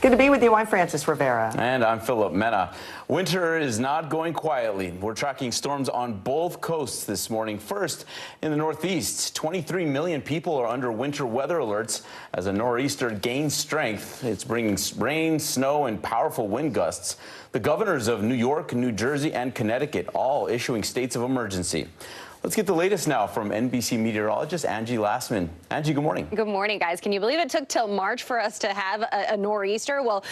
Good to be with you. I'm Francis Rivera. And I'm Philip Mena. Winter is not going quietly. We're tracking storms on both coasts this morning. First, in the Northeast, 23 million people are under winter weather alerts as a nor'easter gains strength. It's bringing rain, snow, and powerful wind gusts. The governors of New York, New Jersey, and Connecticut all issuing states of emergency. Let's get the latest now from NBC meteorologist Angie Lassman. Angie, good morning. Good morning, guys. Can you believe it took till March for us to have a nor'easter? Well,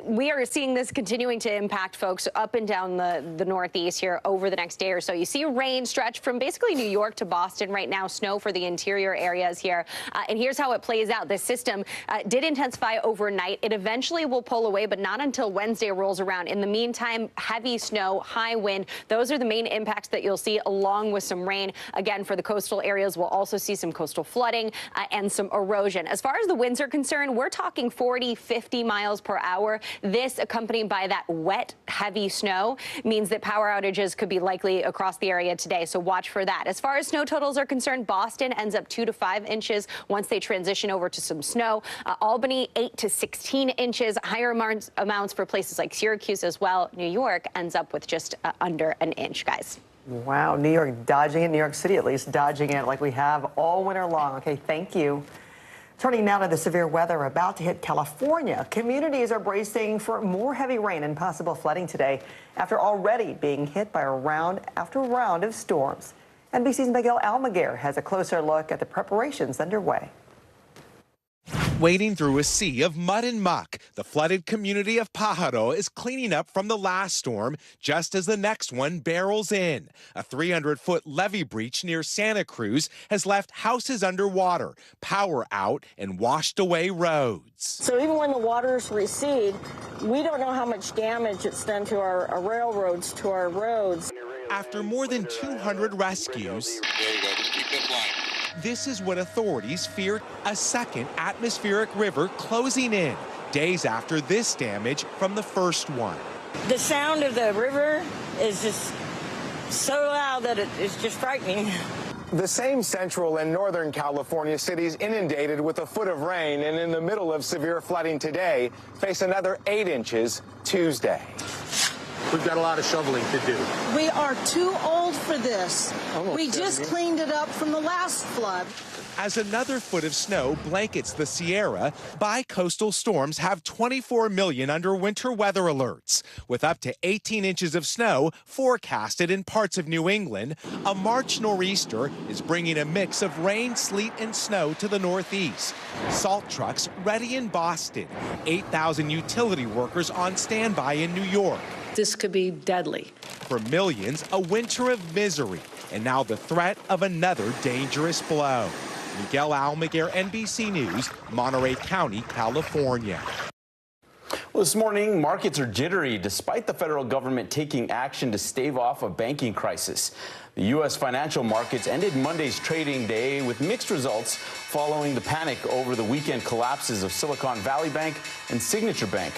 we are seeing this continuing to impact folks up and down the Northeast here over the next day or so. You see rain stretch from basically New York to Boston right now, snow for the interior areas here. And here's how it plays out. This system did intensify overnight. It eventually will pull away, but not until Wednesday rolls around. In the meantime, heavy snow, high wind. Those are the main impacts that you'll see, along with some rain. Again, for the coastal areas, we'll also see some coastal flooding and some erosion. As far as the winds are concerned, we're talking 40, 50 miles per hour. This, accompanied by that wet, heavy snow, means that power outages could be likely across the area today, so watch for that. As far as snow totals are concerned, Boston ends up 2 to 5 inches once they transition over to some snow. Albany, 8 to 16 inches. Higher amounts for places like Syracuse as well. New York ends up with just under an inch, guys. Wow, New York dodging it, New York City at least dodging it like we have all winter long. Okay, thank you. Turning now to the severe weather about to hit California. Communities are bracing for more heavy rain and possible flooding today after already being hit by round after round of storms. NBC's Miguel Almaguer has a closer look at the preparations underway. Wading through a sea of mud and muck, the flooded community of Pájaro is cleaning up from the last storm just as the next one barrels in. A 300-foot levee breach near Santa Cruz has left houses underwater, power out, and washed away roads. So even when the waters recede, we don't know how much damage it's done to our railroads, to our roads. After more than 200 rescues, this is what authorities feared: a second atmospheric river closing in days after this damage from the first one. The sound of the river is just so loud that it's just frightening. The same central and northern California cities inundated with a foot of rain and in the middle of severe flooding today face another 8 inches Tuesday. We've got a lot of shoveling to do. We are too old for this. We just cleaned it up from the last flood. As another foot of snow blankets the Sierra, bi-coastal storms have 24 million under winter weather alerts. With up to 18 inches of snow forecasted in parts of New England, a March nor'easter is bringing a mix of rain, sleet, and snow to the Northeast. Salt trucks ready in Boston, 8,000 utility workers on standby in New York. This could be deadly. For millions, a winter of misery, and now the threat of another dangerous blow. Miguel Almaguer, NBC News, Monterey County, California. Well, this morning, markets are jittery despite the federal government taking action to stave off a banking crisis. The U.S. financial markets ended Monday's trading day with mixed results following the panic over the weekend collapses of Silicon Valley Bank and Signature Bank.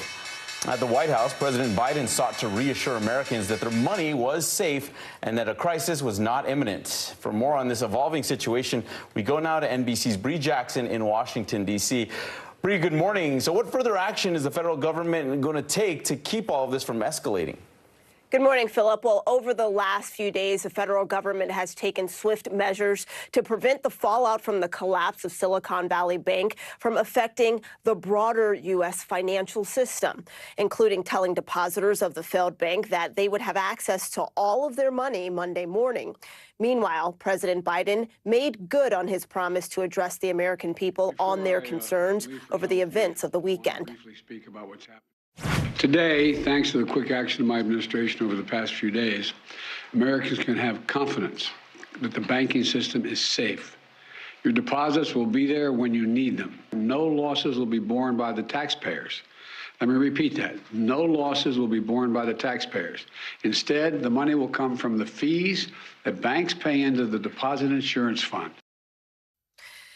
At the White House, President Biden sought to reassure Americans that their money was safe and that a crisis was not imminent. For more on this evolving situation, we go now to NBC's Bree Jackson in Washington, D.C. Bree, good morning. So what further action is the federal government going to take to keep all of this from escalating? Good morning, Philip. Well, over the last few days, the federal government has taken swift measures to prevent the fallout from the collapse of Silicon Valley Bank from affecting the broader U.S. financial system, including telling depositors of the failed bank that they would have access to all of their money Monday morning. Meanwhile, President Biden made good on his promise to address the American people on their concerns over the events of the weekend. Today, thanks to the quick action of my administration over the past few days, Americans can have confidence that the banking system is safe. Your deposits will be there when you need them. No losses will be borne by the taxpayers. Let me repeat that. No losses will be borne by the taxpayers. Instead, the money will come from the fees that banks pay into the Deposit Insurance Fund.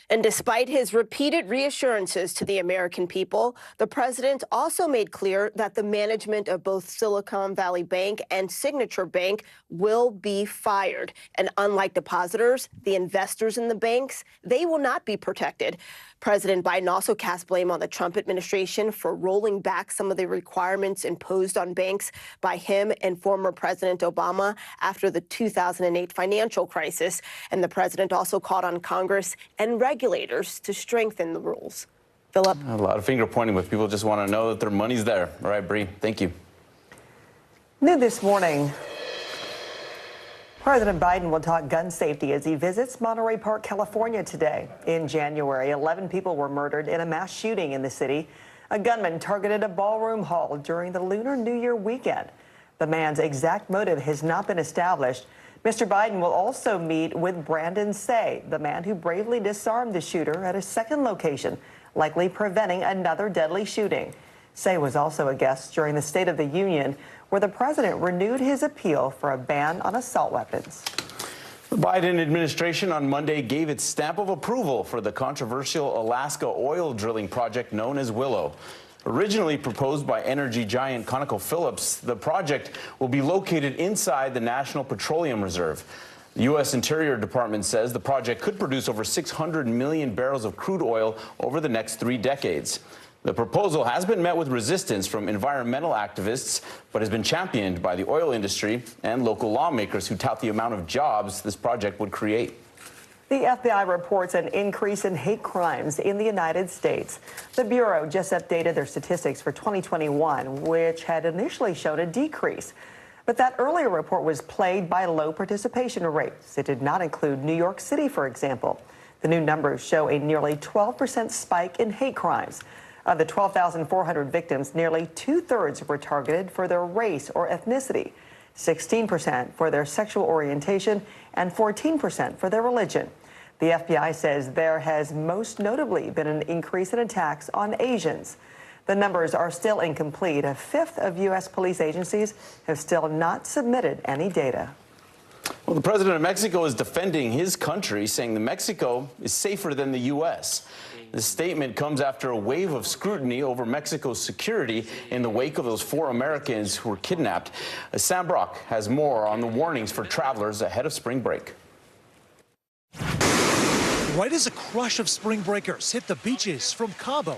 And despite his repeated reassurances to the American people, the president also made clear that the management of both Silicon Valley Bank and Signature Bank will be fired. And unlike depositors, the investors in the banks, they will not be protected. President Biden also cast blame on the Trump administration for rolling back some of the requirements imposed on banks by him and former President Obama after the 2008 financial crisis. And the president also called on Congress and regulators to strengthen the rules. Philip. A lot of finger pointing, but people just want to know that their money's there. All right, Bree, thank you. New this morning, President Biden will talk gun safety as he visits Monterey Park, California today. In January, 11 people were murdered in a mass shooting in the city. A gunman targeted a ballroom hall during the Lunar New Year weekend. The man's exact motive has not been established. Mr. Biden will also meet with Brandon Say, the man who bravely disarmed the shooter at a second location, likely preventing another deadly shooting. Say was also a guest during the State of the Union, where the president renewed his appeal for a ban on assault weapons. The Biden administration on Monday gave its stamp of approval for the controversial Alaska oil drilling project known as Willow. Originally proposed by energy giant ConocoPhillips, the project will be located inside the National Petroleum Reserve. The U.S. Interior Department says the project could produce over 600 million barrels of crude oil over the next 3 decades. The proposal has been met with resistance from environmental activists, but has been championed by the oil industry and local lawmakers who tout the amount of jobs this project would create. The FBI reports an increase in hate crimes in the United States. The Bureau just updated their statistics for 2021, which had initially shown a decrease. But that earlier report was plagued by low participation rates. It did not include New York City, for example. The new numbers show a nearly 12% spike in hate crimes. Of the 12,400 victims, nearly 2/3 were targeted for their race or ethnicity, 16% for their sexual orientation, and 14% for their religion. The FBI says there has most notably been an increase in attacks on Asians. The numbers are still incomplete. A fifth of U.S. police agencies have still not submitted any data. Well, the president of Mexico is defending his country, saying that Mexico is safer than the U.S. This statement comes after a wave of scrutiny over Mexico's security in the wake of those 4 Americans who were kidnapped. Sam Brock has more on the warnings for travelers ahead of spring break. Right as a crush of spring breakers hit the beaches from Cabo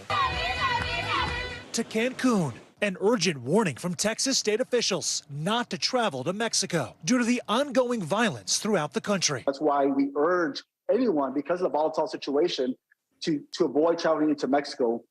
to Cancun, an urgent warning from Texas state officials not to travel to Mexico due to the ongoing violence throughout the country. That's why we urge anyone, because of the volatile situation, to avoid traveling into Mexico,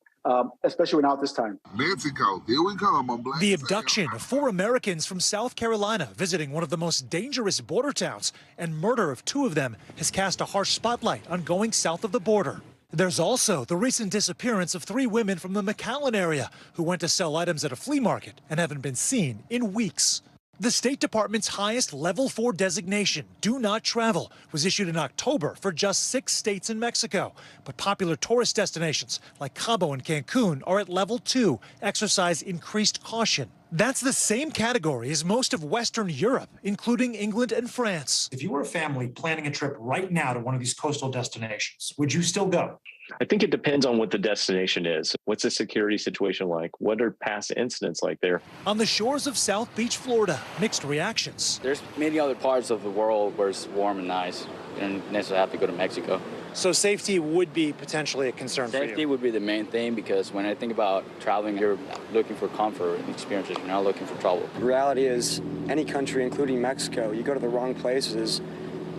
especially now at this time. Mexico, here we come. The abduction of 4 Americans from South Carolina visiting one of the most dangerous border towns and murder of 2 of them has cast a harsh spotlight on going south of the border. There's also the recent disappearance of 3 women from the McAllen area who went to sell items at a flea market and haven't been seen in weeks. The State Department's highest Level 4 designation, Do Not Travel, was issued in October for just 6 states in Mexico. But popular tourist destinations like Cabo and Cancun are at Level 2, exercise increased caution. That's the same category as most of Western Europe, including England and France. If you were a family planning a trip right now to one of these coastal destinations, would you still go? I think it depends on what the destination is. What's the security situation like? What are past incidents like there? On the shores of South Beach, Florida, mixed reactions. There's many other parts of the world where it's warm and nice. You don't necessarily have to go to Mexico. So safety would be potentially a concern for you? Safety would be the main thing, because when I think about traveling, you're looking for comfort and experiences. You're not looking for trouble. The reality is, any country, including Mexico, you go to the wrong places,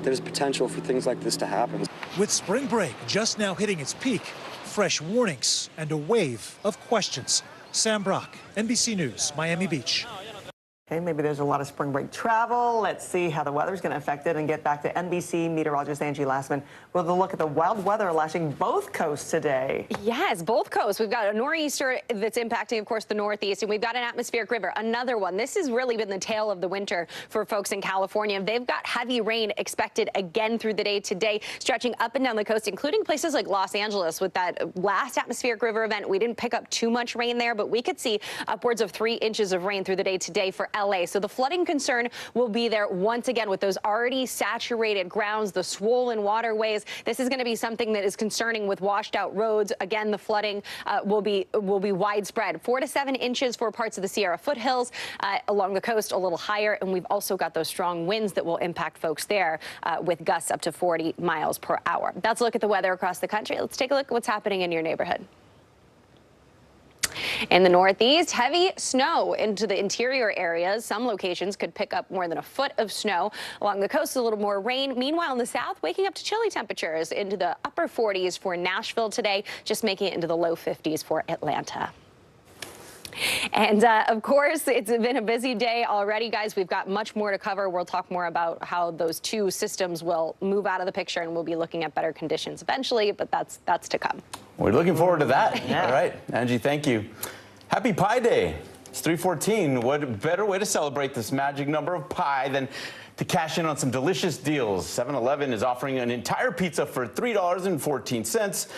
there's potential for things like this to happen. With spring break just now hitting its peak, fresh warnings and a wave of questions. Sam Brock, NBC News, Miami Beach. Okay, maybe there's a lot of spring break travel. Let's see how the weather's going to affect it and get back to NBC meteorologist Angie Lassman with a look at the wild weather lashing both coasts today. Yes, both coasts. We've got a nor'easter that's impacting, of course, the Northeast, and we've got an atmospheric river, another one. This has really been the tale of the winter for folks in California. They've got heavy rain expected again through the day today, stretching up and down the coast, including places like Los Angeles. With that last atmospheric river event, we didn't pick up too much rain there, but we could see upwards of 3 inches of rain through the day today for LA. So the flooding concern will be there once again with those already saturated grounds, the swollen waterways. This is going to be something that is concerning with washed out roads. Again, the flooding will be widespread. 4 to 7 inches for parts of the Sierra foothills, along the coast a little higher. And we've also got those strong winds that will impact folks there with gusts up to 40 miles per hour. That's a look at the weather across the country. Let's take a look at what's happening in your neighborhood. In the Northeast, heavy snow into the interior areas. Some locations could pick up more than a foot of snow. Along the coast, a little more rain. Meanwhile, in the south, waking up to chilly temperatures into the upper 40s for Nashville today, just making it into the low 50s for Atlanta. And of course, it's been a busy day already, guys. We've got much more to cover. We'll talk more about how those two systems will move out of the picture, and we'll be looking at better conditions eventually, but that's to come. We're looking forward to that. Yeah. All right, Angie, thank you. Happy Pi Day. It's 3/14. What better way to celebrate this magic number of pi than to cash in on some delicious deals? 7-Eleven is offering an entire pizza for $3.14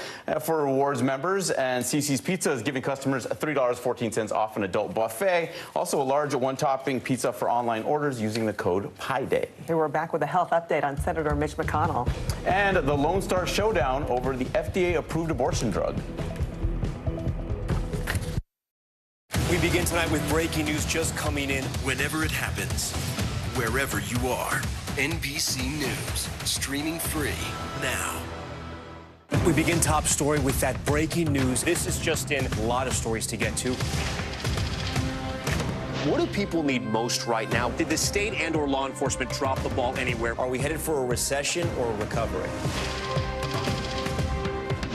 for rewards members, and CC's Pizza is giving customers $3.14 off an adult buffet. Also, a large one-topping pizza for online orders using the code PIDAY. Hey, we're back with a health update on Senator Mitch McConnell. And the Lone Star Showdown over the FDA-approved abortion drug. We begin tonight with breaking news just coming in. Whenever it happens, wherever you are, NBC News, streaming free now. We begin top story with that breaking news. This is just in, a lot of stories to get to. What do people need most right now? Did the state and/or law enforcement drop the ball anywhere? Are we headed for a recession or a recovery?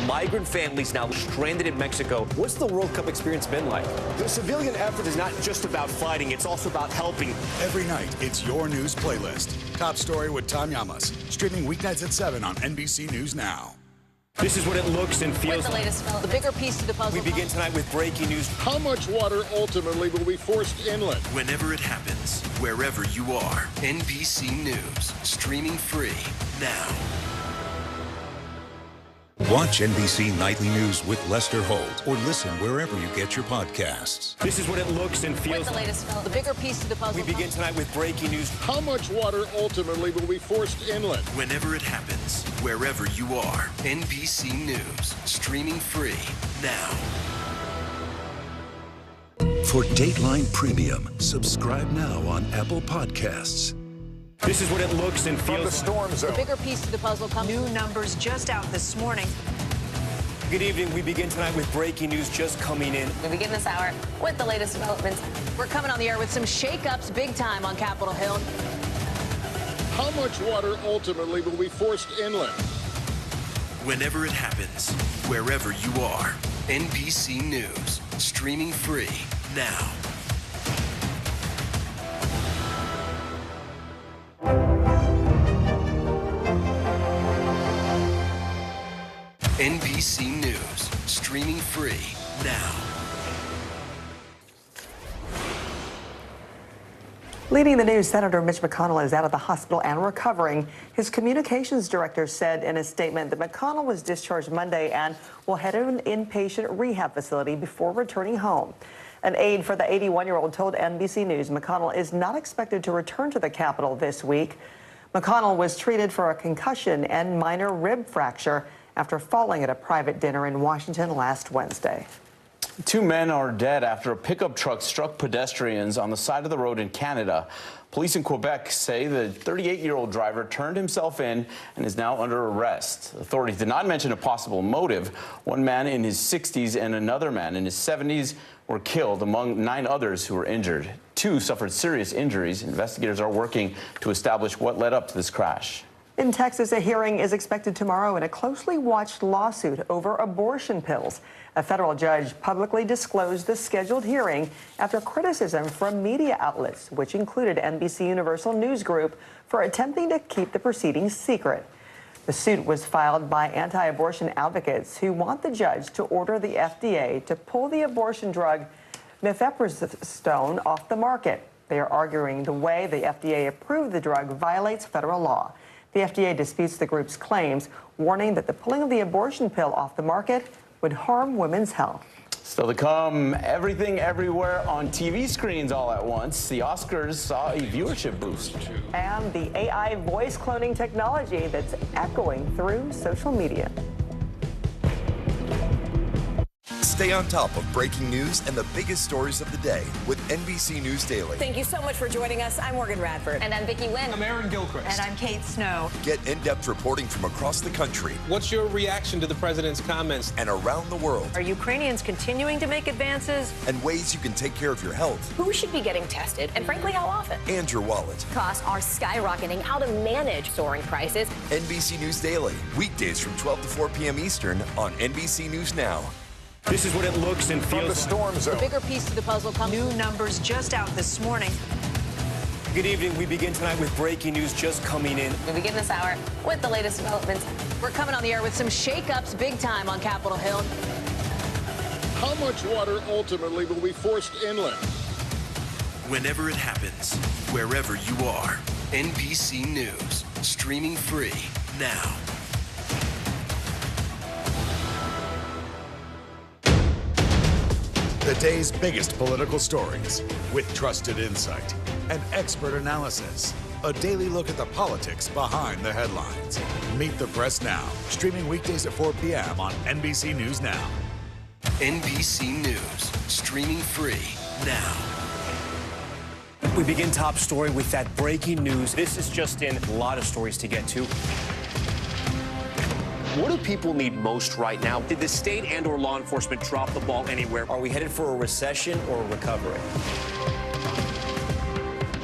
Migrant families now stranded in Mexico. What's the World Cup experience been like? The civilian effort is not just about fighting, it's also about helping. Every night, it's your news playlist. Top Story with Tom Llamas. Streaming weeknights at 7 on NBC News Now. This is what it looks and feels. What's the latest, the bigger piece to the puzzle? We begin tonight with breaking news. How much water ultimately will be forced inland? Whenever it happens, wherever you are, NBC News, streaming free now. Watch NBC Nightly News with Lester Holt or listen wherever you get your podcasts. This is what it looks and feels. What's the latest, the bigger piece to the puzzle? We begin tonight with breaking news. How much water ultimately will be forced inland? Whenever it happens, wherever you are, NBC News, streaming free now. For Dateline Premium, subscribe now on Apple Podcasts. This is what it looks and feels. From the storm zone. The bigger piece to the puzzle comes. New numbers just out this morning. Good evening. We begin tonight with breaking news just coming in. We begin this hour with the latest developments. We're coming on the air with some shakeups big time on Capitol Hill. How much water ultimately will be forced inland? Whenever it happens, wherever you are, NBC News, streaming free now. NBC News, streaming free now. Leading the news, Senator Mitch McConnell is out of the hospital and recovering. His communications director said in a statement that McConnell was discharged Monday and will head to an inpatient rehab facility before returning home. An aide for the 81-year-old told NBC News McConnell is not expected to return to the Capitol this week. McConnell was treated for a concussion and minor rib fracture after falling at a private dinner in Washington last Wednesday. 2 men are dead after a pickup truck struck pedestrians on the side of the road in Canada. Police in Quebec say the 38-year-old driver turned himself in and is now under arrest. Authorities did not mention a possible motive. One man in his 60s and another man in his 70s were killed, among 9 others who were injured. 2 suffered serious injuries. Investigators are working to establish what led up to this crash. In Texas, a hearing is expected tomorrow in a closely watched lawsuit over abortion pills. A federal judge publicly disclosed the scheduled hearing after criticism from media outlets, which included NBC Universal News Group, for attempting to keep the proceedings secret. The suit was filed by anti-abortion advocates who want the judge to order the FDA to pull the abortion drug mifepristone off the market. They are arguing the way the FDA approved the drug violates federal law. The FDA disputes the group's claims, warning that the pulling of the abortion pill off the market would harm women's health. Still to come, everything everywhere on TV screens all at once. The Oscars saw a viewership boost. And the AI voice cloning technology that's echoing through social media. Stay on top of breaking news and the biggest stories of the day with NBC News Daily. Thank you so much for joining us. I'm Morgan Radford. And I'm Vicki Wynn. I'm Aaron Gilchrist. And I'm Kate Snow. Get in-depth reporting from across the country. What's your reaction to the president's comments? And around the world. Are Ukrainians continuing to make advances? And ways you can take care of your health. Who should be getting tested, and frankly, how often? And your wallet. Costs are skyrocketing. How to manage soaring prices. NBC News Daily. Weekdays from 12 to 4 p.m. Eastern on NBC News Now. This is what it looks and feels. From the storm zone. The bigger piece to the puzzle comes. New numbers just out this morning. Good evening. We begin tonight with breaking news just coming in. We begin this hour with the latest developments. We're coming on the air with some shakeups big time on Capitol Hill. How much water ultimately will be forced inland? Whenever it happens, wherever you are, NBC News, streaming free now. The day's biggest political stories with trusted insight and expert analysis. A daily look at the politics behind the headlines. Meet the Press Now, streaming weekdays at 4 p.m. on NBC News Now. NBC News, streaming free now. We begin top story with that breaking news. This is just in. A lot of stories to get to. What do people need most right now? Did the state and/or law enforcement drop the ball anywhere? Are we headed for a recession or a recovery?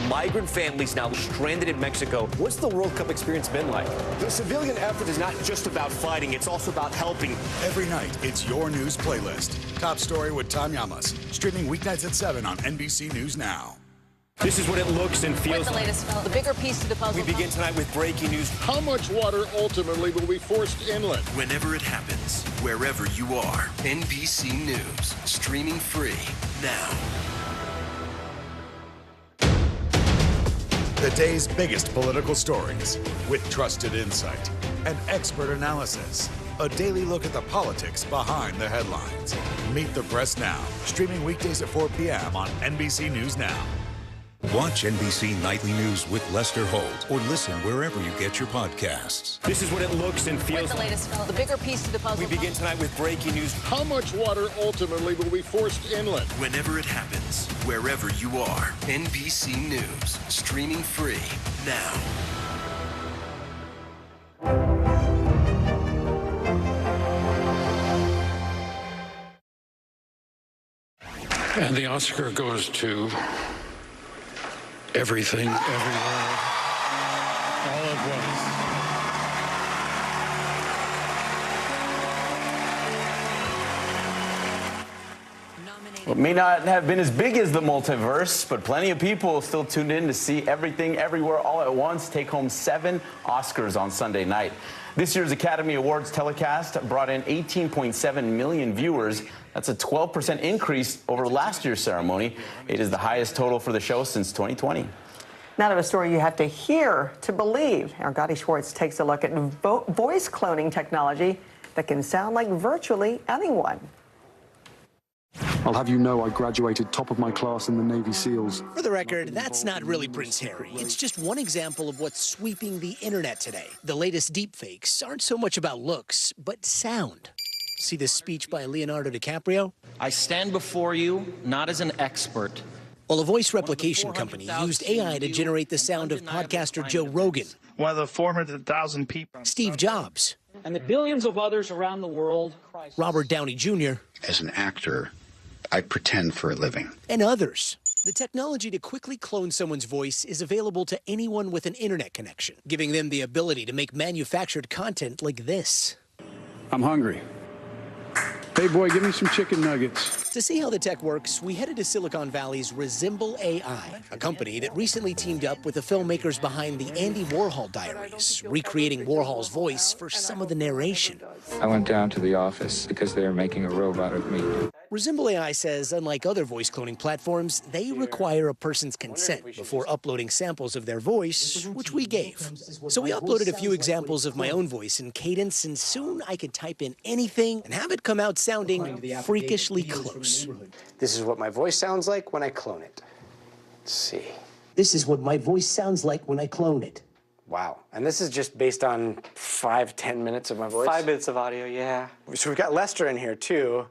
Migrant families now stranded in Mexico. What's the World Cup experience been like? The civilian effort is not just about fighting, it's also about helping. Every night, it's your news playlist. Top story with Tom Llamas, streaming weeknights at 7 on NBC News Now. This is what it looks and feels. With the latest, the bigger piece to the puzzle. We begin tonight with breaking news. How much water ultimately will be forced inland? Whenever it happens, wherever you are, NBC News, streaming free now. The day's biggest political stories with trusted insight and expert analysis. A daily look at the politics behind the headlines. Meet the Press Now, streaming weekdays at 4 p.m. on NBC News Now. Watch NBC Nightly News with Lester Holt or listen wherever you get your podcasts. This is what it looks and feels. With the latest, the bigger piece to the puzzle. We begin tonight with breaking news. How much water ultimately will be forced inland? Whenever it happens, wherever you are, NBC News, streaming free now. And the Oscar goes to Everything, Everywhere, All at Once. Well, it may not have been as big as the multiverse, but plenty of people still tuned in to see Everything, Everywhere, All at Once take home 7 Oscars on Sunday night. This year's Academy Awards telecast brought in 18.7 million viewers. That's a 12% increase over last year's ceremony. It is the highest total for the show since 2020. Now to a story you have to hear to believe. Our Gotti Schwartz takes a look at voice cloning technology that can sound like virtually anyone. I'll have you know I graduated top of my class in the Navy SEALs. For the record, that's not really Prince Harry. It's just one example of what's sweeping the internet today. The latest deepfakes aren't so much about looks, but sound. See this speech by Leonardo DiCaprio? I stand before you not as an expert. Well, a voice replication company used AI to generate the sound of podcaster Joe Rogan. One of the 400,000 people. Steve Jobs. And the billions of others around the world. Robert Downey Jr. As an actor, I pretend for a living. And others. The technology to quickly clone someone's voice is available to anyone with an internet connection, giving them the ability to make manufactured content like this. I'm hungry. Hey, boy, give me some chicken nuggets. To see how the tech works, we headed to Silicon Valley's Resemble AI, a company that recently teamed up with the filmmakers behind the Andy Warhol Diaries, recreating Warhol's voice for some of the narration. I went down to the office because they were making a robot of me. Resemble AI says, unlike other voice cloning platforms, they require a person's consent before uploading samples of their voice, which we gave. So we uploaded a few examples of my own voice and cadence, and soon I could type in anything and have it come out sounding freakishly close. This is what my voice sounds like when I clone it. Let's see. This is what my voice sounds like when I clone it. Wow. And this is just based on 5-10 minutes of my voice? 5 minutes of audio, yeah. So we've got Lester in here, too.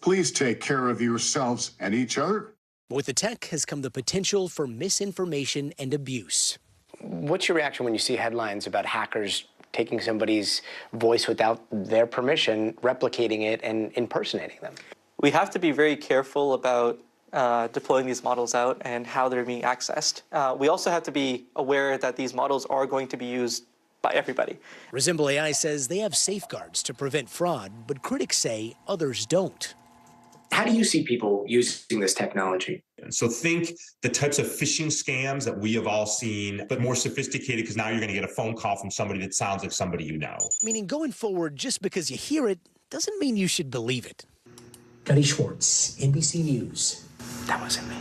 Please take care of yourselves and each other. With the tech has come the potential for misinformation and abuse. What's your reaction when you see headlines about hackers taking somebody's voice without their permission, replicating it, and impersonating them? We have to be very careful about deploying these models out and how they're being accessed. We also have to be aware that these models are going to be used by everybody. Resemble AI says they have safeguards to prevent fraud, but critics say others don't. How do you see people using this technology? So think the types of phishing scams that we have all seen, but more sophisticated, because now you're going to get a phone call from somebody that sounds like somebody you know. Meaning going forward, just because you hear it doesn't mean you should believe it. Cuddy Schwartz, NBC News. That wasn't me.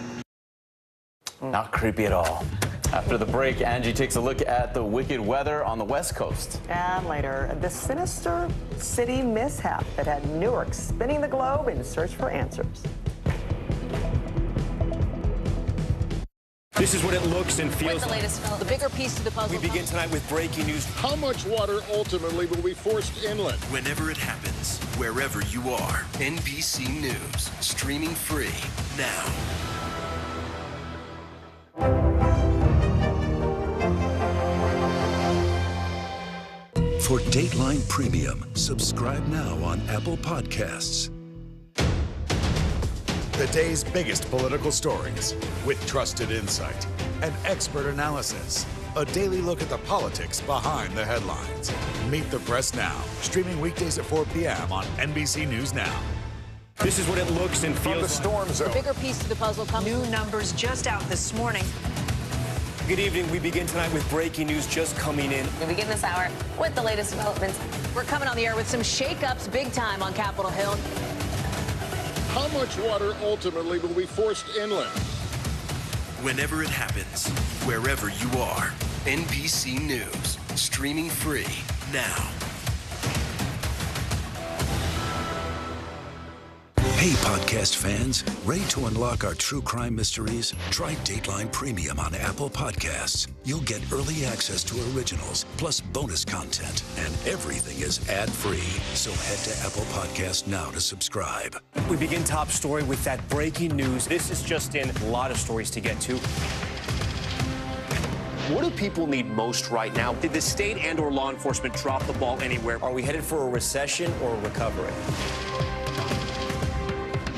Not creepy at all. After the break, Angie takes a look at the wicked weather on the West Coast. And later, the sinister city mishap that had Newark spinning the globe in search for answers. This is what it looks and feels With the latest development, the bigger piece to the puzzle. We begin tonight with breaking news. How much water ultimately will be forced inland? Whenever it happens, wherever you are, NBC News, streaming free now. For Dateline Premium, subscribe now on Apple Podcasts. The day's biggest political stories with trusted insight and expert analysis. A daily look at the politics behind the headlines. Meet the Press Now, streaming weekdays at 4 p.m. on NBC News Now. This is what it looks and feels. From the storm zone. The bigger piece to the puzzle comes. New numbers just out this morning. Good evening. We begin tonight with breaking news just coming in. We begin this hour with the latest developments. We're coming on the air with some shakeups big time on Capitol Hill. How much water ultimately will be forced inland? Whenever it happens, wherever you are, NBC News, streaming free now. Hey, podcast fans, ready to unlock our true crime mysteries? Try Dateline Premium on Apple Podcasts. You'll get early access to originals, plus bonus content, and everything is ad-free. So head to Apple Podcasts now to subscribe. We begin top story with that breaking news. This is just in, a lot of stories to get to. What do people need most right now? Did the state and or law enforcement drop the ball anywhere? Are we headed for a recession or a recovery?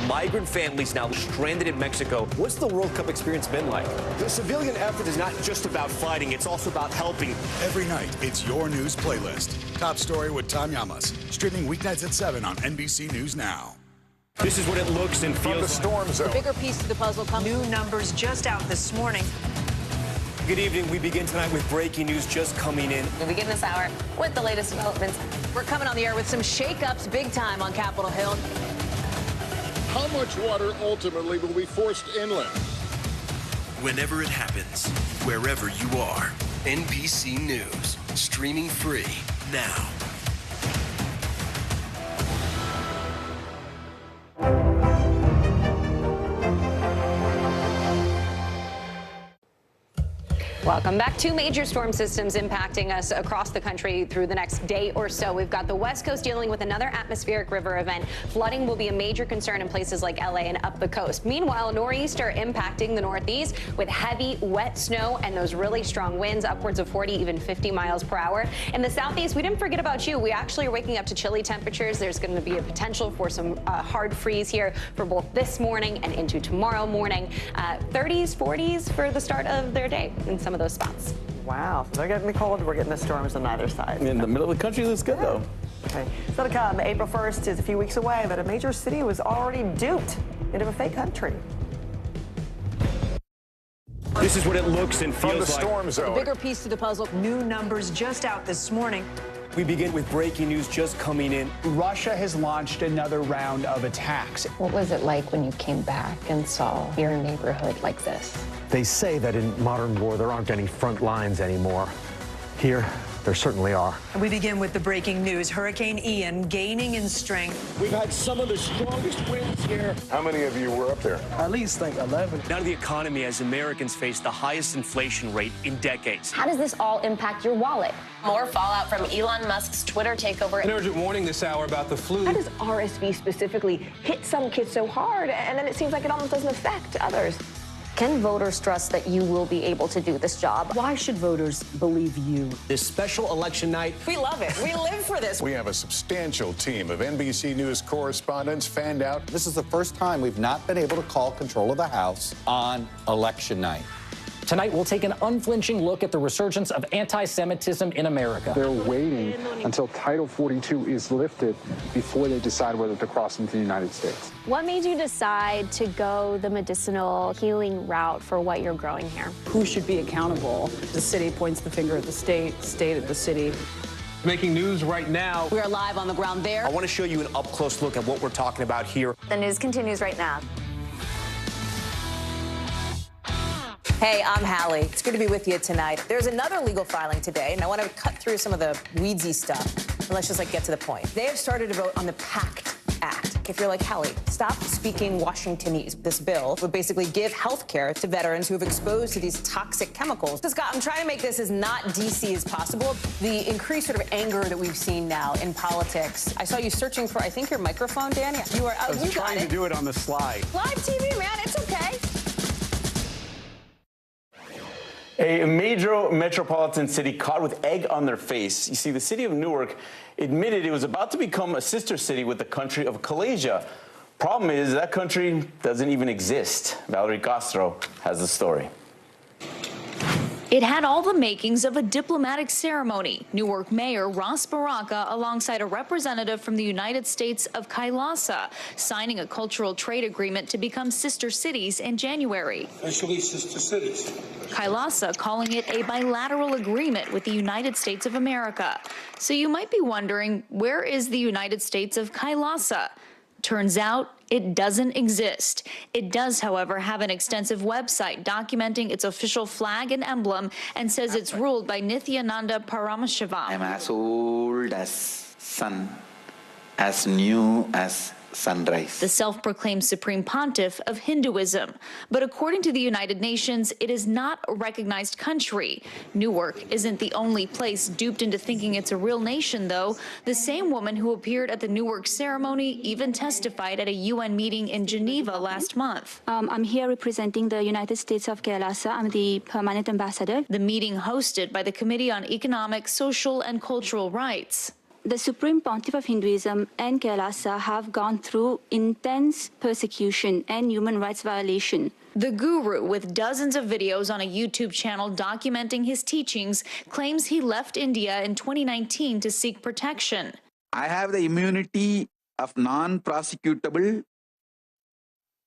Migrant families now stranded in Mexico. What's the World Cup experience been like? The civilian effort is not just about fighting, it's also about helping. Every night, it's your news playlist. Top Story with Tom Llamas, streaming weeknights at 7 on NBC News Now. This is what it looks and feels. From the storm zone. The bigger piece to the puzzle comes. New numbers just out this morning. Good evening. We begin tonight with breaking news just coming in. We begin this hour with the latest developments. We're coming on the air with some shakeups big time on Capitol Hill. How much water ultimately will be forced inland? Whenever it happens, wherever you are, NBC News, streaming free now. Welcome back. Two major storm systems impacting us across the country through the next day or so. We've got the West Coast dealing with another atmospheric river event. Flooding will be a major concern in places like LA and up the coast. Meanwhile, a nor'easter impacting the Northeast with heavy, wet snow and those really strong winds, upwards of 40, even 50 miles per hour. In the Southeast, we didn't forget about you. We actually are waking up to chilly temperatures. There's going to be a potential for some hard freeze here for both this morning and into tomorrow morning. 30s, 40s for the start of their day in some of those spots. Wow, so they're getting the cold, we're getting the storms on either side. In the middle of the country, looks good though. Okay, so to come, April 1st is a few weeks away, but a major city was already duped into a fake country. This is what it looks and feels From the storm like. zone. The bigger piece to the puzzle. New numbers just out this morning. We begin with breaking news just coming in. Russia has launched another round of attacks. What was it like when you came back and saw your neighborhood like this? They say that in modern war, there aren't any front lines anymore. Here, there certainly are. We begin with the breaking news. Hurricane Ian gaining in strength. We've had some of the strongest winds here. How many of you were up there? At least like 11. Now to the economy as Americans face the highest inflation rate in decades. How does this all impact your wallet? More fallout from Elon Musk's Twitter takeover. An urgent warning this hour about the flu. How does RSV specifically hit some kids so hard, and then it seems like it almost doesn't affect others? Can voters trust that you will be able to do this job? Why should voters believe you? This special election night. We love it. We live for this. We have a substantial team of NBC News correspondents fanned out. This is the first time we've not been able to call control of the House on election night. Tonight, we'll take an unflinching look at the resurgence of anti-Semitism in America. They're waiting until Title 42 is lifted before they decide whether to cross into the United States. What made you decide to go the medicinal healing route for what you're growing here? Who should be accountable? The city points the finger at the state, state at the city. Making news right now. We are live on the ground there. I want to show you an up-close look at what we're talking about here. The news continues right now. Hey, I'm Hallie. It's good to be with you tonight. There's another legal filing today, and I want to cut through some of the weedsy stuff. And let's just get to the point. They have started to vote on the PACT Act. If you're like Hallie, stop speaking Washingtonese. This bill would basically give health care to veterans who have exposed to these toxic chemicals. So Scott, I'm trying to make this as not DC as possible. The increased sort of anger that we've seen now in politics. I saw you searching for, I think, your microphone, Dan. Yeah. You are. I was trying to do it on the slide. Live TV, man. It's okay. A major metropolitan city caught with egg on their face. You see, the city of Newark admitted it was about to become a sister city with the country of Malaysia. Problem is, that country doesn't even exist. Valerie Castro has the story. It had all the makings of a diplomatic ceremony. Newark Mayor Ras Baraka, alongside a representative from the United States of Kailasa, signing a cultural trade agreement to become sister cities in January. Officially sister cities. Kailasa calling it a bilateral agreement with the United States of America. So you might be wondering, where is the United States of Kailasa? Turns out it doesn't exist. It does, however, have an extensive website documenting its official flag and emblem and says it's ruled by Nithyananda Paramashivam. I'm as old as sun, as new as sunrise. The self-proclaimed supreme pontiff of Hinduism. But according to the United Nations, it is not a recognized country. Newark isn't the only place duped into thinking it's a real nation, though. The same woman who appeared at the Newark ceremony even testified at a UN meeting in Geneva last month. I'm here representing the United States of Kailasa. I'm the permanent ambassador. The meeting hosted by the Committee on Economic, Social, and Cultural Rights. The Supreme Pontiff of Hinduism and Kailasa have gone through intense persecution and human rights violation. The guru, with dozens of videos on a YouTube channel documenting his teachings, claims he left India in 2019 to seek protection. I have the immunity of non-prosecutable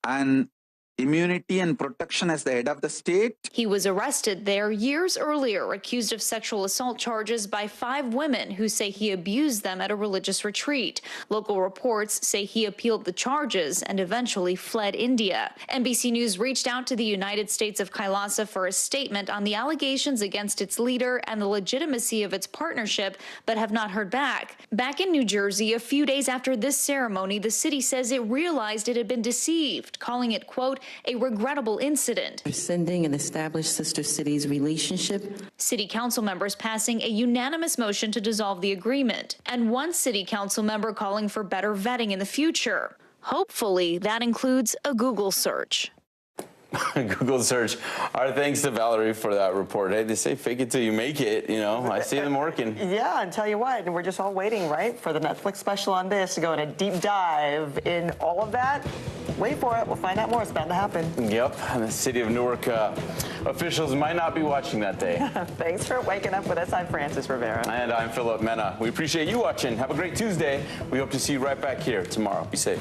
and immunity and protection as the head of the state. He was arrested there years earlier, accused of sexual assault charges by 5 women who say he abused them at a religious retreat. Local reports say he appealed the charges and eventually fled India. NBC News reached out to the United States of Kailasa for a statement on the allegations against its leader and the legitimacy of its partnership, but have not heard back. Back in New Jersey, a few days after this ceremony, the city says it realized it had been deceived, calling it, quote, a regrettable incident. Rescinding an established sister cities relationship. City council members passing a unanimous motion to dissolve the agreement, and one city council member calling for better vetting in the future. Hopefully, that includes a Google search. Google search. Our thanks to Valerie for that report. Hey, they say fake it till you make it, you know. I see them working. Yeah, and tell you what, we're just all waiting, right, for the Netflix special on this to go in a deep dive in all of that. Wait for it. We'll find out more. It's bound to happen. Yep, and the city of Newark officials might not be watching that day. Thanks for waking up with us. I'm Francis Rivera. And I'm Philip Mena. We appreciate you watching. Have a great Tuesday. We hope to see you right back here tomorrow. Be safe.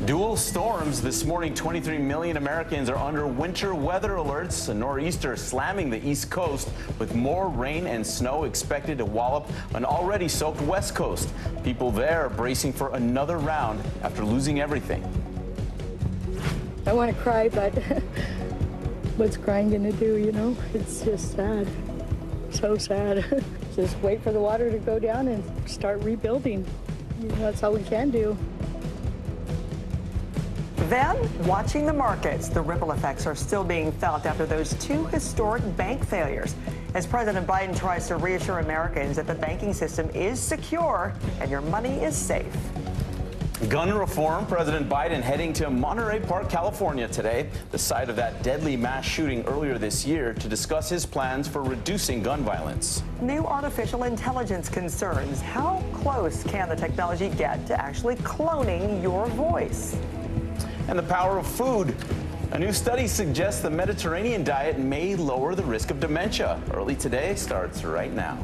Dual storms this morning. 23 million Americans are under winter weather alerts. A nor'easter slamming the East Coast with more rain and snow expected to wallop an already soaked West Coast. People there are bracing for another round after losing everything. I want to cry, but what's crying going to do, you know? It's just sad. So sad. Just wait for the water to go down and start rebuilding. You know, that's all we can do. Then, watching the markets, the ripple effects are still being felt after those two historic bank failures. As President Biden tries to reassure Americans that the banking system is secure and your money is safe. Gun reform. President Biden heading to Monterey Park, California today, the site of that deadly mass shooting earlier this year, to discuss his plans for reducing gun violence. New artificial intelligence concerns. How close can the technology get to actually cloning your voice? And the power of food. A new study suggests the Mediterranean diet may lower the risk of dementia. Early Today starts right now.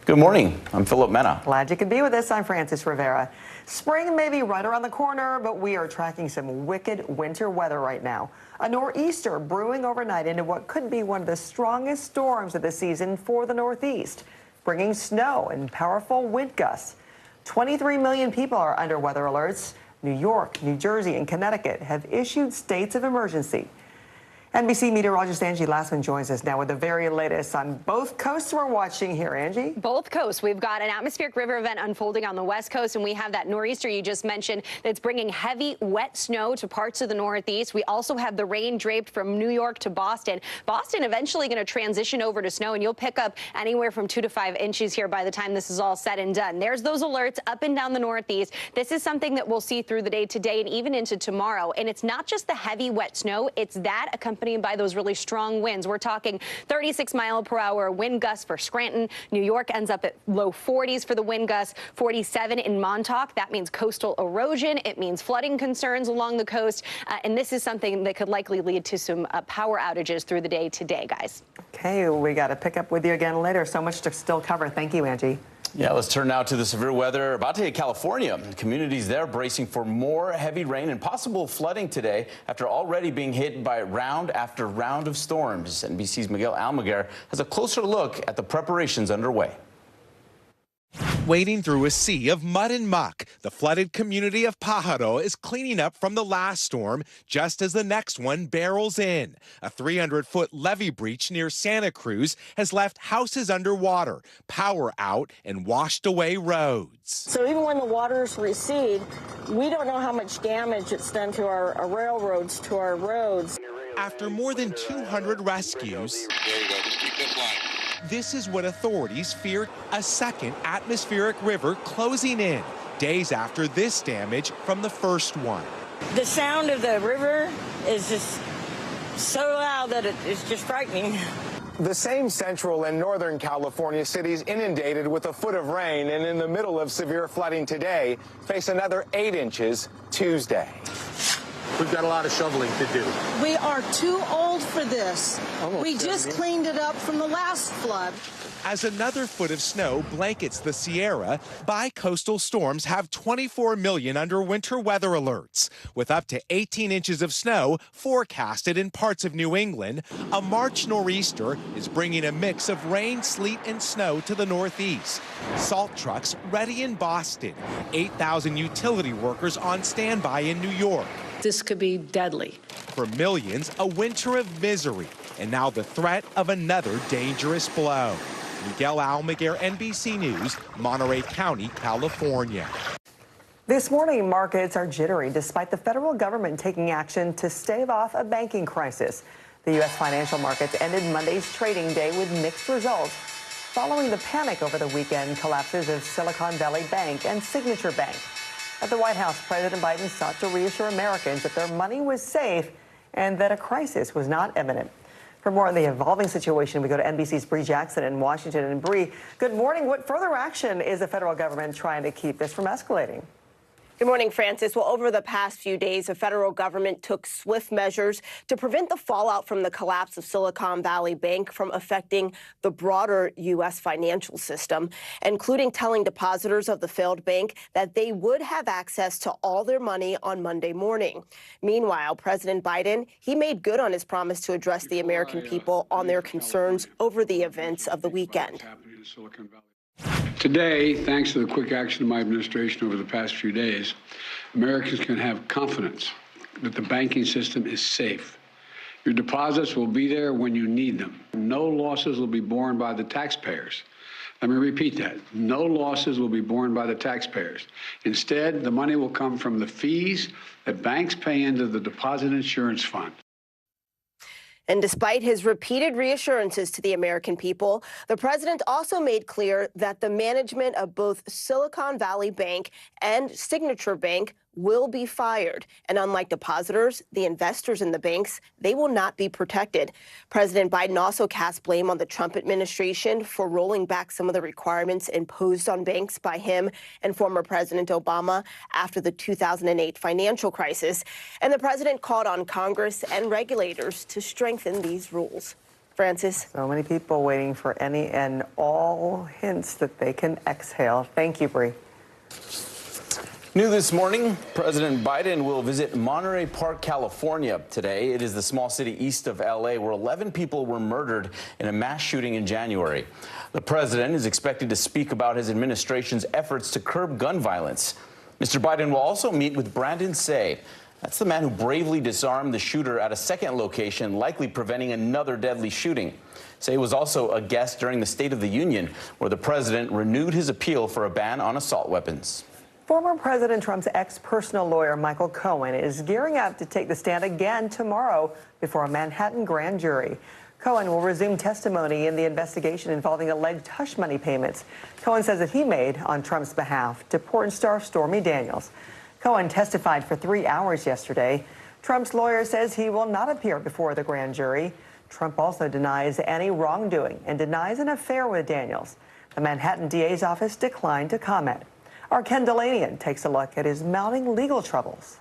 Good morning. I'm Philip Mena. Glad you could be with us. I'm Francis Rivera. Spring may be right around the corner, but we are tracking some wicked winter weather right now. A nor'easter brewing overnight into what could be one of the strongest storms of the season for the Northeast, bringing snow and powerful wind gusts. 23 million people are under weather alerts. New York, New Jersey, and Connecticut have issued states of emergency. NBC meteorologist Angie Lassman joins us now with the very latest on both coasts we're watching here. Angie? Both coasts. We've got an atmospheric river event unfolding on the west coast, and we have that nor'easter you just mentioned that's bringing heavy, wet snow to parts of the Northeast. We also have the rain draped from New York to Boston. Boston eventually going to transition over to snow, and you'll pick up anywhere from 2 to 5 inches here by the time this is all said and done. There's those alerts up and down the Northeast. This is something that we'll see through the day today and even into tomorrow. And it's not just the heavy, wet snow. It's that accompanied by those really strong winds. We're talking 36-mile-per-hour wind gusts for Scranton. New York ends up at low 40s for the wind gusts, 47 in Montauk. That means coastal erosion. It means flooding concerns along the coast. And this is something that could likely lead to some power outages through the day today, guys. Okay, we got to pick up with you again later. So much to still cover. Thank you, Angie. Yeah, let's turn now to the severe weather about to hit California. Communities there bracing for more heavy rain and possible flooding today after already being hit by round after round of storms. NBC's Miguel Almaguer has a closer look at the preparations underway. Wading through a sea of mud and muck, the flooded community of Pájaro is cleaning up from the last storm just as the next one barrels in. A 300-foot levee breach near Santa Cruz has left houses underwater, power out, and washed away roads. So even when the waters recede, we don't know how much damage it's done to our railroads, to our roads. After more than 200 rescues, this is what authorities feared: a second atmospheric river closing in days after this damage from the first one. The sound of the river is just so loud that it's just frightening. The same central and northern California cities inundated with a foot of rain and in the middle of severe flooding today face another 8 inches Tuesday. We've got a lot of shoveling to do. We are too old for this. We just 70. cleaned it up from the last flood. As another foot of snow blankets the Sierra, bi-coastal storms have 24 million under winter weather alerts. With up to 18 inches of snow forecasted in parts of New England, a March nor'easter is bringing a mix of rain, sleet, and snow to the Northeast. Salt trucks ready in Boston, 8,000 utility workers on standby in New York. This could be deadly. For millions, a winter of misery, and now the threat of another dangerous blow. Miguel Almaguer, NBC News, Monterey County, California. This morning, markets are jittery despite the federal government taking action to stave off a banking crisis. The U.S. financial markets ended Monday's trading day with mixed results following the panic over the weekend collapses of Silicon Valley Bank and Signature Bank. At the White House, President Biden sought to reassure Americans that their money was safe and that a crisis was not imminent. For more on the evolving situation, we go to NBC's Bree Jackson in Washington. And Bree, good morning. What further action is the federal government trying to keep this from escalating? Good morning, Francis. Well, over the past few days, the federal government took swift measures to prevent the fallout from the collapse of Silicon Valley Bank from affecting the broader U.S. financial system, including telling depositors of the failed bank that they would have access to all their money on Monday morning. Meanwhile, President Biden, he made good on his promise to address the American people on their concerns over the events of the weekend. Today, thanks to the quick action of my administration over the past few days, Americans can have confidence that the banking system is safe. Your deposits will be there when you need them. No losses will be borne by the taxpayers. Let me repeat that. No losses will be borne by the taxpayers. Instead, the money will come from the fees that banks pay into the Deposit Insurance Fund. And despite his repeated reassurances to the American people, the president also made clear that the management of both Silicon Valley Bank and Signature Bank will be fired. And unlike depositors, the investors in the banks, they will not be protected. President Biden also cast blame on the Trump administration for rolling back some of the requirements imposed on banks by him and former President Obama after the 2008 financial crisis. And the president called on Congress and regulators to strengthen these rules. Francis. So many people waiting for any and all hints that they can exhale. Thank you, Bree. New this morning, President Biden will visit Monterey Park, California today. It is the small city east of L.A. where 11 people were murdered in a mass shooting in January. The president is expected to speak about his administration's efforts to curb gun violence. Mr. Biden will also meet with Brandon Say. That's the man who bravely disarmed the shooter at a second location, likely preventing another deadly shooting. Say was also a guest during the State of the Union, where the president renewed his appeal for a ban on assault weapons. Former President Trump's ex-personal lawyer, Michael Cohen, is gearing up to take the stand again tomorrow before a Manhattan grand jury. Cohen will resume testimony in the investigation involving alleged hush money payments Cohen says that he made on Trump's behalf to porn star Stormy Daniels. Cohen testified for 3 hours yesterday. Trump's lawyer says he will not appear before the grand jury. Trump also denies any wrongdoing and denies an affair with Daniels. The Manhattan DA's office declined to comment. Our Ken Delanian takes a look at his mounting legal troubles.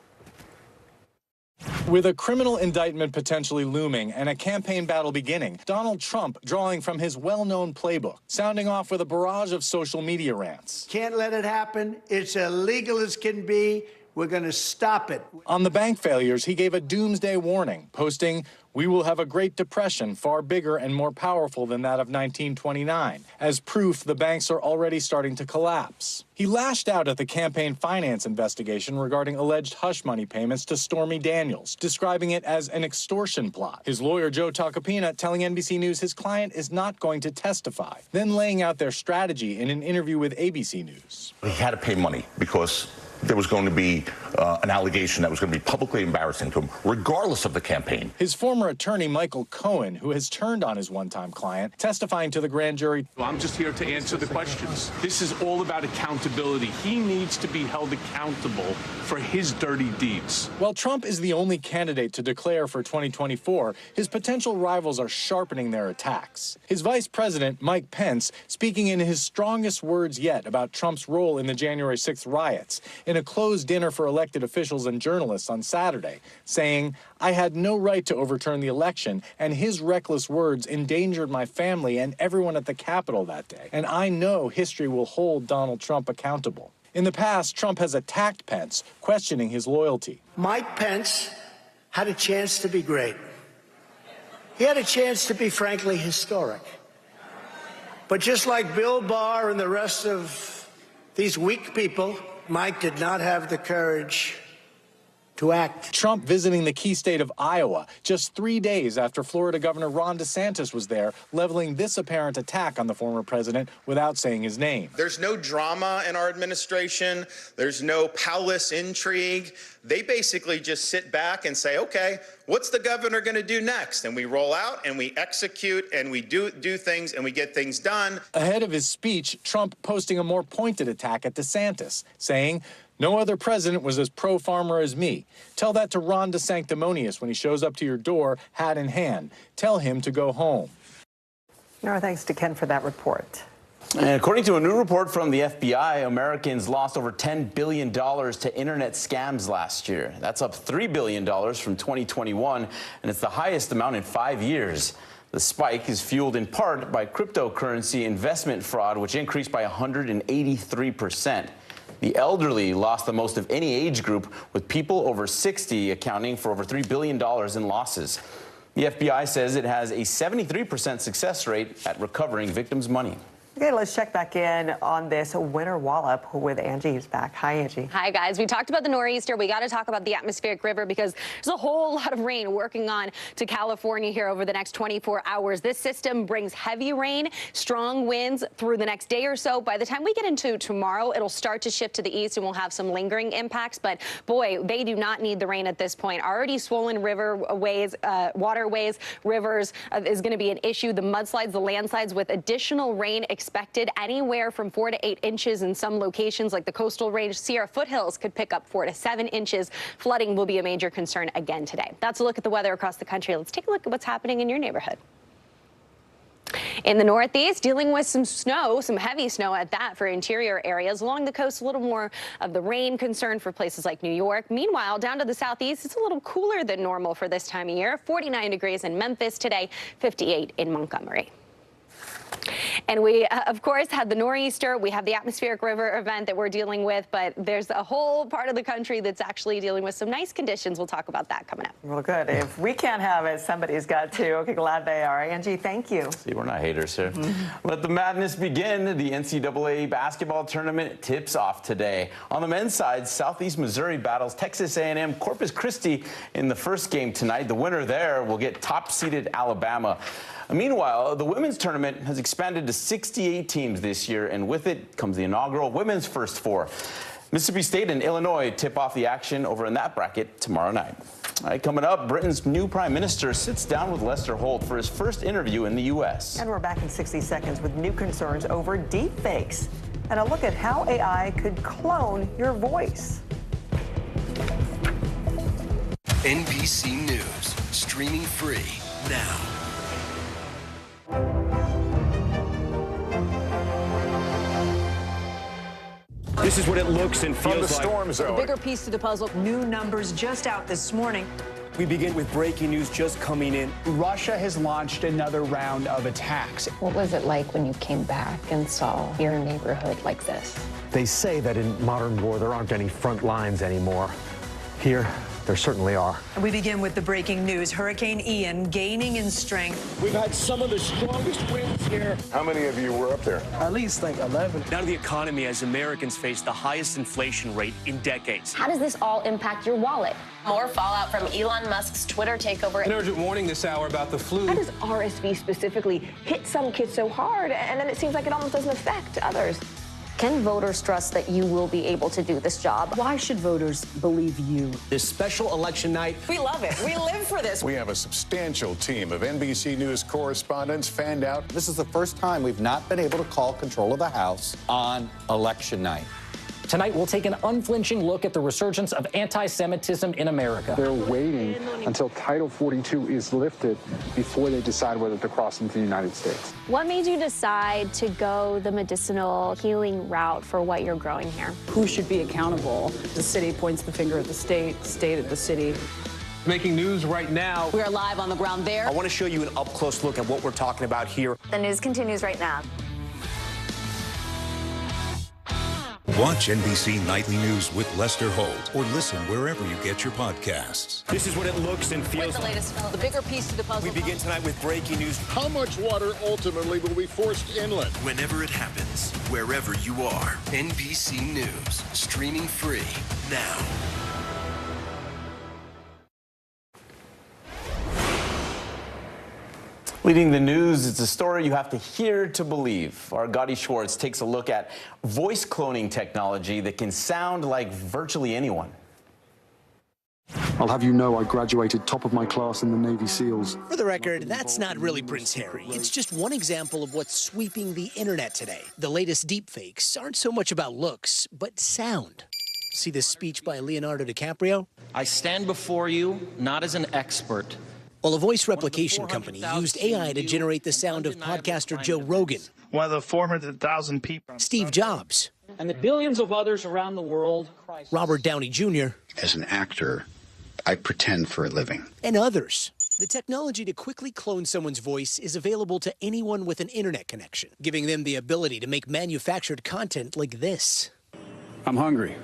With a criminal indictment potentially looming and a campaign battle beginning, Donald Trump drawing from his well-known playbook, sounding off with a barrage of social media rants. Can't let it happen. It's illegal as can be. We're going to stop it. On the bank failures, he gave a doomsday warning, posting, "We will have a Great Depression far bigger and more powerful than that of 1929, as proof the banks are already starting to collapse." He lashed out at the campaign finance investigation regarding alleged hush money payments to Stormy Daniels, describing it as an extortion plot. His lawyer, Joe Tacopina, telling NBC News his client is not going to testify, then laying out their strategy in an interview with ABC News. He had to pay money because there was going to be an allegation that was going to be publicly embarrassing to him, regardless of the campaign. His former attorney, Michael Cohen, who has turned on his one-time client, testifying to the grand jury. Well, I'm just here to answer the questions. This is all about accountability. He needs to be held accountable for his dirty deeds. While Trump is the only candidate to declare for 2024, his potential rivals are sharpening their attacks. His vice president, Mike Pence, speaking in his strongest words yet about Trump's role in the January 6th riots, in a closed dinner for elected officials and journalists on Saturday, saying, "I had no right to overturn the election, and his reckless words endangered my family and everyone at the Capitol that day. And I know history will hold Donald Trump accountable." In the past, Trump has attacked Pence, questioning his loyalty. Mike Pence had a chance to be great. He had a chance to be, frankly, historic. But just like Bill Barr and the rest of these weak people, Mike did not have the courage to act. Trump visiting the key state of Iowa just 3 days after Florida Governor Ron DeSantis was there, leveling this apparent attack on the former president without saying his name. There's no drama in our administration. There's no palace intrigue. They basically just sit back and say, okay, what's the governor going to do next? And we roll out and we execute and we do things and we get things done. Ahead of his speech, Trump posting a more pointed attack at DeSantis, saying, "No other president was as pro-farmer as me. Tell that to Ron DeSanctimonious when he shows up to your door, hat in hand. Tell him to go home." Thanks to Ken for that report. And according to a new report from the FBI, Americans lost over $10 billion to internet scams last year. That's up $3 billion from 2021, and it's the highest amount in 5 years. The spike is fueled in part by cryptocurrency investment fraud, which increased by 183%. The elderly lost the most of any age group, with people over 60 accounting for over $3 billion in losses. The FBI says it has a 73% success rate at recovering victims' money. Okay, let's check back in on this winter wallop with Angie, who's back. Hi, Angie. Hi, guys. We talked about the nor'easter. We got to talk about the atmospheric river because there's a whole lot of rain working on to California here over the next 24 hours. This system brings heavy rain, strong winds through the next day or so. By the time we get into tomorrow, it'll start to shift to the east and we'll have some lingering impacts. But boy, they do not need the rain at this point. Already swollen riverways, waterways, rivers is going to be an issue. The mudslides, the landslides with additional rain expected anywhere from 4 to 8 inches in some locations like the coastal range. Sierra foothills could pick up 4 to 7 inches. Flooding will be a major concern again today. That's a look at the weather across the country. Let's take a look at what's happening in your neighborhood. In the Northeast, dealing with some snow, some heavy snow at that for interior areas. Along the coast, a little more of the rain concern for places like New York. Meanwhile, down to the southeast, it's a little cooler than normal for this time of year. 49 degrees in Memphis today, 58 in Montgomery. And we, of course, had the nor'easter. We have the atmospheric river event that we're dealing with, but there's a whole part of the country that's actually dealing with some nice conditions. We'll talk about that coming up. Well, good. If we can't have it, somebody's got to. Okay, glad they are. Angie, thank you. See, we're not haters here. Let the madness begin. The NCAA basketball tournament tips off today. On the men's side, Southeast Missouri battles Texas A&M Corpus Christi in the first game tonight. The winner there will get top-seeded Alabama. Meanwhile, the women's tournament has expanded to 68 teams this year, and with it comes the inaugural Women's First Four. Mississippi State and Illinois tip off the action over in that bracket tomorrow night. All right, coming up, Britain's new Prime Minister sits down with Lester Holt for his first interview in the U.S. And we're back in 60 seconds with new concerns over deep fakes and a look at how AI could clone your voice. NBC News, streaming free now. This is what it looks and feels like. From the storm zone. The bigger piece to the puzzle. New numbers just out this morning. We begin with breaking news just coming in. Russia has launched another round of attacks. What was it like when you came back and saw your neighborhood like this? They say that in modern war, there aren't any front lines anymore. Here, there certainly are. We begin with the breaking news. Hurricane Ian gaining in strength. We've had some of the strongest winds here. How many of you were up there? At least like 11. Now to the economy as Americans face the highest inflation rate in decades. How does this all impact your wallet? More fallout from Elon Musk's Twitter takeover. An urgent warning this hour about the flu. How does RSV specifically hit some kids so hard, and then it seems like it almost doesn't affect others? Can voters trust that you will be able to do this job? Why should voters believe you? This special election night. We love it. We live for this. We have a substantial team of NBC News correspondents fanned out. This is the first time we've not been able to call control of the House on election night. Tonight, we'll take an unflinching look at the resurgence of anti-Semitism in America. They're waiting until Title 42 is lifted before they decide whether to cross into the United States. What made you decide to go the medicinal healing route for what you're growing here? Who should be accountable? The city points the finger at the state, state at the city. Making news right now. We are live on the ground there. I want to show you an up-close look at what we're talking about here. The news continues right now. Watch NBC Nightly News with Lester Holt or listen wherever you get your podcasts. This is what it looks and feels like. The bigger piece to the puzzle. We begin tonight with breaking news. How much water ultimately will be forced inland? Whenever it happens, wherever you are, NBC News, streaming free now. Leading the news, it's a story you have to hear to believe. Our Gotti Schwartz takes a look at voice cloning technology that can sound like virtually anyone. I'll have you know I graduated top of my class in the Navy SEALs. For the record, that's not really Prince Harry. It's just one example of what's sweeping the internet today. The latest deepfakes aren't so much about looks, but sound. See this speech by Leonardo DiCaprio? I stand before you not as an expert, Well, a voice replication company used AI to generate the sound of podcaster Joe Rogan, one of the 400,000 people, Steve Jobs, and the billions of others around the world. Robert Downey Jr. As an actor, I pretend for a living. And others. The technology to quickly clone someone's voice is available to anyone with an internet connection, giving them the ability to make manufactured content like this. I'm hungry.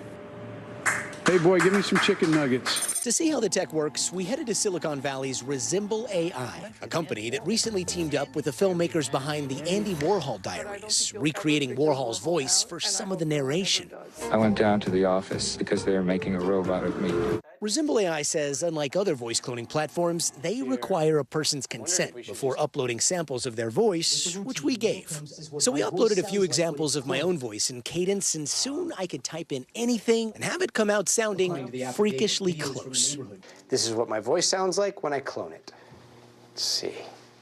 Hey, boy, give me some chicken nuggets. To see how the tech works, we headed to Silicon Valley's Resemble AI, a company that recently teamed up with the filmmakers behind the Andy Warhol Diaries, recreating Warhol's voice for some of the narration. I went down to the office because they were making a robot of me. Resemble AI says, unlike other voice cloning platforms, they require a person's consent before uploading samples of their voice, which we gave. So we uploaded a few examples of my own voice in cadence, and soon I could type in anything and have it come out sounding freakishly close. This is what my voice sounds like when I clone it. Let's see.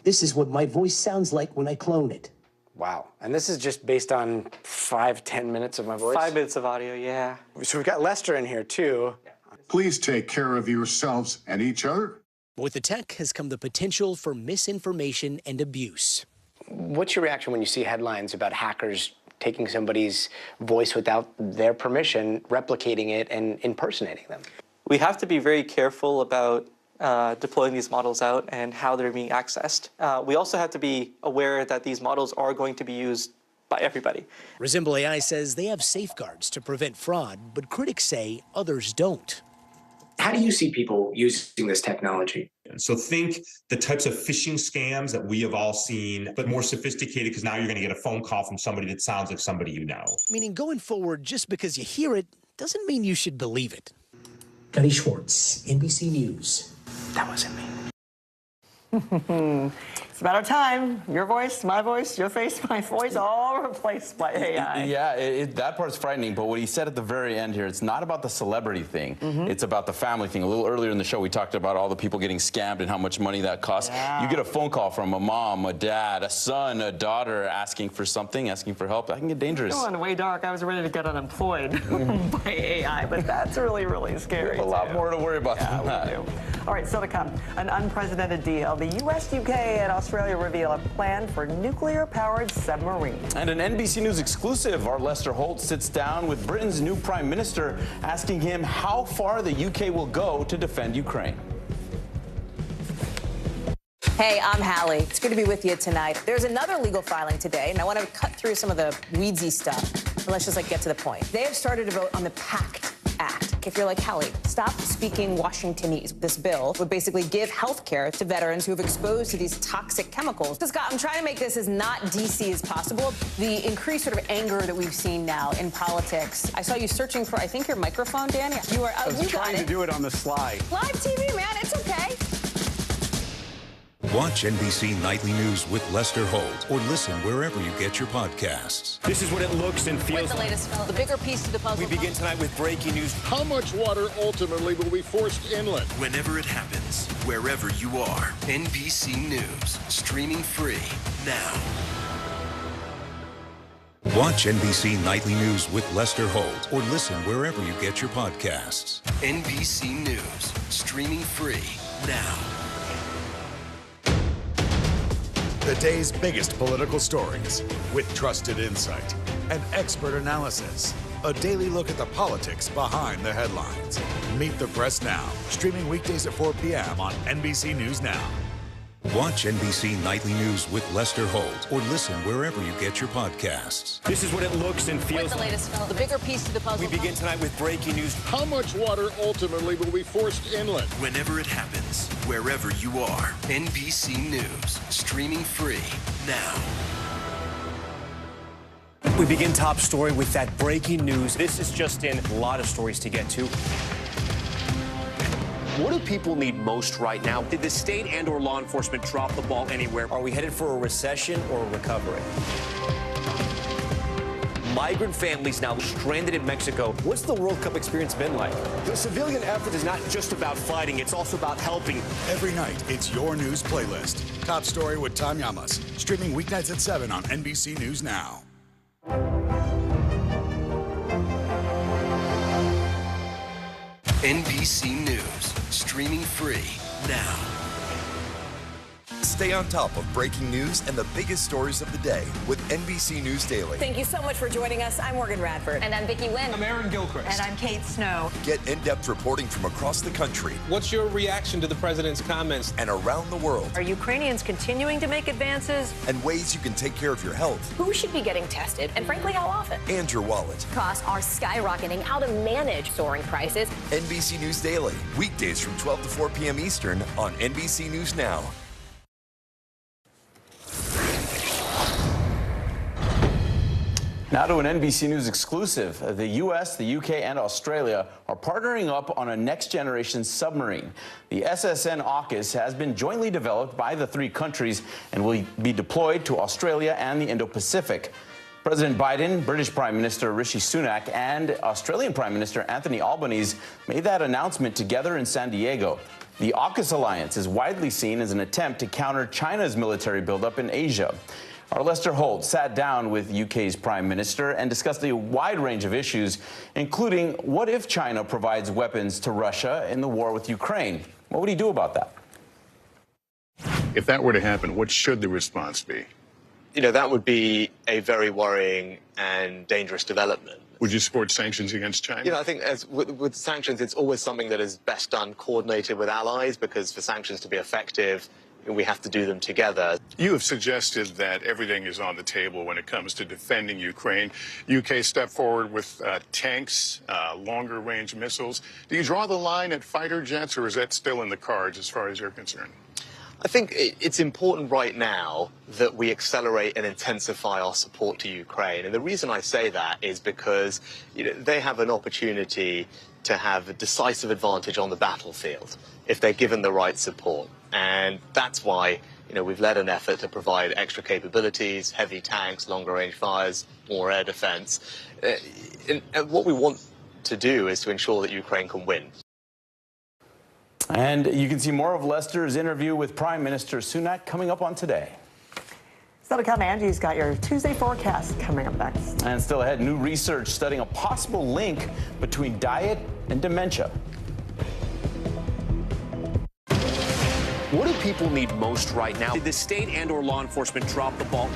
This is what my voice sounds like when I clone it. Wow. And this is just based on 5-10 minutes of my voice? 5 minutes of audio, yeah. So we've got Lester in here, too. Please take care of yourselves and each other. With the tech has come the potential for misinformation and abuse. What's your reaction when you see headlines about hackers taking somebody's voice without their permission, replicating it, and impersonating them? We have to be very careful about deploying these models out and how they're being accessed. We also have to be aware that these models are going to be used by everybody. Resemble AI says they have safeguards to prevent fraud, but critics say others don't. How do you see people using this technology? So think the types of phishing scams that we have all seen, but more sophisticated because now you're going to get a phone call from somebody that sounds like somebody you know. Meaning going forward, just because you hear it doesn't mean you should believe it. Gary Schwartz, NBC News. That wasn't me. It's a matter of time. Your voice, my voice, your face, my voice, all replaced by AI. Yeah, that part's frightening, but what he said at the very end here, it's not about the celebrity thing. It's about the family thing. A little earlier in the show, we talked about all the people getting scammed and how much money that costs. Yeah. You get a phone call from a mom, a dad, a son, a daughter asking for something, asking for help. That can get dangerous. Going way dark. I was ready to get unemployed by AI, but that's really, really scary. We have a lot more to worry about than that. We do. All right, still to come, an unprecedented deal. The U.S., UK, and Australia reveal a plan for nuclear-powered submarines. And an NBC News exclusive, our Lester Holt sits down with Britain's new Prime Minister, asking him how far the UK will go to defend Ukraine. Hey, I'm Hallie. It's good to be with you tonight. There's another legal filing today, and I want to cut through some of the weedsy stuff. And let's just get to the point. They have started to vote on the PACT Act. If you're like, Hallie, stop speaking Washingtonese. This bill would basically give health care to veterans who have exposed to these toxic chemicals. So, Scott, I'm trying to make this as not DC as possible. The increased sort of anger that we've seen now in politics. I saw you searching for, I think, your microphone, Dan. You are. I was trying to do it on the slide. Live TV, man. It's okay. Watch NBC Nightly News with Lester Holt or listen wherever you get your podcasts. This is what it looks and feels What's the latest film? The bigger piece to the puzzle. We begin tonight with breaking news. How much water ultimately will be forced inland? Whenever it happens, wherever you are, NBC News, streaming free now. Watch NBC Nightly News with Lester Holt or listen wherever you get your podcasts. NBC News, streaming free now. The day's biggest political stories with trusted insight and expert analysis. A daily look at the politics behind the headlines. Meet the Press Now, streaming weekdays at 4 p.m. on NBC News Now. Watch NBC Nightly News with Lester Holt or listen wherever you get your podcasts. This is what it looks and feels What's the latest film? The bigger piece to the puzzle. We begin tonight with breaking news. How much water ultimately will be forced inland? Whenever it happens, wherever you are, NBC News, streaming free now. We begin top story with that breaking news. This is just in. A lot of stories to get to. What do people need most right now? Did the state and or law enforcement drop the ball anywhere? Are we headed for a recession or a recovery? Migrant families now stranded in Mexico. What's the World Cup experience been like? The civilian effort is not just about fighting, it's also about helping. Every night, it's your news playlist. Top Story with Tom Llamas, streaming weeknights at 7 on NBC News Now. NBC News, streaming free now. Stay on top of breaking news and the biggest stories of the day with NBC News Daily. Thank you so much for joining us. I'm Morgan Radford. And I'm Vicki Wynn. I'm Aaron Gilchrist. And I'm Kate Snow. Get in-depth reporting from across the country. What's your reaction to the president's comments? And around the world. Are Ukrainians continuing to make advances? And ways you can take care of your health. Who should be getting tested? And frankly, how often? And your wallet. Costs are skyrocketing. How to manage soaring prices. NBC News Daily. Weekdays from 12 to 4 p.m. Eastern on NBC News Now. Now to an NBC News exclusive. The U.S., the U.K., and Australia are partnering up on a next-generation submarine. The SSN AUKUS has been jointly developed by the three countries and will be deployed to Australia and the Indo-Pacific. President Biden, British Prime Minister Rishi Sunak, and Australian Prime Minister Anthony Albanese made that announcement together in San Diego. The AUKUS alliance is widely seen as an attempt to counter China's military buildup in Asia. Our Lester Holt sat down with UK's Prime Minister and discussed a wide range of issues, including what if China provides weapons to Russia in the war with Ukraine? What would he do about that? If that were to happen, what should the response be? You know, that would be a very worrying and dangerous development. Would you support sanctions against China? You know, I think as with sanctions, it's always something that is best done coordinated with allies, because for sanctions to be effective, we have to do them together. You have suggested that everything is on the table when it comes to defending Ukraine. UK stepped forward with tanks, longer-range missiles. Do you draw the line at fighter jets, or is that still in the cards as far as you're concerned? I think it's important right now that we accelerate and intensify our support to Ukraine. And the reason I say that is because they have an opportunity to have a decisive advantage on the battlefield if they're given the right support. And that's why we've led an effort to provide extra capabilities, heavy tanks, longer range fires, more air defense. And what we want to do is to ensure that Ukraine can win. And you can see more of Lester's interview with Prime Minister Sunak coming up on Today. Still to come, Angie's got your Tuesday forecast coming up next. And still ahead, new research studying a possible link between diet and dementia. What do people need most right now? Did the state and/or law enforcement drop the ball?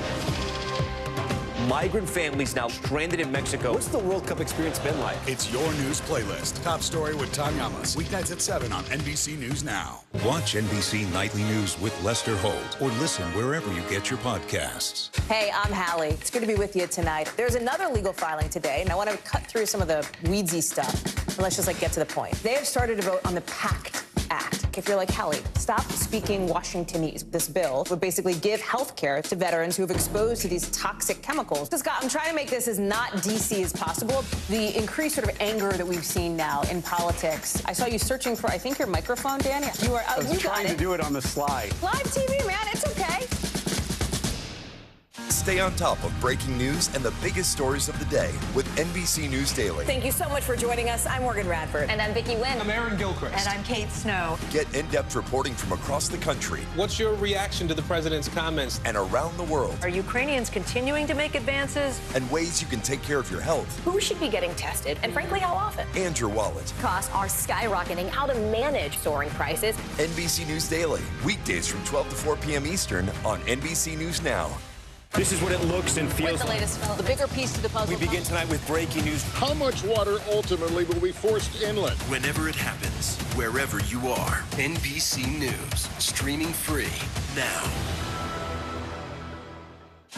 Migrant families now stranded in Mexico. What's the World Cup experience been like? It's your news playlist. Top story with Tom Yamas. Weeknights at 7 on NBC News Now. Watch NBC Nightly News with Lester Holt or listen wherever you get your podcasts. Hey, I'm Hallie. It's good to be with you tonight. There's another legal filing today, and I want to cut through some of the weedsy stuff. But let's just get to the point. They have started to vote on the PACT Act. If you're like, Hallie, stop speaking Washingtonese. This bill would basically give health care to veterans who have exposed to these toxic chemicals. So, Scott, I'm trying to make this as not DC as possible. The increased sort of anger that we've seen now in politics. I saw you searching for, I think, your microphone, Danny. You are. I was trying to do it on the slide. Live TV, man. It's okay. Stay on top of breaking news and the biggest stories of the day with NBC News Daily. Thank you so much for joining us. I'm Morgan Radford. And I'm Vicki Wynn. I'm Aaron Gilchrist. And I'm Kate Snow. Get in-depth reporting from across the country. What's your reaction to the president's comments? And around the world. Are Ukrainians continuing to make advances? And ways you can take care of your health. Who should be getting tested? And frankly, how often? And your wallet. Costs are skyrocketing. How to manage soaring prices. NBC News Daily. Weekdays from 12 to 4 p.m. Eastern on NBC News Now. This is what it looks and feels What's the latest film? The bigger piece to the puzzle. We begin tonight with breaking news. How much water ultimately will be forced inland? Whenever it happens, wherever you are, NBC News, streaming free now.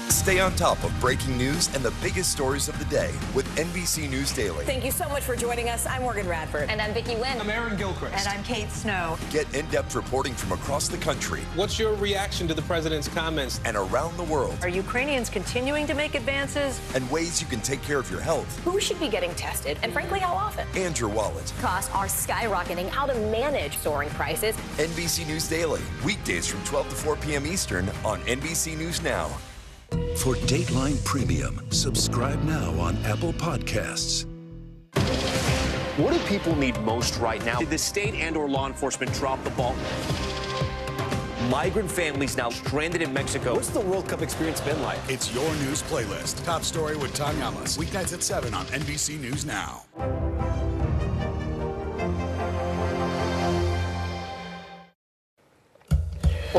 Stay on top of breaking news and the biggest stories of the day with NBC News Daily. Thank you so much for joining us. I'm Morgan Radford. And I'm Vicki Wynn. I'm Aaron Gilchrist. And I'm Kate Snow. Get in-depth reporting from across the country. What's your reaction to the president's comments? And around the world. Are Ukrainians continuing to make advances? And ways you can take care of your health. Who should be getting tested? And frankly, how often? And your wallet. Costs are skyrocketing. How to manage soaring prices. NBC News Daily. Weekdays from 12 to 4 p.m. Eastern on NBC News Now. For Dateline Premium, subscribe now on Apple Podcasts. What do people need most right now? Did the state and/or law enforcement drop the ball? Migrant families now stranded in Mexico. What's the World Cup experience been like? It's your news playlist. Top story with Tom Yamas. Weeknights at 7 on NBC News Now.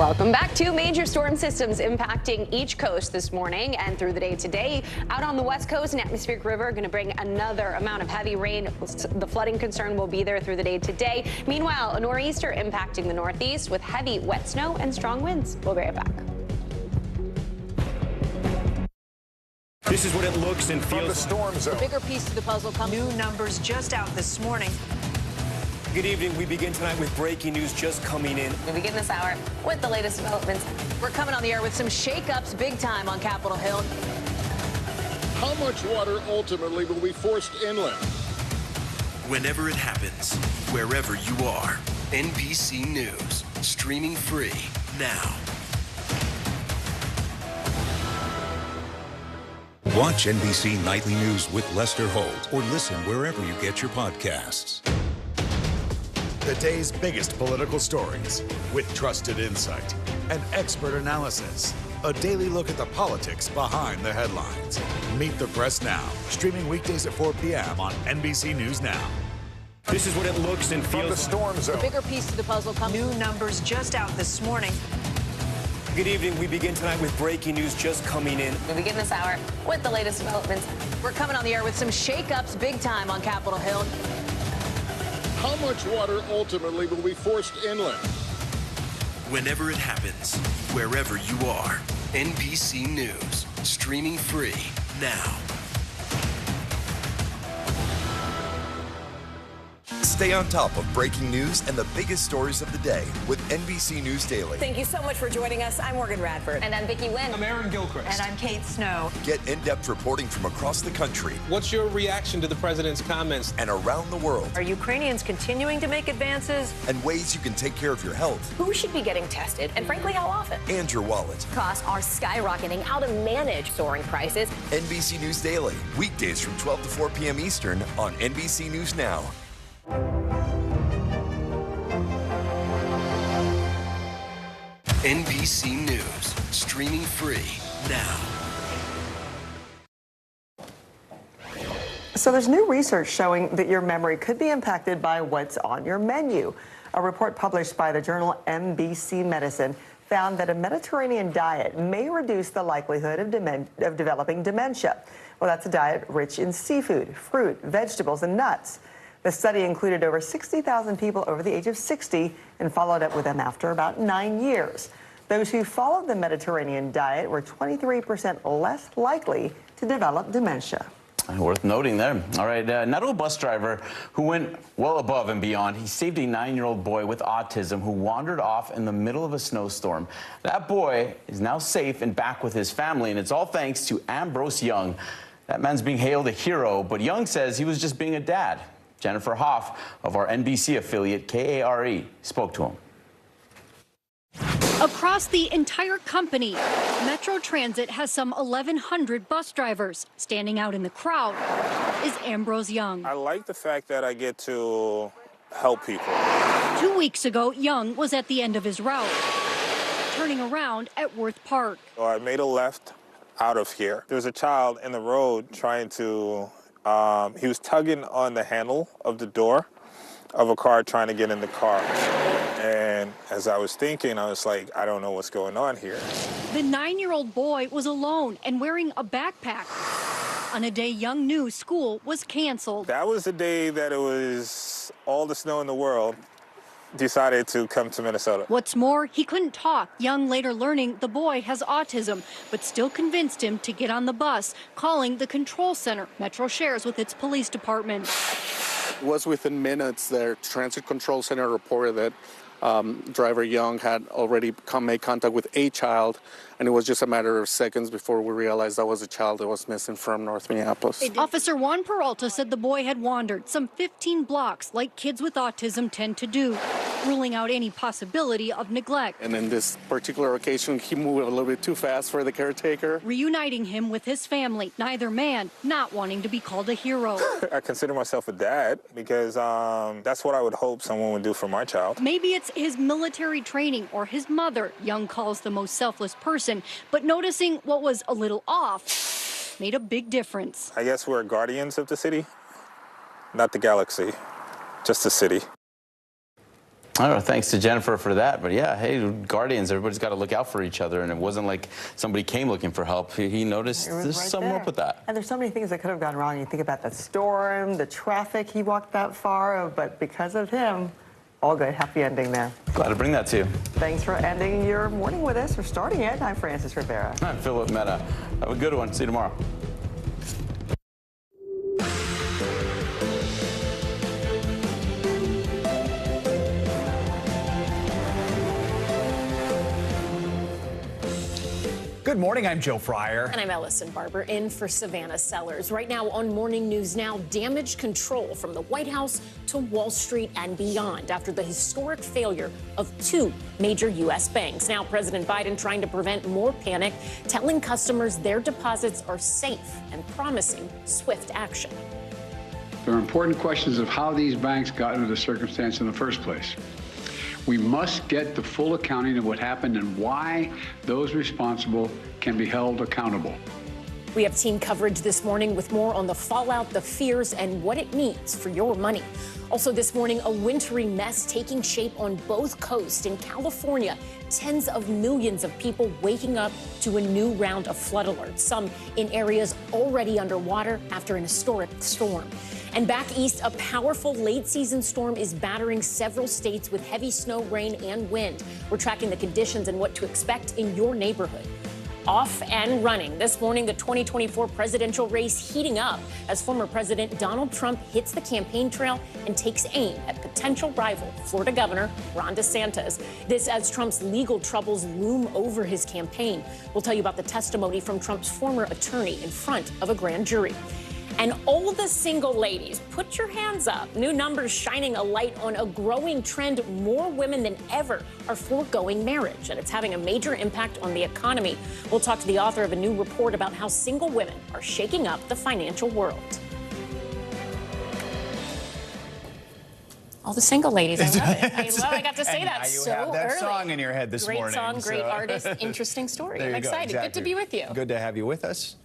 Welcome back. Two major storm systems impacting each coast this morning and through the day today. Out on the west coast, an atmospheric river going to bring another amount of heavy rain. The flooding concern will be there through the day today. Meanwhile, a nor'easter impacting the northeast with heavy wet snow and strong winds. We'll be right back. This is what it looks and feels. From the storm zone. The bigger piece to the puzzle comes. New numbers just out this morning. Good evening. We begin tonight with breaking news just coming in. We begin this hour with the latest developments. We're coming on the air with some shakeups big time on Capitol Hill. How much water ultimately will be forced inland? Whenever it happens, wherever you are, NBC News, streaming free now. Watch NBC Nightly News with Lester Holt or listen wherever you get your podcasts. The day's biggest political stories with trusted insight and expert analysis. A daily look at the politics behind the headlines. Meet the Press Now, streaming weekdays at 4 p.m. on NBC News Now. This is what it looks and feels. From the storm zone. The bigger piece to the puzzle comes. New numbers just out this morning. Good evening. We begin tonight with breaking news just coming in. We begin this hour with the latest developments. We're coming on the air with some shakeups big time on Capitol Hill. How much water ultimately will be forced inland? Whenever it happens, wherever you are, NBC News, streaming free now. Stay on top of breaking news and the biggest stories of the day with NBC News Daily. Thank you so much for joining us. I'm Morgan Radford. And I'm Vicki Wynn. I'm Aaron Gilchrist. And I'm Kate Snow. Get in-depth reporting from across the country What's your reaction to the president's comments? and around the world, Are Ukrainians continuing to make advances? and ways you can take care of your health Who should be getting tested and frankly how often? and your wallet. Costs are skyrocketing. How to manage soaring prices. NBC News Daily, weekdays from 12 to 4 p.m. Eastern on NBC News Now. NBC News, streaming free now. So there's new research showing that your memory could be impacted by what's on your menu. A report published by the journal NBC Medicine found that a Mediterranean diet may reduce the likelihood of developing dementia. Well, that's a diet rich in seafood, fruit, vegetables, and nuts. The study included over 60,000 people over the age of 60 and followed up with them after about 9 years. Those who followed the Mediterranean diet were 23% less likely to develop dementia. Worth noting there. All right, not a bus driver who went well above and beyond. He saved a 9-year-old boy with autism who wandered off in the middle of a snowstorm. That boy is now safe and back with his family, and it's all thanks to Ambrose Young. That man's being hailed a hero, but Young says he was just being a dad. Jennifer Hoff of our NBC affiliate KARE spoke to him. Across the entire company, Metro Transit has some 1,100 bus drivers. Standing out in the crowd is Ambrose Young. I like the fact that I get to help people. 2 weeks ago, Young was at the end of his route, turning around at Worth Park. So I made a left out of here. There was a child in the road trying to, he was tugging on the handle of the door of a car trying to get in the car. And as I was thinking, I was like, I don't know what's going on here. The 9-year-old boy was alone and wearing a backpack on a day Young knew school was canceled. That was the day that it was all the snow in the world decided to come to Minnesota. What's more, he couldn't talk. Young later learning the boy has autism, but still convinced him to get on the bus, calling the control center Metro shares with its police department. It was within minutes their transit control center reported that driver Young had already made contact with a child, and it was just a matter of seconds before we realized that was a child that was missing from North Minneapolis. Officer Juan Peralta said the boy had wandered some 15 blocks like kids with autism tend to do, ruling out any possibility of neglect. And in this particular occasion, he moved a little bit too fast for the caretaker. Reuniting him with his family, neither man not wanting to be called a hero. I consider myself a dad because that's what I would hope someone would do for my child. Maybe it's his military training or his mother Young calls the most selfless person, but noticing what was a little off made a big difference. I guess we're guardians of the city, not the galaxy, just the city. I don't know, thanks to Jennifer for that. But yeah, hey, Guardians, everybody's got to look out for each other. And it wasn't like somebody came looking for help. He noticed there's right something there. up with that. And there's so many things that could have gone wrong. You think about the storm, the traffic, he walked that far, but because of him, all good. Happy ending there. Glad to bring that to you. Thanks for ending your morning with us, or starting it. I'm Francis Rivera. I'm Philip Meta. Have a good one. See you tomorrow. Good morning, I'm Joe Fryer. And I'm Ellison Barber, in for Savannah Sellers. Right now on Morning News Now, damage control from the White House to Wall Street and beyond after the historic failure of 2 major U.S. banks. Now, President Biden trying to prevent more panic, telling customers their deposits are safe and promising swift action. There are important questions of how these banks got into the circumstance in the first place. We must get the full accounting of what happened and why those responsible can be held accountable. We have team coverage this morning with more on the fallout, the fears, and what it means for your money. Also this morning, a wintry mess taking shape on both coasts. In California, tens of millions of people waking up to a new round of flood alerts, some in areas already underwater after an historic storm. And back east, a powerful late-season storm is battering several states with heavy snow, rain, and wind. We're tracking the conditions and what to expect in your neighborhood. Off and running. This morning, the 2024 presidential race heating up as former President Donald Trump hits the campaign trail and takes aim at potential rival Florida Governor Ron DeSantis. This as Trump's legal troubles loom over his campaign. We'll tell you about the testimony from Trump's former attorney in front of a grand jury. And all the single ladies, put your hands up. New numbers shining a light on a growing trend. More women than ever are foregoing marriage, and it's having a major impact on the economy. We'll talk to the author of a new report about how single women are shaking up the financial world. All the single ladies, I love it. I got to say that so have that early. Song in your head this morning. Great song, great artist, interesting story. I'm excited. Exactly. Good to be with you. Good to have you with us.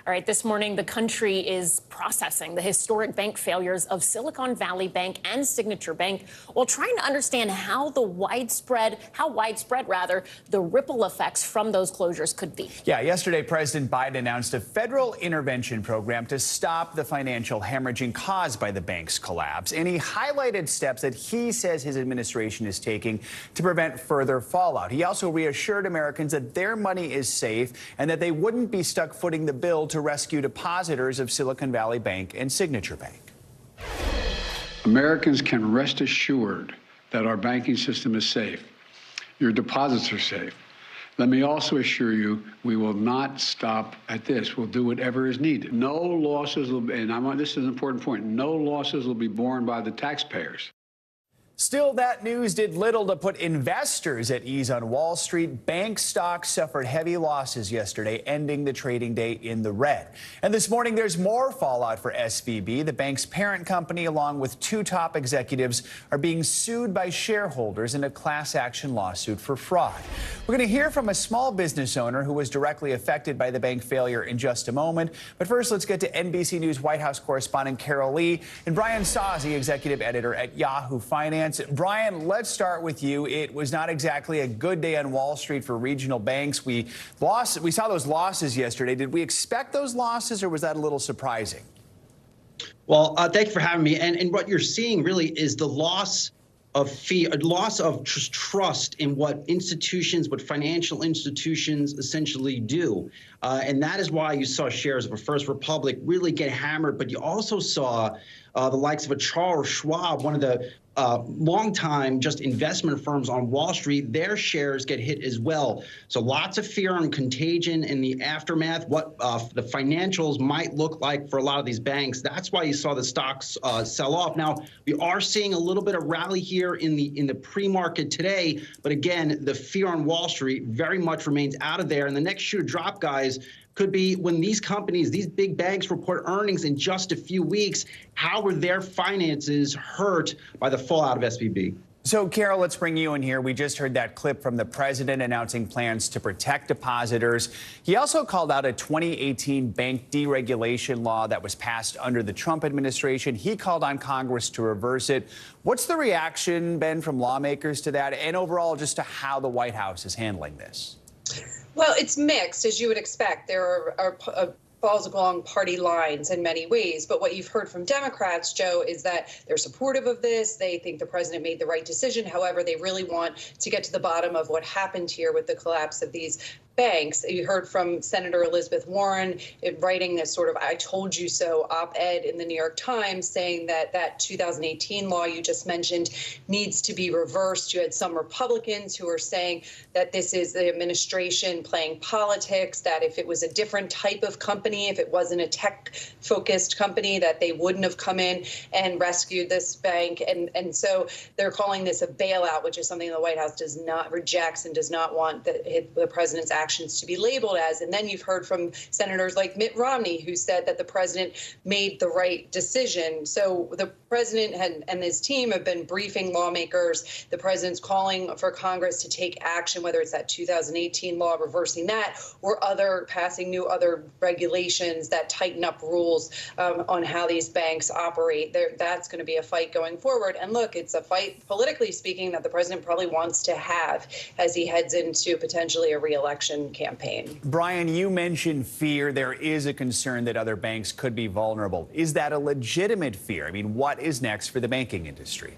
All right, this morning, the country is processing the historic bank failures of Silicon Valley Bank and Signature Bank while trying to understand how widespread the ripple effects from those closures could be. Yeah, yesterday, President Biden announced a federal intervention program to stop the financial hemorrhaging caused by the bank's collapse. And he highlighted steps that he says his administration is taking to prevent further fallout. He also reassured Americans that their money is safe and that they wouldn't be stuck footing the bill to rescue depositors of Silicon Valley Bank and Signature Bank. Americans can rest assured that our banking system is safe. Your deposits are safe. Let me also assure you, we will not stop at this. We'll do whatever is needed. No losses will be, and this is an important point, no losses will be borne by the taxpayers. Still, that news did little to put investors at ease on Wall Street. Bank stocks suffered heavy losses yesterday, ending the trading day in the red. And this morning, there's more fallout for SVB. The bank's parent company, along with 2 top executives, are being sued by shareholders in a class action lawsuit for fraud. We're going to hear from a small business owner who was directly affected by the bank failure in just a moment. But first, let's get to NBC News White House correspondent Carol Lee and Brian Sozzi, executive editor at Yahoo Finance. Brian, let's start with you. It was not exactly a good day on Wall Street for regional banks. We saw those losses yesterday. Did we expect those losses, or was that a little surprising? Well, thank you for having me. And what you're seeing really is the loss of trust in what financial institutions essentially do. And that is why you saw shares of a First Republic really get hammered. But you also saw the likes of a Charles Schwab, one of the longtime just investment firms on Wall Street, their shares get hit as well. So lots of fear on contagion in the aftermath, what the financials might look like for a lot of these banks. That's why you saw the stocks sell off. Now, we are seeing a little bit of rally here in the pre-market today. But again, the fear on Wall Street very much remains out of there. And the next shoe to drop, guys, could be when these companies, these big banks, report earnings in just a few weeks. How were their finances hurt by the fallout of SVB? So, Carol, let's bring you in here. We just heard that clip from the president announcing plans to protect depositors. He also called out a 2018 bank deregulation law that was passed under the Trump administration. He called on Congress to reverse it. What's the reaction been from lawmakers to that, and overall just to how the White House is handling this? Well, it's mixed, as you would expect. There are falls along party lines in many ways. But what you've heard from Democrats, Joe, is that they're supportive of this. They think the president made the right decision. However, they really want to get to the bottom of what happened here with the collapse of these banks. You heard from Senator Elizabeth Warren in writing this sort of "I told you so" op-ed in the New York Times, saying that that 2018 law you just mentioned needs to be reversed. You had some Republicans who are saying that this is the administration playing politics, that if it was a different type of company, if it wasn't a tech-focused company, that they wouldn't have come in and rescued this bank. And so they're calling this a bailout, which is something the White House rejects and does not want the president's actions to be labeled as. And then you've heard from senators like Mitt Romney, who said that the president made the right decision. So the president and his team have been briefing lawmakers. The president's calling for Congress to take action, whether it's that 2018 law, reversing that, or passing new other regulations that tighten up rules on how these banks operate. That's going to be a fight going forward. And look, it's a fight, politically speaking, that the president probably wants to have as he heads into potentially a re-election campaign. Brian, you mentioned fear. There is a concern that other banks could be vulnerable. Is that a legitimate fear? I mean, what is next for the banking industry?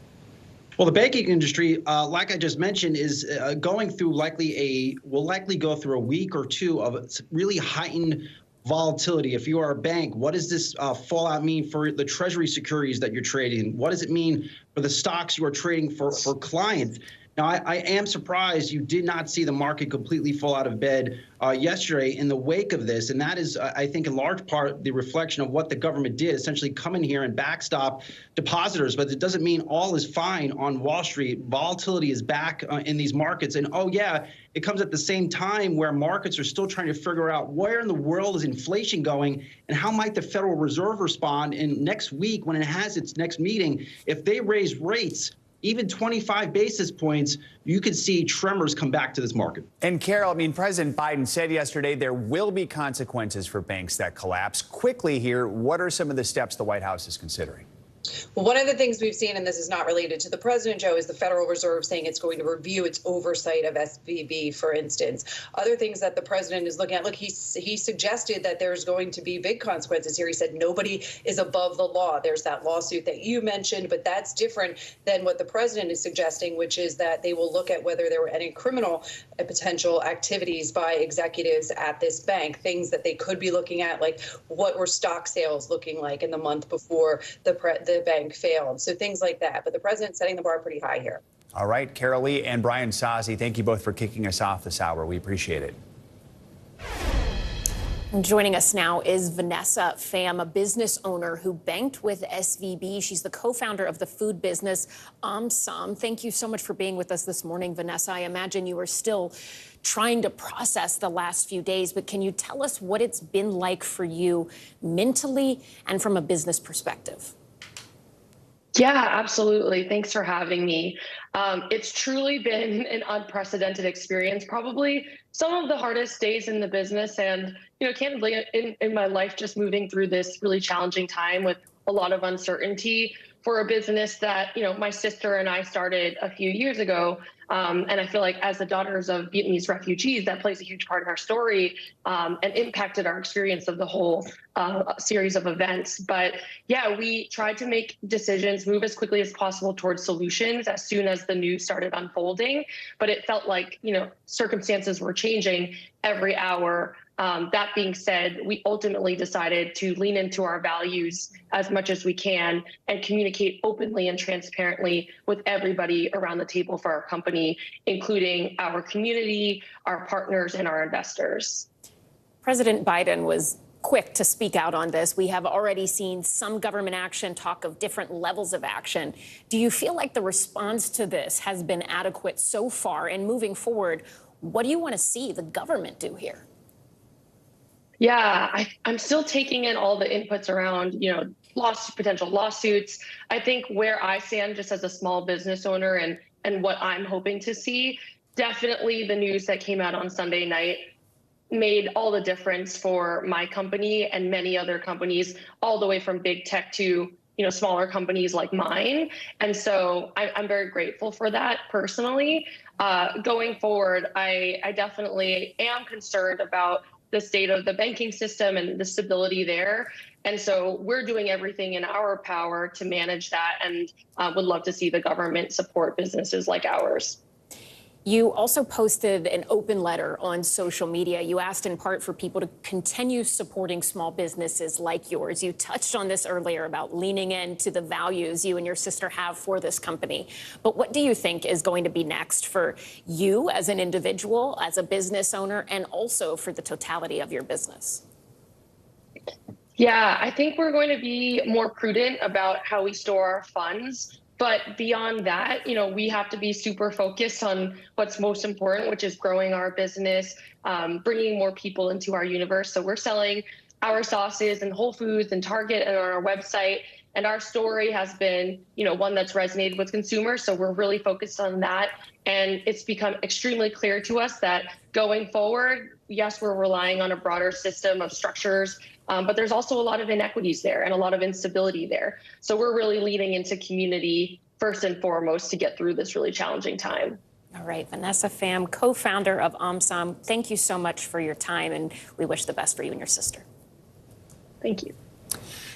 Well, the banking industry, like I just mentioned, is going through will likely go through a week or two of really heightened volatility. If you are a bank, what does this fallout mean for the treasury securities that you're trading? What does it mean for the stocks you are trading for clients? Now, I am surprised you did not see the market completely fall out of bed yesterday in the wake of this. And that is, I think, in large part the reflection of what the government did, essentially come in here and backstop depositors. But it doesn't mean all is fine on Wall Street. Volatility is back in these markets. And, oh, yeah, it comes at the same time where markets are still trying to figure out where in the world is inflation going and how might the Federal Reserve respond in next week when it has its next meeting. If they raise rates even 25 basis points, you could see tremors come back to this market. And Carol, I mean, President Biden said yesterday there will be consequences for banks that collapse. Quickly here, what are some of the steps the White House is considering? Well, one of the things we've seen, and this is not related to the president, Joe, is the Federal Reserve saying it's going to review its oversight of SVB, for instance. Other things that the president is looking at, look, he suggested that there's going to be big consequences here. He said nobody is above the law. There's that lawsuit that you mentioned, but that's different than what the president is suggesting, which is that they will look at whether there were any criminal potential activities by executives at this bank, things that they could be looking at, like what were stock sales looking like in the month before the bank failed. So things like that. But the president's setting the bar pretty high here. All right, Carol Lee and Brian Sozzi, thank you both for kicking us off this hour. We appreciate it. And joining us now is Vanessa Pham, a business owner who banked with SVB. She's the co-founder of the food business AmSam. Thank you so much for being with us this morning, Vanessa. I imagine you are still trying to process the last few days, but can you tell us what it's been like for you mentally and from a business perspective? Yeah, absolutely. Thanks for having me. It's truly been an unprecedented experience, probably some of the hardest days in the business and, candidly in my life, just moving through this really challenging time with a lot of uncertainty for a business that, my sister and I started a few years ago. And I feel like as the daughters of Vietnamese refugees, that plays a huge part in our story and impacted our experience of the whole series of events. But yeah, we tried to make decisions, move as quickly as possible towards solutions as soon as the news started unfolding. But it felt like, circumstances were changing every hour. That being said, we ultimately decided to lean into our values as much as we can and communicate openly and transparently with everybody around the table for our company, including our community, our partners, and our investors. President Biden was quick to speak out on this. We have already seen some government action, talk of different levels of action. Do you feel like the response to this has been adequate so far? And moving forward, what do you want to see the government do here? Yeah, I'm still taking in all the inputs around, potential lawsuits. I think where I stand just as a small business owner and and what I'm hoping to see. Definitely the news that came out on Sunday night made all the difference for my company and many other companies, all the way from big tech to smaller companies like mine. And so I'm very grateful for that personally. Going forward, I definitely am concerned about the state of the banking system and the stability there. And so we're doing everything in our power to manage that, and would love to see the government support businesses like ours. You also posted an open letter on social media. You asked in part for people to continue supporting small businesses like yours. You touched on this earlier about leaning into the values you and your sister have for this company. But what do you think is going to be next for you as an individual, as a business owner, and also for the totality of your business? Yeah, I think we're going to be more prudent about how we store our funds. But beyond that, we have to be super focused on what's most important, which is growing our business, bringing more people into our universe. So we're selling our sauces in Whole Foods and Target and on our website. And our story has been, one that's resonated with consumers. So we're really focused on that. And it's become extremely clear to us that going forward, yes, we're relying on a broader system of structures, but there's also a lot of inequities there and a lot of instability there. So we're really leaning into community first and foremost to get through this really challenging time. All right, Vanessa Pham, co-founder of OMSOM, thank you so much for your time, and we wish the best for you and your sister. Thank you.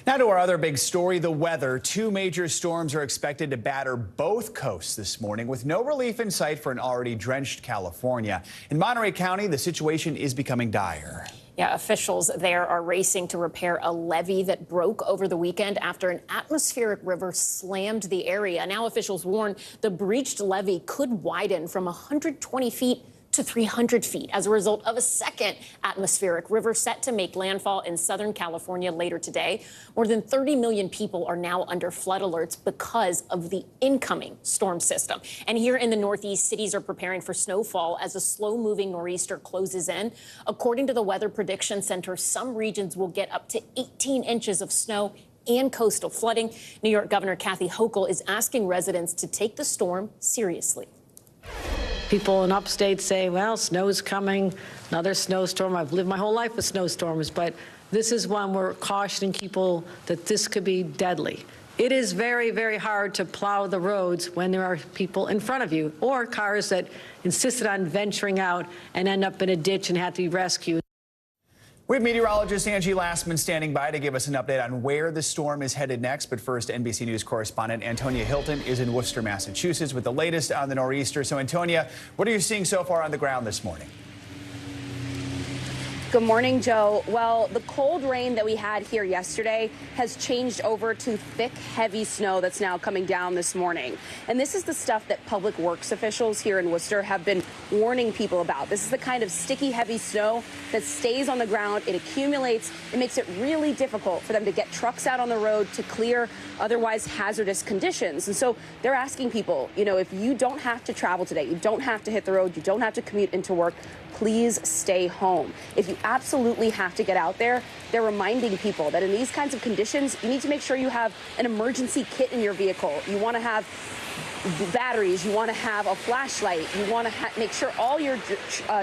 Now to our other big story, the weather. 2 major storms are expected to batter both coasts this morning, with no relief in sight for an already drenched California. In Monterey County, the situation is becoming dire. Yeah, officials there are racing to repair a levee that broke over the weekend after an atmospheric river slammed the area. Now officials warn the breached levee could widen from 120 feet to 300 feet as a result of a second atmospheric river set to make landfall in Southern California later today. More than 30 million people are now under flood alerts because of the incoming storm system. And here in the Northeast, cities are preparing for snowfall as a slow-moving nor'easter closes in. According to the Weather Prediction Center, some regions will get up to 18 inches of snow and coastal flooding. New York Governor Kathy Hochul is asking residents to take the storm seriously. People in upstate say, well, snow's coming, another snowstorm. I've lived my whole life with snowstorms, but this is one we're cautioning people that this could be deadly. It is very, very hard to plow the roads when there are people in front of you or cars that insisted on venturing out and end up in a ditch and have to be rescued. We have meteorologist Angie Lastman standing by to give us an update on where the storm is headed next. But first, NBC News correspondent Antonia Hilton is in Worcester, Massachusetts, with the latest on the nor'easter. So, Antonia, what are you seeing so far on the ground this morning? Good morning, Joe. Well, the cold rain that we had here yesterday has changed over to thick, heavy snow that's now coming down this morning. And this is the stuff that public works officials here in Worcester have been warning people about. This is the kind of sticky, heavy snow that stays on the ground. It accumulates. It makes it really difficult for them to get trucks out on the road to clear otherwise hazardous conditions. And so they're asking people, if you don't have to travel today, you don't have to hit the road, you don't have to commute into work, please stay home. If you absolutely have to get out there, they're reminding people that in these kinds of conditions, you need to make sure you have an emergency kit in your vehicle. You want to have batteries, you want to have a flashlight, you want to make sure all your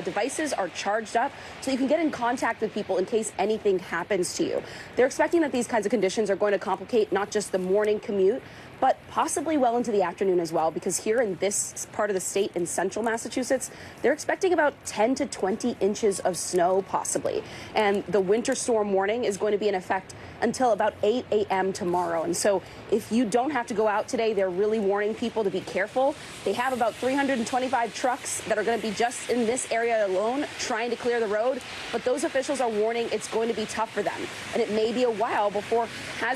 devices are charged up so you can get in contact with people in case anything happens to you. They're expecting that these kinds of conditions are going to complicate not just the morning commute, but possibly well into the afternoon as well, because here in this part of the state in central Massachusetts, they're expecting about 10 to 20 inches of snow possibly. And the winter storm warning is going to be in effect until about 8 a.m. tomorrow. And so if you don't have to go out today, they're really warning people to be careful. They have about 325 trucks that are going to be just in this area alone trying to clear the road. But those officials are warning it's going to be tough for them. And it may be a while before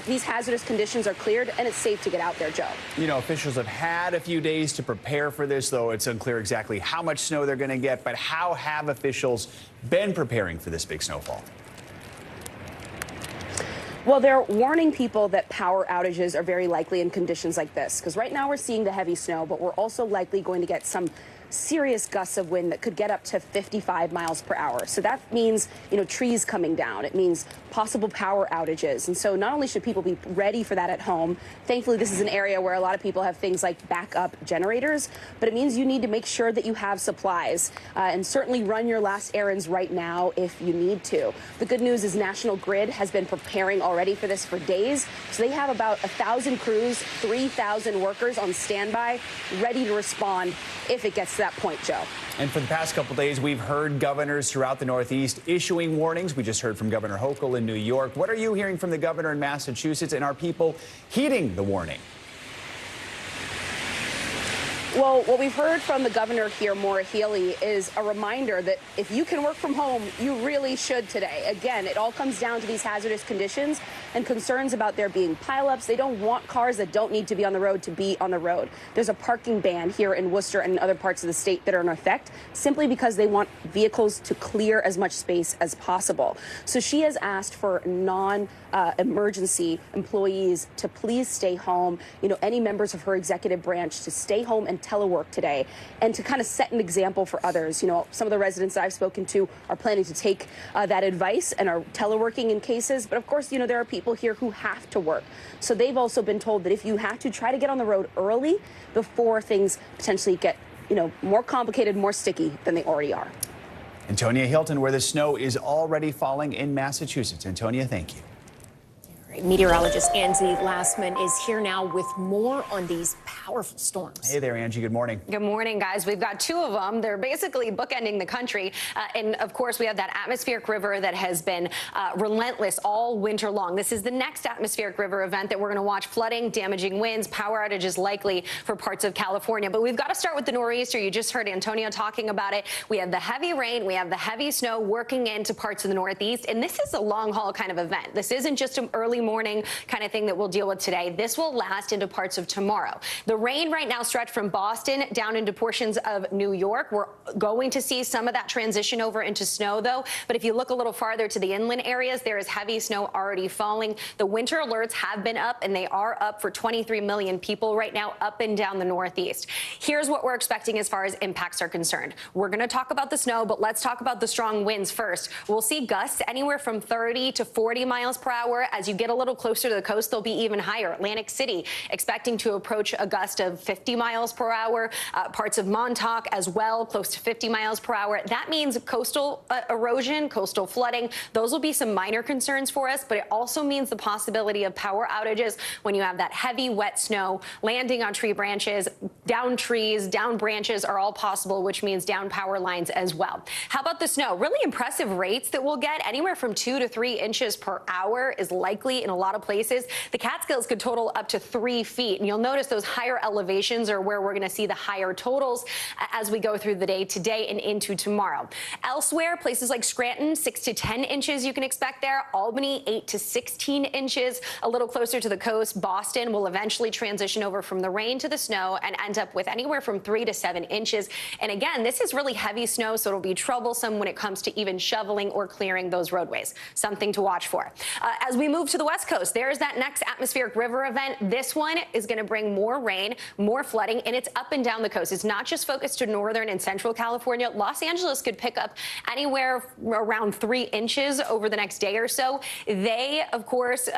these hazardous conditions are cleared and it's safe to get out there, Joe. Officials have had a few days to prepare for this, though it's unclear exactly how much snow they're going to get. But how have officials been preparing for this big snowfall? Well, they're warning people that power outages are very likely in conditions like this, because right now we're seeing the heavy snow, but we're also likely going to get some serious gusts of wind that could get up to 55 miles per hour. So that means, trees coming down. It means possible power outages. And so not only should people be ready for that at home, thankfully this is an area where a lot of people have things like backup generators, but it means you need to make sure that you have supplies and certainly run your last errands right now if you need to. The good news is National Grid has been preparing already for this for days. So they have about 1,000 crews, 3,000 workers on standby, ready to respond if it gets to that point, Joe. And for the past couple days, we've heard governors throughout the Northeast issuing warnings. We just heard from Governor Hochul in New York. What are you hearing from the governor in Massachusetts, and are people heeding the warning? Well, what we've heard from the governor here, Maura Healey, is a reminder that if you can work from home, you really should today. Again, it all comes down to these hazardous conditions and concerns about there being pileups. They don't want cars that don't need to be on the road to be on the road. There's a parking ban here in Worcester and in other parts of the state that are in effect simply because they want vehicles to clear as much space as possible. So she has asked for non-emergency employees to please stay home. Any members of her executive branch to stay home and telework today, and to kind of set an example for others. Some of the residents that I've spoken to are planning to take that advice and are teleworking in cases. But of course, there are people here who have to work. So they've also been told that if you have to, try to get on the road early before things potentially get, more complicated, more sticky than they already are. Antonia Hilton, where the snow is already falling in Massachusetts. Antonia, thank you. Meteorologist Angie Lassman is here now with more on these powerful storms. Hey there, Angie. Good morning. Good morning, guys. We've got two of them. They're basically bookending the country. And of course, we have that atmospheric river that has been relentless all winter long. This is the next atmospheric river event that we're going to watch: flooding, damaging winds, power outages likely for parts of California. But we've got to start with the nor'easter. You just heard Antonio talking about it. We have the heavy rain. We have the heavy snow working into parts of the Northeast. And this is a long haul kind of event. This isn't just an early morning kind of thing that we'll deal with today. This will last into parts of tomorrow. The rain right now stretched from Boston down into portions of New York. We're going to see some of that transition over into snow, though. But if you look a little farther to the inland areas, there is heavy snow already falling. The winter alerts have been up, and they are up for 23 million people right now up and down the Northeast. Here's what we're expecting as far as impacts are concerned. We're going to talk about the snow, but let's talk about the strong winds first. We'll see gusts anywhere from 30 to 40 miles per hour. As you get a little closer to the coast, they'll be even higher. Atlantic City expecting to approach a gust of 50 miles per hour. Parts of Montauk as well, close to 50 miles per hour. That means coastal erosion, coastal flooding. Those will be some minor concerns for us, but it also means the possibility of power outages when you have that heavy, wet snow landing on tree branches. Down trees, down branches are all possible, which means down power lines as well. How about the snow? Really impressive rates that we'll get. Anywhere from 2 to 3 inches per hour is likely in a lot of places. The Catskills could total up to 3 feet. And you'll notice those higher elevations are where we're going to see the higher totals as we go through the day today and into tomorrow. Elsewhere, places like Scranton, 6 to 10 inches you can expect there. Albany, 8 to 16 inches. A little closer to the coast, Boston will eventually transition over from the rain to the snow and end up with anywhere from 3 to 7 inches. And again, this is really heavy snow, so it'll be troublesome when it comes to even shoveling or clearing those roadways. Something to watch for. As we move to the West Coast, there's that next atmospheric river event. This one is going to bring more rain, more flooding, and it's up and down the coast. It's not just focused to northern and central California. Los Angeles could pick up anywhere around 3 inches over the next day or so. They, of course,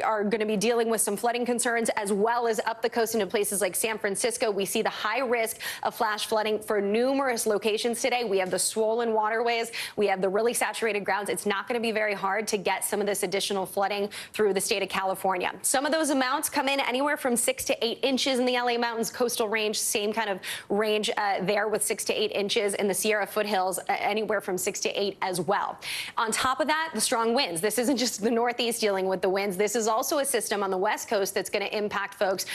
are going to be dealing with some flooding concerns, as well as up the coast into places like San Francisco. We see the high risk of flash flooding for numerous locations today. We have the swollen waterways. We have the really saturated grounds. It's not going to be very hard to get some of this additional flooding through the state of California. Some of those amounts come in anywhere from 6 to 8 inches in the LA Mountains coastal range. Same kind of range there with 6 to 8 inches in the Sierra foothills, anywhere from 6 to 8 as well. On top of that, the strong winds. This isn't just the Northeast dealing with the winds. This is also a system on the West Coast that's going to impact folks,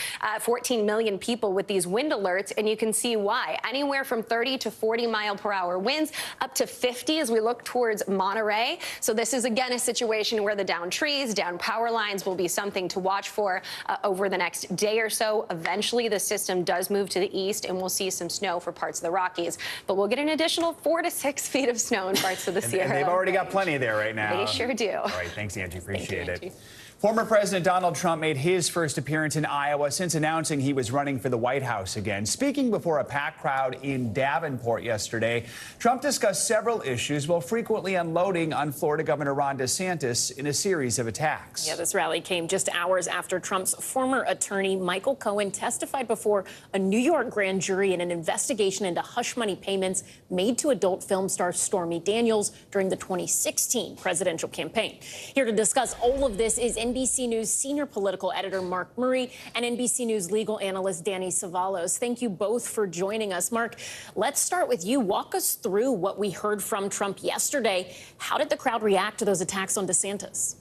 14 million people with these wind alerts. And you can see why. Anywhere from 30 to 40 mile per hour winds, up to 50 as we look towards Monterey. So this is, again, a situation where the down trees, down power lines will be something to watch for over the next day or so. Eventually, the system does move to the east, and we'll see some snow for parts of the Rockies. But we'll get an additional 4 to 6 feet of snow in parts of the Sierra. And they've already got plenty there right now. They sure do. All right, thanks, Angie. Appreciate it. Former President Donald Trump made his first appearance in Iowa since announcing he was running for the White House again. Speaking before a packed crowd in Davenport yesterday, Trump discussed several issues while frequently unloading on Florida Governor Ron DeSantis in a series of attacks. Yeah, this rally came just hours after Trump's former attorney, Michael Cohen, testified before a New York grand jury in an investigation into hush money payments made to adult film star Stormy Daniels during the 2016 presidential campaign. Here to discuss all of this is NBC News senior political editor Mark Murray and NBC News legal analyst Danny Savalos. Thank you both for joining us. Mark, let's start with you. Walk us through what we heard from Trump yesterday. How did the crowd react to those attacks on DeSantis?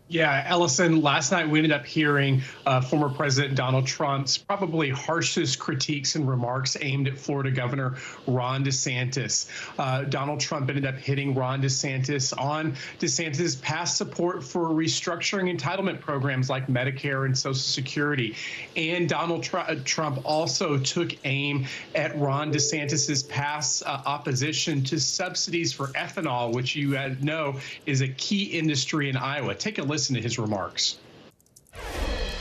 Yeah, Ellison, last night we ended up hearing former President Donald Trump's probably harshest critiques and remarks aimed at Florida Governor Ron DeSantis. Donald Trump ended up hitting Ron DeSantis on DeSantis' past support for restructuring entitlement programs like Medicare and Social Security. And Donald Trump also took aim at Ron DeSantis' past opposition to subsidies for ethanol, which you know is a key industry in Iowa. Take a listen to his remarks.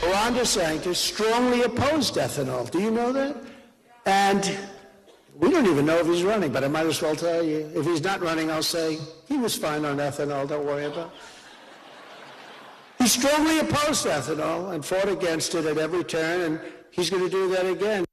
Ron DeSantis strongly opposed ethanol. Do you know that? And we don't even know if he's running, but I might as well tell you. If he's not running, I'll say he was fine on ethanol. Don't worry about it. He strongly opposed ethanol and fought against it at every turn, and he's going to do that again.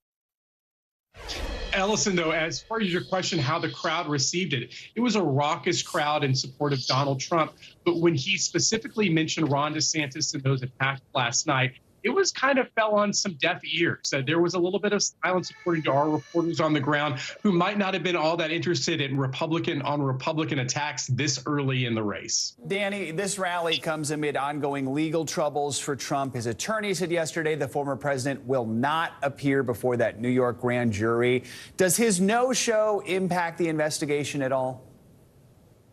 Ellison, though, as far as your question, how the crowd received it, it was a raucous crowd in support of Donald Trump. But when he specifically mentioned Ron DeSantis and those attacks last night, it was kind of fell on some deaf ears. There was a little bit of silence, according to our reporters on the ground, who might not have been all that interested in Republican attacks this early in the race. Danny, this rally comes amid ongoing legal troubles for Trump. His attorney said yesterday the former president will not appear before that New York grand jury. Does his no-show impact the investigation at all?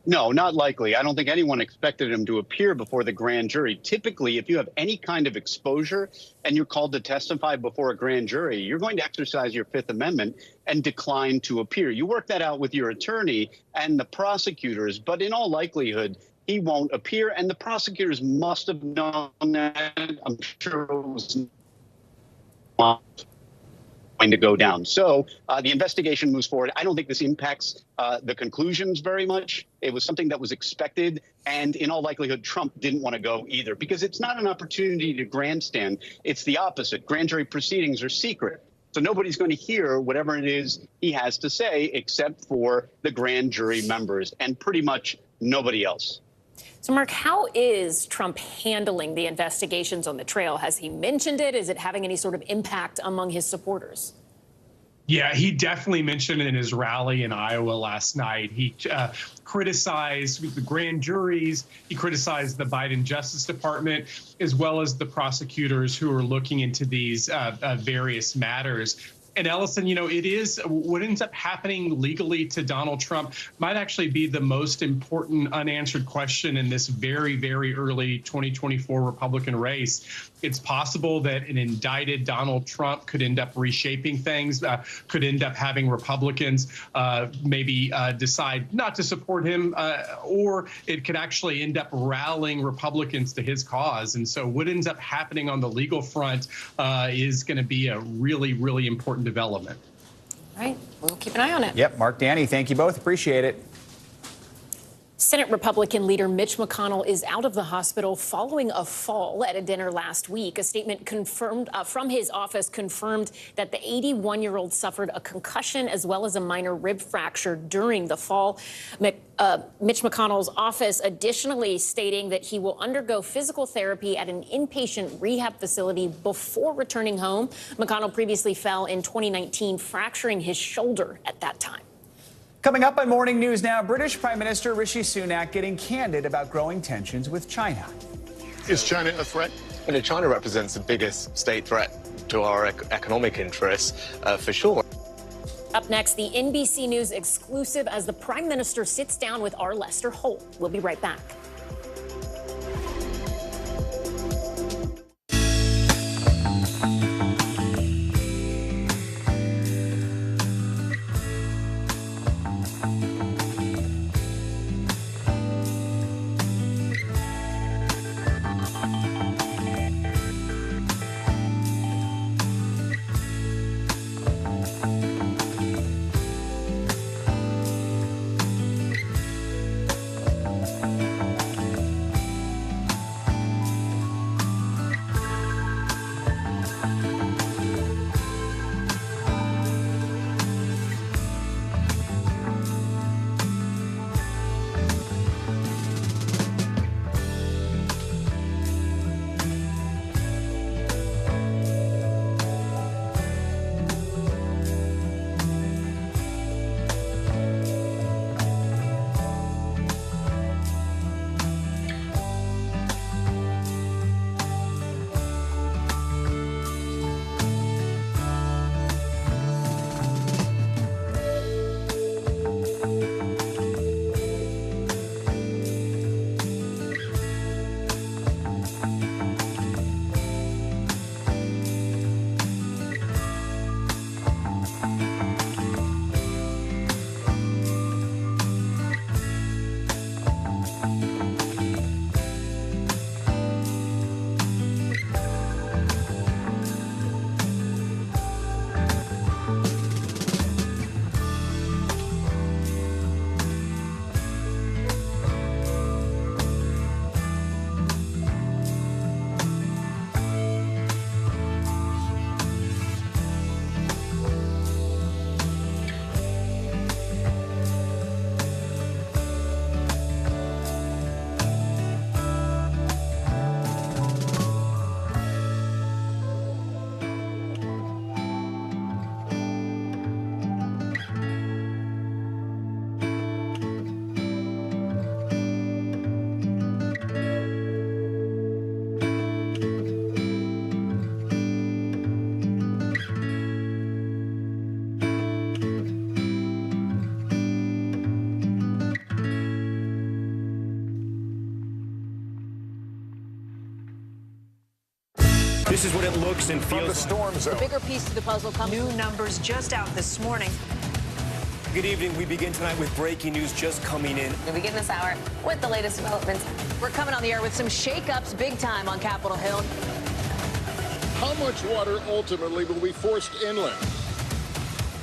No, not likely. I don't think anyone expected him to appear before the grand jury. Typically, if you have any kind of exposure and you're called to testify before a grand jury, you're going to exercise your Fifth Amendment and decline to appear. You work that out with your attorney and the prosecutors, but in all likelihood, he won't appear. And the prosecutors must have known that. I'm sure it was not going to go down. So the investigation moves forward. I don't think this impacts the conclusions very much. It was something that was expected. And in all likelihood, Trump didn't want to go either, because it's not an opportunity to grandstand. It's the opposite. Grand jury proceedings are secret. So nobody's going to hear whatever it is he has to say except for the grand jury members and pretty much nobody else. So, Mark, how is Trump handling the investigations on the trail? Has he mentioned it? Is it having any sort of impact among his supporters? Yeah, he definitely mentioned it in his rally in Iowa last night. He criticized the grand juries. He criticized the Biden Justice Department, as well as the prosecutors who are looking into these various matters. And Ellison, you know, it is what ends up happening legally to Donald Trump might actually be the most important unanswered question in this very, very early 2024 Republican race. It's possible that an indicted Donald Trump could end up reshaping things, could end up having Republicans maybe decide not to support him, or it could actually end up rallying Republicans to his cause. And so what ends up happening on the legal front is going to be a really, really important development. All right, we'll keep an eye on it. Yep, Mark, Danny, thank you both. Appreciate it. Senate Republican leader Mitch McConnell is out of the hospital following a fall at a dinner last week. A statement confirmed from his office confirmed that the 81-year-old suffered a concussion as well as a minor rib fracture during the fall. Mitch McConnell's office additionally stating that he will undergo physical therapy at an inpatient rehab facility before returning home. McConnell previously fell in 2019, fracturing his shoulder at that time. Coming up on Morning News Now, British Prime Minister Rishi Sunak getting candid about growing tensions with China. Is China a threat? And China represents the biggest state threat to our economic interests, for sure. Up next, the NBC News exclusive as the Prime Minister sits down with our Lester Holt. We'll be right back. This is what it looks and feels from the storm zone. The bigger piece to the puzzle comes. New numbers just out this morning. Good evening. We begin tonight with breaking news just coming in. We begin this hour with the latest developments. We're coming on the air with some shakeups big time on Capitol Hill. How much water ultimately will be forced inland?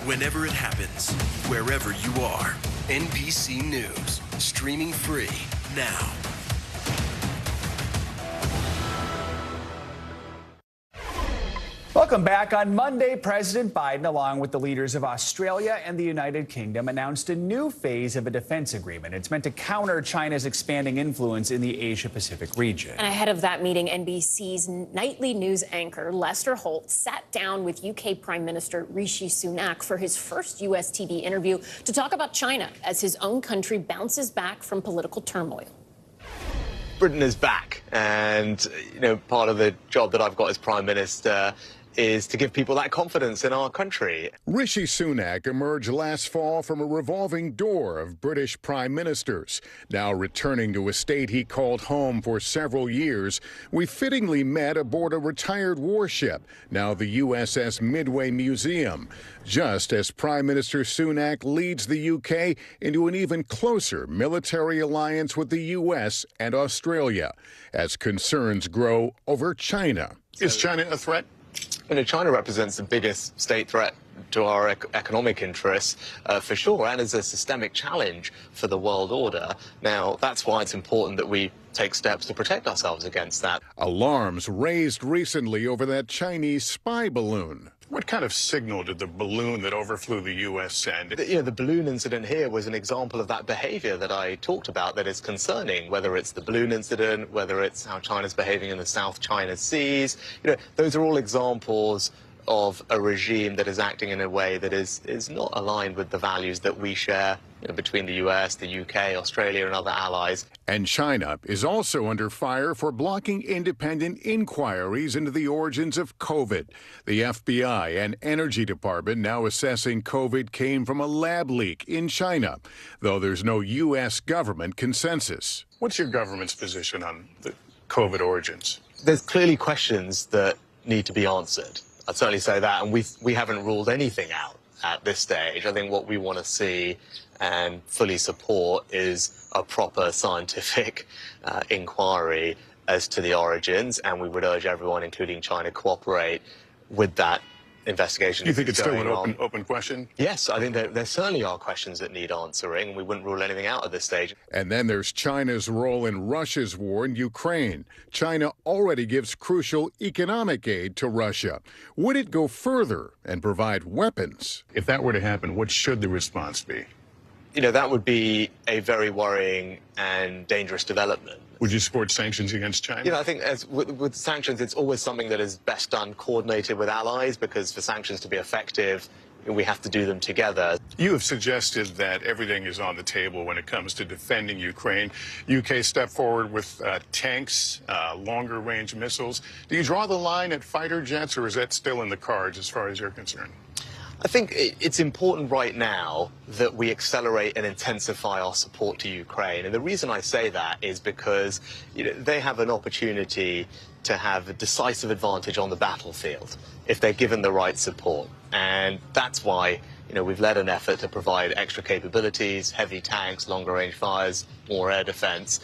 Whenever it happens, wherever you are, NBC News, streaming free now. Welcome back. On Monday, President Biden, along with the leaders of Australia and the United Kingdom, announced a new phase of a defense agreement. It's meant to counter China's expanding influence in the Asia-Pacific region. And ahead of that meeting, NBC's nightly news anchor, Lester Holt, sat down with UK Prime Minister Rishi Sunak for his first US TV interview to talk about China as his own country bounces back from political turmoil. Britain is back, and part of the job that I've got as Prime Minister is to give people that confidence in our country. Rishi Sunak emerged last fall from a revolving door of British prime ministers. Now returning to a state he called home for several years, we fittingly met aboard a retired warship, now the USS Midway Museum, just as Prime Minister Sunak leads the UK into an even closer military alliance with the US and Australia, as concerns grow over China. Is China a threat? China represents the biggest state threat to our economic interests, for sure, and is a systemic challenge for the world order. Now, that's why it's important that we take steps to protect ourselves against that. Alarms raised recently over that Chinese spy balloon. What kind of signal did the balloon that overflew the U.S. send? The balloon incident here was an example of that behavior that I talked about that is concerning, whether it's the balloon incident, whether it's how China's behaving in the South China Seas. Those are all examples of a regime that is acting in a way that is not aligned with the values that we share between the US, the UK, Australia and other allies. And China is also under fire for blocking independent inquiries into the origins of COVID. The FBI and Energy Department now assessing COVID came from a lab leak in China, though there's no US government consensus. What's your government's position on the COVID origins? There's clearly questions that need to be answered. I'd certainly say that, and we haven't ruled anything out at this stage. I think what we want to see and fully support is a proper scientific inquiry as to the origins, and we would urge everyone, including China, cooperate with that investigation. You think it's still an open question? Yes, I think there certainly are questions that need answering. We wouldn't rule anything out at this stage. And then there's China's role in Russia's war in Ukraine. China already gives crucial economic aid to Russia. Would it go further and provide weapons? If that were to happen, what should the response be? That would be a very worrying and dangerous development. Would you support sanctions against China? I think with sanctions, it's always something that is best done coordinated with allies, because for sanctions to be effective, we have to do them together. You have suggested that everything is on the table when it comes to defending Ukraine. UK stepped forward with tanks, longer-range missiles. Do you draw the line at fighter jets, or is that still in the cards as far as you're concerned? I think it's important right now that we accelerate and intensify our support to Ukraine. And the reason I say that is because they have an opportunity to have a decisive advantage on the battlefield if they're given the right support. And that's why we've led an effort to provide extra capabilities, heavy tanks, longer range fires, more air defense.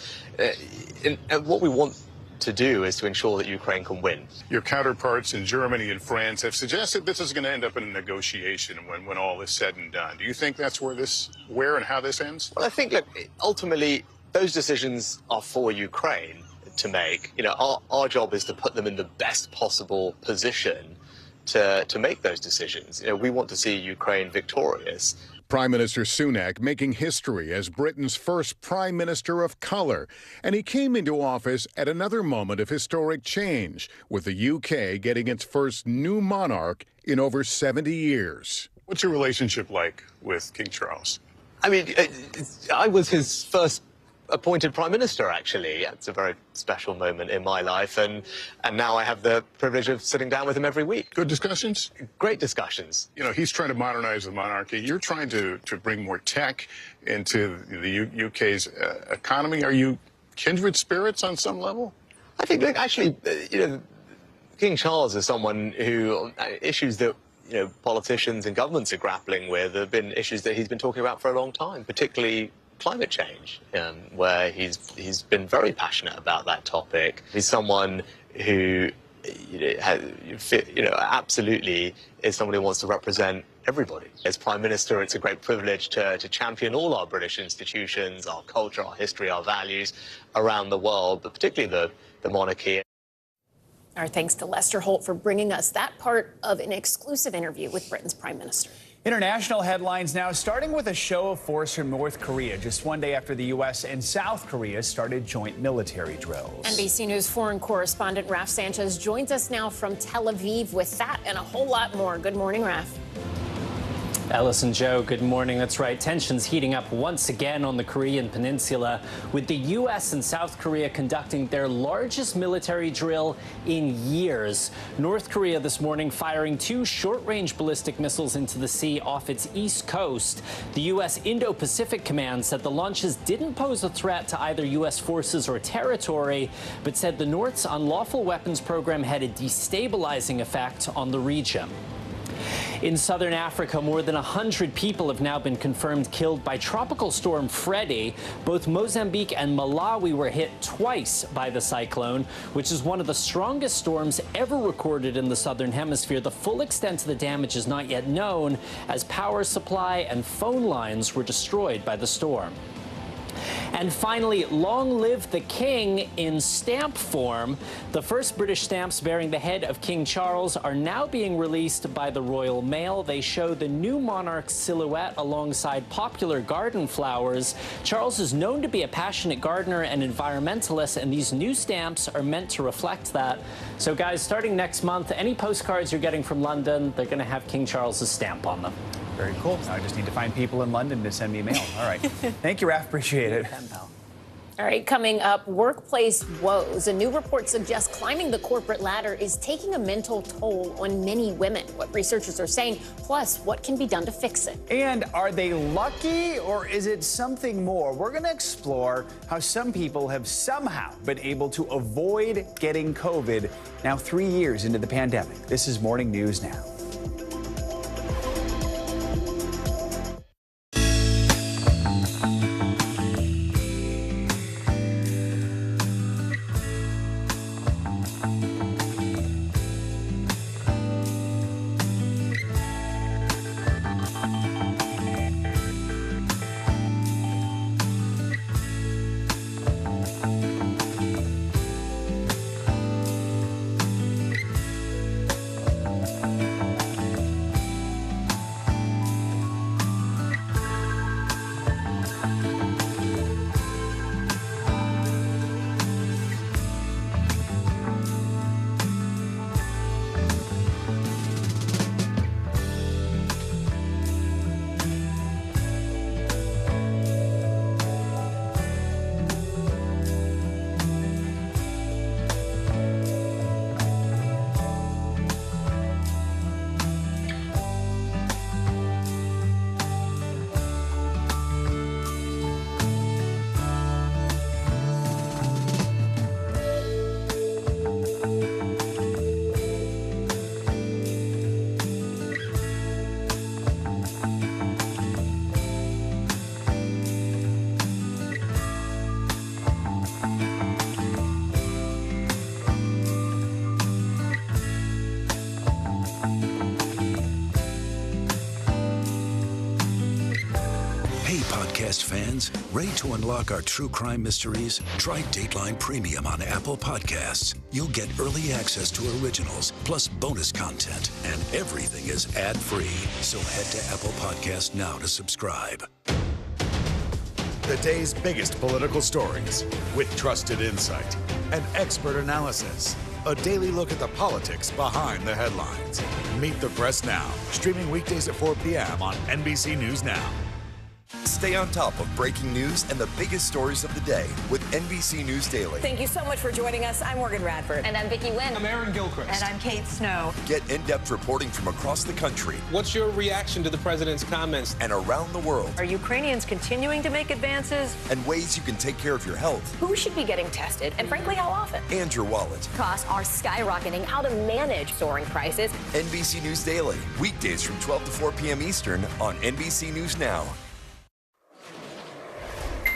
And what we want to do is to ensure that Ukraine can win. Your counterparts in Germany and France have suggested this is going to end up in a negotiation when all is said and done. Do you think that's where and how this ends? Well, I think, look, ultimately, those decisions are for Ukraine to make. Our job is to put them in the best possible position to make those decisions. We want to see Ukraine victorious. Prime Minister Sunak making history as Britain's first prime minister of color. And he came into office at another moment of historic change, with the UK getting its first new monarch in over 70 years. What's your relationship like with King Charles? I mean, I was his first appointed prime minister, actually. It's a very special moment in my life, and now I have the privilege of sitting down with him every week. Good discussions? Great discussions. He's trying to modernize the monarchy. You're trying to bring more tech into the UK's economy. Are you kindred spirits on some level? I think, look, actually, King Charles is someone who issues that politicians and governments are grappling with have been issues that he's been talking about for a long time, particularly climate change, where he's been very passionate about that topic. He's someone who absolutely is someone who wants to represent everybody. As Prime Minister, it's a great privilege to champion all our British institutions, our culture, our history, our values around the world, but particularly the monarchy. Our thanks to Lester Holt for bringing us that part of an exclusive interview with Britain's Prime Minister. International headlines now, starting with a show of force from North Korea, just one day after the U.S. and South Korea started joint military drills. NBC News foreign correspondent Raf Sanchez joins us now from Tel Aviv with that and a whole lot more. Good morning, Raf. Alice and Joe, good morning. That's right. Tensions heating up once again on the Korean Peninsula, with the U.S. and South Korea conducting their largest military drill in years. North Korea this morning firing 2 short-range ballistic missiles into the sea off its east coast. The U.S. Indo-Pacific Command said the launches didn't pose a threat to either U.S. forces or territory, but said the North's unlawful weapons program had a destabilizing effect on the region. In southern Africa, more than 100 people have now been confirmed killed by Tropical Storm Freddy. Both Mozambique and Malawi were hit twice by the cyclone, which is one of the strongest storms ever recorded in the southern hemisphere. The full extent of the damage is not yet known, as power supply and phone lines were destroyed by the storm. And finally, long live the king in stamp form. The first British stamps bearing the head of King Charles are now being released by the Royal Mail. They show the new monarch's silhouette alongside popular garden flowers. Charles is known to be a passionate gardener and environmentalist, and these new stamps are meant to reflect that. So guys, starting next month, any postcards you're getting from London, they're going to have King Charles's stamp on them. Very cool. Now I just need to find people in London to send me mail. All right. Thank you, Raf. Appreciate it. All right, coming up, workplace woes. A new report suggests climbing the corporate ladder is taking a mental toll on many women. What researchers are saying, plus what can be done to fix it. And are they lucky, or is it something more? We're going to explore how some people have somehow been able to avoid getting COVID now 3 years into the pandemic. This is Morning News Now. Podcast fans, ready to unlock our true crime mysteries? Try Dateline Premium on Apple Podcasts. You'll get early access to originals, plus bonus content, and everything is ad-free. So head to Apple Podcasts now to subscribe. The day's biggest political stories, with trusted insight and expert analysis. A daily look at the politics behind the headlines. Meet the Press Now, streaming weekdays at 4 p.m. on NBC News Now. Stay on top of breaking news and the biggest stories of the day with NBC News Daily. Thank you so much for joining us. I'm Morgan Radford. And I'm Vicki Wynn. I'm Aaron Gilchrist. And I'm Kate Snow. Get in-depth reporting from across the country. What's your reaction to the president's comments? And around the world. Are Ukrainians continuing to make advances? And ways you can take care of your health. Who should be getting tested? And frankly, how often? And your wallet. Costs are skyrocketing. How to manage soaring prices. NBC News Daily. Weekdays from 12 to 4 p.m. Eastern on NBC News Now.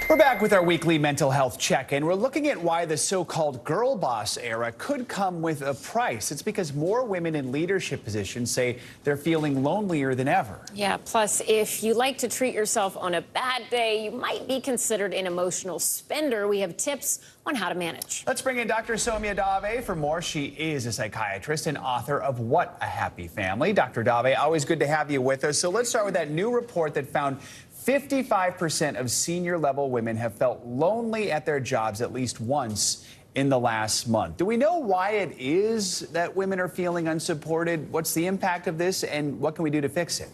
We're back with our weekly mental health check-in. We're looking at why the so-called girl boss era could come with a price. It's because more women in leadership positions say they're feeling lonelier than ever. Yeah, plus, if you like to treat yourself on a bad day, you might be considered an emotional spender. We have tips on how to manage. Let's bring in Dr. Soumya Dave for more. She is a psychiatrist and author of What a Happy Family. Dr. Dave, always good to have you with us. So let's start with that new report that found 55% of senior-level women have felt lonely at their jobs at least once in the last month. Do we know why it is that women are feeling unsupported? What's the impact of this, and what can we do to fix it?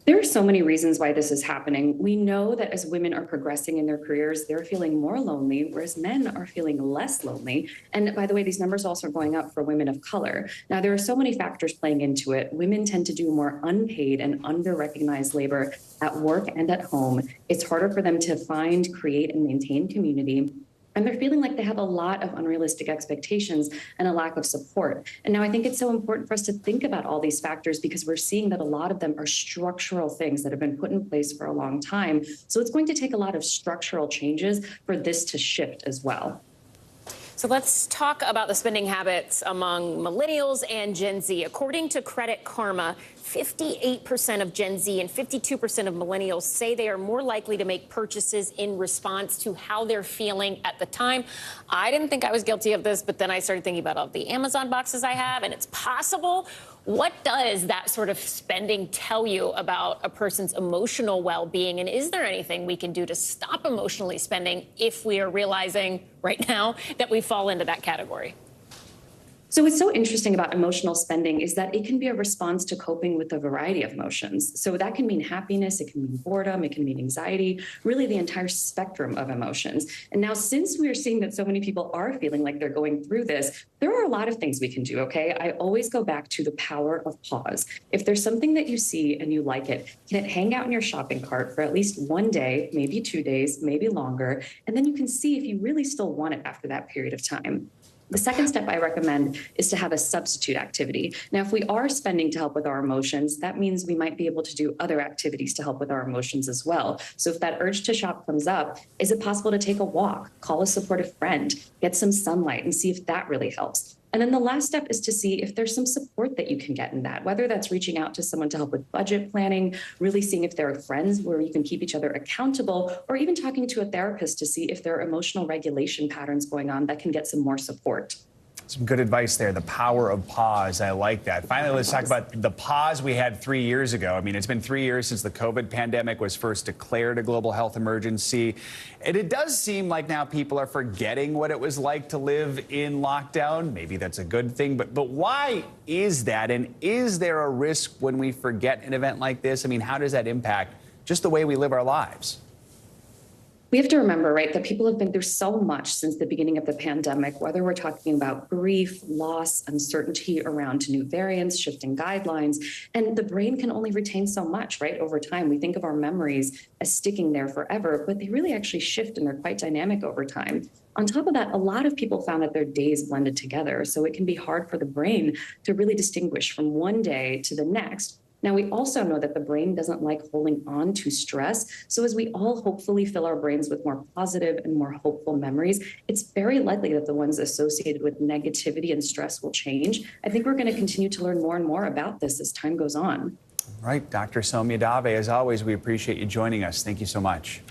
There are so many reasons why this is happening. We know that as women are progressing in their careers, they're feeling more lonely, whereas men are feeling less lonely. And by the way, these numbers also are going up for women of color. Now, there are so many factors playing into it. Women tend to do more unpaid and under-recognized labor at work and at home. It's harder for them to find, create, and maintain community. And they're feeling like they have a lot of unrealistic expectations and a lack of support. And now I think it's so important for us to think about all these factors because we're seeing that a lot of them are structural things that have been put in place for a long time. So it's going to take a lot of structural changes for this to shift as well. So let's talk about the spending habits among millennials and Gen Z. According to Credit Karma, 58% of Gen Z and 52% of millennials say they are more likely to make purchases in response to how they're feeling at the time. I didn't think I was guilty of this, but then I started thinking about all the Amazon boxes I have, and it's possible. What does that sort of spending tell you about a person's emotional well-being? And is there anything we can do to stop emotionally spending if we are realizing right now that we fall into that category? So what's so interesting about emotional spending is that it can be a response to coping with a variety of emotions. So that can mean happiness, it can mean boredom, it can mean anxiety, really the entire spectrum of emotions. And now since we are seeing that so many people are feeling like they're going through this, there are a lot of things we can do, okay? I always go back to the power of pause. If there's something that you see and you like it, can it hang out in your shopping cart for at least one day, maybe 2 days, maybe longer, and then you can see if you really still want it after that period of time. The second step I recommend is to have a substitute activity. Now, if we are spending to help with our emotions, that means we might be able to do other activities to help with our emotions as well. So if that urge to shop comes up, is it possible to take a walk, call a supportive friend, get some sunlight, and see if that really helps? And then the last step is to see if there's some support that you can get in that, whether that's reaching out to someone to help with budget planning, really seeing if there are friends where you can keep each other accountable, or even talking to a therapist to see if there are emotional regulation patterns going on that can get some more support. Some good advice there. The power of pause. I like that. Finally, let's talk about the pause we had 3 years ago. I mean, it's been 3 years since the COVID pandemic was first declared a global health emergency. And it does seem like now people are forgetting what it was like to live in lockdown. Maybe that's a good thing. But why is that? And is there a risk when we forget an event like this? I mean, how does that impact just the way we live our lives? We have to remember, right, that people have been through so much since the beginning of the pandemic, whether we're talking about grief, loss, uncertainty around new variants, shifting guidelines, and the brain can only retain so much, right, over time. We think of our memories as sticking there forever, but they really actually shift and they're quite dynamic over time. On top of that, a lot of people found that their days blended together, so it can be hard for the brain to really distinguish from one day to the next. Now, we also know that the brain doesn't like holding on to stress. So as we all hopefully fill our brains with more positive and more hopeful memories, it's very likely that the ones associated with negativity and stress will change. I think we're going to continue to learn more and more about this as time goes on. Right. Dr. Soumya Dave, as always, we appreciate you joining us. Thank you so much.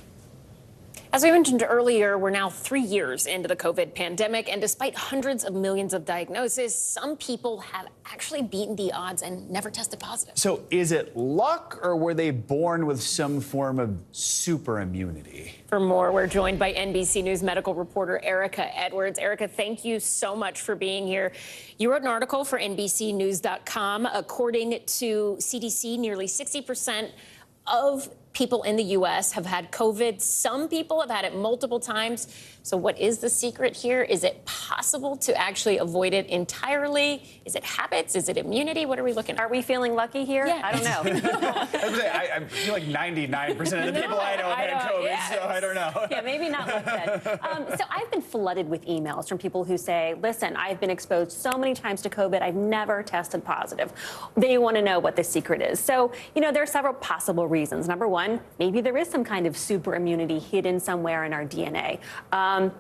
As we mentioned earlier, we're now 3 years into the COVID pandemic, and despite hundreds of millions of diagnoses, some people have actually beaten the odds and never tested positive. So is it luck, or were they born with some form of super immunity? For more, we're joined by NBC News medical reporter Erica Edwards. Erica, thank you so much for being here. You wrote an article for NBCnews.com. According to CDC, nearly 60% of people in the U.S. have had COVID. Some people have had it multiple times. So what is the secret here? Is it possible to actually avoid it entirely? Is it habits? Is it immunity? What are we looking at? Are we feeling lucky here? Yeah. I don't know. I feel like 99% of the people I know have had COVID, yes. so I don't know. Yeah, maybe not like that. So I've been flooded with emails from people who say, listen, I've been exposed so many times to COVID, I've never tested positive. They want to know what the secret is. So, there are several possible reasons. Number one, maybe there is some kind of super immunity hidden somewhere in our DNA.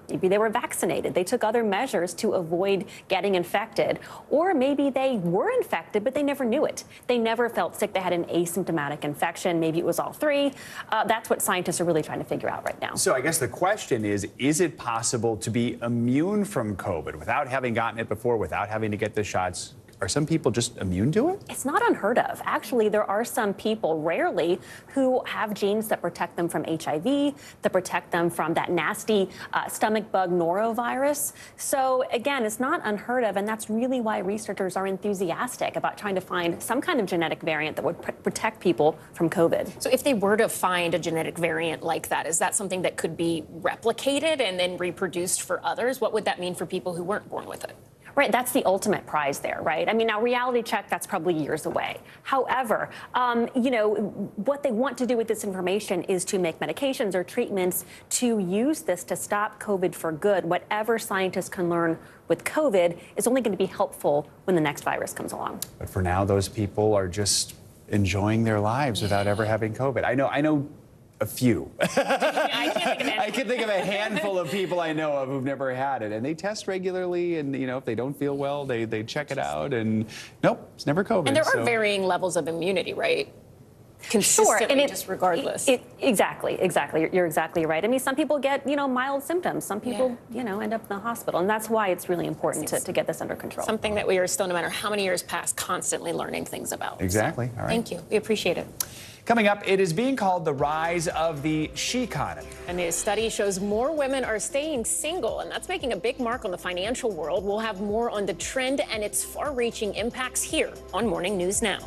Maybe they were vaccinated. They took other measures to avoid getting infected. Or maybe they were infected, but they never knew it. They never felt sick. They had an asymptomatic infection. Maybe it was all three. That's what scientists are really trying to figure out right now. So I guess the question is it possible to be immune from COVID without having gotten it before, without having to get the shots? Are some people just immune to it? It's not unheard of. Actually, there are some people, rarely, who have genes that protect them from HIV, that protect them from that nasty stomach bug norovirus. So again, it's not unheard of, and that's really why researchers are enthusiastic about trying to find some kind of genetic variant that would protect people from COVID. So if they were to find a genetic variant like that, is that something that could be replicated and then reproduced for others? What would that mean for people who weren't born with it? Right, that's the ultimate prize there, right? I mean, now reality check, that's probably years away. However, what they want to do with this information is to make medications or treatments to use this to stop COVID for good. Whatever scientists can learn with COVID is only going to be helpful when the next virus comes along. But for now, those people are just enjoying their lives without ever having COVID. I know a few. I can think of a handful of people I know of who've never had it, and they test regularly, and if they don't feel well, they check it out, and nope, it's never COVID. And there are varying levels of immunity, right? Consistently, sure, and just regardless. Exactly. You're exactly right. I mean, some people get, mild symptoms. Some people, end up in the hospital, and that's why it's really important to get this under control. Something that we are still, no matter how many years pass, constantly learning things about. Exactly. So, all right. Thank you. We appreciate it. Coming up, it is being called the rise of the she economy. A new study shows more women are staying single, and that's making a big mark on the financial world. We'll have more on the trend and its far-reaching impacts here on Morning News Now.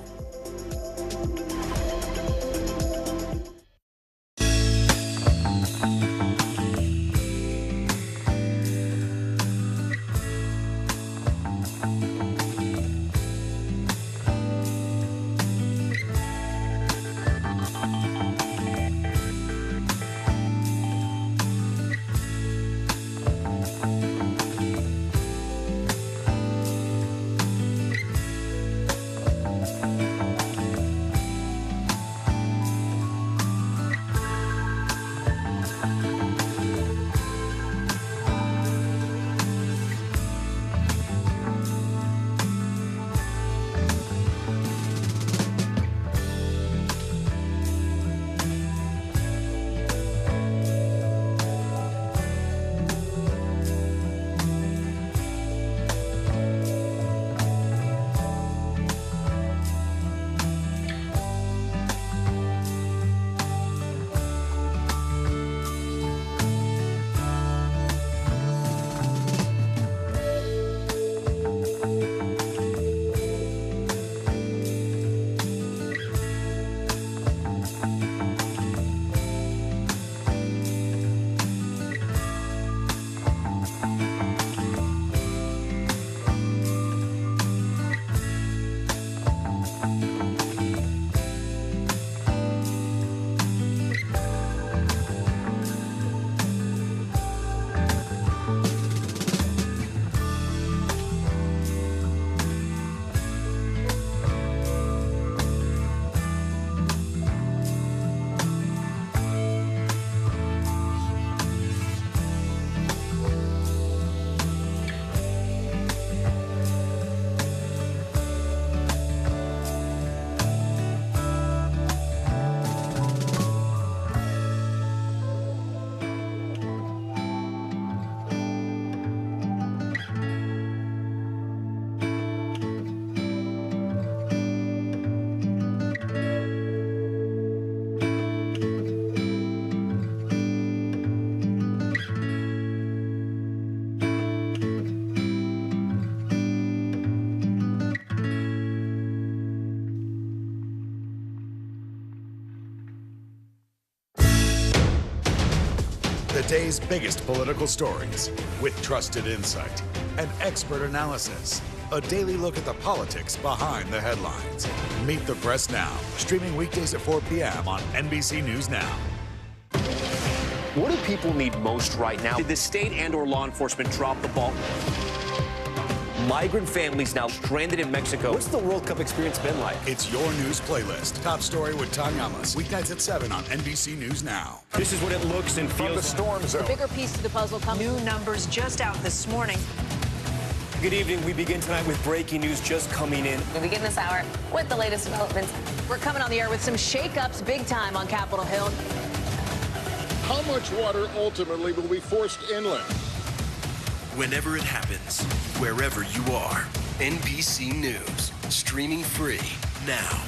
day's biggest political stories with trusted insight and expert analysis. A daily look at the politics behind the headlines. Meet the Press Now, streaming weekdays at 4 p.m. on NBC News Now. What do people need most right now? Did the state and/or law enforcement drop the ball? Migrant families now stranded in Mexico. What's the World Cup experience been like? It's your news playlist. Top story with Tanya Amos. Weeknights at 7 on NBC News Now. This is what it looks and feels. From the storm zone. The bigger piece to the puzzle comes. New numbers just out this morning. Good evening. We begin tonight with breaking news just coming in. We begin this hour with the latest developments. We're coming on the air with some shakeups big time on Capitol Hill. How much water ultimately will be forced inland? Whenever it happens, wherever you are, NBC News, streaming free now.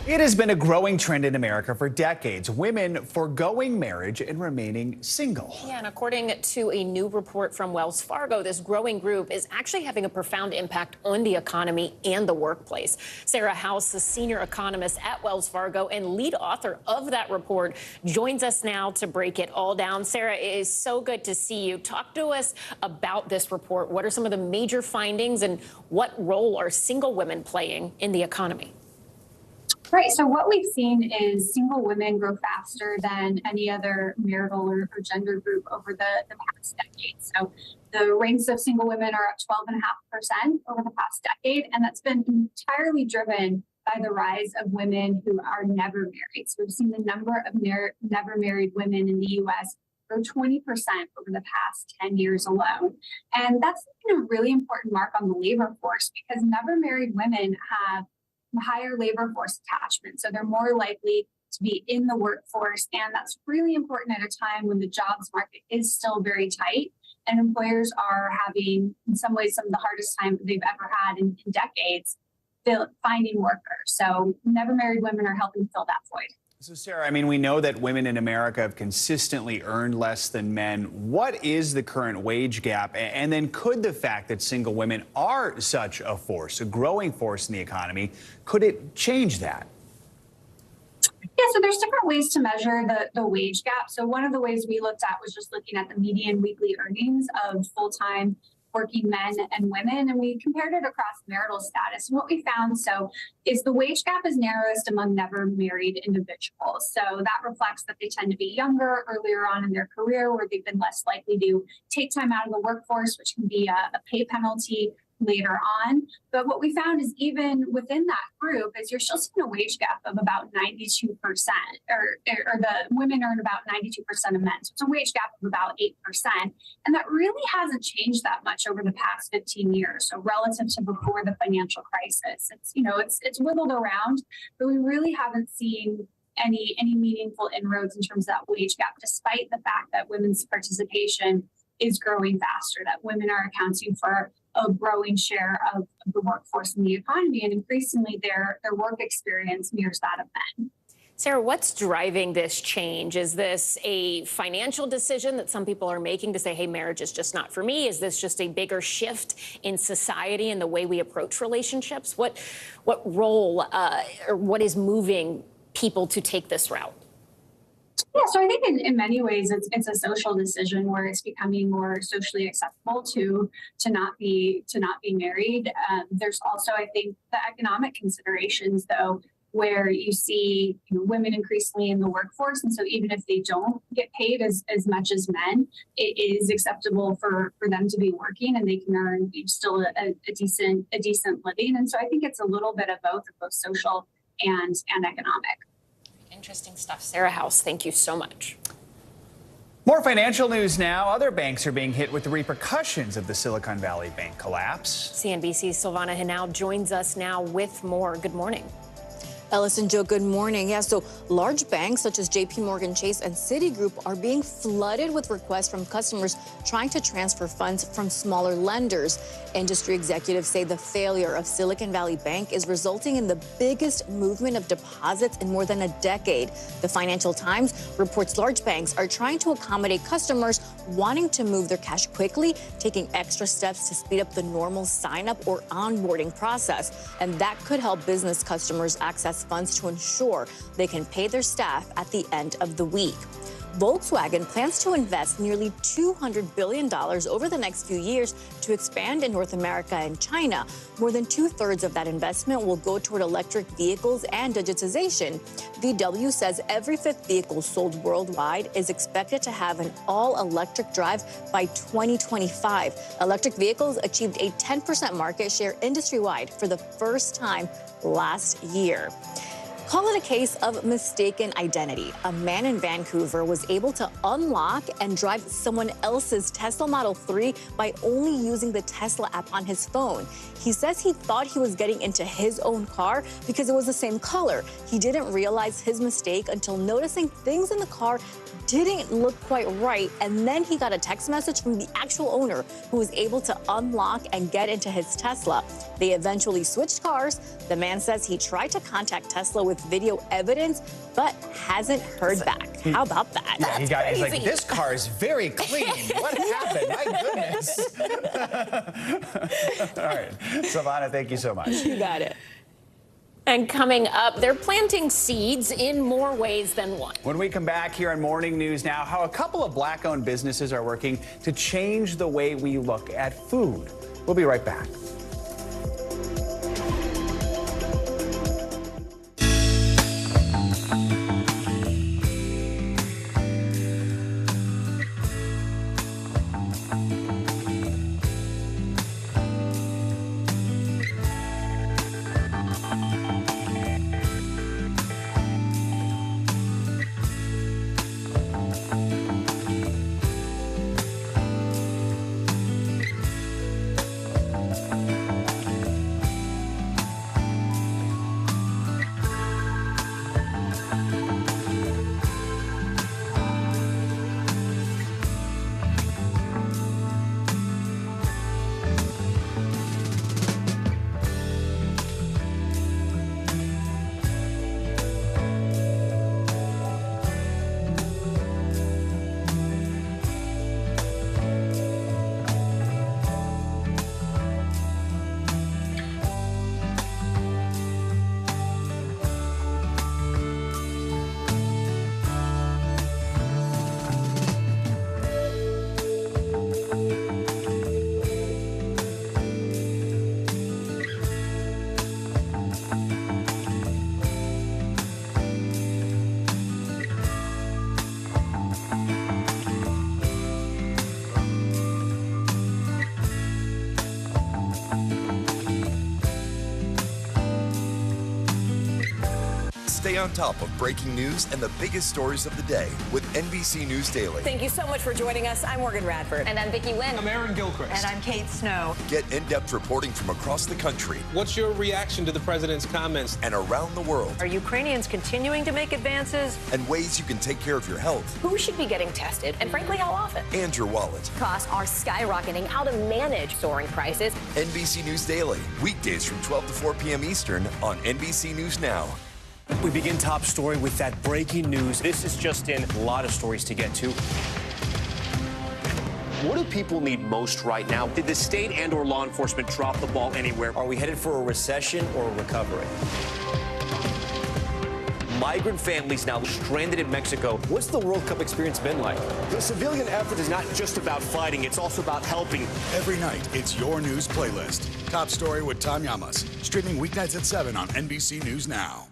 It has been a growing trend in America for decades. Women forgoing marriage and remaining single. Yeah, and according to a new report from Wells Fargo, this growing group is actually having a profound impact on the economy and the workplace. Sarah House, the senior economist at Wells Fargo and lead author of that report, joins us now to break it all down. Sarah, it is so good to see you. Talk to us about this report. What are some of the major findings and what role are single women playing in the economy? Right. So what we've seen is single women grow faster than any other marital or gender group over the past decade. So the ranks of single women are up 12.5% over the past decade. And that's been entirely driven by the rise of women who are never married. So we've seen the number of never married women in the U.S. grow 20% over the past 10 years alone. And that's a really important mark on the labor force because never married women have higher labor force attachment. So they're more likely to be in the workforce. And that's really important at a time when the jobs market is still very tight and employers are having, in some ways, some of the hardest time they've ever had in decades finding workers. So never married women are helping fill that void. So, Sarah, I mean, we know that women in America have consistently earned less than men. What is the current wage gap? And then could the fact that single women are such a force, a growing force in the economy, could it change that? Yeah, so there's different ways to measure the wage gap. So one of the ways we looked at was just looking at the median weekly earnings of full-time working men and women, and we compared it across marital status. And what we found is the wage gap is narrowest among never married individuals. So that reflects that they tend to be younger, earlier on in their career, where they've been less likely to take time out of the workforce, which can be a pay penalty later on. But what we found is even within that group is you're still seeing a wage gap of about 92%, or the women earn about 92% of men. So it's a wage gap of about 8%. And that really hasn't changed that much over the past 15 years. So relative to before the financial crisis, it's whittled around, but we really haven't seen any meaningful inroads in terms of that wage gap, despite the fact that women's participation is growing faster, that women are accounting for a growing share of the workforce in the economy, and increasingly their work experience mirrors that of men. Sarah, what's driving this change? Is this a financial decision that some people are making to say, hey, marriage is just not for me? Is this just a bigger shift in society and the way we approach relationships? What role or what is moving people to take this route? Yeah, so I think in many ways it's a social decision where it's becoming more socially acceptable to not be married. There's also, I think, the economic considerations, though, where you see women increasingly in the workforce, and so even if they don't get paid as much as men, it is acceptable for them to be working, and they can earn still a decent living. And so I think it's a little bit of both social and economic. Interesting stuff. Sarah House, thank you so much. More financial news now. Other banks are being hit with the repercussions of the Silicon Valley Bank collapse. CNBC's Silvana Henao joins us now with more. Good morning. Ellis and Joe, good morning. Yeah, so large banks such as JPMorgan Chase and Citigroup are being flooded with requests from customers trying to transfer funds from smaller lenders. Industry executives say the failure of Silicon Valley Bank is resulting in the biggest movement of deposits in more than a decade. The Financial Times reports large banks are trying to accommodate customers wanting to move their cash quickly, taking extra steps to speed up the normal sign-up or onboarding process. And that could help business customers access trust funds to ensure they can pay their staff at the end of the week. Volkswagen plans to invest nearly $200 billion over the next few years to expand in North America and China. More than 2/3 of that investment will go toward electric vehicles and digitization. VW says every fifth vehicle sold worldwide is expected to have an all-electric drive by 2025. Electric vehicles achieved a 10% market share industry-wide for the first time last year. Call it a case of mistaken identity. A man in Vancouver was able to unlock and drive someone else's Tesla Model 3 by only using the Tesla app on his phone. He says he thought he was getting into his own car because it was the same color. He didn't realize his mistake until noticing things in the car didn't look quite right, and then he got a text message from the actual owner who was able to unlock and get into his Tesla. They eventually switched cars. The man says he tried to contact Tesla with video evidence, but hasn't heard back. How about that? Yeah, he's like, this car is very clean. What happened? My goodness. All right. Savannah, thank you so much. You got it. And coming up, they're planting seeds in more ways than one. When we come back here on Morning News Now, how a couple of Black-owned businesses are working to change the way we look at food. We'll be right back. Stay on top of breaking news and the biggest stories of the day with NBC News Daily. Thank you so much for joining us. I'm Morgan Radford. And I'm Vicki Wynn. I'm Aaron Gilchrist. And I'm Kate Snow. Get in-depth reporting from across the country. What's your reaction to the president's comments? And around the world. Are Ukrainians continuing to make advances? And ways you can take care of your health. Who should be getting tested? And frankly, how often? And your wallet. Costs are skyrocketing. How to manage soaring prices. NBC News Daily. Weekdays from 12 to 4 p.m. Eastern on NBC News Now. We begin top story with that breaking news. This is just in, a lot of stories to get to. What do people need most right now? Did the state and or law enforcement drop the ball anywhere? Are we headed for a recession or a recovery? Migrant families now stranded in Mexico. What's the World Cup experience been like? The civilian effort is not just about fighting, it's also about helping. Every night, it's your news playlist. Top story with Tom Llamas. Streaming weeknights at 7 on NBC News Now.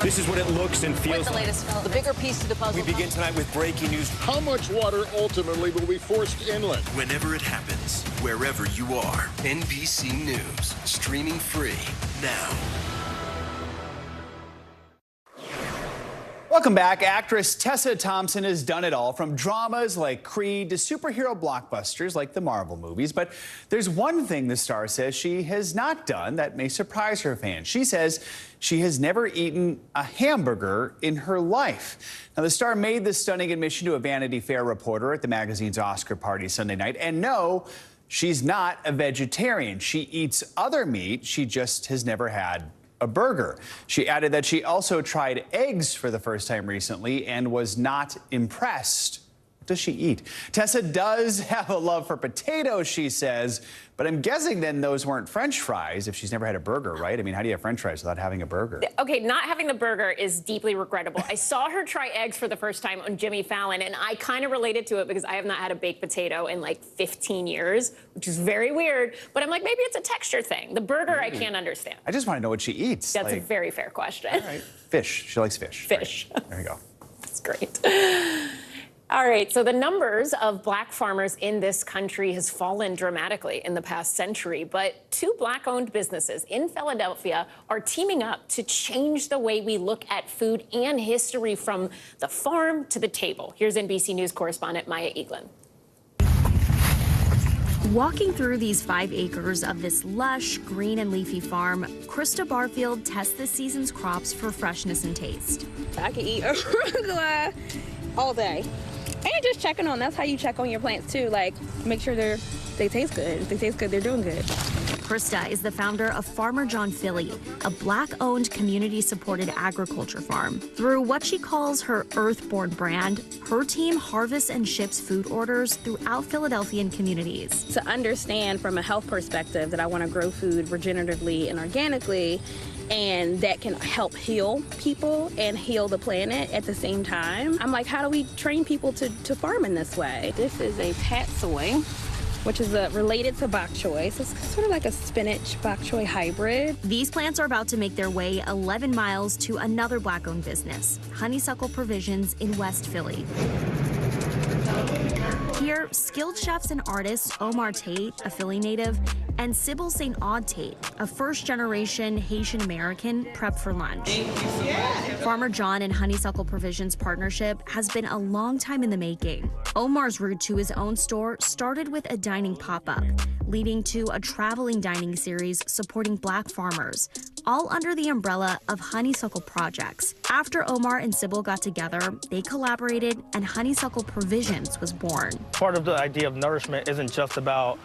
This is what it looks and feels What's the latest development? The bigger piece to the puzzle. We begin tonight with breaking news. How much water ultimately will be forced inland? Whenever it happens, wherever you are, NBC News, streaming free now. Welcome back. Actress Tessa Thompson has done it all, from dramas like Creed to superhero blockbusters like the Marvel movies. But there's one thing the star says she has not done that may surprise her fans. She says she has never eaten a hamburger in her life. Now, the star made this stunning admission to a Vanity Fair reporter at the magazine's Oscar party Sunday night. And no, she's not a vegetarian. She eats other meat. She just has never had a burger. She added that she also tried eggs for the first time recently and was not impressed What does she eat? Tessa does have a love for potatoes, she says, but I'm guessing then those weren't French fries if she's never had a burger, right? I mean, how do you have French fries without having a burger? Okay, not having the burger is deeply regrettable. I saw her try eggs for the first time on Jimmy Fallon, and I kind of related to it because I have not had a baked potato in like 15 years, which is very weird. But I'm like, maybe it's a texture thing. The burger, I can't understand. I just want to know what she eats. That's a very fair question. All right. Fish. She likes fish. Fish. Right. There you go. That's great. All right, so the numbers of black farmers in this country has fallen dramatically in the past century, but 2 black-owned businesses in Philadelphia are teaming up to change the way we look at food and history from the farm to the table. Here's NBC News correspondent Maya Eaglin. Walking through these 5 acres of this lush, green and leafy farm, Krista Barfield tests this season's crops for freshness and taste. I can eat arugula all day. And just checking on, that's how you check on your plants too. Like, make sure they taste good. If they taste good, they're doing good. Krista is the founder of Farmer John Philly, a black-owned, community-supported agriculture farm. Through what she calls her Earthborn brand, her team harvests and ships food orders throughout Philadelphian communities. To understand from a health perspective that I want to grow food regeneratively and organically, and that can help heal people and heal the planet at the same time. I'm like, how do we train people to farm in this way? This is a pat soy, which is related to bok choy. So it's sort of like a spinach bok choy hybrid. These plants are about to make their way 11 miles to another black-owned business, Honeysuckle Provisions in West Philly. Here, skilled chefs and artists Omar Tate, a Philly native, and Sybil St. Aud Tate, a first-generation Haitian American, prep for lunch. Farmer John and Honeysuckle Provisions partnership has been a long time in the making. Omar's route to his own store started with a dining pop-up, leading to a traveling dining series supporting black farmers, all under the umbrella of Honeysuckle Projects. After Omar and Sybil got together, they collaborated and Honeysuckle Provisions was born. Part of the idea of nourishment isn't just about,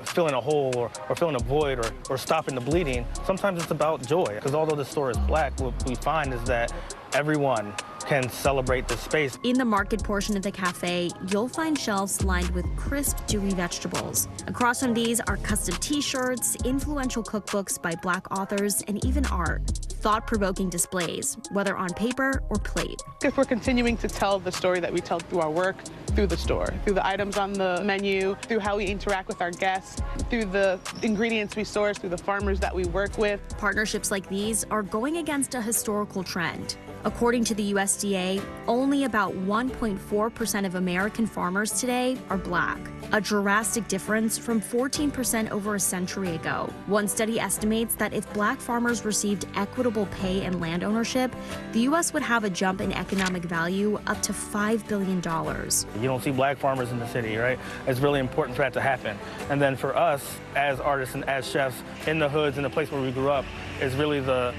filling a hole or filling a void or stopping the bleeding. Sometimes it's about joy, because although the store is black, what we find is that everyone can celebrate the space. In the market portion of the cafe, you'll find shelves lined with crisp, dewy vegetables. Across from these are custom t-shirts, influential cookbooks by black authors, and even art. Thought-provoking displays, whether on paper or plate. If we're continuing to tell the story that we tell through our work, through the store, through the items on the menu, through how we interact with our guests, through the ingredients we source, through the farmers that we work with. Partnerships like these are going against a historical trend. According to the USDA, only about 1.4% of American farmers today are black, a drastic difference from 14% over a century ago. One study estimates that if black farmers received equitable pay and land ownership, the U.S. would have a jump in economic value up to $5 billion. You don't see black farmers in the city, right? It's really important for that to happen. And then for us, as artists and as chefs in the hoods, in the place where we grew up, is really the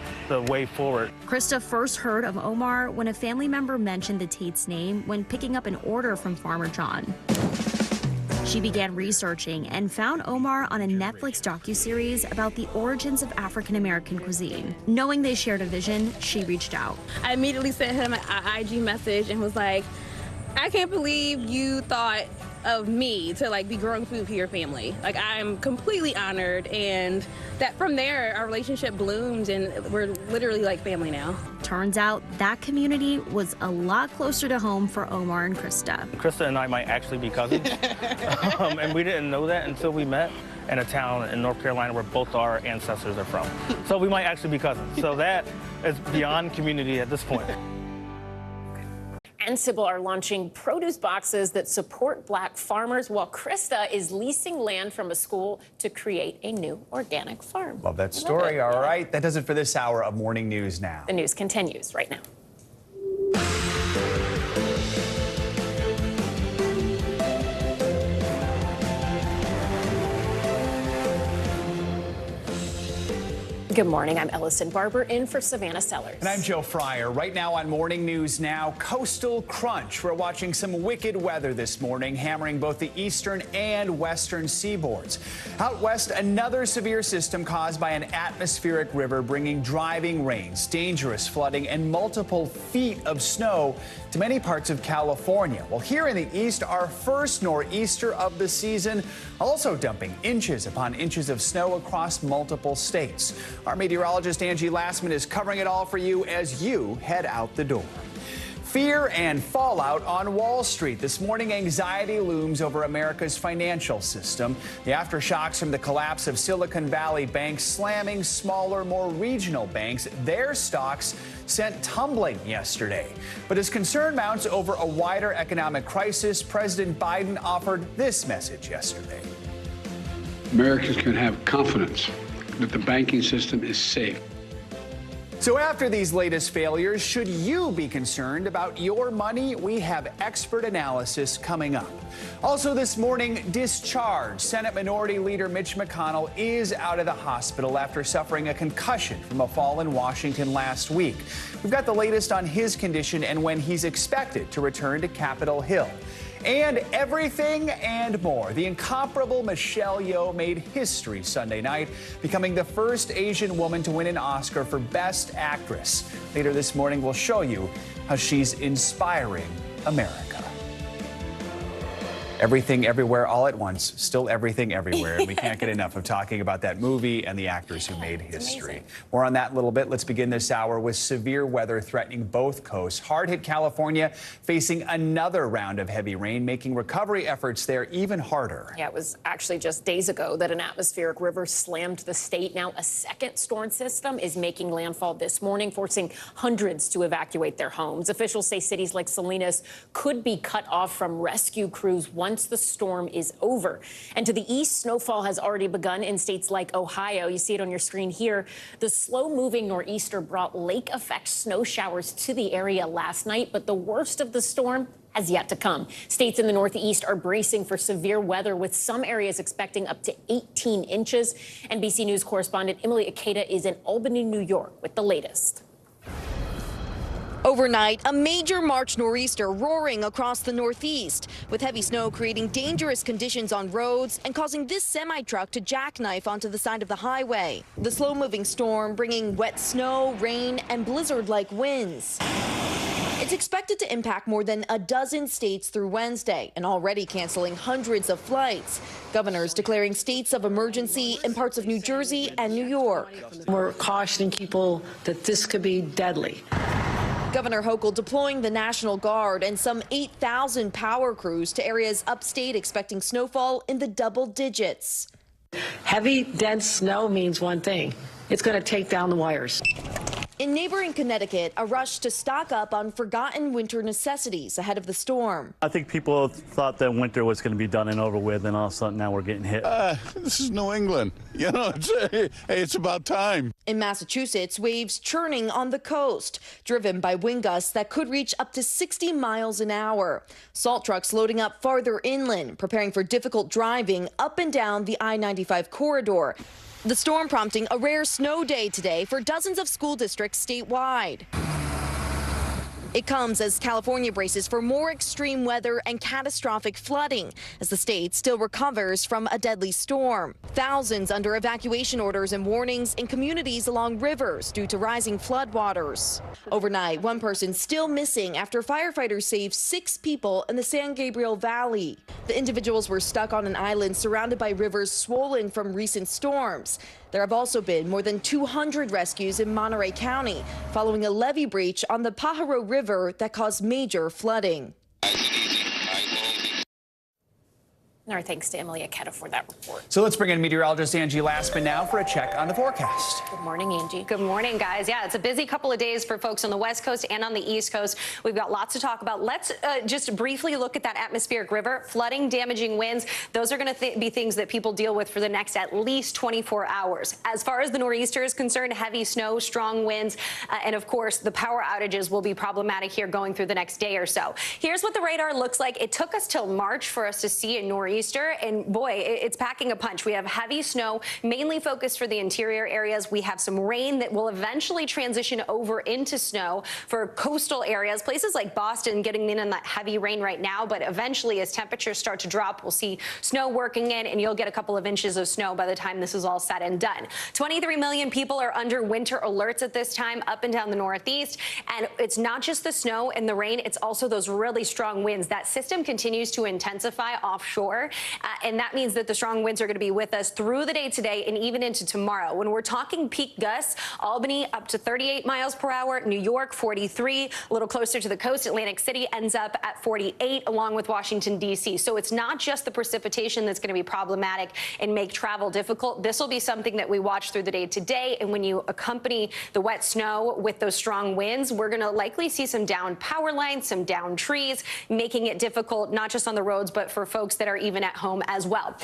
way forward. Krista first heard of Omar when a family member mentioned the Tate's name when picking up an order from Farmer John. She began researching and found Omar on a Netflix docuseries about the origins of African-American cuisine. Knowing they shared a vision, she reached out. I immediately sent him an IG message and was like, I can't believe you thought of me to be growing food for your family. I'm completely honored, and that from there our relationship bloomed and we're literally like family now. Turns out that community was a lot closer to home for Omar and Krista. Krista and I might actually be cousins, and we didn't know that until we met in a town in North Carolina where both our ancestors are from. So we might actually be cousins. So that is beyond community at this point. And Sybil are launching produce boxes that support black farmers, while Krista is leasing land from a school to create a new organic farm. Love that story. All right, that does it for this hour of Morning News Now. The news continues right now. Good morning. I'm Ellison Barber in for Savannah Sellers. And I'm Joe Fryer. Right now on Morning News Now, coastal crunch. We're watching some wicked weather this morning, hammering both the eastern and western seaboards. Out west, another severe system caused by an atmospheric river bringing driving rains, dangerous flooding, and multiple feet of snow to many parts of California. Well, here in the east, our first nor'easter of the season, also dumping inches upon inches of snow across multiple states. Our meteorologist Angie Lastman is covering it all for you as you head out the door. Fear and fallout on Wall Street. This morning, anxiety looms over America's financial system. The aftershocks from the collapse of Silicon Valley Bank slamming smaller, more regional banks. Their stocks sent tumbling yesterday. But as concern mounts over a wider economic crisis, President Biden offered this message yesterday. Americans can have confidence that the banking system is safe. So after these latest failures, should you be concerned about your money? We have expert analysis coming up. Also this morning, discharge. Senate Minority Leader Mitch McConnell is out of the hospital after suffering a concussion from a fall in Washington last week. We've got the latest on his condition and when he's expected to return to Capitol Hill. And everything and more. The incomparable Michelle Yeoh made history Sunday night, becoming the first Asian woman to win an Oscar for Best Actress. Later this morning, we'll show you how she's inspiring America. Everything, everywhere, all at once. Still everything, everywhere. And we can't get enough of talking about that movie and the actors who made history. More on that in a little bit. Let's begin this hour with severe weather threatening both coasts. Hard-hit California facing another round of heavy rain, making recovery efforts there even harder. Yeah, it was actually just days ago that an atmospheric river slammed the state. Now a second storm system is making landfall this morning, forcing hundreds to evacuate their homes. Officials say cities like Salinas could be cut off from rescue crews once the storm is over. And to the east, snowfall has already begun in states like Ohio. You see it on your screen here. The slow-moving nor'easter brought lake-effect snow showers to the area last night, but the worst of the storm has yet to come. States in the Northeast are bracing for severe weather, with some areas expecting up to 18 inches. NBC News correspondent Emily Ikeda is in Albany, New York, with the latest. Overnight, a major March nor'easter roaring across the Northeast, with heavy snow creating dangerous conditions on roads and causing this semi-truck to jackknife onto the side of the highway. The slow-moving storm bringing wet snow, rain, and blizzard-like winds. It's expected to impact more than a dozen states through Wednesday and already canceling hundreds of flights. Governors declaring states of emergency in parts of New Jersey and New York. We're cautioning people that this could be deadly. Governor Hochul deploying the National Guard and some 8,000 power crews to areas upstate expecting snowfall in the double digits. Heavy, dense snow means one thing. It's going to take down the wires. In neighboring Connecticut, a rush to stock up on forgotten winter necessities ahead of the storm. I think people thought that winter was going to be done and over with, and all of a sudden now we're getting hit. This is New England. You know, it's about time. In Massachusetts, waves churning on the coast, driven by wind gusts that could reach up to 60 miles an hour. Salt trucks loading up farther inland, preparing for difficult driving up and down the I-95 corridor. The storm prompting a rare snow day today for dozens of school districts statewide. It comes as California braces for more extreme weather and catastrophic flooding as the state still recovers from a deadly storm. Thousands under evacuation orders and warnings in communities along rivers due to rising floodwaters. Overnight, one person still missing after firefighters saved 6 people in the San Gabriel Valley. The individuals were stuck on an island surrounded by rivers swollen from recent storms. There have also been more than 200 rescues in Monterey County following a levee breach on the Pajaro River that caused major flooding. Our thanks to Emily Ikeda for that report. So let's bring in meteorologist Angie Lastman now for a check on the forecast. Good morning, Angie. Good morning, guys. Yeah, it's a busy couple of days for folks on the West Coast and on the East Coast. We've got lots to talk about. Let's just briefly look at that atmospheric river. Flooding, damaging winds. Those are going to be things that people deal with for the next at least 24 hours. As far as the nor'easter is concerned, heavy snow, strong winds, and of course, the power outages will be problematic here going through the next day or so. Here's what the radar looks like. It took us till March for us to see a nor'easter nor'easter, and boy, it's packing a punch. We have heavy snow, mainly focused for the interior areas. We have some rain that will eventually transition over into snow for coastal areas, places like Boston getting in on that heavy rain right now, but eventually as temperatures start to drop, we'll see snow working in, and you'll get a couple of inches of snow by the time this is all said and done. 23 million people are under winter alerts at this time up and down the Northeast, and it's not just the snow and the rain, it's also those really strong winds. That system continues to intensify offshore, and that means that the strong winds are going to be with us through the day today and even into tomorrow. When we're talking peak gusts, Albany up to 38 miles per hour, New York 43, a little closer to the coast, Atlantic City ends up at 48, along with Washington, D.C. So it's not just the precipitation that's going to be problematic and make travel difficult. This will be something that we watch through the day today, and when you accompany the wet snow with those strong winds, we're going to likely see some downed power lines, some downed trees, making it difficult not just on the roads, but for folks that are even at home as well.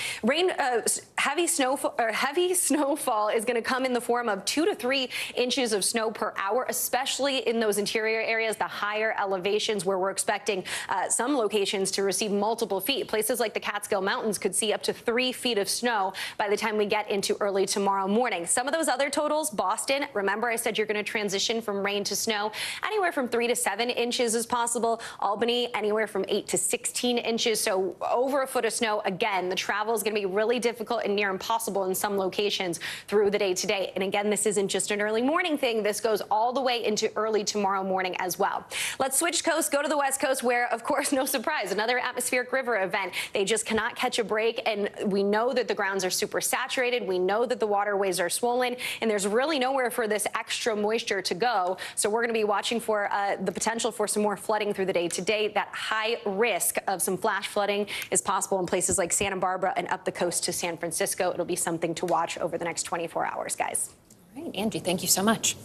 Heavy snowfall is going to come in the form of 2 to 3 inches of snow per hour, especially in those interior areas, the higher elevations where we're expecting some locations to receive multiple feet. Places like the Catskill Mountains could see up to 3 feet of snow by the time we get into early tomorrow morning. Some of those other totals, Boston, remember I said you're going to transition from rain to snow. Anywhere from 3 to 7 inches is possible. Albany, anywhere from 8 to 16 inches. So over a foot of snow. Again, the travel is going to be really difficult and near impossible in some locations through the day today. And again, this isn't just an early morning thing. This goes all the way into early tomorrow morning as well. Let's switch coast, go to the West Coast where, of course, no surprise, another atmospheric river event. They just cannot catch a break. And we know that the grounds are super saturated. We know that the waterways are swollen, and there's really nowhere for this extra moisture to go. So we're going to be watching for the potential for some more flooding through the day today. That high risk of some flash flooding is possible in places like Santa Barbara and up the coast to San Francisco. It'll be something to watch over the next 24 hours, guys. All right, Angie, thank you so much.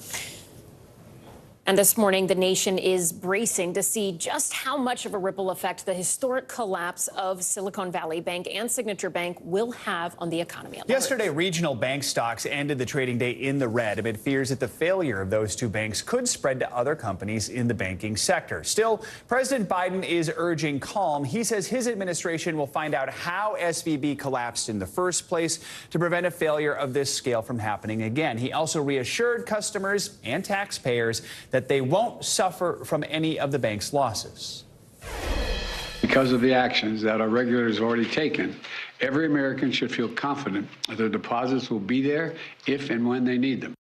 And this morning, the nation is bracing to see just how much of a ripple effect the historic collapse of Silicon Valley Bank and Signature Bank will have on the economy at large. Yesterday, regional bank stocks ended the trading day in the red amid fears that the failure of those two banks could spread to other companies in the banking sector. Still, President Biden is urging calm. He says his administration will find out how SVB collapsed in the first place to prevent a failure of this scale from happening again. He also reassured customers and taxpayers that they won't suffer from any of the bank's losses. Because of the actions that our regulators have already taken, every American should feel confident that their deposits will be there if and when they need them.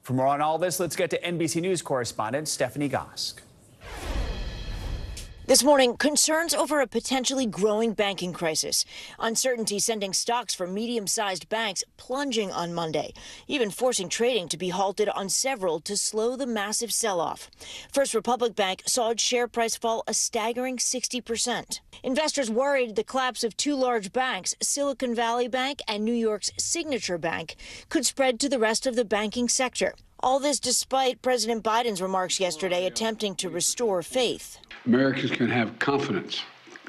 For more on all this, let's get to NBC News correspondent Stephanie Gosk. This morning, concerns over a potentially growing banking crisis. Uncertainty sending stocks for medium-sized banks plunging on Monday, even forcing trading to be halted on several to slow the massive sell-off. First Republic Bank saw its share price fall a staggering 60%. Investors worried the collapse of two large banks, Silicon Valley Bank and New York's Signature Bank, could spread to the rest of the banking sector. All this despite President Biden's remarks yesterday attempting to restore faith. Americans can have confidence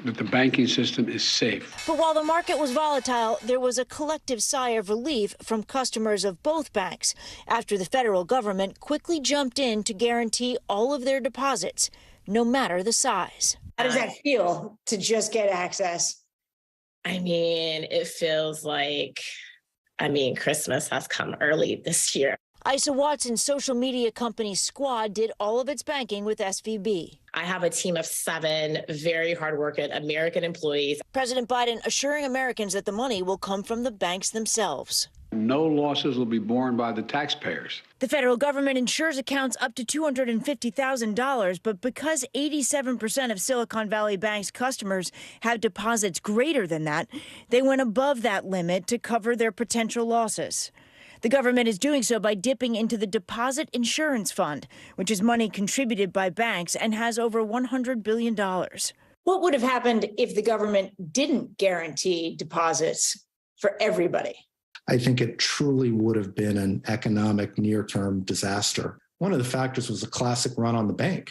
that the banking system is safe. But while the market was volatile, there was a collective sigh of relief from customers of both banks after the federal government quickly jumped in to guarantee all of their deposits, no matter the size. How does that feel to just get access? I mean, it feels like, Christmas has come early this year. Isa Watson's social media company Squad did all of its banking with SVB. I have a team of 7 very hardworking American employees. President Biden assuring Americans that the money will come from the banks themselves. No losses will be borne by the taxpayers. The federal government insures accounts up to $250,000, but because 87% of Silicon Valley Bank's customers have deposits greater than that, they went above that limit to cover their potential losses. The government is doing so by dipping into the Deposit Insurance Fund, which is money contributed by banks and has over $100 billion. What would have happened if the government didn't guarantee deposits for everybody? I think it truly would have been an economic near-term disaster. One of the factors was a classic run on the bank.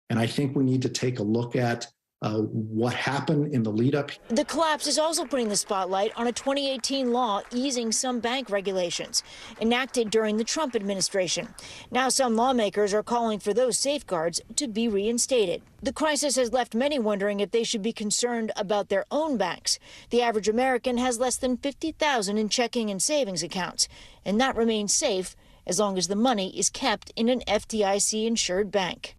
And I think we need to take a look at what happened in the lead up. The collapse is also putting the spotlight on a 2018 law easing some bank regulations enacted during the Trump administration. Now some lawmakers are calling for those safeguards to be reinstated. The crisis has left many wondering if they should be concerned about their own banks. The average American has less than $50,000 in checking and savings accounts, and that remains safe as long as the money is kept in an FDIC-insured bank.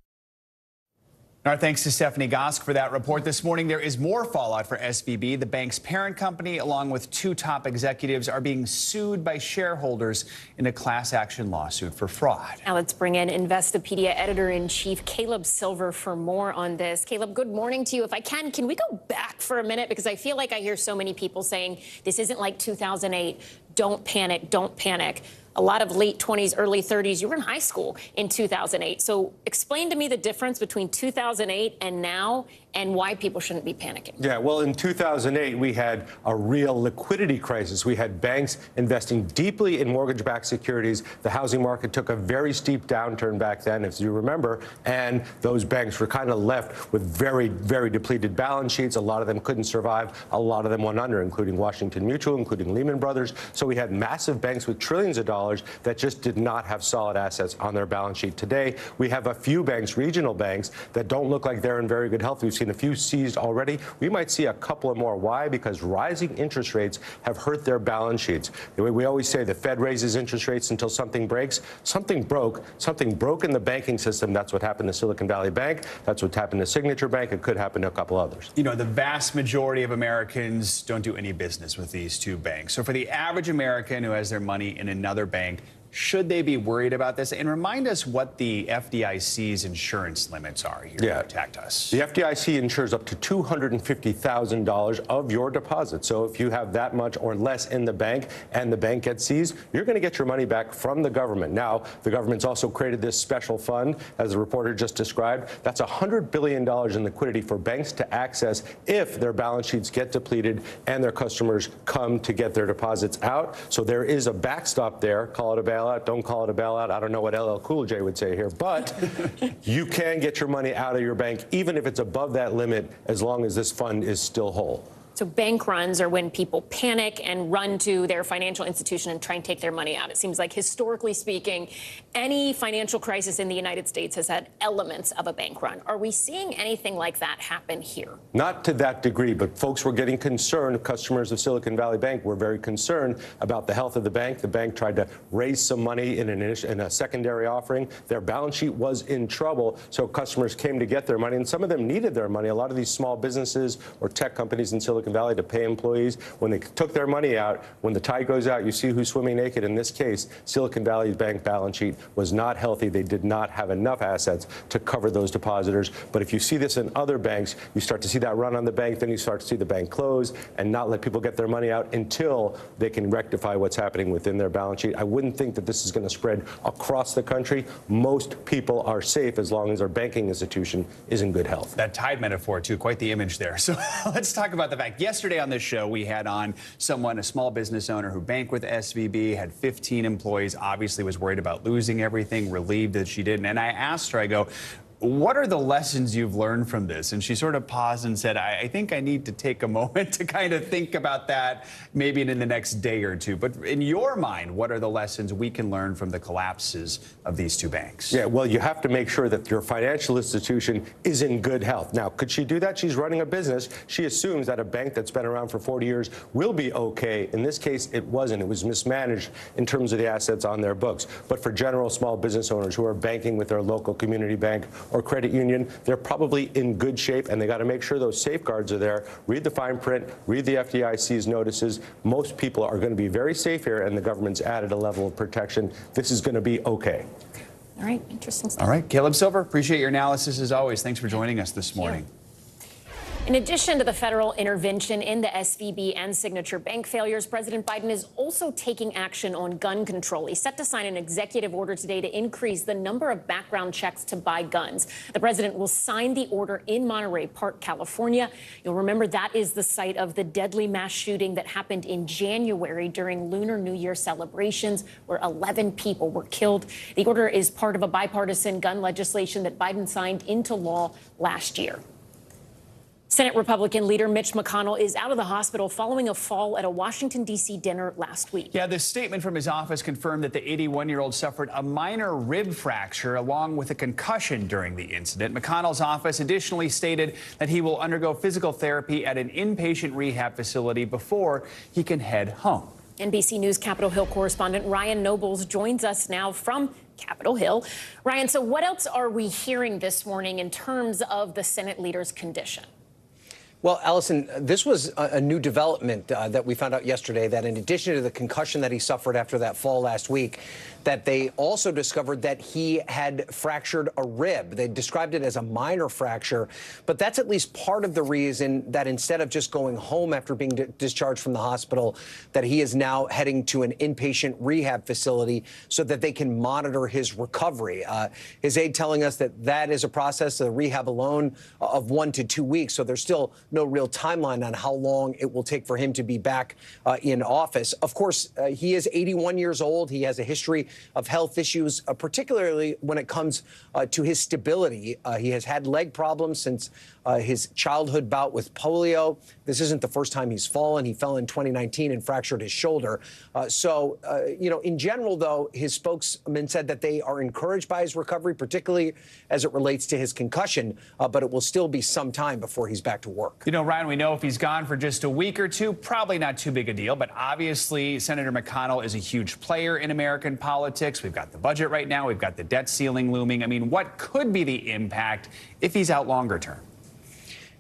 Our thanks to Stephanie Gosk for that report this morning. There is more fallout for SVB. The bank's parent company, along with 2 top executives, are being sued by shareholders in a class action lawsuit for fraud. Now let's bring in Investopedia editor-in-chief Caleb Silver for more on this. Caleb, good morning to you. If I can we go back for a minute? Because I feel like I hear so many people saying this isn't like 2008. Don't panic, don't panic. A lot of late 20s, early 30s, you were in high school in 2008. So explain to me the difference between 2008 and now and why people shouldn't be panicking. Yeah, well, in 2008, we had a real liquidity crisis. We had banks investing deeply in mortgage-backed securities. The housing market took a very steep downturn back then, if you remember, and those banks were kind of left with very, very depleted balance sheets. A lot of them couldn't survive. A lot of them went under, including Washington Mutual, including Lehman Brothers. So we had massive banks with trillions of dollars that just did not have solid assets on their balance sheet. Today, we have a few banks, regional banks, that don't look like they're in very good health. We've seen a few seized already. We might see a couple of more. Why? Because rising interest rates have hurt their balance sheets. We always say the Fed raises interest rates until something breaks. Something broke in the banking system. That's what happened to Silicon Valley Bank. That's what happened to Signature Bank. It could happen to a couple others. You know, the vast majority of Americans don't do any business with these 2 banks. So for the average American who has their money in another bank, should they be worried about this? And remind us what the FDIC's insurance limits are here to protect us. The FDIC insures up to $250,000 of your deposit. So if you have that much or less in the bank and the bank gets seized, you're going to get your money back from the government. Now, the government's also created this special fund, as the reporter just described. That's $100 billion in liquidity for banks to access if their balance sheets get depleted and their customers come to get their deposits out. So there is a backstop there. Call it a bailout. Don't call it a bailout. I don't know what LL Cool J would say here, but you can get your money out of your bank, even if it's above that limit, as long as this fund is still whole. So bank runs are when people panic and run to their financial institution and try and take their money out. It seems like, historically speaking, any financial crisis in the United States has had elements of a bank run. Are we seeing anything like that happen here? Not to that degree, but folks were getting concerned. Customers of Silicon Valley Bank were very concerned about the health of the bank. The bank tried to raise some money in a secondary offering. Their balance sheet was in trouble, so customers came to get their money, and some of them needed their money. A lot of these small businesses or tech companies in Silicon Valley to pay employees, when they took their money out, when the tide goes out, you see who's swimming naked. In this case, Silicon Valley's bank balance sheet was not healthy. They did not have enough assets to cover those depositors. But if you see this in other banks, you start to see that run on the bank, then you start to see the bank close and not let people get their money out until they can rectify what's happening within their balance sheet. I wouldn't think that this is going to spread across the country. Most people are safe as long as our banking institution is in good health. That tide metaphor, too, quite the image there. So let's talk about the fact. Yesterday on this show, we had on someone, a small business owner who banked with SVB, had 15 employees, obviously was worried about losing everything, relieved that she didn't. And I asked her, I go, what are the lessons you've learned from this? And she sort of paused and said, I think I need to take a moment to kind of think about that, maybe in the next day or two. But in your mind, what are the lessons we can learn from the collapses of these 2 banks? Yeah, well, you have to make sure that your financial institution is in good health. Now, could she do that? She's running a business. She assumes that a bank that's been around for 40 years will be okay. In this case, it wasn't. It was mismanaged in terms of the assets on their books. But for general small business owners who are banking with their local community bank or credit union, they're probably in good shape, and they got to make sure those safeguards are there. Read the fine print, read the FDIC's notices. Most people are going to be very safe here, and the government's added a level of protection. This is going to be okay. All right, interesting stuff. All right, Caleb Silver, appreciate your analysis as always. Thanks for joining us this morning. In addition to the federal intervention in the SVB and Signature Bank failures, President Biden is also taking action on gun control. He's set to sign an executive order today to increase the number of background checks to buy guns. The president will sign the order in Monterey Park, California. You'll remember that is the site of the deadly mass shooting that happened in January during Lunar New Year celebrations, where 11 people were killed. The order is part of a bipartisan gun legislation that Biden signed into law last year. Senate Republican leader Mitch McConnell is out of the hospital following a fall at a Washington, D.C. dinner last week. Yeah, the statement from his office confirmed that the 81-year-old suffered a minor rib fracture along with a concussion during the incident. McConnell's office additionally stated that he will undergo physical therapy at an inpatient rehab facility before he can head home. NBC News Capitol Hill correspondent Ryan Nobles joins us now from Capitol Hill. Ryan, so what else are we hearing this morning in terms of the Senate leader's condition? Well, Allison, this was a new development that we found out yesterday, that in addition to the concussion that he suffered after that fall last week, that they also discovered that he had fractured a rib. They described it as a minor fracture, but that's at least part of the reason that instead of just going home after being discharged from the hospital, that he is now heading to an inpatient rehab facility so that they can monitor his recovery. His aide telling us that that is a process, the rehab alone, of 1 to 2 weeks. So there's still no real timeline on how long it will take for him to be back in office. Of course, he is 81 years old. He has a history of health issues, particularly when it comes to his stability. He has had leg problems since his childhood bout with polio. This isn't the first time he's fallen. He fell in 2019 and fractured his shoulder. In general, though, his spokesman said that they are encouraged by his recovery, particularly as it relates to his concussion, but it will still be some time before he's back to work. You know, Ryan, we know if he's gone for just a week or two, probably not too big a deal. But obviously, Senator McConnell is a huge player in American politics. We've got the budget right now. We've got the debt ceiling looming. I mean, what could be the impact if he's out longer term?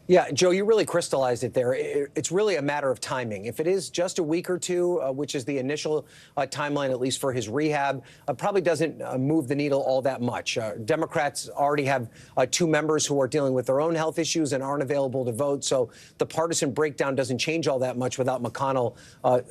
Yeah, Joe, you really crystallized it there. It's really a matter of timing. If it is just a week or two, which is the initial timeline, at least for his rehab, probably doesn't move the needle all that much. Democrats already have 2 members who are dealing with their own health issues and aren't available to vote. So the partisan breakdown doesn't change all that much without McConnell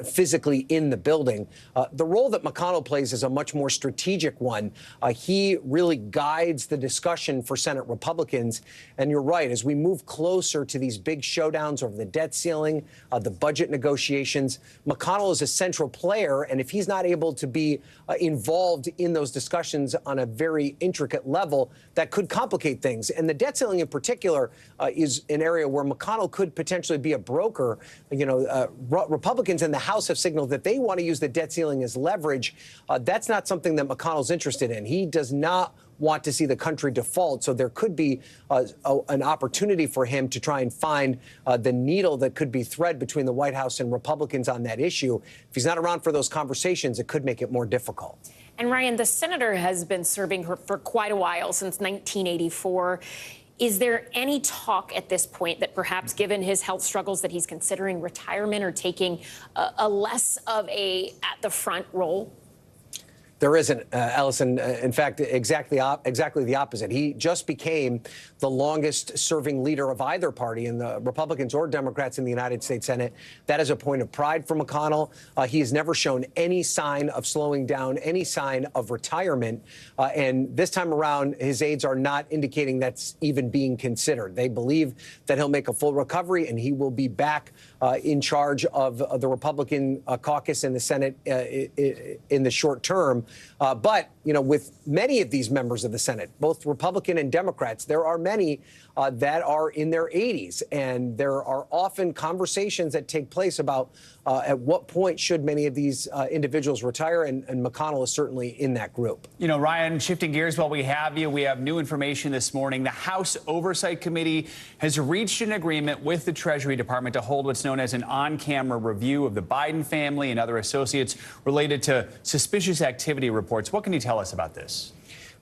physically in the building. The role that McConnell plays is a much more strategic one. He really guides the discussion for Senate Republicans. And you're right, as we move closer to these big showdowns over the debt ceiling, the budget negotiations, McConnell is a central player. And if he's not able to be involved in those discussions on a very intricate level, that could complicate things. And the debt ceiling in particular is an area where McConnell could potentially be a broker. Republicans in the House have signaled that they want to use the debt ceiling as leverage. That's not something that McConnell's interested in. He does not want to see the country default. So there could be an opportunity for him to try and find the needle that could be thread between the White House and Republicans on that issue. If he's not around for those conversations, it could make it more difficult. And Ryan, the senator has been serving her for quite a while, since 1984. Is there any talk at this point that perhaps, given his health struggles, that he's considering retirement or taking a less of a at the front role? There isn't, Allison. In fact, exactly the opposite. He just became the longest serving leader of either party, in the Republicans or Democrats in the United States Senate. That is a point of pride for McConnell. He has never shown any sign of slowing down, any sign of retirement. And this time around, his aides are not indicating that's even being considered. They believe that he'll make a full recovery and he will be back in charge of the Republican caucus in the Senate in the short term. But, with many of these members of the Senate, both Republican and Democrats, there are many that are in their 80s. And there are often conversations that take place about at what point should many of these individuals retire. And McConnell is certainly in that group. Ryan, shifting gears while we have you, we have new information this morning. The House Oversight Committee has reached an agreement with the Treasury Department to hold what's known as an on-camera review of the Biden family and other associates related to suspicious activity reports. What can you tell us about this?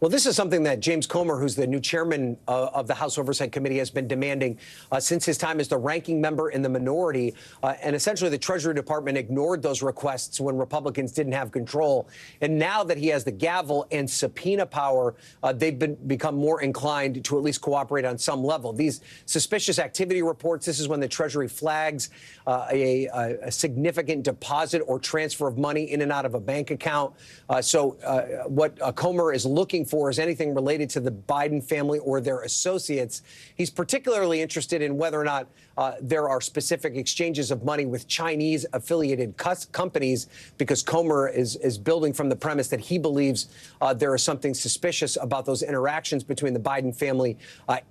Well, this is something that James Comer, who's the new chairman of the House Oversight Committee, has been demanding since his time as the ranking member in the minority. And essentially, the Treasury Department ignored those requests when Republicans didn't have control. And now that he has the gavel and subpoena power, they've become more inclined to at least cooperate on some level. These suspicious activity reports, this is when the Treasury flags a significant deposit or transfer of money in and out of a bank account. So what Comer is looking for for is anything related to the Biden family or their associates. He's particularly interested in whether or not there are specific exchanges of money with Chinese-affiliated companies, because Comer is building from the premise that he believes there is something suspicious about those interactions between the Biden family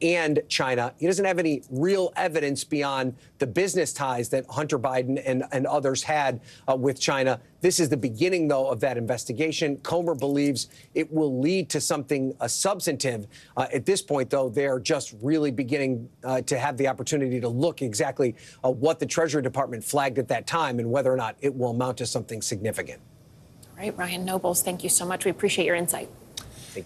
and China. He doesn't have any real evidence beyond the business ties that Hunter Biden and others had with China. This is the beginning, though, of that investigation. Comer believes it will lead to something substantive. At this point, though, they're just really beginning to have the opportunity to look exactly what the Treasury Department flagged at that time and whether or not it will amount to something significant. All right, Ryan Nobles, thank you so much. We appreciate your insight.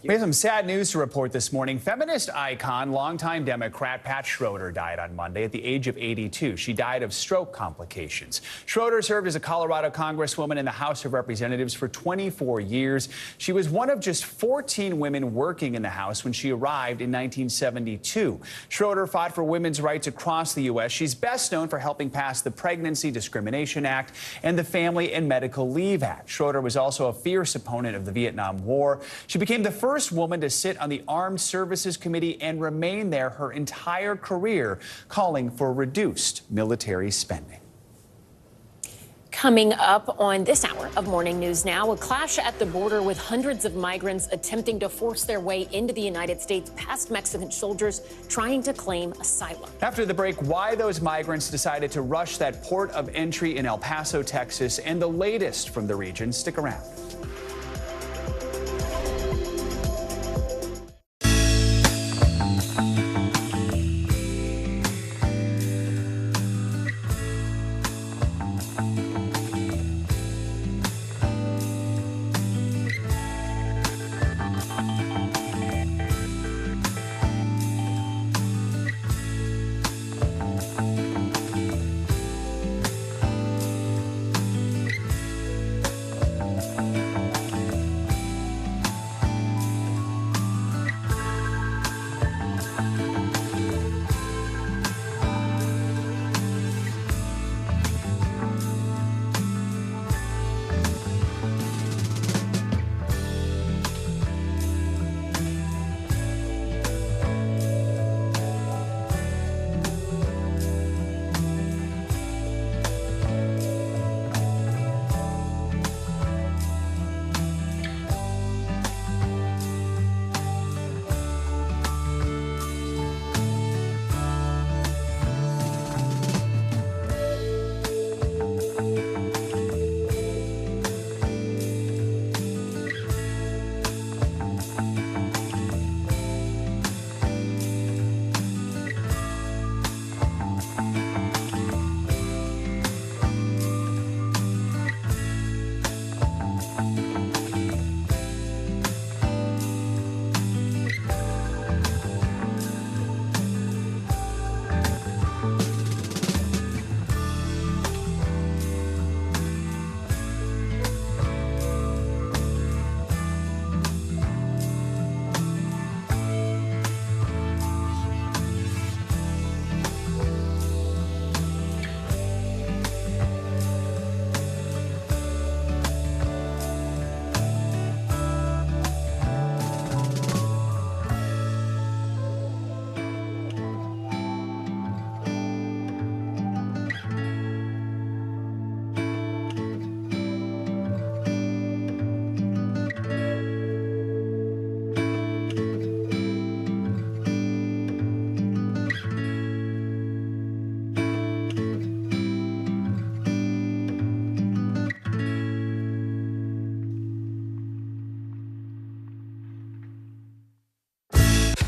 We have some sad news to report this morning. Feminist icon, longtime Democrat Pat Schroeder died on Monday at the age of 82. She died of stroke complications. Schroeder served as a Colorado Congresswoman in the House of Representatives for 24 years. She was one of just 14 women working in the House when she arrived in 1972. Schroeder fought for women's rights across the U.S. She's best known for helping pass the Pregnancy Discrimination Act and the Family and Medical Leave Act. Schroeder was also a fierce opponent of the Vietnam War. She became the first woman to sit on the Armed Services Committee and remain there her entire career, calling for reduced military spending. Coming up on this hour of Morning News Now, a clash at the border with hundreds of migrants attempting to force their way into the United States past Mexican soldiers trying to claim asylum. After the break, why those migrants decided to rush that port of entry in El Paso, Texas, and the latest from the region. Stick around.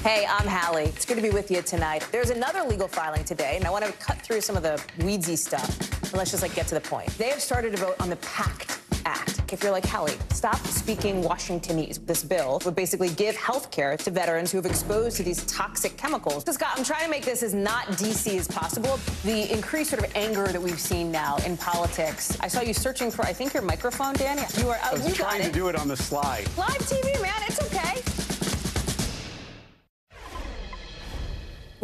Hey, I'm Hallie. It's good to be with you tonight. There's another legal filing today, and I want to cut through some of the weedsy stuff. And let's just get to the point. They have started to vote on the PACT Act. If you're like, Hallie, stop speaking Washingtonese. This bill would basically give health care to veterans who have exposed to these toxic chemicals. So, Scott, I'm trying to make this as not DC as possible. The increased sort of anger that we've seen now in politics. I saw you searching for, I think, your microphone, Dan. You are. I was trying to do it on the slide. Live TV, man. It's okay.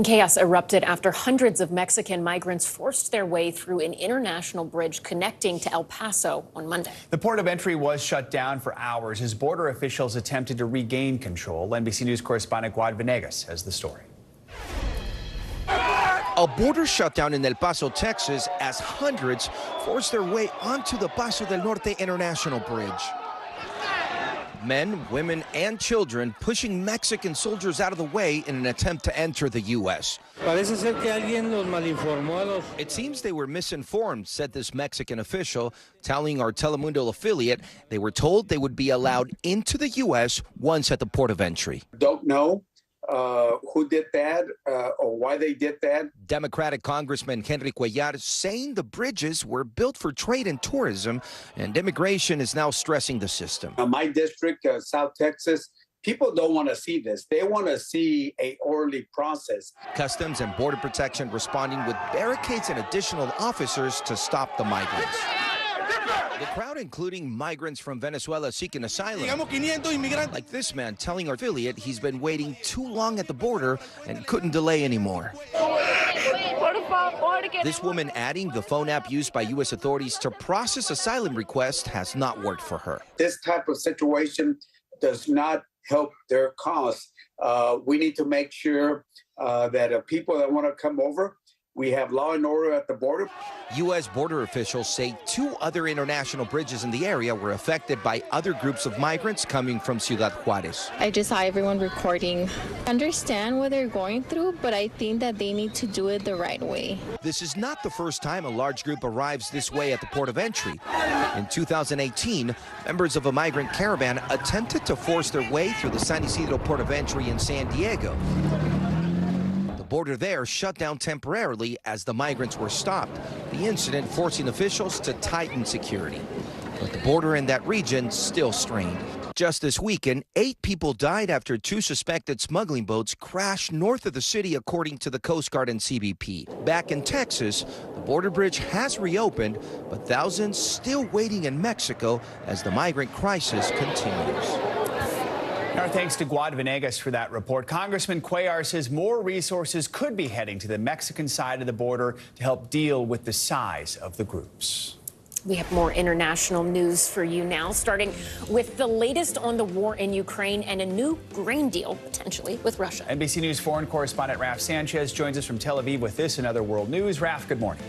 Chaos erupted after hundreds of Mexican migrants forced their way through an international bridge connecting to El Paso on Monday. The port of entry was shut down for hours as border officials attempted to regain control. NBC News correspondent Guad Venegas has the story. A border shutdown in El Paso, Texas, as hundreds forced their way onto the Paso del Norte International Bridge. Men, women, and children pushing Mexican soldiers out of the way in an attempt to enter the U.S. It seems they were misinformed, said this Mexican official, telling our Telemundo affiliate they were told they would be allowed into the U.S. once at the port of entry. Don't know who did that or why they did that. Democratic Congressman Henry Cuellar saying the bridges were built for trade and tourism, and immigration is now stressing the system. My district, South Texas, people don't want to see this. They want to see an orderly process. Customs and Border Protection responding with barricades and additional officers to stop the migrants. The crowd, including migrants from Venezuela seeking asylum, like this man telling our affiliate he's been waiting too long at the border and couldn't delay anymore. This woman adding the phone app used by U.S. authorities to process asylum requests has not worked for her. This type of situation does not help their cause. We need to make sure that people that want to come over, we have law and order at the border. U.S. border officials say 2 other international bridges in the area were affected by other groups of migrants coming from Ciudad Juarez. I just saw everyone recording. I understand what they're going through, but I think that they need to do it the right way. This is not the first time a large group arrives this way at the port of entry. In 2018, members of a migrant caravan attempted to force their way through the San Isidro port of entry in San Diego. Border there shut down temporarily as the migrants were stopped, the incident forcing officials to tighten security. But the border in that region still strained. Just this weekend, 8 people died after 2 suspected smuggling boats crashed north of the city, according to the Coast Guard and CBP. Back in Texas, the border bridge has reopened, but thousands still waiting in Mexico as the migrant crisis continues. Our thanks to Guad Venegas for that report. Congressman Cuellar says more resources could be heading to the Mexican side of the border to help deal with the size of the groups. We have more international news for you now, starting with the latest on the war in Ukraine and a new grain deal, potentially, with Russia. NBC News foreign correspondent Raf Sanchez joins us from Tel Aviv with this and other world news. Raf, good morning.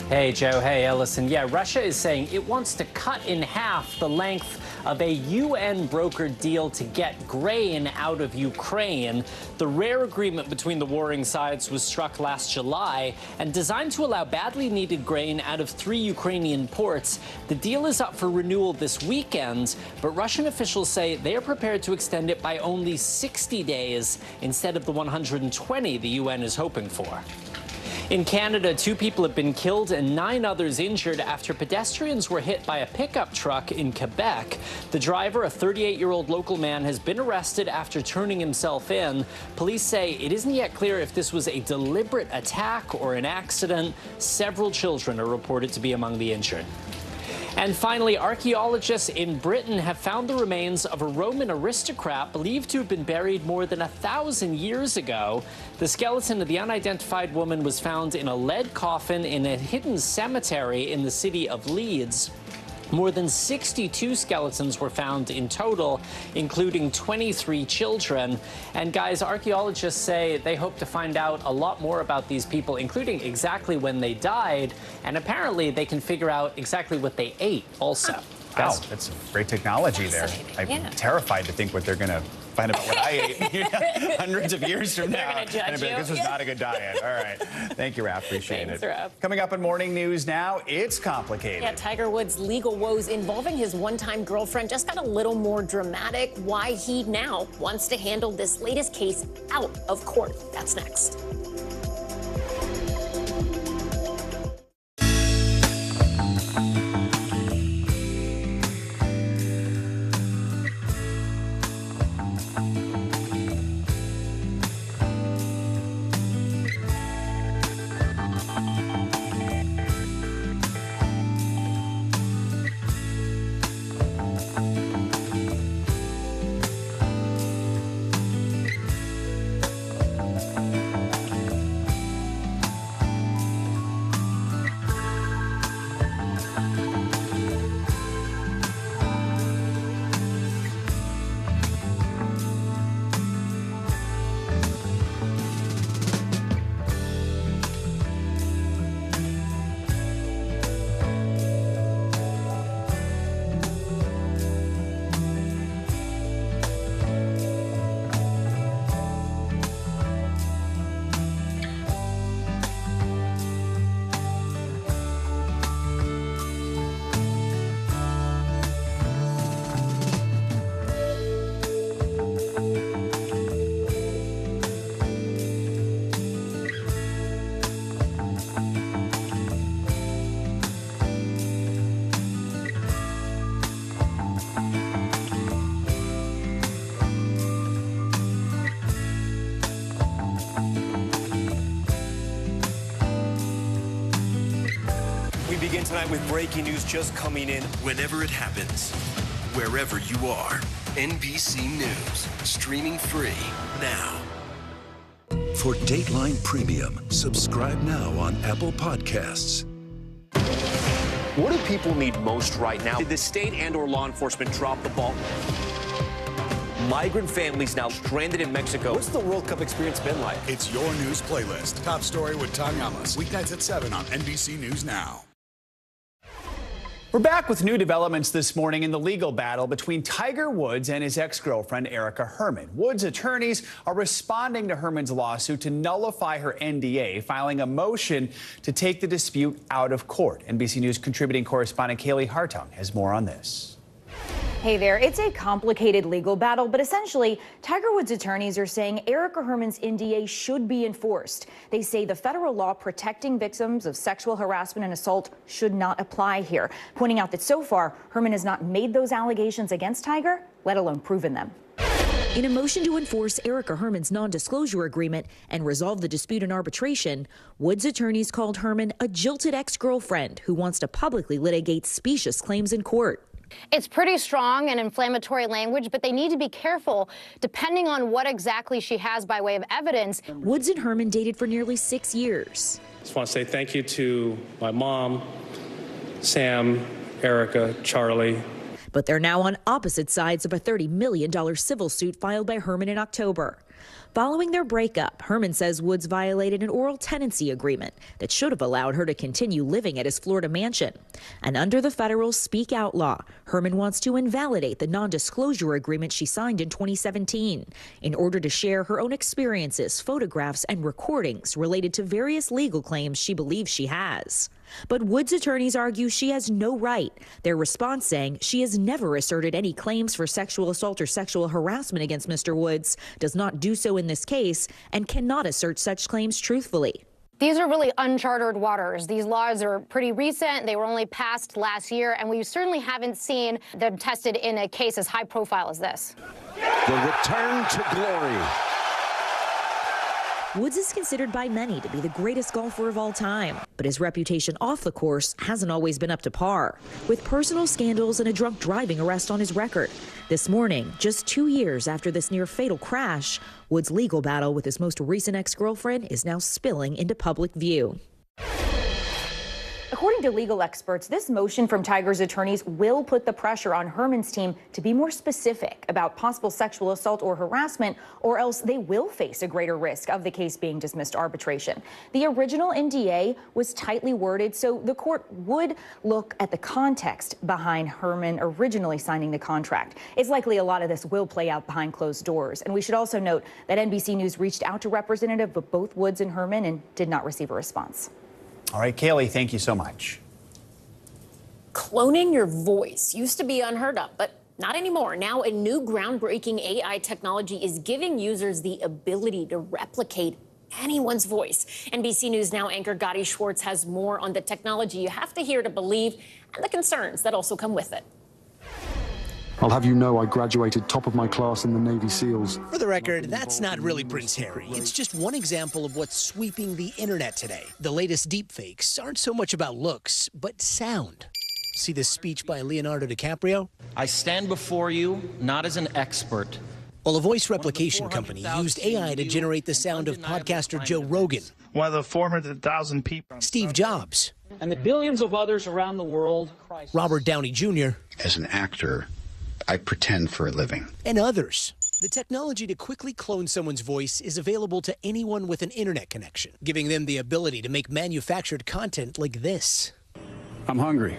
Hey, Joe. Hey, Ellison. Yeah, Russia is saying it wants to cut in half the length of a UN-brokered deal to get grain out of Ukraine. The rare agreement between the warring sides was struck last July and designed to allow badly needed grain out of 3 Ukrainian ports. The deal is up for renewal this weekend, but Russian officials say they are prepared to extend it by only 60 days instead of the 120 the UN is hoping for. In Canada, 2 people have been killed and 9 others injured after pedestrians were hit by a pickup truck in Quebec. The driver, a 38-year-old local man, has been arrested after turning himself in. Police say it isn't yet clear if this was a deliberate attack or an accident. Several children are reported to be among the injured. And finally, archaeologists in Britain have found the remains of a Roman aristocrat believed to have been buried more than 1,000 years ago. The skeleton of the unidentified woman was found in a lead coffin in a hidden cemetery in the city of Leeds. More than 62 skeletons were found in total, including 23 children. And guys, archaeologists say they hope to find out a lot more about these people, including exactly when they died. And apparently they can figure out exactly what they ate also. Wow, that's great technology there. I'm terrified to think what they're going to find out what I ate hundreds of years from now. This was not a good diet. All right. Thank you, Raf. Appreciate it. Raph. Coming up in Morning News Now, it's complicated. Yeah, Tiger Woods' legal woes involving his one-time girlfriend just got a little more dramatic. Why he now wants to handle this latest case out of court. That's next. We begin tonight with breaking news just coming in. Whenever it happens, wherever you are, NBC News, streaming free now. For Dateline Premium, subscribe now on Apple Podcasts. What do people need most right now? Did the state and/or law enforcement drop the ball? Migrant families now stranded in Mexico. What's the World Cup experience been like? It's your news playlist. Top story with Tom Yamas. Weeknights at 7 on NBC News Now. We're back with new developments this morning in the legal battle between Tiger Woods and his ex-girlfriend, Erica Herman. Woods' attorneys are responding to Herman's lawsuit to nullify her NDA, filing a motion to take the dispute out of court. NBC News contributing correspondent Kaylee Hartung has more on this. Hey there, it's a complicated legal battle, but essentially, Tiger Woods' attorneys are saying Erica Herman's NDA should be enforced. They say the federal law protecting victims of sexual harassment and assault should not apply here, pointing out that so far, Herman has not made those allegations against Tiger, let alone proven them. In a motion to enforce Erica Herman's non-disclosure agreement and resolve the dispute in arbitration, Woods' attorneys called Herman a jilted ex-girlfriend who wants to publicly litigate specious claims in court. It's pretty strong and inflammatory language, but they need to be careful depending on what exactly she has by way of evidence. Woods and Herman dated for nearly 6 years. I just want to say thank you to my mom, Sam, Erica, Charlie. But they're now on opposite sides of a $30 million civil suit filed by Herman in October. Following their breakup, Herman says Woods violated an oral tenancy agreement that should have allowed her to continue living at his Florida mansion. And under the federal Speak Out law, Herman wants to invalidate the non-disclosure agreement she signed in 2017 in order to share her own experiences, photographs, and recordings related to various legal claims she believes she has. But Woods' attorneys argue she has no right, their response saying she has never asserted any claims for sexual assault or sexual harassment against Mr. Woods, does not do so in this case, and cannot assert such claims truthfully. These are really uncharted waters. These laws are pretty recent. They were only passed last year, and we certainly haven't seen them tested in a case as high profile as this. The return to glory. Woods is considered by many to be the greatest golfer of all time, but his reputation off the course hasn't always been up to par, with personal scandals and a drunk driving arrest on his record. This morning, just 2 years after this near-fatal crash, Woods' legal battle with his most recent ex-girlfriend is now spilling into public view. According to legal experts, this motion from Tiger's attorneys will put the pressure on Herman's team to be more specific about possible sexual assault or harassment, or else they will face a greater risk of the case being dismissed to arbitration. The original NDA was tightly worded, so the court would look at the context behind Herman originally signing the contract. It's likely a lot of this will play out behind closed doors. And we should also note that NBC News reached out to representatives of both Woods and Herman and did not receive a response. All right, Kaylee, thank you so much. Cloning your voice used to be unheard of, but not anymore. Now, a new groundbreaking AI technology is giving users the ability to replicate anyone's voice. NBC News Now anchor Gotti Schwartz has more on the technology you have to hear to believe and the concerns that also come with it. I'll have you know I graduated top of my class in the Navy SEALs. For the record, that's not really Prince Harry. It's just one example of what's sweeping the internet today. The latest deepfakes aren't so much about looks, but sound. See this speech by Leonardo DiCaprio? I stand before you not as an expert. Well, a voice replication company used AI to generate the sound of podcaster Joe Rogan. One of the 400,000 people. Steve Jobs. And the billions of others around the world. Robert Downey Jr. As an actor, I pretend for a living. And others. The technology to quickly clone someone's voice is available to anyone with an internet connection, giving them the ability to make manufactured content like this. I'm hungry.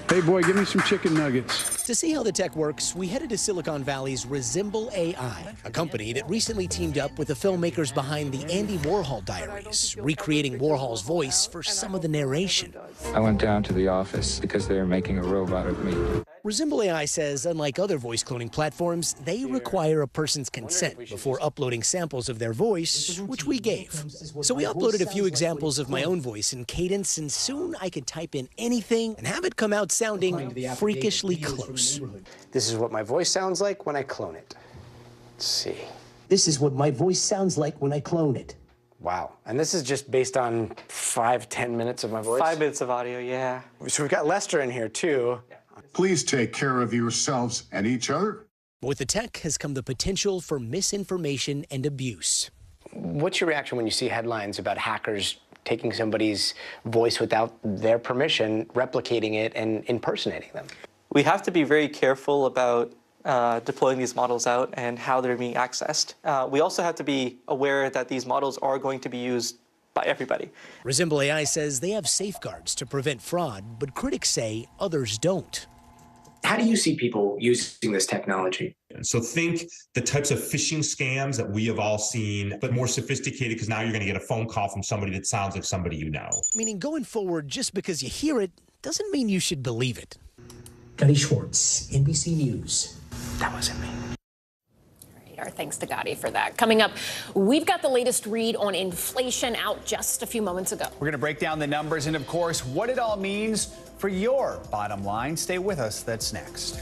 Hey, boy, give me some chicken nuggets. To see how the tech works, we headed to Silicon Valley's Resemble AI, a company that recently teamed up with the filmmakers behind the Andy Warhol Diaries, recreating Warhol's voice for some of the narration. I went down to the office because they were making a robot of me. Resemble AI says, unlike other voice cloning platforms, they require a person's consent before uploading samples of their voice, which we gave. So we uploaded a few examples of my own voice in Cadence, and soon I could type in anything and have it come out sounding freakishly close. This is what my voice sounds like when I clone it. Let's see. This is what my voice sounds like when I clone it. Wow. And this is just based on 5-10 minutes of my voice? 5 minutes of audio, yeah. So we've got Lester in here, too. Please take care of yourselves and each other. With the tech has come the potential for misinformation and abuse. What's your reaction when you see headlines about hackers taking somebody's voice without their permission, replicating it, and impersonating them? We have to be very careful about deploying these models out and how they're being accessed. We also have to be aware that these models are going to be used by everybody. Resemble AI says they have safeguards to prevent fraud, but critics say others don't. How do you see people using this technology? So think the types of phishing scams that we have all seen, but more sophisticated, because now you're going to get a phone call from somebody that sounds like somebody you know. Meaning going forward, just because you hear it doesn't mean you should believe it. Gadi Schwartz, NBC News. That wasn't me. Our thanks to Gadi for that. Coming up, we've got the latest read on inflation out just a few moments ago. We're going to break down the numbers and, of course, what it all means for your bottom line. Stay with us. That's next.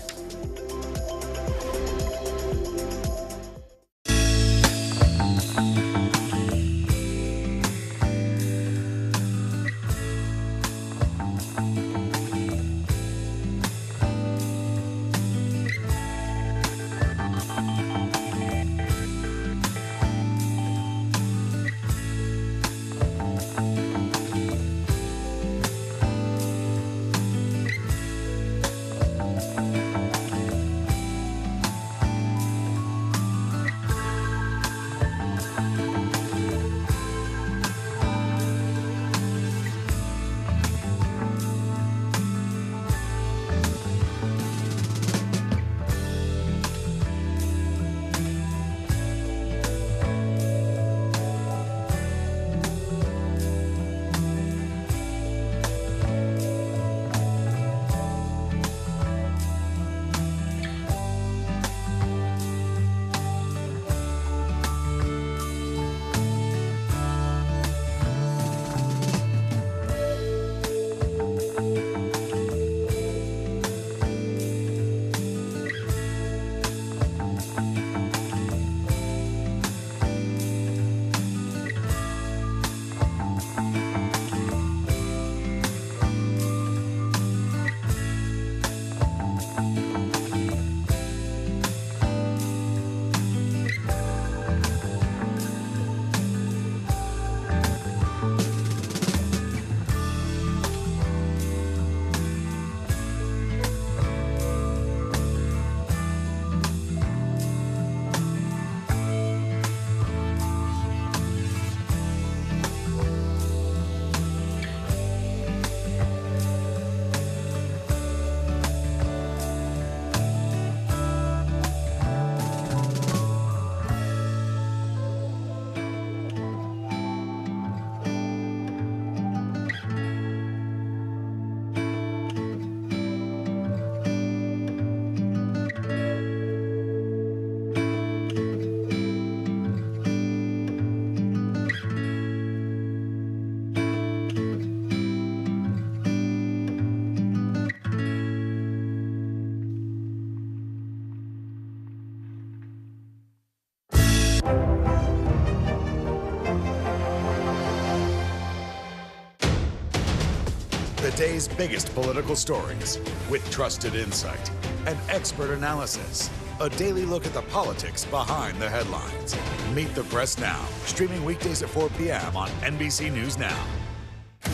The day's biggest political stories with trusted insight and expert analysis. A daily look at the politics behind the headlines. Meet the Press Now, streaming weekdays at 4 p.m. on NBC News Now.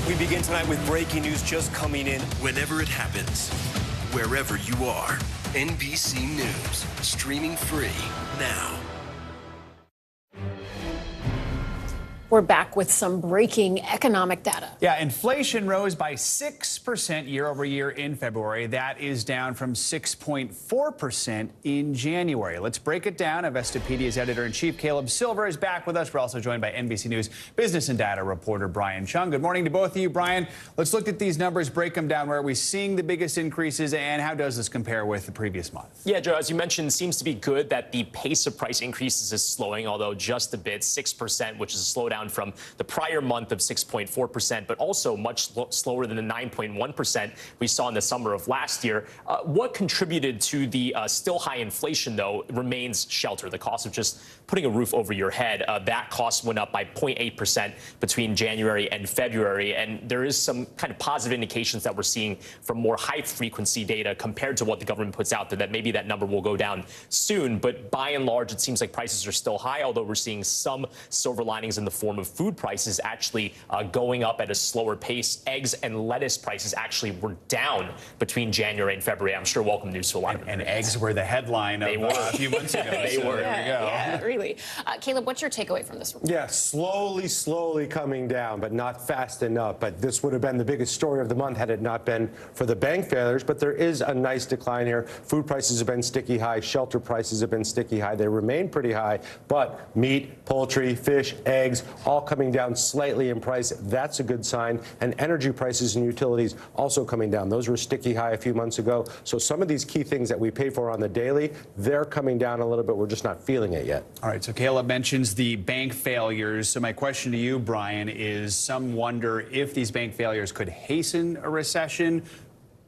We begin tonight with breaking news just coming in. Whenever it happens, wherever you are, NBC News, streaming free now. We're back with some breaking economic data. Yeah, inflation rose by 6% year over year in February. That is down from 6.4% in January. Let's break it down. Investopedia's editor-in-chief Caleb Silver is back with us. We're also joined by NBC News business and data reporter Brian Chung. Good morning to both of you. Brian, let's look at these numbers, break them down. Where are we seeing the biggest increases, and how does this compare with the previous month? Yeah, Joe, as you mentioned, it seems to be good that the pace of price increases is slowing, although just a bit, 6%, which is a slowdown down from the prior month of 6.4%, but also much slower than the 9.1% we saw in the summer of last year. What contributed to the still high inflation, though, remains shelter, the cost of just putting a roof over your head. That cost went up by 0.8% between January and February, and there is some kind of positive indications that we're seeing from more high-frequency data compared to what the government puts out there, that maybe that number will go down soon. But by and large, it seems like prices are still high, although we're seeing some silver linings in the form of food prices actually going up at a slower pace. Eggs and lettuce prices actually were down between January and February. I'm sure welcome news to a lot of them. And eggs were the headline of a few months ago. They were. There we go. Yeah, really. Caleb, what's your takeaway from this report? Yeah, slowly coming down, but not fast enough. But this would have been the biggest story of the month had it not been for the bank failures. But there is a nice decline here. Food prices have been sticky high. Shelter prices have been sticky high. They remain pretty high. But meat, poultry, fish, eggs, all coming down slightly in price. That's a good sign. And energy prices and utilities also coming down. Those were sticky high a few months ago. So some of these key things that we pay for on the daily, they're coming down a little bit. We're just not feeling it yet. All right, so Caleb mentions the bank failures. So my question to you, Brian, is some wonder if these bank failures could hasten a recession.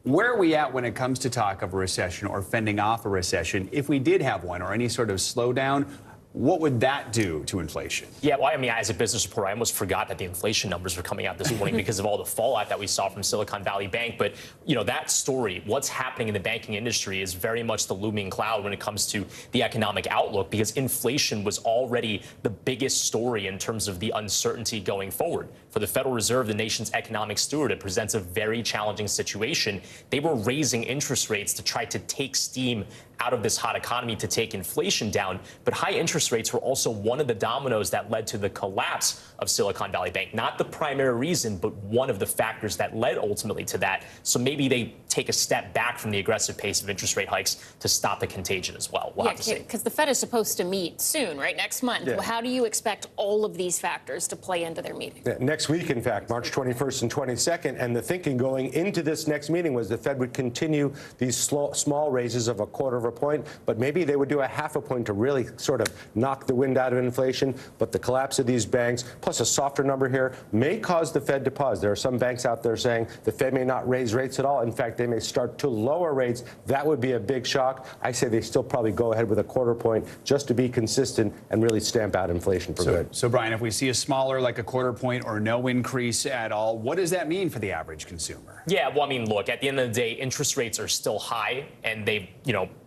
Where are we at when it comes to talk of a recession or fending off a recession? If we did have one or any sort of slowdown, what would that do to inflation? Yeah, well, I mean, as a business reporter, I almost forgot that the inflation numbers were coming out this morning because of all the fallout that we saw from Silicon Valley Bank. But, you know, that story, what's happening in the banking industry is very much the looming cloud when it comes to the economic outlook, because inflation was already the biggest story in terms of the uncertainty going forward. For the Federal Reserve, the nation's economic steward, it presents a very challenging situation. They were raising interest rates to try to take steam out of this hot economy, to take inflation down. But high interest rates were also one of the dominoes that led to the collapse of Silicon Valley Bank. Not the primary reason, but one of the factors that led ultimately to that. So maybe they take a step back from the aggressive pace of interest rate hikes to stop the contagion as well. We'll have to see. Because the Fed is supposed to meet soon, right? Next month. Yeah. How do you expect all of these factors to play into their meeting? Yeah, next week, in fact, March 21st and 22nd. And the thinking going into this next meeting was the Fed would continue these small raises of 1/4 of a point, but maybe they would do 1/2 point to really sort of knock the wind out of inflation. But the collapse of these banks, plus a softer number here, may cause the Fed to pause. There are some banks out there saying the Fed may not raise rates at all. In fact, they may start to lower rates. That would be a big shock. I say they still probably go ahead with 1/4 point just to be consistent and really stamp out inflation for good. So, Brian, if we see a smaller, like 1/4 point or no increase at all, what does that mean for the average consumer? Yeah, well, I mean, look, at the end of the day, interest rates are still high, and they've,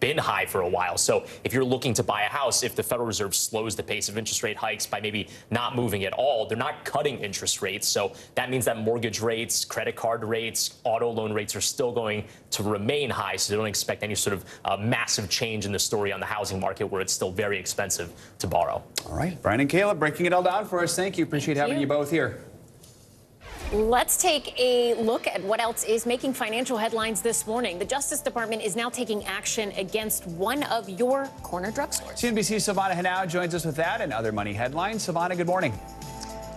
been high for a while. So if you're looking to buy a house, if the Federal Reserve slows the pace of interest rate hikes by maybe not moving at all, they're not cutting interest rates. So that means that mortgage rates, credit card rates, auto loan rates are still going to remain high. So they don't expect any sort of massive change in the story on the housing market, where it's still very expensive to borrow. All right, Brian and Caleb breaking it all down for us. Thank you. Appreciate having you both here. Let's take a look at what else is making financial headlines this morning. The Justice Department is now taking action against one of your corner drugstores. CNBC's Savannah Hanau joins us with that and other money headlines. Savannah, good morning.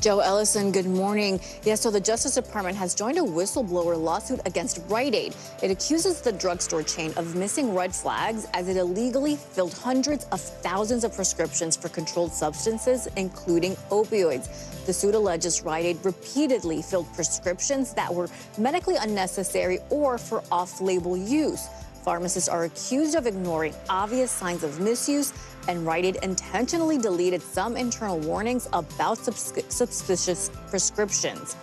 Joe Ellison, good morning. Yes, so the Justice Department has joined a whistleblower lawsuit against Rite Aid. It accuses the drugstore chain of missing red flags as it illegally filled hundreds of thousands of prescriptions for controlled substances, including opioids. The suit alleges Rite Aid repeatedly filled prescriptions that were medically unnecessary or for off-label use. Pharmacists are accused of ignoring obvious signs of misuse, and Rite Aid intentionally deleted some internal warnings about suspicious prescriptions.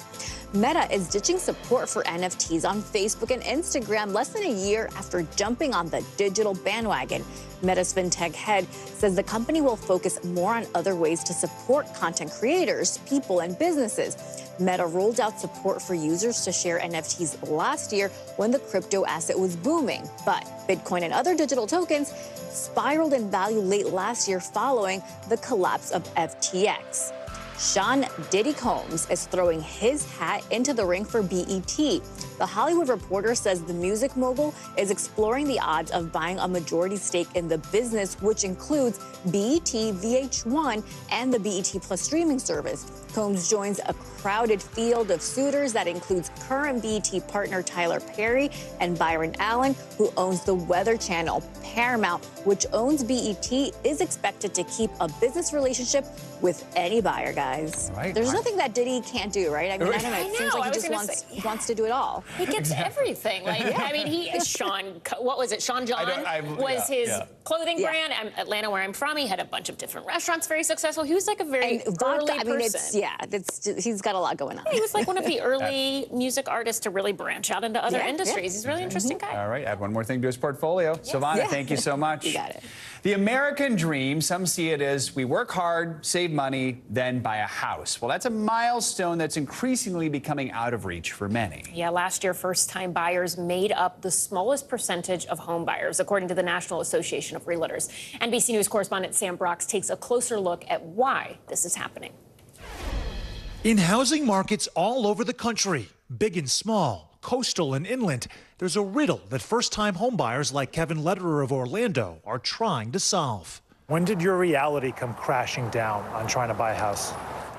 Meta is ditching support for NFTs on Facebook and Instagram less than a year after jumping on the digital bandwagon. Meta's fintech head says the company will focus more on other ways to support content creators, people, and businesses. Meta rolled out support for users to share NFTs last year when the crypto asset was booming. But Bitcoin and other digital tokens spiraled in value late last year following the collapse of FTX. Sean Diddy Combs is throwing his hat into the ring for BET. The Hollywood Reporter says the music mogul is exploring the odds of buying a majority stake in the business, which includes BET, VH1, and the BET Plus streaming service. Combs joins a crowded field of suitors that includes current BET partner Tyler Perry and Byron Allen, who owns the Weather Channel. Paramount, which owns BET, is expected to keep a business relationship with any buyer, guys. guys. Right. There's nothing that Diddy can't do, right? I mean, I don't know. It seems like I he was just gonna wants to do it all. He gets everything. Like, I mean, he is what was it? Sean John was his clothing brand. Atlanta, where I'm from, he had a bunch of different restaurants, very successful. He was like a very early person. He's got a lot going on. He was like one of the early music artists to really branch out into other industries. He's a really interesting guy. All right, add one more thing to his portfolio. Yes. Silvana, thank you so much. You got it. The American dream, some see it as we work hard, save money, then buy a house. Well, that's a milestone that's increasingly becoming out of reach for many. Yeah, last year, first-time buyers made up the smallest percentage of home buyers, according to the National Association of Realtors. NBC News correspondent Sam Brox takes a closer look at why this is happening. In housing markets all over the country, big and small, coastal and inland, there's a riddle that first-time homebuyers like Kevin Lederer of Orlando are trying to solve. When did your reality come crashing down on trying to buy a house?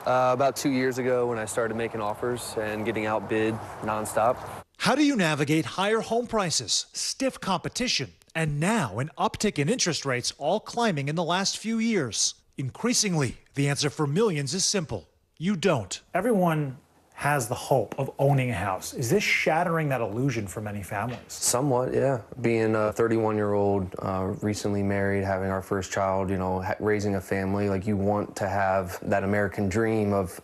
About 2 years ago when I started making offers and getting outbid nonstop. How do you navigate higher home prices, stiff competition, and now an uptick in interest rates all climbing in the last few years? Increasingly, the answer for millions is simple. You don't. Everyone has the hope of owning a house. Is this shattering that illusion for many families? Somewhat, yeah. Being a 31-year-old, recently married, having our first child, you know, raising a family, like you want to have that American dream of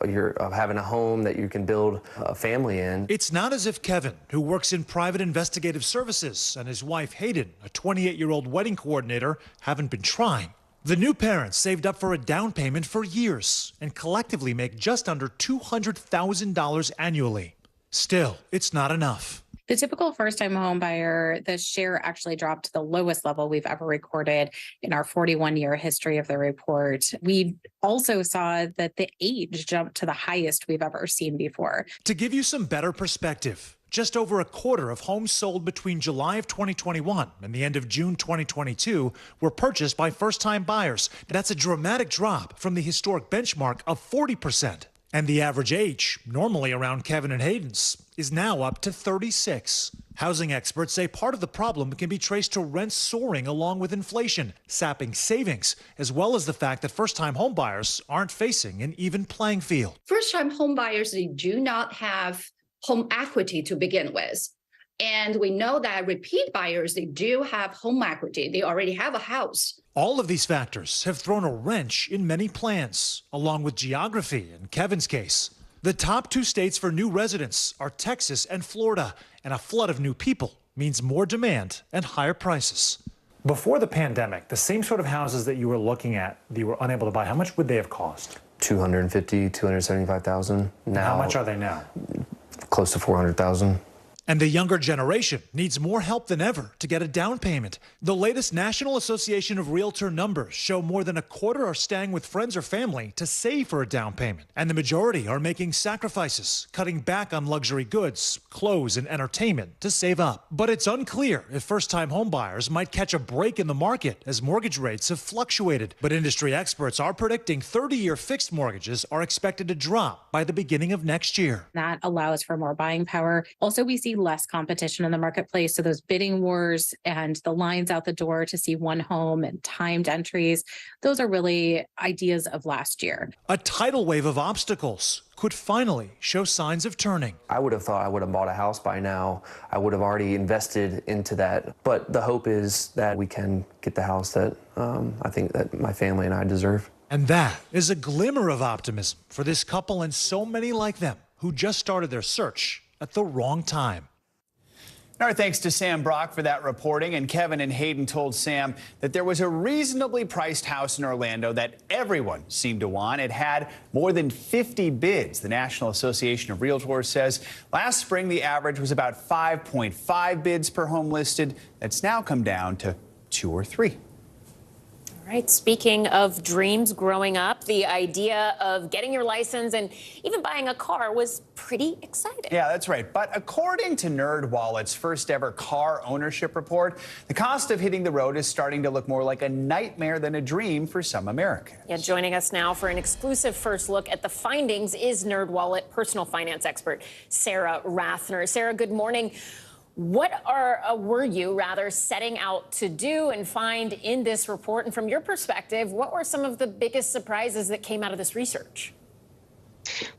having a home that you can build a family in. It's not as if Kevin, who works in private investigative services, and his wife Hayden, a 28-year-old wedding coordinator, haven't been trying. The new parents saved up for a down payment for years and collectively make just under $200,000 annually. Still, it's not enough. The typical first-time home buyer, the share actually dropped to the lowest level we've ever recorded in our 41-year history of the report. We also saw that the age jumped to the highest we've ever seen before. To give you some better perspective, just over a quarter of homes sold between July of 2021 and the end of June 2022 were purchased by first-time buyers. That's a dramatic drop from the historic benchmark of 40%. And the average age, normally around Kevin and Hayden's, is now up to 36. Housing experts say part of the problem can be traced to rents soaring along with inflation, sapping savings, as well as the fact that first-time homebuyers aren't facing an even playing field. First-time homebuyers, they do not have home equity to begin with. And we know that repeat buyers, they do have home equity. They already have a house. All of these factors have thrown a wrench in many plans, along with geography in Kevin's case. The top two states for new residents are Texas and Florida, and a flood of new people means more demand and higher prices. Before the pandemic, the same sort of houses that you were looking at that you were unable to buy, how much would they have cost? $250,000, $275,000. Now, how much are they now? Close to $400,000. And the younger generation needs more help than ever to get a down payment. The latest National Association of Realtor numbers show more than a quarter are staying with friends or family to save for a down payment. And the majority are making sacrifices, cutting back on luxury goods, clothes, and entertainment to save up. But it's unclear if first-time homebuyers might catch a break in the market as mortgage rates have fluctuated. But industry experts are predicting 30-year fixed mortgages are expected to drop by the beginning of next year. That allows for more buying power. Also, we see less competition in the marketplace. So those bidding wars and the lines out the door to see one home and timed entries, those are really ideas of last year. A tidal wave of obstacles could finally show signs of turning. I would have thought I would have bought a house by now. I would have already invested into that. But the hope is that we can get the house that I think that my family and I deserve. And that is a glimmer of optimism for this couple and so many like them who just started their search at the wrong time. Our thanks to Sam Brock for that reporting. And Kevin and Hayden told Sam that there was a reasonably priced house in Orlando that everyone seemed to want. It had more than 50 bids. The National Association of Realtors says last spring the average was about 5.5 bids per home listed. That's now come down to 2 or 3. All right, speaking of dreams growing up, the idea of getting your license and even buying a car was pretty exciting. Yeah, that's right. But according to NerdWallet's first ever car ownership report, the cost of hitting the road is starting to look more like a nightmare than a dream for some Americans. Yeah, joining us now for an exclusive first look at the findings is NerdWallet personal finance expert Sarah Rathner. Sarah, good morning. What were you setting out to do and find in this report? And from your perspective, what were some of the biggest surprises that came out of this research?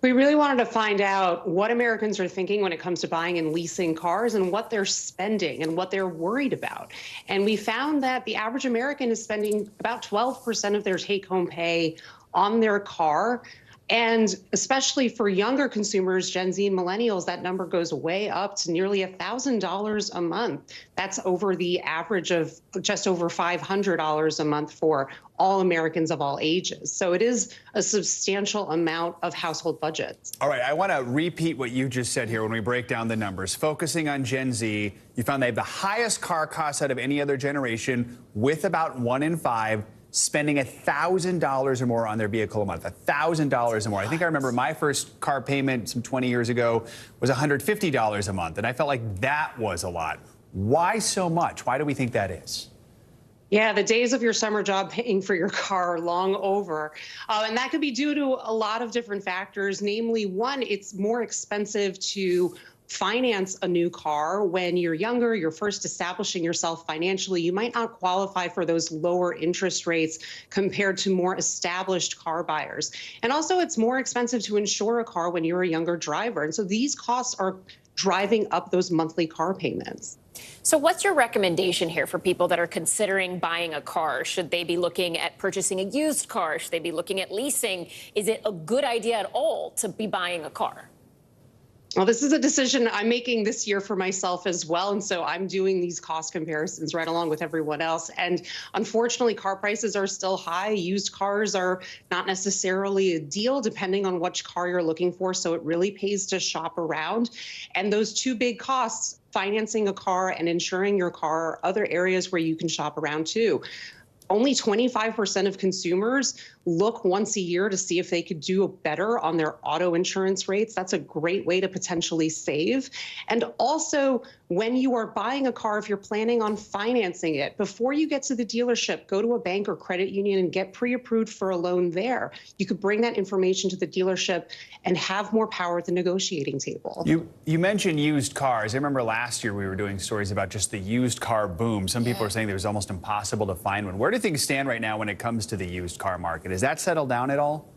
We really wanted to find out what Americans are thinking when it comes to buying and leasing cars and what they're spending and what they're worried about. And we found that the average American is spending about 12% of their take-home pay on their car. And especially for younger consumers, Gen Z and millennials, that number goes way up to nearly $1,000 a month. That's over the average of just over $500 a month for all Americans of all ages. So it is a substantial amount of household budgets. All right, I want to repeat what you just said here when we break down the numbers. Focusing on Gen Z, you found they have the highest car costs out of any other generation, with about 1 in 5 spending $1,000 or more on their vehicle a month. $1,000 or more. I think I remember my first car payment some 20 years ago was $150 a month, and I felt like that was a lot. Why so much? Why do we think that is? Yeah, the days of your summer job paying for your car are long over. And that could be due to a lot of different factors. Namely, one, it's more expensive to finance a new car. When you're younger, you're first establishing yourself financially, you might not qualify for those lower interest rates compared to more established car buyers. And also, it's more expensive to insure a car when you're a younger driver. And so these costs are driving up those monthly car payments. So what's your recommendation here for people that are considering buying a car? Should they be looking at purchasing a used car? Should they be looking at leasing? Is it a good idea at all to be buying a car? Well, this is a decision I'm making this year for myself as well. And so I'm doing these cost comparisons right along with everyone else. And unfortunately, car prices are still high. Used cars are not necessarily a deal depending on which car you're looking for. So it really pays to shop around. And those two big costs, financing a car and insuring your car, are other areas where you can shop around too. Only 25% of consumers look once a year to see if they could do better on their auto insurance rates. That's a great way to potentially save. And also, when you are buying a car, if you're planning on financing it, before you get to the dealership, go to a bank or credit union and get pre-approved for a loan there. You could bring that information to the dealership and have more power at the negotiating table. You mentioned used cars. I remember last year we were doing stories about just the used car boom. Some people are saying it was almost impossible to find one. Where do things stand right now when it comes to the used car market? Has that settled down at all?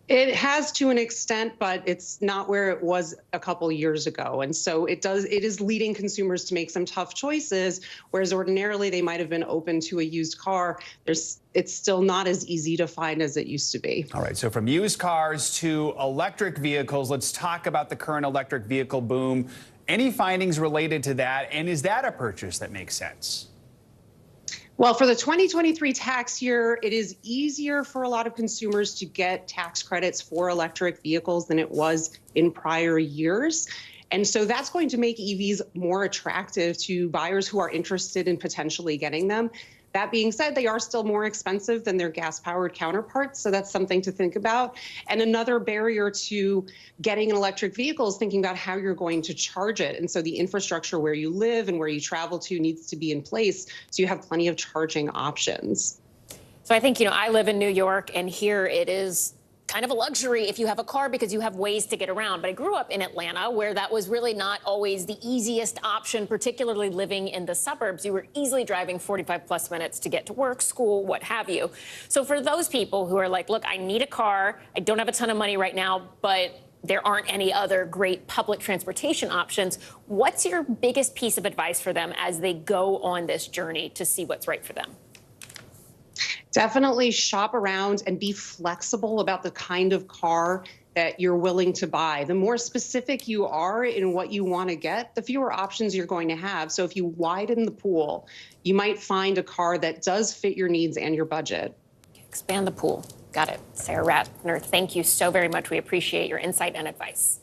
It has to an extent, but it's not where it was a couple years ago. And so it is leading consumers to make some tough choices, whereas ordinarily they might have been open to a used car. It's still not as easy to find as it used to be. All right, so from used cars to electric vehicles, let's talk about the current electric vehicle boom. Any findings related to that, and is that a purchase that makes sense? Well, for the 2023 tax year, it is easier for a lot of consumers to get tax credits for electric vehicles than it was in prior years. And so that's going to make EVs more attractive to buyers who are interested in potentially getting them. That being said, they are still more expensive than their gas-powered counterparts, so that's something to think about. And another barrier to getting an electric vehicle is thinking about how you're going to charge it. And so the infrastructure where you live and where you travel to needs to be in place so you have plenty of charging options. So I think, I live in New York, and here it is kind of a luxury if you have a car because you have ways to get around. But I grew up in Atlanta, where that was really not always the easiest option, particularly living in the suburbs. You were easily driving 45 plus minutes to get to work, school, what have you. So for those people who are like, look, I need a car, I don't have a ton of money right now, but there aren't any other great public transportation options, what's your biggest piece of advice for them as they go on this journey to see what's right for them? Definitely shop around and be flexible about the kind of car that you're willing to buy. The more specific you are in what you want to get, the fewer options you're going to have. So if you widen the pool, you might find a car that does fit your needs and your budget. Expand the pool. Got it. Sarah Ratner, thank you so very much. We appreciate your insight and advice.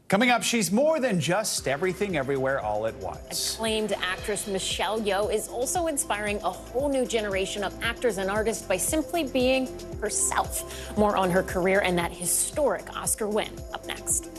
Coming up, she's more than just everything everywhere all at once. Acclaimed actress Michelle Yeoh is also inspiring a whole new generation of actors and artists by simply being herself. More on her career and that historic Oscar win up next.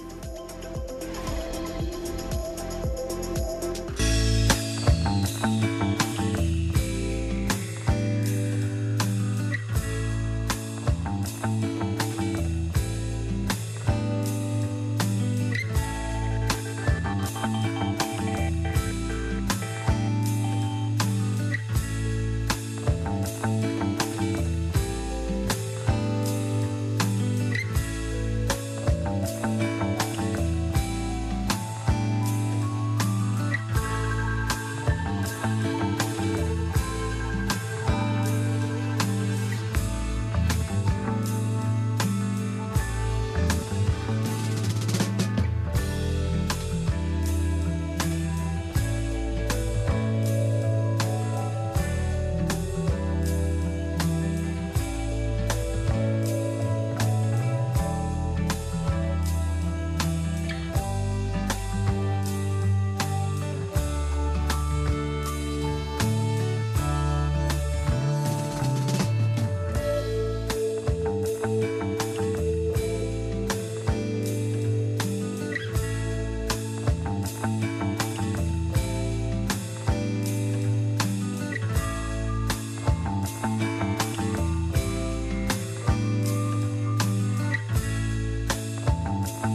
Hey,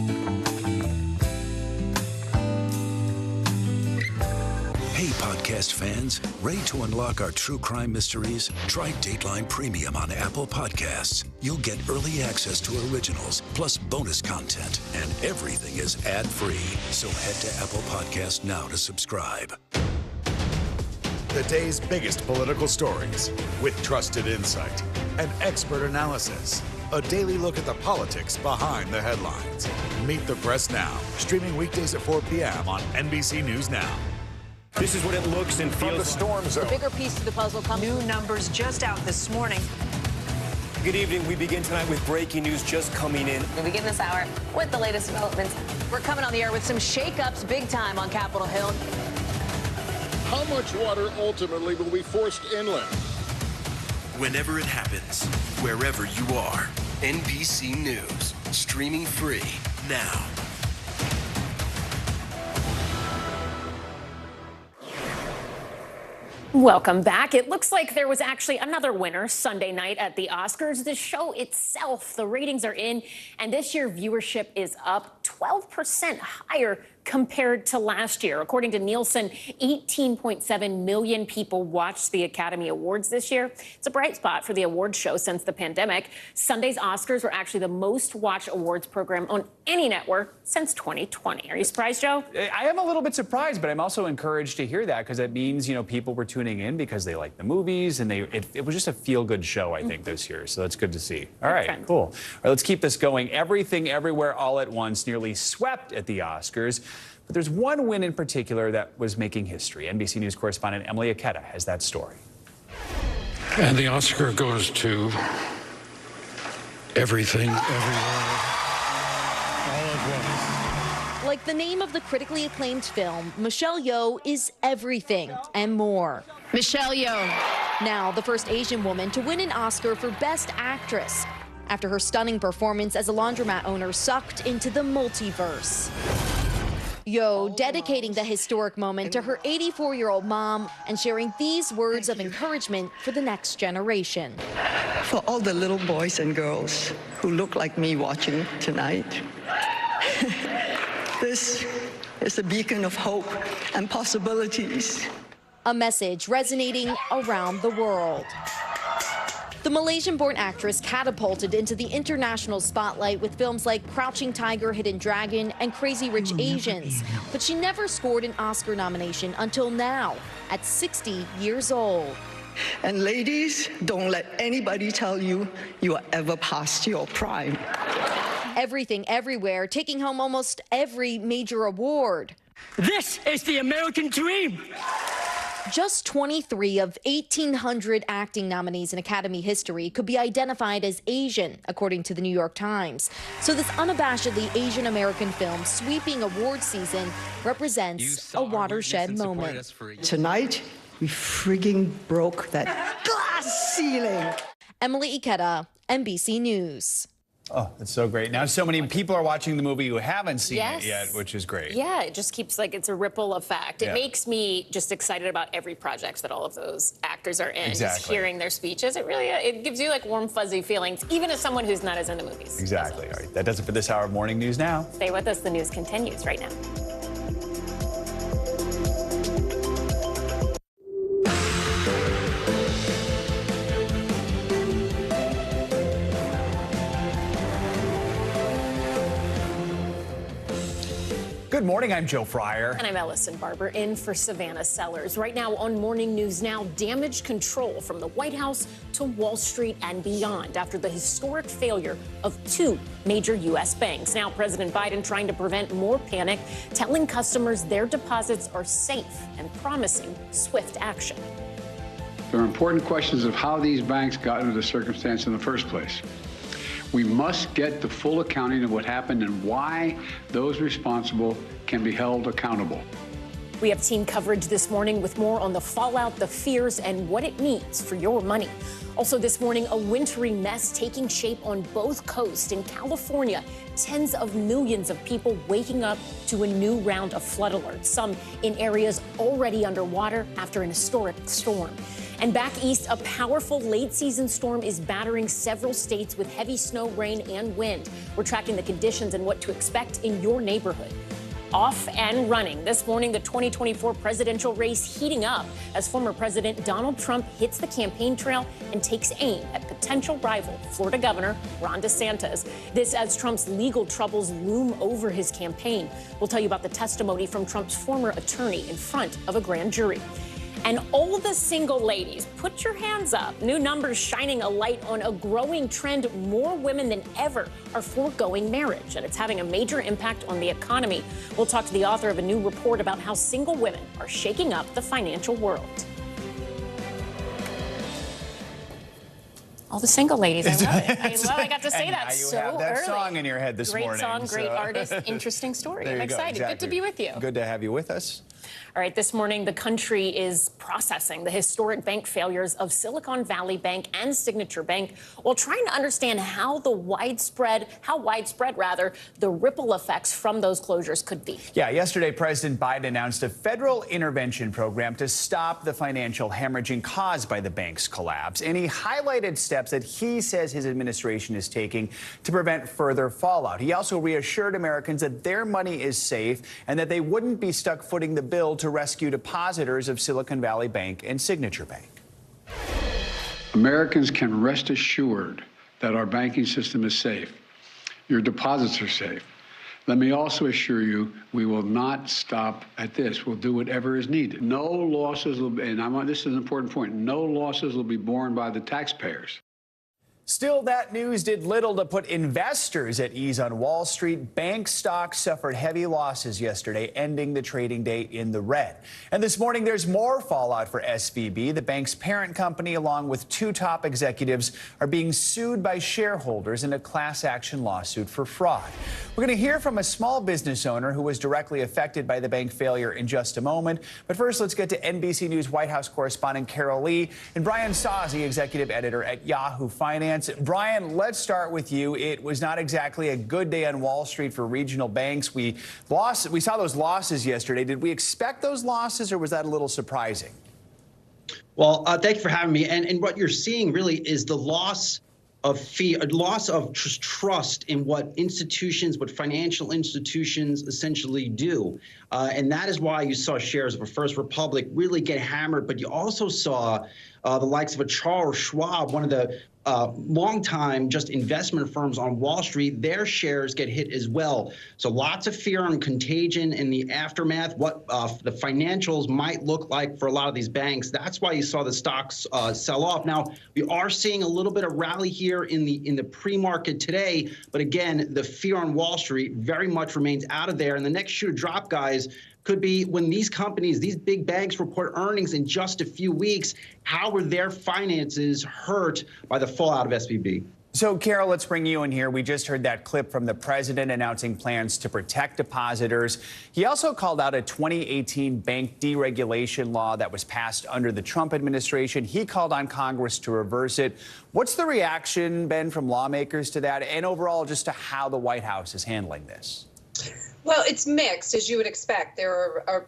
podcast fans, ready to unlock our true crime mysteries? Try Dateline Premium on Apple Podcasts. You'll get early access to originals, plus bonus content, and everything is ad-free. So head to Apple Podcasts now to subscribe. The day's biggest political stories with trusted insight and expert analysis. A daily look at the politics behind the headlines. Meet the Press Now, streaming weekdays at 4 p.m. on NBC News Now. This is what it looks and feels. From the storm zone. The bigger piece of the puzzle comes. New numbers just out this morning. Good evening. We begin tonight with breaking news just coming in. We begin this hour with the latest developments. We're coming on the air with some shakeups big time on Capitol Hill. How much water ultimately will be forced inland? Whenever it happens, wherever you are, NBC News, streaming free now. Welcome back. It looks like there was actually another winner Sunday night at the Oscars. The show itself, the ratings are in, and this year viewership is up 12% higher compared to last year. According to Nielsen, 18.7 million people watched the Academy Awards this year. It's a bright spot for the awards show since the pandemic. Sunday's Oscars were actually the most watched awards program on any network since 2020. Are you surprised, Joe? I am a little bit surprised, but I'm also encouraged to hear that because it means, people were tuning in because they like the movies and it was just a feel-good show, I think, this year. So that's good to see. All right, cool. All right, let's keep this going. Everything, Everywhere, All at Once nearly swept at the Oscars. But there's one win in particular that was making history. NBC News correspondent Emily Ikeda has that story. And the Oscar goes to Everything, Everywhere, All at Once. Like the name of the critically acclaimed film, Michelle Yeoh is everything and more. Michelle Yeoh. Now the first Asian woman to win an Oscar for Best Actress after her stunning performance as a laundromat owner sucked into the multiverse. Yeoh dedicating the historic moment to her 84-year-old mom and sharing these words of encouragement for the next generation. For all the little boys and girls who look like me watching tonight, this is a beacon of hope and possibilities. A message resonating around the world. The Malaysian-born actress catapulted into the international spotlight with films like Crouching Tiger, Hidden Dragon, and Crazy Rich Asians. But she never scored an Oscar nomination until now, at 60 years old. And ladies, don't let anybody tell you you are ever past your prime. Everything, Everywhere, taking home almost every major award. This is the American dream. Just 23 of 1,800 acting nominees in Academy history could be identified as Asian, according to the New York Times. So this unabashedly Asian American film sweeping award season represents a watershed moment. Tonight, we frigging broke that glass ceiling. Emily Ikeda, NBC News. Oh, that's so great. Now so many people are watching the movie who haven't seen it yet, which is great. Yeah, it just keeps it's a ripple effect. It makes me just excited about every project that all of those actors are in. Exactly. Just hearing their speeches, it gives you warm, fuzzy feelings, even as someone who's not as into movies. Exactly. All right, that does it for this hour of Morning News Now. Stay with us. The news continues right now. Good morning, I'm Joe Fryer. And I'm Ellison Barber, in for Savannah Sellers. Right now on Morning News Now, damage control from the White House to Wall Street and beyond after the historic failure of two major U.S. banks. Now President Biden trying to prevent more panic, telling customers their deposits are safe and promising swift action. There are important questions of how these banks got into the circumstance in the first place. We must get the full accounting of what happened and why those responsible can be held accountable. We have team coverage this morning with more on the fallout, the fears, and what it means for your money. Also this morning, a wintry mess taking shape on both coasts. In California, tens of millions of people waking up to a new round of flood alerts, some in areas already underwater after an historic storm. And back east, a powerful late-season storm is battering several states with heavy snow, rain, and wind. We're tracking the conditions and what to expect in your neighborhood. Off and running. This morning, the 2024 presidential race heating up as former President Donald Trump hits the campaign trail and takes aim at potential rival Florida Governor Ron DeSantis. This as Trump's legal troubles loom over his campaign. We'll tell you about the testimony from Trump's former attorney in front of a grand jury. And all the single ladies, put your hands up. New numbers shining a light on a growing trend. More women than ever are foregoing marriage, and it's having a major impact on the economy. We'll talk to the author of a new report about how single women are shaking up the financial world. All the single ladies, I love it. I got to say that so early. You have that song in your head this morning. Great song, great artist, interesting story. I'm excited. Exactly. Good to be with you. Good to have you with us. All right, this morning, the country is processing the historic bank failures of Silicon Valley Bank and Signature Bank while trying to understand how widespread the ripple effects from those closures could be. Yeah, yesterday, President Biden announced a federal intervention program to stop the financial hemorrhaging caused by the bank's collapse. And he highlighted steps that he says his administration is taking to prevent further fallout. He also reassured Americans that their money is safe and that they wouldn't be stuck footing the bill to rescue depositors of Silicon Valley Bank and Signature Bank. Americans can rest assured that our banking system is safe. Your deposits are safe. Let me also assure you, we will not stop at this. We'll do whatever is needed. No losses will be, and this is an important point, no losses will be borne by the taxpayers. Still, that news did little to put investors at ease on Wall Street. Bank stocks suffered heavy losses yesterday, ending the trading day in the red. And this morning, there's more fallout for SVB. The bank's parent company, along with two top executives, are being sued by shareholders in a class action lawsuit for fraud. We're going to hear from a small business owner who was directly affected by the bank failure in just a moment. But first, let's get to NBC News White House correspondent Carol Lee and Brian Sozzi, executive editor at Yahoo Finance. Brian, let's start with you. It was not exactly a good day on Wall Street for regional banks. We saw those losses yesterday. Did we expect those losses, or was that a little surprising? Well, thank you for having me. And what you're seeing really is the loss of trust in what financial institutions essentially do. And that is why you saw shares of a First Republic really get hammered. But you also saw the likes of a Charles Schwab, one of the longtime just investment firms on Wall Street, their shares get hit as well. So lots of fear on contagion in the aftermath, what the financials might look like for a lot of these banks. That's why you saw the stocks sell off. Now, we are seeing a little bit of rally here in the pre-market today. But again, the fear on Wall Street very much remains out of there. And the next shoe to drop, guys, could be when these companies, these big banks, report earnings in just a few weeks. How were their finances hurt by the fallout of SVB? So, Carol, let's bring you in here. We just heard that clip from the president announcing plans to protect depositors. He also called out a 2018 bank deregulation law that was passed under the Trump administration. He called on Congress to reverse it. What's the reaction been from lawmakers to that, and overall just to how the White House is handling this? Well, it's mixed, as you would expect. There are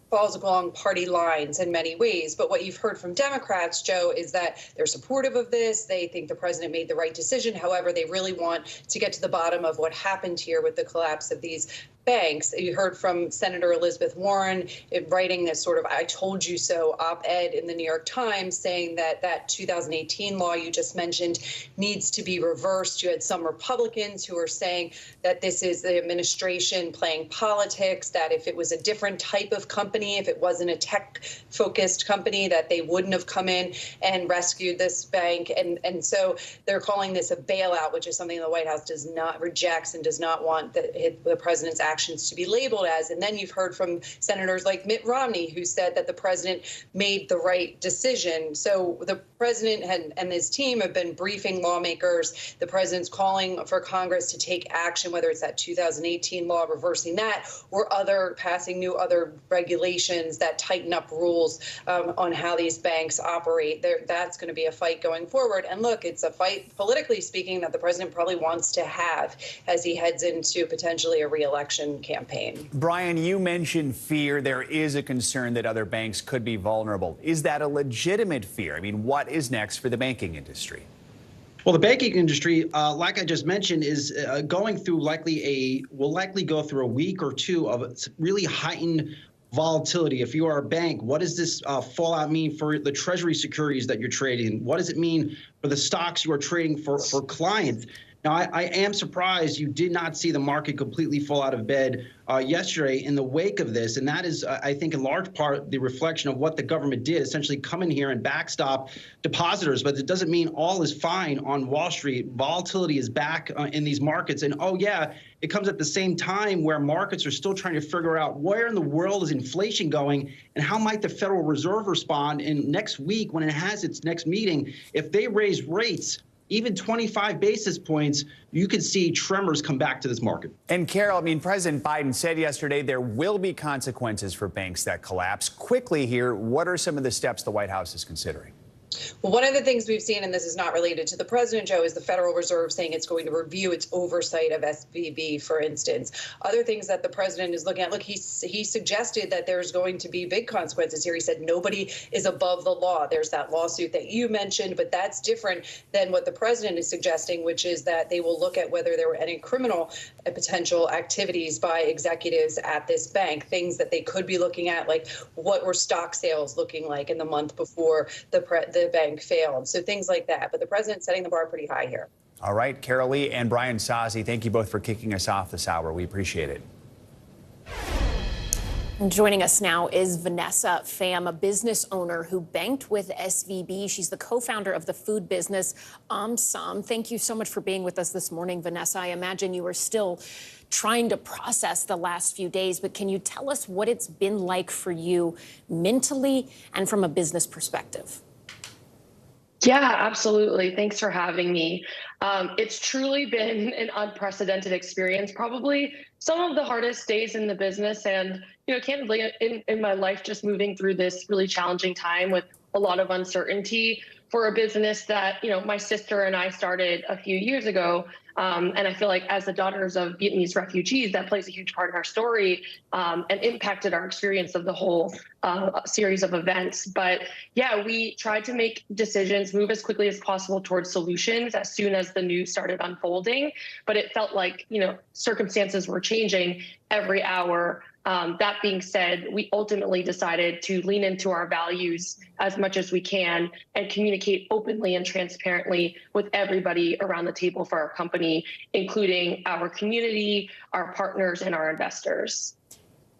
falls along party lines in many ways. But what you've heard from Democrats, Joe, is that they're supportive of this. They think the president made the right decision. However, they really want to get to the bottom of what happened here with the collapse of these banks. You heard from Senator Elizabeth Warren writing this sort of "I told you so" op-ed in the New York Times, saying that that 2018 law you just mentioned needs to be reversed. You had some Republicans who are saying that this is the administration playing politics, that if it was a different type of company, if it wasn't a tech-focused company, that they wouldn't have come in and rescued this bank. And so they're calling this a bailout, which is something the White House rejects and does not want the president's actions to be labeled as. And then you've heard from senators like Mitt Romney, who said that the president made the right decision. So the president and his team have been briefing lawmakers. The president's calling for Congress to take action, whether it's that 2018 law, reversing that, or passing new regulations that tighten up rules on how these banks operate. That's going to be a fight going forward. And look, it's a fight, politically speaking, that the president probably wants to have as he heads into potentially a re-election election campaign. Brian, you mentioned fear. There is a concern that other banks could be vulnerable. Is that a legitimate fear? I mean, what is next for the banking industry? Well, the banking industry, like I just mentioned, is going through will likely go through a week or two of really heightened volatility. If you are a bank, what does this fallout mean for the treasury securities that you're trading? What does it mean for the stocks you are trading for clients? Now, I am surprised you did not see the market completely fall out of bed yesterday in the wake of this. And that is, I think, in large part the reflection of what the government did, essentially come in here and backstop depositors. But it doesn't mean all is fine on Wall Street. Volatility is back in these markets. And, oh, yeah, it comes at the same time where markets are still trying to figure out where in the world is inflation going and how might the Federal Reserve respond in next week when it has its next meeting. If they raise rates, even 25 basis points, you could see tremors come back to this market. And Carol, I mean, President Biden said yesterday there will be consequences for banks that collapse. Quickly here, what are some of the steps the White House is considering? Well, one of the things we've seen, and this is not related to the president, Joe, is the Federal Reserve saying it's going to review its oversight of SVB, for instance. Other things that the president is looking at, look, he suggested that there's going to be big consequences here. He said nobody is above the law. There's that lawsuit that you mentioned, but that's different than what the president is suggesting, which is that they will look at whether there were any criminal potential activities by executives at this bank, things that they could be looking at, like what were stock sales looking like in the month before the bank failed. So things like that. But the president's setting the bar pretty high here. All right, Carol Lee and Brian Sozzi, thank you both for kicking us off this hour. We appreciate it. And joining us now is Vanessa Pham, a business owner who banked with SVB. She's the co-founder of the food business AmSam. Thank you so much for being with us this morning, Vanessa. I imagine you are still trying to process the last few days, but can you tell us what it's been like for you mentally and from a business perspective? Yeah, absolutely. Thanks for having me. It's truly been an unprecedented experience, probably some of the hardest days in the business and, candidly in my life, just moving through this really challenging time with a lot of uncertainty for a business that, my sister and I started a few years ago. And I feel like as the daughters of Vietnamese refugees, that plays a huge part in our story and impacted our experience of the whole series of events. But yeah, we tried to make decisions, move as quickly as possible towards solutions as soon as the news started unfolding. But it felt like, circumstances were changing every hour. That being said, we ultimately decided to lean into our values as much as we can and communicate openly and transparently with everybody around the table for our company, including our community, our partners, and our investors.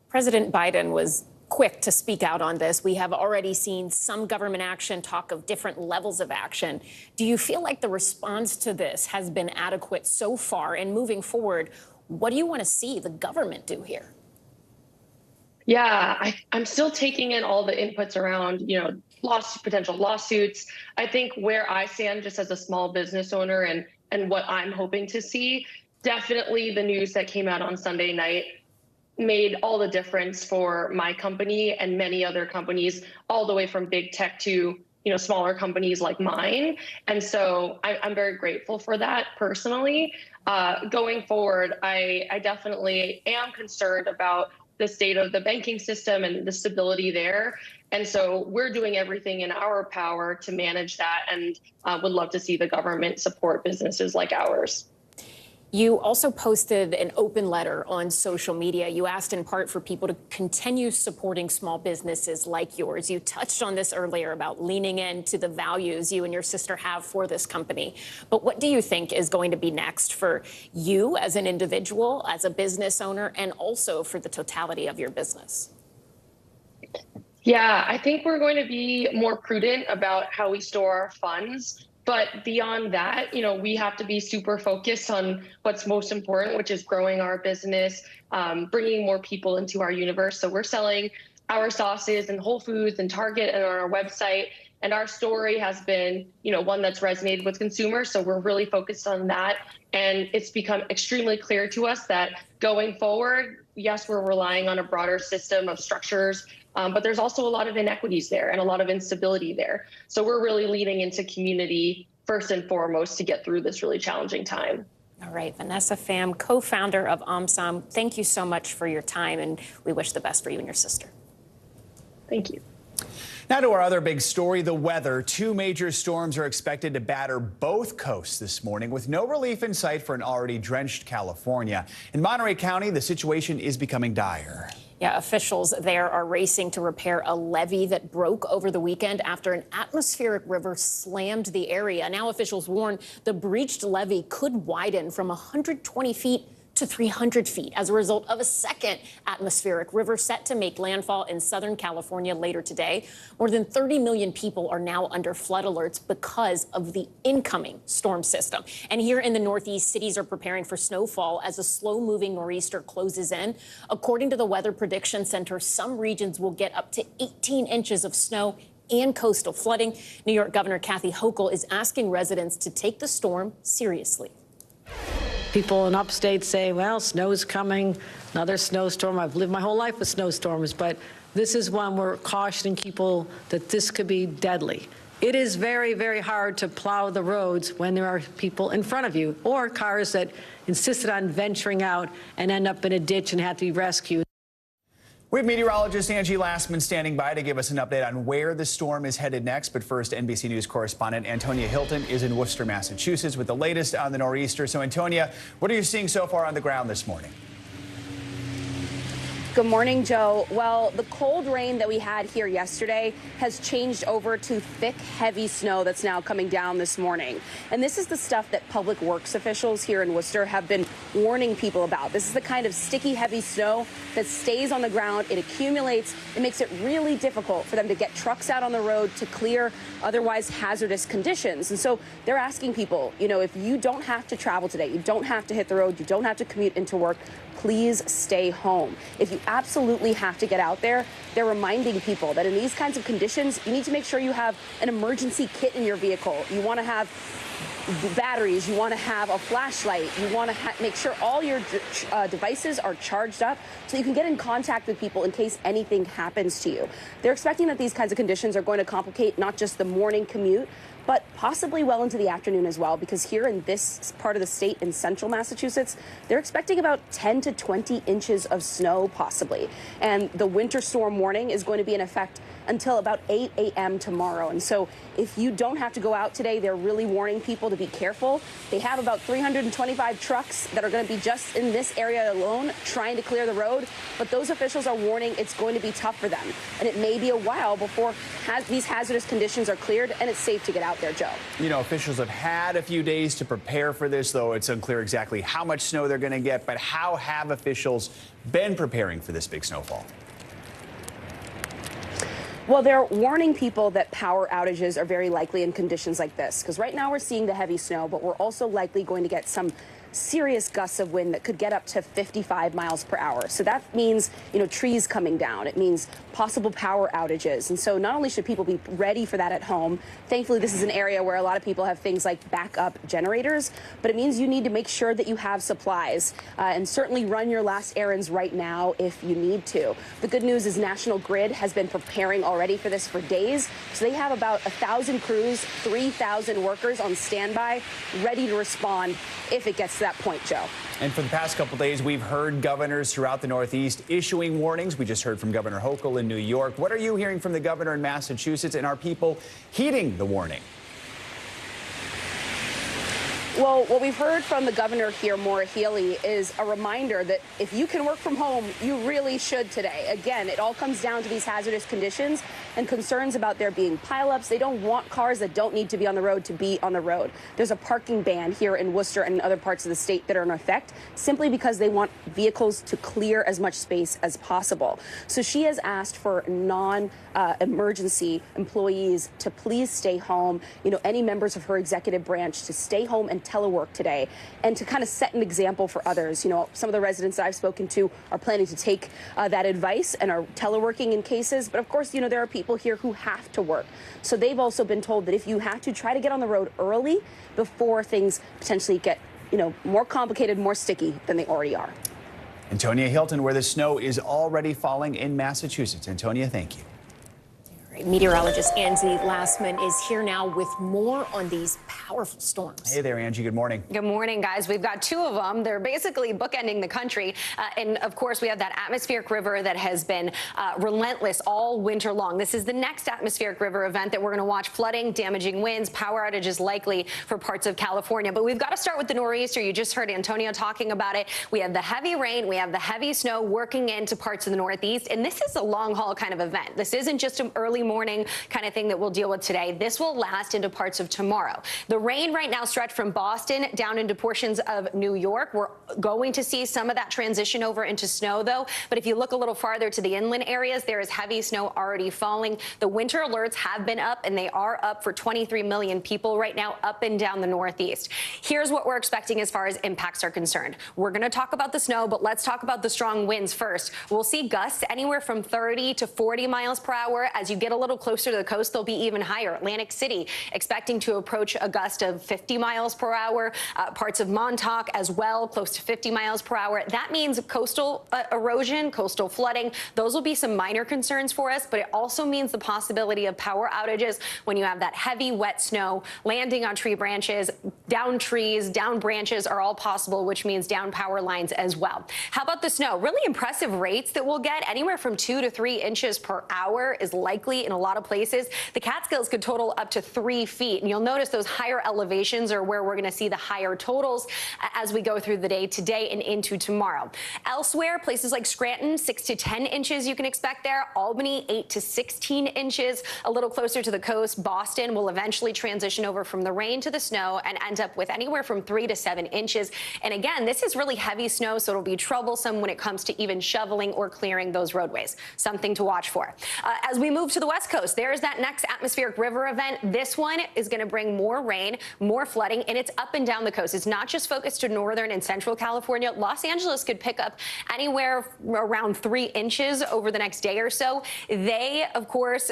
President Biden was quick to speak out on this. We have already seen some government action, talk of different levels of action. Do you feel like the response to this has been adequate so far? And moving forward, what do you want to see the government do here? Yeah, I'm still taking in all the inputs around, potential lawsuits. I think where I stand just as a small business owner and what I'm hoping to see, definitely the news that came out on Sunday night made all the difference for my company and many other companies, all the way from big tech to smaller companies like mine. And so I'm very grateful for that personally. Going forward, I definitely am concerned about the state of the banking system and the stability there. And so we're doing everything in our power to manage that and would love to see the government support businesses like ours. You also posted an open letter on social media. You asked in part for people to continue supporting small businesses like yours. You touched on this earlier about leaning into the values you and your sister have for this company. But what do you think is going to be next for you as an individual, as a business owner, and also for the totality of your business? Yeah, I think we're going to be more prudent about how we store our funds. But beyond that, we have to be super focused on what's most important, which is growing our business, bringing more people into our universe. So we're selling our sauces in Whole Foods and Target and on our website. And our story has been, one that's resonated with consumers. So we're really focused on that. And it's become extremely clear to us that going forward, yes, we're relying on a broader system of structures, but there's also a lot of inequities there and a lot of instability there. So we're really leaning into community first and foremost to get through this really challenging time. All right, Vanessa Pham, co-founder of OMSOM, thank you so much for your time, and we wish the best for you and your sister. Thank you. Now to our other big story, the weather. 2 major storms are expected to batter both coasts this morning with no relief in sight for an already drenched California. In Monterey County, the situation is becoming dire. Yeah, officials there are racing to repair a levee that broke over the weekend after an atmospheric river slammed the area. Now officials warn the breached levee could widen from 120 feet to 300 feet as a result of a second atmospheric river set to make landfall in Southern California later today. More than 30 million people are now under flood alerts because of the incoming storm system. And here in the Northeast, cities are preparing for snowfall as a slow-moving nor'easter closes in. According to the Weather Prediction Center, some regions will get up to 18 inches of snow and coastal flooding. New York Governor Kathy Hochul is asking residents to take the storm seriously. People in upstate say, well, snow's coming, another snowstorm. I've lived my whole life with snowstorms, but this is one we're cautioning people that this could be deadly. It is very, very hard to plow the roads when there are people in front of you or cars that insisted on venturing out and end up in a ditch and have to be rescued. We have meteorologist Angie Lastman standing by to give us an update on where the storm is headed next. But first, NBC News correspondent Antonia Hilton is in Worcester, Massachusetts, with the latest on the nor'easter. So, Antonia, what are you seeing so far on the ground this morning? Good morning, Joe. Well, the cold rain that we had here yesterday has changed over to thick, heavy snow that's now coming down this morning. And this is the stuff that public works officials here in Worcester have been warning people about. This is the kind of sticky, heavy snow that stays on the ground. It accumulates. It makes it really difficult for them to get trucks out on the road to clear otherwise hazardous conditions. And so they're asking people, you know, if you don't have to travel today, you don't have to hit the road, you don't have to commute into work, please stay home. If you absolutely have to get out there, they're reminding people that in these kinds of conditions, you need to make sure you have an emergency kit in your vehicle. You want to have batteries, you want to have a flashlight, you want to make sure all your devices are charged up so you can get in contact with people in case anything happens to you. They're expecting that these kinds of conditions are going to complicate not just the morning commute, but possibly well into the afternoon as well, because here in this part of the state in central Massachusetts, they're expecting about 10 to 20 inches of snow possibly. And the winter storm warning is going to be in effect until about 8 a.m. tomorrow. And so if you don't have to go out today, they're really warning people to be careful. They have about 325 trucks that are going to be just in this area alone trying to clear the road. But those officials are warning it's going to be tough for them. And it may be a while before these hazardous conditions are cleared and it's safe to get out there, Joe. You know, officials have had a few days to prepare for this, though it's unclear exactly how much snow they're going to get. But how have officials been preparing for this big snowfall? Well, they're warning people that power outages are very likely in conditions like this, because right now we're seeing the heavy snow, but we're also likely going to get some serious gusts of wind that could get up to 55 miles per hour. So that means, you know, trees coming down. It means possible power outages. And so not only should people be ready for that at home, thankfully this is an area where a lot of people have things like backup generators, but it means you need to make sure that you have supplies and certainly run your last errands right now if you need to. The good news is National Grid has been preparing already for this for days. So they have about 1,000 crews, 3,000 workers on standby, ready to respond if it gets to that point, Joe. And for the past couple days, we've heard governors throughout the Northeast issuing warnings. We just heard from Governor Hochul in New York. What are you hearing from the governor in Massachusetts, and are people heeding the warning? Well, what we've heard from the governor here, Maura Healey, is a reminder that if you can work from home, you really should today. Again, it all comes down to these hazardous conditions and concerns about there being pileups. They don't want cars that don't need to be on the road to be on the road. There's a parking ban here in Worcester and other parts of the state that are in effect simply because they want vehicles to clear as much space as possible. So she has asked for non-emergency employees to please stay home. You know, any members of her executive branch to stay home and telework today, and to kind of set an example for others. You know, some of the residents that I've spoken to are planning to take that advice and are teleworking in cases. But of course, you know, there are people here who have to work. So they've also been told that if you have to, try to get on the road early before things potentially get, you know, more complicated, more sticky than they already are. Antonia Hilton, where the snow is already falling in Massachusetts. Antonia, thank you. Meteorologist Angie Lassman is here now with more on these powerful storms. Hey there, Angie. Good morning. Good morning, guys. We've got two of them. They're basically bookending the country. And of course, we have that atmospheric river that has been relentless all winter long. This is the next atmospheric river event that we're going to watch: flooding, damaging winds, power outages likely for parts of California. But we've got to start with the nor'easter. You just heard Antonio talking about it. We have the heavy rain. We have the heavy snow working into parts of the Northeast. And this is a long haul kind of event. This isn't just an early morning kind of thing that we'll deal with today. This will last into parts of tomorrow. The rain right now stretched from Boston down into portions of New York. We're going to see some of that transition over into snow, though. But if you look a little farther to the inland areas, there is heavy snow already falling. The winter alerts have been up, and they are up for 23 million people right now up and down the Northeast. Here's what we're expecting as far as impacts are concerned. We're going to talk about the snow, but let's talk about the strong winds first. We'll see gusts anywhere from 30 to 40 miles per hour. As you get a little closer to the coast, they'll be even higher. Atlantic City expecting to approach a gust of 50 miles per hour. Parts of Montauk as well, close to 50 miles per hour. That means coastal erosion, coastal flooding. Those will be some minor concerns for us, but it also means the possibility of power outages when you have that heavy, wet snow landing on tree branches. Down trees, down branches are all possible, which means down power lines as well. How about the snow? Really impressive rates that we'll get. Anywhere from 2 to 3 inches per hour is likely in a lot of places. The Catskills could total up to 3 feet. And you'll notice those higher elevations are where we're going to see the higher totals as we go through the day today and into tomorrow. Elsewhere, places like Scranton, 6 to 10 inches you can expect there. Albany, 8 to 16 inches. A little closer to the coast, Boston will eventually transition over from the rain to the snow and end up with anywhere from 3 to 7 inches. And again, this is really heavy snow, so it'll be troublesome when it comes to even shoveling or clearing those roadways. Something to watch for. As we move to the West Coast, there's that next atmospheric river event. This one is going to bring more rain, more flooding, and it's up and down the coast. It's not just focused to northern and central California. Los Angeles could pick up anywhere around 3 inches over the next day or so. They, of course,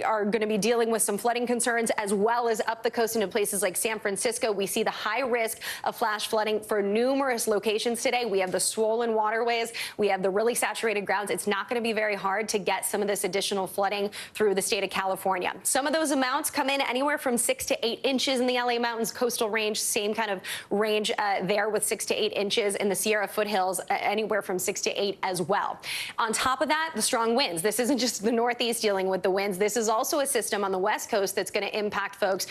are going to be dealing with some flooding concerns, as well as up the coast into places like San Francisco. We see the high risk of flash flooding for numerous locations today. We have the swollen waterways. We have the really saturated grounds. It's not going to be very hard to get some of this additional flooding through the state of California. Some of those amounts come in anywhere from 6 to 8 inches in the LA Mountains coastal range. Same kind of range there with 6 to 8 inches in the Sierra foothills, anywhere from 6 to 8 as well. On top of that, the strong winds. This isn't just the Northeast dealing with the winds. This is also a system on the West Coast that's going to impact folks.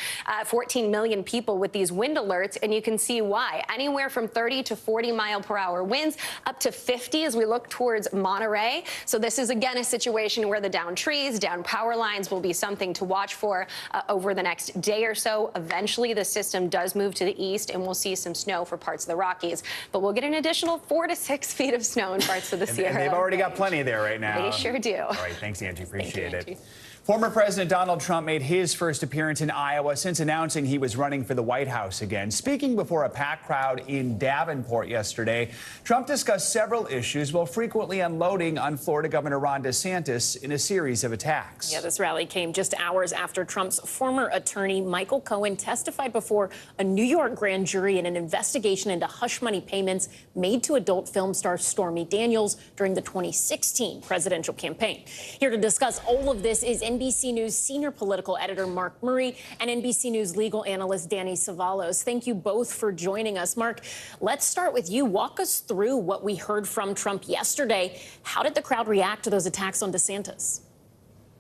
14 million people with these wind alerts, and you can see why. Anywhere from 30 to 40 mile per hour winds, up to 50 as we look towards Monterey. So this is again a situation where the down trees, down power lines will be something to watch for over the next day or so. Eventually, the system does move to the east, and we'll see some snow for parts of the Rockies. But we'll get an additional 4 to 6 feet of snow in parts of the Sierra. And they've already got plenty there right now. They sure do. All right, thanks, Angie. Appreciate it. Former President Donald Trump made his first appearance in Iowa since announcing he was running for the White House again. Speaking before a packed crowd in Davenport yesterday, Trump discussed several issues while frequently unloading on Florida Governor Ron DeSantis in a series of attacks. Yeah, this rally came just hours after Trump's former attorney, Michael Cohen, testified before a New York grand jury in an investigation into hush money payments made to adult film star Stormy Daniels during the 2016 presidential campaign. Here to discuss all of this is NBC News senior political editor Mark Murray and NBC News legal analyst Danny Savalos. Thank you both for joining us. Mark, let's start with you. Walk us through what we heard from Trump yesterday. How did the crowd react to those attacks on DeSantis?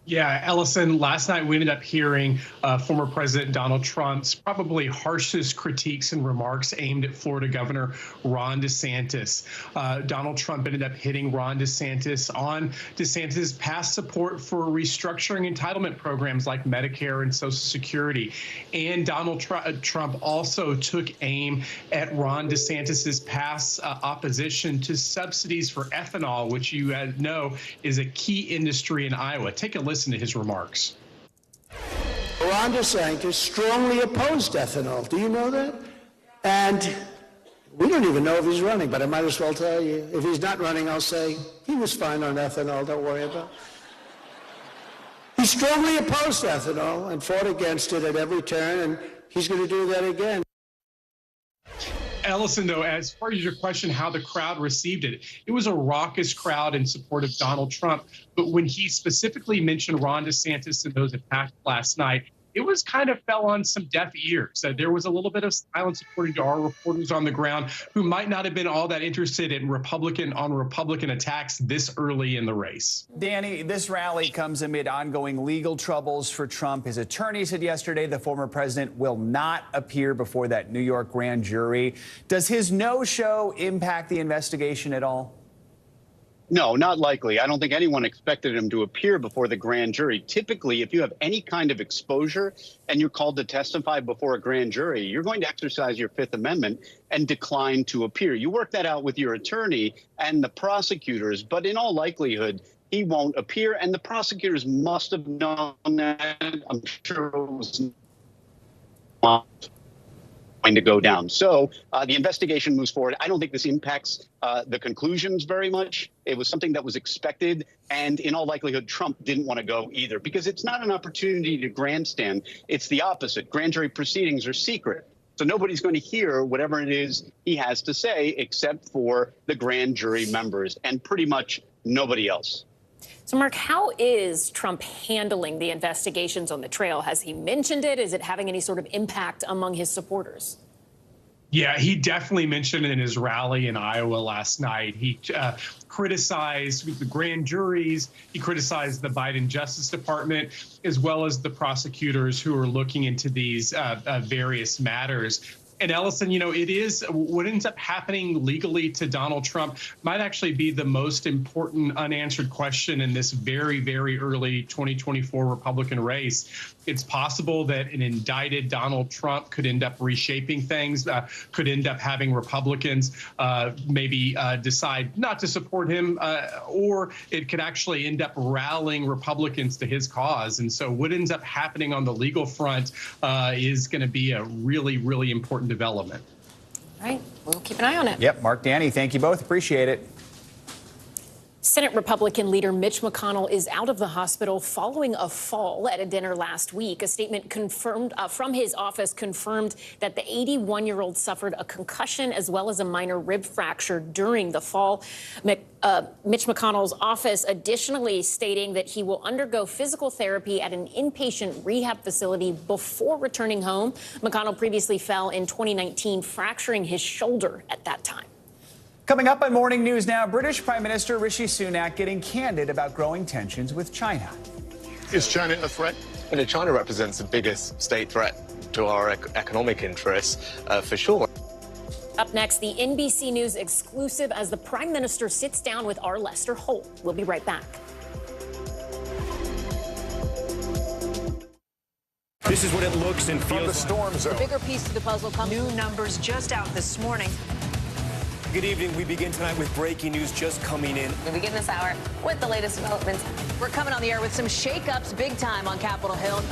Yeah, Ellison, last night we ended up hearing former President Donald Trump's probably harshest critiques and remarks aimed at Florida Governor Ron DeSantis. Donald Trump ended up hitting Ron DeSantis on DeSantis' past support for restructuring entitlement programs like Medicare and Social Security. And Donald Trump also took aim at Ron DeSantis' past opposition to subsidies for ethanol, which you know is a key industry in Iowa. Take a listen to his remarks. Ron DeSantis strongly opposed ethanol. Do you know that? And we don't even know if he's running, but I might as well tell you. If he's not running, I'll say he was fine on ethanol. Don't worry about it. He strongly opposed ethanol and fought against it at every turn, and he's going to do that again. Ellison, though, as far as your question, how the crowd received it, it was a raucous crowd in support of Donald Trump. But when he specifically mentioned Ron DeSantis and those attacks last night, it was kind of fell on some deaf ears. There was a little bit of silence, according to our reporters on the ground, who might not have been all that interested in Republican attacks this early in the race. Danny, this rally comes amid ongoing legal troubles for Trump. His attorney said yesterday the former president will not appear before that New York grand jury. Does his no-show impact the investigation at all? No, not likely. I don't think anyone expected him to appear before the grand jury. Typically, if you have any kind of exposure and you're called to testify before a grand jury, you're going to exercise your Fifth Amendment and decline to appear. You work that out with your attorney and the prosecutors, but in all likelihood, he won't appear. And the prosecutors must have known that. I'm sure it was not going to go down. So the investigation moves forward. I don't think this impacts the conclusions very much. It was something that was expected. And in all likelihood, Trump didn't want to go either, because it's not an opportunity to grandstand. It's the opposite. Grand jury proceedings are secret. So nobody's going to hear whatever it is he has to say except for the grand jury members and pretty much nobody else. So, Mark, how is Trump handling the investigations on the trail? Has he mentioned it? Is it having any sort of impact among his supporters? Yeah, he definitely mentioned it in his rally in Iowa last night. He criticized the grand juries. He criticized the Biden Justice Department, as well as the prosecutors who are looking into these various matters. And Ellison, you know, it is what ends up happening legally to Donald Trump might actually be the most important unanswered question in this very, very early 2024 Republican race. It's possible that an indicted Donald Trump could end up reshaping things, could end up having Republicans maybe decide not to support him, or it could actually end up rallying Republicans to his cause. And so what ends up happening on the legal front is going to be a really, really important development. All right, we'll keep an eye on it. Yep, Mark, Danny, thank you both. Appreciate it. Senate Republican leader Mitch McConnell is out of the hospital following a fall at a dinner last week. A statement confirmed from his office confirmed that the 81-year-old suffered a concussion as well as a minor rib fracture during the fall. Mitch McConnell's office additionally stating that he will undergo physical therapy at an inpatient rehab facility before returning home. McConnell previously fell in 2019, fracturing his shoulder at that time. Coming up on Morning News Now, British Prime Minister Rishi Sunak getting candid about growing tensions with China. Is China a threat? And China represents the biggest state threat to our economic interests, for sure. Up next, the NBC News exclusive as the Prime Minister sits down with our Lester Holt. We'll be right back. This is what it looks and feels from the storm zone. The bigger piece to the puzzle comes. New numbers just out this morning. Good evening. We begin tonight with breaking news just coming in. We begin this hour with the latest developments. We're coming on the air with some shakeups big time on Capitol Hill.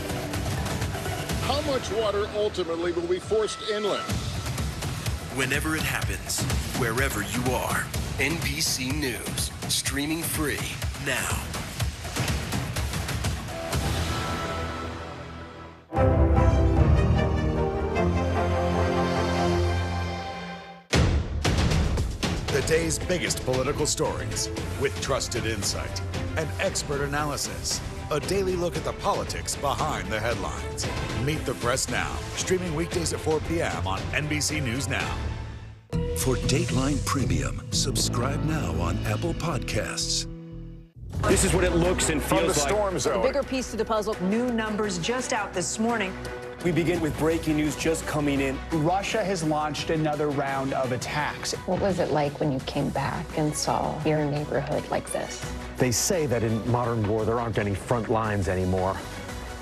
How much water ultimately will be forced inland? Whenever it happens, wherever you are, NBC News, streaming free now. The day's biggest political stories with trusted insight and expert analysis. A daily look at the politics behind the headlines. Meet the Press Now, streaming weekdays at 4 p.m. on NBC News Now. For Dateline Premium, subscribe now on Apple Podcasts. This is what it looks and feels from the storm The zone. bigger piece to the puzzle. New numbers just out this morning. We begin with breaking news just coming in. Russia has launched another round of attacks. What was it like when you came back and saw your neighborhood like this? They say that in modern war, there aren't any front lines anymore.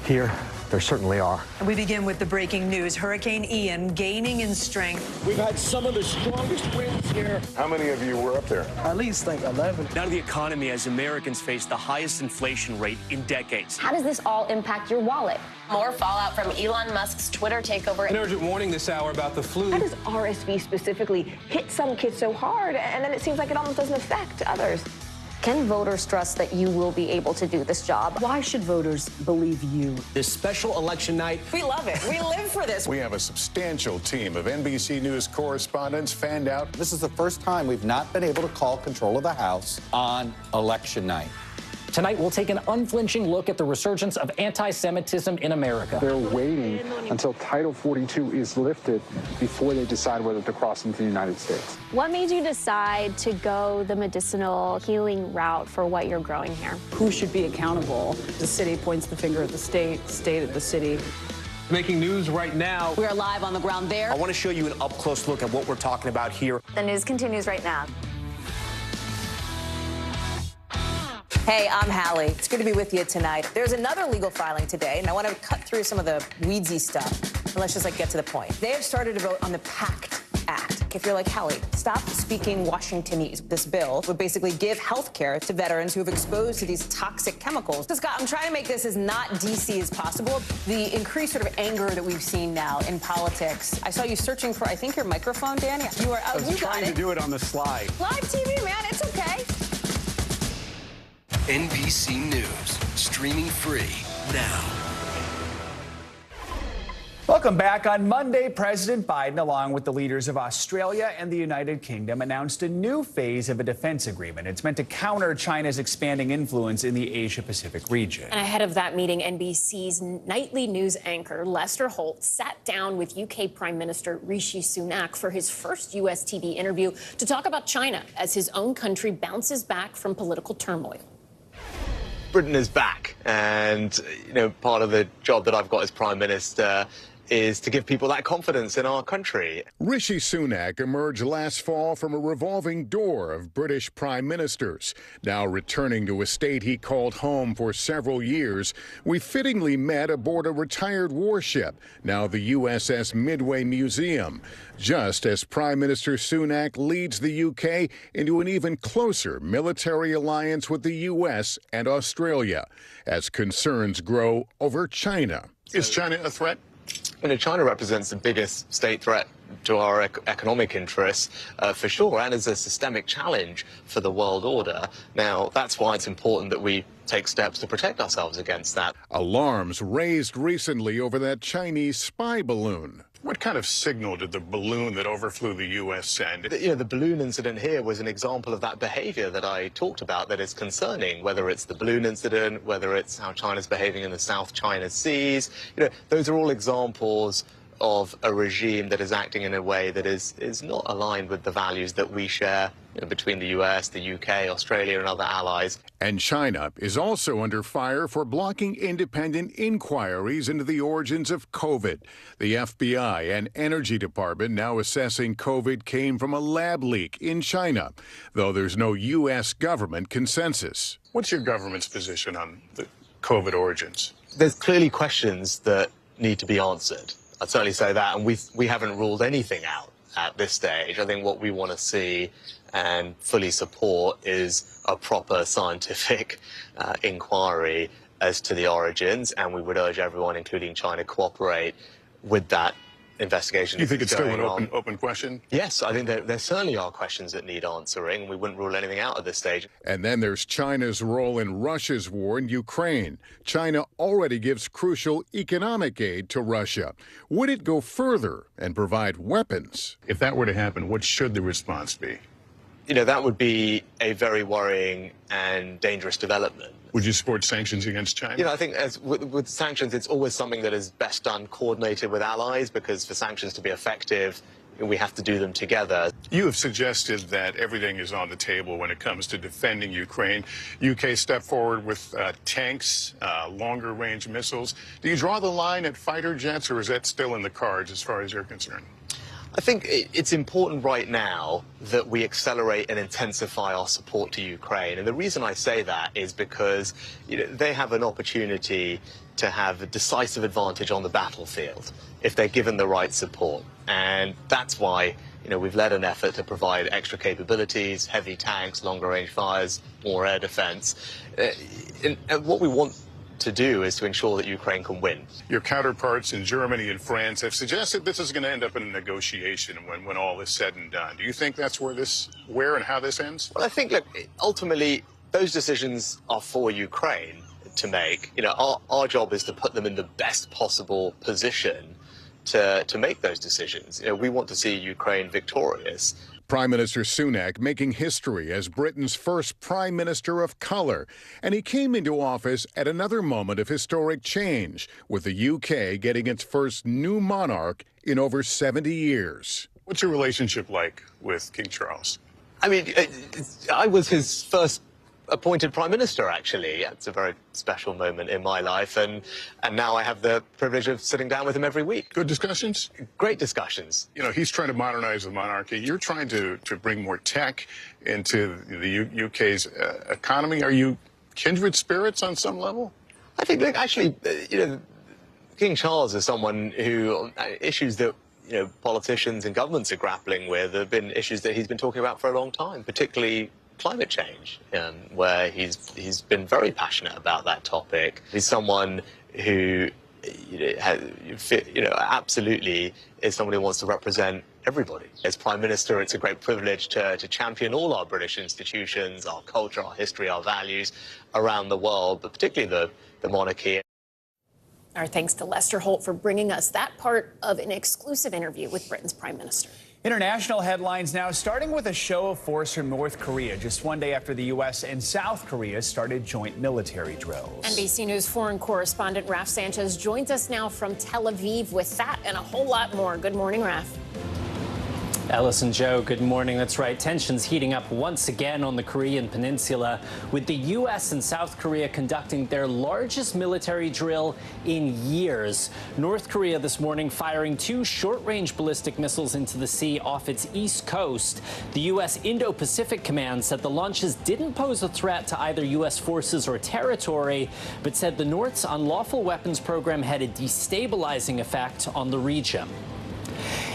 Here, there certainly are. We begin with the breaking news. Hurricane Ian gaining in strength. We've had some of the strongest winds here. How many of you were up there? At least like 11. Now to the economy as Americans face the highest inflation rate in decades. How does this all impact your wallet? More fallout from Elon Musk's Twitter takeover. An urgent warning this hour about the flu. How does RSV specifically hit some kids so hard, and then it seems like it almost doesn't affect others? Can voters trust that you will be able to do this job? Why should voters believe you? This special election night. We love it. We live for this. We have a substantial team of NBC News correspondents fanned out. This is the first time we've not been able to call control of the House on election night. Tonight, we'll take an unflinching look at the resurgence of anti-Semitism in America. They're waiting until Title 42 is lifted before they decide whether to cross into the United States. What made you decide to go the medicinal healing route for what you're growing here? Who should be accountable? The city points the finger at the state at the city. Making news right now. We are live on the ground there. I want to show you an up-close look at what we're talking about here. The news continues right now. Hey, I'm Hallie. It's good to be with you tonight. There's another legal filing today, and I want to cut through some of the weedsy stuff. And let's just get to the point. They have started to vote on the PACT Act. If you're like, Hallie, stop speaking Washingtonese. This bill would basically give health care to veterans who have exposed to these toxic chemicals. So, Scott, I'm trying to make this as not DC as possible. The increased sort of anger that we've seen now in politics. I saw you searching for, I think, your microphone, Dan. You are. I was trying to do it on the slide. Live TV, man. It's okay. NBC News, streaming free now. Welcome back. On Monday, President Biden, along with the leaders of Australia and the United Kingdom, announced a new phase of a defense agreement. It's meant to counter China's expanding influence in the Asia-Pacific region. And ahead of that meeting, NBC's nightly news anchor, Lester Holt, sat down with UK Prime Minister Rishi Sunak for his first US TV interview to talk about China as his own country bounces back from political turmoil. Britain is back, and part of the job that I've got as Prime Minister is to give people that confidence in our country. Rishi Sunak emerged last fall from a revolving door of British prime ministers. Now returning to a state he called home for several years, we fittingly met aboard a retired warship, now the USS Midway Museum, just as Prime Minister Sunak leads the UK into an even closer military alliance with the US and Australia, as concerns grow over China. Is China a threat? China represents the biggest state threat to our economic interests, for sure, and is a systemic challenge for the world order. Now, that's why it's important that we take steps to protect ourselves against that. Alarms raised recently over that Chinese spy balloon. What kind of signal did the balloon that overflew the U.S. send? The balloon incident here was an example of that behavior that I talked about that is concerning, whether it's the balloon incident, whether it's how China's behaving in the South China Seas. Those are all examples of a regime that is acting in a way that is not aligned with the values that we share between the US, the UK, Australia, and other allies. And China is also under fire for blocking independent inquiries into the origins of COVID. The FBI and Energy Department now assessing COVID came from a lab leak in China, though there's no US government consensus. What's your government's position on the COVID origins? There's clearly questions that need to be answered. I'd certainly say that, and we haven't ruled anything out at this stage. I think what we want to see and fully support is a proper scientific inquiry as to the origins, and we would urge everyone, including China, cooperate with that investigation. You think it's still an open question? Yes, I think there certainly are questions that need answering. We wouldn't rule anything out at this stage. And then there's China's role in Russia's war in Ukraine. China already gives crucial economic aid to Russia. Would it go further and provide weapons? If that were to happen, what should the response be? That would be a very worrying and dangerous development. Would you support sanctions against China? I think as with sanctions, it's always something that is best done coordinated with allies, because for sanctions to be effective, we have to do them together. You have suggested that everything is on the table when it comes to defending Ukraine. UK stepped forward with tanks, longer-range missiles. Do you draw the line at fighter jets, or is that still in the cards as far as you're concerned? I think it's important right now that we accelerate and intensify our support to Ukraine. And the reason I say that is because they have an opportunity to have a decisive advantage on the battlefield if they're given the right support. And that's why we've led an effort to provide extra capabilities, heavy tanks, longer range fires, more air defense. And what we want to do is to ensure that Ukraine can win. Your counterparts in Germany and France have suggested this is going to end up in a negotiation when all is said and done. Do you think that's where and how this ends? Well, I think, look, ultimately, Those decisions are for Ukraine to make. Our job is to put them in the best possible position to make those decisions. We want to see Ukraine victorious. Prime Minister Sunak making history as Britain's first prime minister of color. And he came into office at another moment of historic change, with the UK getting its first new monarch in over 70 years. What's your relationship like with King Charles? I mean, I was his first appointed prime minister, actually. It's a very special moment in my life, and now I have the privilege of sitting down with him every week. Good discussions? Great discussions. He's trying to modernize the monarchy. You're trying to bring more tech into the UK's economy. Are you kindred spirits on some level? I think, look, actually, King Charles is someone who issues that politicians and governments are grappling with have been issues that he's been talking about for a long time, particularly climate change, where he's been very passionate about that topic. He's someone who, absolutely is someone who wants to represent everybody. As Prime Minister, it's a great privilege to champion all our British institutions, our culture, our history, our values around the world, but particularly the monarchy. Our thanks to Lester Holt for bringing us that part of an exclusive interview with Britain's Prime Minister. International headlines now, starting with a show of force from North Korea, just one day after the U.S. and South Korea started joint military drills. NBC News foreign correspondent Raf Sanchez joins us now from Tel Aviv with that and a whole lot more. Good morning, Raf. Ellis and Joe, good morning. That's right. Tensions heating up once again on the Korean peninsula, with the U.S. and South Korea conducting their largest military drill in years. North Korea this morning firing 2 short-range ballistic missiles into the sea off its east coast. The U.S. Indo-Pacific Command said the launches didn't pose a threat to either U.S. forces or territory, but said the North's unlawful weapons program had a destabilizing effect on the region.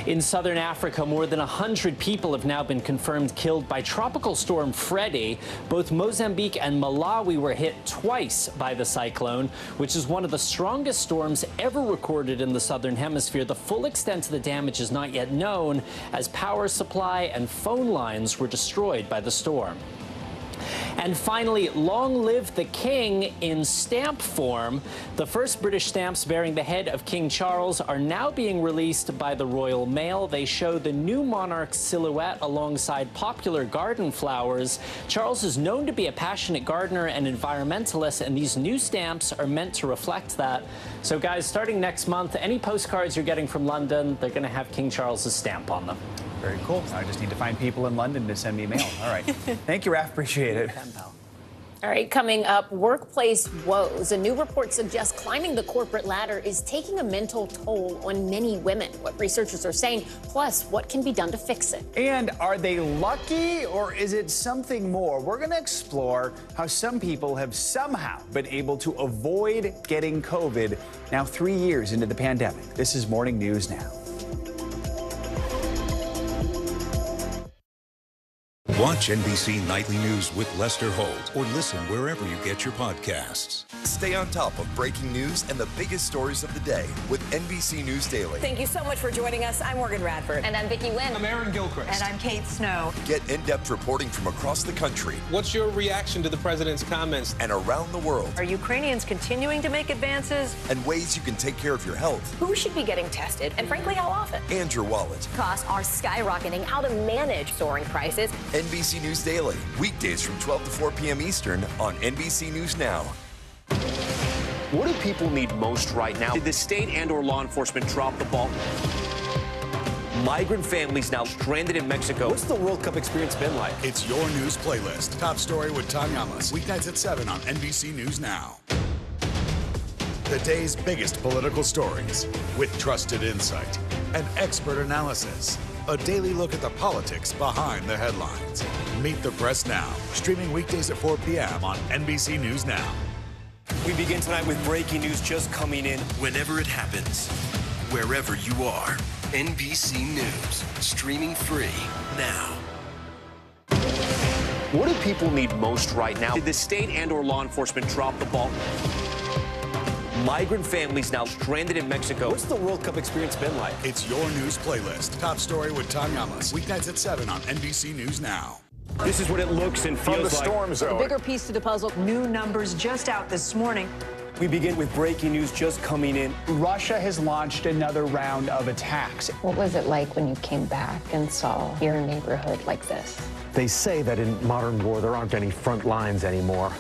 In southern Africa, more than 100 people have now been confirmed killed by Tropical Storm Freddy. Both Mozambique and Malawi were hit twice by the cyclone, which is one of the strongest storms ever recorded in the southern hemisphere. The full extent of the damage is not yet known, as power supply and phone lines were destroyed by the storm. And finally, long live the king in stamp form. The first British stamps bearing the head of King Charles are now being released by the Royal Mail. They show the new monarch's silhouette alongside popular garden flowers. Charles is known to be a passionate gardener and environmentalist, and these new stamps are meant to reflect that. So guys, starting next month, any postcards you're getting from London, they're going to have King Charles's stamp on them. Very cool. I just need to find people in London to send me mail. All right. Thank you, Raf. Appreciate it. All right, coming up, workplace woes. A new report suggests climbing the corporate ladder is taking a mental toll on many women. What researchers are saying, plus what can be done to fix it. And are they lucky, or is it something more? We're going to explore how some people have somehow been able to avoid getting COVID now 3 years into the pandemic. This is Morning News Now. Watch NBC Nightly News with Lester Holt, or listen wherever you get your podcasts. Stay on top of breaking news and the biggest stories of the day with NBC News Daily. Thank you so much for joining us. I'm Morgan Radford. And I'm Vicki Wynn. I'm Aaron Gilchrist. And I'm Kate Snow. Get in-depth reporting from across the country. What's your reaction to the president's comments? And around the world. Are Ukrainians continuing to make advances? And ways you can take care of your health. Who should be getting tested, and frankly, how often? And your wallet. Costs are skyrocketing. How to manage soaring prices. NBC News Daily. Weekdays from 12 to 4 p.m. Eastern on NBC News Now. What do people need most right now? Did the state and/or law enforcement drop the ball? Migrant families now stranded in Mexico. What's the World Cup experience been like? It's your news playlist. Top story with Tanya Amos. Weeknights at 7 on NBC News Now. The day's biggest political stories with trusted insight and expert analysis. A daily look at the politics behind the headlines. Meet the Press Now. Streaming weekdays at 4 p.m. on NBC News Now. We begin tonight with breaking news just coming in. Whenever it happens, wherever you are, NBC News, streaming free now. What do people need most right now? Did the state and/or law enforcement drop the ball? Migrant families now stranded in Mexico. What's the World Cup experience been like? It's your news playlist. Top story with Tanya Amos. Weeknights at 7 on NBC News Now. This is what it looks and feels From the like. storm zone. The bigger piece to the puzzle. New numbers just out this morning. We begin with breaking news just coming in. Russia has launched another round of attacks. What was it like when you came back and saw your neighborhood like this? They say that in modern war, there aren't any front lines anymore.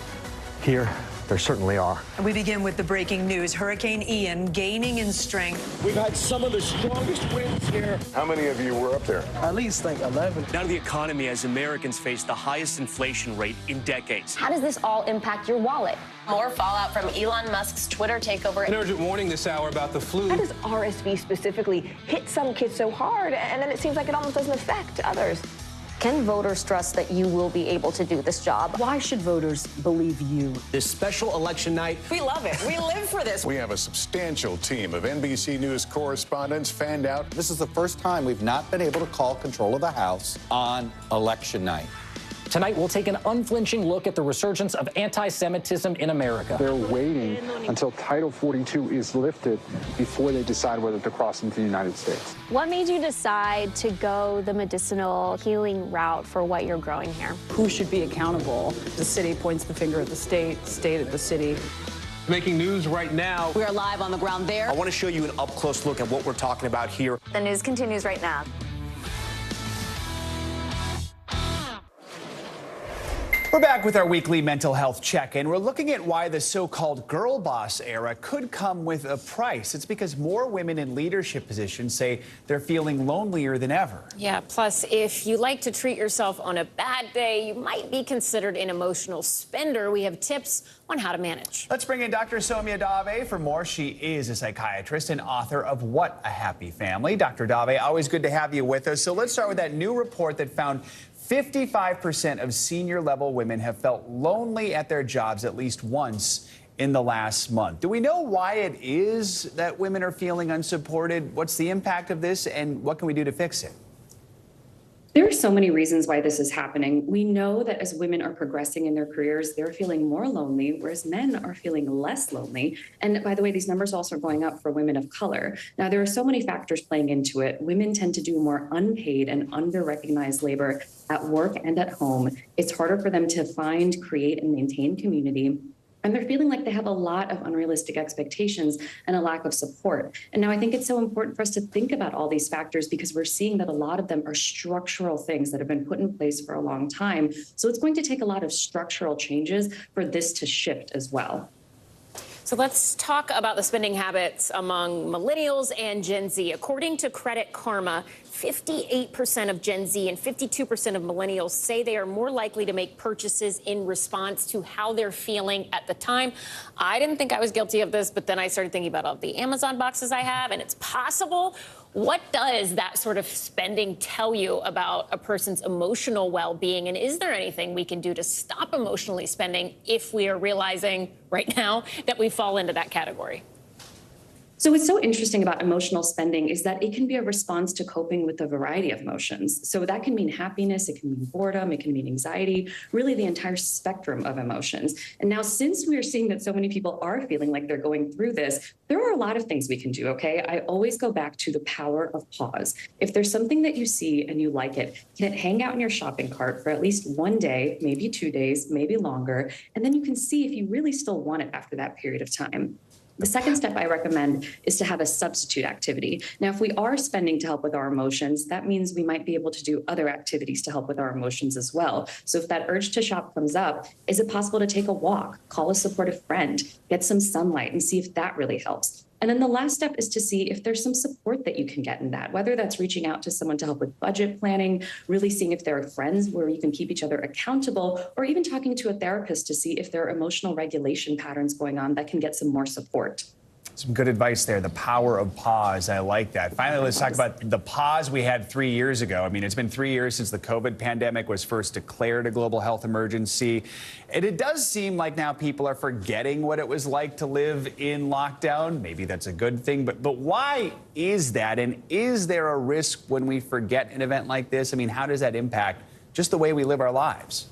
Here, there certainly are. And we begin with the breaking news. Hurricane Ian gaining in strength. We've had some of the strongest winds here. How many of you were up there? At least like 11. Now to the economy as Americans face the highest inflation rate in decades. How does this all impact your wallet? More fallout from Elon Musk's Twitter takeover. An urgent warning this hour about the flu. How does RSV specifically hit some kids so hard, and then it seems like it almost doesn't affect others? Can voters trust that you will be able to do this job? Why should voters believe you? This special election night. We love it. We live for this. We have a substantial team of NBC News correspondents fanned out. This is the first time we've not been able to call control of the House on election night. Tonight, we'll take an unflinching look at the resurgence of anti-Semitism in America. They're waiting until Title 42 is lifted before they decide whether to cross into the United States. What made you decide to go the medicinal healing route for what you're growing here? Who should be accountable? The city points the finger at the state, state at the city. Making news right now. We are live on the ground there. I want to show you an up-close look at what we're talking about here. The news continues right now. We're back with our weekly mental health check-in. We're looking at why the so-called girl boss era could come with a price. It's because more women in leadership positions say they're feeling lonelier than ever. Yeah, plus, if you like to treat yourself on a bad day, you might be considered an emotional spender. We have tips on how to manage. Let's bring in Dr. Soumya Dave for more. She is a psychiatrist and author of What a Happy Family. Dr. Dave, always good to have you with us. So let's start with that new report that found 55% of senior-level women have felt lonely at their jobs at least once in the last month. Do we know why it is that women are feeling unsupported? What's the impact of this, and what can we do to fix it? There are so many reasons why this is happening. We know that as women are progressing in their careers, they're feeling more lonely, whereas men are feeling less lonely. And by the way, these numbers also are going up for women of color. Now, there are so many factors playing into it. Women tend to do more unpaid and under-recognized labor at work and at home. It's harder for them to find, create, and maintain community. And they're feeling like they have a lot of unrealistic expectations and a lack of support. And now I think it's so important for us to think about all these factors because we're seeing that a lot of them are structural things that have been put in place for a long time. So it's going to take a lot of structural changes for this to shift as well. So let's talk about the spending habits among millennials and Gen Z. According to Credit Karma, 58% of Gen Z and 52% of millennials say they are more likely to make purchases in response to how they're feeling at the time. I didn't think I was guilty of this, but then I started thinking about all the Amazon boxes I have, and it's possible. What does that sort of spending tell you about a person's emotional well-being? And is there anything we can do to stop emotionally spending if we are realizing right now that we fall into that category? So what's so interesting about emotional spending is that it can be a response to coping with a variety of emotions. So that can mean happiness, it can mean boredom, it can mean anxiety, really the entire spectrum of emotions. And now since we're seeing that so many people are feeling like they're going through this, there are a lot of things we can do, okay? I always go back to the power of pause. If there's something that you see and you like it, can it hang out in your shopping cart for at least one day, maybe 2 days, maybe longer, and then you can see if you really still want it after that period of time. The second step I recommend is to have a substitute activity. Now, if we are spending to help with our emotions, that means we might be able to do other activities to help with our emotions as well. So if that urge to shop comes up, is it possible to take a walk, call a supportive friend, get some sunlight, and see if that really helps? And then the last step is to see if there's some support that you can get in that, whether that's reaching out to someone to help with budget planning, really seeing if there are friends where you can keep each other accountable, or even talking to a therapist to see if there are emotional regulation patterns going on that can get some more support. Some good advice there. The power of pause. I like that. Finally, let's talk about the pause we had 3 years ago. I mean, it's been 3 years since the COVID pandemic was first declared a global health emergency. And it does seem like now people are forgetting what it was like to live in lockdown. Maybe that's a good thing. But why is that? And is there a risk when we forget an event like this? I mean, how does that impact just the way we live our lives?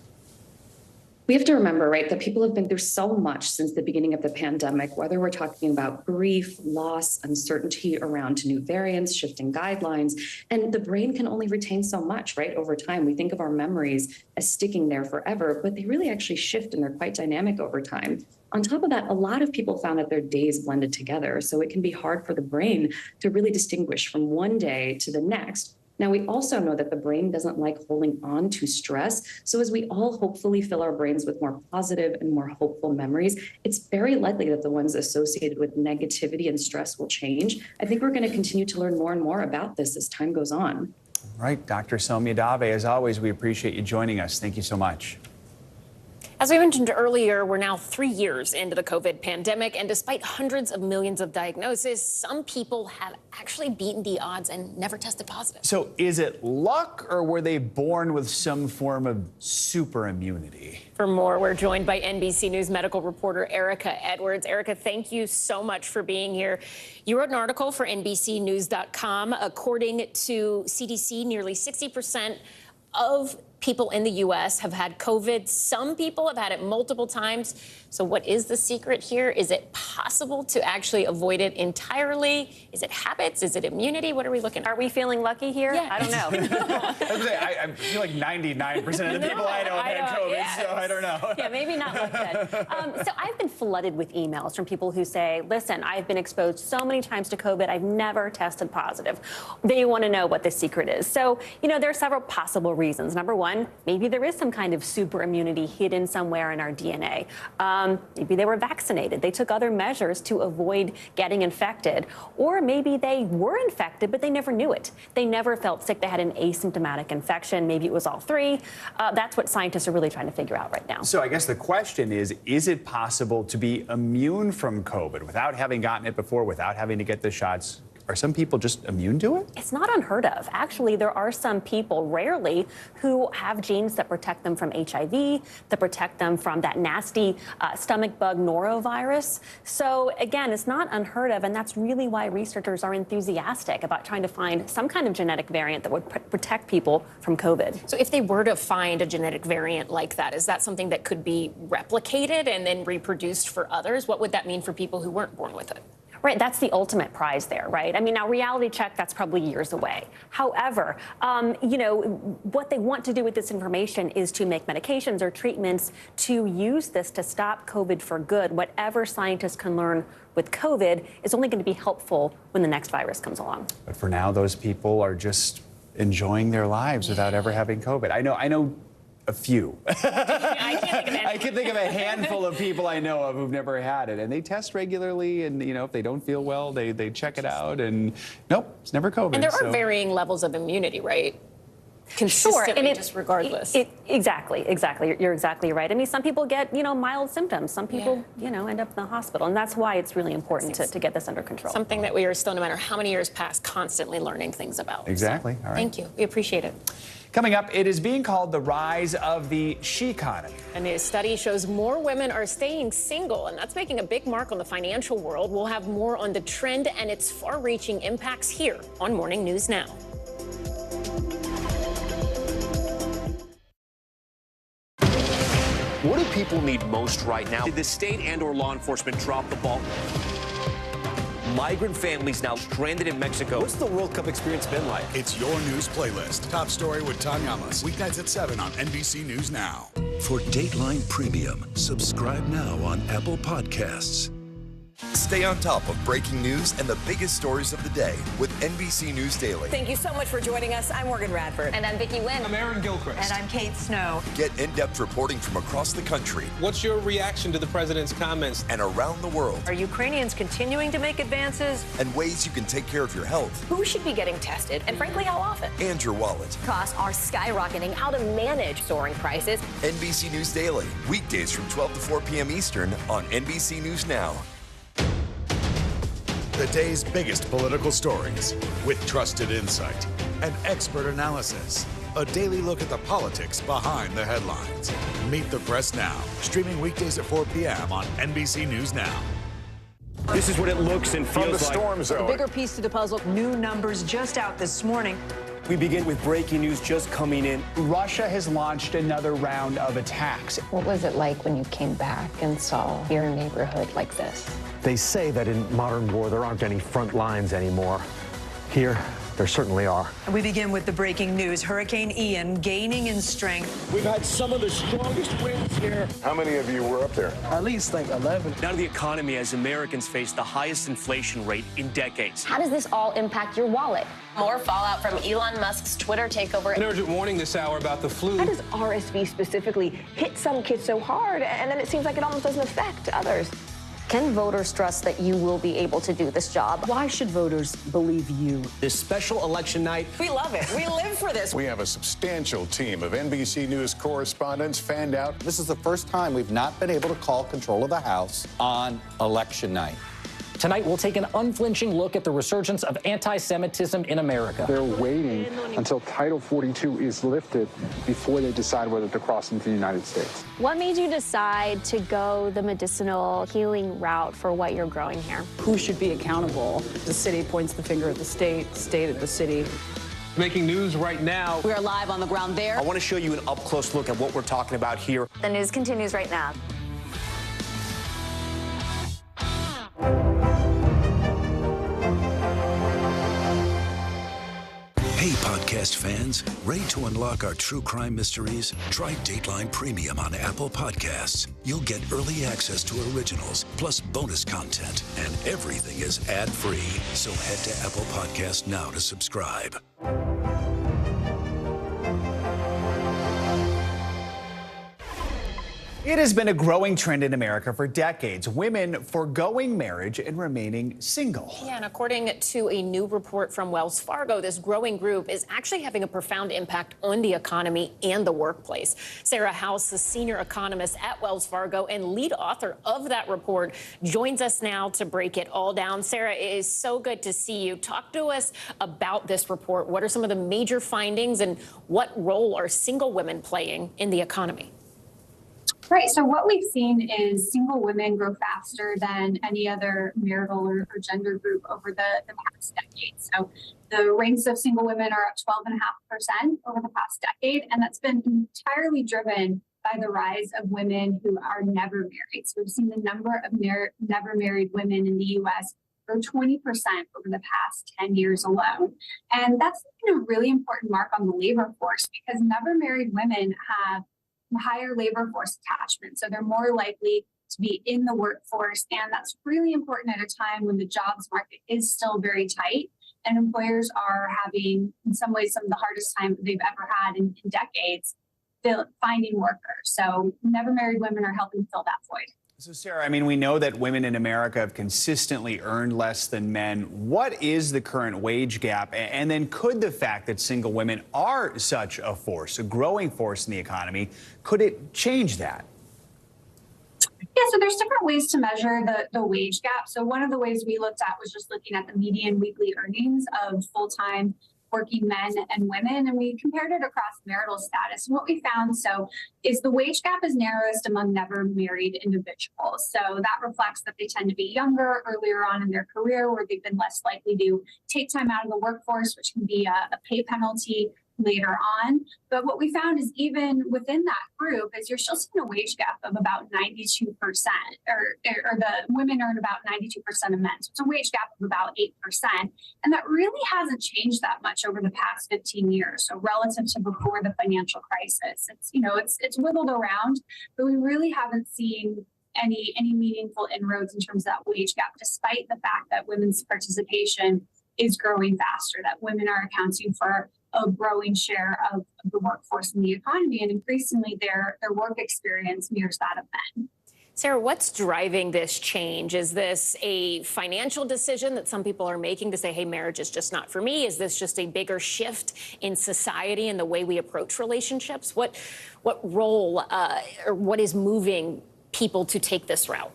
We have to remember, right, that people have been through so much since the beginning of the pandemic, whether we're talking about grief, loss, uncertainty around new variants, shifting guidelines, and the brain can only retain so much, right, over time. We think of our memories as sticking there forever, but they really actually shift and they're quite dynamic over time. On top of that, a lot of people found that their days blended together, so it can be hard for the brain to really distinguish from one day to the next. Now, we also know that the brain doesn't like holding on to stress. So as we all hopefully fill our brains with more positive and more hopeful memories, it's very likely that the ones associated with negativity and stress will change. I think we're going to continue to learn more and more about this as time goes on. Right, Dr. Soumya Dave, as always, we appreciate you joining us. Thank you so much. As we mentioned earlier, we're now 3 years into the COVID pandemic, and despite hundreds of millions of diagnoses, some people have actually beaten the odds and never tested positive. So is it luck, or were they born with some form of super immunity? For more, we're joined by NBC News medical reporter Erica Edwards. Erica, thank you so much for being here. You wrote an article for NBCNews.com. According to CDC, nearly 60% of people in the U.S. have had COVID. Some people have had it multiple times. So what is the secret here? Is it possible to actually avoid it entirely? Is it habits? Is it immunity? What are we looking at? Are we feeling lucky here? Yeah. I don't know. I feel like 99% of the people I know have had COVID, yes. so I don't know. Yeah, maybe not luck then. So I've been flooded with emails from people who say, listen, I've been exposed so many times to COVID, I've never tested positive. They want to know what the secret is. So, there are several possible reasons. Number one, maybe there is some kind of super immunity hidden somewhere in our DNA. Maybe they were vaccinated. They took other measures to avoid getting infected. Or maybe they were infected, but they never knew it. They never felt sick. They had an asymptomatic infection. Maybe it was all three. That's what scientists are really trying to figure out right now. So I guess the question is it possible to be immune from COVID without having gotten it before, without having to get the shots? Are some people just immune to it? It's not unheard of. Actually, there are some people, rarely, who have genes that protect them from HIV, that protect them from that nasty stomach bug norovirus. So again, it's not unheard of, and that's really why researchers are enthusiastic about trying to find some kind of genetic variant that would protect people from COVID. So if they were to find a genetic variant like that, is that something that could be replicated and then reproduced for others? What would that mean for people who weren't born with it? Right, that's the ultimate prize there, right? I mean, now reality check, that's probably years away. However, what they want to do with this information is to make medications or treatments to use this to stop COVID for good. Whatever scientists can learn with COVID is only going to be helpful when the next virus comes along. But for now, those people are just enjoying their lives without ever having COVID. I know a few. I can think of a handful of people I know of who've never had it, and they test regularly, and if they don't feel well, they check it out, and nope, it's never COVID. And there are varying levels of immunity, right? Consistently, sure, just regardless. Exactly. You're exactly right. I mean, some people get, mild symptoms. Some people, end up in the hospital. And that's why it's really important to get this under control. Something that we are still, no matter how many years pass, constantly learning things about. Exactly. So, all right. Thank you. We appreciate it. Coming up, it is being called the rise of the she-economy. A new study shows more women are staying single, and that's making a big mark on the financial world. We'll have more on the trend and its far-reaching impacts here on Morning News Now. What do people need most right now? Did the state and/or law enforcement drop the ball? Migrant families now stranded in Mexico. What's the World Cup experience been like? It's your news playlist. Top story with Tanya Amos. Weeknights at 7 on NBC News Now. For Dateline Premium, subscribe now on Apple Podcasts. Stay on top of breaking news and the biggest stories of the day with NBC News Daily. Thank you so much for joining us. I'm Morgan Radford. And I'm Vicki Wynn. I'm Aaron Gilchrist. And I'm Kate Snow. Get in-depth reporting from across the country. What's your reaction to the president's comments? And around the world. Are Ukrainians continuing to make advances? And ways you can take care of your health. Who should be getting tested? And frankly, how often? And your wallet. Costs are skyrocketing. How to manage soaring prices. NBC News Daily. Weekdays from 12 to 4 p.m. Eastern on NBC News Now. The day's biggest political stories with trusted insight and expert analysis. A daily look at the politics behind the headlines. Meet the Press Now, streaming weekdays at 4 p.m. on NBC News Now. This is what it looks and feels like. From the storm zone. A bigger piece to the puzzle. New numbers just out this morning. We begin with breaking news just coming in. Russia has launched another round of attacks. What was it like when you came back and saw your neighborhood like this? They say that in modern war, there aren't any front lines anymore. Here, there certainly are. We begin with the breaking news. Hurricane Ian gaining in strength. We've had some of the strongest winds here. How many of you were up there? At least like 11. Now to the economy as Americans face the highest inflation rate in decades. How does this all impact your wallet? More fallout from Elon Musk's Twitter takeover. An urgent warning this hour about the flu. How does RSV specifically hit some kids so hard, and then it seems like it almost doesn't affect others? Can voters trust that you will be able to do this job? Why should voters believe you? This special election night. We love it. We live for this. We have a substantial team of NBC News correspondents fanned out. This is the first time we've not been able to call control of the House on election night. Tonight, we'll take an unflinching look at the resurgence of anti-Semitism in America. They're waiting until Title 42 is lifted before they decide whether to cross into the United States. What made you decide to go the medicinal healing route for what you're growing here? Who should be accountable? The city points the finger at the state, state at the city. Making news right now. We are live on the ground there. I want to show you an up-close look at what we're talking about here. The news continues right now. Hey, podcast fans, ready to unlock our true crime mysteries? Try Dateline Premium on Apple Podcasts. You'll get early access to originals, plus bonus content, and everything is ad-free. So head to Apple Podcasts now to subscribe. It has been a growing trend in America for decades. Women forgoing marriage and remaining single. Yeah, and according to a new report from Wells Fargo, this growing group is actually having a profound impact on the economy and the workplace. Sarah House, the senior economist at Wells Fargo and lead author of that report, joins us now to break it all down. Sarah, it is so good to see you. Talk to us about this report. What are some of the major findings and what role are single women playing in the economy? Right. So what we've seen is single women grow faster than any other marital or gender group over the past decade. So the ranks of single women are up 12.5% over the past decade, and that's been entirely driven by the rise of women who are never married. So we've seen the number of never married women in the U.S. grow 20% over the past 10 years alone. And that's a really important mark on the labor force because never married women have higher labor force attachment. So they're more likely to be in the workforce. And that's really important at a time when the jobs market is still very tight and employers are having, in some ways, some of the hardest time they've ever had in decades finding workers. So never married women are helping fill that void. So, Sarah, I mean, we know that women in America have consistently earned less than men. What is the current wage gap? And then could the fact that single women are such a force, a growing force in the economy, could it change that? Yeah, so there's different ways to measure the wage gap. So one of the ways we looked at was just looking at the median weekly earnings of full-time working men and women, and we compared it across marital status. And what we found is the wage gap is narrowest among never married individuals. So that reflects that they tend to be younger, earlier on in their career, where they've been less likely to take time out of the workforce, which can be a pay penalty later on. But what we found is even within that group is you're still seeing a wage gap of about 92%, or the women earn about 92% of men. So it's a wage gap of about 8%. And that really hasn't changed that much over the past 15 years. So relative to before the financial crisis, it's whittled around, but we really haven't seen any meaningful inroads in terms of that wage gap, despite the fact that women's participation is growing faster, that women are accounting for a growing share of the workforce in the economy, and increasingly their work experience mirrors that of men. Sarah, what's driving this change? Is this a financial decision that some people are making to say, hey, marriage is just not for me? Is this just a bigger shift in society and the way we approach relationships? What role or what is moving people to take this route?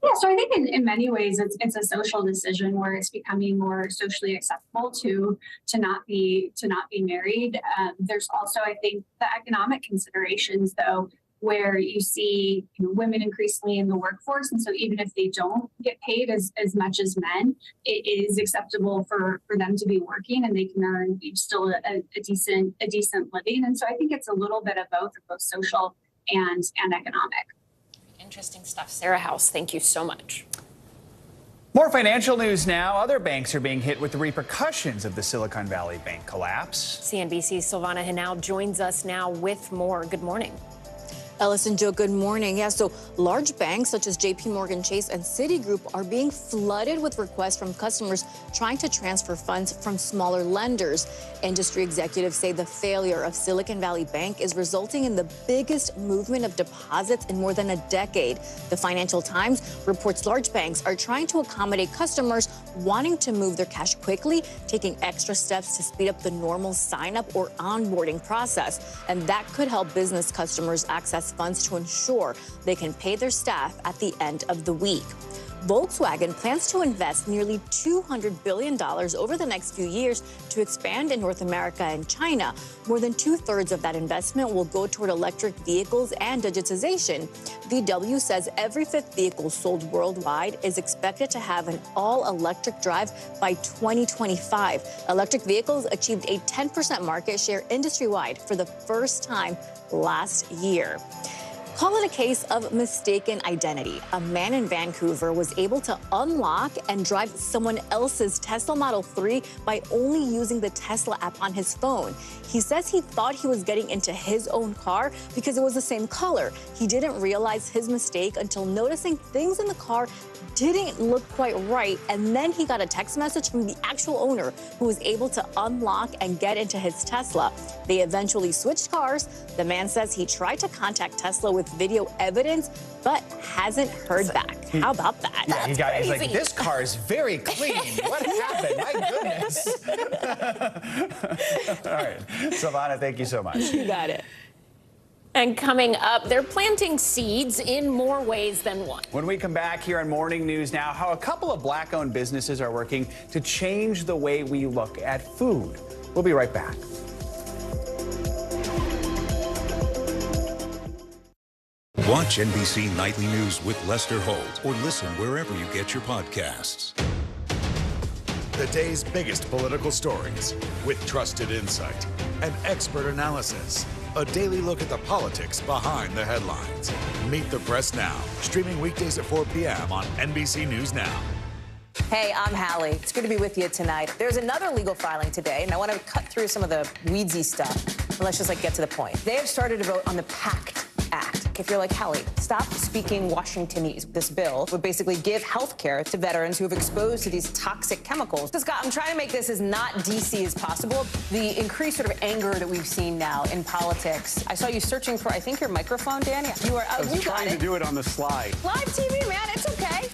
Yeah, so I think in many ways it's a social decision where it's becoming more socially acceptable to not be married. There's also, I think, the economic considerations, though. where you see women increasingly in the workforce. And so even if they don't get paid as much as men, it is acceptable for them to be working, and they can earn still a decent living. And so I think it's a little bit of both social and economic. Interesting stuff. Sarah House, thank you so much. More financial news now. Other banks are being hit with the repercussions of the Silicon Valley Bank collapse. CNBC's Silvana Henao joins us now with more. Good morning. Ellis and Joe, good morning. Yeah, so large banks such as JP Morgan Chase and Citigroup are being flooded with requests from customers trying to transfer funds from smaller lenders. Industry executives say the failure of Silicon Valley Bank is resulting in the biggest movement of deposits in more than a decade. The Financial Times reports large banks are trying to accommodate customers wanting to move their cash quickly, taking extra steps to speed up the normal sign-up or onboarding process. And that could help business customers access funds to ensure they can pay their staff at the end of the week. Volkswagen plans to invest nearly $200 billion over the next few years to expand in North America and China. More than 2/3 of that investment will go toward electric vehicles and digitization. VW says every fifth vehicle sold worldwide is expected to have an all-electric drive by 2025. Electric vehicles achieved a 10% market share industry-wide for the first time last year. Call it a case of mistaken identity. A man in Vancouver was able to unlock and drive someone else's Tesla Model 3 by only using the Tesla app on his phone. He says he thought he was getting into his own car because it was the same color. He didn't realize his mistake until noticing things in the car didn't look quite right, and then he got a text message from the actual owner who was able to unlock and get into his Tesla. They eventually switched cars. The man says he tried to contact Tesla with video evidence, but hasn't heard back. How about that? Yeah, he's like, this car is very clean. What happened? My goodness. All right. Silvana, thank you so much. You got it. And coming up, they're planting seeds in more ways than one. When we come back here on Morning News Now, how a couple of Black-owned businesses are working to change the way we look at food. We'll be right back. Watch NBC Nightly News with Lester Holt or listen wherever you get your podcasts. The day's biggest political stories with trusted insight and expert analysis. A daily look at the politics behind the headlines. Meet the Press Now, streaming weekdays at 4 p.m. on NBC News Now. Hey, I'm Hallie. It's good to be with you tonight. There's another legal filing today, and I want to cut through some of the weedsy stuff. But let's just get to the point. They have started to vote on the PACT Act. If you're like Hallie, stop speaking Washingtonese. This bill would basically give health care to veterans who have exposed to these toxic chemicals. So Scott, I'm trying to make this as not DC as possible. The increased sort of anger that we've seen now in politics. I saw you searching for, I think, your microphone, Dan. You are. I was trying to do it on the slide. Live TV, man. It's okay.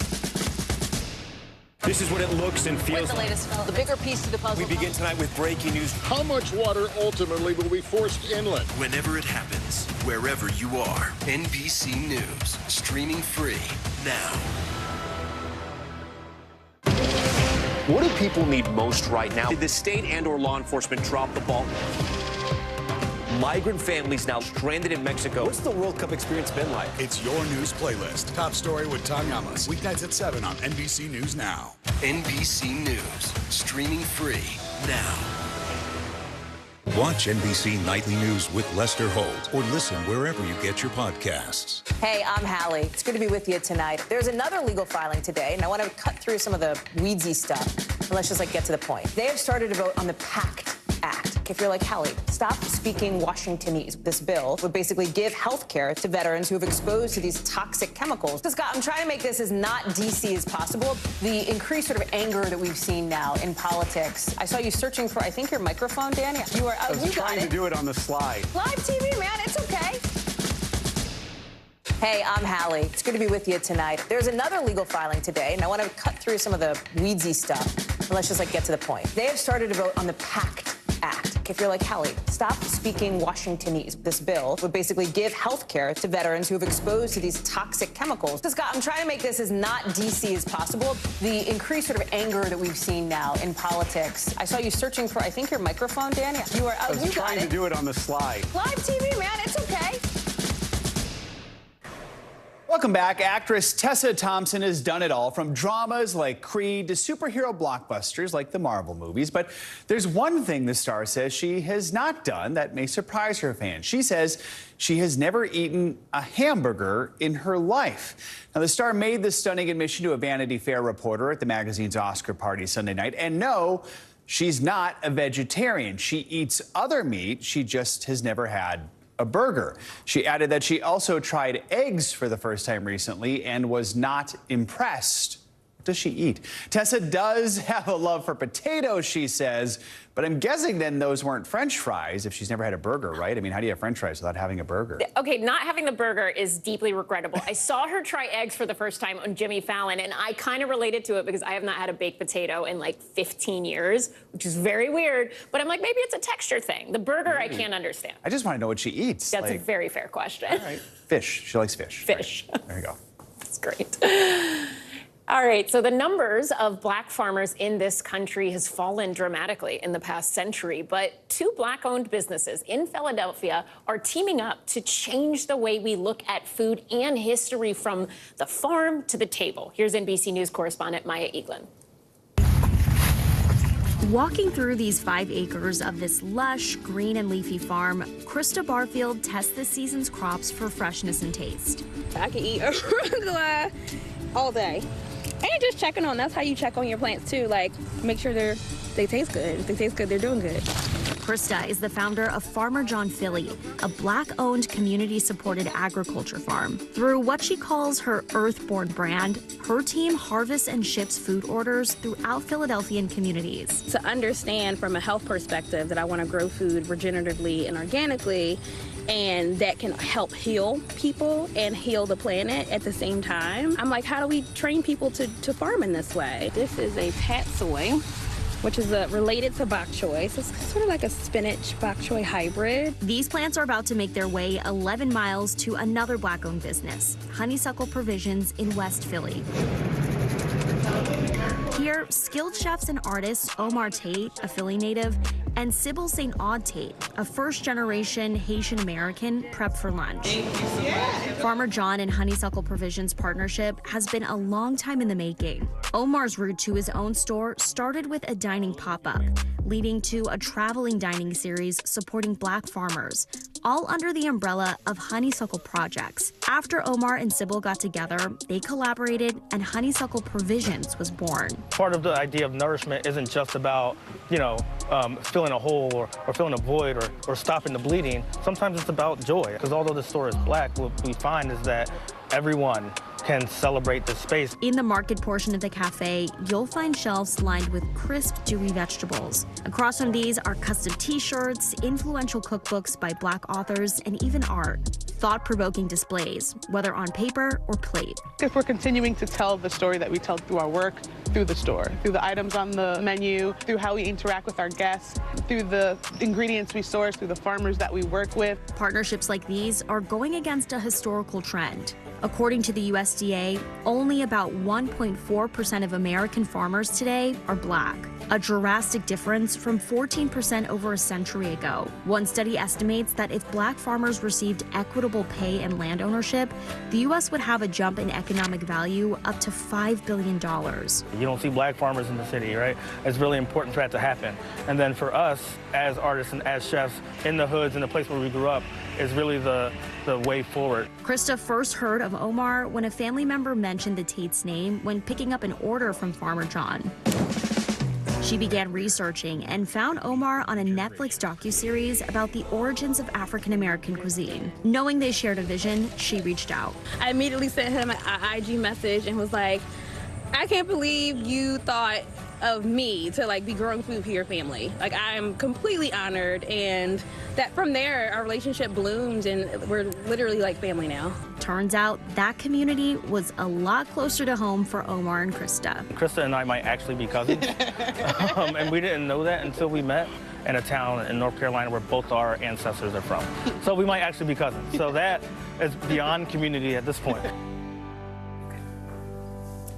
This is what it looks and feels What's the latest development? The bigger piece to the puzzle. We begin tonight with breaking news. How much water ultimately will be forced inland? Whenever it happens, wherever you are, NBC News, streaming free now. What do people need most right now? Did the state and/or law enforcement drop the ball? Migrant families now stranded in Mexico. What's the World Cup experience been like? It's your news playlist. Top story with Tom Yamas. Weeknights at 7 on NBC News Now. NBC News, streaming free now. Watch NBC Nightly News with Lester Holt or listen wherever you get your podcasts. Hey, I'm Hallie. It's good to be with you tonight. There's another legal filing today, and I want to cut through some of the weedsy stuff. But let's just get to the point. They have started to vote on the PACT Act. If you're like Hallie, stop speaking Washingtonese. This bill would basically give health care to veterans who have exposed to these toxic chemicals. So Scott, I'm trying to make this as not DC as possible. The increased sort of anger that we've seen now in politics. I saw you searching for, I think, your microphone, Dan. You are. I was trying to do it on the slide. Live TV, man. It's okay. Hey, I'm Hallie. It's good to be with you tonight. There's another legal filing today, and I want to cut through some of the weedsy stuff. But let's just get to the point. They have started to vote on the PACT Act. If you're like Hallie, stop speaking Washingtonese. This bill would basically give health care to veterans who have exposed to these toxic chemicals. So Scott, I'm trying to make this as not DC as possible. The increased sort of anger that we've seen now in politics. I saw you searching for, I think, your microphone, Dan. You are. I was trying to do it on the slide. Live TV, man. It's okay. Welcome back. Actress Tessa Thompson has done it all, from dramas like Creed to superhero blockbusters like the Marvel movies. But there's one thing the star says she has not done that may surprise her fans. She says she has never eaten a hamburger in her life. Now, the star made this stunning admission to a Vanity Fair reporter at the magazine's Oscar party Sunday night. And no, she's not a vegetarian. She eats other meat. She just has never had a burger. She added that she also tried eggs for the first time recently and was not impressed. What does she eat? Tessa does have a love for potatoes, she says, but I'm guessing then those weren't French fries if she's never had a burger, right? I mean, how do you have French fries without having a burger? Okay, not having the burger is deeply regrettable. I saw her try eggs for the first time on Jimmy Fallon, and I kind of related to it because I have not had a baked potato in like 15 years, which is very weird. But I'm like, maybe it's a texture thing. The burger, I can't understand. I just want to know what she eats. That's a very fair question. All right. Fish. She likes fish. Fish. Right. There you go. That's great. All right, so the numbers of black farmers in this country has fallen dramatically in the past century, but two black-owned businesses in Philadelphia are teaming up to change the way we look at food and history from the farm to the table. Here's NBC News correspondent Maya Eaglin. Walking through these 5 acres of this lush, green and leafy farm, Krista Barfield tests this season's crops for freshness and taste. I can eat arugula all day. And just checking on, that's how you check on your plants too, like make sure they taste good. If they taste good, they're doing good. Krista is the founder of Farmer John Philly, a black-owned, community-supported agriculture farm. Through what she calls her Earthborn brand, her team harvests and ships food orders throughout Philadelphian communities. To understand from a health perspective that I want to grow food regeneratively and organically, and that can help heal people and heal the planet at the same time. I'm like, how do we train people to farm in this way? This is a pat soy, which is related to bok choy. So it's sort of like a spinach bok choy hybrid. These plants are about to make their way 11 miles to another black-owned business, Honeysuckle Provisions in West Philly. Here, skilled chefs and artists Omar Tate, a Philly native, and Sybil St. Aud Tate, a first-generation Haitian American, prep for lunch. Farmer John and Honeysuckle Provisions partnership has been a long time in the making. Omar's route to his own store started with a dining pop-up, leading to a traveling dining series supporting black farmers, all under the umbrella of Honeysuckle Projects. After Omar and Sybil got together, they collaborated and Honeysuckle Provisions was born. Part of the idea of nourishment isn't just about, filling a hole or filling a void or stopping the bleeding. Sometimes it's about joy, because although the store is black, what we find is that everyone can celebrate the space. In the market portion of the cafe, you'll find shelves lined with crisp, dewy vegetables. Across from these are custom t-shirts, influential cookbooks by black authors, and even art. Thought-provoking displays, whether on paper or plate. If we're continuing to tell the story that we tell through our work, through the store, through the items on the menu, through how we interact with our guests, through the ingredients we source, through the farmers that we work with. Partnerships like these are going against a historical trend. According to the USDA, only about 1.4% of American farmers today are black, a drastic difference from 14% over a century ago. One study estimates that if black farmers received equitable pay and land ownership, the U.S. would have a jump in economic value up to $5 billion. You don't see black farmers in the city, right? It's really important for that to happen. And then for us, as artists and as chefs in the hoods, in the place where we grew up, is really the way forward. Krista first heard of Omar when a family member mentioned the Tate's name when picking up an order from Farmer John. She began researching and found Omar on a Netflix docuseries about the origins of African-American cuisine. Knowing they shared a vision, she reached out. I immediately sent him an IG message and was like, I can't believe you thought of me to be growing food for your family. I'm completely honored, and that from there our relationship bloomed and we're literally like family now. Turns out that community was a lot closer to home for Omar and Krista. Krista and I might actually be cousins, and we didn't know that until we met in a town in North Carolina where both our ancestors are from. So we might actually be cousins. So that is beyond community at this point.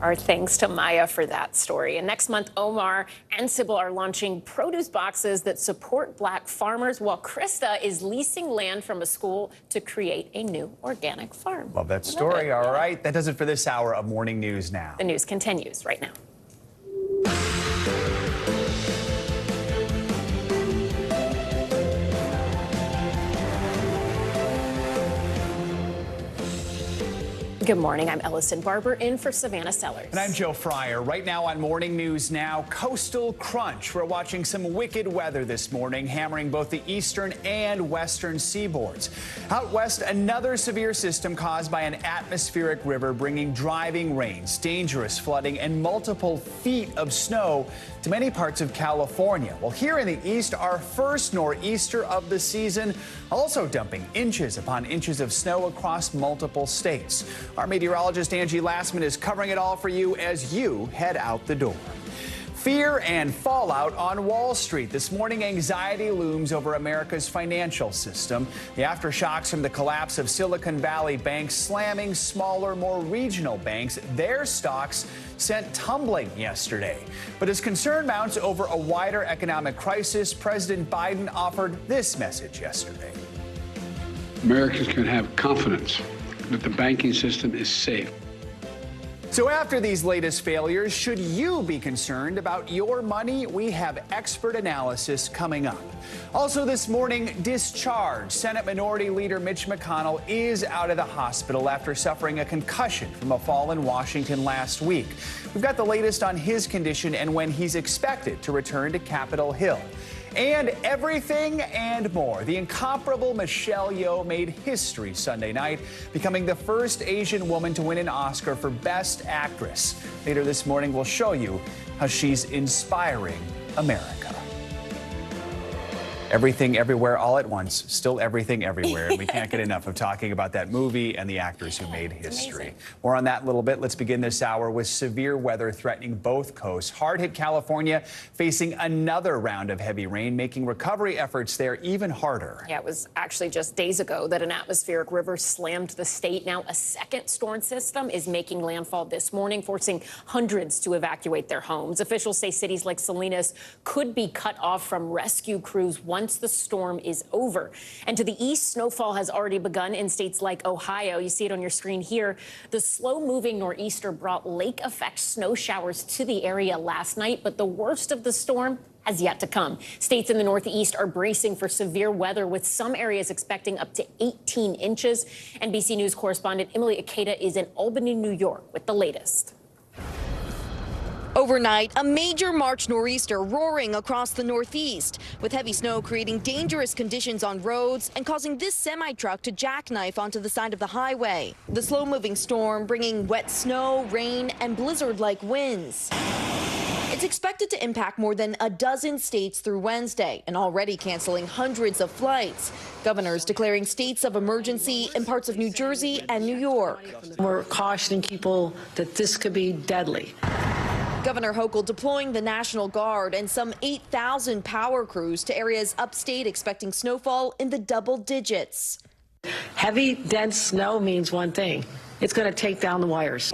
Our thanks to Maya for that story. And next month, Omar and Sybil are launching produce boxes that support Black farmers, while Krista is leasing land from a school to create a new organic farm. Love that story. All right, that does it for this hour of Morning News Now. The news continues right now. Good morning. I'm Ellison Barber in for Savannah Sellers. And I'm Joe Fryer. Right now on Morning News Now, coastal crunch. We're watching some wicked weather this morning, hammering both the eastern and western seaboards. Out west, another severe system caused by an atmospheric river bringing driving rains, dangerous flooding, and multiple feet of snow to many parts of California. Well, here in the east, our first nor'easter of the season, also dumping inches upon inches of snow across multiple states. Our meteorologist Angie Lassman is covering it all for you as you head out the door. Fear and fallout on Wall Street. This morning, anxiety looms over America's financial system. The aftershocks from the collapse of Silicon Valley banks slamming smaller, more regional banks. Their stocks sent tumbling yesterday. But as concern mounts over a wider economic crisis, President Biden offered this message yesterday. Americans can have confidence that the banking system is safe. So after these latest failures, should you be concerned about your money? We have expert analysis coming up. Also this morning, discharge. Senate Minority Leader Mitch McConnell is out of the hospital after suffering a concussion from a fall in Washington last week. We've got the latest on his condition and when he's expected to return to Capitol Hill. And everything and more. The incomparable Michelle Yeoh made history Sunday night, becoming the first Asian woman to win an Oscar for Best Actress. Later this morning, we'll show you how she's inspiring America. Everything, everywhere, all at once. Still everything, everywhere. And we can't get enough of talking about that movie and the actors who made history. More on that in a little bit. Let's begin this hour with severe weather threatening both coasts. Hard-hit California facing another round of heavy rain, making recovery efforts there even harder. Yeah, it was actually just days ago that an atmospheric river slammed the state. Now a second storm system is making landfall this morning, forcing hundreds to evacuate their homes. Officials say cities like Salinas could be cut off from rescue crews once the storm is over. And to the east, snowfall has already begun in states like Ohio. You see it on your screen here. The slow-moving nor'easter brought lake-effect snow showers to the area last night, but the worst of the storm has yet to come. States in the Northeast are bracing for severe weather, with some areas expecting up to 18 inches. NBC News correspondent Emily Ikeda is in Albany, New York, with the latest. Overnight, a major March nor'easter roaring across the Northeast, with heavy snow creating dangerous conditions on roads and causing this semi-truck to jackknife onto the side of the highway. The slow-moving storm bringing wet snow, rain, and blizzard-like winds. It's expected to impact more than a dozen states through Wednesday and already canceling hundreds of flights. Governors declaring states of emergency in parts of New Jersey and New York. We're cautioning people that this could be deadly. Governor Hochul deploying the National Guard and some 8,000 power crews to areas upstate expecting snowfall in the double digits. Heavy, dense snow means one thing. It's going to take down the wires.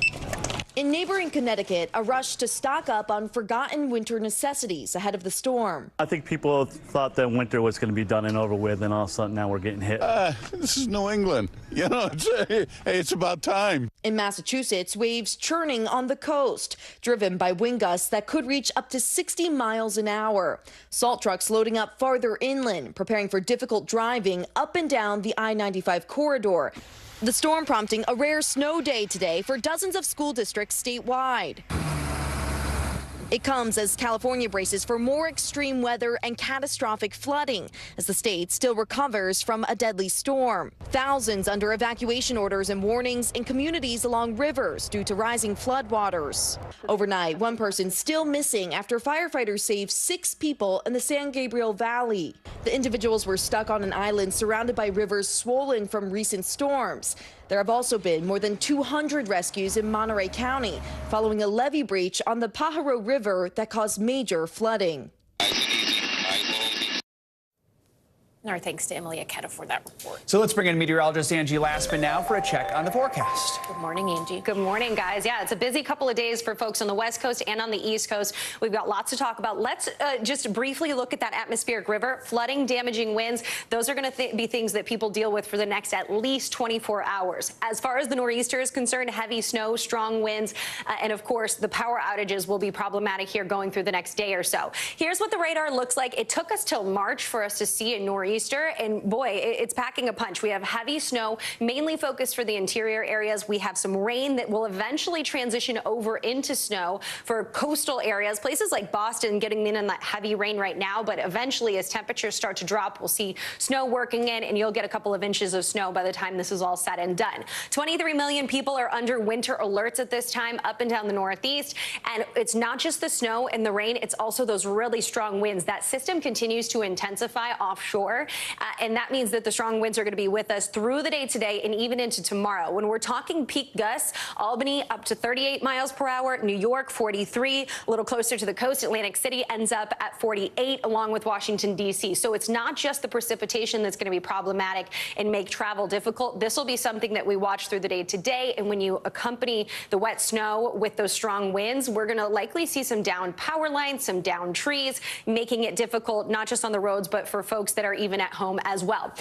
In neighboring Connecticut, a rush to stock up on forgotten winter necessities ahead of the storm. I think people thought that winter was going to be done and over with, and all of a sudden now we're getting hit. This is New England. You know, it's about time. In Massachusetts, waves churning on the coast, driven by wind gusts that could reach up to 60 miles an hour. Salt trucks loading up farther inland, preparing for difficult driving up and down the I-95 corridor. The storm prompting a rare snow day today for dozens of school districts statewide. It comes as California braces for more extreme weather and catastrophic flooding as the state still recovers from a deadly storm. Thousands under evacuation orders and warnings in communities along rivers due to rising floodwaters. Overnight, one person still missing after firefighters saved 6 people in the San Gabriel Valley. The individuals were stuck on an island surrounded by rivers swollen from recent storms. There have also been more than 200 rescues in Monterey County following a levee breach on the Pajaro River that caused major flooding. And our thanks to Emily Aketa for that report. So let's bring in meteorologist Angie Lassman now for a check on the forecast. Good morning, Angie. Good morning, guys. Yeah, it's a busy couple of days for folks on the West Coast and on the East Coast. We've got lots to talk about. Let's just briefly look at that atmospheric river. Flooding, damaging winds. Those are going to be things that people deal with for the next at least 24 hours. As far as the nor'easter is concerned, heavy snow, strong winds, and of course, the power outages will be problematic here going through the next day or so. Here's what the radar looks like. It took us till March for us to see a nor'easter, and boy, it's packing a punch. We have heavy snow, mainly focused for the interior areas. We have some rain that will eventually transition over into snow for coastal areas, places like Boston getting in that heavy rain right now, but eventually as temperatures start to drop, we'll see snow working in, and you'll get a couple of inches of snow by the time this is all said and done. 23 million people are under winter alerts at this time up and down the Northeast, and it's not just the snow and the rain, it's also those really strong winds. That system continues to intensify offshore, and that means that the strong winds are going to be with us through the day today and even into tomorrow. When we're talking peak gusts, Albany up to 38 miles per hour, New York 43, a little closer to the coast, Atlantic City ends up at 48, along with Washington, D.C. So it's not just the precipitation that's going to be problematic and make travel difficult. This will be something that we watch through the day today, and when you accompany the wet snow with those strong winds, we're going to likely see some down power lines, some down trees, making it difficult not just on the roads, but for folks that are even at home as well.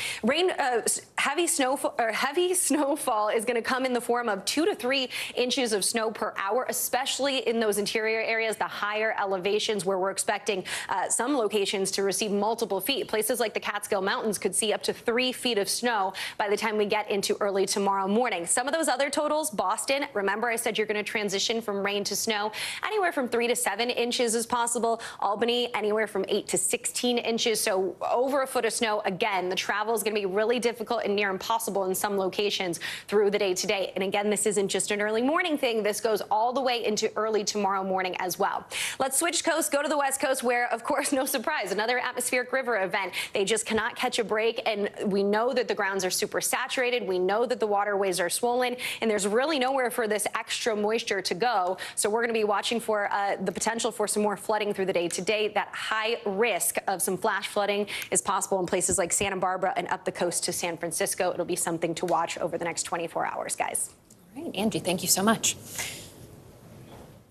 Heavy snowfall is going to come in the form of 2 to 3 inches of snow per hour, especially in those interior areas, the higher elevations where we're expecting some locations to receive multiple feet. Places like the Catskill Mountains could see up to 3 feet of snow by the time we get into early tomorrow morning. Some of those other totals, Boston, remember I said you're going to transition from rain to snow. Anywhere from 3 to 7 inches is possible. Albany, anywhere from 8 to 16 inches. So over a foot of snow. Again, the travel is going to be really difficult and near impossible in some locations through the day today. And again, this isn't just an early morning thing. This goes all the way into early tomorrow morning as well. Let's switch coast, go to the West Coast where, of course, no surprise, another atmospheric river event. They just cannot catch a break. And we know that the grounds are super saturated. We know that the waterways are swollen, and there's really nowhere for this extra moisture to go. So we're going to be watching for the potential for some more flooding through the day today. That high risk of some flash flooding is possible in places like Santa Barbara and up the coast to San Francisco. It'll be something to watch over the next 24 hours, guys. All right, Angie, thank you so much.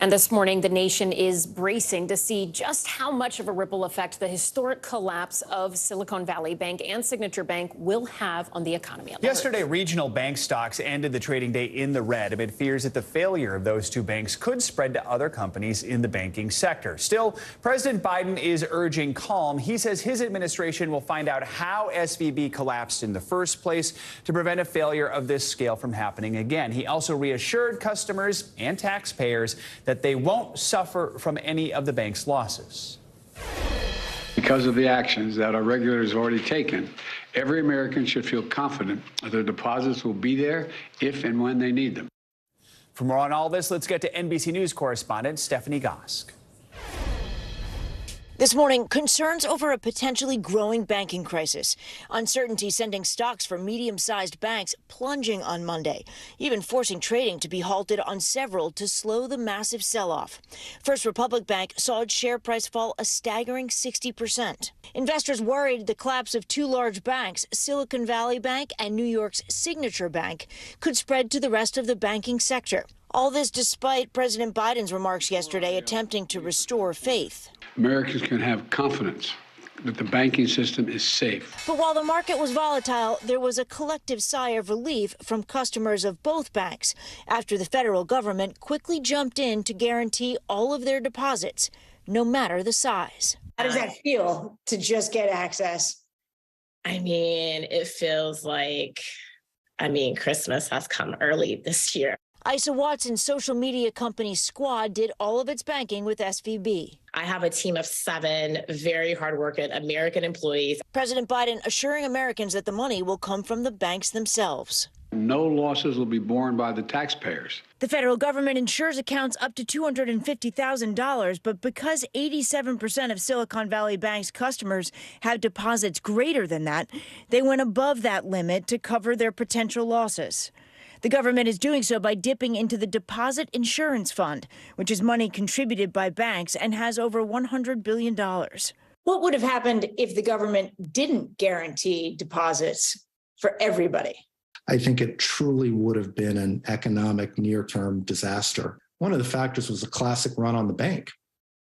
And this morning, the nation is bracing to see just how much of a ripple effect the historic collapse of Silicon Valley Bank and Signature Bank will have on the economy. Yesterday, regional bank stocks ended the trading day in the red amid fears that the failure of those two banks could spread to other companies in the banking sector. Still, President Biden is urging calm. He says his administration will find out how SVB collapsed in the first place to prevent a failure of this scale from happening again. He also reassured customers and taxpayers that they won't suffer from any of the bank's losses. Because of the actions that our regulators have already taken, every American should feel confident that their deposits will be there if and when they need them. For more on all this, let's get to NBC News correspondent Stephanie Gosk. This morning, concerns over a potentially growing banking crisis. Uncertainty sending stocks for medium-sized banks plunging on Monday, even forcing trading to be halted on several to slow the massive sell-off. First Republic Bank saw its share price fall a staggering 60%. Investors worried the collapse of two large banks, Silicon Valley Bank and New York's Signature Bank, could spread to the rest of the banking sector. All this despite President Biden's remarks yesterday attempting to restore faith. Americans can have confidence that the banking system is safe. But while the market was volatile, there was a collective sigh of relief from customers of both banks after the federal government quickly jumped in to guarantee all of their deposits, no matter the size. How does that feel to just get access? I mean, it feels like, Christmas has come early this year. Isa Watson's social media company Squad did all of its banking with SVB. I have a team of 7 very hardworking American employees. President Biden assuring Americans that the money will come from the banks themselves. No losses will be borne by the taxpayers. The federal government insures accounts up to $250,000, but because 87% of Silicon Valley Bank's customers have deposits greater than that, they went above that limit to cover their potential losses. The government is doing so by dipping into the Deposit Insurance Fund, which is money contributed by banks and has over $100 billion. What would have happened if the government didn't guarantee deposits for everybody? I think it truly would have been an economic near-term disaster. One of the factors was a classic run on the bank.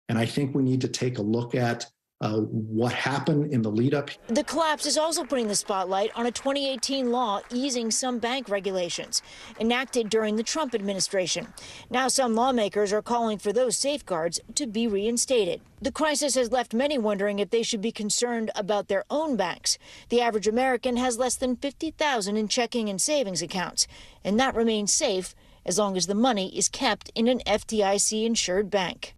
And I think we need to take a look at what happened in the lead up. The collapse is also putting the spotlight on a 2018 law easing some bank regulations, enacted during the Trump administration. Now some lawmakers are calling for those safeguards to be reinstated. The crisis has left many wondering if they should be concerned about their own banks. The average American has less than $50,000 in checking and savings accounts, and that remains safe as long as the money is kept in an FDIC-insured bank.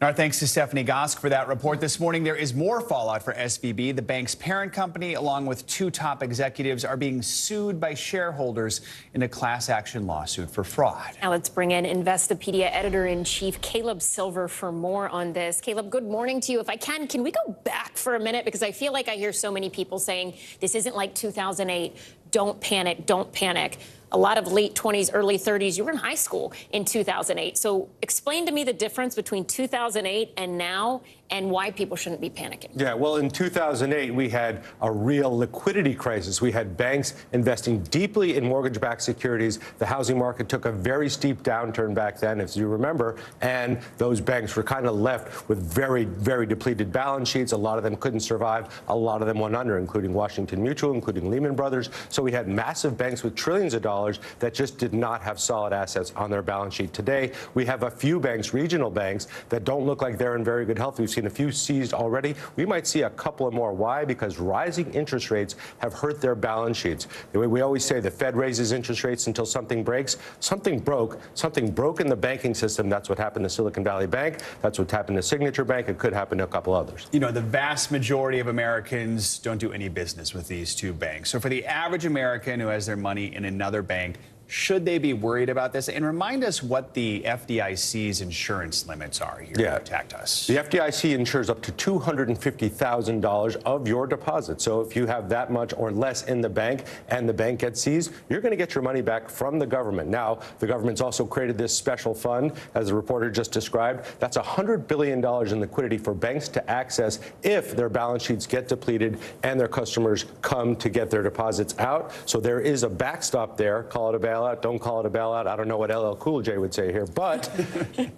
Our thanks to Stephanie Gosk for that report this morning. There is more fallout for SVB. The bank's parent company, along with 2 top executives, are being sued by shareholders in a class action lawsuit for fraud. Now let's bring in Investopedia editor-in-chief Caleb Silver for more on this. Caleb, good morning to you. If I can we go back for a minute? Because I feel like I hear so many people saying this isn't like 2008. Don't panic, don't panic. A lot of late 20s, early 30s, you were in high school in 2008. So explain to me the difference between 2008 and now and why people shouldn't be panicking. Yeah, well, in 2008, we had a real liquidity crisis. We had banks investing deeply in mortgage-backed securities. The housing market took a very steep downturn back then, as you remember, and those banks were kind of left with very, very depleted balance sheets. A lot of them couldn't survive. A lot of them went under, including Washington Mutual, including Lehman Brothers. So we had massive banks with trillions of dollars that just did not have solid assets on their balance sheet. Today, we have a few banks, regional banks, that don't look like they're in very good health. We've seen a few seized already. We might see a couple of more. Why? Because rising interest rates have hurt their balance sheets. We always say the Fed raises interest rates until something breaks. Something broke in the banking system. That's what happened to Silicon Valley Bank. That's what happened to Signature Bank. It could happen to a couple others. You know, the vast majority of Americans don't do any business with these 2 banks. So for the average American who has their money in another bank, should they be worried about this? And remind us what the FDIC's insurance limits are here to protect us. The FDIC insures up to $250,000 of your deposit. So if you have that much or less in the bank and the bank gets seized, you're going to get your money back from the government. Now, the government's also created this special fund, as the reporter just described. That's $100 billion in liquidity for banks to access if their balance sheets get depleted and their customers come to get their deposits out. So there is a backstop there. Call it a bailout. Don't call it a bailout. I don't know what LL Cool J would say here, but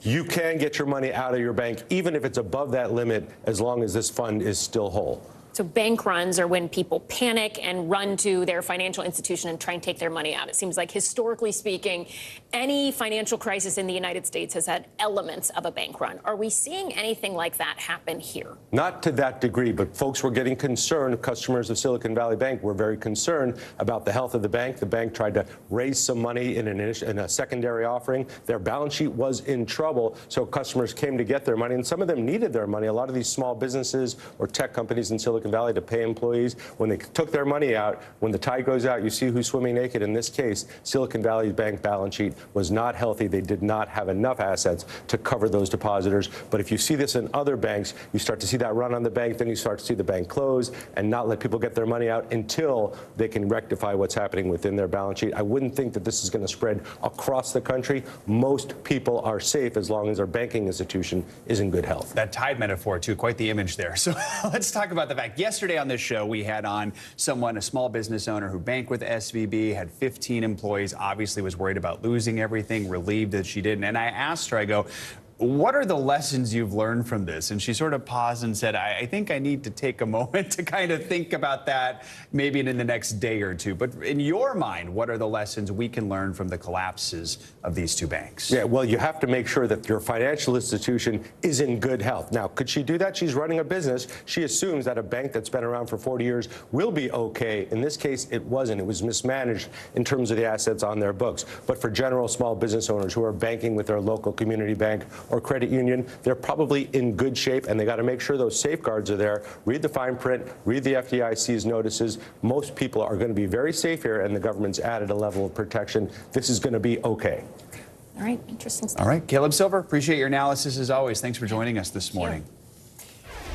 you can get your money out of your bank, even if it's above that limit, as long as this fund is still whole. So bank runs are when people panic and run to their financial institution and try and take their money out. It seems like, historically speaking, any financial crisis in the United States has had elements of a bank run. Are we seeing anything like that happen here? Not to that degree, but folks were getting concerned. Customers of Silicon Valley Bank were very concerned about the health of the bank. The bank tried to raise some money in a secondary offering. Their balance sheet was in trouble, so customers came to get their money, and some of them needed their money. A lot of these small businesses or tech companies in Silicon Valley to pay employees, when they took their money out, when the tide goes out, you see who's swimming naked. In this case, Silicon Valley Bank balance sheet was not healthy. They did not have enough assets to cover those depositors. But if you see this in other banks, you start to see that run on the bank, then you start to see the bank close and not let people get their money out until they can rectify what's happening within their balance sheet. I wouldn't think that this is going to spread across the country. Most people are safe as long as their banking institution is in good health. That tide metaphor, too, quite the image there. So let's talk about the fact. Yesterday on this show, we had on a small business owner who banked with SVB, had 15 employees, obviously was worried about losing everything, relieved that she didn't. And I asked her, I go, what are the lessons you've learned from this? And she sort of paused and said, I think I need to take a moment to kind of think about that maybe in the next day or two. But in your mind, what are the lessons we can learn from the collapses of these 2 banks? Yeah, well, you have to make sure that your financial institution is in good health. Now, could she do that? She's running a business. She assumes that a bank that's been around for 40 years will be okay. In this case, it wasn't. It was mismanaged in terms of the assets on their books. But for general small business owners who are banking with their local community bank or credit union, they're probably in good shape, and they got to make sure those safeguards are there. Read the fine print, read the FDIC's notices. Most people are going to be very safe here, and the government's added a level of protection. This is going to be okay. All right, interesting stuff. All right, Caleb Silver, appreciate your analysis as always. Thanks for joining us this morning.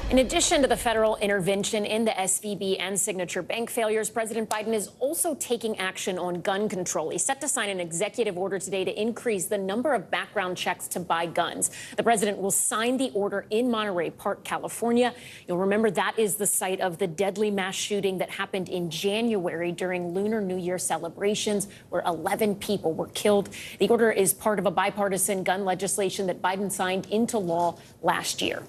In addition to the federal intervention in the SVB and Signature Bank failures, President Biden is also taking action on gun control. He's set to sign an executive order today to increase the number of background checks to buy guns. The president will sign the order in Monterey Park, California. You'll remember that is the site of the deadly mass shooting that happened in January during Lunar New Year celebrations, where 11 people were killed. The order is part of a bipartisan gun legislation that Biden signed into law last year.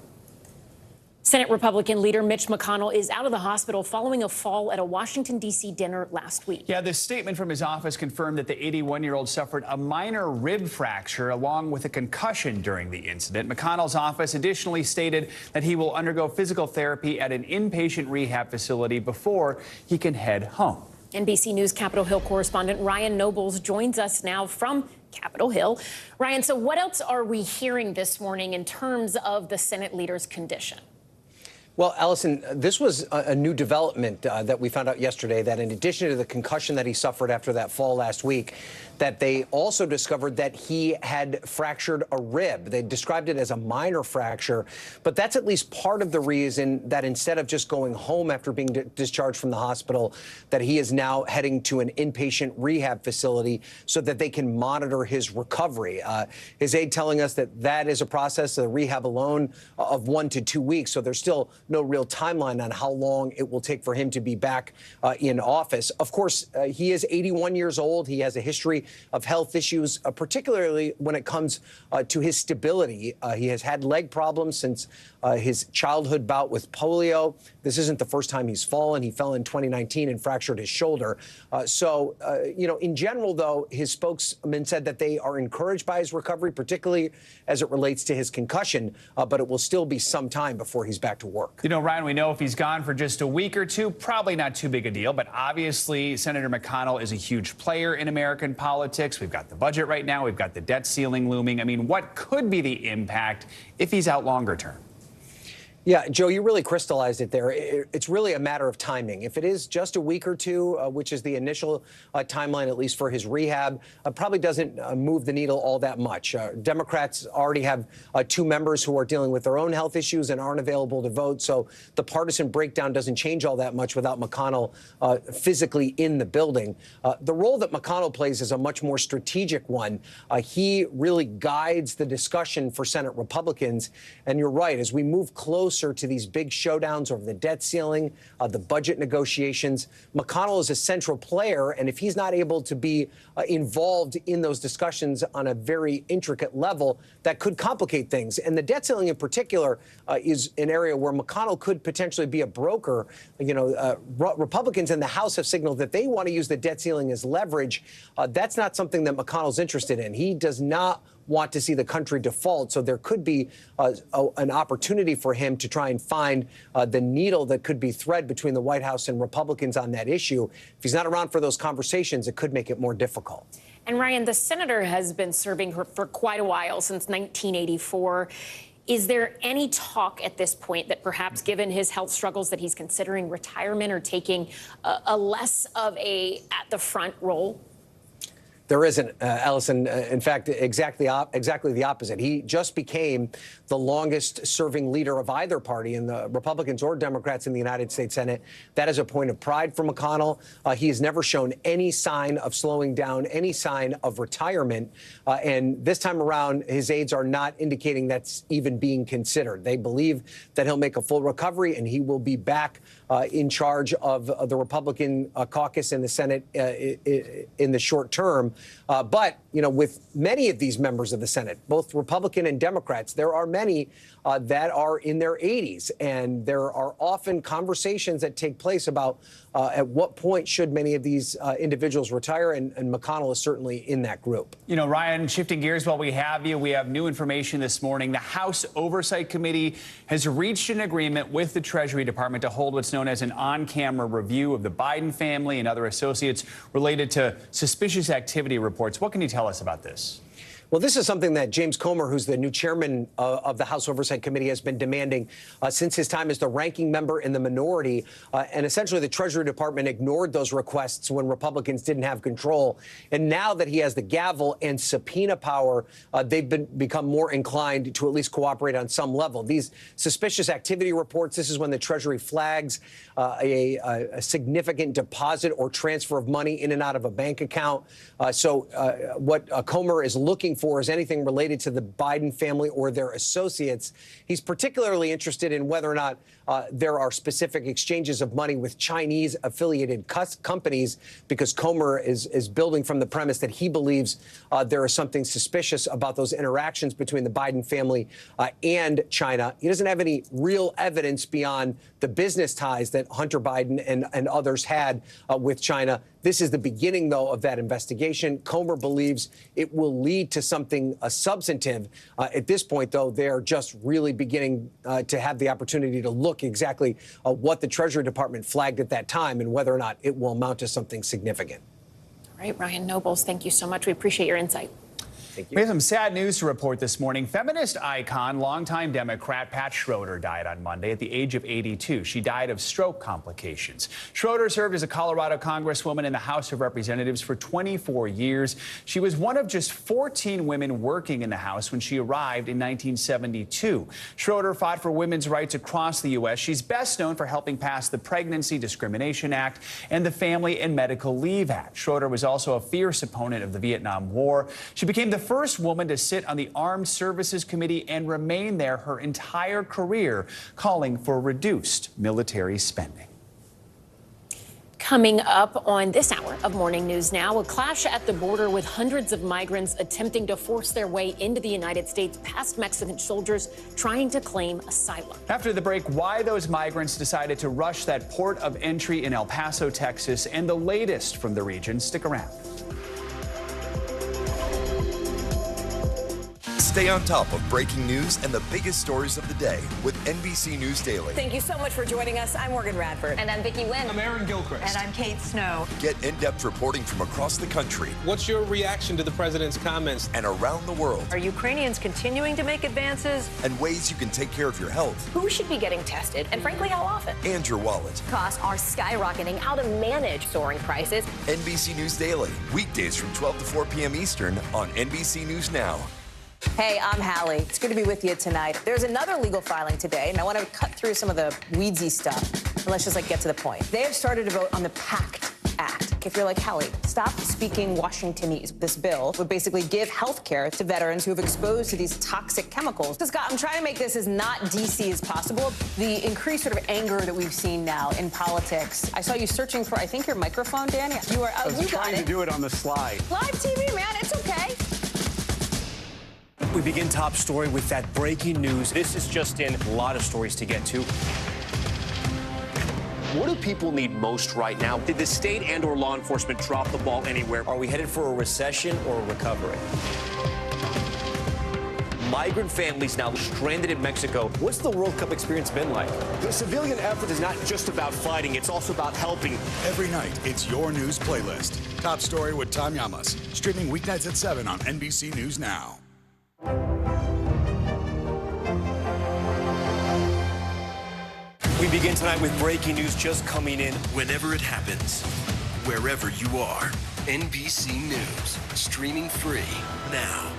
Senate Republican leader Mitch McConnell is out of the hospital following a fall at a Washington, D.C. dinner last week. Yeah, this statement from his office confirmed that the 81-year-old suffered a minor rib fracture along with a concussion during the incident. McConnell's office additionally stated that he will undergo physical therapy at an inpatient rehab facility before he can head home. NBC News Capitol Hill correspondent Ryan Nobles joins us now from Capitol Hill. Ryan, so what else are we hearing this morning in terms of the Senate leader's condition? Well, Allison, this was a new development that we found out yesterday, that in addition to the concussion that he suffered after that fall last week, that they also discovered that he had fractured a rib. They described it as a minor fracture, but that's at least part of the reason that instead of just going home after being discharged from the hospital, that he is now heading to an inpatient rehab facility so that they can monitor his recovery. His aide telling us that that is a process, the rehab alone, of 1 to 2 weeks. So there's still no real timeline on how long it will take for him to be back in office. Of course, he is 81 years old. He has a history of health issues, particularly when it comes to his stability. He has had leg problems since his childhood bout with polio. This isn't the first time he's fallen. He fell in 2019 and fractured his shoulder. In general, though, his spokesman said that they are encouraged by his recovery, particularly as it relates to his concussion, but it will still be some time before he's back to work. You know, Ryan, we know if he's gone for just a week or two, probably not too big a deal. But obviously, Senator McConnell is a huge player in American politics. We've got the budget right now. We've got the debt ceiling looming. I mean, what could be the impact if he's out longer term? Yeah, Joe, you really crystallized it there. It's really a matter of timing. If it is just a week or two, which is the initial timeline, at least for his rehab, probably doesn't move the needle all that much. Democrats already have 2 members who are dealing with their own health issues and aren't available to vote. So the partisan breakdown doesn't change all that much without McConnell physically in the building. The role that McConnell plays is a much more strategic one. He really guides the discussion for Senate Republicans. And you're right, as we move closer to these big showdowns over the debt ceiling, the budget negotiations, McConnell is a central player. And if he's not able to be involved in those discussions on a very intricate level, that could complicate things. And the debt ceiling in particular is an area where McConnell could potentially be a broker. Republicans in the House have signaled that they want to use the debt ceiling as leverage. That's not something that McConnell's interested in. He does not want to see the country default. So there could be an opportunity for him to try and find the needle that could be thread between the White House and Republicans on that issue. If he's not around for those conversations, it could make it more difficult. And Ryan, the senator has been serving her for quite a while, since 1984. Is there any talk at this point that perhaps, given his health struggles, that he's considering retirement or taking a less of a at the front role? There isn't, Allison. In fact, exactly the opposite. He just became the longest serving leader of either party, in the Republicans or Democrats in the United States Senate. That is a point of pride for McConnell. He has never shown any sign of slowing down, any sign of retirement. And this time around, his aides are not indicating that's even being considered. They believe that he'll make a full recovery and he will be back in charge of the Republican caucus in the Senate in the short term. But, with many of these members of the Senate, both Republican and Democrats, there are many that are in their 80s. And there are often conversations that take place about at what point should many of these individuals retire. And McConnell is certainly in that group. Ryan, shifting gears while we have you, we have new information this morning. The House Oversight Committee has reached an agreement with the Treasury Department to hold what's known as an on-camera review of the Biden family and other associates related to suspicious activity reports. What can you tell us about this? Well, this is something that James Comer, who's the new chairman of the House Oversight Committee, has been demanding since his time as the ranking member in the minority. And essentially, the Treasury Department ignored those requests when Republicans didn't have control. And now that he has the gavel and subpoena power, they've become more inclined to at least cooperate on some level. These suspicious activity reports, this is when the Treasury flags a significant deposit or transfer of money in and out of a bank account. What Comer is looking for is anything related to the Biden family or their associates. He's particularly interested in whether or not there are specific exchanges of money with Chinese affiliated companies, because Comer is building from the premise that he believes there is something suspicious about those interactions between the Biden family and China. He doesn't have any real evidence beyond the business ties that Hunter Biden and others had with China. This is the beginning, though, of that investigation. Comer believes it will lead to something substantive. At this point, though, they're just really beginning to have the opportunity to look exactly what the Treasury Department flagged at that time and whether or not it will amount to something significant. All right, Ryan Nobles, thank you so much. We appreciate your insight. We have some sad news to report this morning. Feminist icon, longtime Democrat Pat Schroeder died on Monday at the age of 82. She died of stroke complications. Schroeder served as a Colorado congresswoman in the House of Representatives for 24 years. She was one of just 14 women working in the House when she arrived in 1972. Schroeder fought for women's rights across the U.S. She's best known for helping pass the Pregnancy Discrimination Act and the Family and Medical Leave Act. Schroeder was also a fierce opponent of the Vietnam War. She became the first woman to sit on the Armed Services Committee and remain there her entire career, calling for reduced military spending. Coming up on this hour of Morning News Now, a clash at the border with hundreds of migrants attempting to force their way into the United States past Mexican soldiers trying to claim asylum. After the break, why those migrants decided to rush that port of entry in El Paso, Texas, and the latest from the region. Stick around. Stay on top of breaking news and the biggest stories of the day with NBC News Daily. Thank you so much for joining us. I'm Morgan Radford. And I'm Vicki Wynn. I'm Aaron Gilchrist. And I'm Kate Snow. Get in-depth reporting from across the country. What's your reaction to the president's comments? And around the world. Are Ukrainians continuing to make advances? And ways you can take care of your health. Who should be getting tested? And frankly, how often? And your wallet. Costs are skyrocketing. How to manage soaring prices. NBC News Daily. Weekdays from 12 to 4 p.m. Eastern on NBC News Now. Hey, I'm Hallie. It's good to be with you tonight. There's another legal filing today, and I want to cut through some of the weedsy stuff. And let's just get to the point. They have started to vote on the PACT Act. If you're like, Hallie, stop speaking Washingtonese. This bill would basically give health care to veterans who have exposed to these toxic chemicals. So, Scott, I'm trying to make this as not DC as possible. The increased sort of anger that we've seen now in politics. I saw you searching for, I think, your microphone, Dan. You are. I was trying to do it on the slide. Live TV, man. It's okay. We begin top story with that breaking news. This is just in. A lot of stories to get to. What do people need most right now? Did the state and or law enforcement drop the ball anywhere? Are we headed for a recession or a recovery? Migrant families now stranded in Mexico. What's the World Cup experience been like? The civilian effort is not just about fighting, it's also about helping. Every night, it's your news playlist. Top Story with Tom Llamas. Streaming weeknights at 7 on NBC News Now. We begin tonight with breaking news just coming in. Whenever it happens, wherever you are, NBC News, streaming free now.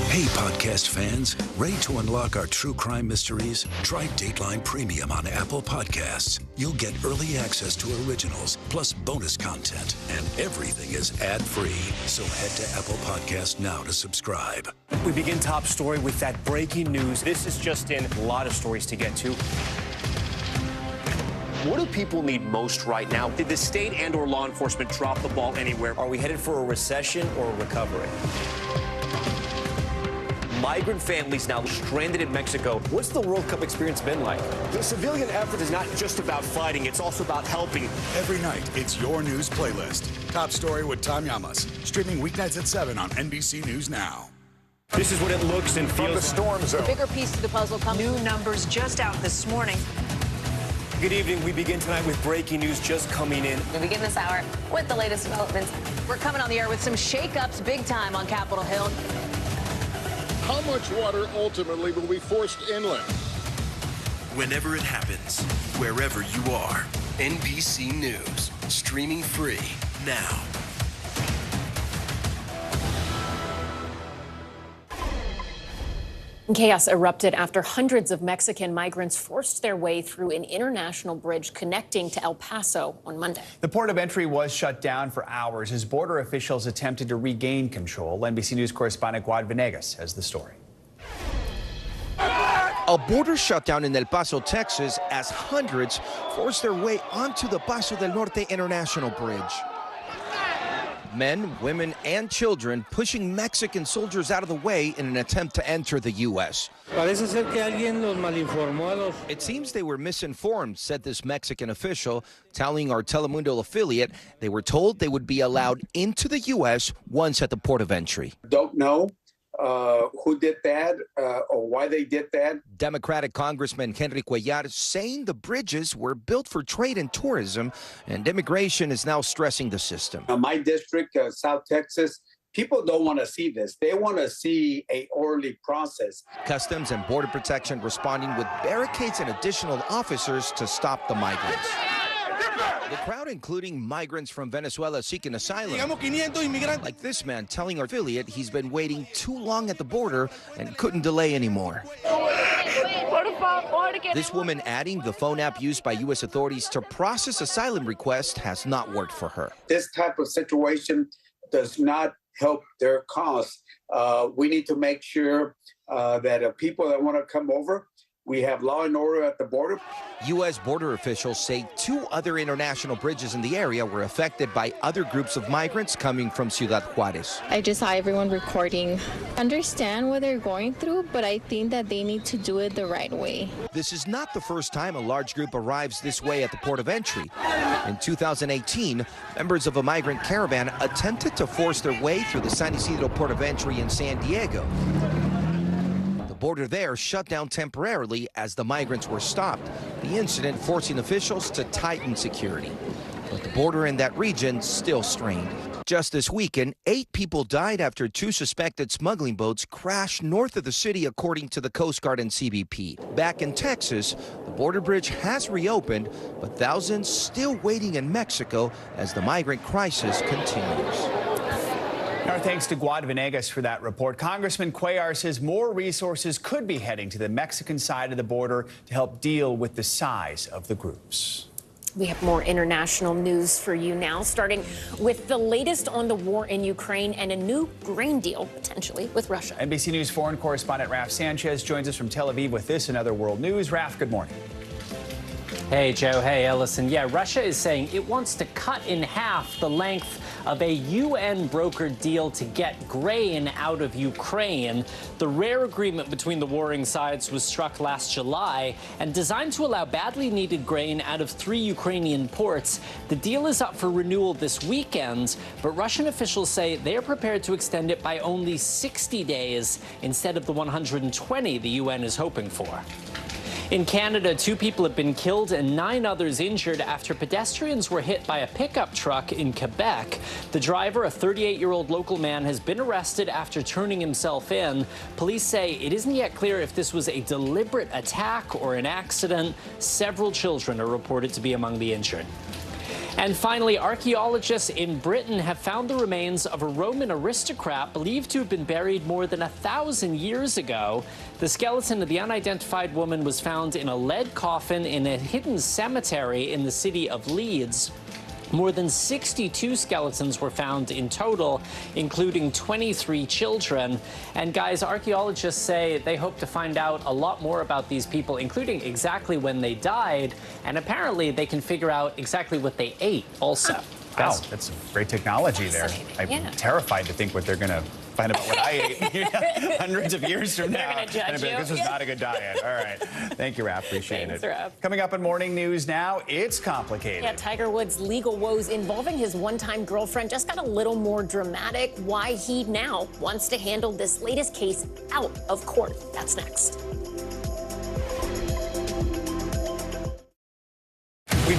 Hey, podcast fans, ready to unlock our true crime mysteries? Try Dateline Premium on Apple Podcasts. You'll get early access to originals, plus bonus content, and everything is ad-free. So head to Apple Podcasts now to subscribe. We begin top story with that breaking news. This is just in. A lot of stories to get to. What do people need most right now? Did the state and or law enforcement drop the ball anywhere? Are we headed for a recession or a recovery? Migrant families now stranded in Mexico. What's the World Cup experience been like? The civilian effort is not just about fighting, it's also about helping. Every night, it's your news playlist. Top Story with Tom Llamas. Streaming weeknights at 7 on NBC News Now. This is what it looks and feels. From the storm zone. The bigger piece to the puzzle comes. New numbers just out this morning. Good evening. We begin tonight with breaking news just coming in. We begin this hour with the latest developments. We're coming on the air with some shakeups big time on Capitol Hill. How much water ultimately will be forced inland? Whenever it happens, wherever you are, NBC News, streaming free now. Chaos erupted after hundreds of Mexican migrants forced their way through an international bridge connecting to El Paso on Monday. The port of entry was shut down for hours as border officials attempted to regain control. NBC News correspondent Guad Venegas has the story. A border shutdown in El Paso, Texas, as hundreds forced their way onto the Paso del Norte International Bridge. Men, women, and children pushing Mexican soldiers out of the way in an attempt to enter the U.S. It seems they were misinformed, said this Mexican official, telling our Telemundo affiliate they were told they would be allowed into the U.S. once at the port of entry. Don't know who did that or why they did that. Democratic Congressman Henry Cuellar saying the bridges were built for trade and tourism, and immigration is now stressing the system. My district, South Texas, people don't want to see this. They want to see an orderly process. Customs and Border Protection responding with barricades and additional officers to stop the migrants. The crowd, including migrants from Venezuela seeking asylum, like this man telling our affiliate he's been waiting too long at the border and couldn't delay anymore. This woman adding the phone app used by U.S. authorities to process asylum requests has not worked for her. This type of situation does not help their cause. We need to make sure that people that want to come over, we have law and order at the border. U.S. border officials say 2 other international bridges in the area were affected by other groups of migrants coming from Ciudad Juarez. I just saw everyone recording. Understand what they're going through, but I think that they need to do it the right way. This is not the first time a large group arrives this way at the port of entry. In 2018, members of a migrant caravan attempted to force their way through the San Isidro port of entry in San Diego. Border there shut down temporarily as the migrants were stopped, the incident forcing officials to tighten security. But the border in that region still strained. Just this weekend, 8 people died after 2 suspected smuggling boats crashed north of the city, according to the Coast Guard and CBP. Back in Texas, the border bridge has reopened, but thousands still waiting in Mexico as the migrant crisis continues. Our thanks to Guad Venegas for that report. Congressman Cuellar says more resources could be heading to the Mexican side of the border to help deal with the size of the groups. We have more international news for you now, starting with the latest on the war in Ukraine and a new grain deal, potentially, with Russia. NBC News foreign correspondent Raf Sanchez joins us from Tel Aviv with this and other world news. Raf, good morning. Hey, Joe. Hey, Ellison. Yeah, Russia is saying it wants to cut in half the length of a UN-brokered deal to get grain out of Ukraine. The rare agreement between the warring sides was struck last July and designed to allow badly needed grain out of 3 Ukrainian ports. The deal is up for renewal this weekend, but Russian officials say they are prepared to extend it by only 60 days instead of the 120 the UN is hoping for. In Canada, 2 people have been killed and 9 others injured after pedestrians were hit by a pickup truck in Quebec. The driver, a 38-year-old local man, has been arrested after turning himself in. Police say it isn't yet clear if this was a deliberate attack or an accident. Several children are reported to be among the injured. And finally, archaeologists in Britain have found the remains of a Roman aristocrat believed to have been buried more than 1,000 years ago. The skeleton of the unidentified woman was found in a lead coffin in a hidden cemetery in the city of Leeds. More than 62 skeletons were found in total, including 23 children. And guys, archaeologists say they hope to find out a lot more about these people, including exactly when they died. And apparently they can figure out exactly what they ate also. Wow, that's great technology there. I'm terrified to think what they're going to find out what I ate hundreds of years from now. They're gonna judge you. This was not a good diet. All right. Thank you, Raph. Appreciate Thanks, it. Raph. Coming up in Morning News Now, it's complicated. Yeah, Tiger Woods' legal woes involving his one-time girlfriend just got a little more dramatic. Why he now wants to handle this latest case out of court. That's next.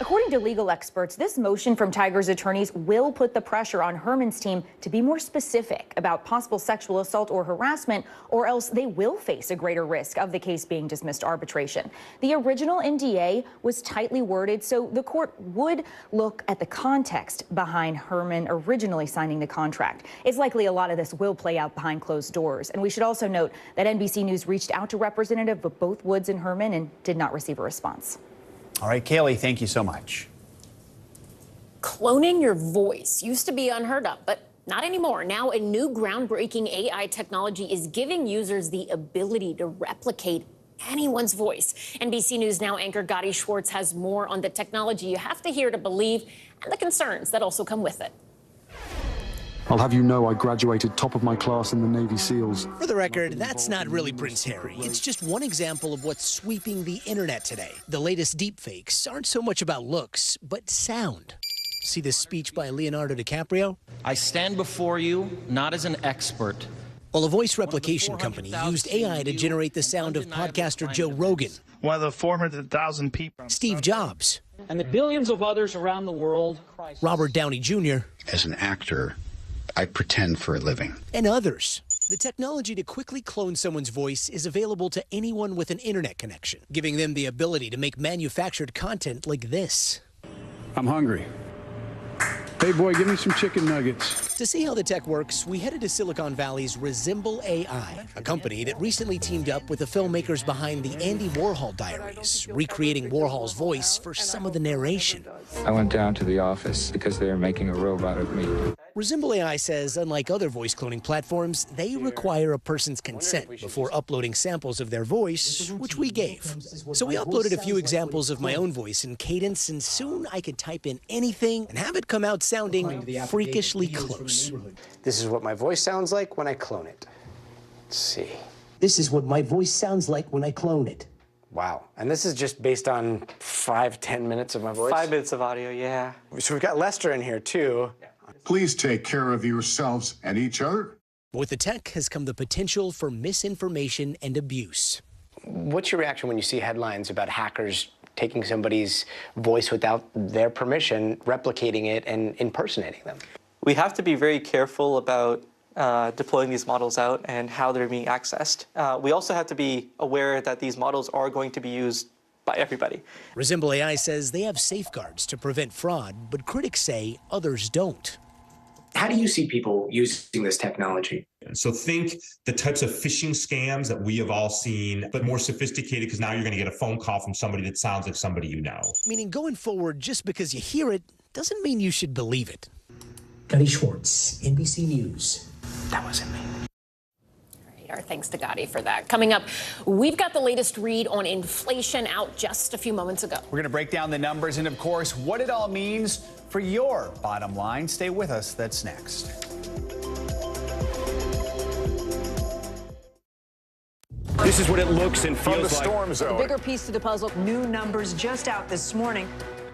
According to legal experts, this motion from Tiger's attorneys will put the pressure on Herman's team to be more specific about possible sexual assault or harassment, or else they will face a greater risk of the case being dismissed to arbitration. The original NDA was tightly worded, so the court would look at the context behind Herman originally signing the contract. It's likely a lot of this will play out behind closed doors. And we should also note that NBC News reached out to representatives of both Woods and Herman and did not receive a response. All right, Kaylee, thank you so much. Cloning your voice used to be unheard of, but not anymore. Now, a new groundbreaking AI technology is giving users the ability to replicate anyone's voice. NBC News Now anchor Gotti Schwartz has more on the technology you have to hear to believe and the concerns that also come with it. I'll have you know I graduated top of my class in the Navy SEALs. For the record, that's not really Prince Harry. It's just one example of what's sweeping the internet today. The latest deepfakes aren't so much about looks, but sound. See this speech by Leonardo DiCaprio? I stand before you not as an expert. Well, a voice replication company used AI to generate the sound of podcaster Joe Rogan. One of the 400,000 people. Steve Jobs. And the billions of others around the world. Robert Downey Jr. As an actor, I pretend for a living. And others. The technology to quickly clone someone's voice is available to anyone with an internet connection, giving them the ability to make manufactured content like this. I'm hungry. Hey, boy, give me some chicken nuggets. To see how the tech works, we headed to Silicon Valley's Resemble AI, a company that recently teamed up with the filmmakers behind the Andy Warhol Diaries, recreating Warhol's voice for some of the narration. I went down to the office because they were making a robot of me. Resemble AI says, unlike other voice cloning platforms, they require a person's consent before uploading samples of their voice, which we gave. So we uploaded a few examples of my own voice in Cadence, and soon I could type in anything and have it come out sounding freakishly close. This is what my voice sounds like when I clone it. Let's see. This is what my voice sounds like when I clone it. Wow. And this is just based on 5-10 minutes of my voice? 5 minutes of audio, yeah. So we've got Lester in here, too. Please take care of yourselves and each other. With the tech has come the potential for misinformation and abuse. What's your reaction when you see headlines about hackers taking somebody's voice without their permission, replicating it, and impersonating them? We have to be very careful about deploying these models out and how they're being accessed. We also have to be aware that these models are going to be used by everybody. Resemble AI says they have safeguards to prevent fraud, but critics say others don't. How do you see people using this technology? So think the types of phishing scams that we have all seen, but more sophisticated because now you're going to get a phone call from somebody that sounds like somebody you know. Meaning going forward, just because you hear it doesn't mean you should believe it. Gotti Schwartz, NBC News. That wasn't me. Our thanks to Gotti for that. Coming up, we've got the latest read on inflation out just a few moments ago. We're going to break down the numbers and, of course, what it all means for your bottom line. Stay with us. That's next. This is what it looks and feels From the like. storm zone. The bigger piece to the puzzle, new numbers just out this morning.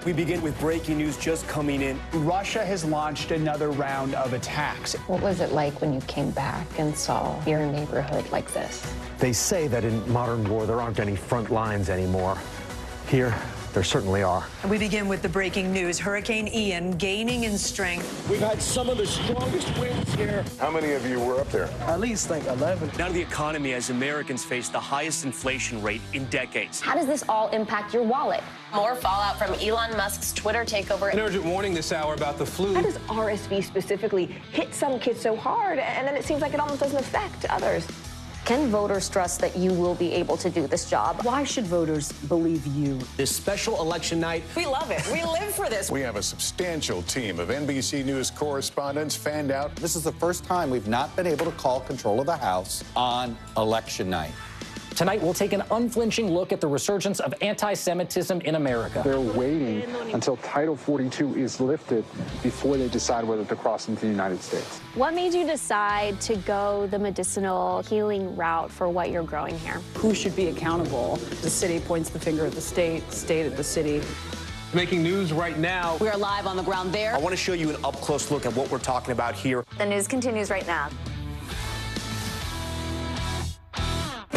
We begin with breaking news just coming in. Russia has launched another round of attacks. What was it like when you came back and saw your neighborhood like this? They say that in modern war, there aren't any front lines anymore. Here, there certainly are. And we begin with the breaking news. Hurricane Ian gaining in strength. We've had some of the strongest winds here. How many of you were up there? At least like 11. Now to the economy as Americans face the highest inflation rate in decades. How does this all impact your wallet? More fallout from Elon Musk's Twitter takeover. An urgent warning this hour about the flu. How does RSV specifically hit some kids so hard, and then it seems like it almost doesn't affect others? Can voters trust that you will be able to do this job? Why should voters believe you? This special election night. We love it. We live for this. We have a substantial team of NBC News correspondents fanned out. This is the first time we've not been able to call control of the House on election night. Tonight, we'll take an unflinching look at the resurgence of anti-Semitism in America. They're waiting until Title 42 is lifted before they decide whether to cross into the United States. What made you decide to go the medicinal healing route for what you're growing here? Who should be accountable? The city points the finger at the state, state at the city. Making news right now. We are live on the ground there. I want to show you an up-close look at what we're talking about here. The news continues right now.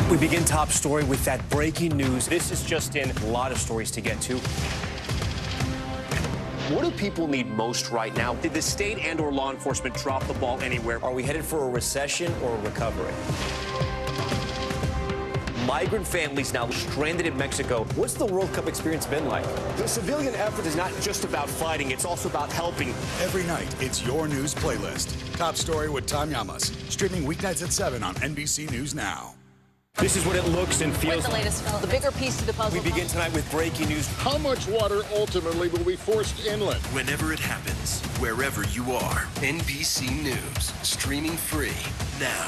We begin top story with that breaking news. This is just in, a lot of stories to get to. What do people need most right now? Did the state and or law enforcement drop the ball anywhere? Are we headed for a recession or a recovery? Migrant families now stranded in Mexico. What's the World Cup experience been like? The civilian effort is not just about fighting, it's also about helping. Every night, it's your news playlist. Top Story with Tom Llamas. Streaming weeknights at 7 on NBC News Now. This is what it looks and feels. With the latest, the bigger piece to the puzzle. We begin tonight with breaking news. How much water ultimately will be forced inland? Whenever it happens, wherever you are, NBC News, streaming free now.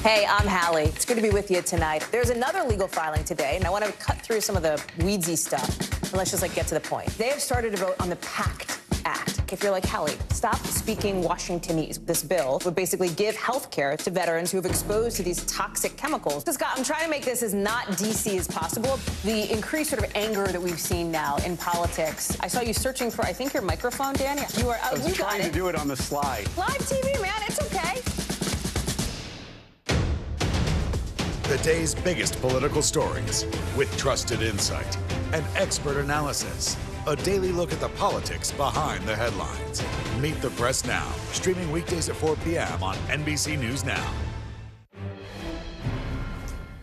Hey, I'm Hallie. It's good to be with you tonight. There's another legal filing today, and I want to cut through some of the weedsy stuff. And let's just get to the point. They have started to vote on the PACT Act. If you're like, Hallie, stop speaking Washingtonese. This bill would basically give health care to veterans who have exposed to these toxic chemicals. So, Scott, I'm trying to make this as not DC as possible. The increased sort of anger that we've seen now in politics. I saw you searching for, I think, your microphone, Dan. You are out. I was trying to do it on the slide. Live TV, man. It's okay. The day's biggest political stories with trusted insight and expert analysis. A daily look at the politics behind the headlines. Meet the Press Now, streaming weekdays at 4 p.m. on NBC News Now.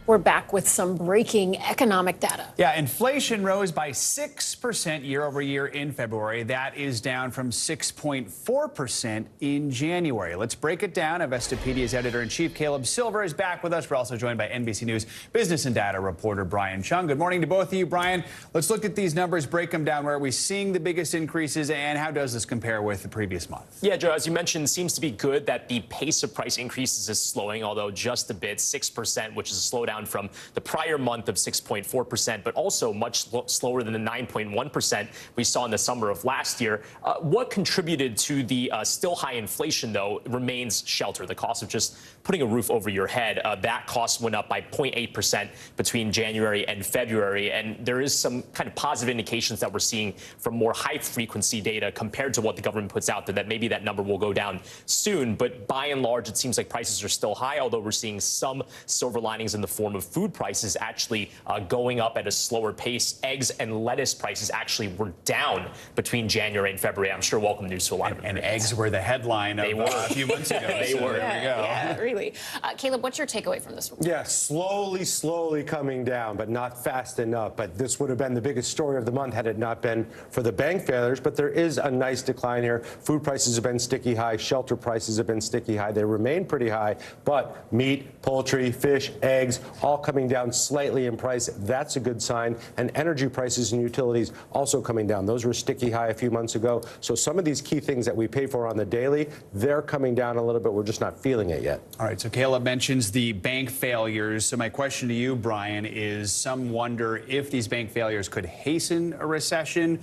We're back with some breaking economic data. Yeah, inflation rose by 6% year over year in February. That is down from 6.4% in January. Let's break it down. Investopedia's editor-in-chief Caleb Silver is back with us. We're also joined by NBC News business and data reporter Brian Chung. Good morning to both of you. Brian, let's look at these numbers, break them down. Where are we seeing the biggest increases, and how does this compare with the previous month? Yeah, Joe, as you mentioned, seems to be good that the pace of price increases is slowing, although just a bit, 6%, which is a slowdown from the prior month of 6.4%, but also much slower than the 9.1% we saw in the summer of last year. What contributed to the still high inflation, though, remains shelter, the cost of just putting a roof over your head. That cost went up by 0.8% between January and February, and there is some kind of positive indications that we're seeing from more high-frequency data compared to what the government puts out there, that maybe that number will go down soon. But by and large, it seems like prices are still high, although we're seeing some silver linings in the form of food prices actually going up at a slower pace. Eggs and lettuce prices actually were down between January and February. I'm sure welcome news to a lot of and eggs were the headline of a few months ago. They were. There we go. Yeah, really. Caleb, what's your takeaway from this one? Yeah, slowly coming down, but not fast enough. But this would have been the biggest story of the month had it not been for the bank failures. But there is a nice decline here. Food prices have been sticky high. Shelter prices have been sticky high. They remain pretty high. But meat, poultry, fish, eggs, all coming down slightly in price. That's a good sign. And energy prices and utilities also coming down. Those were sticky high a few months ago. So some of these key things that we pay for on the daily, they're coming down a little bit. We're just not feeling it yet. All right, so Caleb mentions the bank failures. So my question to you, Brian, is some wonder if these bank failures could hasten a recession.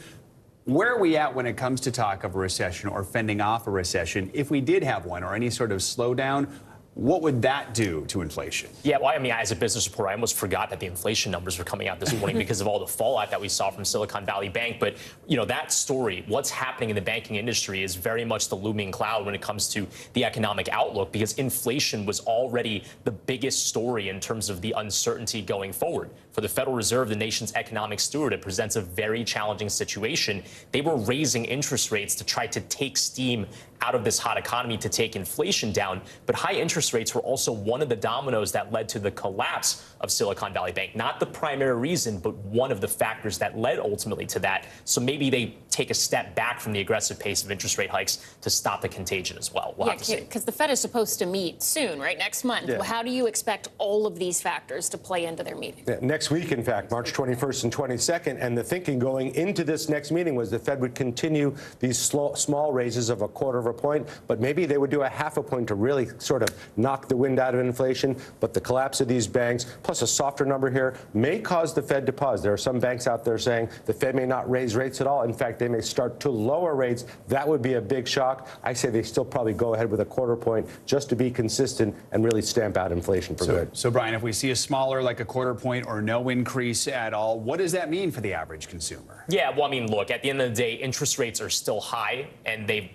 Where are we at when it comes to talk of a recession or fending off a recession? If we did have one or any sort of slowdown, what would that do to inflation? Yeah, well, I mean, as a business reporter, I almost forgot that the inflation numbers were coming out this morning because of all the fallout that we saw from Silicon Valley Bank. But, you know, that story, what's happening in the banking industry is very much the looming cloud when it comes to the economic outlook, because inflation was already the biggest story in terms of the uncertainty going forward. For the Federal Reserve, the nation's economic steward, it presents a very challenging situation. They were raising interest rates to try to take steam out of this hot economy, to take inflation down. But high interest rates were also one of the dominoes that led to the collapse of Silicon Valley Bank. Not the primary reason, but one of the factors that led ultimately to that. So maybe they take a step back from the aggressive pace of interest rate hikes to stop the contagion as well. We'll have to see. Because the Fed is supposed to meet soon, right? Next month. Yeah. How do you expect all of these factors to play into their meeting? Yeah, next week, in fact, March 21st and 22nd. And the thinking going into this next meeting was the Fed would continue these small raises of 1/4 point, but maybe they would do 1/2 point to really sort of knock the wind out of inflation. But the collapse of these banks, plus a softer number here, may cause the Fed to pause. There are some banks out there saying the Fed may not raise rates at all. In fact, they may start to lower rates. That would be a big shock. I say they still probably go ahead with 1/4 point just to be consistent and really stamp out inflation for good. So, Brian, if we see a smaller, like 1/4 point or no increase at all, what does that mean for the average consumer? Yeah, well, I mean, look, at the end of the day, interest rates are still high, and they've,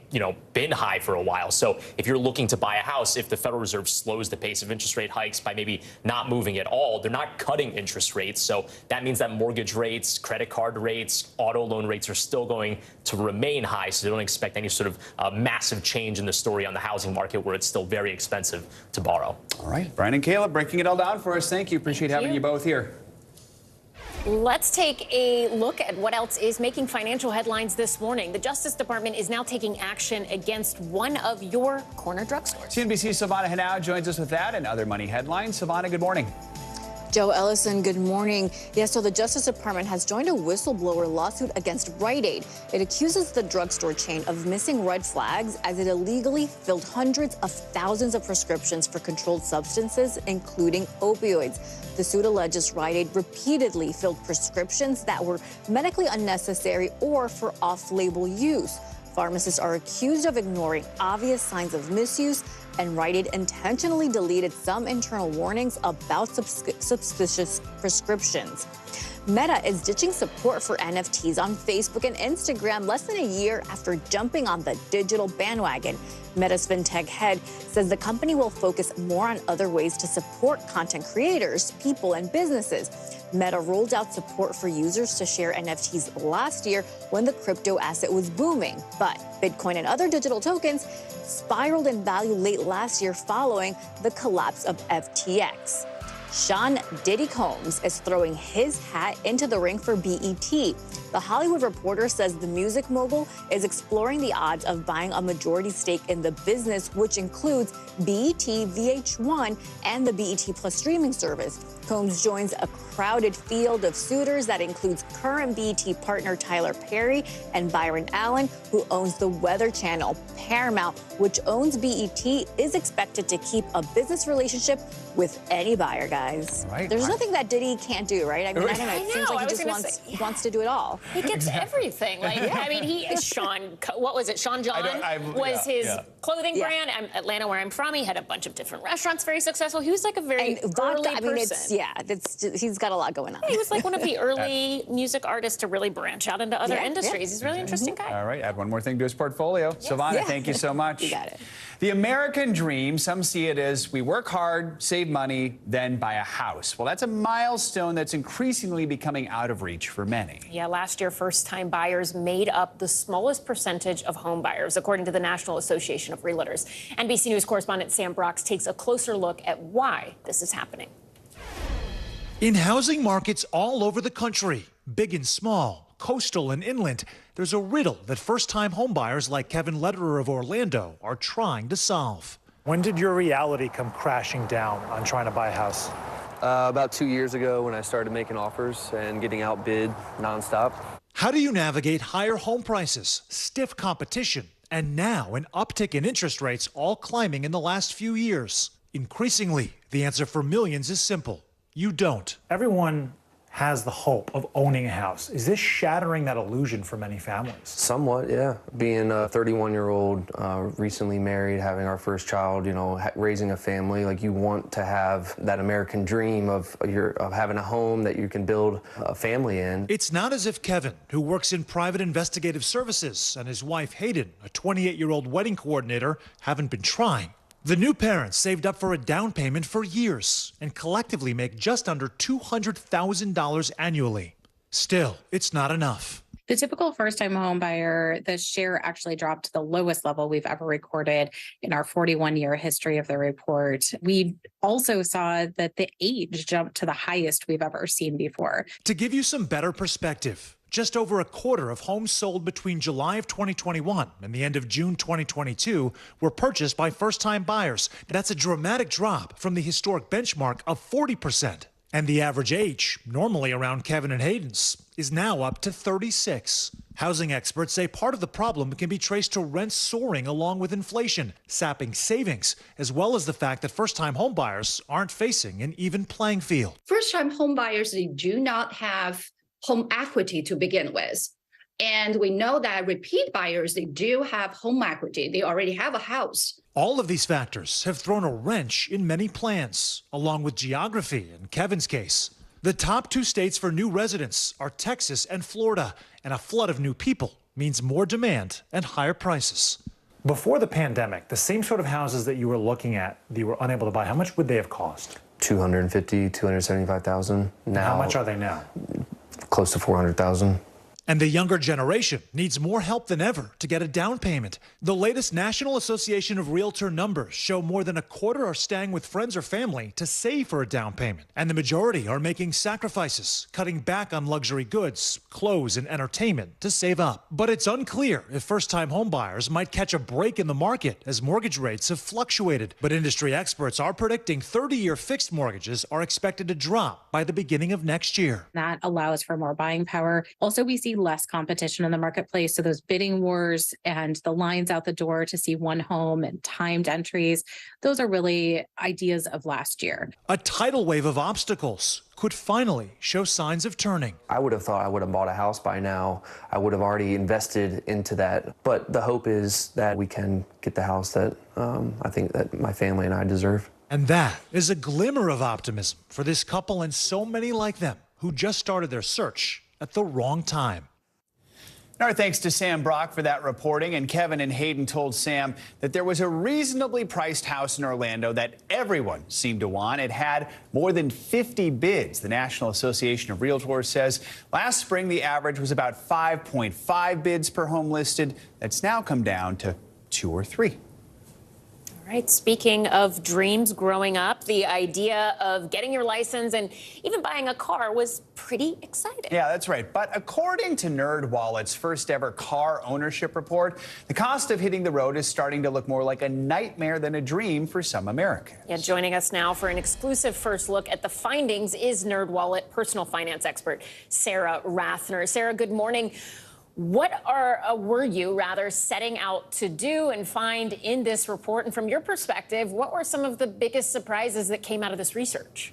been been high for a while. So if you're looking to buy a house, if the Federal Reserve slows the pace of interest rate hikes by maybe not moving at all, they're not cutting interest rates. So that means that mortgage rates, credit card rates, auto loan rates are still going to remain high. So they don't expect any sort of massive change in the story on the housing market, where it's still very expensive to borrow. All right, Brian and Caleb breaking it all down for us. Thank you. Appreciate having you both here. Let's take a look at what else is making financial headlines this morning. The Justice Department is now taking action against one of your corner drugstores. CNBC's Savannah Henao joins us with that and other money headlines. Savannah, good morning. Joe Ellison, good morning. Yes, so the Justice Department has joined a whistleblower lawsuit against Rite Aid. It accuses the drugstore chain of missing red flags as it illegally filled hundreds of thousands of prescriptions for controlled substances, including opioids. The suit alleges Rite Aid repeatedly filled prescriptions that were medically unnecessary or for off-label use. Pharmacists are accused of ignoring obvious signs of misuse, and Rite Aid intentionally deleted some internal warnings about suspicious prescriptions. Meta is ditching support for NFTs on Facebook and Instagram less than a year after jumping on the digital bandwagon. Meta's fintech head says the company will focus more on other ways to support content creators, people, and businesses. Meta rolled out support for users to share NFTs last year when the crypto asset was booming. But Bitcoin and other digital tokens spiraled in value late last year following the collapse of FTX. Sean Diddy Combs is throwing his hat into the ring for BET. The Hollywood Reporter says the music mogul is exploring the odds of buying a majority stake in the business, which includes BET, VH1, and the BET Plus streaming service. Combs joins a crowded field of suitors that includes current BET partner Tyler Perry and Byron Allen, who owns the Weather Channel. Paramount, which owns BET, is expected to keep a business relationship with any buyer, guys. Right. There's nothing that Diddy can't do, right? I mean, I don't know. It seems like he just wants to do it all. He gets everything. Like, I mean, he is what was it? Sean John was his clothing brand. Atlanta, where I'm from, he had a bunch of different restaurants, very successful. He was like a very early person. He's got a lot going on. He was like one of the early music artists to really branch out into other industries. He's a really interesting guy. All right, add one more thing to his portfolio. Yes. Savannah, thank you so much. You got it. The American dream, some see it as we work hard, save money, then buy a house. Well, that's a milestone that's increasingly becoming out of reach for many. Yeah, last year, first-time buyers made up the smallest percentage of home buyers, according to the National Association of Realtors. NBC News correspondent Sam Brox takes a closer look at why this is happening. In housing markets all over the country, big and small, coastal and inland, there's a riddle that first-time homebuyers like Kevin Lederer of Orlando are trying to solve. When did your reality come crashing down on trying to buy a house? About 2 years ago when I started making offers and getting outbid nonstop. How do you navigate higher home prices, stiff competition, and now an uptick in interest rates all climbing in the last few years? Increasingly, the answer for millions is simple. You don't. Everyone has the hope of owning a house. Is this shattering that illusion for many families? Somewhat, yeah. Being a 31-year-old, recently married, having our first child, you know, raising a family, like you want to have that American dream of having a home that you can build a family in. It's not as if Kevin, who works in private investigative services, and his wife Hayden, a 28-year-old wedding coordinator, haven't been trying. The new parents saved up for a down payment for years and collectively make just under $200,000 annually. Still, it's not enough. The typical first-time home buyer, the share actually dropped to the lowest level we've ever recorded in our 41-year history of the report. We also saw that the age jumped to the highest we've ever seen before. To give you some better perspective, just over a quarter of homes sold between July of 2021 and the end of June 2022 were purchased by first-time buyers. That's a dramatic drop from the historic benchmark of 40%. And the average age, normally around Kevin and Hayden's, is now up to 36. Housing experts say part of the problem can be traced to rents soaring along with inflation, sapping savings, as well as the fact that first-time homebuyers aren't facing an even playing field. First-time homebuyers, they do not have home equity to begin with. And we know that repeat buyers, they do have home equity. They already have a house. All of these factors have thrown a wrench in many plans, along with geography in Kevin's case. The top two states for new residents are Texas and Florida, and a flood of new people means more demand and higher prices. Before the pandemic, the same sort of houses that you were looking at that you were unable to buy, how much would they have cost? $250,000, $275,000. Now, how much are they now? Close to $400,000. And the younger generation needs more help than ever to get a down payment. The latest National Association of Realtor numbers show more than a quarter are staying with friends or family to save for a down payment. And the majority are making sacrifices, cutting back on luxury goods, clothes, and entertainment to save up. But it's unclear if first-time homebuyers might catch a break in the market as mortgage rates have fluctuated. But industry experts are predicting 30-year fixed mortgages are expected to drop by the beginning of next year. That allows for more buying power. Also, we see less competition in the marketplace. So those bidding wars and the lines out the door to see one home and timed entries, those are really ideas of last year. A tidal wave of obstacles could finally show signs of turning. I would have thought I would have bought a house by now. I would have already invested into that. But the hope is that we can get the house that I think that my family and I deserve. And that is a glimmer of optimism for this couple and so many like them who just started their search at the wrong time. Our thanks to Sam Brock for that reporting. And Kevin and Hayden told Sam that there was a reasonably priced house in Orlando that everyone seemed to want. It had more than 50 bids. The National Association of Realtors says last spring the average was about 5.5 bids per home listed. That's now come down to 2 or 3. All right, speaking of dreams growing up, the idea of getting your license and even buying a car was pretty exciting. Yeah, that's right. But according to NerdWallet's first ever car ownership report, the cost of hitting the road is starting to look more like a nightmare than a dream for some Americans. Yeah, joining us now for an exclusive first look at the findings is NerdWallet personal finance expert Sarah Rathner. Sarah, good morning. What were you setting out to do and find in this report? And from your perspective, what were some of the biggest surprises that came out of this research?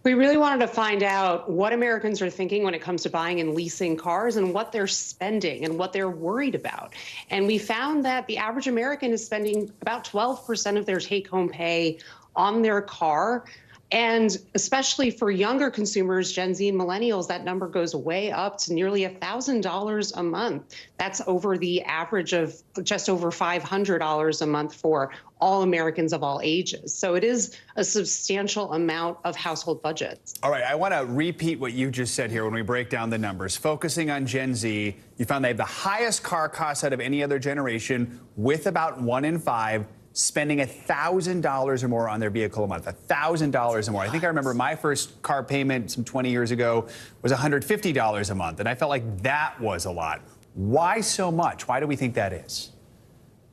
We really wanted to find out what Americans are thinking when it comes to buying and leasing cars and what they're spending and what they're worried about. And we found that the average American is spending about 12% of their take-home pay on their car. And especially for younger consumers, Gen Z and millennials, that number goes way up to nearly $1,000 a month. That's over the average of just over $500 a month for all Americans of all ages. So it is a substantial amount of household budgets. All right, I want to repeat what you just said here when we break down the numbers. Focusing on Gen Z, you found they have the highest car costs out of any other generation, with about 1 in 5 spending $1,000 or more on their vehicle a month. $1,000 or more. I think I remember my first car payment some 20 years ago was $150 a month, and I felt like that was a lot. Why so much? Why do we think that is?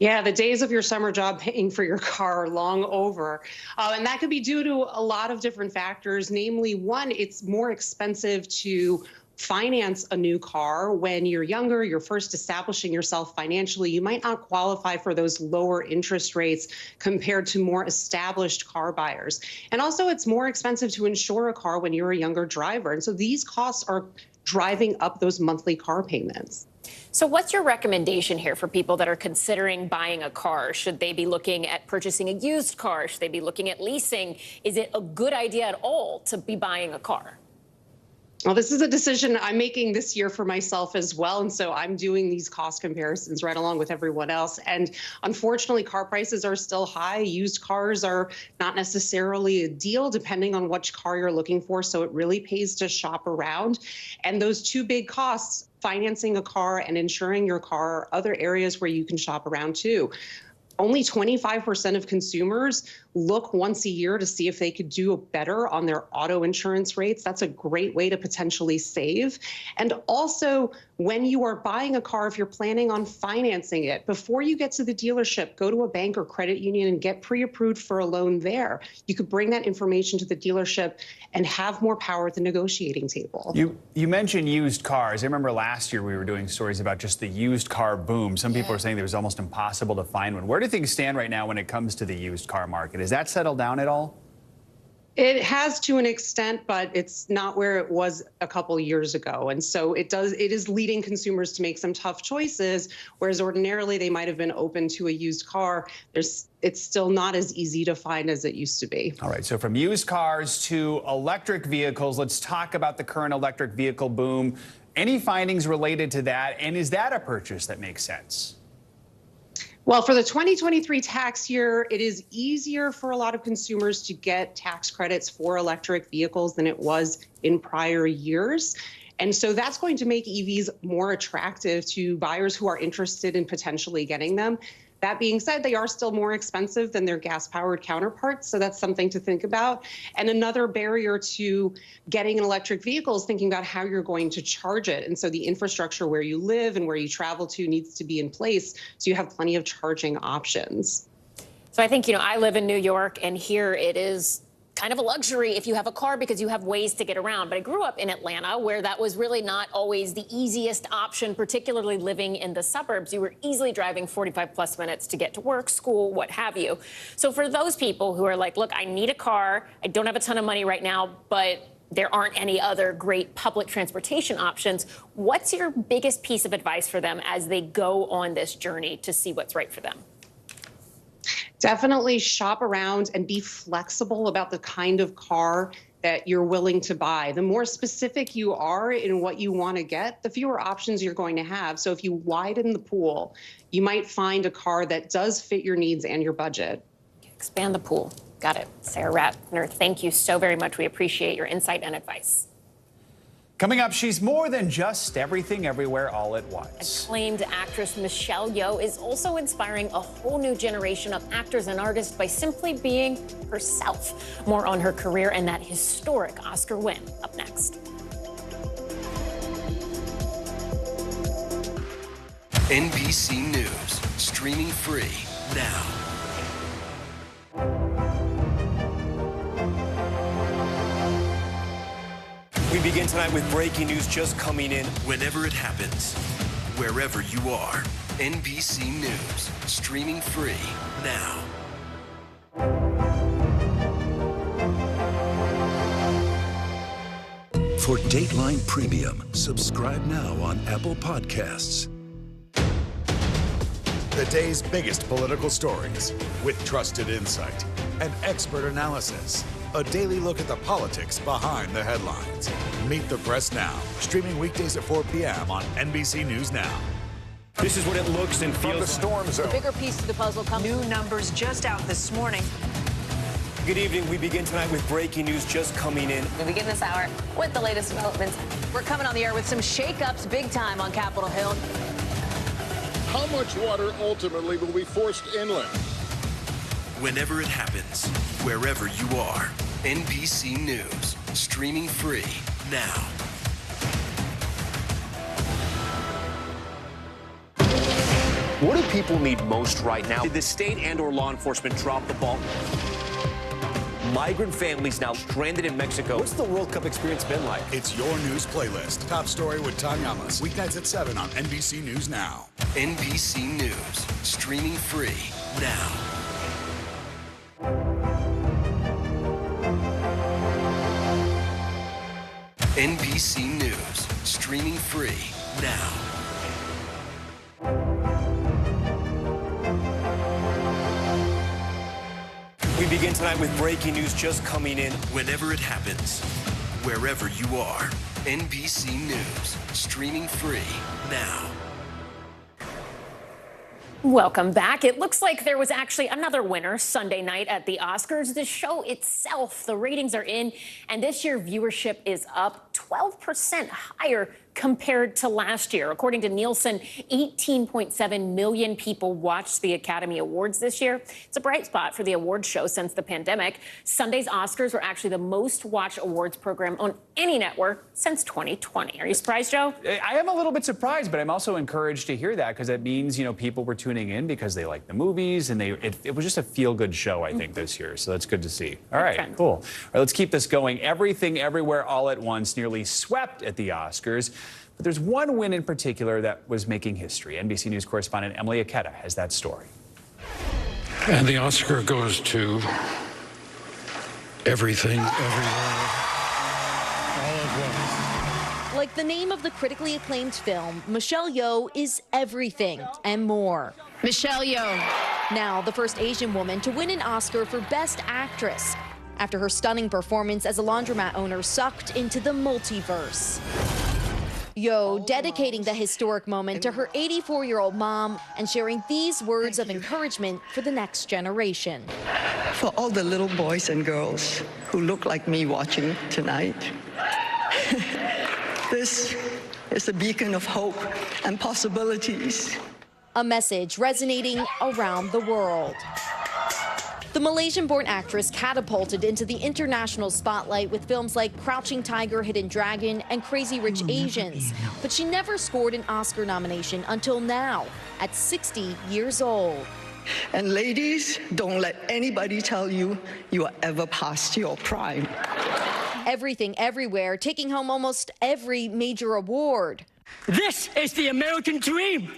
Yeah, the days of your summer job paying for your car are long over. And that could be due to a lot of different factors. Namely, one, it's more expensive to finance a new car. When you're younger, you're first establishing yourself financially, you might not qualify for those lower interest rates compared to more established car buyers. And also, it's more expensive to insure a car when you're a younger driver. And so these costs are driving up those monthly car payments. So what's your recommendation here for people that are considering buying a car? Should they be looking at purchasing a used car? Should they be looking at leasing? Is it a good idea at all to be buying a car? Well, this is a decision I'm making this year for myself as well. And so I'm doing these cost comparisons right along with everyone else. And unfortunately, car prices are still high. Used cars are not necessarily a deal depending on which car you're looking for. So it really pays to shop around. And those two big costs, financing a car and insuring your car, are other areas where you can shop around too. Only 25% of consumers look once a year to see if they could do better on their auto insurance rates. That's a great way to potentially save. And also, when you are buying a car, if you're planning on financing it, before you get to the dealership, go to a bank or credit union and get pre-approved for a loan there. You could bring that information to the dealership and have more power at the negotiating table. You mentioned used cars. I remember last year we were doing stories about just the used car boom. Some people are saying it was almost impossible to find one. Where do things stand right now when it comes to the used car market? Has that settled down at all? It has to an extent, but it's not where it was a couple years ago. And so it is leading consumers to make some tough choices, whereas ordinarily they might have been open to a used car. It's still not as easy to find as it used to be. All right, so from used cars to electric vehicles, let's talk about the current electric vehicle boom. Any findings related to that? And is that a purchase that makes sense? Well, for the 2023 tax year, it is easier for a lot of consumers to get tax credits for electric vehicles than it was in prior years. And so that's going to make EVs more attractive to buyers who are interested in potentially getting them. That being said, they are still more expensive than their gas-powered counterparts, so that's something to think about. And another barrier to getting an electric vehicle is thinking about how you're going to charge it. And so the infrastructure where you live and where you travel to needs to be in place so you have plenty of charging options. So I think, I live in New York, and here it is kind of a luxury if you have a car because you have ways to get around. But I grew up in Atlanta where that was really not always the easiest option, particularly living in the suburbs. You were easily driving 45 plus minutes to get to work, school, what have you. So for those people who are like, look, I need a car, I don't have a ton of money right now, but there aren't any other great public transportation options, what's your biggest piece of advice for them as they go on this journey to see what's right for them? Definitely shop around and be flexible about the kind of car that you're willing to buy. The more specific you are in what you want to get, the fewer options you're going to have. So if you widen the pool, you might find a car that does fit your needs and your budget. Expand the pool. Got it. Sarah Ratner, thank you so very much. We appreciate your insight and advice. Coming up, she's more than just everything everywhere all at once. Acclaimed actress Michelle Yeoh is also inspiring a whole new generation of actors and artists by simply being herself. More on her career and that historic Oscar win up next. NBC News, streaming free now. We begin tonight with breaking news just coming in. Whenever it happens, wherever you are, NBC News, streaming free now. For Dateline Premium, subscribe now on Apple Podcasts. The day's biggest political stories with trusted insight and expert analysis. A daily look at the politics behind the headlines. Meet the Press Now, streaming weekdays at 4 p.m. on NBC News Now. This is what it looks and feels From the storm zone. The bigger piece of the puzzle comes. New numbers just out this morning. Good evening. We begin tonight with breaking news just coming in. We begin this hour with the latest developments. We're coming on the air with some shakeups big time on Capitol Hill. How much water ultimately will be forced inland? Whenever it happens, wherever you are, NBC News, streaming free now. What do people need most right now? Did the state and/or law enforcement drop the ball? Migrant families now stranded in Mexico. What's the World Cup experience been like? It's your news playlist. Top story with Tom Yamas. Weeknights at 7 on NBC News Now. NBC News, streaming free now. NBC News, streaming free now. We begin tonight with breaking news just coming in. Whenever it happens, wherever you are, NBC News, streaming free now. Welcome back. It looks like there was actually another winner Sunday night at the Oscars. The show itself, the ratings are in, and this year viewership is up 12% higher compared to last year. According to Nielsen, 18.7 million people watched the Academy Awards this year. It's a bright spot for the awards show since the pandemic. Sunday's Oscars were actually the most watched awards program on any network since 2020. Are you surprised, Joe? I am a little bit surprised, but I'm also encouraged to hear that because it means, people were tuning in because they like the movies and it was just a feel-good show, I think, this year. So that's good to see. All right, cool. All right, let's keep this going. Everything, Everywhere, All at Once nearly swept at the Oscars. But there's one win in particular that was making history. NBC News correspondent Emily Aketa has that story. And the Oscar goes to Everything, Everywhere, All at Once. Like the name of the critically acclaimed film, Michelle Yeoh is everything and more. Michelle Yeoh. Now the first Asian woman to win an Oscar for Best Actress after her stunning performance as a laundromat owner sucked into the multiverse. Yo dedicating the historic moment to her 84-year-old mom and sharing these words of encouragement for the next generation. For all the little boys and girls who look like me watching tonight, this is a beacon of hope and possibilities. A message resonating around the world. The Malaysian-born actress catapulted into the international spotlight with films like Crouching Tiger, Hidden Dragon, and Crazy Rich Asians. But she never scored an Oscar nomination until now, at 60 years old. And ladies, don't let anybody tell you you are ever past your prime. Everything Everywhere, taking home almost every major award. This is the American dream.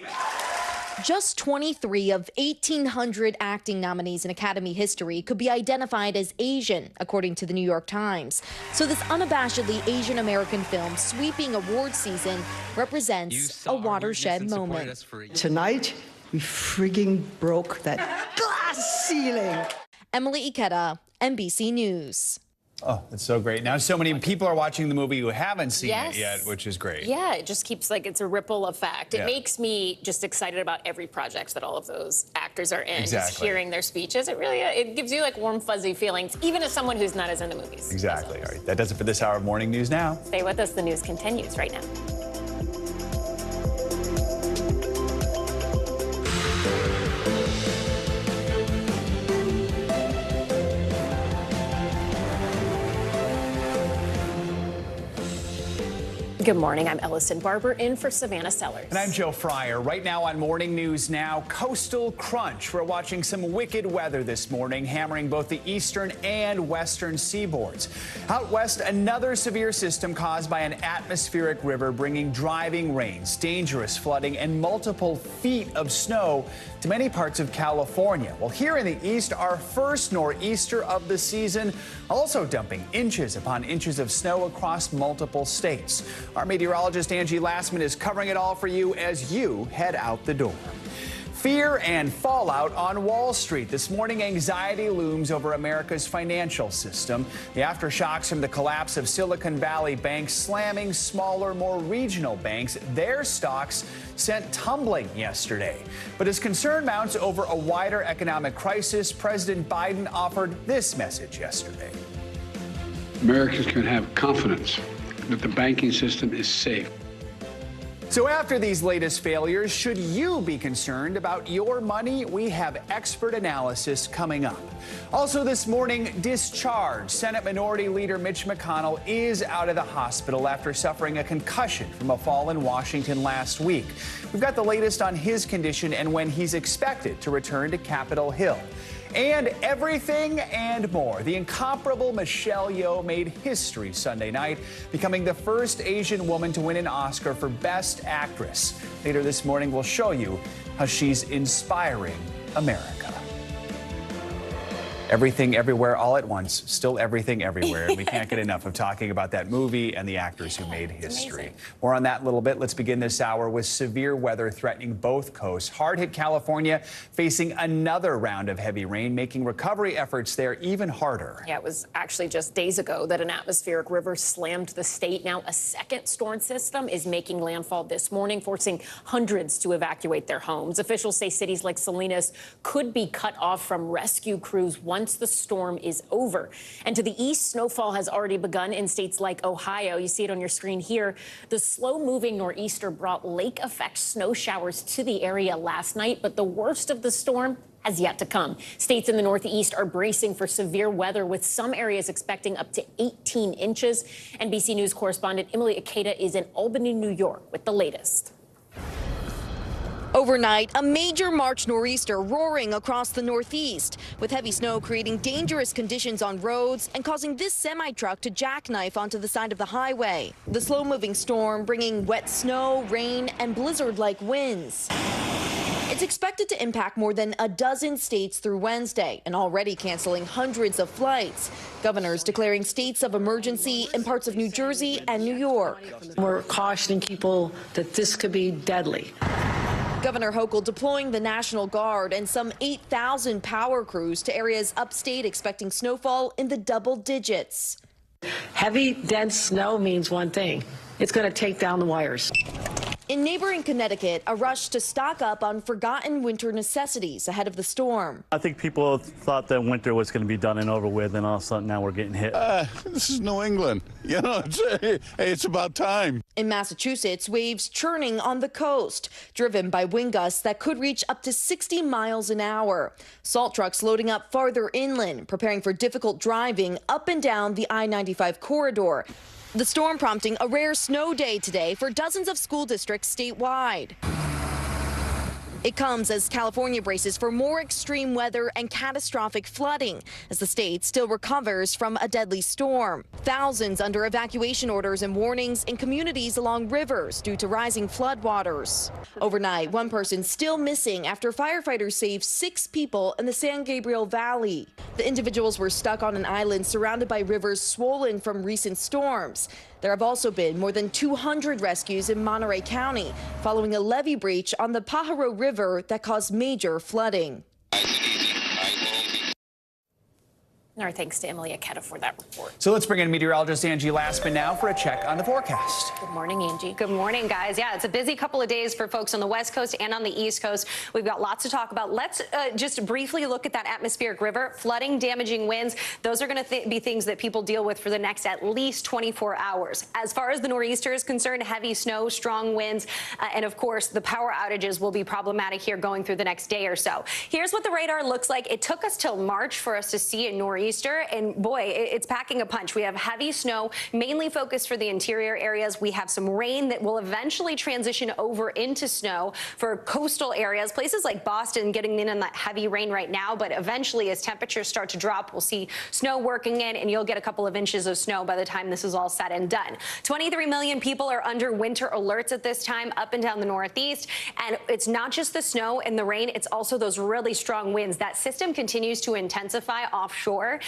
Just 23 of 1,800 acting nominees in Academy history could be identified as Asian, according to the New York Times. So this unabashedly Asian American film sweeping award season represents a watershed moment. Tonight, we frigging broke that glass ceiling. Emily Ikeda, NBC News. Oh, that's so great. Now so many people are watching the movie who haven't seen it yet, which is great. Yeah, it just keeps it's a ripple effect. It Yeah. makes me just excited about every project that all of those actors are in. Just Exactly. hearing their speeches, it gives you warm, fuzzy feelings, even as someone who's not as into movies. Exactly. All right, that does it for this hour of Morning News Now. Stay with us. The news continues right now. Good morning. I'm Ellison Barber in for Savannah Sellers. And I'm Joe Fryer. Right now on Morning News Now, coastal crunch. We're watching some wicked weather this morning, hammering both the eastern and western seaboards. Out west, another severe system caused by an atmospheric river bringing driving rains, dangerous flooding, and multiple feet of snow to many parts of California. Well, here in the east, our first nor'easter of the season, also dumping inches upon inches of snow across multiple states. Our meteorologist Angie Lassman is covering it all for you as you head out the door. Fear and fallout on Wall Street. This morning, anxiety looms over America's financial system. The aftershocks from the collapse of Silicon Valley Bank slamming smaller, more regional banks. Their stocks sent tumbling yesterday. But as concern mounts over a wider economic crisis, President Biden offered this message yesterday. Americans can have confidence that the banking system is safe. So after these latest failures, should you be concerned about your money? We have expert analysis coming up. Also this morning, discharge. Senate Minority Leader Mitch McConnell is out of the hospital after suffering a concussion from a fall in Washington last week. We've got the latest on his condition and when he's expected to return to Capitol Hill. And everything and more. The incomparable Michelle Yeoh made history Sunday night, becoming the first Asian woman to win an Oscar for Best Actress. Later this morning, we'll show you how she's inspiring America. Everything, everywhere, all at once. Still everything, everywhere. And we can't get enough of talking about that movie and the actors who made history. More on that in a little bit. Let's begin this hour with severe weather threatening both coasts. Hard-hit California facing another round of heavy rain, making recovery efforts there even harder. Yeah, it was actually just days ago that an atmospheric river slammed the state. Now a second storm system is making landfall this morning, forcing hundreds to evacuate their homes. Officials say cities like Salinas could be cut off from rescue crews once the storm is over. And to the east, snowfall has already begun in states like Ohio. You see it on your screen here. The slow-moving nor'easter brought lake-effect snow showers to the area last night, but the worst of the storm has yet to come. States in the Northeast are bracing for severe weather, with some areas expecting up to 18 inches. NBC News correspondent Emily Ikeda is in Albany, New York, with the latest. Overnight, a major March nor'easter roaring across the Northeast, with heavy snow creating dangerous conditions on roads and causing this semi-truck to jackknife onto the side of the highway. The slow-moving storm bringing wet snow, rain, and blizzard-like winds. It's expected to impact more than a dozen states through Wednesday and already canceling hundreds of flights. Governors declaring states of emergency in parts of New Jersey and New York. We're cautioning people that this could be deadly. Governor Hochul deploying the National Guard and some 8,000 power crews to areas upstate expecting snowfall in the double digits. Heavy, dense snow means one thing. It's going to take down the wires. In neighboring Connecticut, a rush to stock up on forgotten winter necessities ahead of the storm. I think people thought that winter was going to be done and over with, and all of a sudden now we're getting hit. This is New England. You know, it's about time. In Massachusetts, waves churning on the coast, driven by wind gusts that could reach up to 60 miles an hour. Salt trucks loading up farther inland, preparing for difficult driving up and down the I-95 corridor. The storm prompting a rare snow day today for dozens of school districts statewide. It comes as California braces for more extreme weather and catastrophic flooding as the state still recovers from a deadly storm. Thousands under evacuation orders and warnings in communities along rivers due to rising floodwaters. Overnight, one person still missing after firefighters saved 6 people in the San Gabriel Valley. The individuals were stuck on an island surrounded by rivers swollen from recent storms. There have also been more than 200 rescues in Monterey County following a levee breach on the Pajaro River that caused major flooding. Our thanks to Emily Aketa for that report. So let's bring in meteorologist Angie Laspin now for a check on the forecast. Good morning, Angie. Good morning, guys. Yeah, it's a busy couple of days for folks on the West Coast and on the East Coast. We've got lots to talk about. Let's just briefly look at that atmospheric river. Flooding, damaging winds, those are going to be things that people deal with for the next at least 24 hours. As far as the nor'easter is concerned, heavy snow, strong winds, and of course, the power outages will be problematic here going through the next day or so. Here's what the radar looks like. It took us till March for us to see a nor'easter. And boy, it's packing a punch. We have heavy snow, mainly focused for the interior areas. We have some rain that will eventually transition over into snow for coastal areas, places like Boston getting in on that heavy rain right now. But eventually, as temperatures start to drop, we'll see snow working in, and you'll get a couple of inches of snow by the time this is all said and done. 23 million people are under winter alerts at this time up and down the Northeast. And it's not just the snow and the rain, it's also those really strong winds. That system continues to intensify offshore.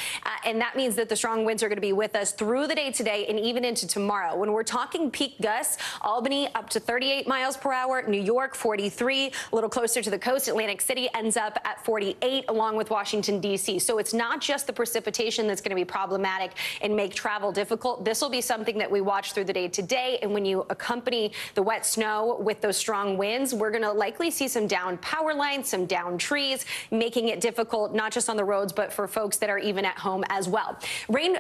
And that means that the strong winds are going to be with us through the day today and even into tomorrow. When we're talking peak gusts, Albany up to 38 miles per hour, New York 43, a little closer to the coast, Atlantic City ends up at 48, along with Washington, D.C. So it's not just the precipitation that's going to be problematic and make travel difficult. This will be something that we watch through the day today. And when you accompany the wet snow with those strong winds, we're going to likely see some down power lines, some down trees, making it difficult, not just on the roads, but for folks that are even at home as well. Rain,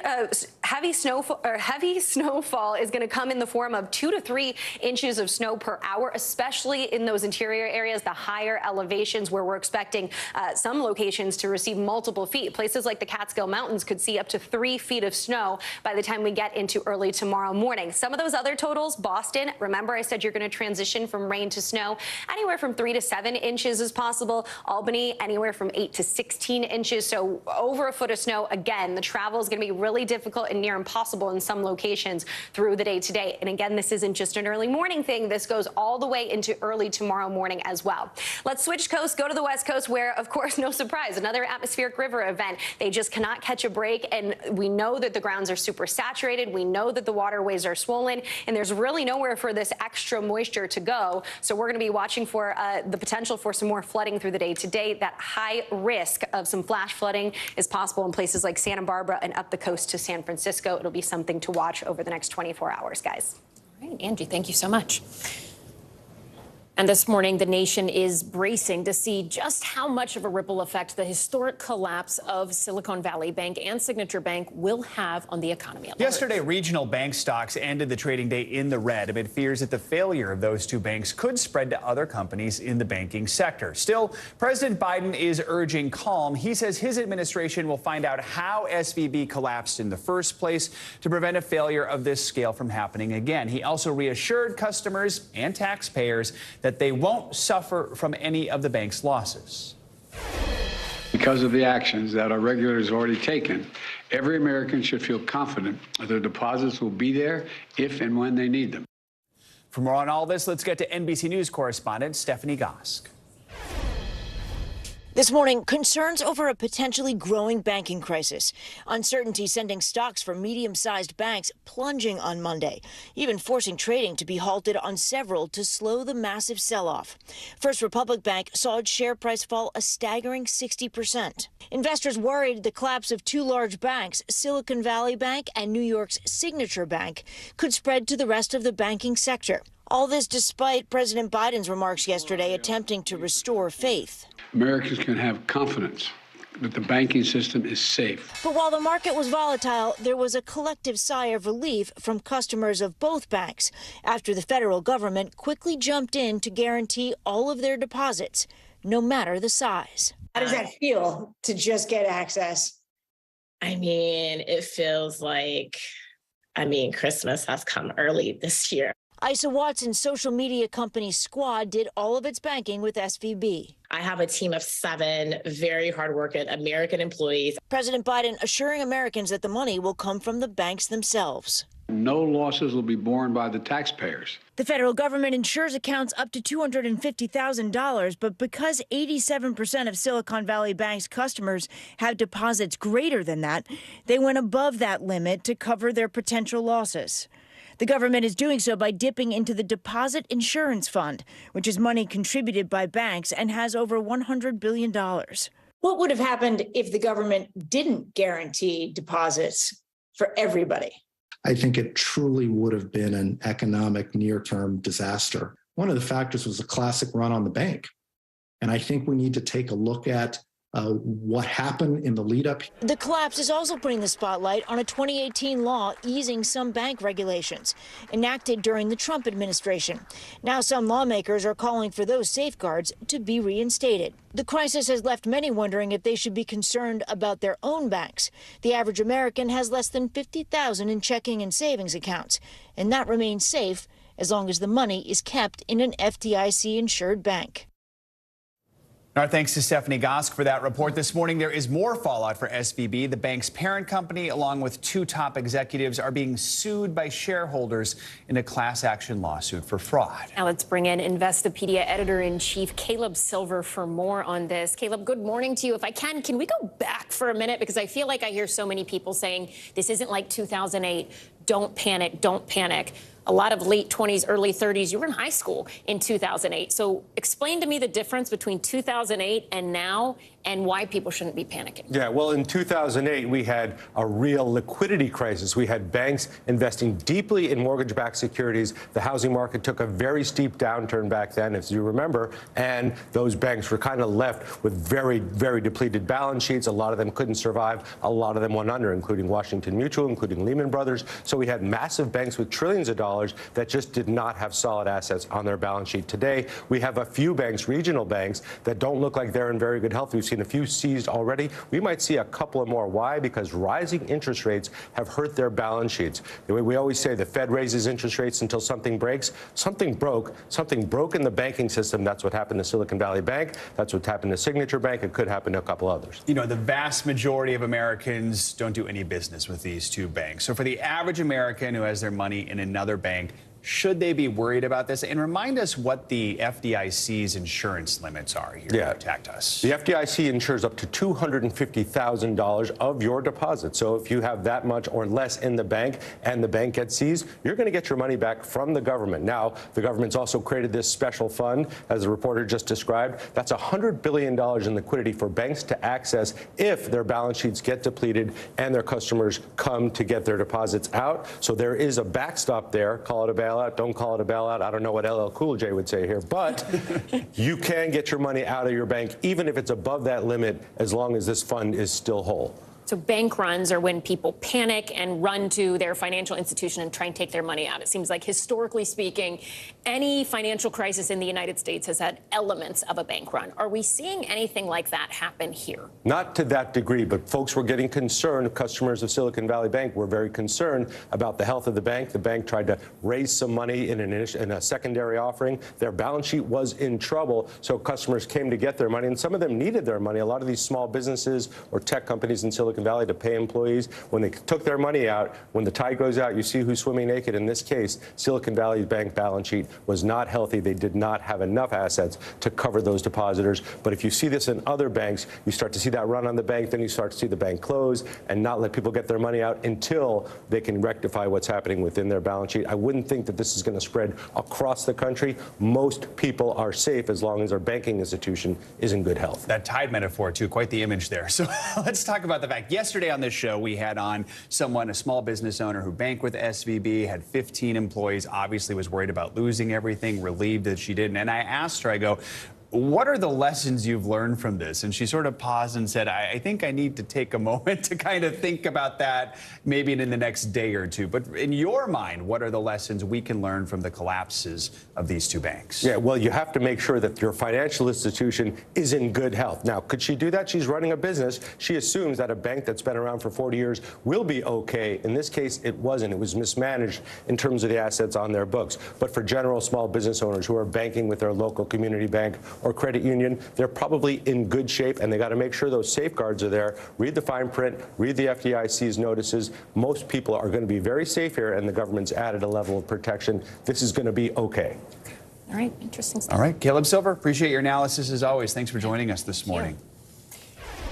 heavy snowfall is going to come in the form of 2 to 3 inches of snow per hour, especially in those interior areas, the higher elevations where we're expecting some locations to receive multiple feet. Places like the Catskill Mountains could see up to 3 feet of snow by the time we get into early tomorrow morning. Some of those other totals, Boston, remember I said you're going to transition from rain to snow. Anywhere from 3 to 7 inches is possible. Albany, anywhere from 8 to 16 inches. So over a foot of snow. Again, the travel is going to be really difficult and near impossible in some locations through the day today. And again, this isn't just an early morning thing. This goes all the way into early tomorrow morning as well. Let's switch coast, go to the West Coast where, of course, no surprise, another atmospheric river event. They just cannot catch a break. And we know that the grounds are super saturated. We know that the waterways are swollen. And there's really nowhere for this extra moisture to go. So we're going to be watching for the potential for some more flooding through the day today. That high risk of some flash flooding is possible in places like Santa Barbara and up the coast to San Francisco. It'll be something to watch over the next 24 hours, guys. All right, Angie, thank you so much. And this morning, the nation is bracing to see just how much of a ripple effect the historic collapse of Silicon Valley Bank and Signature Bank will have on the economy at large. Yesterday, regional bank stocks ended the trading day in the red amid fears that the failure of those two banks could spread to other companies in the banking sector. Still, President Biden is urging calm. He says his administration will find out how SVB collapsed in the first place to prevent a failure of this scale from happening again. He also reassured customers and taxpayers that they won't suffer from any of the bank's losses. Because of the actions that our regulators have already taken, every American should feel confident that their deposits will be there if and when they need them. For more on all this, let's get to NBC News correspondent Stephanie Gosk. This morning, concerns over a potentially growing banking crisis. Uncertainty sending stocks for medium-sized banks plunging on Monday, even forcing trading to be halted on several to slow the massive sell-off. First Republic Bank saw its share price fall a staggering 60%. Investors worried the collapse of two large banks, Silicon Valley Bank and New York's Signature Bank, could spread to the rest of the banking sector. All this despite President Biden's remarks yesterday attempting to restore faith. Americans can have confidence that the banking system is safe. But while the market was volatile, there was a collective sigh of relief from customers of both banks after the federal government quickly jumped in to guarantee all of their deposits, no matter the size. How does that feel to just get access? I mean, it feels like, Christmas has come early this year. Isa Watson's social media company Squad did all of its banking with SVB. I have a team of 7 very hardworking American employees. President Biden assuring Americans that the money will come from the banks themselves. No losses will be borne by the taxpayers. The federal government insures accounts up to $250,000, but because 87% of Silicon Valley Bank's customers have deposits greater than that, they went above that limit to cover their potential losses. The government is doing so by dipping into the Deposit Insurance Fund, which is money contributed by banks and has over $100 billion. What would have happened if the government didn't guarantee deposits for everybody? I think it truly would have been an economic near-term disaster. One of the factors was a classic run on the bank. And I think we need to take a look at what happened in the lead up. The collapse is also putting the spotlight on a 2018 law easing some bank regulations enacted during the Trump administration. Now some lawmakers are calling for those safeguards to be reinstated. The crisis has left many wondering if they should be concerned about their own banks. The average American has less than $50,000 in checking and savings accounts, and that remains safe as long as the money is kept in an FDIC-insured bank. Our thanks to Stephanie Gosk for that report. This morning, there is more fallout for SVB. The bank's parent company, along with 2 top executives, are being sued by shareholders in a class action lawsuit for fraud. Now let's bring in Investopedia editor-in-chief Caleb Silver for more on this. Caleb, good morning to you. If I can we go back for a minute? Because I feel like I hear so many people saying this isn't like 2008. Don't panic, don't panic. A lot of late 20s, early 30s, you were in high school in 2008. So explain to me the difference between 2008 and now and why people shouldn't be panicking. Yeah, well, in 2008, we had a real liquidity crisis. We had banks investing deeply in mortgage-backed securities. The housing market took a very steep downturn back then, as you remember, and those banks were kind of left with very, very depleted balance sheets. A lot of them couldn't survive. A lot of them went under, including Washington Mutual, including Lehman Brothers. So we had massive banks with trillions of dollars that just did not have solid assets on their balance sheet. Today, we have a few banks, regional banks, that don't look like they're in very good health. We've seen a few seized already. We might see a couple of more. Why? Because rising interest rates have hurt their balance sheets. The way we always say the Fed raises interest rates until something breaks. Something broke in the banking system. That's what happened to Silicon Valley Bank. That's what happened to Signature Bank. It could happen to a couple others. You know, the vast majority of Americans don't do any business with these 2 banks. So for the average American who has their money in another bank, should they be worried about this? And remind us what the FDIC's insurance limits are here to protect us. The FDIC insures up to $250,000 of your deposit. So if you have that much or less in the bank and the bank gets seized, you're going to get your money back from the government. Now, the government's also created this special fund, as the reporter just described. That's $100 billion in liquidity for banks to access if their balance sheets get depleted and their customers come to get their deposits out. So there is a backstop there. Call it a bailout. Don't call it a bailout. I don't know what LL Cool J would say here, but you can get your money out of your bank, even if it's above that limit, as long as this fund is still whole. So bank runs are when people panic and run to their financial institution and try and take their money out. It seems like, historically speaking, any financial crisis in the United States has had elements of a bank run. Are we seeing anything like that happen here? Not to that degree, but folks were getting concerned. Customers of Silicon Valley Bank were very concerned about the health of the bank. The bank tried to raise some money in a secondary offering. Their balance sheet was in trouble, so customers came to get their money, and some of them needed their money. A lot of these small businesses or tech companies in Silicon Silicon Valley to pay employees. When they took their money out, when the tide goes out, you see who's swimming naked. In this case, Silicon Valley's bank balance sheet was not healthy. They did not have enough assets to cover those depositors. But if you see this in other banks, you start to see that run on the bank, then you start to see the bank close and not let people get their money out until they can rectify what's happening within their balance sheet. I wouldn't think that this is going to spread across the country. Most people are safe as long as their banking institution is in good health. That tide metaphor, too, quite the image there. So let's talk about the fact. Yesterday on this show, we had on someone, a small business owner who banked with SVB, had 15 employees, obviously was worried about losing everything, relieved that she didn't. And I asked her, I go, what are the lessons you've learned from this? And she sort of paused and said, I think I need to take a moment to kind of think about that maybe in the next day or two. But in your mind, what are the lessons we can learn from the collapses of these two banks? Yeah, well, you have to make sure that your financial institution is in good health. Now, could she do that? She's running a business. She assumes that a bank that's been around for 40 years will be okay. In this case, it wasn't. It was mismanaged in terms of the assets on their books. But for general small business owners who are banking with their local community bank or credit union, they're probably in good shape, and they got to make sure those safeguards are there. Read the fine print, read the FDIC's notices. Most people are going to be very safe here, and the government's added a level of protection. This is going to be okay. All right, interesting stuff. All right, Caleb Silver, appreciate your analysis as always. Thanks for joining us this morning.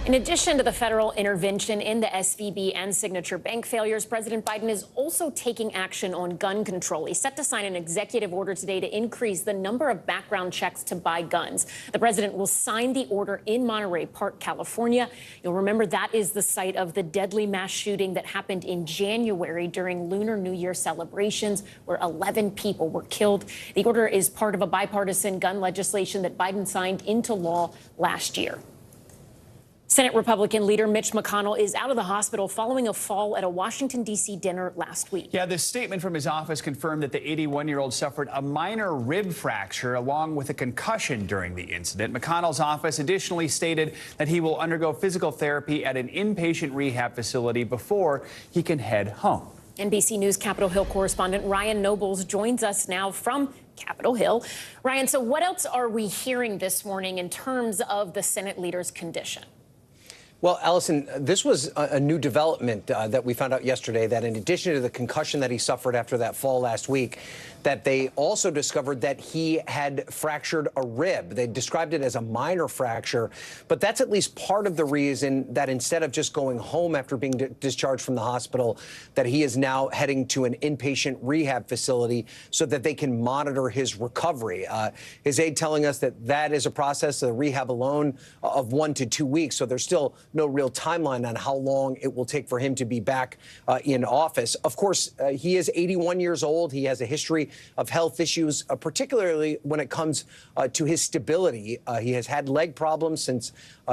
In addition to the federal intervention in the SVB and Signature Bank failures, President Biden is also taking action on gun control. He's set to sign an executive order today to increase the number of background checks to buy guns. The president will sign the order in Monterey Park, California. You'll remember that is the site of the deadly mass shooting that happened in January during Lunar New Year celebrations, where 11 people were killed. The order is part of a bipartisan gun legislation that Biden signed into law last year. Senate Republican leader Mitch McConnell is out of the hospital following a fall at a Washington, D.C. dinner last week. Yeah, this statement from his office confirmed that the 81-year-old suffered a minor rib fracture along with a concussion during the incident. McConnell's office additionally stated that he will undergo physical therapy at an inpatient rehab facility before he can head home. NBC News Capitol Hill correspondent Ryan Nobles joins us now from Capitol Hill. Ryan, so what else are we hearing this morning in terms of the Senate leader's condition? Well, Allison, this was a new development that we found out yesterday, that in addition to the concussion that he suffered after that fall last week, that they also discovered that he had fractured a rib. They described it as a minor fracture, but that's at least part of the reason that instead of just going home after being discharged from the hospital, that he is now heading to an inpatient rehab facility so that they can monitor his recovery. His aide telling us that that is a process, the rehab alone, of 1 to 2 weeks. So there's still no real timeline on how long it will take for him to be back in office. Of course, he is 81 years old. He has a history of health issues, particularly when it comes to his stability. He has had leg problems since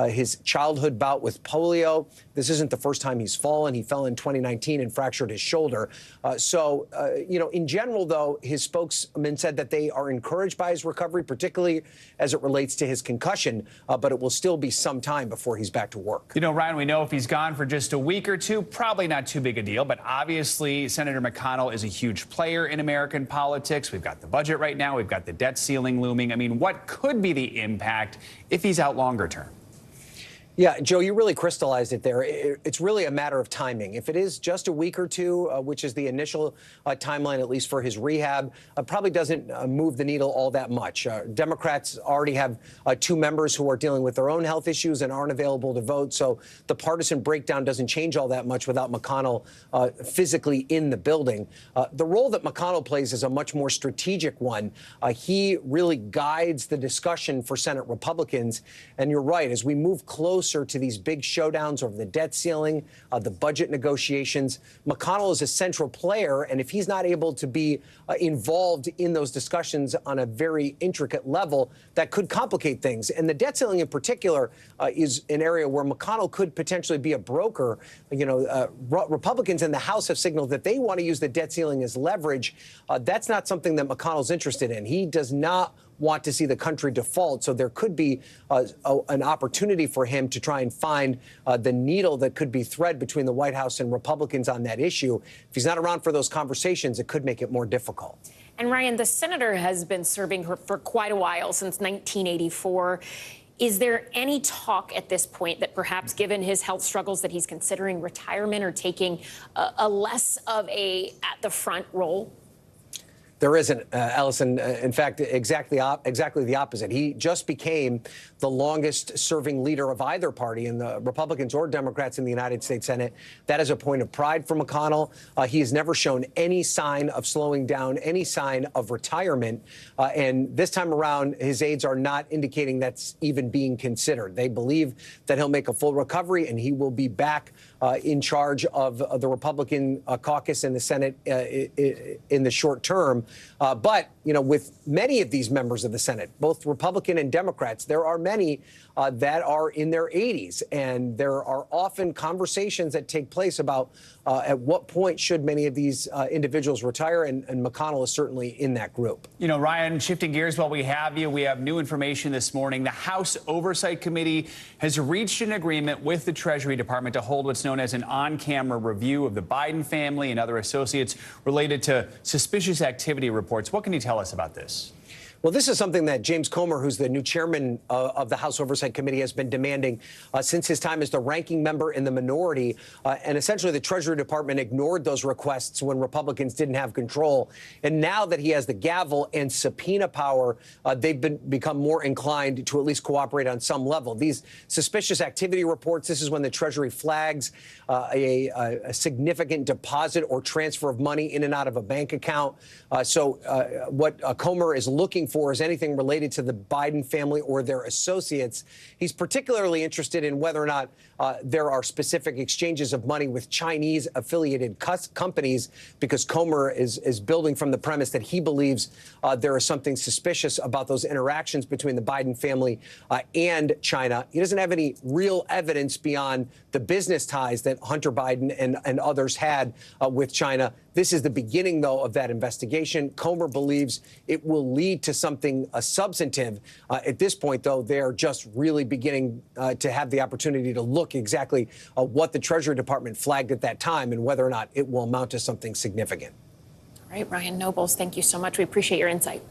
his childhood bout with polio. This isn't the first time he's fallen. He fell in 2019 and fractured his shoulder. In general, though, his spokesman said that they are encouraged by his recovery, particularly as it relates to his concussion, but it will still be some time before he's back to work. You know, Ryan, we know if he's gone for just a week or two, probably not too big a deal. But obviously, Senator McConnell is a huge player in American politics. We've got the budget right now. We've got the debt ceiling looming. I mean, what could be the impact if he's out longer term? Yeah, Joe, you really crystallized it there. It's really a matter of timing. If it is just a week or two, which is the initial timeline, at least for his rehab, probably doesn't move the needle all that much. Democrats already have 2 members who are dealing with their own health issues and aren't available to vote. So the partisan breakdown doesn't change all that much without McConnell physically in the building. The role that McConnell plays is a much more strategic one. He really guides the discussion for Senate Republicans. And you're right, as we move closer to these big showdowns over the debt ceiling, the budget negotiations, McConnell is a central player. And if he's not able to be involved in those discussions on a very intricate level, that could complicate things. And the debt ceiling in particular is an area where McConnell could potentially be a broker. Republicans in the House have signaled that they want to use the debt ceiling as leverage. That's not something that McConnell's interested in. He does not want to see the country default. So there could be an opportunity for him to try and find the needle that could be thread between the White House and Republicans on that issue. If he's not around for those conversations, it could make it more difficult. And Ryan, the senator has been serving her for quite a while, since 1984. Is there any talk at this point that perhaps, given his health struggles, that he's considering retirement or taking a less of a at the front role? There isn't, Allison. In fact, exactly the opposite. He just became the longest-serving leader of either party, in the Republicans or Democrats in the United States Senate. That is a point of pride for McConnell. He has never shown any sign of slowing down, any sign of retirement. And this time around, his aides are not indicating that's even being considered. They believe that he'll make a full recovery and he will be back in charge of the Republican caucus in the Senate in the short term. But, you know, with many of these members of the Senate, both Republican and Democrats, there are many that are in their 80s. And there are often conversations that take place about at what point should many of these individuals retire. And McConnell is certainly in that group. You know, Ryan, shifting gears while we have you, we have new information this morning. The House Oversight Committee has reached an agreement with the Treasury Department to hold what's known as an on-camera review of the Biden family and other associates related to suspicious activity reports. What can you tell us about this? Well, this is something that James Comer, who's the new chairman of the House Oversight Committee, has been demanding since his time as the ranking member in the minority. And essentially, the Treasury Department ignored those requests when Republicans didn't have control. And now that he has the gavel and subpoena power, they've become more inclined to at least cooperate on some level. These suspicious activity reports, this is when the Treasury flags a significant deposit or transfer of money in and out of a bank account. So what Comer is looking for is anything related to the Biden family or their associates. He's particularly interested in whether or not there are specific exchanges of money with Chinese affiliated companies, because Comer is building from the premise that he believes there is something suspicious about those interactions between the Biden family and China. He doesn't have any real evidence beyond the business ties that Hunter Biden and others had with China. This is the beginning, though, of that investigation. Comer believes it will lead to something substantive. At this point, though, they're just really beginning to have the opportunity to look exactly what the Treasury Department flagged at that time and whether or not it will amount to something significant. All right, Ryan Nobles, thank you so much. We appreciate your insight.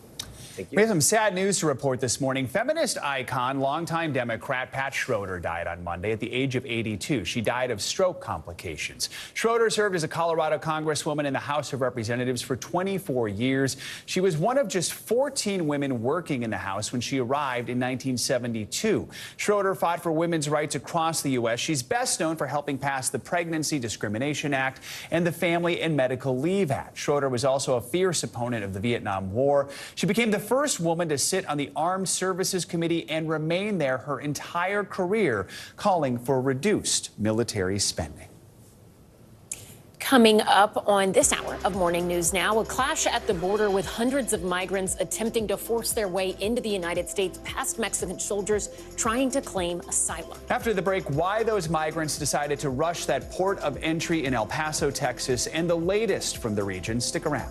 We have some sad news to report this morning. Feminist icon, longtime Democrat Pat Schroeder died on Monday at the age of 82. She died of stroke complications. Schroeder served as a Colorado Congresswoman in the House of Representatives for 24 years. She was one of just 14 women working in the House when she arrived in 1972. Schroeder fought for women's rights across the U.S. She's best known for helping pass the Pregnancy Discrimination Act and the Family and Medical Leave Act. Schroeder was also a fierce opponent of the Vietnam War. She became the first woman to sit on the Armed Services Committee and remain there her entire career, calling for reduced military spending. Coming up on this hour of Morning News Now, a clash at the border with hundreds of migrants attempting to force their way into the United States past Mexican soldiers trying to claim asylum. After the break, why those migrants decided to rush that port of entry in El Paso, Texas, and the latest from the region. Stick around.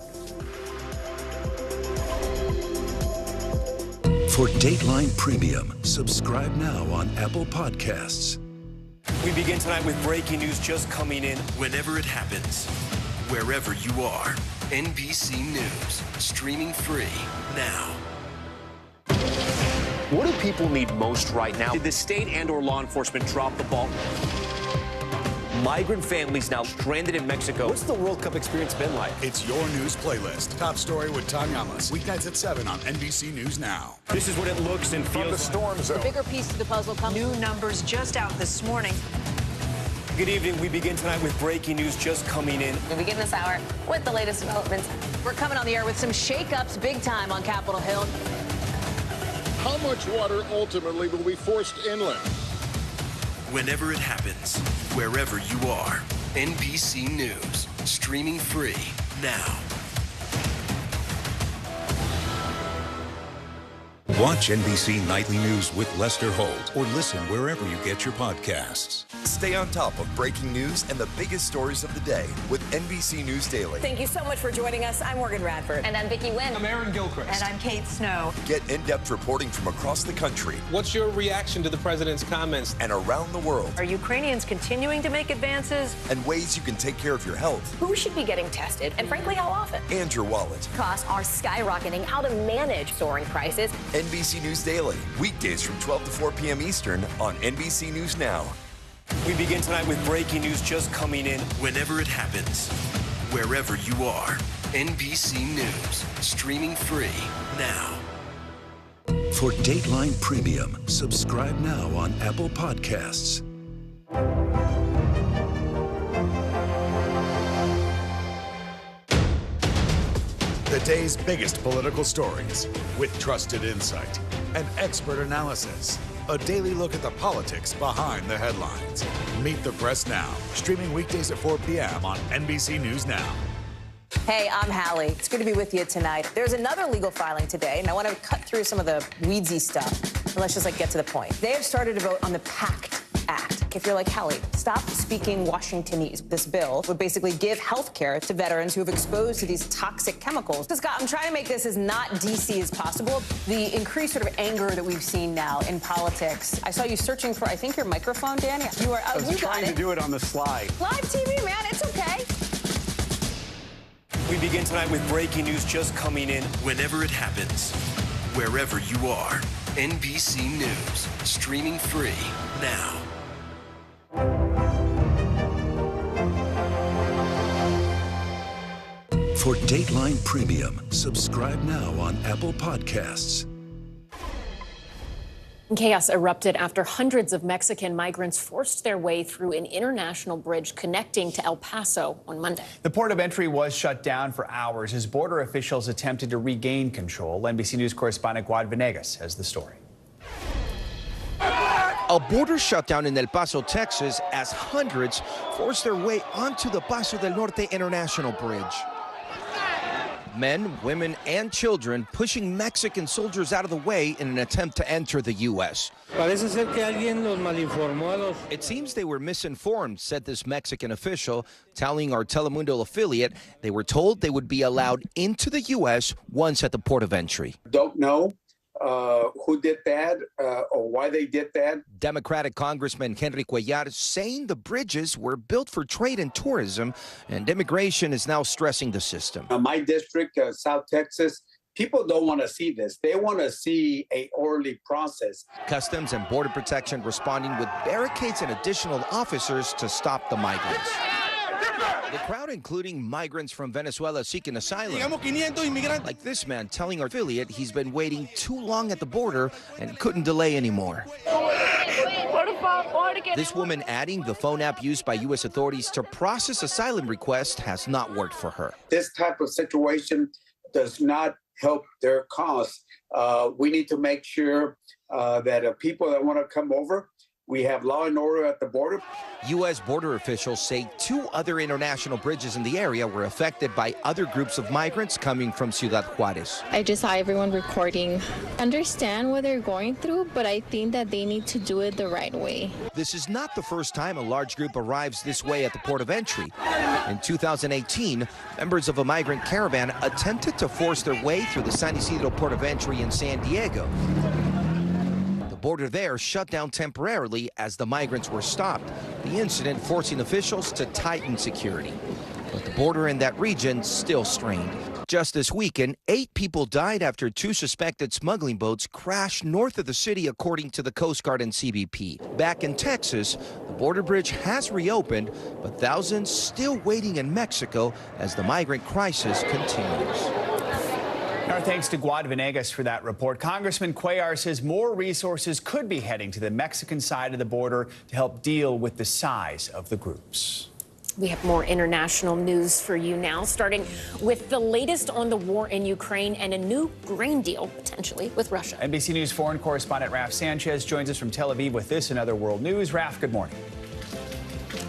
For Dateline Premium, subscribe now on Apple Podcasts. We begin tonight with breaking news just coming in. Whenever it happens, wherever you are, NBC News, streaming free now. What do people need most right now? Did the state and/or law enforcement drop the ball? Migrant families now stranded in Mexico. What's the World Cup experience been like? It's your news playlist. Top story with Tom Yamas. Weeknights at 7 on NBC News Now. This is what it looks and feels From the storm zone. The bigger piece of the puzzle comes. New numbers just out this morning. Good evening. We begin tonight with breaking news just coming in. We begin this hour with the latest developments. We're coming on the air with some shakeups big time on Capitol Hill. How much water ultimately will be forced inland? Whenever it happens, wherever you are, NBC News, streaming free now. Watch NBC Nightly News with Lester Holt or listen wherever you get your podcasts. Stay on top of breaking news and the biggest stories of the day with NBC News Daily. Thank you so much for joining us. I'm Morgan Radford. And I'm Vicki Wynn. I'm Aaron Gilchrist. And I'm Kate Snow. Get in-depth reporting from across the country. What's your reaction to the president's comments? And around the world. Are Ukrainians continuing to make advances? And ways you can take care of your health. Who should be getting tested, and frankly, how often? And your wallet. Costs are skyrocketing. How to manage soaring prices. NBC News Daily, weekdays from 12 to 4 p.m. Eastern on NBC News Now. We begin tonight with breaking news just coming in whenever it happens, wherever you are. NBC News, streaming free now. For Dateline Premium, subscribe now on Apple Podcasts. The day's biggest political stories with trusted insight and expert analysis. A daily look at the politics behind the headlines. Meet the Press Now, streaming weekdays at 4 p.m. on NBC News Now. Hey, I'm Hallie. It's good to be with you tonight. There's another legal filing today, and I want to cut through some of the weedsy stuff. And let's just get to the point. They have started to vote on the PACT Act. If you're like, Hallie, stop speaking Washingtonese. This bill would basically give health care to veterans who have exposed to these toxic chemicals. So, Scott, I'm trying to make this as not DC as possible. The increased sort of anger that we've seen now in politics. I saw you searching for, I think, your microphone, Danny. You are. I was trying to do it on the slide. Live TV, man. It's okay. We begin tonight with breaking news just coming in whenever it happens, wherever you are. NBC News, streaming free now. For Dateline Premium, subscribe now on Apple Podcasts. Chaos erupted after hundreds of Mexican migrants forced their way through an international bridge connecting to El Paso on Monday. The port of entry was shut down for hours as border officials attempted to regain control. NBC News correspondent Guad Venegas has the story. A border shutdown in El Paso, Texas, as hundreds forced their way onto the Paso del Norte International Bridge. Men, women, and children pushing Mexican soldiers out of the way in an attempt to enter the U.S. It seems they were misinformed, said this Mexican official, telling our Telemundo affiliate they were told they would be allowed into the U.S. once at the port of entry. Don't know who did that or why they did that. Democratic Congressman Henry Cuellar saying the bridges were built for trade and tourism, and immigration is now stressing the system. My district, South Texas, people don't want to see this. They want to see an orderly process. Customs and Border Protection responding with barricades and additional officers to stop the migrants. The crowd, including migrants from Venezuela seeking asylum, like this man telling our affiliate he's been waiting too long at the border and couldn't delay anymore. This woman adding the phone app used by U.S. authorities to process asylum requests has not worked for her. This type of situation does not help their cause. We need to make sure that people that want to come over, we have law and order at the border. U.S. border officials say 2 other international bridges in the area were affected by other groups of migrants coming from Ciudad Juarez. I just saw everyone recording. Understand what they're going through, but I think that they need to do it the right way. This is not the first time a large group arrives this way at the port of entry. In 2018, members of a migrant caravan attempted to force their way through the San Isidro port of entry in San Diego. Border there shut down temporarily as the migrants were stopped, the incident forcing officials to tighten security. But the border in that region still strained. Just this weekend, 8 people died after 2 suspected smuggling boats crashed north of the city, according to the Coast Guard and CBP. Back in Texas, the border bridge has reopened, but thousands still waiting in Mexico as the migrant crisis continues. Our thanks to Guad Venegas for that report. Congressman Cuellar says more resources could be heading to the Mexican side of the border to help deal with the size of the groups. We have more international news for you now, starting with the latest on the war in Ukraine and a new grain deal, potentially, with Russia. NBC News foreign correspondent Raf Sanchez joins us from Tel Aviv with this and other world news. Raf, good morning.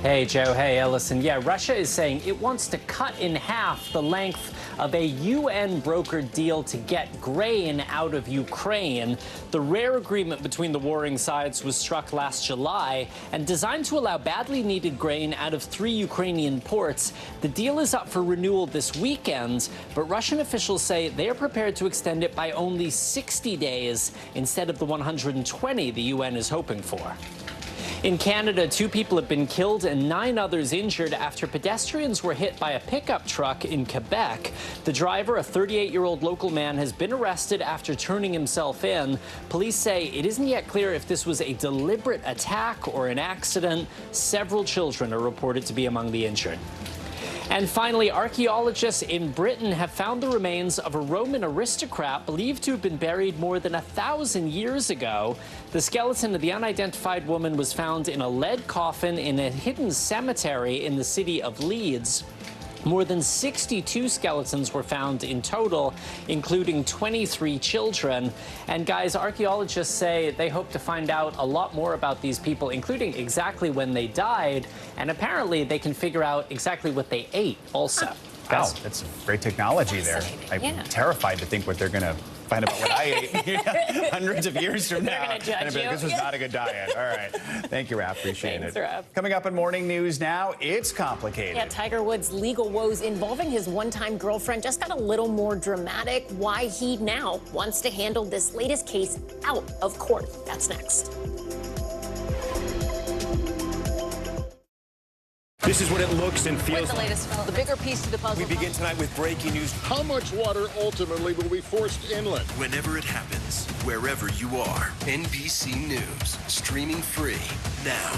Hey, Joe. Hey, Ellison. Yeah, Russia is saying it wants to cut in half the length of a UN-brokered deal to get grain out of Ukraine. The rare agreement between the warring sides was struck last July and designed to allow badly needed grain out of 3 Ukrainian ports. The deal is up for renewal this weekend, but Russian officials say they are prepared to extend it by only 60 days instead of the 120 the UN is hoping for. In Canada, 2 people have been killed and 9 others injured after pedestrians were hit by a pickup truck in Quebec. The driver, a 38-year-old local man, has been arrested after turning himself in. Police say it isn't yet clear if this was a deliberate attack or an accident. Several children are reported to be among the injured. And finally, archaeologists in Britain have found the remains of a Roman aristocrat believed to have been buried more than 1,000 years ago. The skeleton of the unidentified woman was found in a lead coffin in a hidden cemetery in the city of Leeds. More than 62 skeletons were found in total, including 23 children. And guys, archaeologists say they hope to find out a lot more about these people, including exactly when they died. And apparently they can figure out exactly what they ate also. Wow, that's great technology there. I'm terrified to think what they're going to find about what I ate hundreds of years from now. They're going to judge you. This was not a good diet. All right. Thank you, Raph. Appreciate Thanks, it. Raph. Coming up in Morning News Now, it's complicated. Yeah, Tiger Woods' legal woes involving his one-time girlfriend just got a little more dramatic. Why he now wants to handle this latest case out of court. That's next. This is what it looks and feels With the latest development, the bigger piece to the puzzle. We begin tonight with breaking news. How much water ultimately will be forced inland? Whenever it happens, wherever you are, NBC News, streaming free now.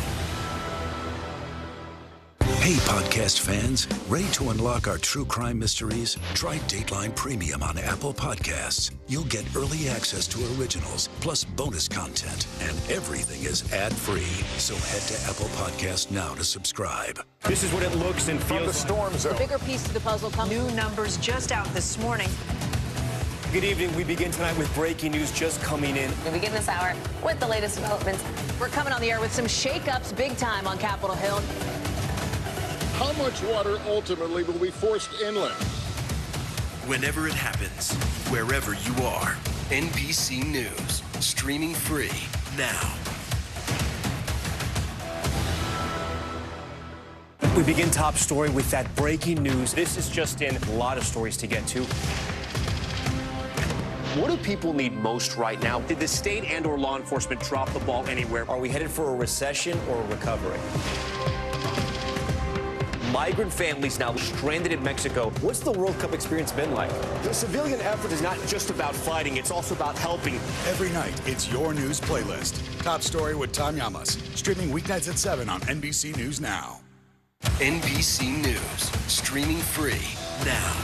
Hey, podcast fans, ready to unlock our true crime mysteries? Try Dateline Premium on Apple Podcasts. You'll get early access to originals, plus bonus content, and everything is ad-free. So head to Apple Podcasts now to subscribe. This is what it looks and feels. From the storm zone. The bigger piece to the puzzle comes. New numbers just out this morning. Good evening. We begin tonight with breaking news just coming in. We begin this hour with the latest developments. We're coming on the air with some shakeups big time on Capitol Hill. How much water ultimately will be forced inland? Whenever it happens, wherever you are, NBC News, streaming free now. We begin top story with that breaking news. This is just in. A lot of stories to get to. What do people need most right now? Did the state and/or law enforcement drop the ball anywhere? Are we headed for a recession or a recovery? Migrant families now stranded in Mexico. What's the World Cup experience been like? The civilian effort is not just about fighting, it's also about helping. Every night, it's your news playlist. Top Story with Tom Llamas, streaming weeknights at 7 on NBC News Now. NBC News, streaming free now.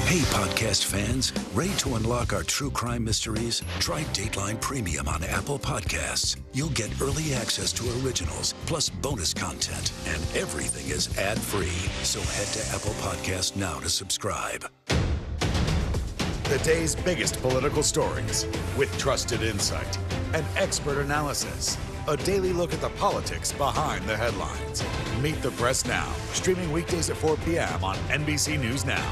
Hey, podcast fans, ready to unlock our true crime mysteries? Try Dateline Premium on Apple Podcasts. You'll get early access to originals, plus bonus content, and everything is ad-free. So head to Apple Podcasts now to subscribe. The day's biggest political stories with trusted insight and expert analysis. A daily look at the politics behind the headlines. Meet the Press Now, streaming weekdays at 4 p.m. on NBC News Now.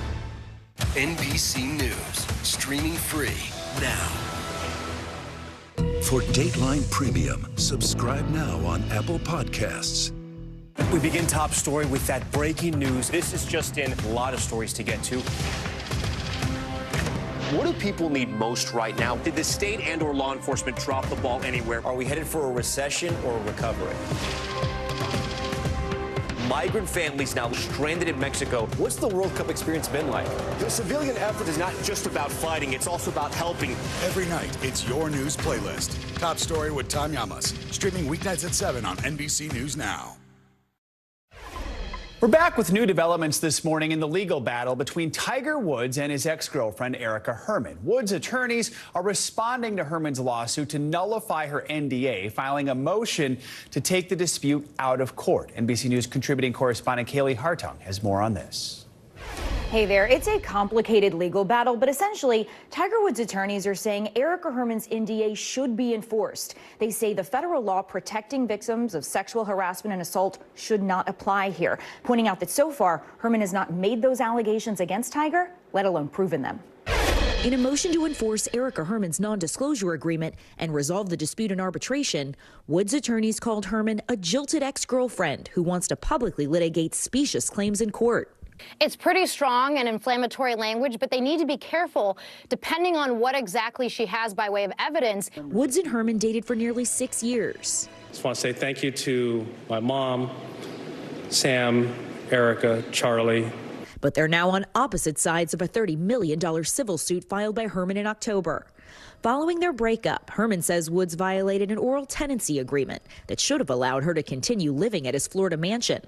NBC News, streaming free now. For Dateline Premium, subscribe now on Apple Podcasts. We begin top story with that breaking news. This is just in. A lot of stories to get to. What do people need most right now? Did the state and/or law enforcement drop the ball anywhere? Are we headed for a recession or a recovery? Migrant families now stranded in Mexico. What's the World Cup experience been like? The civilian effort is not just about fighting, it's also about helping. Every night, it's your news playlist. Top Story with Tom Llamas, streaming weeknights at 7 on NBC News Now. We're back with new developments this morning in the legal battle between Tiger Woods and his ex-girlfriend, Erica Herman. Woods' attorneys are responding to Herman's lawsuit to nullify her NDA, filing a motion to take the dispute out of court. NBC News contributing correspondent Kaylee Hartung has more on this. Hey there, it's a complicated legal battle, but essentially, Tiger Woods' attorneys are saying Erica Herman's NDA should be enforced. They say the federal law protecting victims of sexual harassment and assault should not apply here, pointing out that so far, Herman has not made those allegations against Tiger, let alone proven them. In a motion to enforce Erica Herman's non-disclosure agreement and resolve the dispute in arbitration, Woods' attorneys called Herman a jilted ex-girlfriend who wants to publicly litigate specious claims in court. It's pretty strong and inflammatory language, but they need to be careful depending on what exactly she has by way of evidence. Woods and Herman dated for nearly 6 years. I just want to say thank you to my mom, Sam, Erica, Charlie. But they're now on opposite sides of a $30 million civil suit filed by Herman in October. Following their breakup, Herman says Woods violated an oral tenancy agreement that should have allowed her to continue living at his Florida mansion.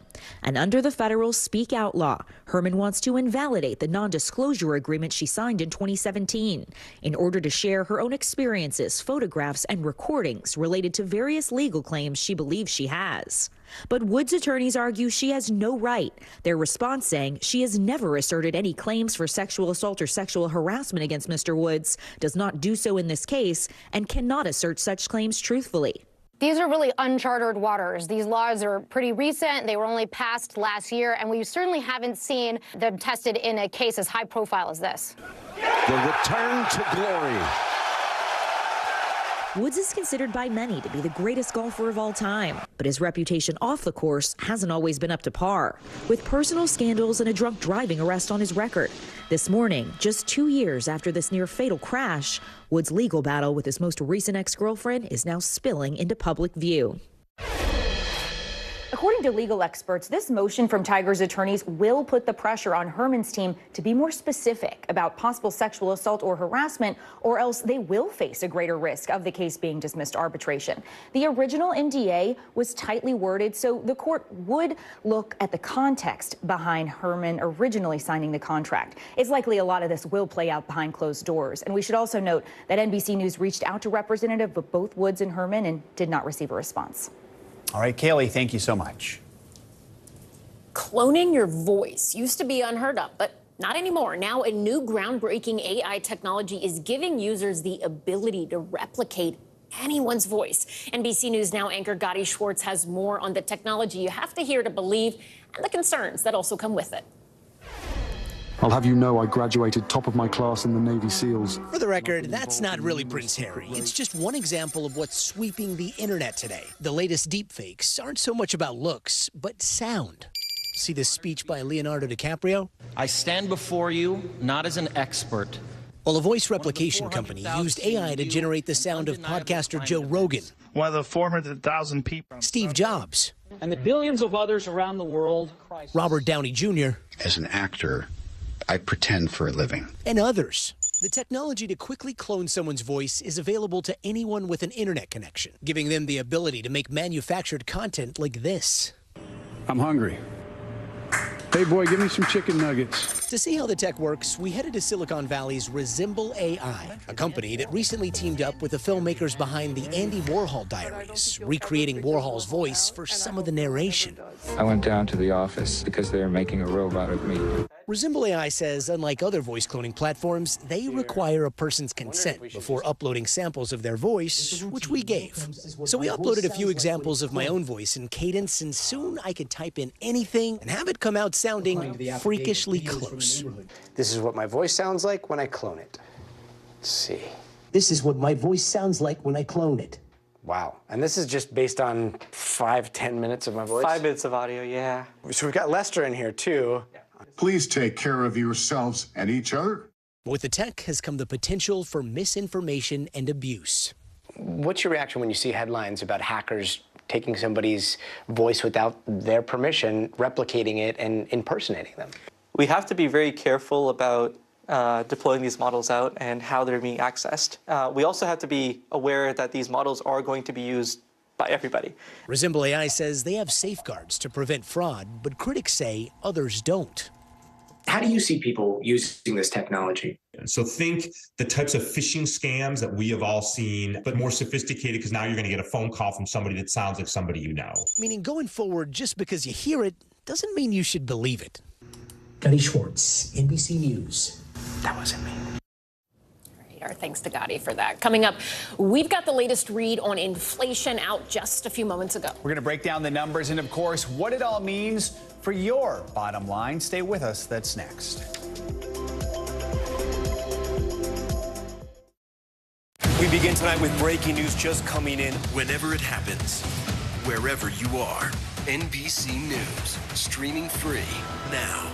And under the federal Speak Out law, Herman wants to invalidate the non-disclosure agreement she signed in 2017 in order to share her own experiences, photographs, and recordings related to various legal claims she believes she has. But Woods' attorneys argue she has no right, their response saying she has never asserted any claims for sexual assault or sexual harassment against Mr. Woods, does not do so in this case, and cannot assert such claims truthfully. These are really uncharted waters. These laws are pretty recent. They were only passed last year, and we certainly haven't seen them tested in a case as high profile as this. The return to glory. Woods is considered by many to be the greatest golfer of all time, but his reputation off the course hasn't always been up to par, with personal scandals and a drunk driving arrest on his record. This morning, just 2 years after this near-fatal crash, Woods' legal battle with his most recent ex-girlfriend is now spilling into public view. According to legal experts, this motion from Tiger's attorneys will put the pressure on Herman's team to be more specific about possible sexual assault or harassment, or else they will face a greater risk of the case being dismissed to arbitration. The original NDA was tightly worded, so the court would look at the context behind Herman originally signing the contract. It's likely a lot of this will play out behind closed doors. And we should also note that NBC News reached out to representatives of both Woods and Herman and did not receive a response. All right, Kaylee, thank you so much. Cloning your voice used to be unheard of, but not anymore. Now, a new groundbreaking AI technology is giving users the ability to replicate anyone's voice. NBC News Now anchor Gotti Schwartz has more on the technology you have to hear to believe and the concerns that also come with it. I'll have you know I graduated top of my class in the Navy SEALs. For the record, that's not really Prince Harry. It's just one example of what's sweeping the internet today. The latest deepfakes aren't so much about looks, but sound. See this speech by Leonardo DiCaprio? I stand before you not as an expert. Well, a voice replication company used AI to generate the sound of podcaster Joe Rogan. One of the 400,000 people. Steve Jobs. And the billions of others around the world. Robert Downey Jr. As an actor, I pretend for a living. And others. The technology to quickly clone someone's voice is available to anyone with an internet connection, giving them the ability to make manufactured content like this. I'm hungry. Hey, boy, give me some chicken nuggets. To see how the tech works, we headed to Silicon Valley's Resemble AI, a company that recently teamed up with the filmmakers behind the Andy Warhol Diaries, recreating Warhol's voice for some of the narration. I went down to the office because they were making a robot of me. Resemble AI says, unlike other voice cloning platforms, they require a person's consent before uploading samples of their voice, which we gave. So we uploaded a few examples of my own voice in Cadence, and soon I could type in anything and have it come out sounding freakishly close. This is what my voice sounds like when I clone it. Let's see. This is what my voice sounds like when I clone it. Wow. And this is just based on 5-10 minutes of my voice? 5 minutes of audio, yeah. So we've got Lester in here, too. Please take care of yourselves and each other. With the tech has come the potential for misinformation and abuse. What's your reaction when you see headlines about hackers taking somebody's voice without their permission, replicating it, and impersonating them? We have to be very careful about deploying these models out and how they're being accessed. We also have to be aware that these models are going to be used by everybody. Resemble AI says they have safeguards to prevent fraud, but critics say others don't. How do you see people using this technology? So think the types of phishing scams that we have all seen, but more sophisticated because now you're going to get a phone call from somebody that sounds like somebody you know. Meaning going forward, just because you hear it doesn't mean you should believe it. Gotti Schwartz, NBC News. That wasn't me. Our thanks to Gotti for that. Coming up, we've got the latest read on inflation out just a few moments ago. We're going to break down the numbers and, of course, what it all means for your bottom line. Stay with us. That's next. We begin tonight with breaking news just coming in whenever it happens, wherever you are. NBC News, streaming free now.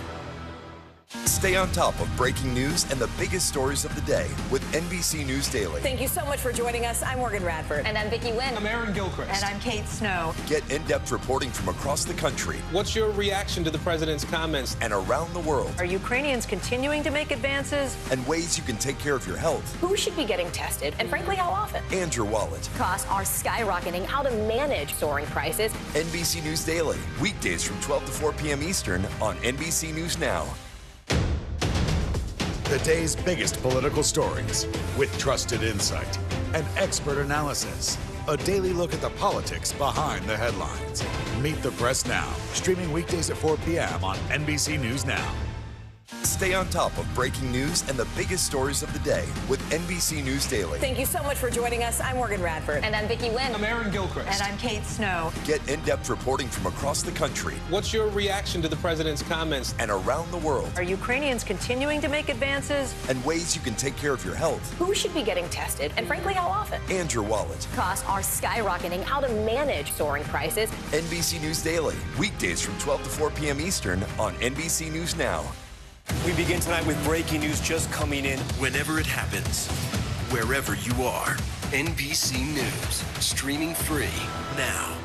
Stay on top of breaking news and the biggest stories of the day with NBC News Daily. Thank you so much for joining us. I'm Morgan Radford. And I'm Vicki Wynn. I'm Aaron Gilchrist. And I'm Kate Snow. Get in-depth reporting from across the country. What's your reaction to the president's comments? And around the world. Are Ukrainians continuing to make advances? And ways you can take care of your health. Who should be getting tested? And frankly, how often? And your wallet. Costs are skyrocketing. How to manage soaring prices. NBC News Daily. Weekdays from 12 to 4 p.m. Eastern on NBC News Now. The day's biggest political stories with trusted insight and expert analysis. A daily look at the politics behind the headlines. Meet the Press Now, streaming weekdays at 4 p.m. on NBC News Now. Stay on top of breaking news and the biggest stories of the day with NBC News Daily. Thank you so much for joining us. I'm Morgan Radford. And I'm Vicki Wynn. I'm Aaron Gilchrist. And I'm Kate Snow. Get in-depth reporting from across the country. What's your reaction to the president's comments? And around the world. Are Ukrainians continuing to make advances? And ways you can take care of your health. Who should be getting tested? And frankly, how often? And your wallet. Costs are skyrocketing. How to manage soaring prices. NBC News Daily. Weekdays from 12 to 4 p.m. Eastern on NBC News Now. We begin tonight with breaking news just coming in whenever it happens, wherever you are. NBC News, streaming free now.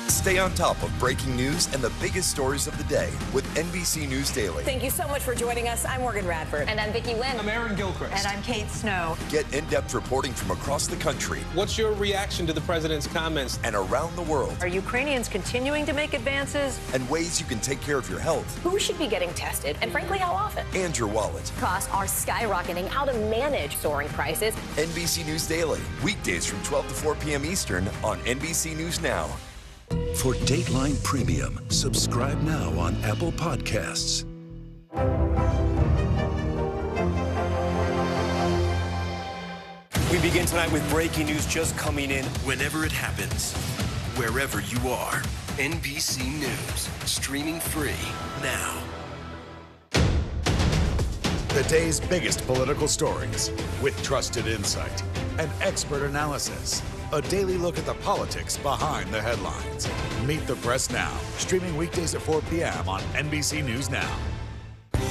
Stay on top of breaking news and the biggest stories of the day with NBC News Daily. Thank you so much for joining us. I'm Morgan Radford. And I'm Vicki Wynn. I'm Aaron Gilchrist. And I'm Kate Snow. Get in-depth reporting from across the country. What's your reaction to the president's comments? And around the world. Are Ukrainians continuing to make advances? And ways you can take care of your health. Who should be getting tested? And frankly, how often? And your wallet. Costs are skyrocketing. How to manage soaring prices. NBC News Daily. Weekdays from 12 to 4 p.m. Eastern on NBC News Now. For Dateline Premium, subscribe now on Apple Podcasts. We begin tonight with breaking news just coming in whenever it happens, wherever you are. NBC News, streaming free now. The day's biggest political stories with trusted insight and expert analysis. A daily look at the politics behind the headlines. Meet the Press Now, streaming weekdays at 4 p.m. on NBC News Now.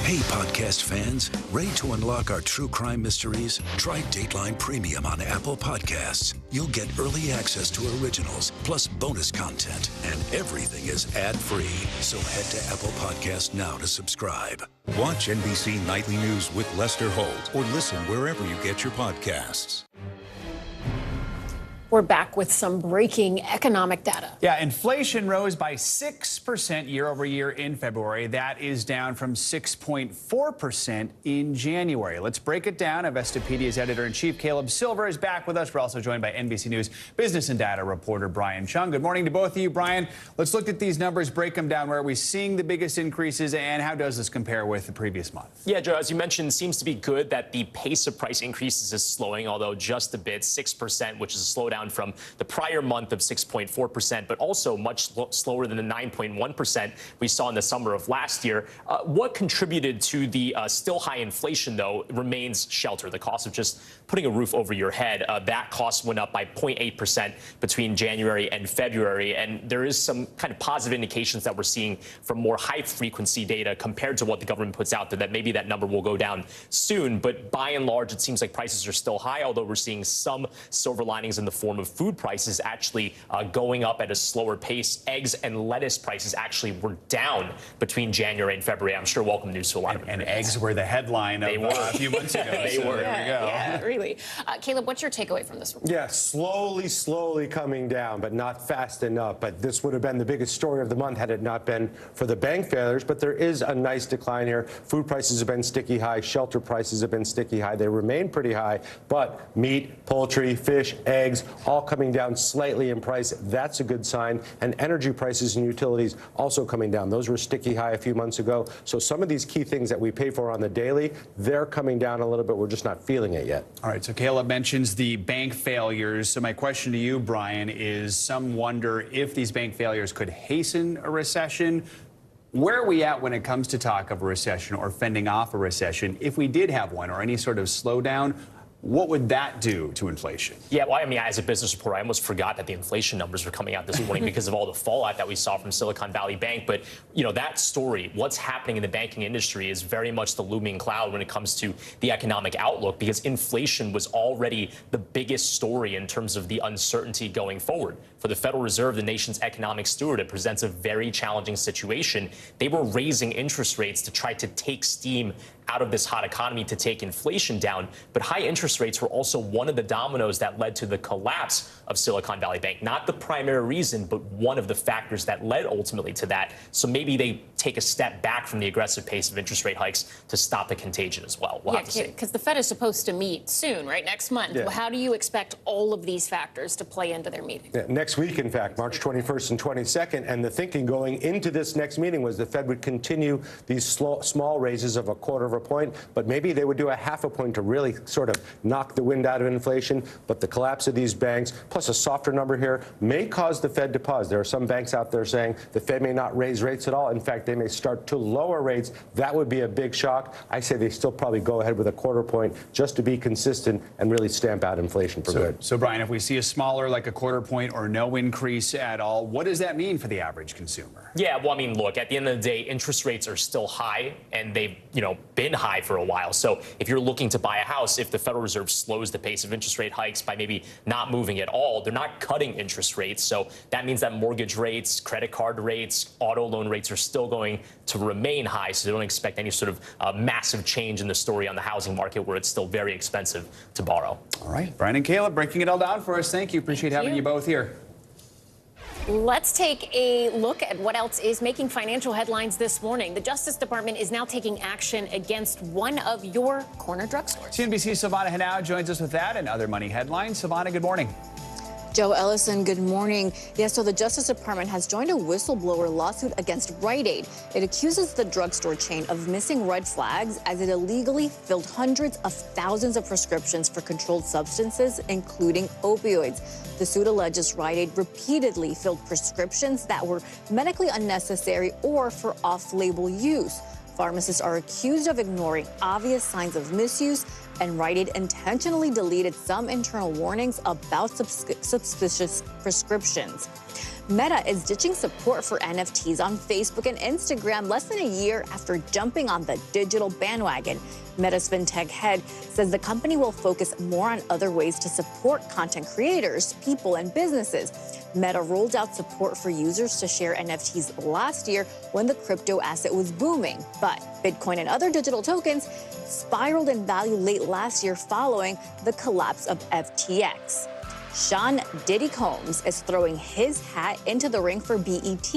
Hey, podcast fans, ready to unlock our true crime mysteries? Try Dateline Premium on Apple Podcasts. You'll get early access to originals, plus bonus content, and everything is ad-free. So head to Apple Podcasts now to subscribe. Watch NBC Nightly News with Lester Holt or listen wherever you get your podcasts. We're back with some breaking economic data. Yeah, inflation rose by 6% year over year in February. That is down from 6.4% in January. Let's break it down. Investopedia's editor-in-chief Caleb Silver is back with us. We're also joined by NBC News business and data reporter Brian Chung. Good morning to both of you. Brian, let's look at these numbers, break them down. Where are we seeing the biggest increases, and how does this compare with the previous month? Yeah, Joe, as you mentioned, seems to be good that the pace of price increases is slowing, although just a bit, 6%, which is a slowdown from the prior month of 6.4%, but also much slower than the 9.1% we saw in the summer of last year. What contributed to the still high inflation, though, remains shelter, the cost of just putting a roof over your head. That cost went up by 0.8% between January and February, and there is some kind of positive indications that we're seeing from more high-frequency data compared to what the government puts out there, that maybe that number will go down soon. But by and large, it seems like prices are still high, although we're seeing some silver linings in the form of food prices actually going up at a slower pace. Eggs and lettuce prices actually were down between January and February. I'm sure welcome news to a lot of and eggs were the headline of a few months ago. They were. There we go. Yeah, really. Caleb, what's your takeaway from this report? Yeah, slowly coming down, but not fast enough. But this would have been the biggest story of the month had it not been for the bank failures. But there is a nice decline here. Food prices have been sticky high. Shelter prices have been sticky high. They remain pretty high. But meat, poultry, fish, eggs, all coming down slightly in price. That's a good sign. And energy prices and utilities also coming down. Those were sticky high a few months ago. So some of these key things that we pay for on the daily, they're coming down a little bit. We're just not feeling it yet. All right, so Caleb mentions the bank failures. So my question to you, Brian, is some wonder if these bank failures could hasten a recession. Where are we at when it comes to talk of a recession or fending off a recession? If we did have one or any sort of slowdown, what would that do to inflation? Yeah, well, I mean, as a business reporter, I almost forgot that the inflation numbers were coming out this morning because of all the fallout that we saw from Silicon Valley Bank. But, you know, that story, what's happening in the banking industry is very much the looming cloud when it comes to the economic outlook, because inflation was already the biggest story in terms of the uncertainty going forward. For the Federal Reserve, the nation's economic steward, it presents a very challenging situation. They were raising interest rates to try to take steam out of this hot economy, to take inflation down. But high interest rates were also one of the dominoes that led to the collapse of Silicon Valley Bank. Not the primary reason, but one of the factors that led ultimately to that. So maybe they take a step back from the aggressive pace of interest rate hikes to stop the contagion as well. We'll have to see. Because the Fed is supposed to meet soon, right? Next month. Yeah. Well, how do you expect all of these factors to play into their meeting? Yeah, next week, in fact, March 21st and 22nd. And the thinking going into this next meeting was the Fed would continue these small raises of 1/4 of a point, but maybe they would do a 1/2 a point to really sort of knock the wind out of inflation. But the collapse of these banks, plus a softer number here, may cause the Fed to pause. There are some banks out there saying the Fed may not raise rates at all. In fact, they may start to lower rates. That would be a big shock. I say they still probably go ahead with a 1/4 point just to be consistent and really stamp out inflation for good. So, Brian, if we see a smaller, like a 1/4 point or no increase at all, what does that mean for the average consumer? Yeah, well, I mean, look, at the end of the day, interest rates are still high, and they've, been high for a while. So if you're looking to buy a house, if the Federal Reserve slows the pace of interest rate hikes by maybe not moving at all, they're not cutting interest rates. So that means that mortgage rates, credit card rates, auto loan rates are still going to remain high. So they don't expect any sort of massive change in the story on the housing market, where it's still very expensive to borrow. All right, Brian and Caleb breaking it all down for us. Thank you. Appreciate having you both here. Let's take a look at what else is making financial headlines this morning. The Justice Department is now taking action against one of your corner drugstores. CNBC's Silvana Henao joins us with that and other money headlines. Silvana, good morning. Joe Ellison, good morning. Yes, so the Justice Department has joined a whistleblower lawsuit against Rite Aid. It accuses the drugstore chain of missing red flags as it illegally filled hundreds of thousands of prescriptions for controlled substances, including opioids. The suit alleges Rite Aid repeatedly filled prescriptions that were medically unnecessary or for off-label use. Pharmacists are accused of ignoring obvious signs of misuse, and Rite Aid intentionally deleted some internal warnings about suspicious prescriptions. Meta is ditching support for NFTs on Facebook and Instagram less than a year after jumping on the digital bandwagon. Meta's fintech head says the company will focus more on other ways to support content creators, people, and businesses. Meta rolled out support for users to share NFTs last year when the crypto asset was booming. But Bitcoin and other digital tokens spiraled in value late last year following the collapse of FTX. Sean Diddy Combs is throwing his hat into the ring for BET.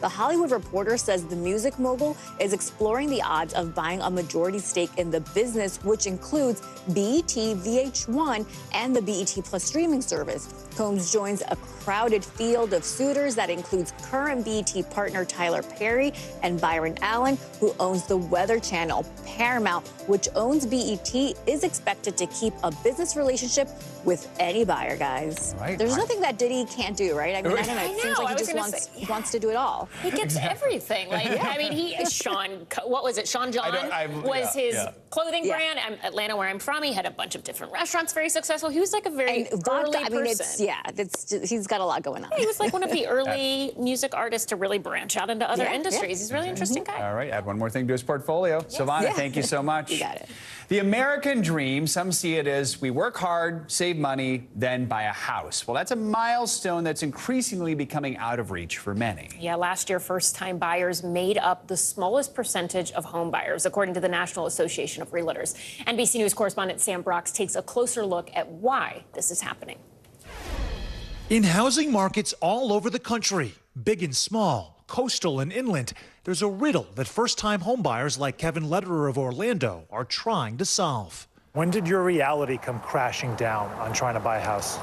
The Hollywood Reporter says the music mogul is exploring the odds of buying a majority stake in the business, which includes BET, VH1, and the BET Plus streaming service. Combs joins a crowded field of suitors that includes current BET partner Tyler Perry and Byron Allen, who owns the Weather Channel. Paramount, which owns BET, is expected to keep a business relationship with any buyer, guys. Right. There's nothing that Diddy can't do, right? I mean, I don't know. It seems like he I just wants to do it all. He gets everything. Like, I mean, he is Sean. What was it? Sean John was his clothing brand. Atlanta, where I'm from, he had a bunch of different restaurants, very successful. He was like a very early person. He's got a lot going on. He was like one of the early music artists to really branch out into other industries. He's a really interesting guy. All right, add one more thing to his portfolio. Yes. Silvana, thank you so much. You got it. The American dream, some see it as we work hard, save money, then buy a house. Well, that's a milestone that's increasingly becoming out of reach for many. Yeah, last year, first-time buyers made up the smallest percentage of home buyers, according to the National Association of Realtors. NBC News correspondent Sam Brox takes a closer look at why this is happening. In housing markets all over the country, big and small, coastal and inland, there's a riddle that first-time homebuyers like Kevin Lederer of Orlando are trying to solve. When did your reality come crashing down on trying to buy a house?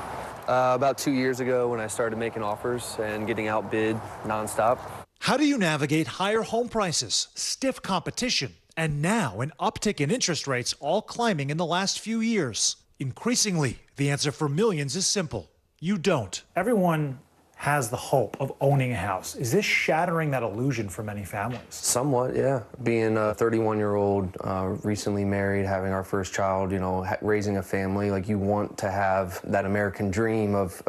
About 2 years ago when I started making offers and getting outbid nonstop. How do you navigate higher home prices, stiff competition, and now an uptick in interest rates all climbing in the last few years? Increasingly, the answer for millions is simple. You don't. Everyone has the hope of owning a house. Is this shattering that illusion for many families? Somewhat, yeah. Being a 31-year-old, recently married, having our first child, you know, raising a family, like you want to have that American dream of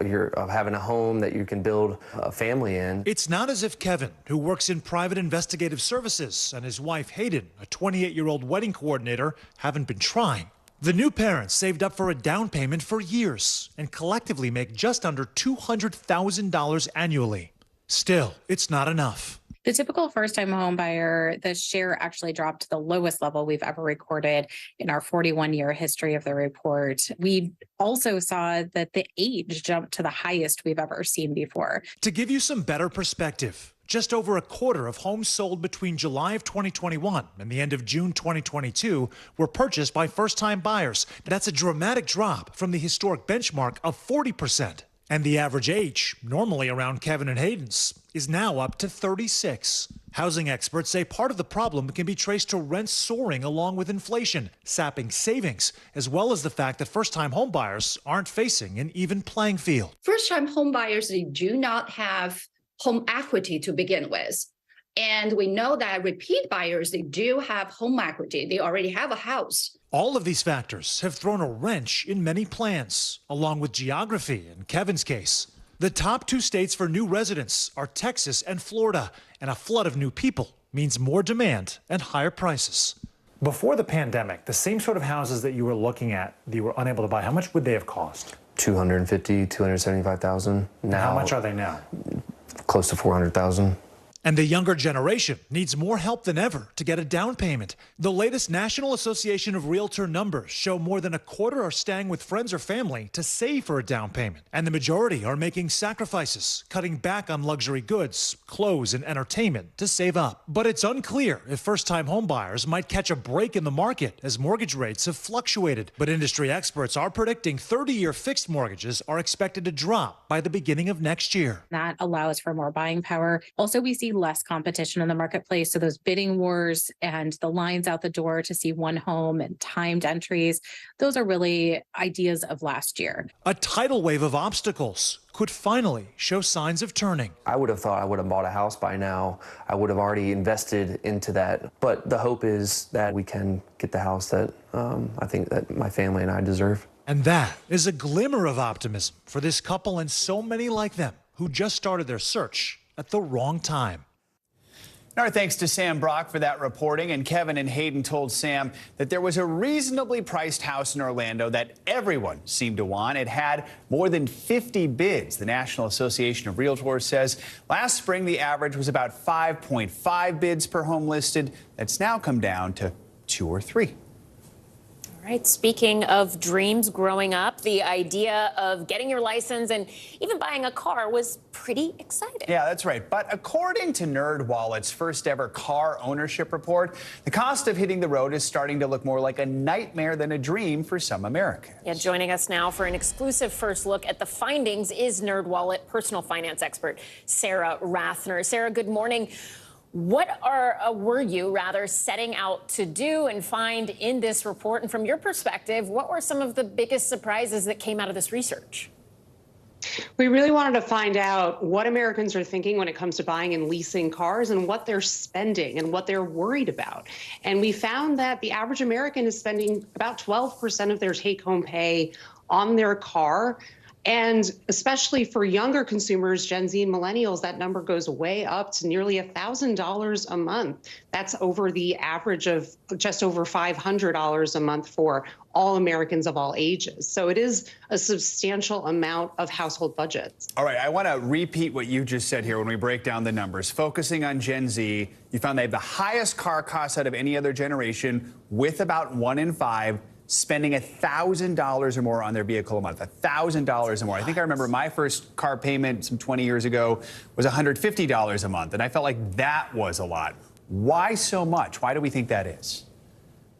having a home that you can build a family in. It's not as if Kevin, who works in private investigative services, and his wife Hayden, a 28-year-old wedding coordinator, haven't been trying. The new parents saved up for a down payment for years and collectively make just under $200,000 annually. Still, it's not enough. The typical first-time home buyer, the share actually dropped to the lowest level we've ever recorded in our 41-year history of the report. We also saw that the age jumped to the highest we've ever seen before. To give you some better perspective, just over a quarter of homes sold between July of 2021 and the end of June 2022 were purchased by first-time buyers. That's a dramatic drop from the historic benchmark of 40%. And the average age, normally around Kevin and Hayden's, is now up to 36. Housing experts say part of the problem can be traced to rents soaring along with inflation, sapping savings, as well as the fact that first-time home buyers aren't facing an even playing field. First-time home buyers, they do not have home equity to begin with. And we know that repeat buyers, they do have home equity. They already have a house. All of these factors have thrown a wrench in many plans, along with geography in Kevin's case. The top two states for new residents are Texas and Florida, and a flood of new people means more demand and higher prices. Before the pandemic, the same sort of houses that you were looking at that you were unable to buy, how much would they have cost? $250,000, $275,000. Now, how much are they now? Close to $400,000. And the younger generation needs more help than ever to get a down payment. The latest National Association of Realtor numbers show more than a quarter are staying with friends or family to save for a down payment. And the majority are making sacrifices, cutting back on luxury goods, clothes, and entertainment to save up. But it's unclear if first-time homebuyers might catch a break in the market as mortgage rates have fluctuated. But industry experts are predicting 30-year fixed mortgages are expected to drop by the beginning of next year. That allows for more buying power. Also, we see less competition in the marketplace. So those bidding wars and the lines out the door to see one home and timed entries, those are really ideas of last year. A tidal wave of obstacles could finally show signs of turning. I would have thought I would have bought a house by now. I would have already invested into that. But the hope is that we can get the house that I think that my family and I deserve. And that is a glimmer of optimism for this couple and so many like them who just started their search at the wrong time. Our thanks to Sam Brock for that reporting. And Kevin and Hayden told Sam that there was a reasonably priced house in Orlando that everyone seemed to want. It had more than 50 bids. The National Association of Realtors says last spring the average was about 5.5 bids per home listed. That's now come down to 2 or 3. Right. Speaking of dreams growing up, the idea of getting your license and even buying a car was pretty exciting. Yeah, that's right. But according to NerdWallet's first ever car ownership report, the cost of hitting the road is starting to look more like a nightmare than a dream for some Americans. Yeah, joining us now for an exclusive first look at the findings is NerdWallet personal finance expert Sarah Rathner. Sarah, good morning. What were you setting out to do and find in this report? And from your perspective, what were some of the biggest surprises that came out of this research? We really wanted to find out what Americans are thinking when it comes to buying and leasing cars and what they're spending and what they're worried about. And we found that the average American is spending about 12% of their take-home pay on their car. And especially for younger consumers, Gen Z and millennials, that number goes way up to nearly $1,000 a month. That's over the average of just over $500 a month for all Americans of all ages. So it is a substantial amount of household budgets. All right, I want to repeat what you just said here when we break down the numbers. Focusing on Gen Z, you found they have the highest car costs out of any other generation, with about 1 in 5 spending $1,000 or more on their vehicle a month. $1,000 or more. I think I remember my first car payment some 20 years ago was $150 a month, and I felt like that was a lot. Why so much? Why do we think that is?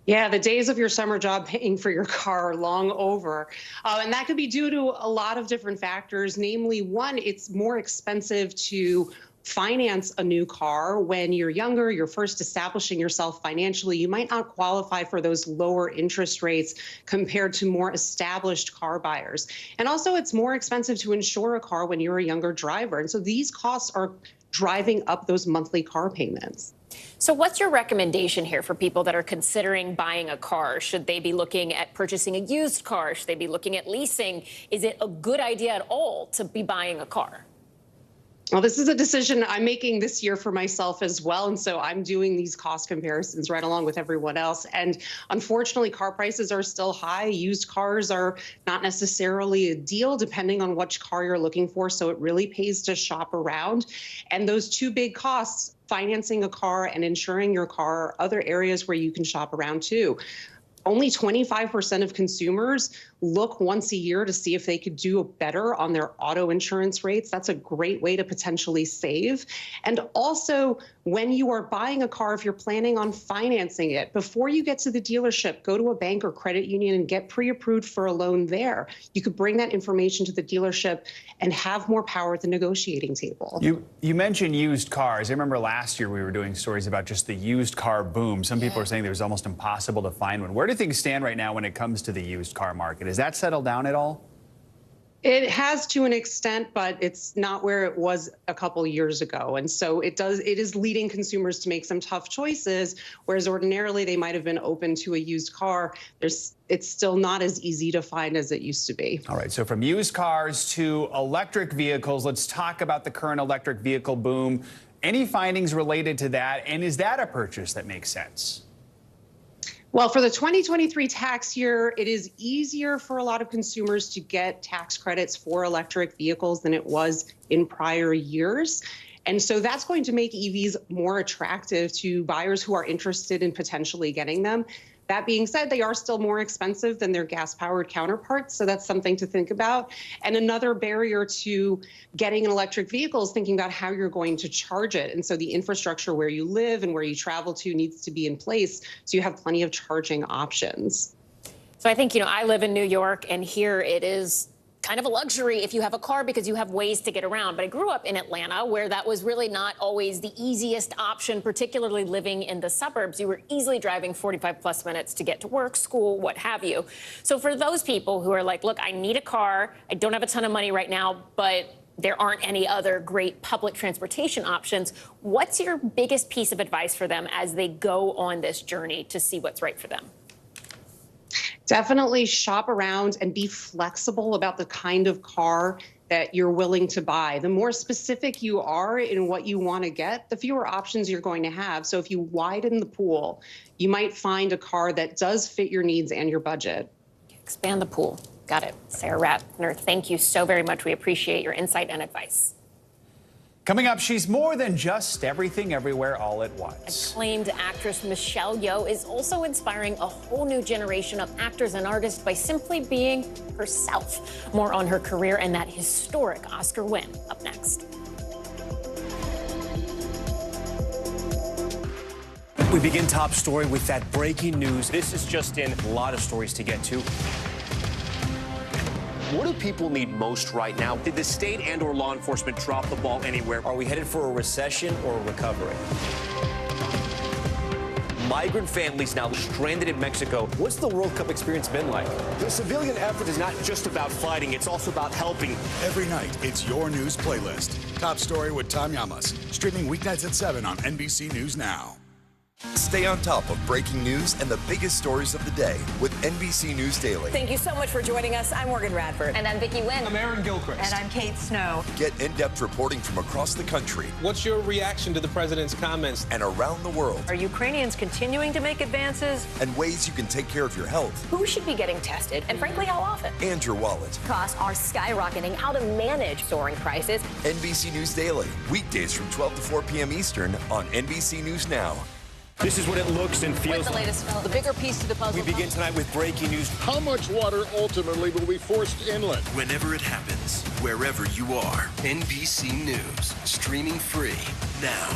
Yeah, the days of your summer job paying for your car are long over. And that could be due to a lot of different factors. Namely, one, it's more expensive to finance a new car when you're younger, you're first establishing yourself financially, you might not qualify for those lower interest rates compared to more established car buyers. And also, it's more expensive to insure a car when you're a younger driver. And so these costs are driving up those monthly car payments. So what's your recommendation here for people that are considering buying a car? Should they be looking at purchasing a used car? Should they be looking at leasing? Is it a good idea at all to be buying a car? Well, this is a decision I'm making this year for myself as well. And so I'm doing these cost comparisons right along with everyone else. And unfortunately, car prices are still high. Used cars are not necessarily a deal depending on which car you're looking for. So it really pays to shop around. And those two big costs, financing a car and insuring your car, are other areas where you can shop around too. Only 25% of consumers look once a year to see if they could do better on their auto insurance rates. That's a great way to potentially save. And also, when you are buying a car, if you're planning on financing it, before you get to the dealership, go to a bank or credit union and get pre-approved for a loan there. You could bring that information to the dealership and have more power at the negotiating table. You mentioned used cars. I remember last year we were doing stories about just the used car boom. Some people are saying it was almost impossible to find one. Where do things stand right now when it comes to the used car market? Has that settled down at all? It has to an extent, but it's not where it was a couple years ago. And so it is leading consumers to make some tough choices, whereas ordinarily they might have been open to a used car. It's still not as easy to find as it used to be. All right, so from used cars to electric vehicles, let's talk about the current electric vehicle boom. Any findings related to that, and is that a purchase that makes sense? Well, for the 2023 tax year, it is easier for a lot of consumers to get tax credits for electric vehicles than it was in prior years. And so that's going to make EVs more attractive to buyers who are interested in potentially getting them. That being said, they are still more expensive than their gas-powered counterparts, so that's something to think about. And another barrier to getting an electric vehicle is thinking about how you're going to charge it. And so the infrastructure where you live and where you travel to needs to be in place so you have plenty of charging options. So I think, I live in New York, and here it is kind of a luxury if you have a car because you have ways to get around. But I grew up in Atlanta, where that was really not always the easiest option, particularly living in the suburbs. You were easily driving 45 plus minutes to get to work, school, what have you. So for those people who are like, look, I need a car, I don't have a ton of money right now, but there aren't any other great public transportation options, what's your biggest piece of advice for them as they go on this journey to see what's right for them? Definitely shop around and be flexible about the kind of car that you're willing to buy. The more specific you are in what you want to get, the fewer options you're going to have. So if you widen the pool, you might find a car that does fit your needs and your budget. Expand the pool. Got it. Sarah Ratner, thank you so very much. We appreciate your insight and advice. Coming up, she's more than just everything everywhere all at once. Acclaimed actress Michelle Yeoh is also inspiring a whole new generation of actors and artists by simply being herself. More on her career and that historic Oscar win up next. We begin top story with that breaking news. This is just in, a lot of stories to get to. What do people need most right now? Did the state and or law enforcement drop the ball anywhere? Are we headed for a recession or a recovery? Migrant families now stranded in Mexico. What's the World Cup experience been like? The civilian effort is not just about fighting, it's also about helping. Every night, it's your news playlist. Top Story with Tom Llamas, streaming weeknights at 7 on NBC News Now. Stay on top of breaking news and the biggest stories of the day with NBC News Daily. Thank you so much for joining us. I'm Morgan Radford. And I'm Vicki Wynn. I'm Aaron Gilchrist. And I'm Kate Snow. Get in-depth reporting from across the country. What's your reaction to the president's comments? And around the world. Are Ukrainians continuing to make advances? And ways you can take care of your health. Who should be getting tested? And frankly, how often? And your wallet. Costs are skyrocketing. How to manage soaring prices. NBC News Daily. Weekdays from 12 to 4 p.m. Eastern on NBC News Now. This is what it looks and feels What's the latest film? The bigger piece to the puzzle. We begin tonight with breaking news. How much water ultimately will be forced inland? Whenever it happens, wherever you are, NBC News, streaming free now.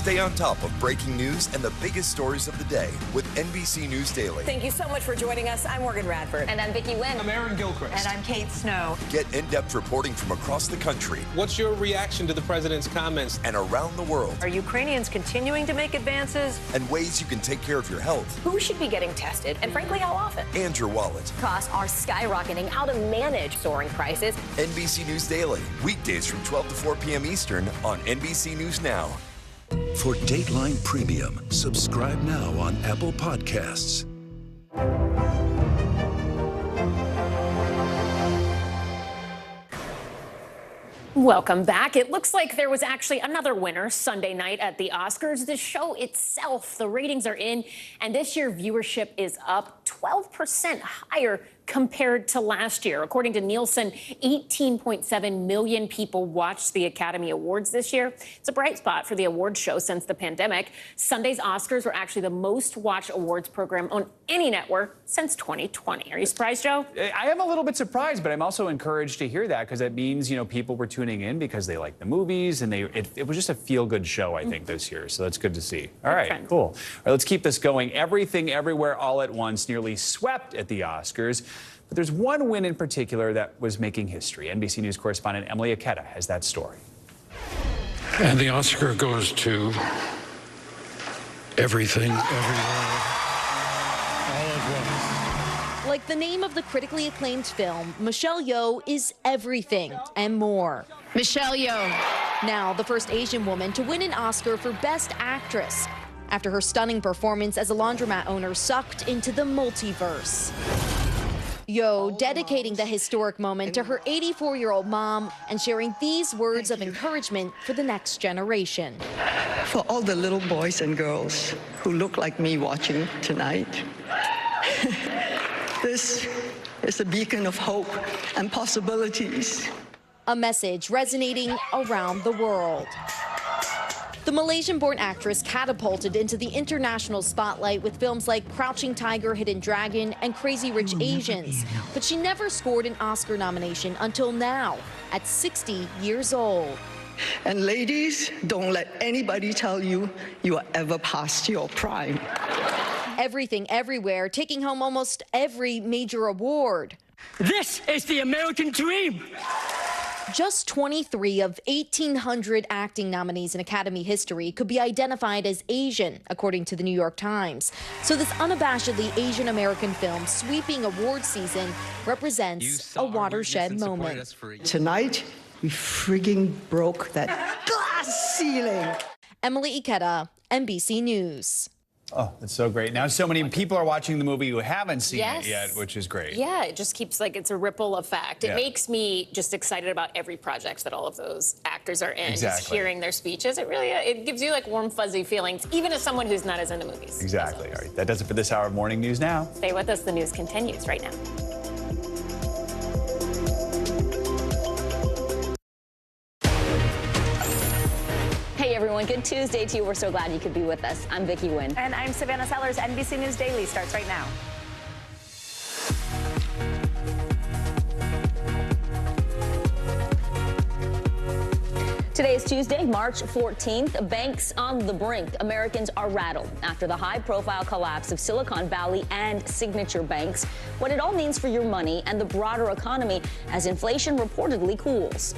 Stay on top of breaking news and the biggest stories of the day with NBC News Daily. Thank you so much for joining us. I'm Morgan Radford. And I'm Vicki Wynn. I'm Aaron Gilchrist. And I'm Kate Snow. Get in-depth reporting from across the country What's your reaction to the president's comments? and around the world, Are Ukrainians continuing to make advances? and ways you can take care of your health Who should be getting tested, and frankly, how often? and your wallet. Costs are skyrocketing. How to manage soaring prices. NBC News Daily, weekdays from 12 to 4 p.m. Eastern on NBC News Now. For Dateline Premium, subscribe now on Apple Podcasts. Welcome back. It looks like there was actually another winner Sunday night at the Oscars. The show itself, the ratings are in, and this year viewership is up 12% higher compared to last year. According to Nielsen, 18.7 million people watched the Academy Awards this year. It's a bright spot for the awards show since the pandemic. Sunday's Oscars were actually the most watched awards program on any network since 2020. Are you surprised, Joe? I am a little bit surprised, but I'm also encouraged to hear that because it means, people were tuning in because they like the movies and it was just a feel-good show, I think, this year. So that's good to see. All right, cool. All right, let's keep this going. Everything, Everywhere, All at Once nearly swept at the Oscars. But there's one win in particular that was making history. NBC News correspondent Emily Ikeda has that story. And the Oscar goes to Everything, Everywhere, All at Once. Like the name of the critically acclaimed film, Michelle Yeoh is everything and more. Michelle Yeoh. Now the first Asian woman to win an Oscar for Best Actress after her stunning performance as a laundromat owner sucked into the multiverse. Yeoh dedicating the historic moment to her 84-year-old mom and sharing these words of encouragement for the next generation. For all the little boys and girls who look like me watching tonight, this is a beacon of hope and possibilities. A message resonating around the world. The Malaysian-born actress catapulted into the international spotlight with films like Crouching Tiger, Hidden Dragon, and Crazy Rich Asians. But she never scored an Oscar nomination until now, at 60 years old. And ladies, don't let anybody tell you you are ever past your prime. Everything, Everywhere, taking home almost every major award. This is the American dream. Just 23 of 1,800 acting nominees in Academy history could be identified as Asian, according to the New York Times. So this unabashedly Asian American film sweeping award season represents a watershed moment. Tonight, we frigging broke that glass ceiling. Emily Ikeda, NBC News. Oh, that's so great. Now, so many people are watching the movie who haven't seen it yet, which is great. Yeah, it just keeps it's a ripple effect. It Yeah. makes me just excited about every project that all of those actors are in. Just Exactly. hearing their speeches, it gives you warm, fuzzy feelings, even as someone who's not as into movies. Exactly. All right, that does it for this hour of Morning News Now. Stay with us. The news continues right now. Hey everyone, good Tuesday to you. We're so glad you could be with us. I'm Vicki Wynn. And I'm Savannah Sellers. NBC News Daily starts right now. Today is Tuesday, March 14th. Banks on the brink. Americans are rattled after the high-profile collapse of Silicon Valley and Signature banks. What it all means for your money and the broader economy as inflation reportedly cools.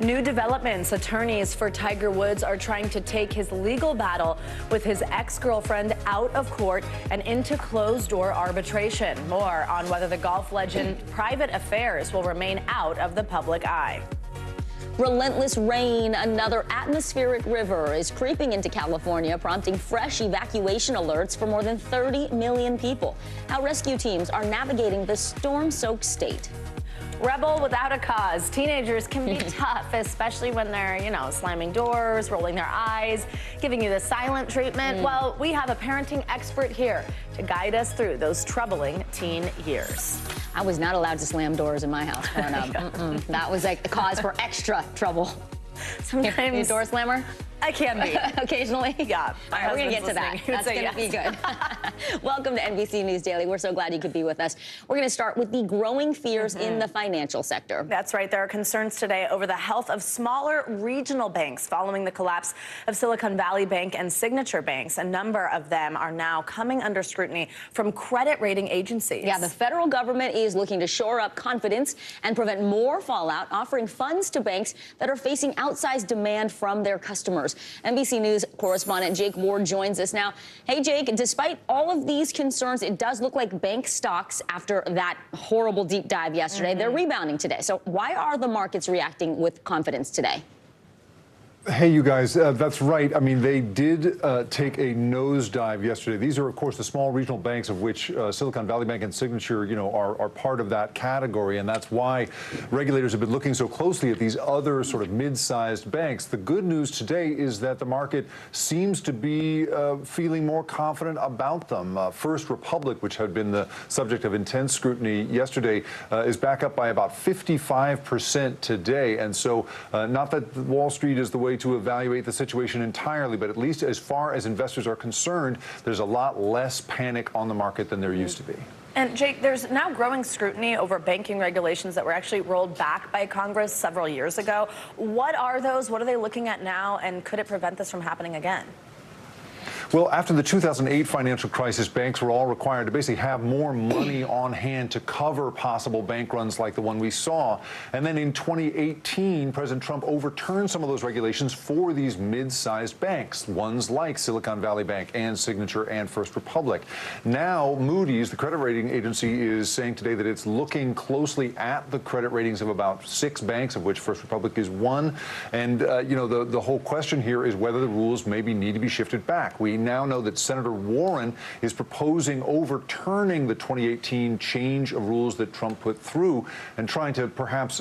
New developments. Attorneys for Tiger Woods are trying to take his legal battle with his ex-girlfriend out of court and into closed-door arbitration. More on whether the golf legend's private affairs will remain out of the public eye. Relentless rain. Another atmospheric river is creeping into California, prompting fresh evacuation alerts for more than 30 million people. How rescue teams are navigating the storm-soaked state. Rebel without a cause. Teenagers can be tough, especially when they're, slamming doors, rolling their eyes, giving you the silent treatment. Well, we have a parenting expert here to guide us through those troubling teen years. I was not allowed to slam doors in my house growing up. That was a cause for extra trouble. Sometimes you door slammer? I can be. Occasionally? Yeah. All right, we're going to get to that. That's going to be good. Welcome to NBC News Daily. We're so glad you could be with us. We're going to start with the growing fears in the financial sector. That's right. There are concerns today over the health of smaller regional banks following the collapse of Silicon Valley Bank and Signature banks. A number of them are now coming under scrutiny from credit rating agencies. Yeah, the federal government is looking to shore up confidence and prevent more fallout, offering funds to banks that are facing outsized demand from their customers. NBC News correspondent Jake Ward joins us now. Hey, Jake, despite all of these concerns, it does look like bank stocks, after that horrible deep dive yesterday, they're rebounding today. So why are the markets reacting with confidence today? Hey, you guys, that's right. I mean, they did take a nosedive yesterday. These are, of course, the small regional banks, of which Silicon Valley Bank and Signature, are part of that category. And that's why regulators have been looking so closely at these other sort of mid-sized banks. The good news today is that the market seems to be feeling more confident about them. First Republic, which had been the subject of intense scrutiny yesterday, is back up by about 55% today. And so not that Wall Street is the way to evaluate the situation entirely, but at least as far as investors are concerned, there's a lot less panic on the market than there used to be. And Jake, there's now growing scrutiny over banking regulations that were actually rolled back by Congress several years ago. What are those? What are they looking at now? And could it prevent this from happening again? Well, after the 2008 financial crisis, banks were all required to basically have more money on hand to cover possible bank runs like the one we saw. And then in 2018, President Trump overturned some of those regulations for these mid-sized banks, ones like Silicon Valley Bank and Signature and First Republic. Now, Moody's, the credit rating agency, is saying today that it's looking closely at the credit ratings of about 6 banks, of which First Republic is one. And, the whole question here is whether the rules maybe need to be shifted back. We now know that Senator Warren is proposing overturning the 2018 change of rules that Trump put through and trying to perhaps,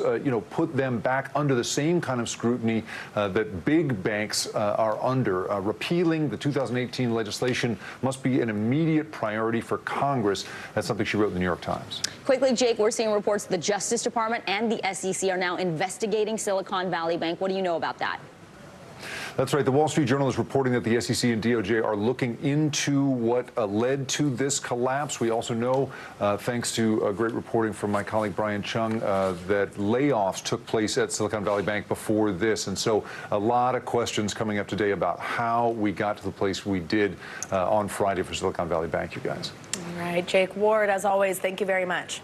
put them back under the same kind of scrutiny that big banks are under. Repealing the 2018 legislation must be an immediate priority for Congress. That's something she wrote in the New York Times. Quickly, Jake, we're seeing reports the Justice Department and the SEC are now investigating Silicon Valley Bank. What do you know about that? That's right. The Wall Street Journal is reporting that the SEC and DOJ are looking into what led to this collapse. We also know, thanks to great reporting from my colleague Brian Chung, that layoffs took place at Silicon Valley Bank before this. And so a lot of questions coming up today about how we got to the place we did on Friday for Silicon Valley Bank, you guys. All right, Jake Ward, as always, thank you very much.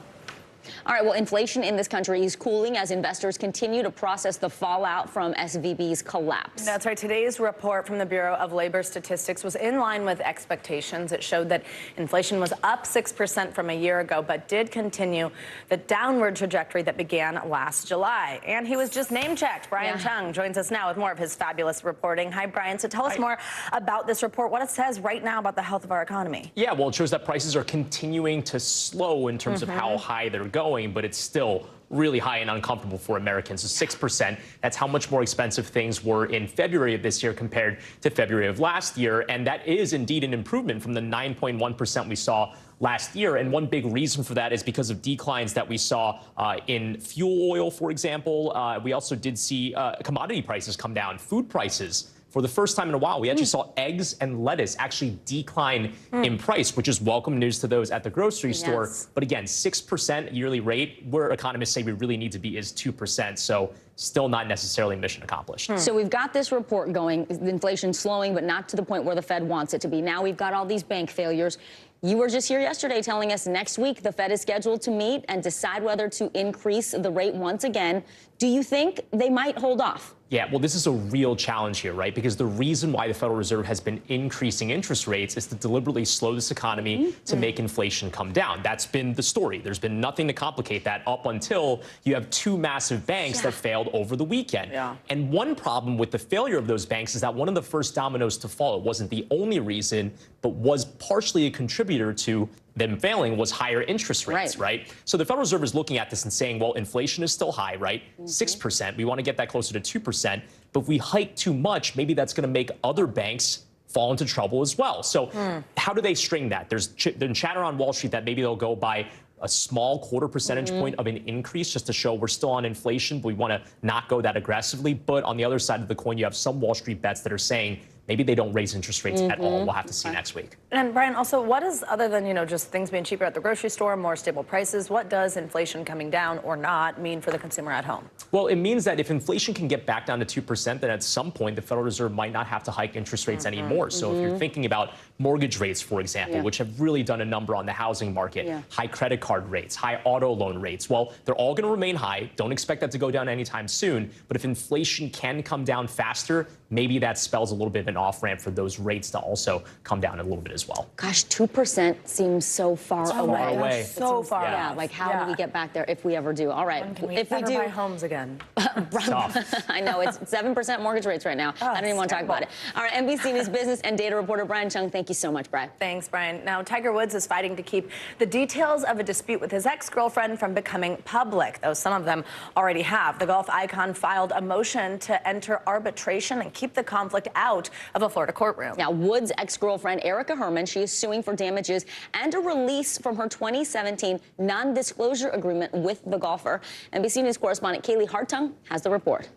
All right, well, inflation in this country is cooling as investors continue to process the fallout from SVB's collapse. That's right. Today's report from the Bureau of Labor Statistics was in line with expectations. It showed that inflation was up 6% from a year ago, but did continue the downward trajectory that began last July. And he was just name-checked. Brian Chung joins us now with more of his fabulous reporting. Hi, Brian. So tell us more about this report, what it says right now about the health of our economy. Yeah, well, it shows that prices are continuing to slow in terms of how high they're going, but it's still really high and uncomfortable for Americans. So 6%, that's how much more expensive things were in February of this year compared to February of last year. And that is indeed an improvement from the 9.1% we saw last year. And one big reason for that is because of declines that we saw in fuel oil, for example. We also did see commodity prices come down, food prices. For the first time in a while, we actually saw eggs and lettuce actually decline in price, which is welcome news to those at the grocery store. But again, 6% yearly rate, where economists say we really need to be is 2%. So still not necessarily mission accomplished. So we've got this report going, inflation slowing, but not to the point where the Fed wants it to be. Now we've got all these bank failures. You were just here yesterday telling us next week the Fed is scheduled to meet and decide whether to increase the rate once again. Do you think they might hold off? Yeah, well, this is a real challenge here, right? Because the reason why the Federal Reserve has been increasing interest rates is to deliberately slow this economy to make inflation come down. That's been the story. There's been nothing to complicate that up until you have 2 massive banks that failed over the weekend. And one problem with the failure of those banks is that one of the first dominoes to fall, it wasn't the only reason, but was partially a contributor to them failing, was higher interest rates, right? So the Federal Reserve is looking at this and saying, well, inflation is still high, right? 6%. We want to get that closer to 2%. But if we hike too much, maybe that's going to make other banks fall into trouble as well. So how do they string that? There's chatter on Wall Street that maybe they'll go by a small quarter percentage point of an increase just to show we're still on inflation, but we want to not go that aggressively. But on the other side of the coin, you have some Wall Street bets that are saying maybe they don't raise interest rates at all. We'll have to see next week. And Brian, also, what is, other than, just things being cheaper at the grocery store, more stable prices, what does inflation coming down or not mean for the consumer at home? Well, it means that if inflation can get back down to 2%, then at some point the Federal Reserve might not have to hike interest rates anymore. So if you're thinking about mortgage rates, for example, which have really done a number on the housing market, high credit card rates, high auto loan rates, well, they're all going to remain high. Don't expect that to go down anytime soon. But if inflation can come down faster, maybe that spells a little bit of an off-ramp for those rates to also come down a little bit as well. Gosh, 2% seems so far away. So far. Yeah, like how do we get back there if we ever do? All right, if we do buy homes again. I know it's 7% mortgage rates right now. I don't even want to talk about it. All right, NBC News business and data reporter Brian Chung, thank you so much, Brian. Thanks, Brian. Now, Tiger Woods is fighting to keep the details of a dispute with his ex-girlfriend from becoming public, though some of them already have. The golf icon filed a motion to enter arbitration and keep the conflict out of a Florida courtroom. Now, Woods' ex-girlfriend, Erica Herman, she is suing for damages and a release from her 2017 non-disclosure agreement with the golfer. NBC News correspondent Kaylee Hartung has the report.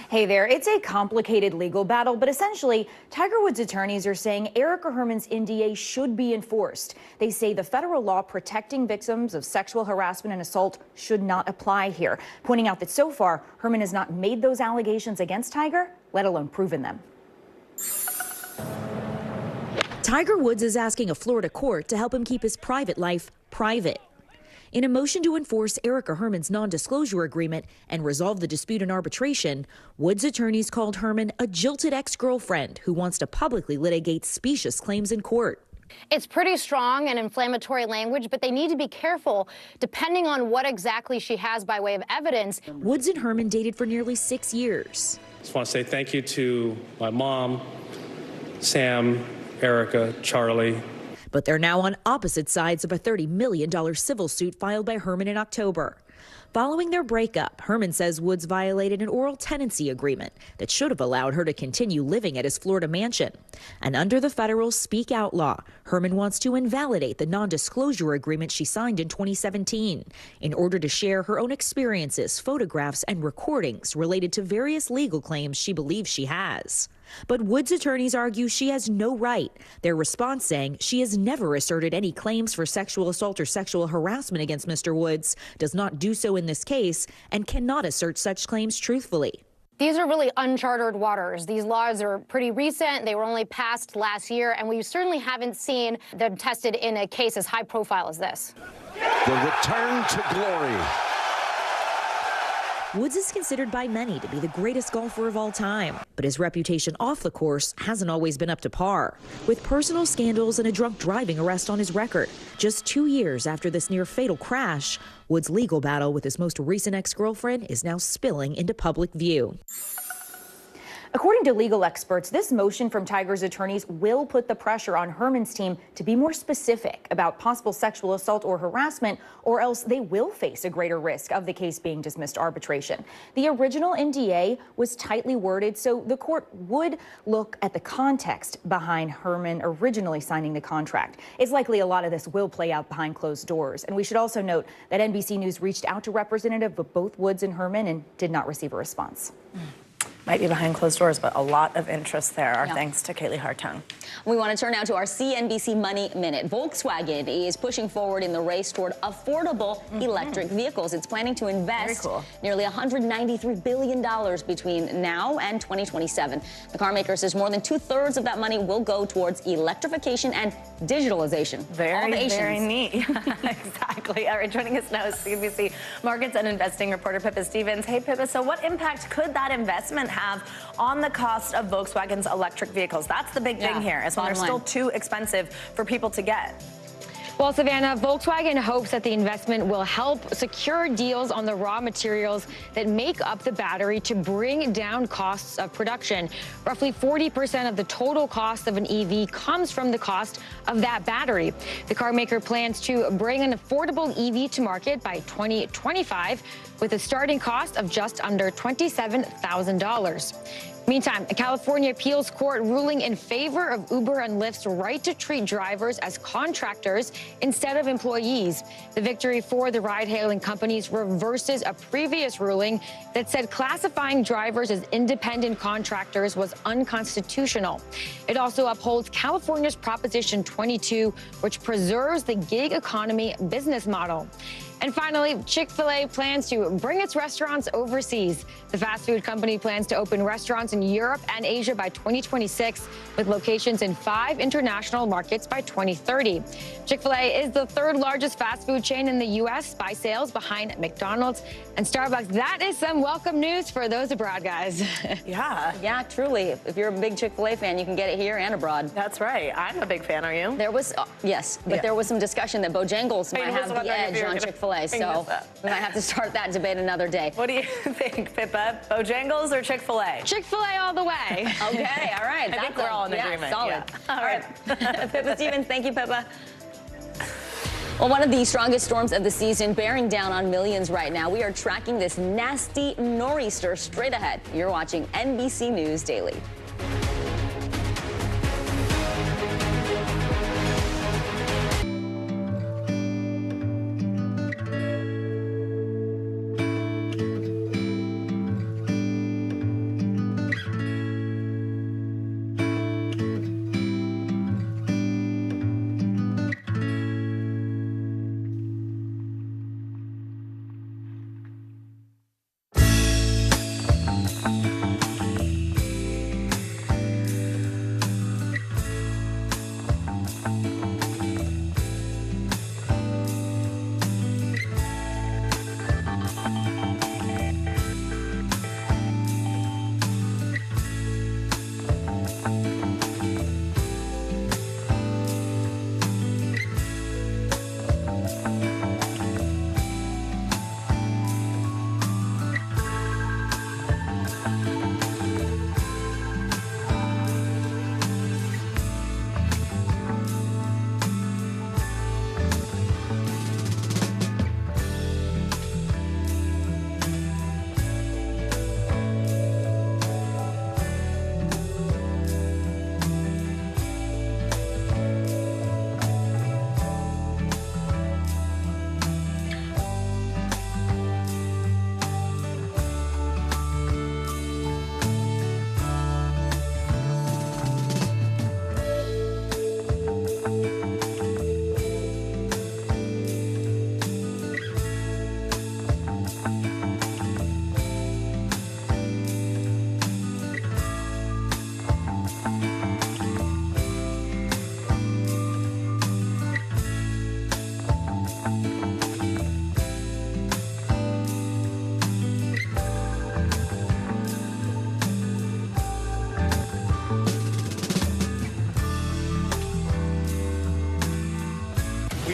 Hey there, it's a complicated legal battle, but essentially, Tiger Woods' attorneys are saying Erica Herman's NDA should be enforced. They say the federal law protecting victims of sexual harassment and assault should not apply here, pointing out that so far, Herman has not made those allegations against Tiger, let alone proven them. Tiger Woods is asking a Florida court to help him keep his private life private. In a motion to enforce Erica Herman's non-disclosure agreement and resolve the dispute in arbitration, Woods' attorneys called Herman a jilted ex-girlfriend who wants to publicly litigate specious claims in court. It's pretty strong and inflammatory language, but they need to be careful depending on what exactly she has by way of evidence. Woods and Herman dated for nearly 6 years. I just want to say thank you to my mom, Sam, Erica, Charlie. But they're now on opposite sides of a $30 million civil suit filed by Herman in October. Following their breakup, Herman says Woods violated an oral tenancy agreement that should have allowed her to continue living at his Florida mansion. And under the federal Speak Out law, Herman wants to invalidate the non-disclosure agreement she signed in 2017 in order to share her own experiences, photographs, and recordings related to various legal claims she believes she has. But Woods' attorneys argue she has no right. Their response saying she has never asserted any claims for sexual assault or sexual harassment against Mr. Woods, does not do so in this case, and cannot assert such claims truthfully. These are really uncharted waters. These laws are pretty recent. They were only passed last year, and we certainly haven't seen them tested in a case as high profile as this. The return to glory. Woods is considered by many to be the greatest golfer of all time, but his reputation off the course hasn't always been up to par, with personal scandals and a drunk driving arrest on his record. Just 2 years after this near-fatal crash, Woods' legal battle with his most recent ex-girlfriend is now spilling into public view. According to legal experts, this motion from Tiger's attorneys will put the pressure on Herman's team to be more specific about possible sexual assault or harassment, or else they will face a greater risk of the case being dismissed arbitration. The original NDA was tightly worded, so the court would look at the context behind Herman originally signing the contract. It's likely a lot of this will play out behind closed doors. And we should also note that NBC News reached out to representatives of both Woods and Herman and did not receive a response. Might be behind closed doors, but a lot of interest there. Our thanks to Kaylee Hartung. We want to turn now to our CNBC Money Minute. Volkswagen is pushing forward in the race toward affordable electric vehicles. It's planning to invest nearly $193 billion between now and 2027. The car maker says more than 2/3 of that money will go towards electrification and digitalization. Very neat. Exactly. All right, joining us now is CNBC Markets and Investing reporter Pippa Stevens. Hey, Pippa, so what impact could that investment have on the cost of Volkswagen's electric vehicles? That's the big thing here, is when they're still too expensive for people to get. Well, Savannah, Volkswagen hopes that the investment will help secure deals on the raw materials that make up the battery to bring down costs of production. Roughly 40% of the total cost of an EV comes from the cost of that battery. The car maker plans to bring an affordable EV to market by 2025 with a starting cost of just under $27,000. Meantime, a California appeals court ruling in favor of Uber and Lyft's right to treat drivers as contractors instead of employees. The victory for the ride-hailing companies reverses a previous ruling that said classifying drivers as independent contractors was unconstitutional. It also upholds California's Proposition 22, which preserves the gig economy business model. And finally, Chick-fil-A plans to bring its restaurants overseas. The fast food company plans to open restaurants in Europe and Asia by 2026, with locations in 5 international markets by 2030. Chick-fil-A is the 3rd largest fast food chain in the U.S. by sales, behind McDonald's and Starbucks. That is some welcome news for those abroad, guys. Yeah. Yeah, truly. If you're a big Chick-fil-A fan, you can get it here and abroad. That's right. I'm a big fan. Are you? There was, yes, but there was some discussion that Bojangles might have the edge on Chick-fil-A. So we might have to start that debate another day. What do you think, Pippa? Bojangles or Chick-fil-A? Chick-fil-A all the way. Okay, all right. I think we're all in agreement. Solid. Yeah. All right. Pippa Stevens, thank you, Pippa. Well, one of the strongest storms of the season bearing down on millions right now. We are tracking this nasty nor'easter straight ahead. You're watching NBC News Daily.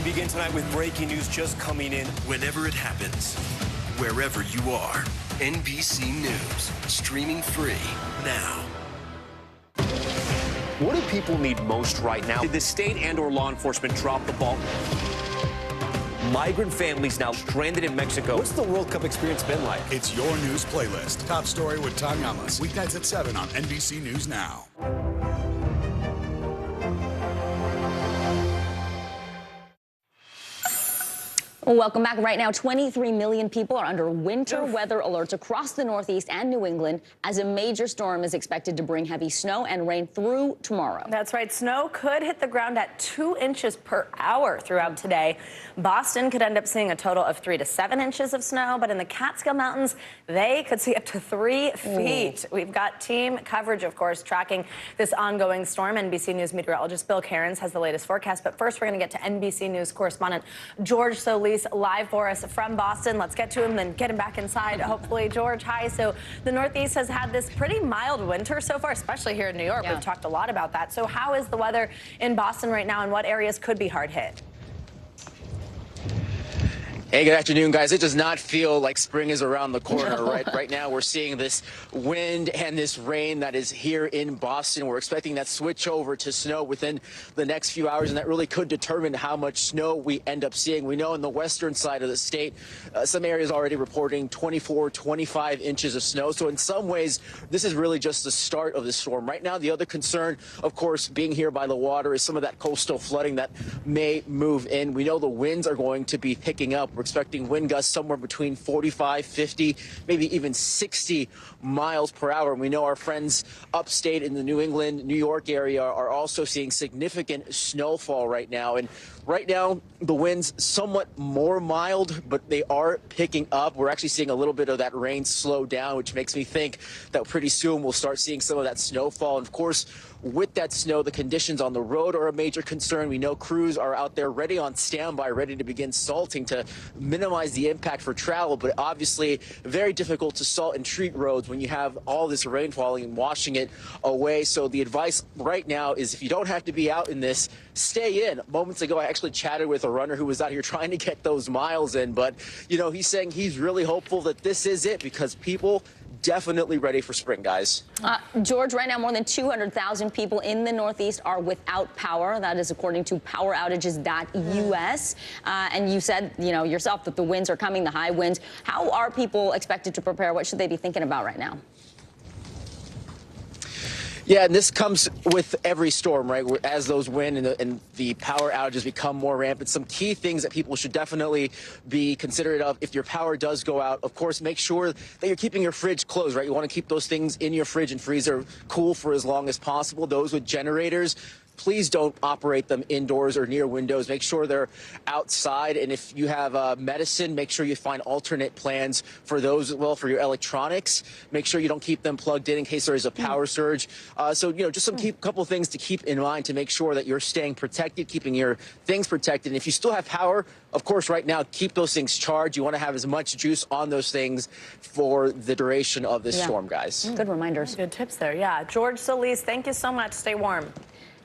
Begin tonight with breaking news just coming in. Whenever it happens, wherever you are, NBC News, streaming free now. What do people need most right now? Did the state and/or law enforcement drop the ball? Migrant families now stranded in Mexico. What's the World Cup experience been like? It's your news playlist. Top story with Tom Yamas. Weeknights at 7 on NBC News Now. Welcome back. Right now, 23 million people are under winter weather alerts across the Northeast and New England as a major storm is expected to bring heavy snow and rain through tomorrow. That's right. Snow could hit the ground at 2 inches per hour throughout today. Boston could end up seeing a total of 3 to 7 inches of snow, but in the Catskill Mountains, they could see up to 3 feet. We've got team coverage, of course, tracking this ongoing storm. NBC News meteorologist Bill Cairns has the latest forecast. But first, we're going to get to NBC News correspondent George Solis live for us from Boston. Let's get to him and get him back inside, hopefully. George, hi. So the Northeast has had this pretty mild winter so far, especially here in New York. We've talked a lot about that. So how is the weather in Boston right now, and what areas could be hard hit? Hey, good afternoon, guys. It does not feel like spring is around the corner, right? Right now, we're seeing this wind and this rain that is here in Boston. We're expecting that switch over to snow within the next few hours, and that really could determine how much snow we end up seeing. We know in the western side of the state, some areas already reporting 24, 25 inches of snow. So in some ways, this is really just the start of the storm. Right now, the other concern, of course, being here by the water is some of that coastal flooding that may move in. We know the winds are going to be picking up. We're expecting wind gusts somewhere between 45, 50, maybe even 60 miles per hour. And we know our friends upstate in the New England, New York area are also seeing significant snowfall right now. And right now, the winds somewhat more mild, but they are picking up. We're actually seeing a little bit of that rain slow down, which makes me think that pretty soon we'll start seeing some of that snowfall. And of course, with that snow, the conditions on the road are a major concern. We know crews are out there ready on standby, ready to begin salting to minimize the impact for travel, but obviously very difficult to salt and treat roads when you have all this rain falling and washing it away. So the advice right now is if you don't have to be out in this, stay in. Moments ago, I actually chatted with a runner who was out here trying to get those miles in, but you know, he's saying he's really hopeful that this is it because people definitely ready for spring, guys. George, right now more than 200,000 people in the Northeast are without power. That is according to poweroutages.us. And you said, you know, yourself that the winds are coming, the high winds. How are people expected to prepare? What should they be thinking about right now? Yeah, and this comes with every storm, right? As those wind and the power outages become more rampant, some key things that people should definitely be considerate of if your power does go out. Of course, make sure that you're keeping your fridge closed, right? You want to keep those things in your fridge and freezer cool for as long as possible. Those with generators, please don't operate them indoors or near windows. Make sure they're outside. And if you have medicine, make sure you find alternate plans for those as well. For your electronics, make sure you don't keep them plugged in case there is a power surge. So, you know, just some couple of things to keep in mind to make sure that you're staying protected, keeping your things protected. And if you still have power, of course, right now, keep those things charged. You want to have as much juice on those things for the duration of this storm, guys. Good reminders. Good tips there. Yeah. George Solis, thank you so much. Stay warm.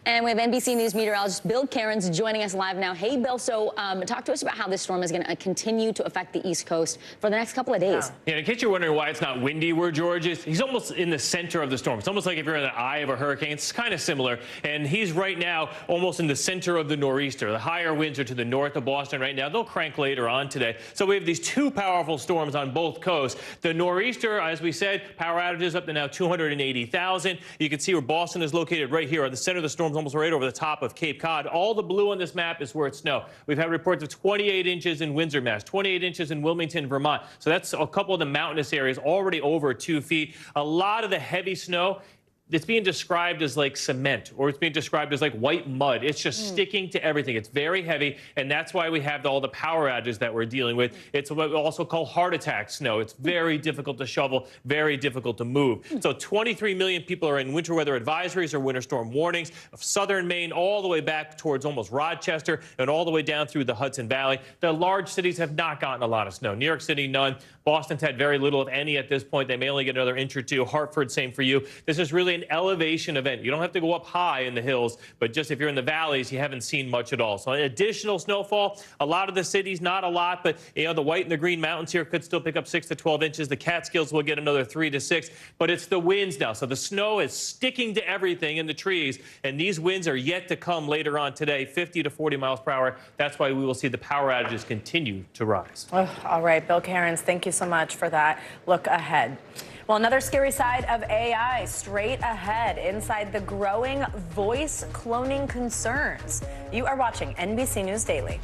And we have NBC News meteorologist Bill Cairns joining us live now. Hey, Bill, so talk to us about how this storm is going to continue to affect the East Coast for the next couple of days. Yeah, in case you're wondering why it's not windy where George is, he's almost in the center of the storm. It's almost like if you're in the eye of a hurricane. It's kind of similar. And he's right now almost in the center of the nor'easter. The higher winds are to the north of Boston right now. They'll crank later on today. So we have these two powerful storms on both coasts. The nor'easter, as we said, power outages up to now 280,000. You can see where Boston is located right here. The center of the storm is almost right over the top of Cape Cod. All the blue on this map is where it's snow. We've had reports of 28 inches in Windsor, Mass, 28 inches in Wilmington, Vermont. So that's a couple of the mountainous areas already over 2 feet. A lot of the heavy snow, it's being described as like cement, or it's being described as like white mud. It's just sticking to everything. It's very heavy, and that's why we have all the power outages that we're dealing with. It's what we also call heart attack snow. It's very difficult to shovel, very difficult to move. So 23 million people are in winter weather advisories or winter storm warnings of southern Maine all the way back towards almost Rochester and all the way down through the Hudson Valley. The large cities have not gotten a lot of snow. New York City, none. Boston's had very little, if any, at this point. They may only get another inch or two. Hartford, same for you. This is really an elevation event. You don't have to go up high in the hills, but just if you're in the valleys, you haven't seen much at all. So additional snowfall, a lot of the cities, not a lot, but you know, the White and the Green Mountains here could still pick up 6 to 12 inches. The Catskills will get another 3 to 6, but it's the winds now. So the snow is sticking to everything in the trees, and these winds are yet to come later on today, 50 to 40 miles per hour. That's why we will see the power outages continue to rise. Oh, all right, Bill Cairns, thank you so much for that look ahead. Well, another scary side of AI straight ahead inside the growing voice cloning concerns. You are watching NBC News Daily.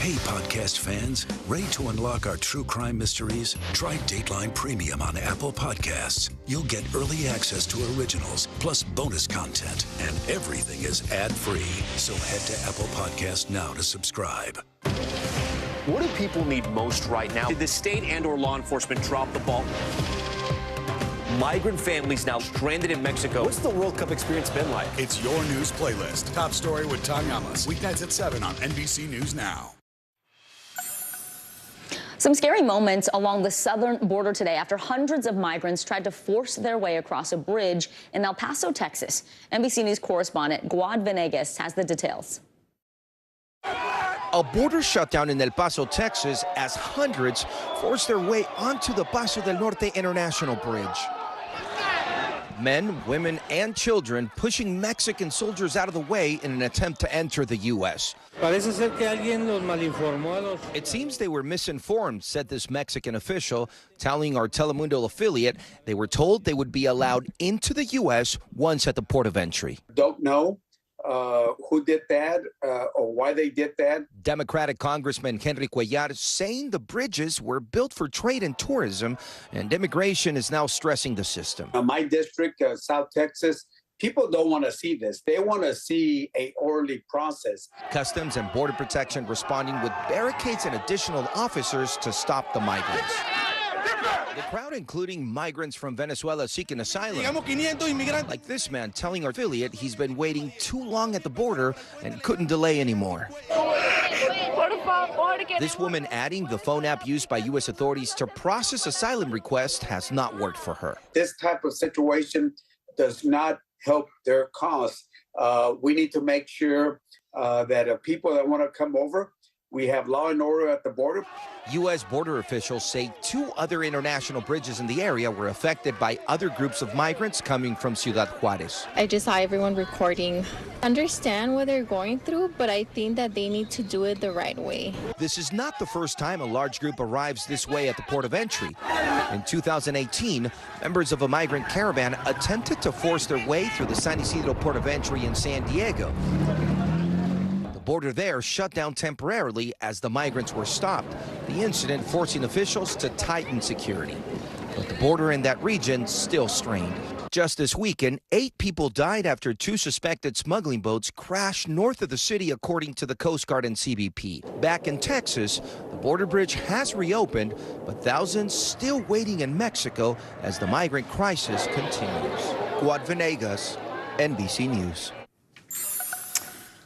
Hey, podcast fans, ready to unlock our true crime mysteries? Try Dateline Premium on Apple Podcasts. You'll get early access to originals, plus bonus content, and everything is ad-free. So head to Apple Podcasts now to subscribe. What do people need most right now? Did the state and/or law enforcement drop the ball? Migrant families now stranded in Mexico. What's the World Cup experience been like? It's your news playlist. Top Story with Tom Llamas. Weeknights at 7 on NBC News Now. Some scary moments along the southern border today after hundreds of migrants tried to force their way across a bridge in El Paso, Texas. NBC News correspondent Guad Venegas has the details. A border shutdown in El Paso, Texas, as hundreds forced their way onto the Paso del Norte International Bridge. Men, women, and children pushing Mexican soldiers out of the way in an attempt to enter the U.S. It seems they were misinformed, said this Mexican official, telling our Telemundo affiliate they were told they would be allowed into the U.S. once at the port of entry. Don't know who did that or why they did that. Democratic Congressman Henry Cuellar saying the bridges were built for trade and tourism, and immigration is now stressing the system. My district, South Texas, people don't want to see this. They want to see an orderly process. Customs and Border Protection responding with barricades and additional officers to stop the migrants. The crowd, including migrants from Venezuela seeking asylum, like this man telling our affiliate he's been waiting too long at the border and couldn't delay anymore. This woman adding the phone app used by U.S. authorities to process asylum requests has not worked for her. This type of situation does not help their cause. We need to make sure that people that want to come over, we have law and order at the border. U.S. border officials say 2 other international bridges in the area were affected by other groups of migrants coming from Ciudad Juarez. I just saw everyone recording. Understand what they're going through, but I think that they need to do it the right way. This is not the first time a large group arrives this way at the port of entry. In 2018, members of a migrant caravan attempted to force their way through the San Isidro port of entry in San Diego. Border there shut down temporarily as the migrants were stopped, the incident forcing officials to tighten security. But the border in that region still strained. Just this weekend, 8 people died after 2 suspected smuggling boats crashed north of the city, according to the Coast Guard and CBP. Back in Texas, the border bridge has reopened, but thousands still waiting in Mexico as the migrant crisis continues. Guad Venegas, NBC News.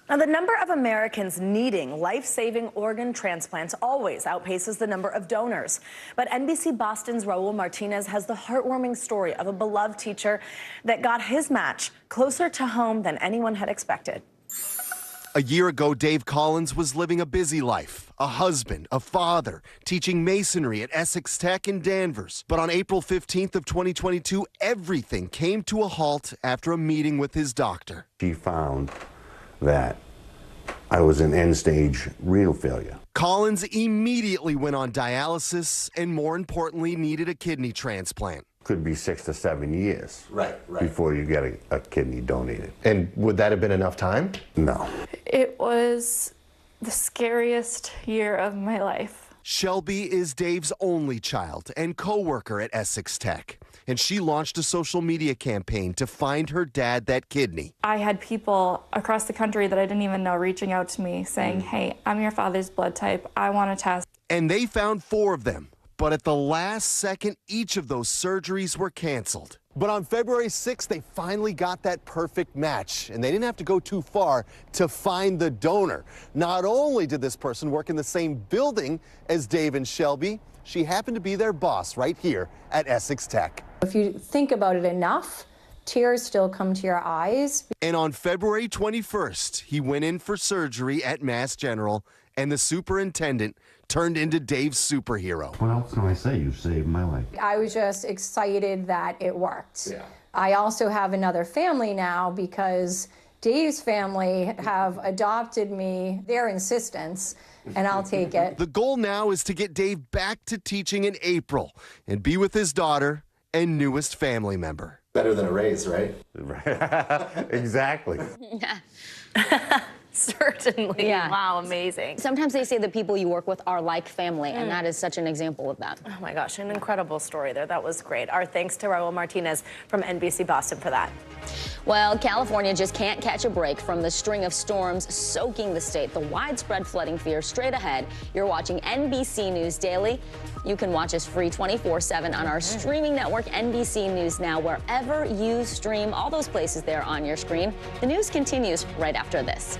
Now, the number of Americans needing life-saving organ transplants always outpaces the number of donors. But NBC Boston's Raul Martinez has the heartwarming story of a beloved teacher that got his match closer to home than anyone had expected. A year ago, Dave Collins was living a busy life, a husband, a father, teaching masonry at Essex Tech in Danvers. But on April 15th of 2022, everything came to a halt after a meeting with his doctor. She found that I was in end-stage renal failure. Collins immediately went on dialysis and, more importantly, needed a kidney transplant. Could be 6 to 7 years before you get a kidney donated. And would that have been enough time? No. It was the scariest year of my life. Shelby is Dave's only child and co-worker at Essex Tech, and she launched a social media campaign to find her dad that kidney. I had people across the country that I didn't even know reaching out to me saying, hey, I'm your father's blood type. I want to test. And they found 4 of them. But at the last second, each of those surgeries were canceled. But on February 6th, they finally got that perfect match, and they didn't have to go too far to find the donor. Not only did this person work in the same building as Dave and Shelby, she happened to be their boss right here at Essex Tech. If you think about it enough, tears still come to your eyes. And on February 21st, he went in for surgery at Mass General, and the superintendent turned into Dave's superhero. What else can I say? You saved my life. I was just excited that it worked. Yeah. I also have another family now because Dave's family have adopted me, their insistence, and I'll take it. The goal now is to get Dave back to teaching in April and be with his daughter and newest family member. Better than a raise, right? Exactly. Certainly. Yeah. Wow, amazing. Sometimes they say the people you work with are like family, and that is such an example of that. Oh my gosh, an incredible story there. That was great. Our thanks to Raul Martinez from NBC Boston for that. Well, California just can't catch a break from the string of storms soaking the state. The widespread flooding fear straight ahead. You're watching NBC News Daily. You can watch us free 24/7 on our streaming network, NBC News Now, wherever you stream. All those places there on your screen. The news continues right after this.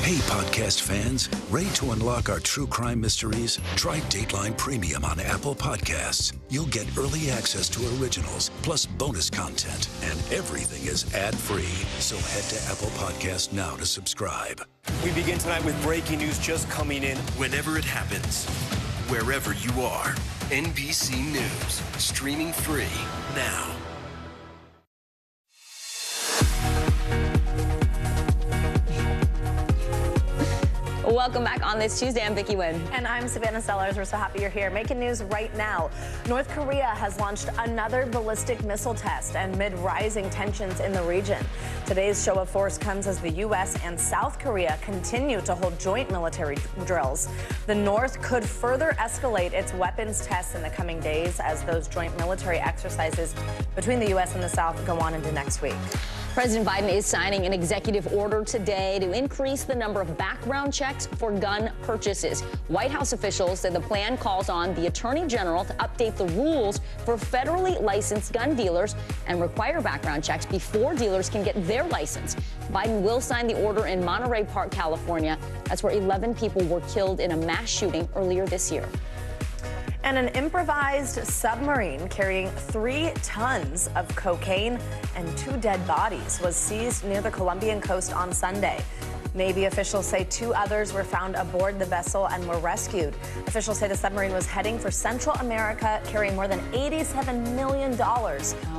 Hey, podcast fans, ready to unlock our true crime mysteries? Try Dateline Premium on Apple Podcasts. You'll get early access to originals, plus bonus content, and everything is ad-free. So head to Apple Podcasts now to subscribe. We begin tonight with breaking news just coming in. Whenever it happens, wherever you are, NBC News, streaming free now. Welcome back on this Tuesday. I'm Vicki Wynn. And I'm Savannah Sellers. We're so happy you're here. Making news right now. North Korea has launched another ballistic missile test amid rising tensions in the region. Today's show of force comes as the U.S. and South Korea continue to hold joint military drills. The North could further escalate its weapons tests in the coming days as those joint military exercises between the U.S. and the South go on into next week. President Biden is signing an executive order today to increase the number of background checks for gun purchases. White House officials say the plan calls on the Attorney General to update the rules for federally licensed gun dealers and require background checks before dealers can get their license. Biden will sign the order in Monterey Park, California. That's where 11 people were killed in a mass shooting earlier this year. And an improvised submarine carrying 3 tons of cocaine and 2 dead bodies was seized near the Colombian coast on Sunday. Navy officials say 2 others were found aboard the vessel and were rescued. Officials say the submarine was heading for Central America, carrying more than $87 million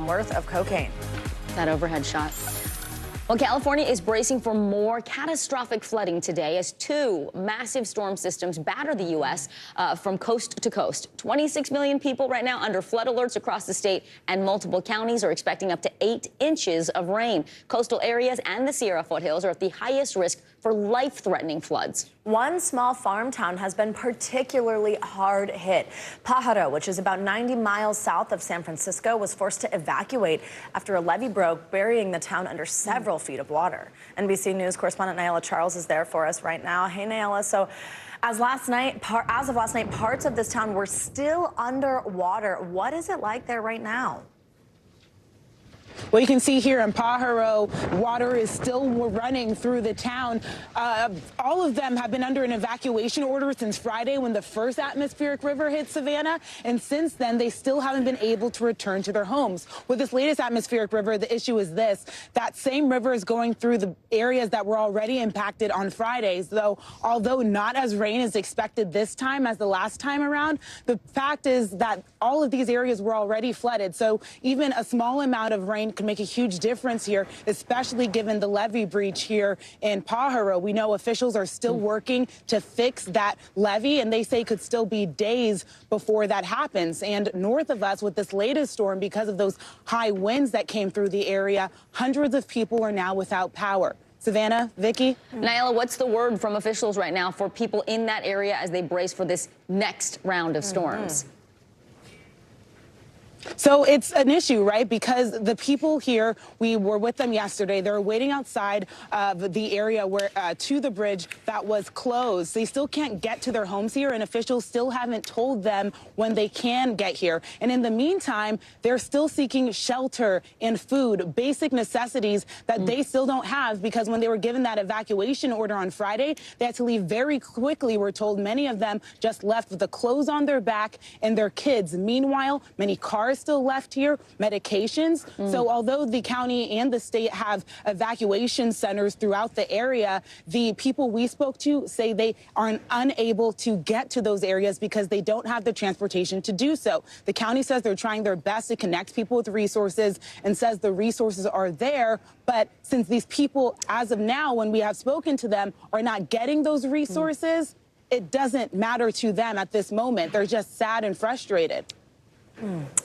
worth of cocaine. That overhead shot. Well, California is bracing for more catastrophic flooding today as 2 massive storm systems batter the U.S. From coast to coast. 26 million people right now under flood alerts across the state, and multiple counties are expecting up to 8 inches of rain. Coastal areas and the Sierra foothills are at the highest risk for life-threatening floods. One small farm town has been particularly hard hit. Pajaro, which is about 90 miles south of San Francisco, was forced to evacuate after a levee broke, burying the town under several feet of water. NBC News correspondent Nayela Charles is there for us right now. Hey, Nayela. So As of last night, parts of this town were still underwater. What is it like there right now? Well, you can see here in Pajaro, water is still running through the town. All of them have been under an evacuation order since Friday when the first atmospheric river hit Savannah. And since then, they still haven't been able to return to their homes. With this latest atmospheric river, the issue is this. That same river is going through the areas that were already impacted on Fridays, though, although not as rain is expected this time as the last time around, the fact is that all of these areas were already flooded. So even a small amount of rain could make a huge difference here, especially given the levee breach here in Pajaro. We know officials are still working to fix that levee, and they say it could still be days before that happens. And north of us, with this latest storm, because of those high winds that came through the area, hundreds of people are now without power. Savannah, Vicki? Nyla, what's the word from officials right now for people in that area as they brace for this next round of storms? So it's an issue, right? Because the people here, we were with them yesterday. They're waiting outside of the area where to the bridge that was closed. They still can't get to their homes here, and officials still haven't told them when they can get here. And in the meantime, they're still seeking shelter and food, basic necessities that they still don't have, because when they were given that evacuation order on Friday, they had to leave very quickly. We're told many of them just left with the clothes on their back and their kids. Meanwhile, many cars still left here, medications. So although the county and the state have evacuation centers throughout the area, the people we spoke to say they are unable to get to those areas because they don't have the transportation to do so. The county says they're trying their best to connect people with resources and says the resources are there. But since these people, as of now, when we have spoken to them, are not getting those resources, it doesn't matter to them at this moment. They're just sad and frustrated.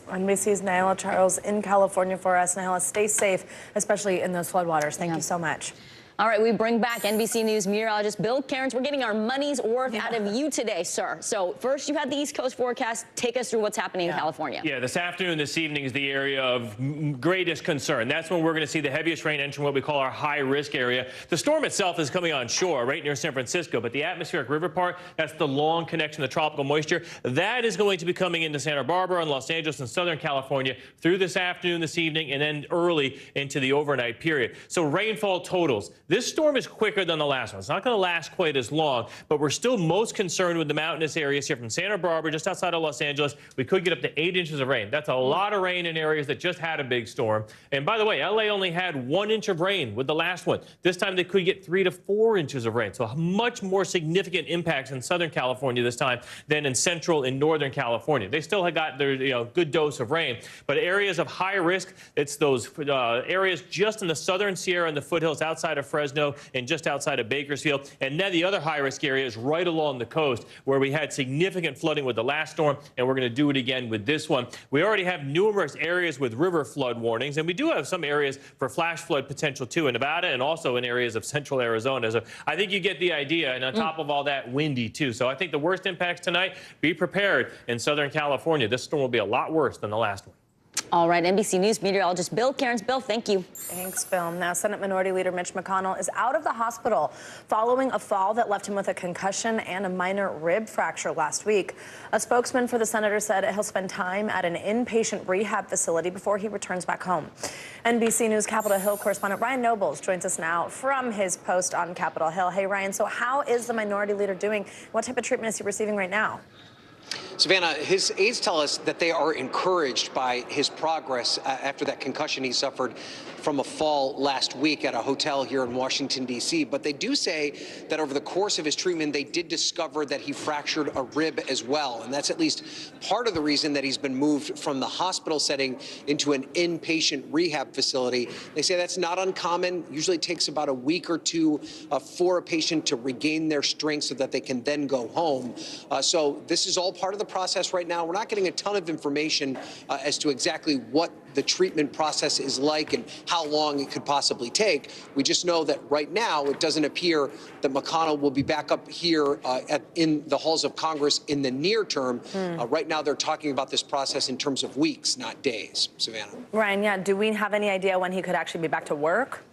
NBC's Nyla Charles in California for us. Nyla, stay safe, especially in those floodwaters. Thank you so much. All right, we bring back NBC News meteorologist Bill Cairns. We're getting our money's worth out of you today, sir. So first, you had the East Coast forecast. Take us through what's happening in California. Yeah, this afternoon, this evening is the area of greatest concern. That's when we're going to see the heaviest rain entering what we call our high-risk area. The storm itself is coming on shore right near San Francisco, but the atmospheric river part, that's the long connection, the tropical moisture, that is going to be coming into Santa Barbara and Los Angeles and Southern California through this afternoon, this evening, and then early into the overnight period. So rainfall totals. This storm is quicker than the last one. It's not going to last quite as long, but we're still most concerned with the mountainous areas here from Santa Barbara, just outside of Los Angeles. We could get up to 8 inches of rain. That's a lot of rain in areas that just had a big storm. And by the way, LA only had 1 inch of rain with the last one. This time they could get 3 to 4 inches of rain. So much more significant impacts in Southern California this time than in Central and Northern California. They still have got their good dose of rain, but areas of high risk, it's those areas just in the southern Sierra and the foothills outside of Fresno and just outside of Bakersfield. And then the other high-risk area is right along the coast where we had significant flooding with the last storm, and we're going to do it again with this one. We already have numerous areas with river flood warnings, and we do have some areas for flash flood potential, too, in Nevada and also in areas of central Arizona. So I think you get the idea, and on top of all that, windy, too. So I think the worst impacts tonight, be prepared in Southern California. This storm will be a lot worse than the last one. All right, NBC News meteorologist Bill Cairns. Bill, thank you. Thanks, Bill. Now, Senate Minority Leader Mitch McConnell is out of the hospital following a fall that left him with a concussion and a minor rib fracture last week. A spokesman for the senator said he'll spend time at an inpatient rehab facility before he returns back home. NBC News Capitol Hill correspondent Ryan Nobles joins us now from his post on Capitol Hill. Hey, Ryan, so how is the minority leader doing? What type of treatment is he receiving right now? Savannah, his aides tell us that they are encouraged by his progress after that concussion he suffered from a fall last week at a hotel here in Washington, D.C. But they do say that over the course of his treatment, they did discover that he fractured a rib as well. And that's at least part of the reason that he's been moved from the hospital setting into an inpatient rehab facility. They say that's not uncommon. Usually takes about a week or two for a patient to regain their strength so that they can then go home. So this is all part of the process right now. We're not getting a ton of information as to exactly what the treatment process is like and how long it could possibly take. We just know that right now it doesn't appear that McConnell will be back up here in the halls of Congress in the near term. Right now they're talking about this process in terms of weeks, not days. Savannah. Ryan, yeah, do we have any idea when he could actually be back to work?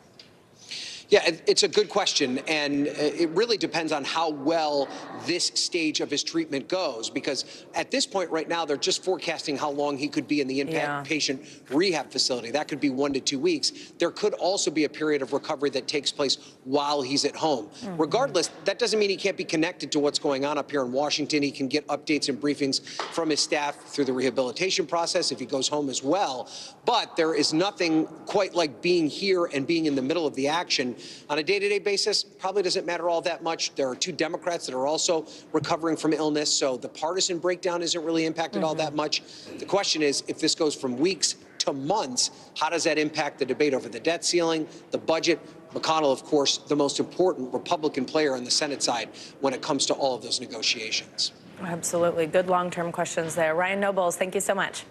Yeah, it's a good question, and it really depends on how well this stage of his treatment goes, because at this point right now, they're just forecasting how long he could be in the inpatient rehab facility. That could be 1 to 2 weeks. There could also be a period of recovery that takes place while he's at home. Regardless, that doesn't mean he can't be connected to what's going on up here in Washington. He can get updates and briefings from his staff through the rehabilitation process if he goes home as well. But there is nothing quite like being here and being in the middle of the action on a day-to-day basis. Probably doesn't matter all that much. There are 2 Democrats that are also recovering from illness, so the partisan breakdown isn't really impacted all that much. The question is, if this goes from weeks to months, how does that impact the debate over the debt ceiling, the budget? McConnell, of course, the most important Republican player on the Senate side when it comes to all of those negotiations. Absolutely. Good long-term questions there. Ryan Nobles, thank you so much.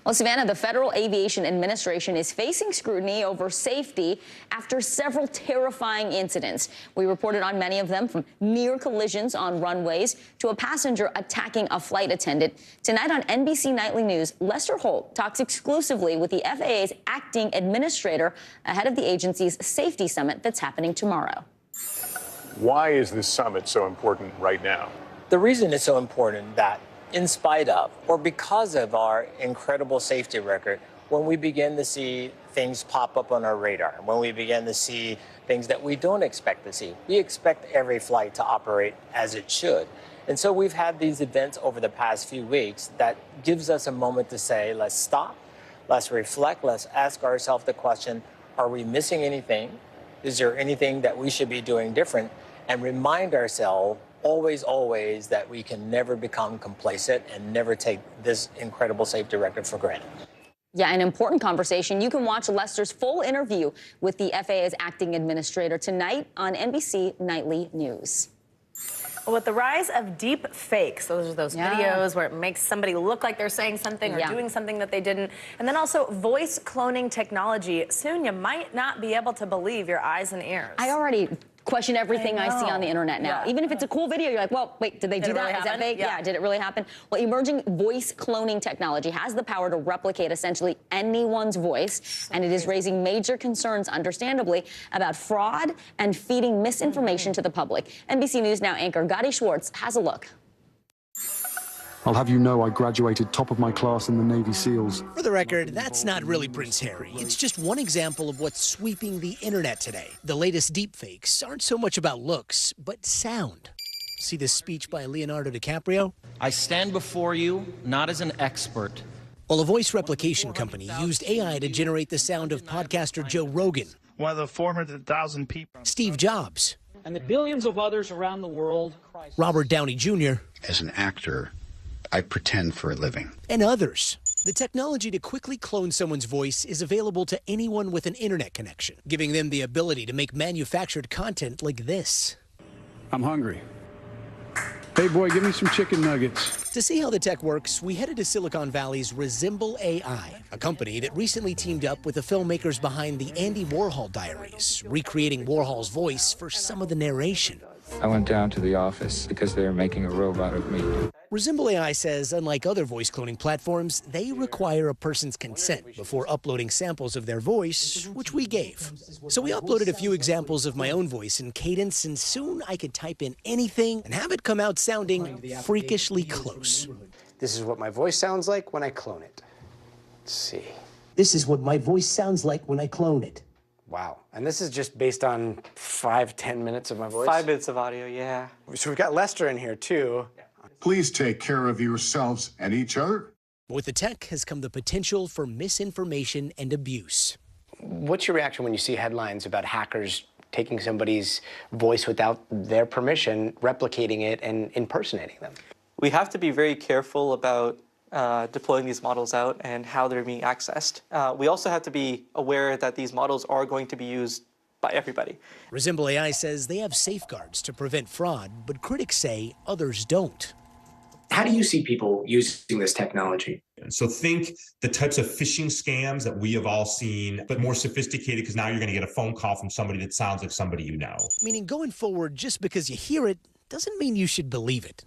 Well, Savannah, the Federal Aviation Administration is facing scrutiny over safety after several terrifying incidents. We reported on many of them, from near collisions on runways to a passenger attacking a flight attendant. Tonight on NBC Nightly News, Lester Holt talks exclusively with the FAA's acting administrator ahead of the agency's safety summit that's happening tomorrow. Why is this summit so important right now? The reason it's so important that in spite of or because of our incredible safety record, when we begin to see things pop up on our radar, when we begin to see things that we don't expect to see, we expect every flight to operate as it should. And so we've had these events over the past few weeks that gives us a moment to say, let's stop, let's reflect, let's ask ourselves the question, are we missing anything? Is there anything that we should be doing different? And remind ourselves always that we can never become complacent and never take this incredible safety record for granted. Yeah, an important conversation. You can watch Lester's full interview with the FAA's acting administrator tonight on NBC Nightly News. With the rise of deep fakes, those are those videos where it makes somebody look like they're saying something or doing something that they didn't. And then also voice cloning technology. Soon you might not be able to believe your eyes and ears. I already question everything I see on the internet now. Even if it's a cool video, you're like, well, wait, did they do that? Is that fake? Yeah, did it really happen? Well, emerging voice cloning technology has the power to replicate essentially anyone's voice, and it is raising major concerns, understandably, about fraud and feeding misinformation to the public. NBC News Now anchor Gotti Schwartz has a look. I'll have you know I graduated top of my class in the Navy SEALs. For the record, that's not really Prince Harry. It's just one example of what's sweeping the internet today. The latest deepfakes aren't so much about looks, but sound. See this speech by Leonardo DiCaprio? I stand before you not as an expert. Well, a voice replication company used AI to generate the sound of podcaster Joe Rogan. One of the 400,000 people. Steve Jobs. And the billions of others around the world. Robert Downey Jr. As an actor, I pretend for a living. And others. The technology to quickly clone someone's voice is available to anyone with an internet connection, giving them the ability to make manufactured content like this. I'm hungry. Hey, boy, give me some chicken nuggets. To see how the tech works, we headed to Silicon Valley's Resemble AI, a company that recently teamed up with the filmmakers behind the Andy Warhol Diaries, recreating Warhol's voice for some of the narration. I went down to the office because they were making a robot of me. Resemble AI says, unlike other voice cloning platforms, they require a person's consent before uploading samples of their voice, which we gave. So we uploaded a few examples of my own voice in cadence, and soon I could type in anything and have it come out sounding freakishly close. This is what my voice sounds like when I clone it. Let's see. This is what my voice sounds like when I clone it. Wow. And this is just based on 5-10 minutes of my voice? 5 minutes of audio, yeah. So we've got Lester in here, too. Please take care of yourselves and each other. With the tech has come the potential for misinformation and abuse. What's your reaction when you see headlines about hackers taking somebody's voice without their permission, replicating it, and impersonating them? We have to be very careful about deploying these models out and how they're being accessed. We also have to be aware that these models are going to be used by everybody. Resemble AI says they have safeguards to prevent fraud, but critics say others don't. How do you see people using this technology? So think the types of phishing scams that we have all seen, but more sophisticated, because now you're going to get a phone call from somebody that sounds like somebody you know. Meaning going forward, just because you hear it doesn't mean you should believe it.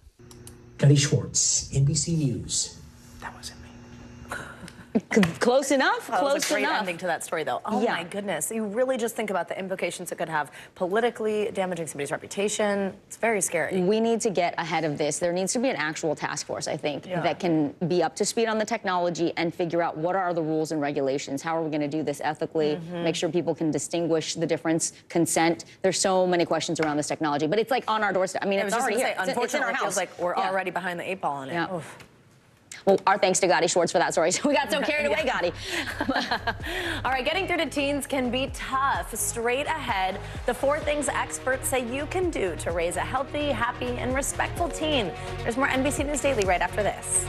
Gotti Schwartz, NBC News. That wasn't me. Close enough. That Close was a great enough. ending to that story, though. Oh my goodness! You really just think about the implications it could have politically, damaging somebody's reputation. It's very scary. We need to get ahead of this. There needs to be an actual task force, I think, that can be up to speed on the technology and figure out what are the rules and regulations. How are we going to do this ethically? Make sure people can distinguish the difference. Consent. There's so many questions around this technology, but it's like on our doorstep. I mean, it's already here. Unfortunately, it feels like we're already behind the 8 ball on it. Yeah. Well, our thanks to Gotti Schwartz for that story. So we got so carried away, Gotti. All right, getting through to teens can be tough. Straight ahead, the 4 things experts say you can do to raise a healthy, happy, and respectful teen. There's more NBC News Daily right after this.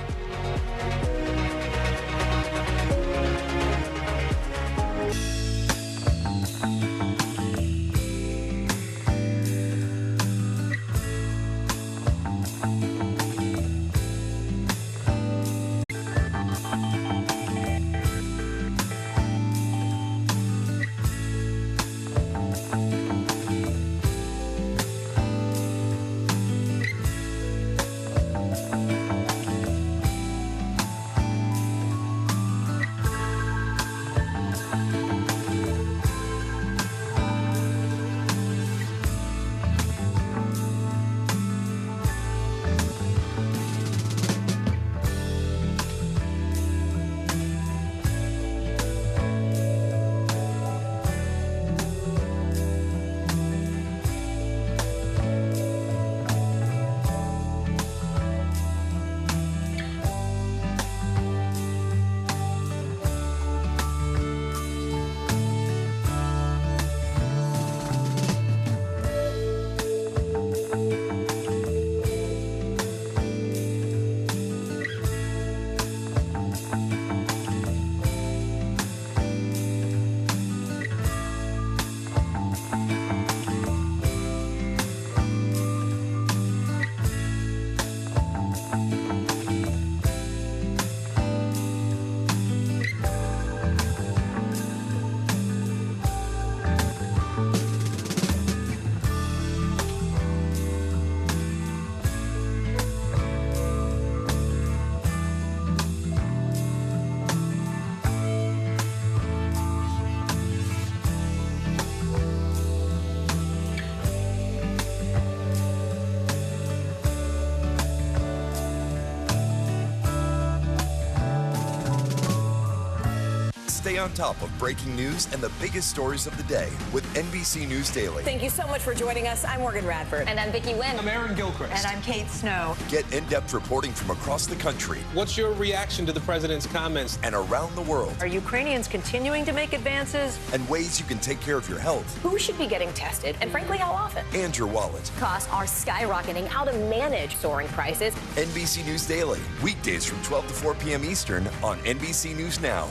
Stay on top of breaking news and the biggest stories of the day with NBC News Daily. Thank you so much for joining us. I'm Morgan Radford. And I'm Vicki Wynn. I'm Aaron Gilchrist. And I'm Kate Snow. Get in-depth reporting from across the country. What's your reaction to the president's comments? And around the world. Are Ukrainians continuing to make advances? And ways you can take care of your health. Who should be getting tested? And frankly, how often? And your wallet. Costs are skyrocketing. How to manage soaring prices. NBC News Daily. Weekdays from 12 to 4 p.m. Eastern on NBC News Now.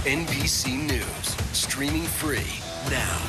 NBC News, streaming free now.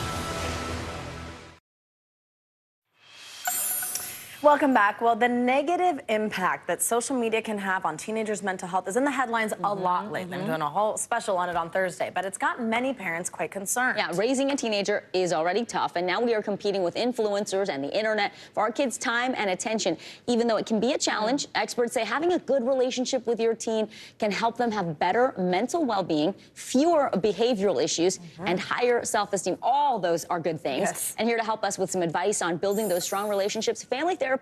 Welcome back. Well, the negative impact that social media can have on teenagers' mental health is in the headlines a lot lately. I'm doing a whole special on it on Thursday, but it's got many parents quite concerned. Yeah, raising a teenager is already tough, and now we are competing with influencers and the internet for our kids' time and attention. Even though it can be a challenge, experts say having a good relationship with your teen can help them have better mental well-being, fewer behavioral issues, and higher self-esteem. All those are good things. Yes. And here to help us with some advice on building those strong relationships, family therapist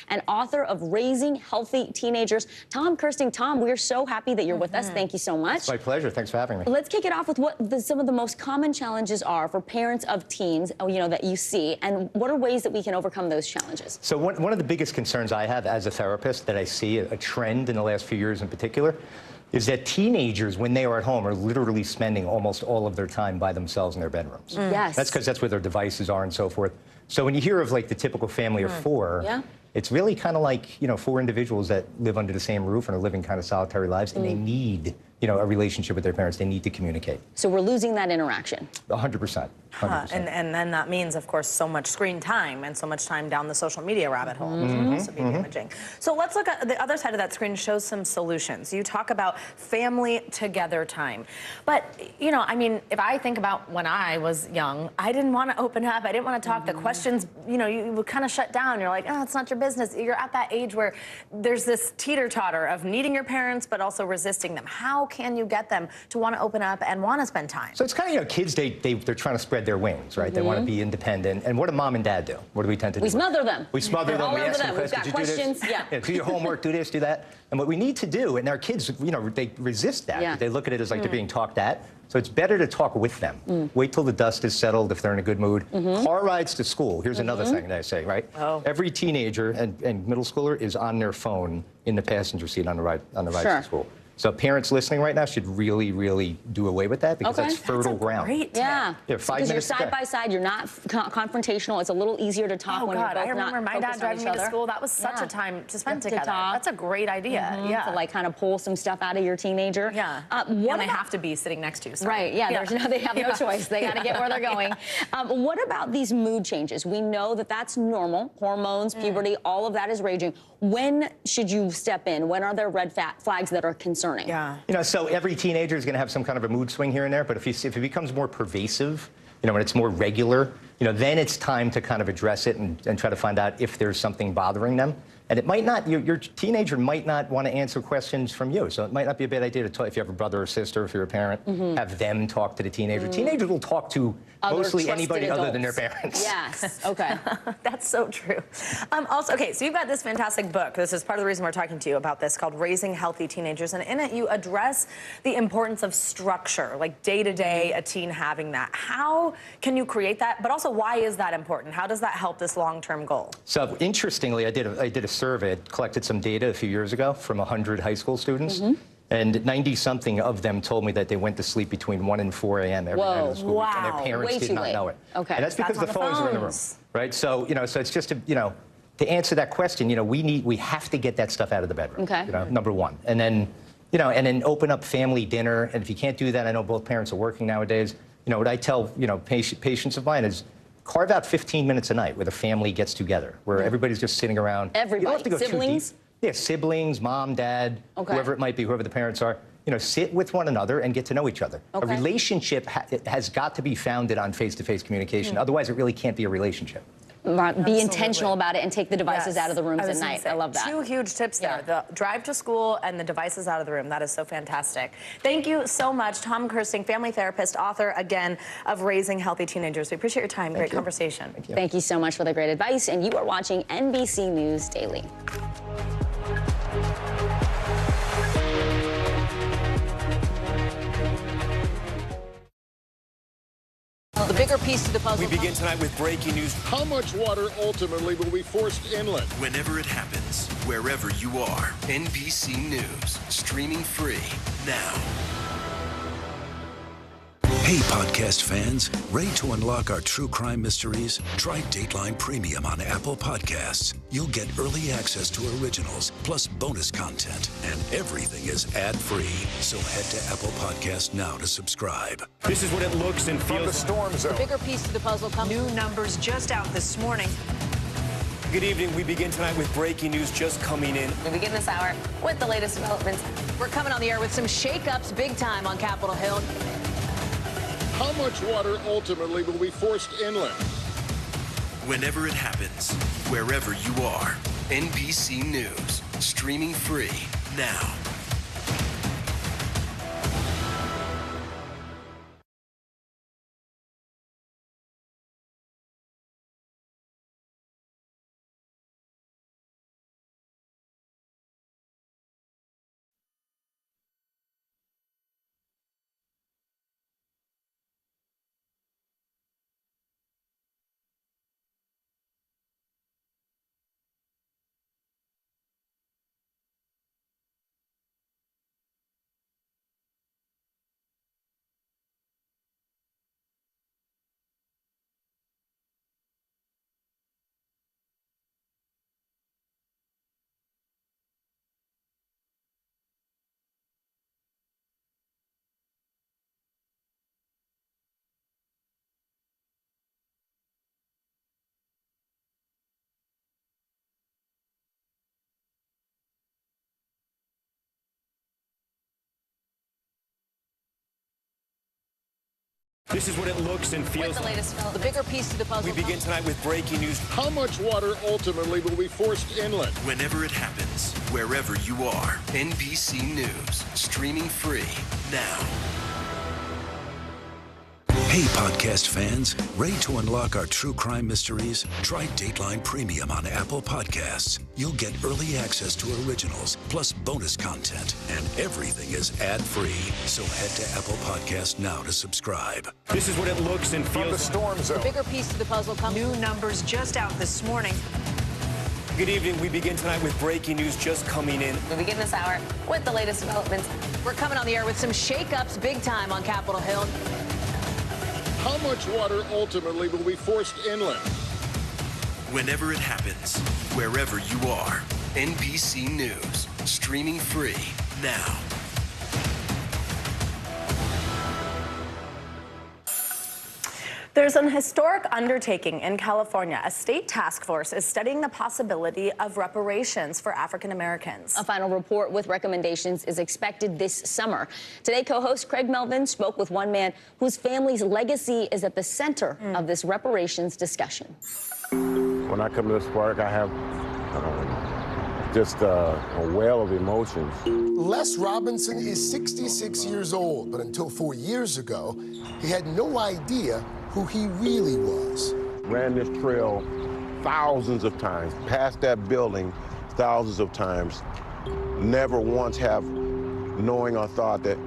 and author of Raising Healthy Teenagers, Tom Kirsting. Tom, we're so happy that you're with us. Thank you so much. It's my pleasure. Thanks for having me. Let's kick it off with what some of the most common challenges are for parents of teens, that you see, and what are ways that we can overcome those challenges? So one of the biggest concerns I have as a therapist that I see a trend in the last few years in particular is that teenagers, when they are at home, are literally spending almost all of their time by themselves in their bedrooms. Yes. That's because that's where their devices are and so forth. So when you hear of like the typical family of four, it's really kind of like, four individuals that live under the same roof and are living kind of solitary lives, and they need, a relationship with their parents. They need to communicate. So we're losing that interaction. 100%. 100%. And then that means, of course, so much screen time and so much time down the social media rabbit hole, which can also be damaging. So let's look at the other side of that screen, shows some solutions. You talk about family together time. But, if I think about when I was young, I didn't want to open up. I didn't want to talk. The questions, you would kind of shut down. You're like, oh, it's not your business. You're at that age where there's this teeter-totter of needing your parents, but also resisting them. How can you get them to want to open up and want to spend time? So it's kind of, you know, kids, they're trying to spread their wings, right? They want to be independent. And what do mom and dad do? What do we tend to do? We smother them. We smother them. We ask them We've got questions. Yeah, do your homework, do this, do that. And what we need to do, and our kids, you know, they resist that. Yeah. They look at it as like they're being talked at. So it's better to talk with them. Wait till the dust is settled if they're in a good mood. Car rides to school. Here's another thing that I say, right? Every teenager and middle schooler is on their phone in the passenger seat on the ride to school. So parents listening right now should really, really do away with that because that's fertile ground. Great. Yeah. 5 because minutes. you're side by side, you're not confrontational. It's a little easier to talk when you're both I remember not my dad focused on driving each me to other. school. That was such a time to spend together. talk. That's a great idea. Yeah. To like kind of pull some stuff out of your teenager. Yeah. What they have to be sitting next to you. Sorry. Right, yeah, there's no, they have no choice. They got to get where they're going. What about these mood changes? We know that that's normal. Hormones, puberty, all of that is raging. When should you step in? When are there red flags that are concerning? Yeah. You know, so every teenager is going to have some kind of a mood swing here and there, but if it becomes more pervasive, you know, when it's more regular, you know, then it's time to kind of address it and try to find out if there's something bothering them. And it might not, your teenager might not want to answer questions from you. So it might not be a bad idea to talk, if you have a brother or sister, if you're a parent, have them talk to the teenager. Teenagers will talk to mostly anybody other than their parents. Yes, okay. That's so true. Also, okay, so you've got this fantastic book. This is part of the reason we're talking to you about this, called Raising Healthy Teenagers. And in it, you address the importance of structure, like day-to-day, a teen having that. How can you create that? But also, why is that important? How does that help this long-term goal? So interestingly, I did a survey, collected some data a few years ago from 100 high school students. And 90-something of them told me that they went to sleep between 1 and 4 a.m. every night of the school week, and their parents did not know it. Okay. And that's because the phones are in the room, right? So, you know, so it's just to, you know, to answer that question, you know, we have to get that stuff out of the bedroom. Okay. You know, number one. And then, you know, and then open up family dinner. And if you can't do that, I know both parents are working nowadays. You know, what I tell, you know, patients of mine is carve out 15 minutes a night where the family gets together, where everybody's just sitting around. Everybody. You don't have to go Siblings? too deep. Yeah, siblings, mom, dad, whoever it might be, whoever the parents are. You know, sit with one another and get to know each other. A relationship has got to be founded on face-to-face communication. Otherwise, it really can't be a relationship. Be intentional about it and take the devices out of the rooms at night. I love that. 2 huge tips there. The drive to school and the devices out of the room. That is so fantastic. Thank you so much, Tom Kirsting, family therapist, author, again, of Raising Healthy Teenagers. We appreciate your time. Great conversation. Thank you so much for the great advice. And you are watching NBC News Daily. The bigger piece of the puzzle. We begin tonight with breaking news. How much water ultimately will be forced inland? Whenever it happens, wherever you are, NBC News, streaming free now. Hey, podcast fans, ready to unlock our true crime mysteries? Try Dateline Premium on Apple Podcasts. You'll get early access to originals, plus bonus content, and everything is ad-free. So head to Apple Podcasts now to subscribe. This is what it looks and feels. From the storm zone. The bigger piece of the puzzle comes. New numbers just out this morning. Good evening. We begin tonight with breaking news just coming in. We begin this hour with the latest developments. We're coming on the air with some shakeups big time on Capitol Hill. How much water ultimately will be forced inland? Whenever it happens, wherever you are, NBC News, streaming free now. This is what it looks and feels the latest, the bigger piece to the puzzle. We begin tonight with breaking news. How much water ultimately will be forced inland? Whenever it happens, wherever you are, NBC News, streaming free now. Hey, podcast fans, ready to unlock our true crime mysteries? Try Dateline Premium on Apple Podcasts. You'll get early access to originals, plus bonus content, and everything is ad-free. So head to Apple Podcasts now to subscribe. This is what it looks and feels. From the storm zone. The bigger piece to the puzzle comes. New numbers just out this morning. Good evening. We begin tonight with breaking news just coming in. We begin this hour with the latest developments. We're coming on the air with some shakeups big time on Capitol Hill. How much water ultimately will be forced inland? Whenever it happens, wherever you are, NBC News, streaming free now. There's an historic undertaking in California. A state task force is studying the possibility of reparations for African Americans. A final report with recommendations is expected this summer. Today, co-host Craig Melvin spoke with one man whose family's legacy is at the center of this reparations discussion. When I come to this park, I have just a well of emotions. Les Robinson is 66 years old, but until 4 years ago, he had no idea who he really was. Ran this trail thousands of times, past that building thousands of times. Never once have knowing or thought that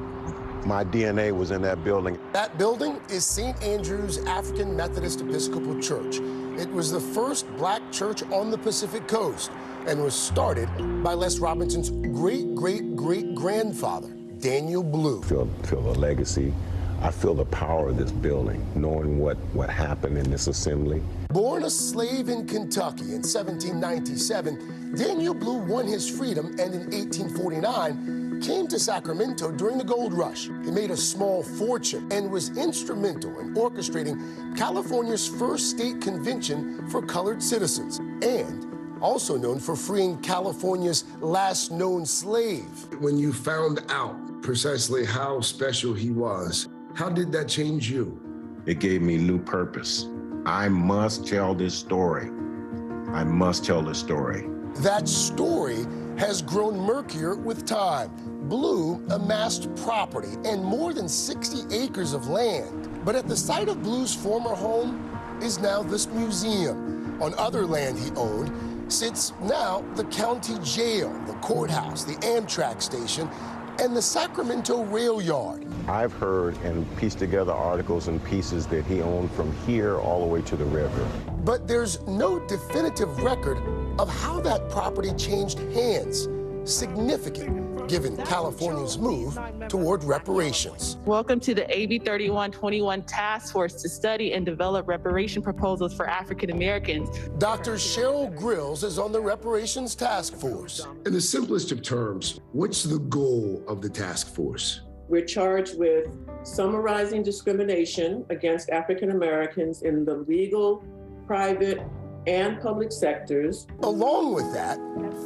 my DNA was in that building. That building is St. Andrew's African Methodist Episcopal Church. It was the first black church on the Pacific Coast and was started by Les Robinson's great-great-great-grandfather, Daniel Blue. Feel the legacy. I feel the power of this building, knowing what happened in this assembly. Born a slave in Kentucky in 1797, Daniel Blue won his freedom and in 1849 came to Sacramento during the gold rush. He made a small fortune and was instrumental in orchestrating California's first state convention for colored citizens, and also known for freeing California's last known slave. When you found out precisely how special he was, how did that change you? It gave me new purpose. I must tell this story. I must tell this story. That story has grown murkier with time. Blue amassed property and more than 60 acres of land. But at the site of Blue's former home is now this museum. On other land he owned sits now the county jail, the courthouse, the Amtrak station, and the Sacramento rail yard. I've heard and pieced together articles and pieces that he owned from here all the way to the river. But there's no definitive record of how that property changed hands. Significant, given California's move toward reparations. Welcome to the AB 3121 Task Force to study and develop reparation proposals for African Americans. Dr. Cheryl Grills is on the Reparations Task Force. In the simplest of terms, what's the goal of the task force? We're charged with summarizing discrimination against African Americans in the legal, private, and public sectors. Along with that,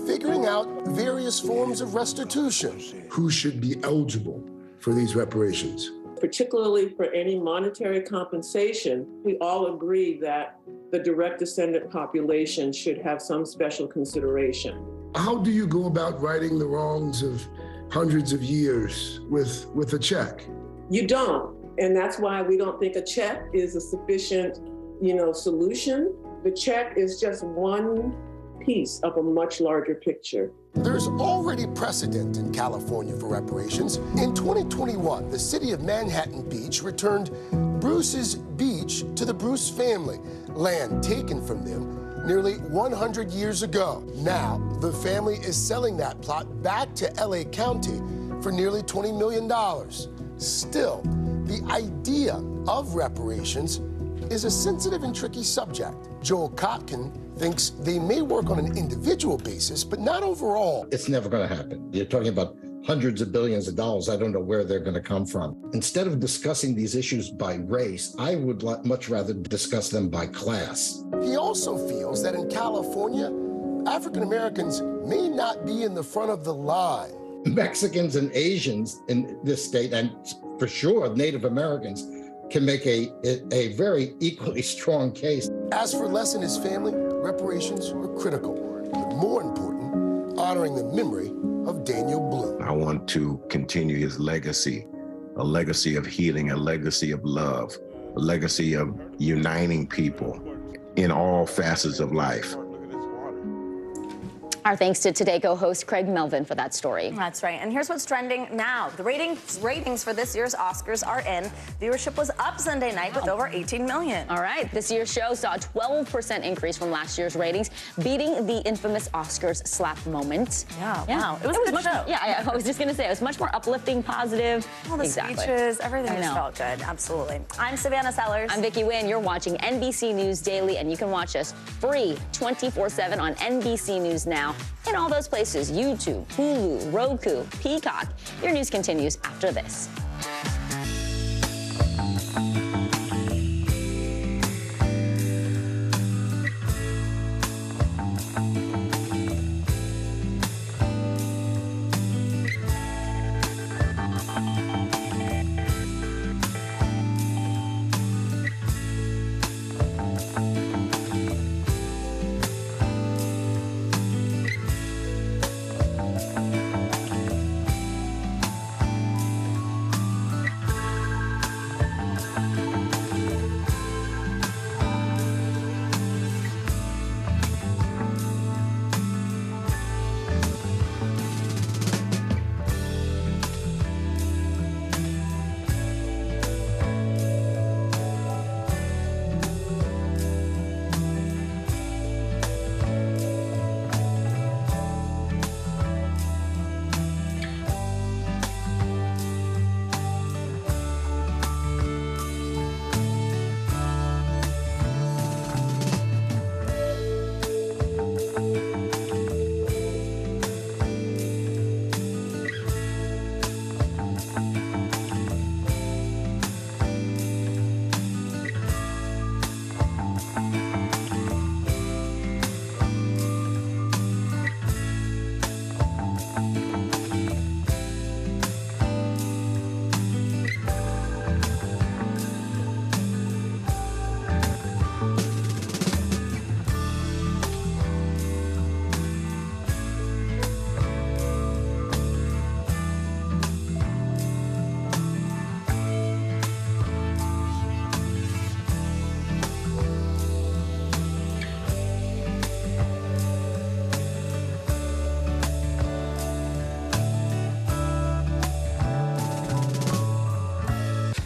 figuring out various forms of restitution. Who should be eligible for these reparations? Particularly for any monetary compensation, we all agree that the direct descendant population should have some special consideration. How do you go about righting the wrongs of hundreds of years with a check? You don't, and that's why we don't think a check is a sufficient, solution. The check is just one piece of a much larger picture. There's already precedent in California for reparations. In 2021, the city of Manhattan Beach returned Bruce's Beach to the Bruce family, land taken from them nearly 100 years ago. Now, the family is selling that plot back to LA County for nearly $20 million. Still, the idea of reparations is a sensitive and tricky subject. Joel Kotkin thinks they may work on an individual basis, but not overall. It's never going to happen. You're talking about hundreds of billions of dollars. I don't know where they're going to come from. Instead of discussing these issues by race, I would much rather discuss them by class. He also feels that in California, African Americans may not be in the front of the line. Mexicans and Asians in this state, and for sure Native Americans, can make a very equally strong case. As for Les and his family, reparations are critical, but more important, honoring the memory of Daniel Blue. I want to continue his legacy, a legacy of healing, a legacy of love, a legacy of uniting people in all facets of life. Our thanks to Today co-host Craig Melvin for that story. That's right. And here's what's trending now. The ratings for this year's Oscars are in. Viewership was up Sunday night with over 18 million. All right. This year's show saw a 12% increase from last year's ratings, beating the infamous Oscars slap moment. Yeah. Wow. It was a good show. I was just going to say, it was much more uplifting, positive. All the speeches, everything just felt good. Absolutely. I'm Savannah Sellers. I'm Vicki Wynn. You're watching NBC News Daily, and you can watch us free 24/7 on NBC News Now. In all those places, YouTube, Hulu, Roku, Peacock. Your news continues after this.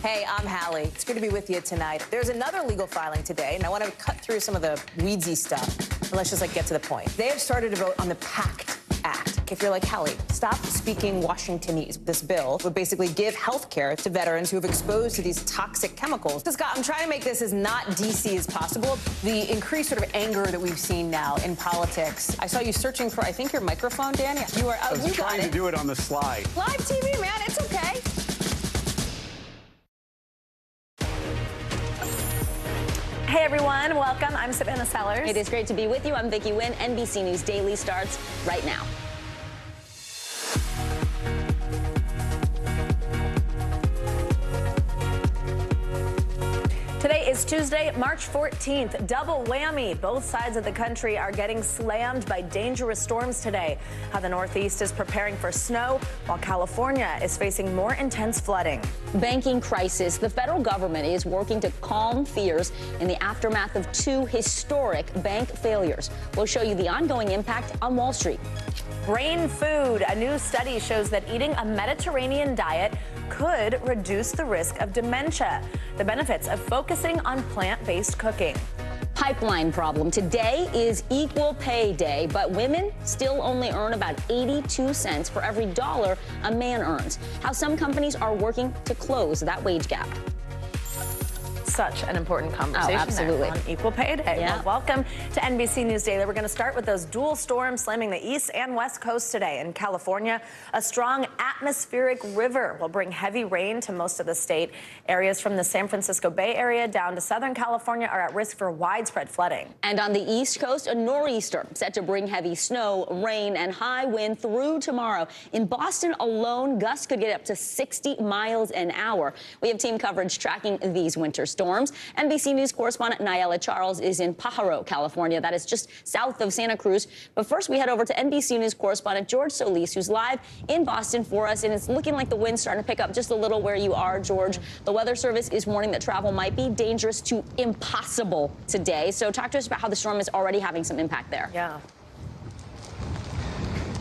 Hey, I'm Hallie. It's good to be with you tonight. There's another legal filing today, and I want to cut through some of the weedsy stuff. And let's just get to the point. They have started to vote on the PACT Act. If you're like, Hallie, stop speaking Washingtonese. This bill would basically give health care to veterans who have exposed to these toxic chemicals. So, Scott, I'm trying to make this as not DC as possible. The increased sort of anger that we've seen now in politics. I saw you searching for, I think, your microphone, Dan. You are. I was trying to do it on the slide. Live TV, man. It's okay. Hey everyone, welcome. I'm Savannah Sellers. It is great to be with you. I'm Vicki Wynn. NBC News Daily starts right now. Today is Tuesday, March 14th. Double whammy. Both sides of the country are getting slammed by dangerous storms today. How the Northeast is preparing for snow, while California is facing more intense flooding. Banking crisis. The federal government is working to calm fears in the aftermath of two historic bank failures. We'll show you the ongoing impact on Wall Street. Brain food. A new study shows that eating a Mediterranean diet could reduce the risk of dementia. The benefits of focusing on plant-based cooking. Pipeline problem. Today is equal pay day, but women still only earn about 82 cents for every dollar a man earns. How some companies are working to close that wage gap. Such an important conversation absolutely. on Equal Pay Day. Yeah. Well, welcome to NBC News Daily. We're going to start with those dual storms slamming the east and west coast today. In California, a strong atmospheric river will bring heavy rain to most of the state. Areas from the San Francisco Bay Area down to Southern California are at risk for widespread flooding. And on the East Coast, a nor'easter set to bring heavy snow, rain, and high wind through tomorrow. In Boston alone, gusts could get up to 60 miles an hour. We have team coverage tracking these winter storms. NBC News correspondent Nayela Charles is in Pajaro, California. That is just south of Santa Cruz. But first, we head over to NBC News correspondent George Solis, who's live in Boston for us. And it's looking like the wind's starting to pick up just a little where you are, George. The Weather Service is warning that travel might be dangerous to impossible today. So talk to us about how the storm is already having some impact there.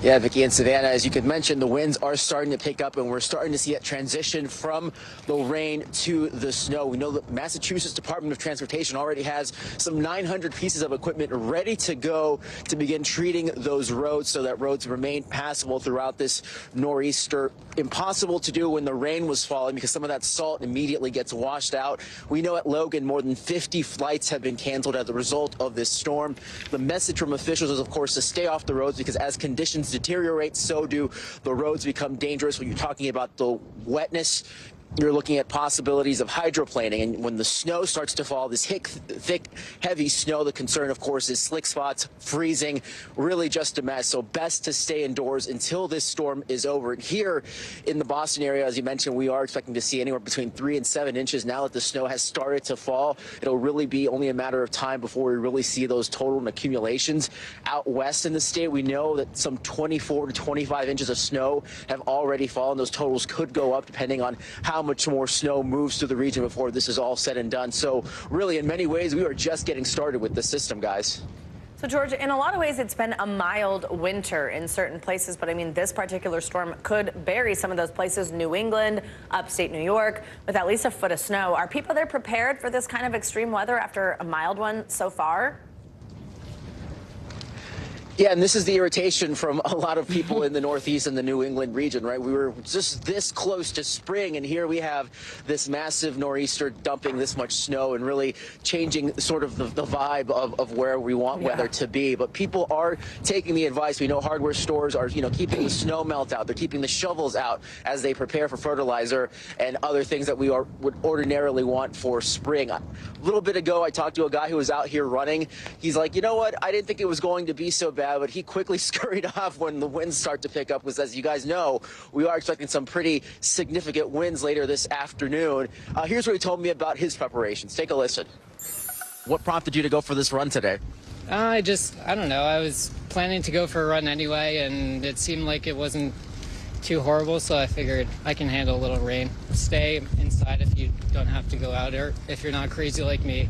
Yeah, Vicki and Savannah, as you could mention, the winds are starting to pick up, and we're starting to see that transition from the rain to the snow. We know that Massachusetts Department of Transportation already has some 900 pieces of equipment ready to go to begin treating those roads so that roads remain passable throughout this nor'easter. Impossible to do when the rain was falling because some of that salt immediately gets washed out. We know at Logan more than 50 flights have been canceled as a result of this storm. The message from officials is, of course, to stay off the roads because as conditions deteriorate, so do the roads become dangerous. When you're talking about the wetness, you're looking at possibilities of hydroplaning. And when the snow starts to fall, this thick, heavy snow, the concern, of course, is slick spots, freezing, really just a mess. So best to stay indoors until this storm is over. And here in the Boston area, as you mentioned, we are expecting to see anywhere between 3 and 7 inches. Now that the snow has started to fall, it'll really be only a matter of time before we really see those total accumulations. Out west in the state, we know that some 24 to 25 inches of snow have already fallen. Those totals could go up depending on how much more snow moves through the region before this is all said and done. So really, in many ways, we are just getting started with the system, guys. So, George, in a lot of ways, it's been a mild winter in certain places. But, I mean, this particular storm could bury some of those places, New England, upstate New York, with at least a foot of snow. Are people there prepared for this kind of extreme weather after a mild one so far? Yeah, and this is the irritation from a lot of people in the Northeast and the New England region, right? We were just this close to spring, and here we have this massive nor'easter dumping this much snow and really changing sort of the vibe of where we want weather to be. But people are taking the advice. We know hardware stores are, keeping the snow melt out. They're keeping the shovels out as they prepare for fertilizer and other things that we would ordinarily want for spring. A little bit ago, I talked to a guy who was out here running. He's like, you know what? I didn't think it was going to be so bad, but he quickly scurried off when the winds start to pick up, because as you guys know, we are expecting some pretty significant winds later this afternoon. Here's what he told me about his preparations. Take a listen. What prompted you to go for this run today? I don't know. I was planning to go for a run anyway, and it seemed like it wasn't too horrible, so I figured I can handle a little rain. Stay inside if you don't have to go out, or if you're not crazy like me.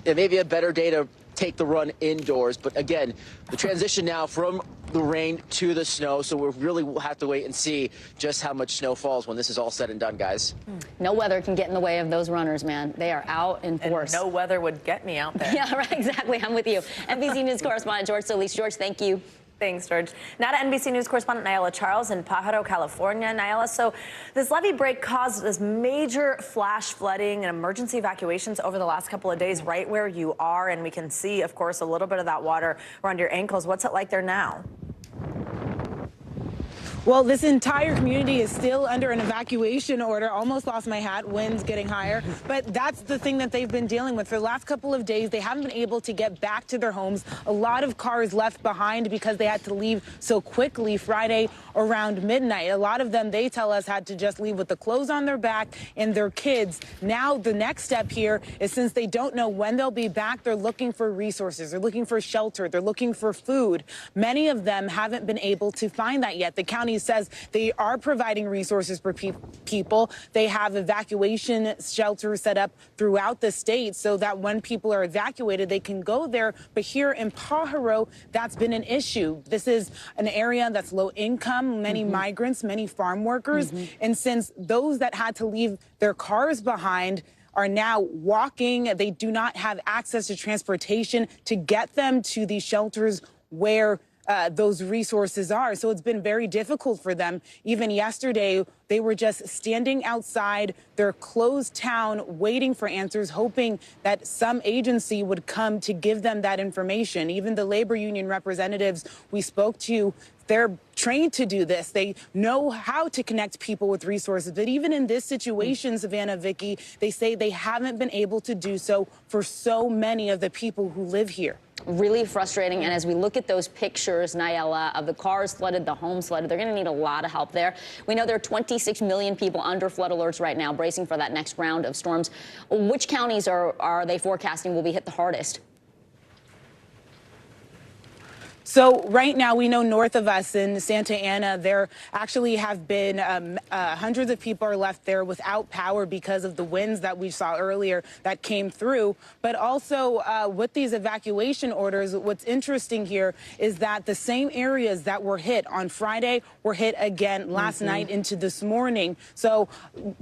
It may be a better day to take the run indoors, but again, the transition now from the rain to the snow, so we really will have to wait and see just how much snow falls when this is all said and done, guys. No weather can get in the way of those runners, man. They are out in force. And no weather would get me out there. Yeah, right, exactly. I'm with you. NBC News correspondent George Solis. George, thank you. Thanks, George. Now to NBC News correspondent Nayela Charles in Pajaro, California. Nayela, so this levee break caused this major flash flooding and emergency evacuations over the last couple of days right where you are. And we can see, of course, a little bit of that water around your ankles. What's it like there now? Well, this entire community is still under an evacuation order. Almost lost my hat, winds getting higher. But that's the thing that they've been dealing with for the last couple of days. They haven't been able to get back to their homes. A lot of cars left behind because they had to leave so quickly Friday around midnight. A lot of them, they tell us, had to just leave with the clothes on their back and their kids. Now the next step here is, since they don't know when they'll be back, they're looking for resources. They're looking for shelter. They're looking for food. Many of them haven't been able to find that yet. The county says they are providing resources for people. They have evacuation shelters set up throughout the state so that when people are evacuated, they can go there. But here in Pajaro, that's been an issue. This is an area that's low income, many migrants, many farm workers. And since those that had to leave their cars behind are now walking, they do not have access to transportation to get them to these shelters where those resources are. So it's been very difficult for them. Even yesterday, they were just standing outside their closed town waiting for answers, hoping that some agency would come to give them that information. Even the labor union representatives we spoke to, they're trained to do this. They know how to connect people with resources. But even in this situation, Savannah, Vicky, they say they haven't been able to do so for so many of the people who live here. Really frustrating. And as we look at those pictures, Nayela, of the cars flooded, the homes flooded, they're going to need a lot of help there. We know there are 26 million people under flood alerts right now, bracing for that next round of storms. Which counties are they forecasting will be hit the hardest? So right now, we know north of us in Santa Ana, there actually have been hundreds of people are left there without power because of the winds that we saw earlier that came through. But also with these evacuation orders, what's interesting here is that the same areas that were hit on Friday were hit again last night into this morning. So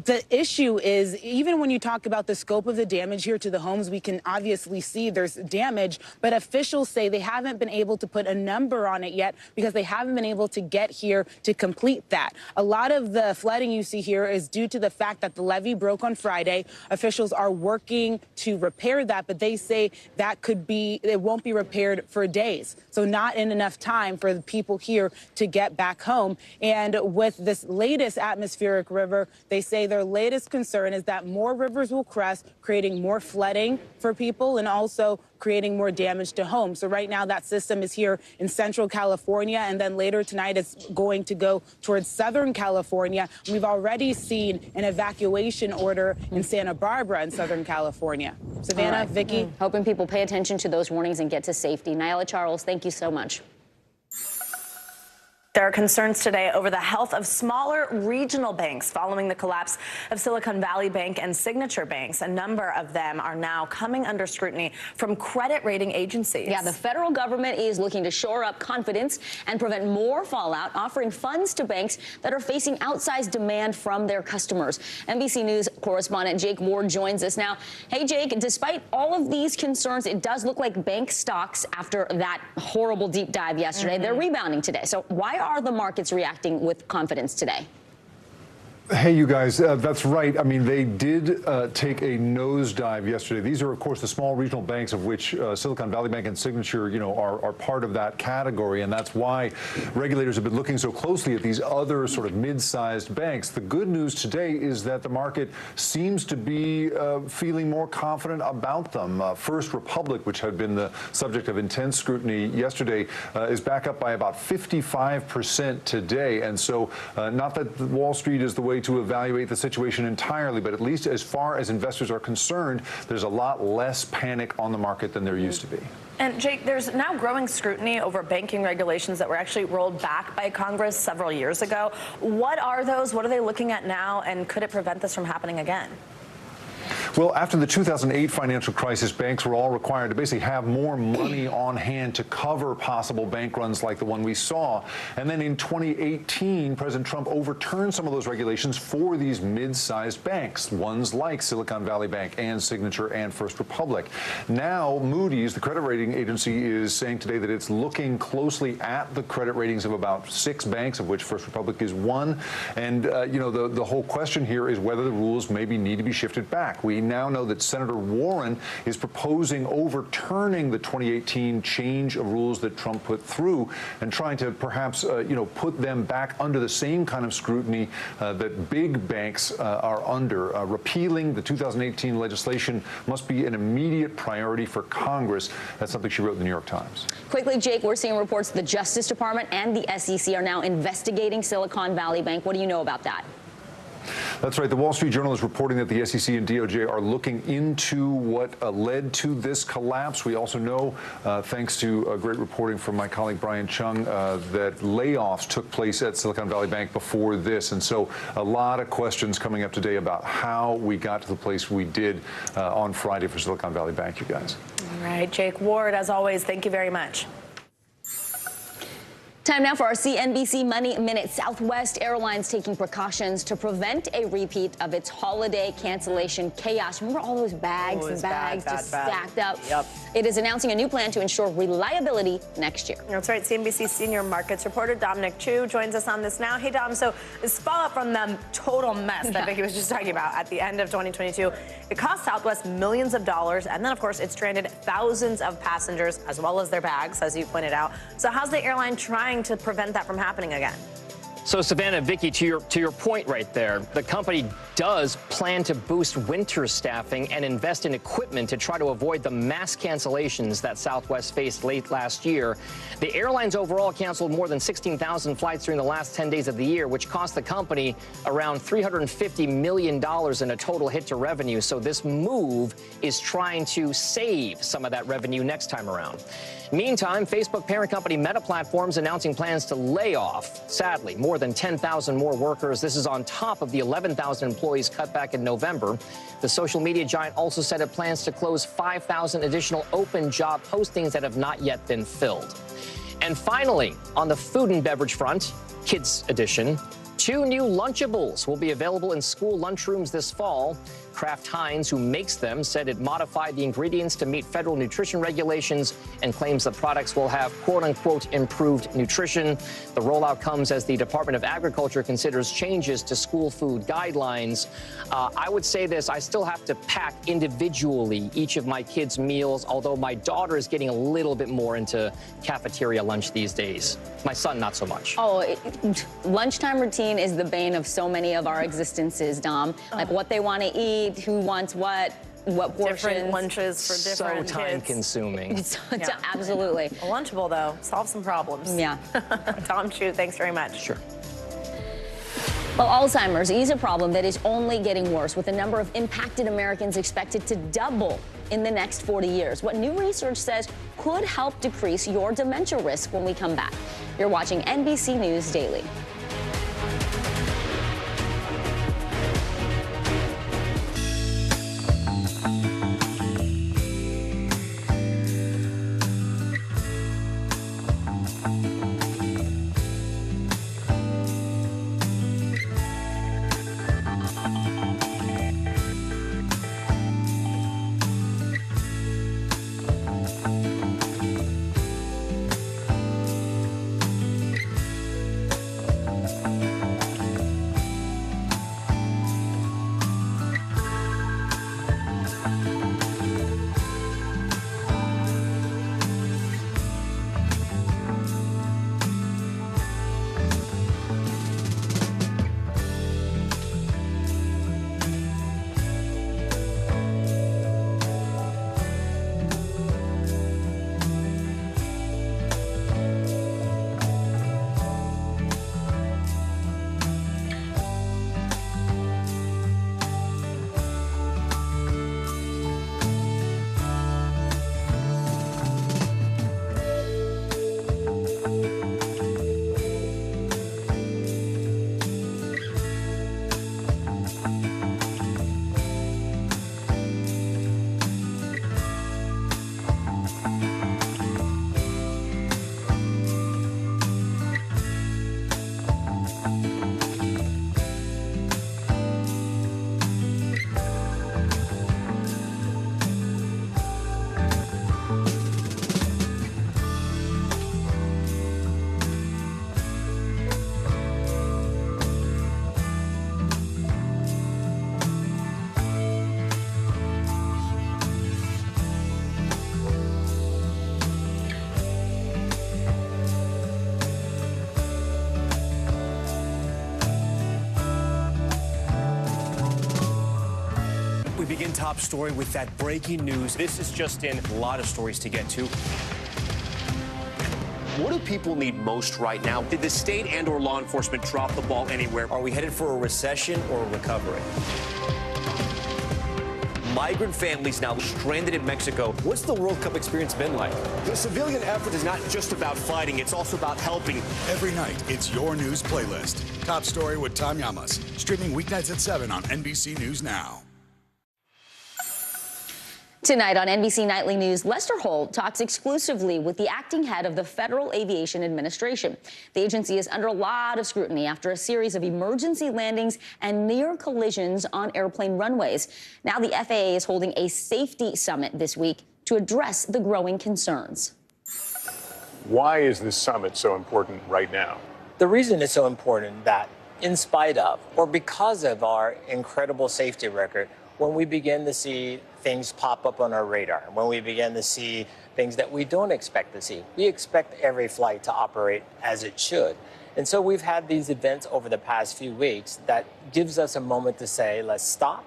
the issue is, even when you talk about the scope of the damage here to the homes, we can obviously see there's damage, but officials say they haven't been able to put a number on it yet because they haven't been able to get here to complete that. A lot of the flooding you see here is due to the fact that the levee broke on Friday. Officials are working to repair that, but they say that it won't be repaired for days. So not in enough time for the people here to get back home. And with this latest atmospheric river, they say their latest concern is that more rivers will crest, creating more flooding for people and also creating more damage to homes. So right now that system is here in central California, and then later tonight it's going to go towards southern California. We've already seen an evacuation order in Santa Barbara in southern California. Savannah, Vicky. Hoping people pay attention to those warnings and get to safety. Nayela Charles, thank you so much. There are concerns today over the health of smaller regional banks following the collapse of Silicon Valley Bank and Signature banks. A number of them are now coming under scrutiny from credit rating agencies. Yeah, the federal government is looking to shore up confidence and prevent more fallout, offering funds to banks that are facing outsized demand from their customers. NBC News correspondent Jake Ward joins us now. Hey, Jake, despite all of these concerns, it does look like bank stocks, after that horrible deep dive yesterday, they're rebounding today. So why are the markets reacting with confidence today? Hey, you guys, that's right. I mean, they did take a nosedive yesterday. These are, of course, the small regional banks, of which Silicon Valley Bank and Signature, are part of that category. And that's why regulators have been looking so closely at these other sort of mid-sized banks. The good news today is that the market seems to be feeling more confident about them. First Republic, which had been the subject of intense scrutiny yesterday, is back up by about 55% today. And so not that Wall Street is the way to evaluate the situation entirely, but at least as far as investors are concerned, there's a lot less panic on the market than there used to be. And Jake, there's now growing scrutiny over banking regulations that were actually rolled back by Congress several years ago. What are those? What are they looking at now? And could it prevent this from happening again? Well, after the 2008 financial crisis, banks were all required to basically have more money on hand to cover possible bank runs like the one we saw. And then in 2018, President Trump overturned some of those regulations for these mid-sized banks, ones like Silicon Valley Bank and Signature and First Republic. Now, Moody's, the credit rating agency, is saying today that it's looking closely at the credit ratings of about 6 banks, of which First Republic is one. And, the whole question here is whether the rules maybe need to be shifted back. We now know that Senator Warren is proposing overturning the 2018 change of rules that Trump put through and trying to perhaps, put them back under the same kind of scrutiny that big banks are under. Repealing the 2018 legislation must be an immediate priority for Congress. That's something she wrote in the New York Times. Quickly, Jake, we're seeing reports the Justice Department and the SEC are now investigating Silicon Valley Bank. What do you know about that? That's right. The Wall Street Journal is reporting that the SEC and DOJ are looking into what led to this collapse. We also know, thanks to great reporting from my colleague Brian Chung, that layoffs took place at Silicon Valley Bank before this. And so a lot of questions coming up today about how we got to the place we did on Friday for Silicon Valley Bank, you guys. All right, Jake Ward, as always, thank you very much. Time now for our CNBC Money Minute. Southwest Airlines taking precautions to prevent a repeat of its holiday cancellation chaos. Remember all those bags and bags just stacked up? Yep. It is announcing a new plan to ensure reliability next year. That's right. CNBC senior markets reporter Dominic Chu joins us on this now. Hey, Dom. So this follow-up from the total mess that Vicky was just talking about at the end of 2022. It cost Southwest millions of dollars, and then, of course, it stranded thousands of passengers as well as their bags, as you pointed out. So how's the airline trying to prevent that from happening again? So, Savannah, Vicky, to your point right there, the company does plan to boost winter staffing and invest in equipment to try to avoid the mass cancellations that Southwest faced late last year. The airlines overall canceled more than 16,000 flights during the last 10 days of the year, which cost the company around $350 million in a total hit to revenue. So this move is trying to save some of that revenue next time around. Meantime, Facebook parent company Meta Platforms announcing plans to lay off, sadly, more than 10,000 more workers. This is on top of the 11,000 employees cut back in November. The social media giant also said it plans to close 5,000 additional open job postings that have not yet been filled. And finally, on the food and beverage front, Kids Edition, 2 new Lunchables will be available in school lunchrooms this fall. Kraft Heinz, who makes them, said it modified the ingredients to meet federal nutrition regulations and claims the products will have, quote-unquote, improved nutrition. The rollout comes as the Department of Agriculture considers changes to school food guidelines. I would say this, I still have to pack individually each of my kids' meals, although my daughter is getting a little bit more into cafeteria lunch these days. My son, not so much. Oh, lunchtime routine is the bane of so many of our existences, Dom. Like what they want to eat, who wants what portions. Different lunches for different so time-consuming. Absolutely. A Lunchable, though, solve some problems. Yeah. Tom Chu, thanks very much. Sure. Well, Alzheimer's is a problem that is only getting worse, with the number of impacted Americans expected to double in the next 40 years. What new research says could help decrease your dementia risk when we come back. You're watching NBC News Daily. Begin top story with that breaking news. This is just in, a lot of stories to get to. What do people need most right now? Did the state and or law enforcement drop the ball anywhere? Are we headed for a recession or a recovery? Migrant families now stranded in Mexico. What's the World Cup experience been like? The civilian effort is not just about fighting, it's also about helping. Every night, it's your news playlist. Top Story with Tom Llamas. Streaming weeknights at 7 on NBC News Now. Tonight on NBC Nightly News, Lester Holt talks exclusively with the acting head of the Federal Aviation Administration. The agency is under a lot of scrutiny after a series of emergency landings and near collisions on airplane runways. Now the FAA is holding a safety summit this week to address the growing concerns. Why is this summit so important right now? The reason it's so important that in spite of or because of our incredible safety record, when we begin to see things pop up on our radar, when we begin to see things that we don't expect to see, we expect every flight to operate as it should. And so we've had these events over the past few weeks that gives us a moment to say, let's stop,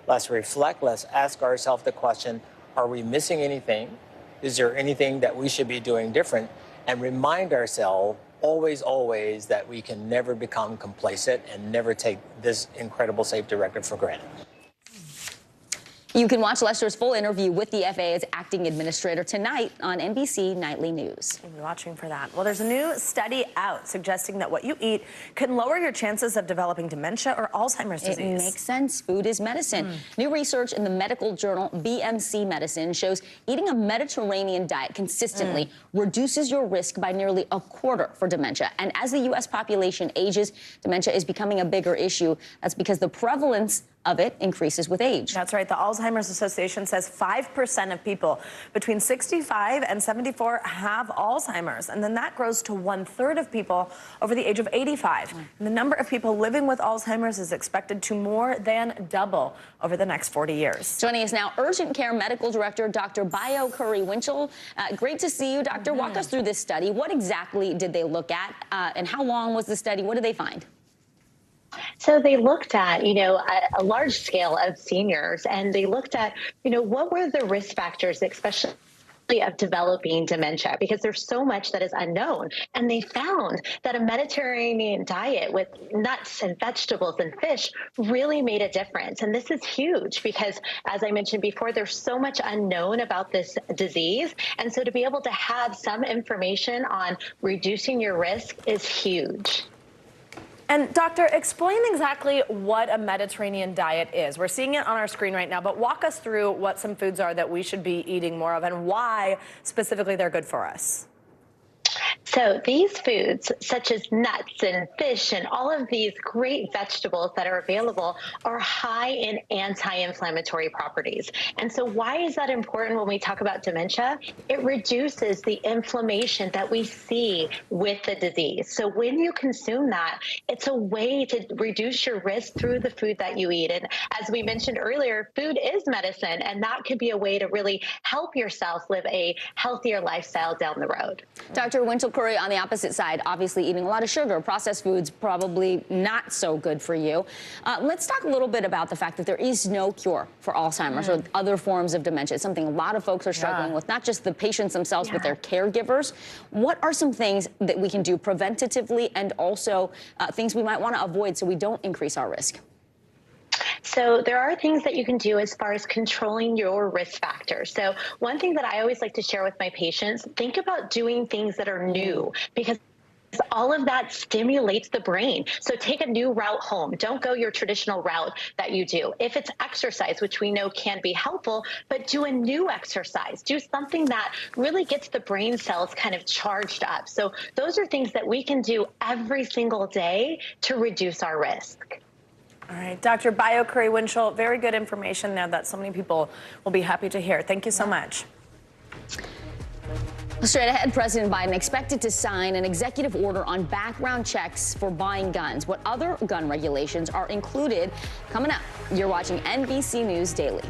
let's reflect, let's ask ourselves the question, are we missing anything? Is there anything that we should be doing different? And remind ourselves always that we can never become complacent and never take this incredible safety record for granted. You can watch Lester's full interview with the FAA's acting administrator tonight on NBC Nightly News. We'll be watching for that. Well, there's a new study out suggesting that what you eat can lower your chances of developing dementia or Alzheimer's disease. It makes sense. Food is medicine. New research in the medical journal BMC Medicine shows eating a Mediterranean diet consistently reduces your risk by nearly a quarter for dementia. And as the U.S. population ages, dementia is becoming a bigger issue. That's because the prevalence of it increases with age. That's right. The Alzheimer's Association says 5% of people between 65 and 74 have Alzheimer's, and then that grows to 1/3 of people over the age of 85. And the number of people living with Alzheimer's is expected to more than double over the next 40 years. Joining us now, Urgent Care Medical Director Dr. Bayo Curry-Winchell. Great to see you, Doctor. Walk us through this study. What exactly did they look at, and how long was the study? What did they find? So they looked at, a large scale of seniors, and they looked at, what were the risk factors, especially of developing dementia, because there's so much that is unknown. And they found that a Mediterranean diet with nuts and vegetables and fish really made a difference. And this is huge because, as I mentioned before, there's so much unknown about this disease. And so to be able to have some information on reducing your risk is huge. And doctor, explain exactly what a Mediterranean diet is. We're seeing it on our screen right now, but walk us through what some foods are that we should be eating more of and why specifically they're good for us. So these foods, such as nuts and fish and all of these great vegetables that are available, are high in anti-inflammatory properties. And so why is that important when we talk about dementia? It reduces the inflammation that we see with the disease. So when you consume that, it's a way to reduce your risk through the food that you eat. And as we mentioned earlier, food is medicine, and that could be a way to really help yourself live a healthier lifestyle down the road. Dr. Winchell Curry, on the opposite side, obviously eating a lot of sugar, processed foods, probably not so good for you. Let's talk a little bit about the fact that there is no cure for Alzheimer's or other forms of dementia. It's something a lot of folks are struggling with, not just the patients themselves, but their caregivers. What are some things that we can do preventatively and also things we might want to avoid so we don't increase our risk? So there are things that you can do as far as controlling your risk factors. So one thing that I always like to share with my patients, think about doing things that are new, because all of that stimulates the brain. So take a new route home. Don't go your traditional route that you do. If it's exercise, which we know can be helpful, but do a new exercise. Do something that really gets the brain cells kind of charged up. So those are things that we can do every single day to reduce our risk. All right, Dr. Bayo Curry-Winchell, very good information there that so many people will be happy to hear. Thank you so much. Straight ahead, President Biden expected to sign an executive order on background checks for buying guns. What other gun regulations are included? Coming up, you're watching NBC News Daily.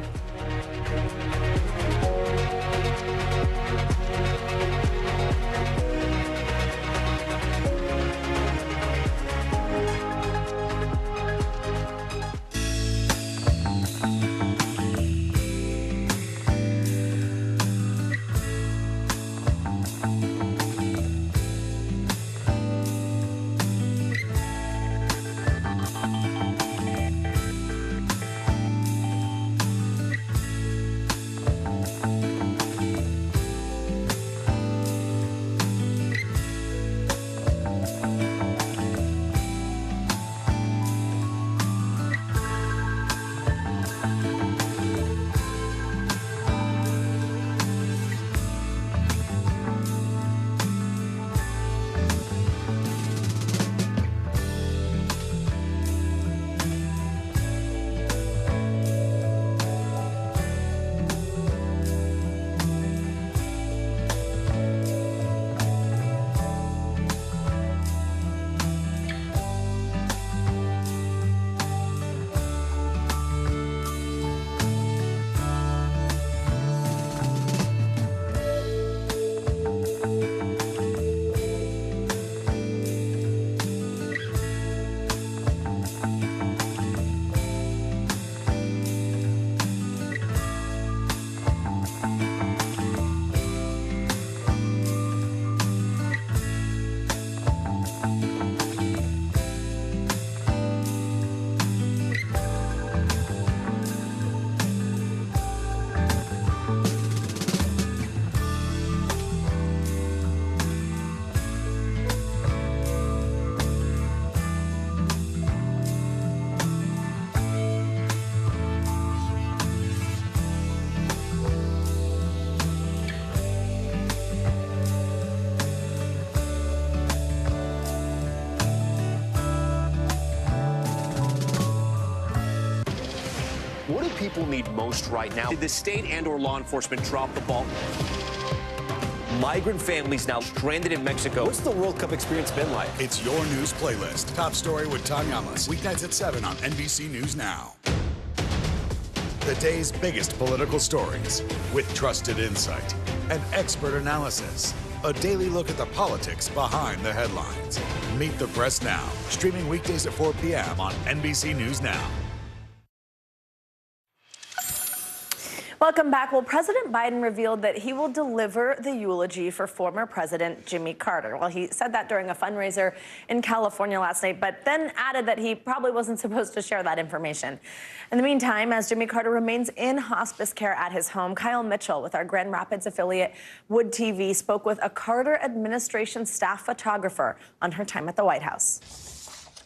people need most right now? Did the state and/or law enforcement drop the ball? Migrant families now stranded in Mexico. What's the World Cup experience been like? It's your news playlist. Top story with Tom Yamas. Weeknights at 7 on NBC News Now. The day's biggest political stories with trusted insight and expert analysis. A daily look at the politics behind the headlines. Meet the Press Now. Streaming weekdays at 4 p.m. on NBC News Now. Welcome back. Well, President Biden revealed that he will deliver the eulogy for former President Jimmy Carter. Well, he said that during a fundraiser in California last night, but then added that he probably wasn't supposed to share that information. In the meantime, as Jimmy Carter remains in hospice care at his home, Kyle Mitchell with our Grand Rapids affiliate Wood TV spoke with a Carter administration staff photographer on her time at the White House.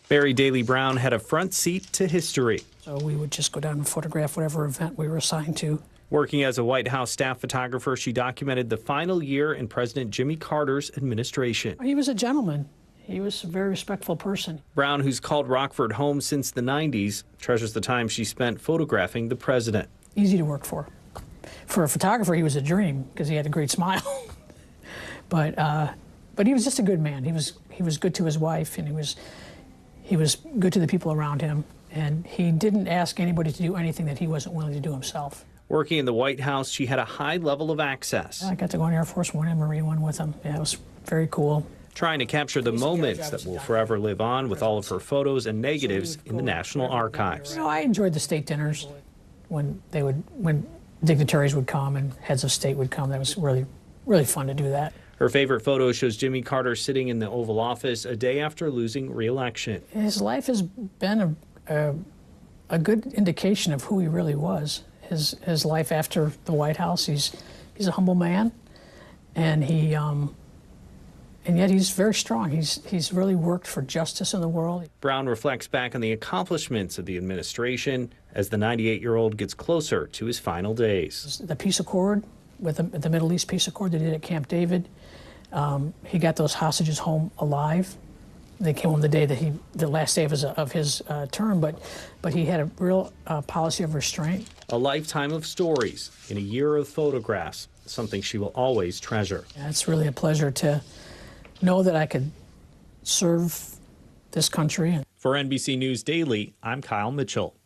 Barry Daly Brown had a front seat to history. So we would just go down and photograph whatever event we were assigned to. Working as a White House staff photographer, she documented the final year in President Jimmy Carter's administration. He was a gentleman. He was a very respectful person. Brown, who's called Rockford home since the 90s, treasures the time she spent photographing the president. Easy to work for. For a photographer, he was a dream because he had a great smile. But he was just a good man. He was good to his wife, and he was good to the people around him. And he didn't ask anybody to do anything that he wasn't willing to do himself. Working in the White House, she had a high level of access. I got to go on Air Force One and Marine One with him. Yeah, it was very cool. Trying to capture the moments that will forever live on with all of her photos and negatives in the National Archives. You know, I enjoyed the state dinners when dignitaries would come and heads of state would come. That was really, really fun to do that. Her favorite photo shows Jimmy Carter sitting in the Oval Office a day after losing re-election. His life has been a good indication of who he really was. His life after the White House, he's a humble man, and yet he's very strong. He's really worked for justice in the world. Brown reflects back on the accomplishments of the administration as the 98-year-old gets closer to his final days. The peace accord, with the Middle East peace accord they did at Camp David, he got those hostages home alive. They came home the day that the last day of his term, but he had a real policy of restraint. A lifetime of stories in a year of photographs, something she will always treasure. Yeah, it's really a pleasure to know that I could serve this country. For NBC News Daily, I'm Kyle Mitchell.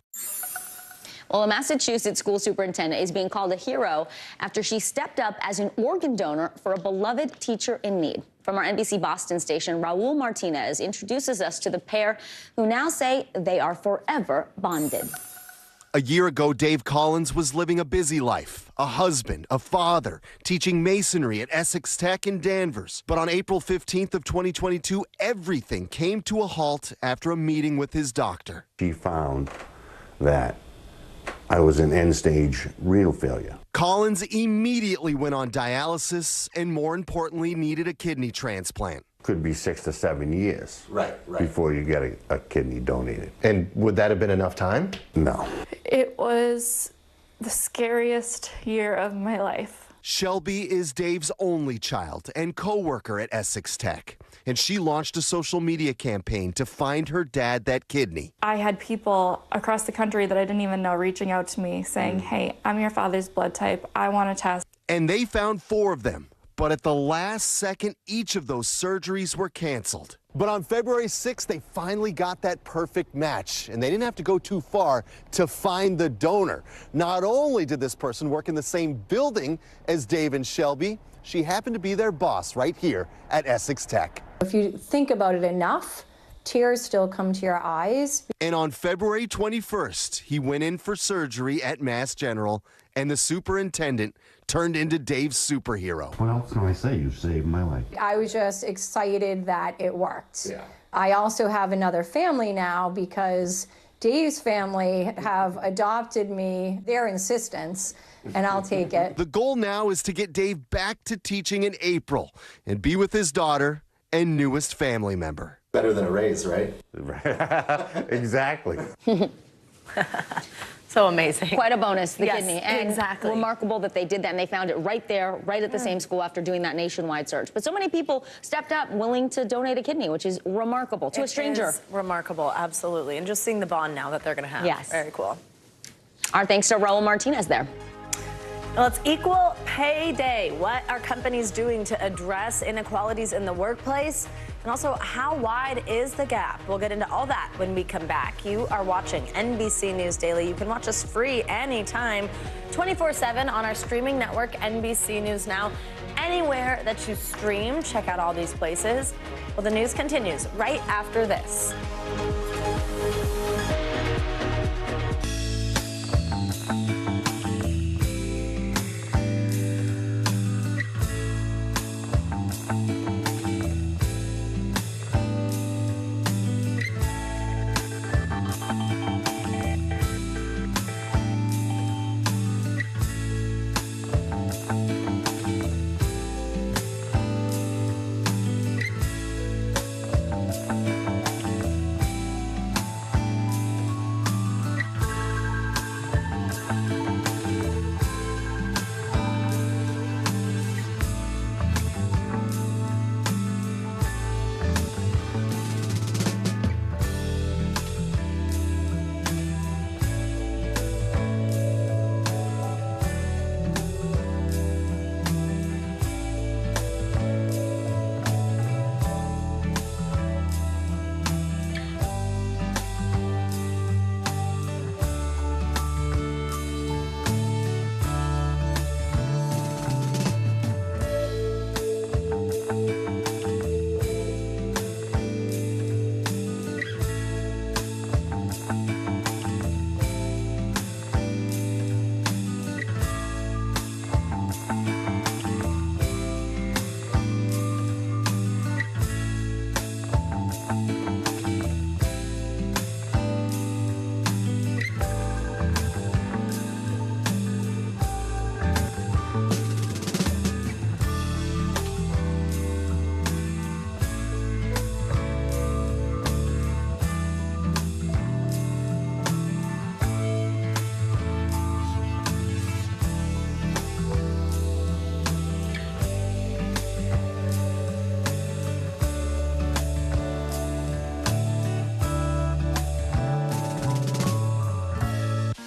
Well, a Massachusetts school superintendent is being called a hero after she stepped up as an organ donor for a beloved teacher in need. From our NBC Boston station, Raul Martinez introduces us to the pair who now say they are forever bonded. A year ago, Dave Collins was living a busy life, a husband, a father, teaching masonry at Essex Tech in Danvers. But on April 15th of 2022, everything came to a halt after a meeting with his doctor. She found that I was in end-stage renal failure. Collins immediately went on dialysis and, more importantly, needed a kidney transplant. Could be 6 to 7 years before you get a kidney donated. And would that have been enough time? No. It was the scariest year of my life. Shelby is Dave's only child and co-worker at Essex Tech, and she launched a social media campaign to find her dad that kidney. I had people across the country that I didn't even know reaching out to me saying, hey, I'm your father's blood type. I want to test. And they found 4 of them. But at the last second, each of those surgeries were canceled. But on February 6th, they finally got that perfect match, and they didn't have to go too far to find the donor. Not only did this person work in the same building as Dave and Shelby, she happened to be their boss right here at Essex Tech. If you think about it enough, tears still come to your eyes. And on February 21st, he went in for surgery at Mass General, and the superintendent turned into Dave's superhero. What else can I say? You saved my life. I was just excited that it worked. Yeah. I also have another family now because Dave's family have adopted me, their insistence, and I'll take it. The goal now is to get Dave back to teaching in April and be with his daughter and newest family member. Better than a raise, right? Exactly. So amazing. Quite a bonus, the Yes, kidney. And exactly. remarkable that they did that and they found it right there, right at the same school after doing that nationwide search. But so many people stepped up willing to donate a kidney, which is remarkable to a stranger. It is remarkable, absolutely. And just seeing the bond now that they're going to have. Yes. Very cool. Our thanks to Raul Martinez there. Well, it's Equal Pay Day. What are companies doing to address inequalities in the workplace? And also, how wide is the gap? We'll get into all that when we come back. You are watching NBC News Daily. You can watch us free anytime, 24/7 on our streaming network, NBC News Now. Anywhere that you stream, check out all these places. Well, the news continues right after this.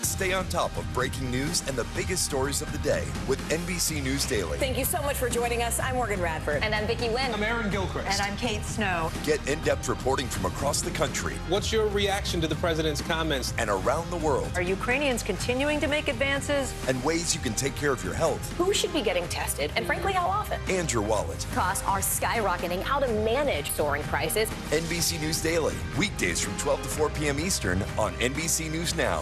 Stay on top of breaking news and the biggest stories of the day with NBC News Daily. Thank you so much for joining us. I'm Morgan Radford. And I'm Vicki Wynn. I'm Aaron Gilchrist. And I'm Kate Snow. Get in-depth reporting from across the country. What's your reaction to the president's comments? And around the world. Are Ukrainians continuing to make advances? And ways you can take care of your health. Who should be getting tested? And frankly, how often? And your wallet. Costs are skyrocketing. How to manage soaring prices. NBC News Daily. Weekdays from 12 to 4 p.m. Eastern on NBC News Now.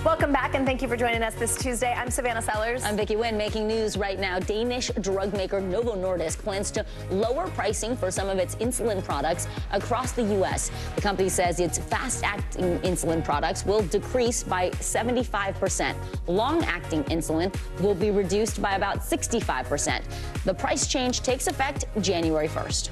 Welcome back, and thank you for joining us this Tuesday. I'm Savannah Sellers. I'm Vicki Wynn. Making news right now. Danish drug maker Novo Nordisk plans to lower pricing for some of its insulin products across the U.S. The company says its fast-acting insulin products will decrease by 75%. Long-acting insulin will be reduced by about 65%. The price change takes effect January 1st.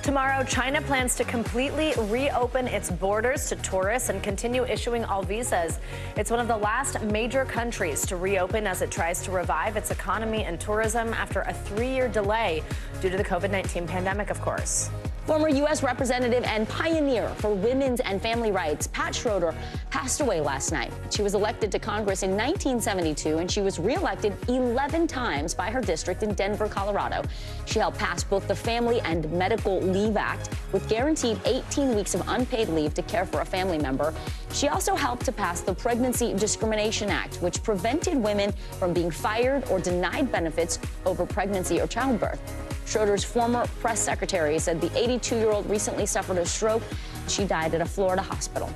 Tomorrow, China plans to completely reopen its borders to tourists and continue issuing all visas. It's one of the last major countries to reopen as it tries to revive its economy and tourism after a 3-year delay due to the COVID-19 pandemic, of course. Former U.S. Representative and pioneer for women's and family rights, Pat Schroeder, passed away last night. She was elected to Congress in 1972, and she was reelected 11 times by her district in Denver, Colorado. She helped pass both the Family and Medical Leave Act, with guaranteed 18 weeks of unpaid leave to care for a family member. She also helped to pass the Pregnancy Discrimination Act, which prevented women from being fired or denied benefits over pregnancy or childbirth. Schroeder's former press secretary said the 82-year-old recently suffered a stroke. She died at a Florida hospital.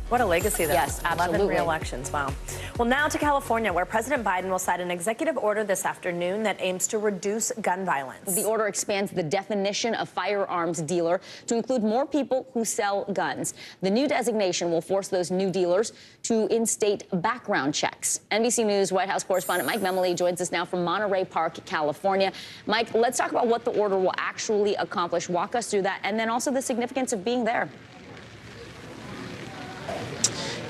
What a legacy, though. Yes, absolutely. 11 re-elections. Wow. Well, now to California, where President Biden will sign an executive order this afternoon that aims to reduce gun violence. The order expands the definition of firearms dealer to include more people who sell guns. The new designation will force those new dealers to in-state background checks. NBC News White House correspondent Mike Memoli joins us now from Monterey Park, California. Mike, let's talk about what the order will actually accomplish. Walk us through that, and then also the significance of being there.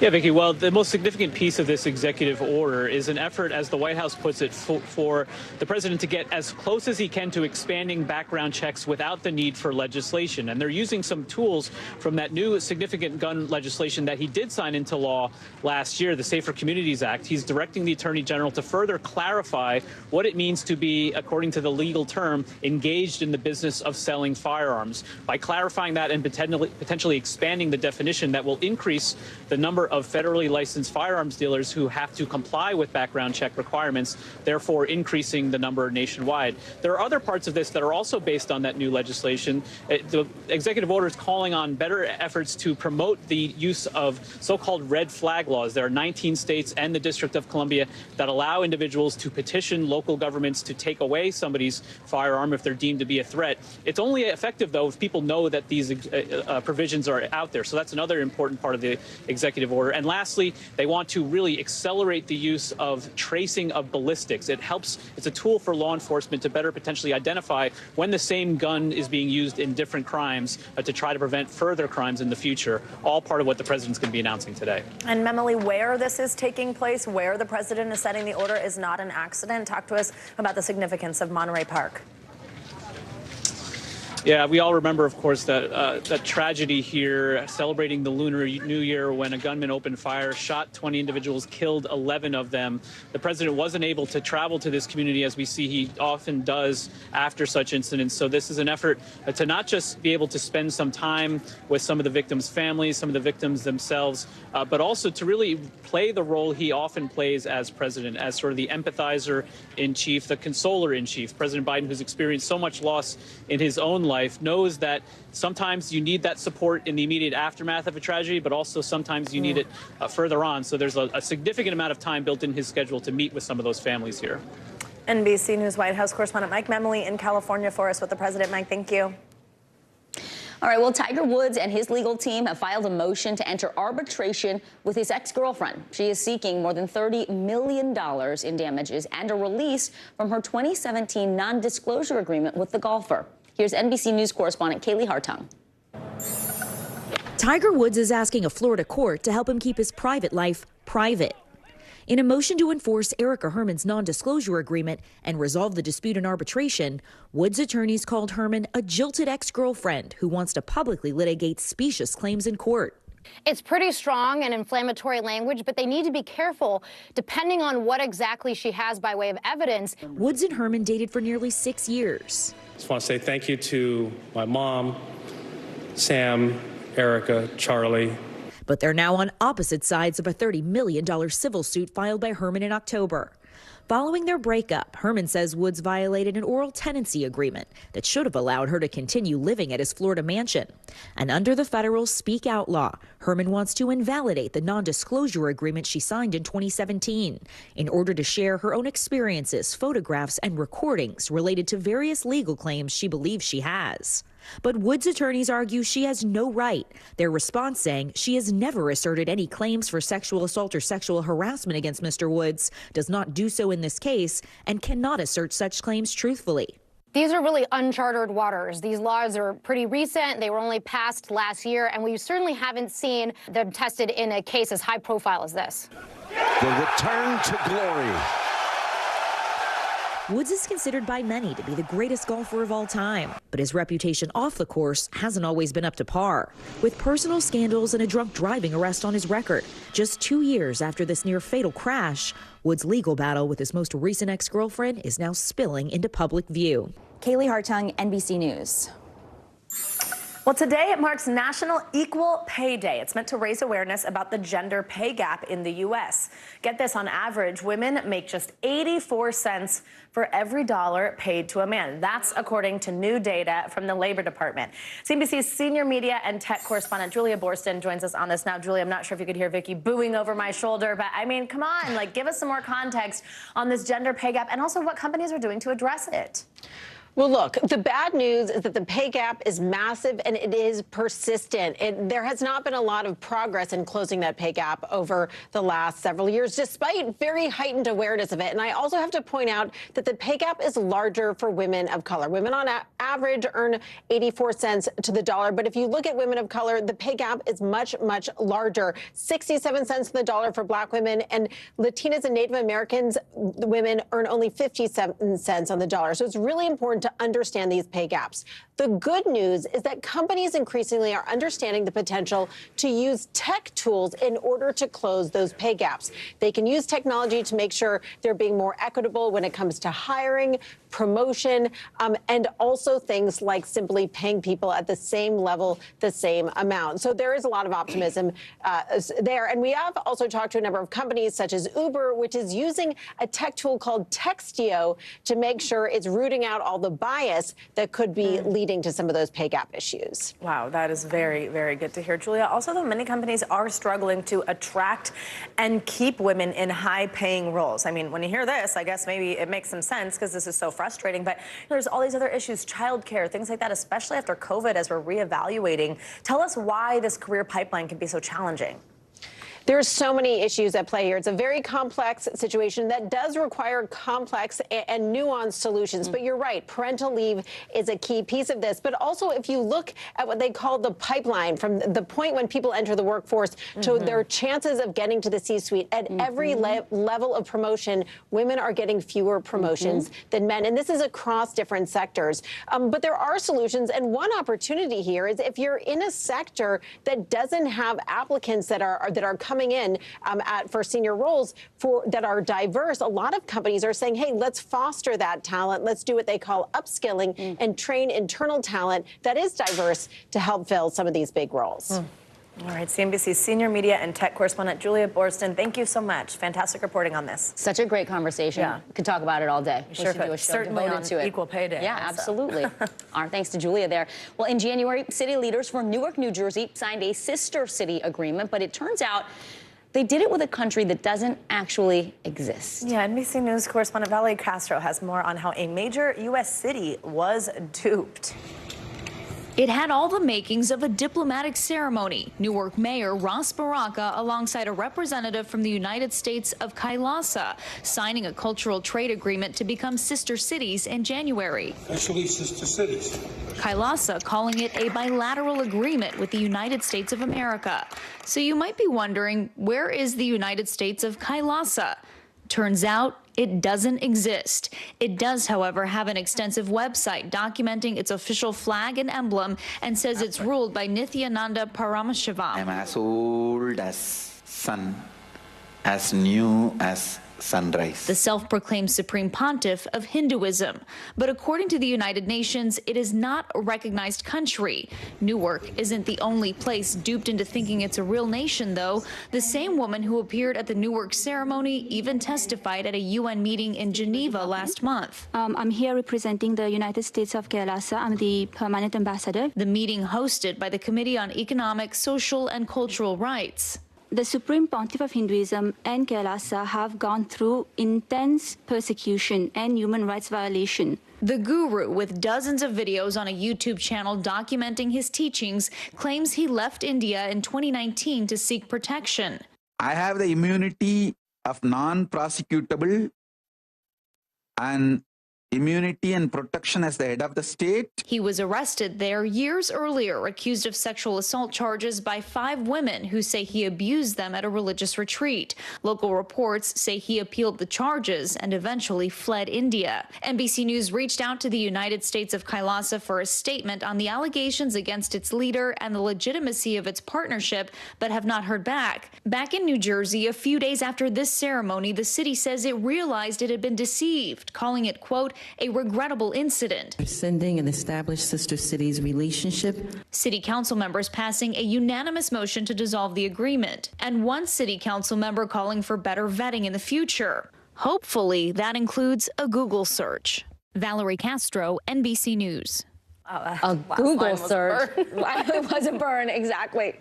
Yeah, Vicki, well, the most significant piece of this executive order is an effort, as the White House puts it, for the president to get as close as he can to expanding background checks without the need for legislation. And they're using some tools from that new significant gun legislation that he did sign into law last year, the Safer Communities Act. He's directing the Attorney General to further clarify what it means to be, according to the legal term, engaged in the business of selling firearms. By clarifying that and potentially expanding the definition, that will increase the number of federally licensed firearms dealers who have to comply with background check requirements, therefore increasing the number nationwide. There are other parts of this that are also based on that new legislation. The executive order is calling on better efforts to promote the use of so-called red flag laws. There are 19 states and the District of Columbia that allow individuals to petition local governments to take away somebody's firearm if they're deemed to be a threat. It's only effective, though, if people know that these provisions are out there. So that's another important part of the executive order. And lastly, they want to really accelerate the use of tracing of ballistics. It's a tool for law enforcement to better potentially identify when the same gun is being used in different crimes to try to prevent further crimes in the future, all part of what the president's going to be announcing today. And Memily, where this is taking place, where the president is setting the order, is not an accident. Talk to us about the significance of Monterey Park. Yeah, we all remember, of course, that tragedy here, celebrating the Lunar New Year, when a gunman opened fire, shot 20 individuals, killed 11 of them. The president wasn't able to travel to this community, as we see he often does after such incidents. So this is an effort to not just be able to spend some time with some of the victims' families, some of the victims themselves, but also to really play the role he often plays as president, as sort of the empathizer in chief, the consoler in chief. President Biden, who's experienced so much loss in his own life, knows that sometimes you need that support in the immediate aftermath of a tragedy, but also sometimes you need it further on. So there's a significant amount of time built in his schedule to meet with some of those families here. NBC News White House correspondent Mike Memoli in California for us with the president. Mike, thank you. All right, well, Tiger Woods and his legal team have filed a motion to enter arbitration with his ex-girlfriend. She is seeking more than $30 million in damages and a release from her 2017 non-disclosure agreement with the golfer. Here's NBC News correspondent Kaylee Hartung. Tiger Woods is asking a Florida court to help him keep his private life private. In a motion to enforce Erica Herman's non-disclosure agreement and resolve the dispute in arbitration, Woods' attorneys called Herman a jilted ex-girlfriend who wants to publicly litigate specious claims in court. It's pretty strong and inflammatory language, but they need to be careful depending on what exactly she has by way of evidence. Woods and Herman dated for nearly 6 years. I just want to say thank you to my mom, Sam, Erica, Charlie. But they're now on opposite sides of a $30 million civil suit filed by Herman in October. Following their breakup, Herman says Woods violated an oral tenancy agreement that should have allowed her to continue living at his Florida mansion. And under the federal Speak Out law, Herman wants to invalidate the non-disclosure agreement she signed in 2017 in order to share her own experiences, photographs, and recordings related to various legal claims she believes she has. But Woods' attorneys argue she has no right, their response saying she has never asserted any claims for sexual assault or sexual harassment against Mr. Woods, does not do so in this case, and cannot assert such claims truthfully. These are really uncharted waters. These laws are pretty recent. They were only passed last year, and we certainly haven't seen them tested in a case as high profile as this. The return to glory. Woods is considered by many to be the greatest golfer of all time, but his reputation off the course hasn't always been up to par, with personal scandals and a drunk driving arrest on his record. Just 2 years after this near-fatal crash, Woods' legal battle with his most recent ex-girlfriend is now spilling into public view. Kaylee Hartung, NBC News. Well, today it marks National Equal Pay Day. It's meant to raise awareness about the gender pay gap in the U.S. Get this, on average, women make just 84 cents for every dollar paid to a man. That's according to new data from the Labor Department. CNBC's senior media and tech correspondent Julia Borston joins us on this now. Julia, I'm not sure if you could hear Vicki booing over my shoulder, but I mean, come on, give us some more context on this gender pay gap and also what companies are doing to address it. Well, look, the bad news is that the pay gap is massive and it is persistent. There has not been a lot of progress in closing that pay gap over the last several years, despite very heightened awareness of it. And I also have to point out that the pay gap is larger for women of color. Women on average earn 84 cents to the dollar. But if you look at women of color, the pay gap is much, much larger. 67 cents to the dollar for black women, and Latinas and Native Americans women earn only 57 cents on the dollar. So it's really important to understand these pay gaps. The good news is that companies increasingly are understanding the potential to use tech tools in order to close those pay gaps. They can use technology to make sure they're being more equitable when it comes to hiring, promotion, and also things like simply paying people at the same level, the same amount. So there is a lot of optimism there. And we have also talked to a number of companies such as Uber, which is using a tech tool called Textio to make sure it's rooting out all the bias that could be leading to some of those pay gap issues. Wow, that is very, very good to hear, Julia. Also, though, many companies are struggling to attract and keep women in high-paying roles. I mean, when you hear this, I guess maybe it makes some sense because this is so frustrating. But there's all these other issues, childcare, things like that, especially after COVID, as we're reevaluating. Tell us why this career pipeline can be so challenging. There's so many issues at play here. It's a very complex situation that does require complex and nuanced solutions. But you're right, parental leave is a key piece of this. But also, if you look at what they call the pipeline, from the point when people enter the workforce to their chances of getting to the C-suite, at every level of promotion, women are getting fewer promotions than men. And this is across different sectors. But there are solutions. And one opportunity here is if you're in a sector that doesn't have applicants that are coming in for senior roles that are diverse, a lot of companies are saying, hey, let's foster that talent. Let's do what they call upskilling and train internal talent that is diverse to help fill some of these big roles. All right, CNBC's senior media and tech correspondent Julia Boorstin, thank you so much. Fantastic reporting on this. Such a great conversation. Yeah. We could talk about it all day. We sure could. Do a show Certainly devoted on to it. Equal Pay Day. Yeah, absolutely. Our thanks to Julia there. Well, in January, city leaders for Newark, New Jersey signed a sister city agreement, but it turns out they did it with a country that doesn't actually exist. Yeah, NBC News correspondent Valerie Castro has more on how a major U.S. city was duped. It had all the makings of a diplomatic ceremony. Newark Mayor Ras Baraka, alongside a representative from the United States of Kailasa, signing a cultural trade agreement to become sister cities in January. Actually, sister cities. Kailasa calling it a bilateral agreement with the United States of America. So you might be wondering, where is the United States of Kailasa? Turns out, it doesn't exist. It does, however, have an extensive website documenting its official flag and emblem and says it's ruled by Nithyananda Paramashivam. I'm as old as sun, as new as sunrise. The self-proclaimed supreme pontiff of Hinduism. But according to the United Nations, it is not a recognized country. Newark isn't the only place duped into thinking it's a real nation, though. The same woman who appeared at the Newark ceremony even testified at a UN meeting in Geneva last month. I'm here representing the United States of Kailasa. I'm the permanent ambassador. The meeting hosted by the Committee on Economic, Social, and Cultural Rights. The Supreme Pontiff of Hinduism and Kailasa have gone through intense persecution and human rights violation. The guru, with dozens of videos on a YouTube channel documenting his teachings, claims he left India in 2019 to seek protection. I have the immunity of non-prosecutable and immunity and protection as the head of the state. He was arrested there years earlier, accused of sexual assault charges by 5 women who say he abused them at a religious retreat. Local reports say he appealed the charges and eventually fled India. NBC News reached out to the United States of Kailasa for a statement on the allegations against its leader and the legitimacy of its partnership, but have not heard back. Back in New Jersey, a few days after this ceremony, the city says it realized it had been deceived, calling it, quote, a regrettable incident. Rescinding an established sister cities relationship. City council members passing a unanimous motion to dissolve the agreement, and one city council member calling for better vetting in the future. Hopefully, that includes a Google search. Valerie Castro, NBC News. A Google search. It was a burn, exactly.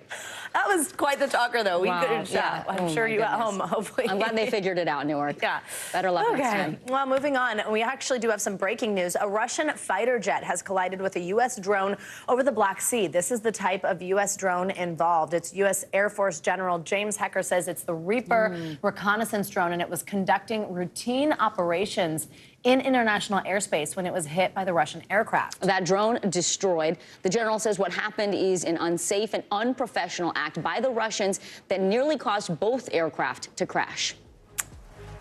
That was quite the talker, though. We couldn't shout. I'm sure you at home, hopefully. I'm glad they figured it out, Newark. Yeah. Better luck next time. Well, moving on, we actually do have some breaking news. A Russian fighter jet has collided with a U.S. drone over the Black Sea. This is the type of U.S. drone involved. It's U.S. Air Force General James Hecker says it's the Reaper reconnaissance drone, and it was conducting routine operations in international airspace when it was hit by the Russian aircraft. That drone destroyed. The general says what happened is an unsafe and unprofessional act by the Russians that nearly caused both aircraft to crash.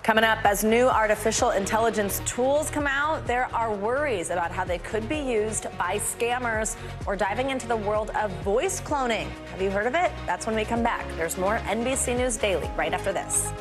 Coming up, as new artificial intelligence tools come out, there are worries about how they could be used by scammers. We're diving into the world of voice cloning. Have you heard of it? That's when we come back. There's more NBC News Daily right after this.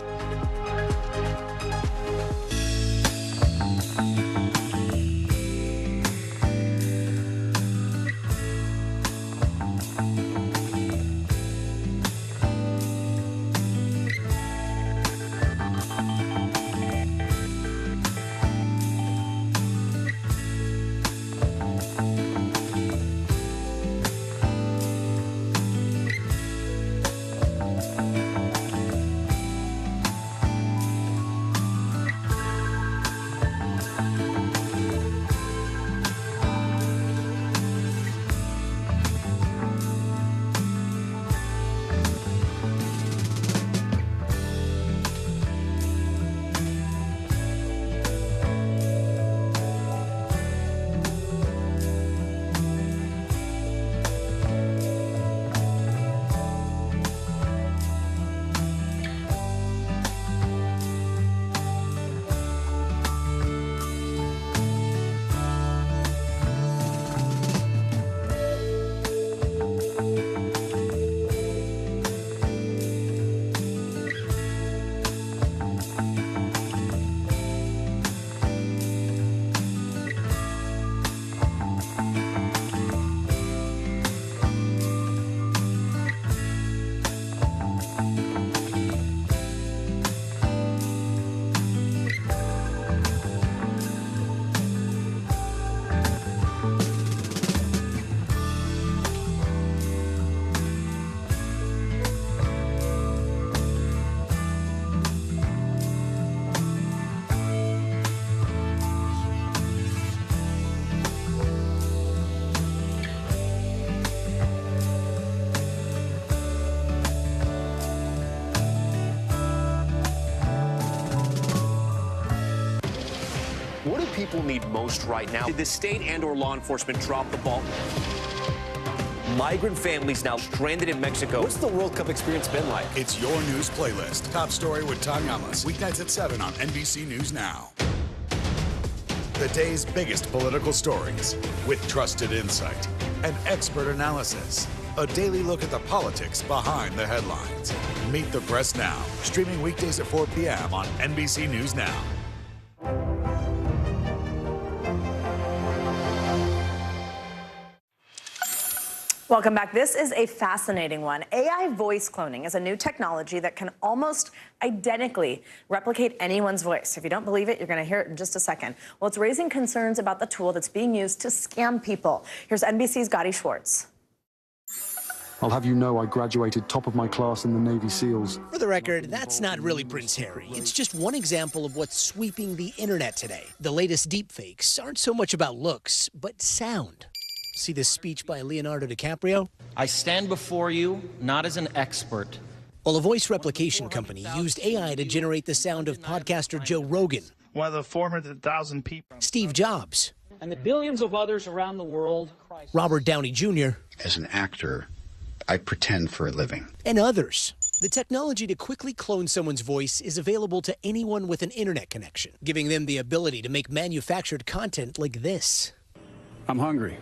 What do people need most right now? Did the state and/or law enforcement drop the ball? Migrant families now stranded in Mexico. What's the World Cup experience been like? It's your news playlist. Top Story with Tom Yamas. Weeknights at 7 on NBC News Now. The day's biggest political stories with trusted insight and expert analysis. A daily look at the politics behind the headlines. Meet the Press Now. Streaming weekdays at 4 p.m. on NBC News Now. Welcome back. This is a fascinating one. AI voice cloning is a new technology that can almost identically replicate anyone's voice. If you don't believe it, you're going to hear it in just a second. Well, it's raising concerns about the tool that's being used to scam people. Here's NBC's Gotti Schwartz. I'll have you know I graduated top of my class in the Navy SEALs. For the record, that's not really Prince Harry. It's just one example of what's sweeping the internet today. The latest deepfakes aren't so much about looks, but sound. See this speech by Leonardo DiCaprio? I stand before you not as an expert. Well, a voice replication company used AI to generate the sound of podcaster Joe Rogan. One of the 400,000 people. Steve Jobs. And the billions of others around the world. Robert Downey Jr. As an actor, I pretend for a living. And others. The technology to quickly clone someone's voice is available to anyone with an internet connection, giving them the ability to make manufactured content like this. I'm hungry.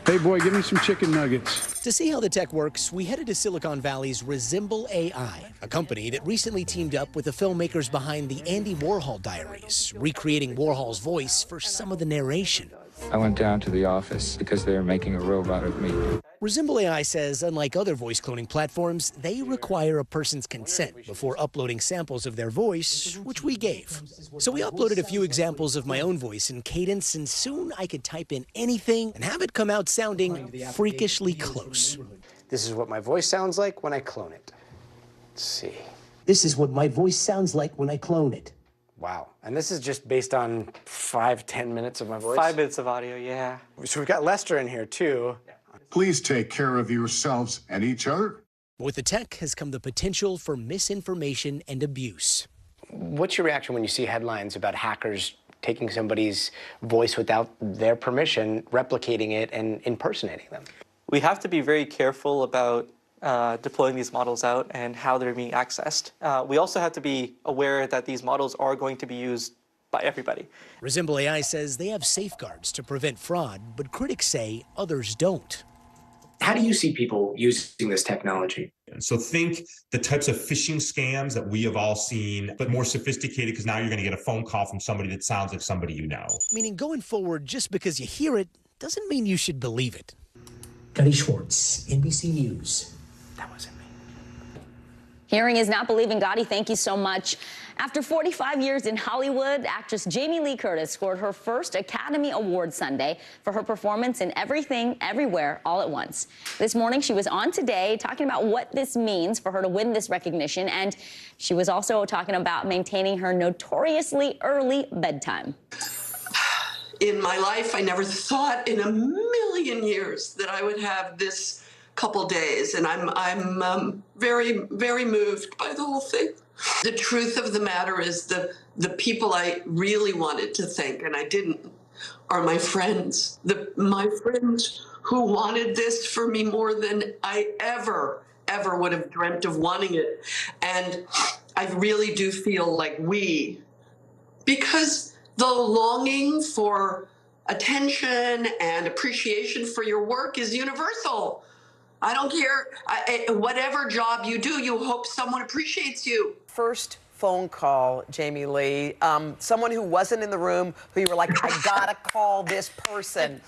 Hey, boy, give me some chicken nuggets. To see how the tech works, we headed to Silicon Valley's Resemble AI, a company that recently teamed up with the filmmakers behind the Andy Warhol Diaries, recreating Warhol's voice for some of the narration. I went down to the office because they were making a robot of me. Resemble AI says, unlike other voice cloning platforms, they require a person's consent before uploading samples of their voice, which we gave. So we uploaded a few examples of my own voice and cadence, and soon I could type in anything and have it come out sounding freakishly close. This is what my voice sounds like when I clone it. Let's see. This is what my voice sounds like when I clone it. Wow. And this is just based on 5-10 minutes of my voice? 5 minutes of audio, yeah. So we've got Lester in here, too. Please take care of yourselves and each other. With the tech has come the potential for misinformation and abuse. What's your reaction when you see headlines about hackers taking somebody's voice without their permission, replicating it, and impersonating them? We have to be very careful about deploying these models out and how they're being accessed. We also have to be aware that these models are going to be used by everybody. Resemble AI says they have safeguards to prevent fraud, but critics say others don't. How do you see people using this technology? So think the types of phishing scams that we have all seen, but more sophisticated, because now you're going to get a phone call from somebody that sounds like somebody you know. Meaning going forward, just because you hear it doesn't mean you should believe it. Gotti Schwartz, NBC News. That wasn't me. Hearing is not believing. Gotti, thank you so much. After 45 years in Hollywood, actress Jamie Lee Curtis scored her first Academy Award Sunday for her performance in Everything, Everywhere, All at Once. This morning, she was on Today talking about what this means for her to win this recognition, and she was also talking about maintaining her notoriously early bedtime. In my life, I never thought in a million years that I would have this couple days, and I'm very, very moved by the whole thing. The truth of the matter is the people I really wanted to thank, and I didn't, are my friends. My friends who wanted this for me more than I ever would have dreamt of wanting it. And I really do feel like because the longing for attention and appreciation for your work is universal. I don't care, whatever job you do, you hope someone appreciates you. First phone call, Jamie Lee, someone who wasn't in the room, who you were like, I gotta call this person.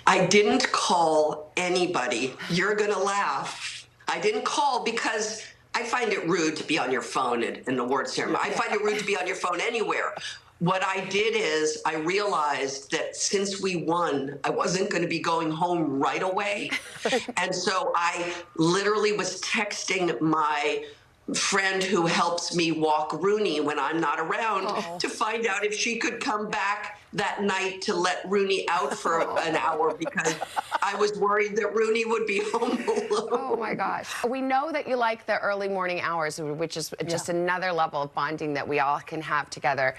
I didn't call anybody. You're gonna laugh. I didn't call because I find it rude to be on your phone in an award ceremony. I find it rude to be on your phone anywhere. What I did is I realized that since we won, I wasn't going to be going home right away. And so I literally was texting my friend who helps me walk Rooney when I'm not around to find out if she could come back that night to let Rooney out for an hour, because I was worried that Rooney would be home alone. Oh my gosh. We know that you like the early morning hours, which is just another level of bonding that we all can have together.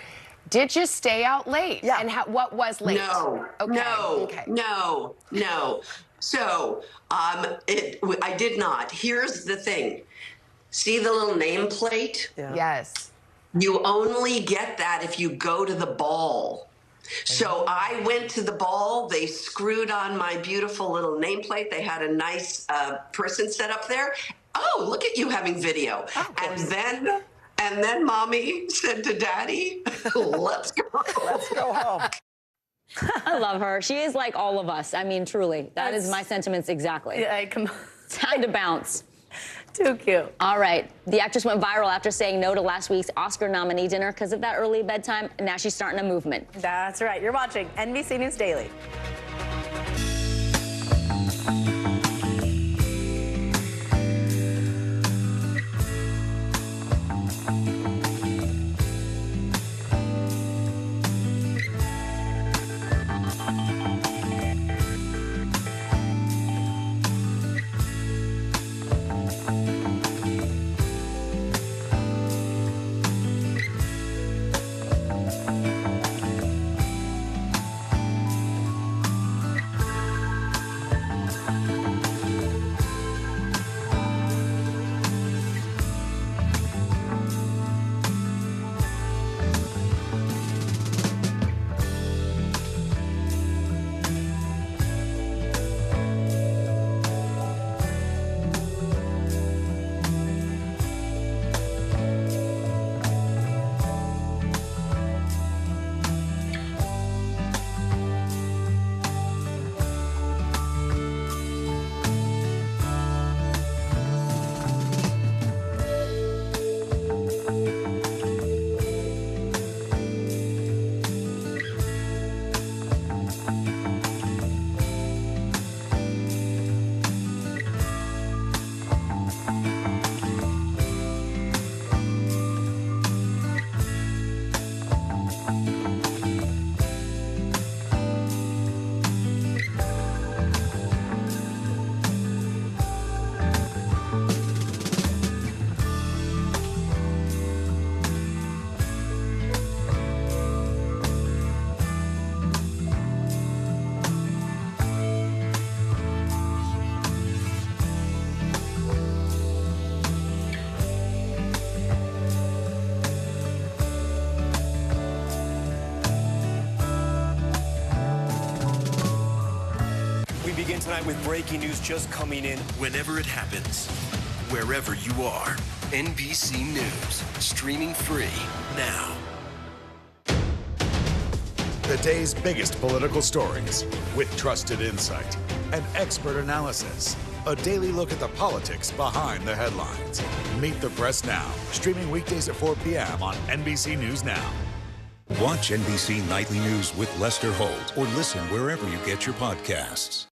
Did you stay out late? Yeah. And what was late? No. Okay. No. Okay. No. So I did not. Here's the thing. See the little nameplate? Yeah. Yes. You only get that if you go to the ball. So I went to the ball. They screwed on my beautiful little nameplate. They had a nice person set up there. Oh, look at you having video. And then mommy said to daddy, let's go. Let's go home. I love her. She is like all of us. I mean, truly. That is my sentiments exactly. Yeah, come on. Time to bounce. Too cute. All right. The actress went viral after saying no to last week's Oscar nominee dinner because of that early bedtime. And now she's starting a movement. That's right. You're watching NBC News Daily. tonight with breaking news just coming in. Whenever it happens, wherever you are, NBC News, streaming free now. The day's biggest political stories with trusted insight and expert analysis. A daily look at the politics behind the headlines. Meet the Press Now, streaming weekdays at 4 p.m. on NBC News Now. Watch NBC Nightly News with Lester Holt or listen wherever you get your podcasts.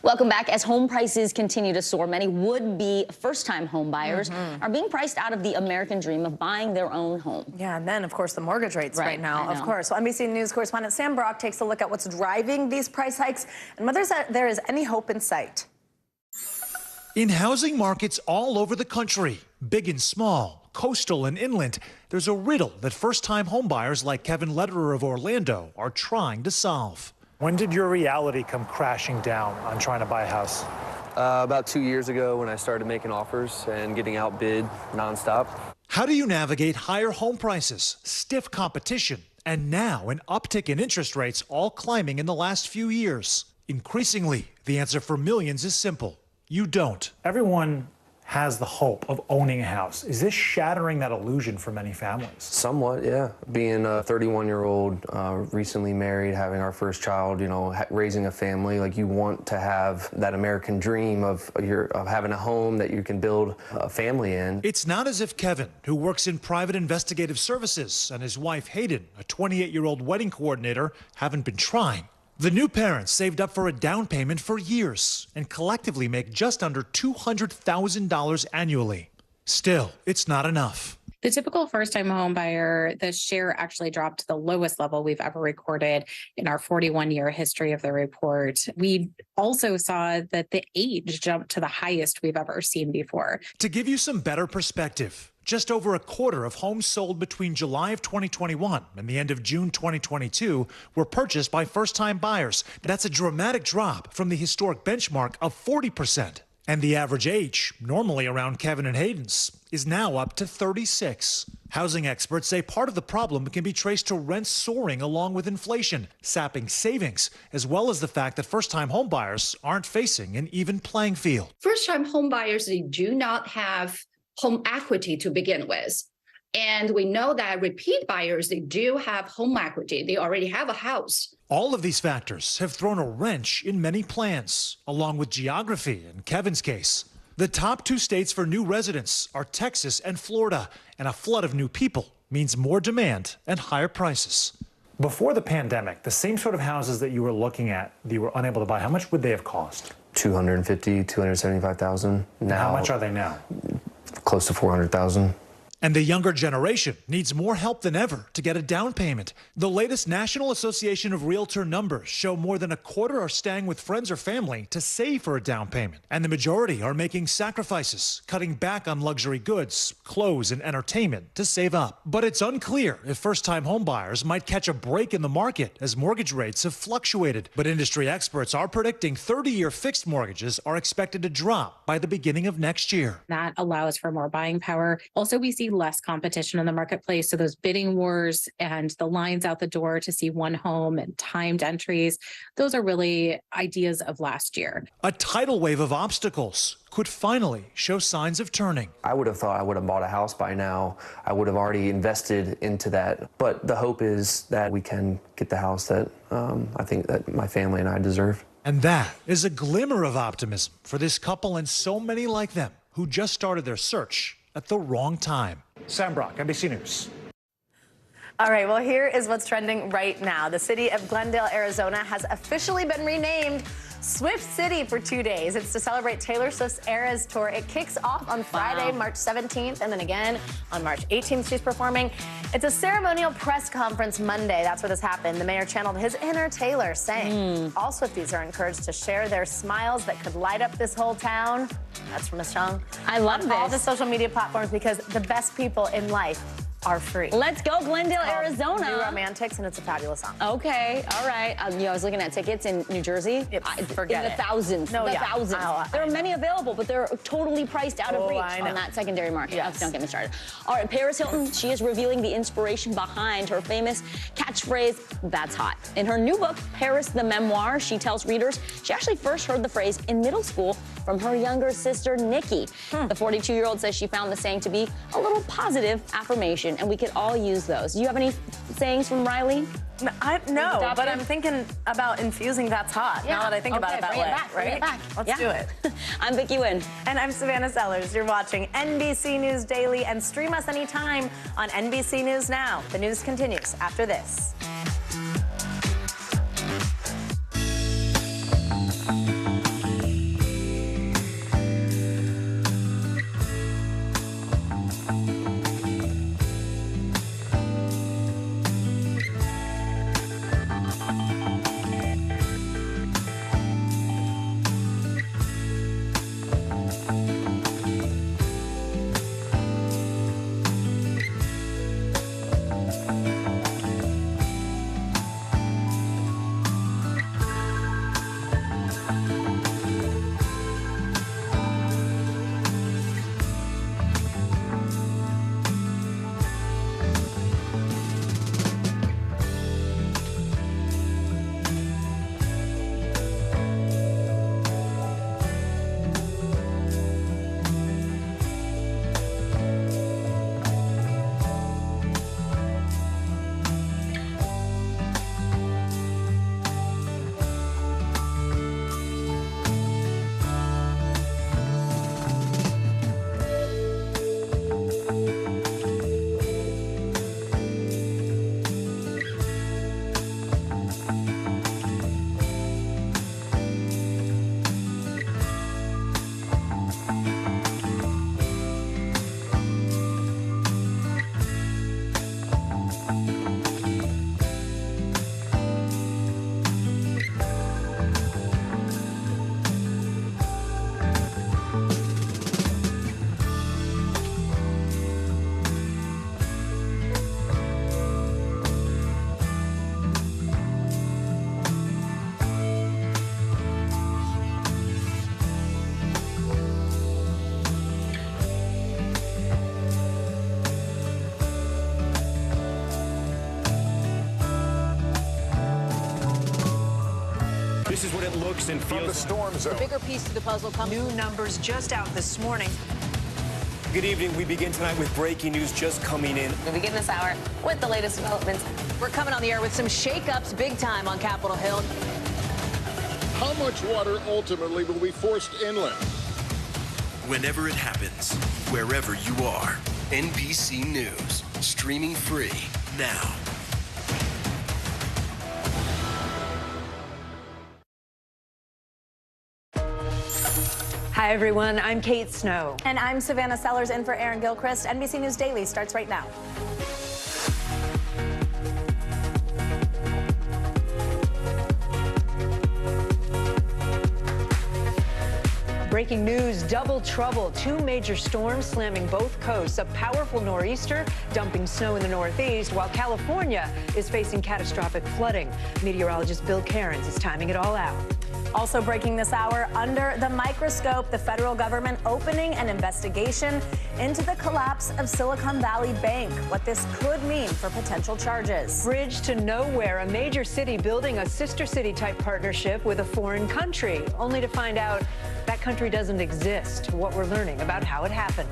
Welcome back. As home prices continue to soar, many would-be first-time home buyers are being priced out of the American dream of buying their own home. Yeah, and then, of course, the mortgage rates right now, of course. So NBC News correspondent Sam Brock takes a look at what's driving these price hikes and whether there is any hope in sight. In housing markets all over the country, big and small, coastal and inland, there's a riddle that first-time homebuyers like Kevin Lederer of Orlando are trying to solve. When did your reality come crashing down on trying to buy a house? About 2 years ago when I started making offers and getting outbid nonstop. How do you navigate higher home prices, stiff competition, and now an uptick in interest rates all climbing in the last few years? Increasingly, the answer for millions is simple. You don't. Everyone has the hope of owning a house. Is this shattering that illusion for many families? Somewhat, yeah. Being a 31-year-old, recently married, having our first child, you know, raising a family, like you want to have that American dream of having a home that you can build a family in. It's not as if Kevin, who works in private investigative services, and his wife Hayden, a 28-year-old wedding coordinator, haven't been trying. The new parents saved up for a down payment for years and collectively make just under $200,000 annually. Still, it's not enough. The typical first-time home buyer, the share actually dropped to the lowest level we've ever recorded in our 41-year history of the report. We also saw that the age jumped to the highest we've ever seen before. To give you some better perspective, just over a quarter of homes sold between July of 2021 and the end of June 2022 were purchased by first-time buyers. That's a dramatic drop from the historic benchmark of 40%. And the average age, normally around Kevin and Hayden's, is now up to 36. Housing experts say part of the problem can be traced to rents soaring along with inflation, sapping savings, as well as the fact that first-time home buyers aren't facing an even playing field. First-time home buyers, they do not have home equity to begin with. And we know that repeat buyers, they do have home equity. They already have a house. All of these factors have thrown a wrench in many plans, along with geography in Kevin's case. The top two states for new residents are Texas and Florida, and a flood of new people means more demand and higher prices. Before the pandemic, the same sort of houses that you were looking at that you were unable to buy, how much would they have cost? $250,000, $275,000. Now, how much are they now? Close to $400,000. And the younger generation needs more help than ever to get a down payment. The latest National Association of Realtor numbers show more than a quarter are staying with friends or family to save for a down payment. And the majority are making sacrifices, cutting back on luxury goods, clothes, and entertainment to save up. But it's unclear if first-time homebuyers might catch a break in the market as mortgage rates have fluctuated. But industry experts are predicting 30-year fixed mortgages are expected to drop by the beginning of next year. That allows for more buying power. Also, we see less competition in the marketplace. So those bidding wars and the lines out the door to see one home and timed entries, those are really ideas of last year. A tidal wave of obstacles could finally show signs of turning. I would have thought I would have bought a house by now. I would have already invested into that. But the hope is that we can get the house that I think that my family and I deserve. And that is a glimmer of optimism for this couple and so many like them who just started their search at the wrong time. Sam Brock, NBC News. All right, well, here is what's trending right now. The city of Glendale, Arizona has officially been renamed Swift City for 2 days. It's to celebrate Taylor Swift's Eras Tour. It kicks off on Friday, March 17th, and then again on March 18th she's performing. It's a ceremonial press conference Monday. That's where this happened. The mayor channeled his inner Taylor, saying all Swifties are encouraged to share their smiles that could light up this whole town. That's from Miss Chung. I love on this. All the social media platforms, because the best people in life are free. Let's go, Glendale, Arizona. New Romantics, and it's a fabulous song. Okay, all right. I was looking at tickets in New Jersey. Forget in the thousands. No, the thousands. There are many available, but they're totally priced out of reach on that secondary market. Yes. Don't get me started. All right, Paris Hilton, she is revealing the inspiration behind her famous catchphrase, "That's hot." In her new book, Paris the Memoir, she tells readers she actually first heard the phrase in middle school from her younger sister, Nikki. The 42-year-old says she found the saying to be a little positive affirmation, and we could all use those. Do you have any sayings from Riley? No, but I'm thinking about infusing "That's hot" now that I think about it that way. Bring it back. Let's do it. I'm Vicki Wynn. And I'm Savannah Sellers. You're watching NBC News Daily, and stream us anytime on NBC News Now. The news continues after this. This is what it looks and feels. From the storm zone. The bigger piece of the puzzle comes. New numbers just out this morning. Good evening. We begin tonight with breaking news just coming in. We begin this hour with the latest developments. We're coming on the air with some shakeups big time on Capitol Hill. How much water ultimately will be forced inland? Whenever it happens, wherever you are, NBC News, streaming free now. Hi, everyone. I'm Kate Snow. And I'm Savannah Sellers, in for Aaron Gilchrist. NBC News Daily starts right now. Breaking news, double trouble. Two major storms slamming both coasts. A powerful nor'easter dumping snow in the northeast, while California is facing catastrophic flooding. Meteorologist Bill Cairns is timing it all out. Also breaking this hour, under the microscope, the federal government opening an investigation into the collapse of Silicon Valley Bank. What this could mean for potential charges. Bridge to nowhere, a major city building a sister city type partnership with a foreign country, only to find out that country doesn't exist. What we're learning about how it happened.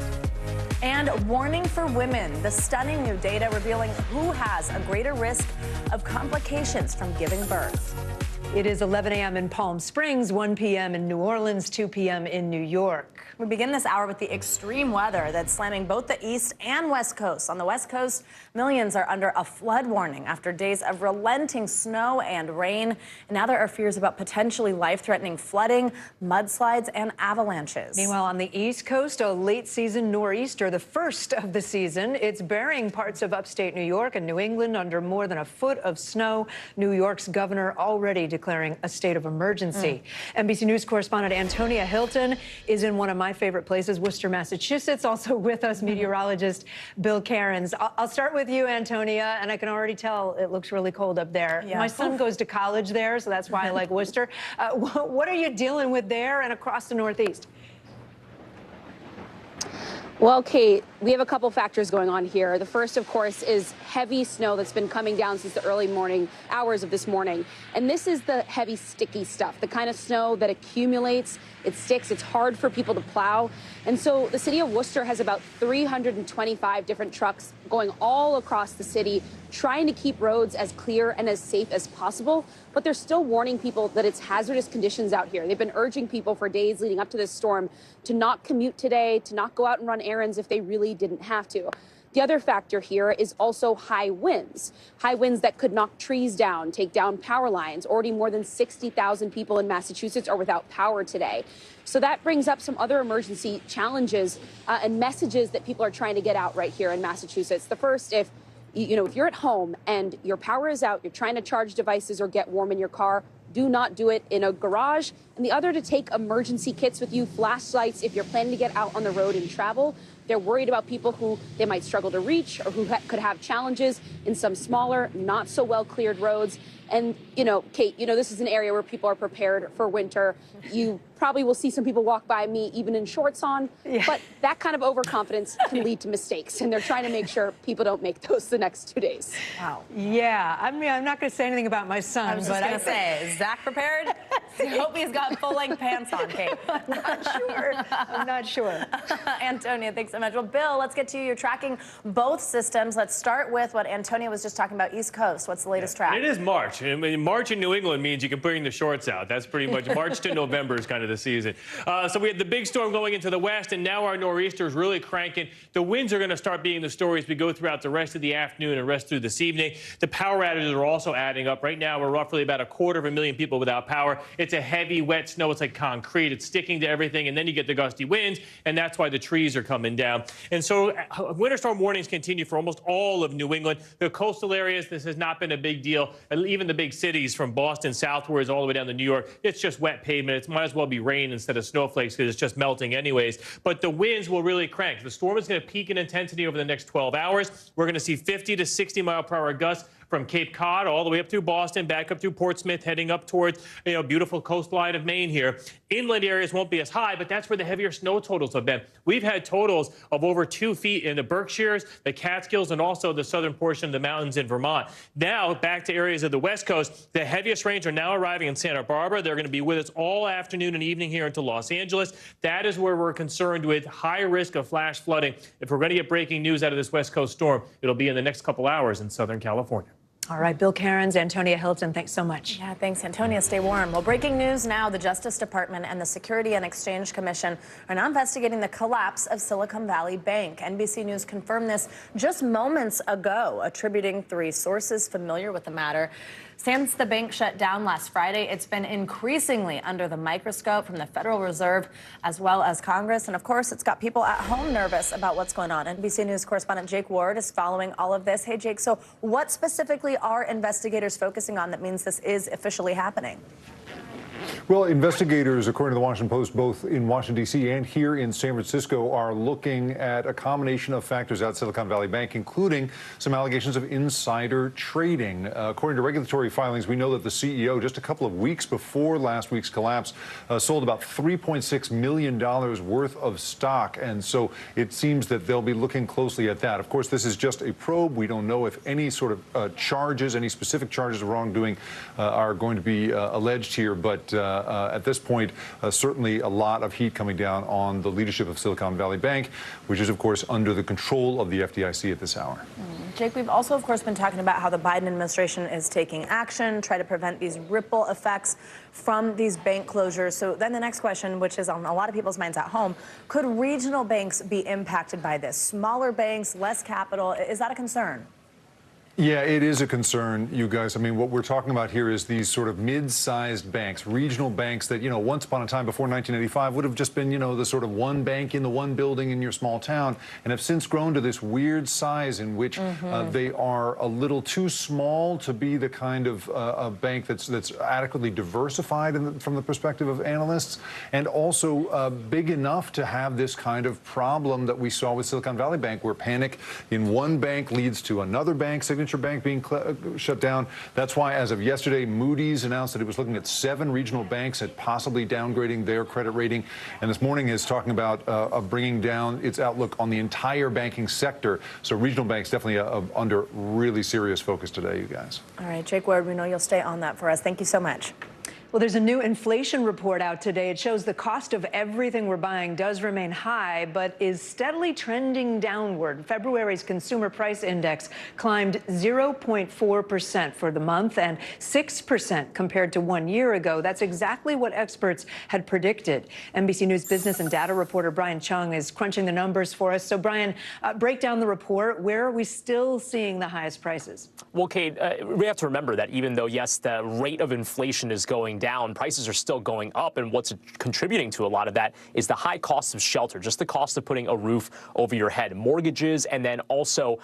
And warning for women, the stunning new data revealing who has a greater risk of complications from giving birth. It is 11 a.m. in Palm Springs, 1 p.m. in New Orleans, 2 p.m. in New York. We begin this hour with the extreme weather that's slamming both the East and West Coast. On the West Coast, millions are under a flood warning after days of relenting snow and rain. And now there are fears about potentially life-threatening flooding, mudslides, and avalanches. Meanwhile, on the East Coast, a late-season nor'easter, the first of the season. It's burying parts of upstate New York and New England under more than a foot of snow. New York's governor already declared declaring a state of emergency. NBC News correspondent Antonia Hilton is in one of my favorite places, Worcester, Massachusetts. Also with us, meteorologist Bill Cairns. I'll start with you, Antonia, and I can already tell it looks really cold up there. Yeah. My son goes to college there, so that's why I like Worcester. What are you dealing with there and across the Northeast? Well, Kate, we have a couple factors going on here. The first, of course, is heavy snow that's been coming down since the early morning hours of this morning. And this is the heavy, sticky stuff, the kind of snow that accumulates, it sticks, it's hard for people to plow. And so the city of Worcester has about 325 different trucks going all across the city, trying to keep roads as clear and as safe as possible. But they're still warning people that it's hazardous conditions out here. They've been urging people for days leading up to this storm to not commute today, to not go out and run errands if they really didn't have to. The other factor here is also high winds that could knock trees down, take down power lines. Already more than 60,000 people in Massachusetts are without power today. So that brings up some other emergency challenges and messages that people are trying to get out right here in Massachusetts. The first, if you're at home and your power is out, you're trying to charge devices or get warm in your car, do not do it in a garage. And the other, to take emergency kits with you, flashlights, if you're planning to get out on the road and travel. They're worried about people who they might struggle to reach or who could have challenges in some smaller, not so well cleared roads. And, Kate, this is an area where people are prepared for winter. You probably will see some people walk by me even in shorts on, but that kind of overconfidence can lead to mistakes. And they're trying to make sure people don't make those the next 2 days. Wow. Yeah, I mean, I'm not going to say anything about my son. I was just going to say, is Zach prepared? I hope he's got full-length pants on, Kate. I'm not sure. Antonia, thanks so much. Well, Bill, let's get to you. You're tracking both systems. Let's start with what Antonia was just talking about, East Coast. What's the latest track? It is March. I mean, March in New England means you can bring the shorts out. That's pretty much March to November is kind of the season. So we had the big storm going into the west, and now our nor'easter is really cranking. The winds are going to start being the story as we go throughout the rest of the afternoon and rest through this evening. The power outages are also adding up. Right now, we're roughly about 250,000 people without power. It's a heavy, wet snow. It's like concrete. It's sticking to everything, and then you get the gusty winds, and that's why the trees are coming down. And so winter storm warnings continue for almost all of New England. The coastal areas, this has not been a big deal. Even the big cities from Boston southwards all the way down to New York, it's just wet pavement. It might as well be rain instead of snowflakes because it's just melting anyways. But the winds will really crank. The storm is going to peak in intensity over the next 12 hours. We're going to see 50 to 60 mile per hour gusts from Cape Cod all the way up through Boston, back up through Portsmouth, heading up towards, beautiful coastline of Maine here. Inland areas won't be as high, but that's where the heavier snow totals have been. We've had totals of over 2 feet in the Berkshires, the Catskills, and also the southern portion of the mountains in Vermont. Now, back to areas of the West Coast, the heaviest rains are now arriving in Santa Barbara. They're going to be with us all afternoon and evening here into Los Angeles. That is where we're concerned with high risk of flash flooding. If we're going to get breaking news out of this West Coast storm, it'll be in the next couple hours in Southern California. All right, Bill Cairns, Antonia Hilton, thanks so much. Yeah, thanks, Antonia. Stay warm. Well, breaking news now, the Justice Department and the Security and Exchange Commission are now investigating the collapse of Silicon Valley Bank. NBC News confirmed this just moments ago, attributing 3 sources familiar with the matter. Since the bank shut down last Friday, it's been increasingly under the microscope from the Federal Reserve as well as Congress. And of course, it's got people at home nervous about what's going on. NBC News correspondent Jake Ward is following all of this. Hey, Jake, so what specifically are investigators focusing on that means this is officially happening? Well, investigators, according to the Washington Post, both in Washington, D.C. and here in San Francisco, are looking at a combination of factors at Silicon Valley Bank, including some allegations of insider trading. According to regulatory filings, we know that the CEO, just a couple of weeks before last week's collapse, sold about $3.6 million worth of stock. And so it seems that they'll be looking closely at that. Of course, this is just a probe. We don't know if any sort of charges, any specific charges of wrongdoing are going to be alleged here. But at this point, certainly a lot of heat coming down on the leadership of Silicon Valley Bank, which is, of course, under the control of the FDIC at this hour. Jake, we've also, of course, been talking about how the Biden administration is taking action, try to prevent these ripple effects from these bank closures. So then the next question, which is on a lot of people's minds at home, could regional banks be impacted by this? Smaller banks, less capital, is that a concern? Yeah, it is a concern, you guys. I mean, what we're talking about here is these sort of mid-sized banks, regional banks that, once upon a time before 1985 would have just been, the sort of one bank in the one building in your small town, and have since grown to this weird size in which they are a little too small to be the kind of a bank that's adequately diversified from the perspective of analysts, and also big enough to have this kind of problem that we saw with Silicon Valley Bank, where panic in one bank leads to another bank, Signature Bank being shut down. That's why, as of yesterday, Moody's announced that it was looking at 7 regional banks at possibly downgrading their credit rating. And this morning is talking about bringing down its outlook on the entire banking sector. So regional banks definitely under really serious focus today, you guys. All right, Jake Ward, we know you'll stay on that for us. Thank you so much. Well, there's a new inflation report out today. It shows the cost of everything we're buying does remain high, but is steadily trending downward. February's consumer price index climbed 0.4% for the month and 6% compared to 1 year ago. That's exactly what experts had predicted. NBC News business and data reporter Brian Chung is crunching the numbers for us. So, Brian, break down the report. Where are we still seeing the highest prices? Well, Kate, we have to remember that even though, yes, the rate of inflation is going down, prices are still going up, and what's contributing to a lot of that is the high cost of shelter, just the cost of putting a roof over your head. Mortgages and then also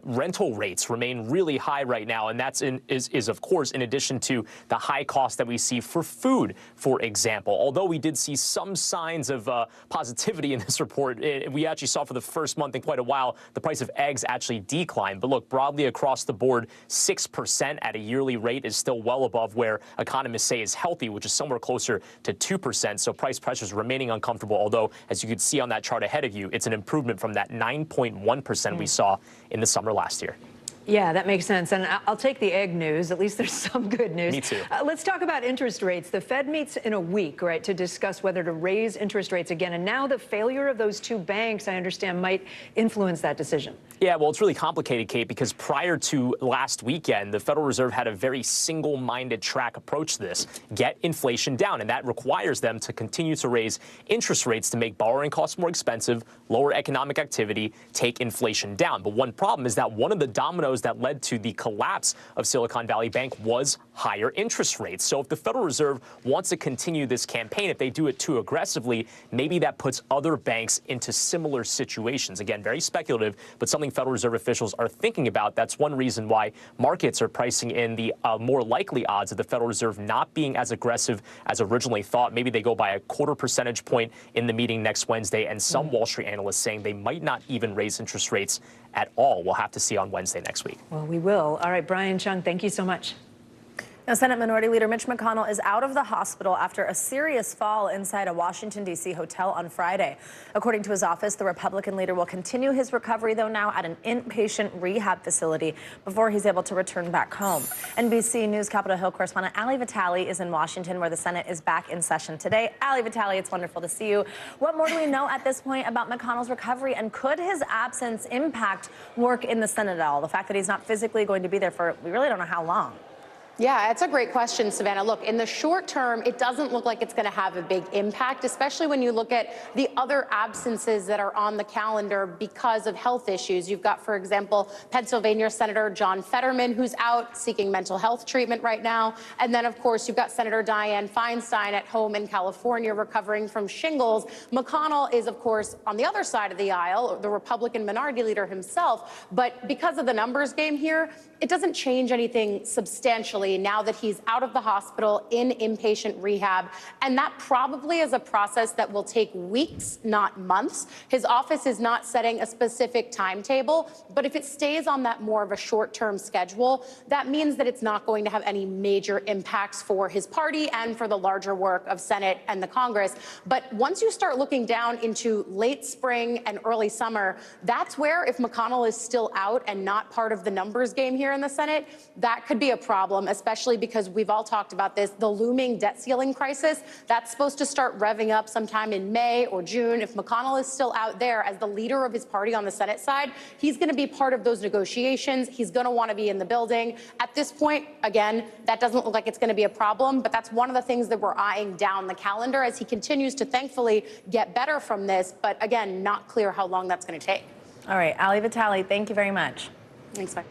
rental rates remain really high right now, and that's is of course in addition to the high cost that we see for food, for example. Although we did see some signs of positivity in this report, we actually saw for the first month in quite a while the price of eggs actually decline. But look, broadly across the board, 6% at a yearly rate is still well above where economists say is healthy, which is somewhere closer to 2%. So price pressures remaining uncomfortable, although, as you can see on that chart ahead of you, it's an improvement from that 9.1% we saw in the summer last year. Yeah, that makes sense. And I'll take the egg news. At least there's some good news. Me too. Let's talk about interest rates. The Fed meets in a week, right, to discuss whether to raise interest rates again. And now the failure of those 2 banks, I understand, might influence that decision. Yeah, well, it's really complicated, Kate, because prior to last weekend, the Federal Reserve had a very single-minded track approach to this: get inflation down. And that requires them to continue to raise interest rates to make borrowing costs more expensive, lower economic activity, take inflation down. But one problem is that one of the dominoes that led to the collapse of Silicon Valley Bank was higher interest rates. So if the Federal Reserve wants to continue this campaign, if they do it too aggressively, maybe that puts other banks into similar situations. Again, very speculative, but something Federal Reserve officials are thinking about. That's one reason why markets are pricing in the more likely odds of the Federal Reserve not being as aggressive as originally thought. Maybe they go by a 0.25 percentage point in the meeting next Wednesday, and some Wall Street analysts saying they might not even raise interest rates at all. We'll have to see on Wednesday next week. Well, we will. All right, Brian Chung, thank you so much. Now, Senate Minority Leader Mitch McConnell is out of the hospital after a serious fall inside a Washington, D.C. hotel on Friday. According to his office, the Republican leader will continue his recovery, though now at an inpatient rehab facility before he's able to return back home. NBC News Capitol Hill correspondent Ali Vitale is in Washington, where the Senate is back in session today. Ali Vitale, it's wonderful to see you. What more do we know at this point about McConnell's recovery, and could his absence impact work in the Senate at all? The fact that he's not physically going to be there for, we really don't know how long. Yeah, it's a great question, Savannah. Look, in the short term, it doesn't look like it's going to have a big impact, especially when you look at the other absences that are on the calendar because of health issues. You've got, for example, Pennsylvania Senator John Fetterman, who's out seeking mental health treatment right now. And then, of course, you've got Senator Dianne Feinstein at home in California recovering from shingles. McConnell is, of course, on the other side of the aisle, the Republican minority leader himself. But because of the numbers game here, it doesn't change anything substantially now that he's out of the hospital in inpatient rehab. And that probably is a process that will take weeks, not months. His office is not setting a specific timetable, but if it stays on that more of a short-term schedule, that means that it's not going to have any major impacts for his party and for the larger work of Senate and the Congress. But once you start looking down into late spring and early summer, that's where, if McConnell is still out and not part of the numbers game here in the Senate, that could be a problem, especially because we've all talked about this, the looming debt ceiling crisis. That's supposed to start revving up sometime in May or June. If McConnell is still out there as the leader of his party on the Senate side, he's going to be part of those negotiations. He's going to want to be in the building. At this point, again, that doesn't look like it's going to be a problem, but that's one of the things that we're eyeing down the calendar as he continues to thankfully get better from this. But again, not clear how long that's going to take. All right, Ali Vitale, thank you very much. Thanks, bye.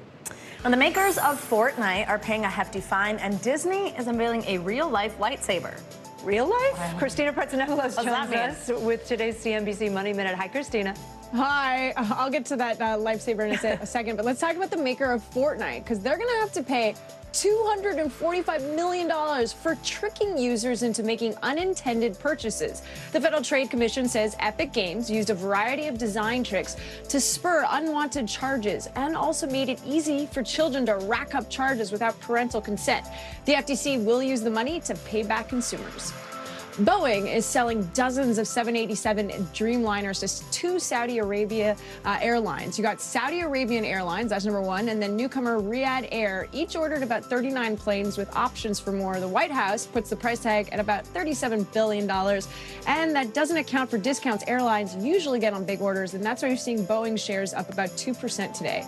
And the makers of Fortnite are paying a hefty fine, and Disney is unveiling a real-life lightsaber. Real life? Christina Pretzanelos What's that joins us with today's CNBC Money Minute. Hi, Christina. Hi, I'll get to that lifesaver in a second, but let's talk about the maker of Fortnite, because they're going to have to pay $245 million for tricking users into making unintended purchases. The Federal Trade Commission says Epic Games used a variety of design tricks to spur unwanted charges and also made it easy for children to rack up charges without parental consent. The FTC will use the money to pay back consumers. Boeing is selling dozens of 787 Dreamliners to two Saudi Arabia airlines. You got Saudi Arabian Airlines, that's number one, and then newcomer Riyadh Air. Each ordered about 39 planes with options for more. The White House puts the price tag at about $37 billion, and that doesn't account for discounts airlines usually get on big orders, and that's why you're seeing Boeing shares up about 2% today.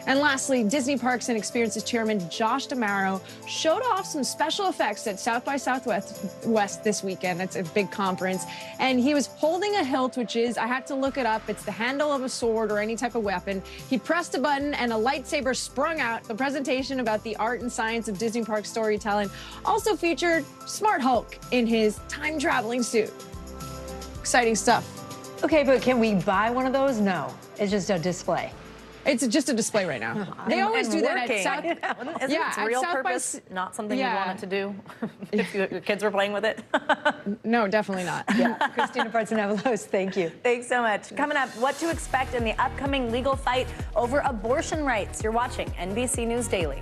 And lastly, Disney Parks and Experiences Chairman Josh D'Amaro showed off some special effects at South by Southwest this weekend. That's a big conference. And he was holding a hilt, which is, I had to look it up, it's the handle of a sword or any type of weapon. He pressed a button and a lightsaber sprung out. The presentation about the art and science of Disney Park storytelling also featured Smart Hulk in his time-traveling suit. Exciting stuff. Okay, but can we buy one of those? No, it's just a display. It's just a display right now. They always do that at South. Isn't its real purpose not something you wanted to do if your kids were playing with it? No, definitely not. Yeah, Christina Pretzanelos, thank you. Thanks so much. Coming up, what to expect in the upcoming legal fight over abortion rights. You're watching NBC News Daily.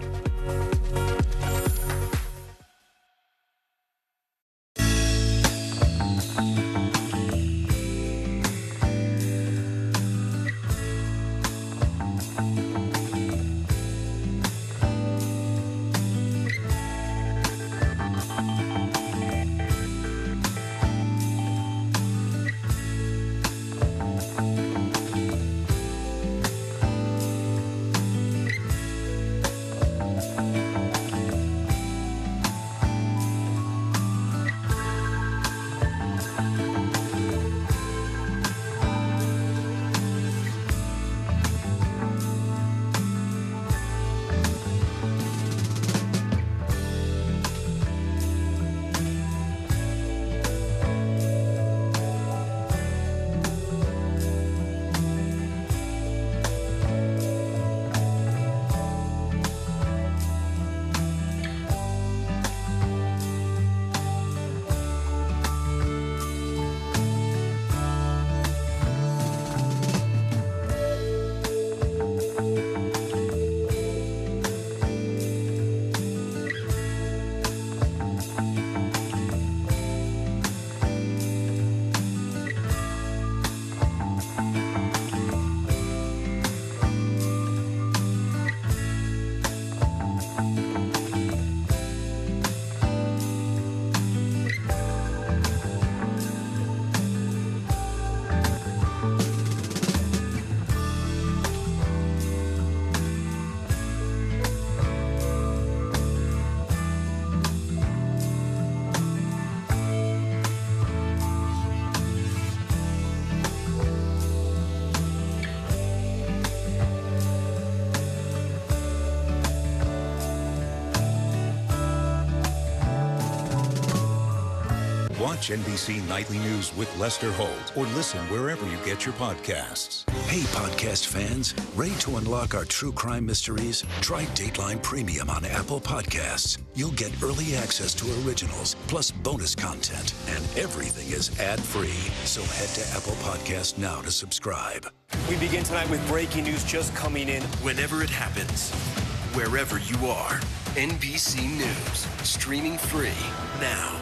Watch NBC Nightly News with Lester Holt or listen wherever you get your podcasts. Hey, podcast fans, ready to unlock our true crime mysteries? Try Dateline Premium on Apple Podcasts. You'll get early access to originals, plus bonus content, and everything is ad-free. So head to Apple Podcasts now to subscribe. We begin tonight with breaking news just coming in. Whenever it happens, wherever you are, NBC News, streaming free now.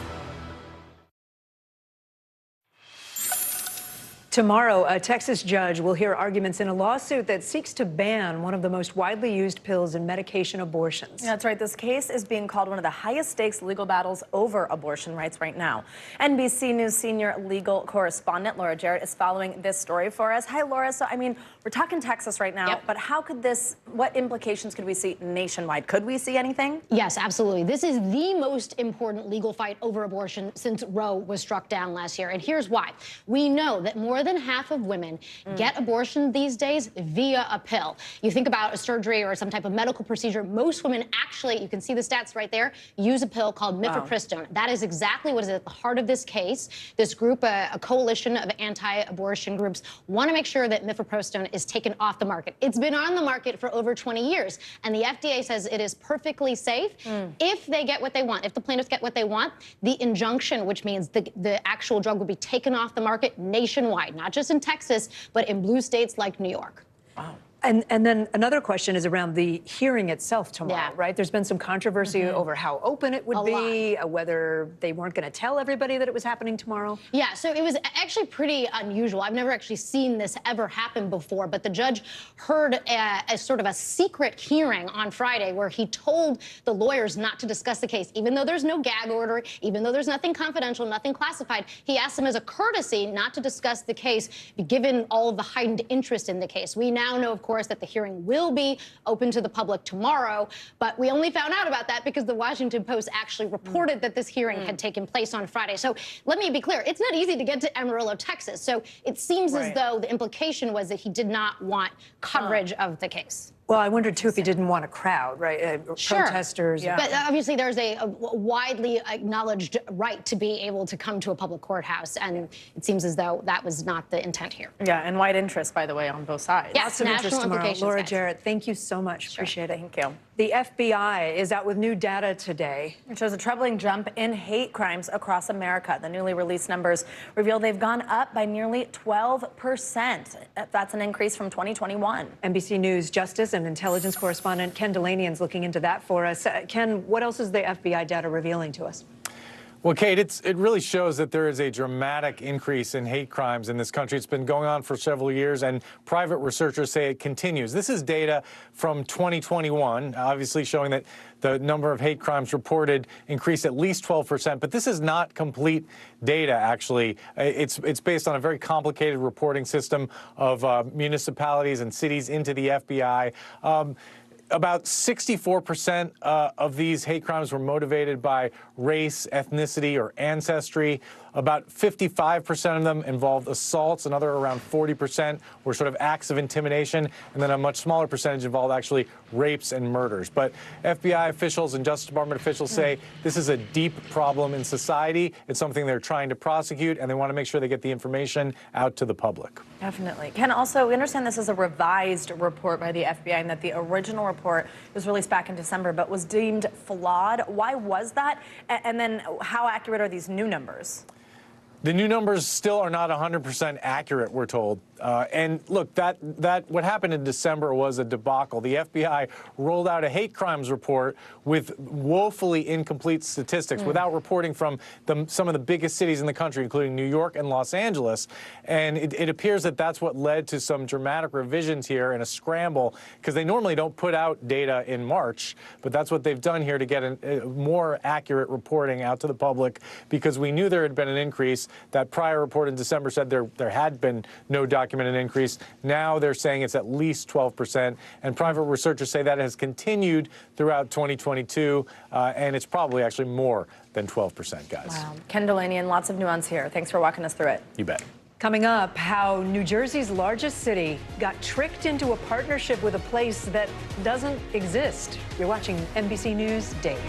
Tomorrow, a Texas judge will hear arguments in a lawsuit that seeks to ban one of the most widely used pills in medication abortions. That's right. This case is being called one of the highest stakes legal battles over abortion rights right now. NBC News senior legal correspondent Laura Jarrett is following this story for us. Hi, Laura. So, I mean, we're talking Texas right now, but how could what implications could we see nationwide? Could we see anything? Yes, absolutely. This is the most important legal fight over abortion since Roe was struck down last year. And here's why. We know that more more than half of women get abortion these days via a pill. You think about a surgery or some type of medical procedure, most women actually, you can see the stats right there, use a pill called mifepristone. That is exactly what is at the heart of this case. This group, a coalition of anti-abortion groups, want to make sure that mifepristone is taken off the market. It's been on the market for over 20 years, and the FDA says it is perfectly safe if they get what they want. If the plaintiffs get what they want, the injunction, which means the actual drug will be taken off the market nationwide, not just in Texas, but in blue states like New York. Wow. And then another question is around the hearing itself tomorrow, right? There's been some controversy over how open it would be, whether they weren't going to tell everybody that it was happening tomorrow. Yeah, so it was actually pretty unusual. I've never actually seen this ever happen before, but the judge heard a sort of a secret hearing on Friday where he told the lawyers not to discuss the case, even though there's no gag order, even though there's nothing confidential, nothing classified. He asked them as a courtesy not to discuss the case, given all of the heightened interest in the case. We now know, of course, that the hearing will be open to the public tomorrow, but we only found out about that because the Washington Post actually reported that this hearing had taken place on Friday. So let me be clear, it's not easy to get to Amarillo, Texas. So it seems as though the implication was that he did not want coverage of the case. Well, I wondered, too, if he didn't want a crowd, right? Protesters. But obviously there's a widely acknowledged right to be able to come to a public courthouse, and it seems as though that was not the intent here. Yeah, and wide interest, by the way, on both sides. Yes, Lots of interest national tomorrow. implications, Laura guys. Jarrett, thank you so much. Appreciate it. Thank you. The FBI is out with new data today. It shows a troubling jump in hate crimes across America. The newly released numbers reveal they've gone up by nearly 12%. That's an increase from 2021. NBC News Justice and Intelligence correspondent Ken Delanian's looking into that for us. Ken, what else is the FBI data revealing to us? Well, Kate, it really shows that there is a dramatic increase in hate crimes in this country. It's been going on for several years, and private researchers say it continues. This is data from 2021, obviously showing that the number of hate crimes reported increased at least 12%. But this is not complete data, actually. It's based on a very complicated reporting system of municipalities and cities into the FBI. About 64% of these hate crimes were motivated by race, ethnicity, or ancestry. About 55% of them involved assaults. Another around 40% were sort of acts of intimidation. And then a much smaller percentage involved actually rapes and murders. But FBI officials and Justice Department officials say this is a deep problem in society. It's something they're trying to prosecute, and they want to make sure they get the information out to the public. Definitely. Ken, also, we understand this is a revised report by the FBI and that the original report was released back in December but was deemed flawed. Why was that? And then how accurate are these new numbers? The new numbers still are not 100% accurate, we're told. And look, that what happened in December was a debacle. The FBI rolled out a hate crimes report with woefully incomplete statistics, without reporting from some of the biggest cities in the country, including New York and Los Angeles. And it appears that that's what led to some dramatic revisions here and a scramble, because they normally don't put out data in March, but that's what they've done here to get a more accurate reporting out to the public, because we knew there had been an increase. That prior report in December said there had been no documented increase. Now they're saying it's at least 12%. And private researchers say that has continued throughout 2022. And it's probably actually more than 12%, guys. Wow. Ken Delanian, lots of nuance here. Thanks for walking us through it. You bet. Coming up, how New Jersey's largest city got tricked into a partnership with a place that doesn't exist. You're watching NBC News Daily.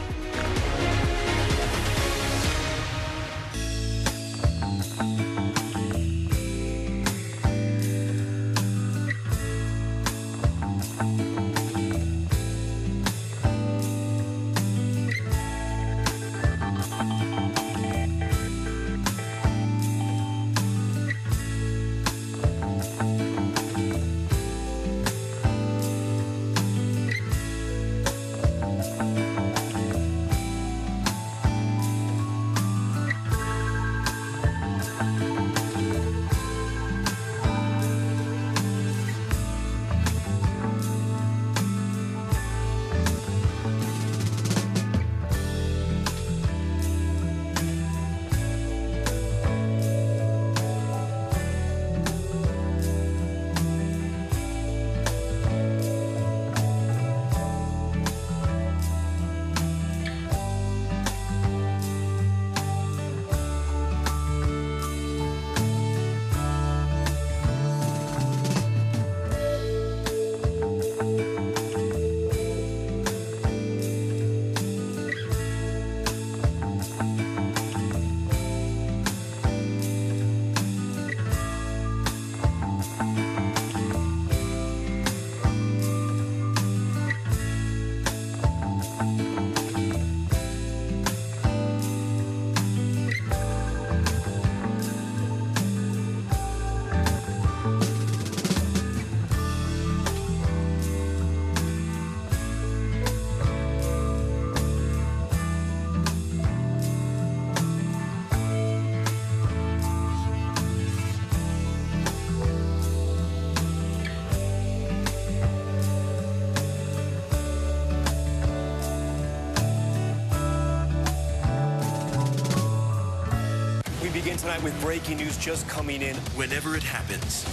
tonight with breaking news just coming in. Whenever it happens,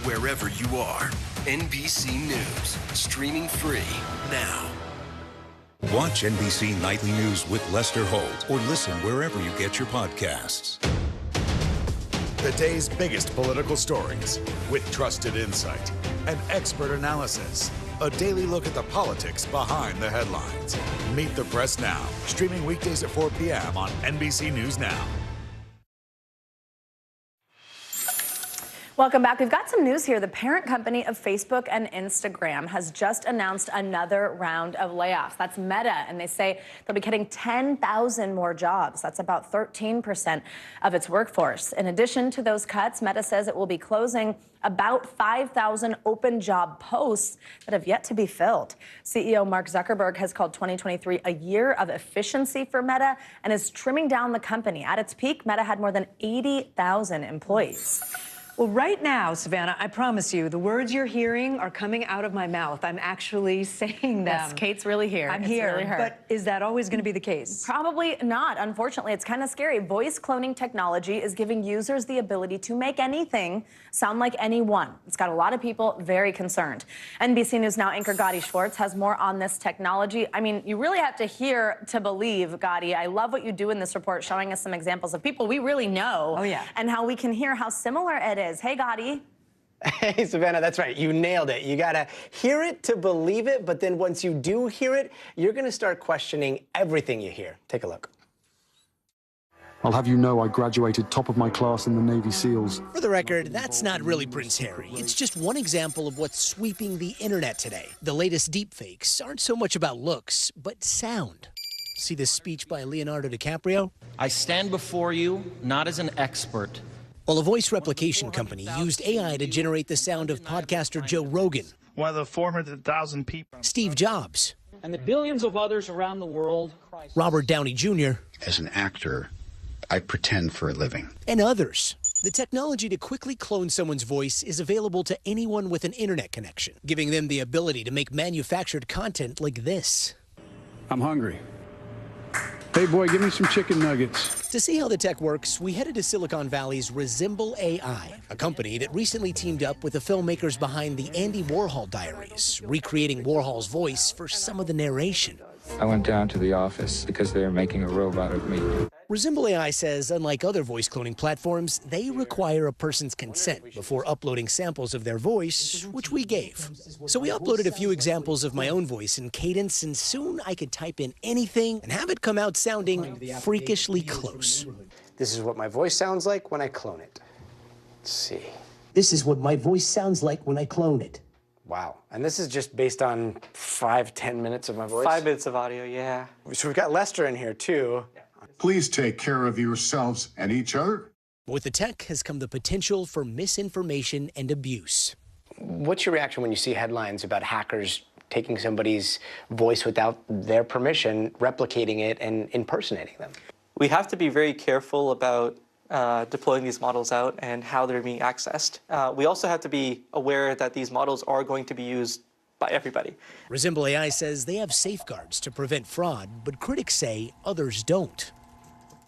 wherever you are, NBC News, streaming free now. Watch NBC Nightly News with Lester Holt or listen wherever you get your podcasts. The day's biggest political stories with trusted insight and expert analysis. A daily look at the politics behind the headlines. Meet the Press Now, streaming weekdays at 4 p.m. on NBC News Now. Welcome back. We've got some news here. The parent company of Facebook and Instagram has just announced another round of layoffs. That's Meta, and they say they'll be cutting 10,000 more jobs. That's about 13% of its workforce. In addition to those cuts, Meta says it will be closing about 5,000 open job posts that have yet to be filled. CEO Mark Zuckerberg has called 2023 a year of efficiency for Meta and is trimming down the company. At its peak, Meta had more than 80,000 employees. Well, right now, Savannah, I promise you, the words you're hearing are coming out of my mouth. I'm actually saying them. Yes, Kate's really here. I'm It's here, really her. but is that always going to be the case? Probably not. Unfortunately, it's kind of scary. Voice cloning technology is giving users the ability to make anything sound like anyone. It's got a lot of people very concerned. NBC News Now anchor Gotti Schwartz has more on this technology. I mean, you really have to hear to believe, Gotti. I love what you do in this report, showing us some examples of people we really know. Oh, yeah. And how we can hear how similar it is. Hey, Gotti. Hey, Savannah, that's right. You nailed it. You got to hear it to believe it, but then once you do hear it, you're going to start questioning everything you hear. Take a look. I'll have you know I graduated top of my class in the Navy SEALs. For the record, that's not really Prince Harry. It's just one example of what's sweeping the internet today. The latest deepfakes aren't so much about looks, but sound. See this speech by Leonardo DiCaprio? I stand before you not as an expert. Well, a voice replication company used AI to generate the sound of podcaster Joe Rogan, one of the 400,000 people, Steve Jobs, and the billions of others around the world. Robert Downey Jr. As an actor, I pretend for a living. And others. The technology to quickly clone someone's voice is available to anyone with an internet connection, giving them the ability to make manufactured content like this. I'm hungry. Hey, boy, give me some chicken nuggets. To see how the tech works, we headed to Silicon Valley's Resemble AI, a company that recently teamed up with the filmmakers behind the Andy Warhol Diaries, recreating Warhol's voice for some of the narration. I went down to the office because they were making a robot of me. Resemble AI says, unlike other voice cloning platforms, they require a person's consent before uploading samples of their voice, which we gave. So we uploaded a few examples of my own voice in cadence, and soon I could type in anything and have it come out sounding freakishly close. This is what my voice sounds like when I clone it. Let's see. This is what my voice sounds like when I clone it. Wow. And this is just based on 5-10 minutes of my voice? 5 minutes of audio, yeah. So we've got Lester in here, too. Please take care of yourselves and each other. With the tech has come the potential for misinformation and abuse. What's your reaction when you see headlines about hackers taking somebody's voice without their permission, replicating it, and impersonating them? We have to be very careful about deploying these models out and how they're being accessed. We also have to be aware that these models are going to be used by everybody. Resemble AI says they have safeguards to prevent fraud, but critics say others don't.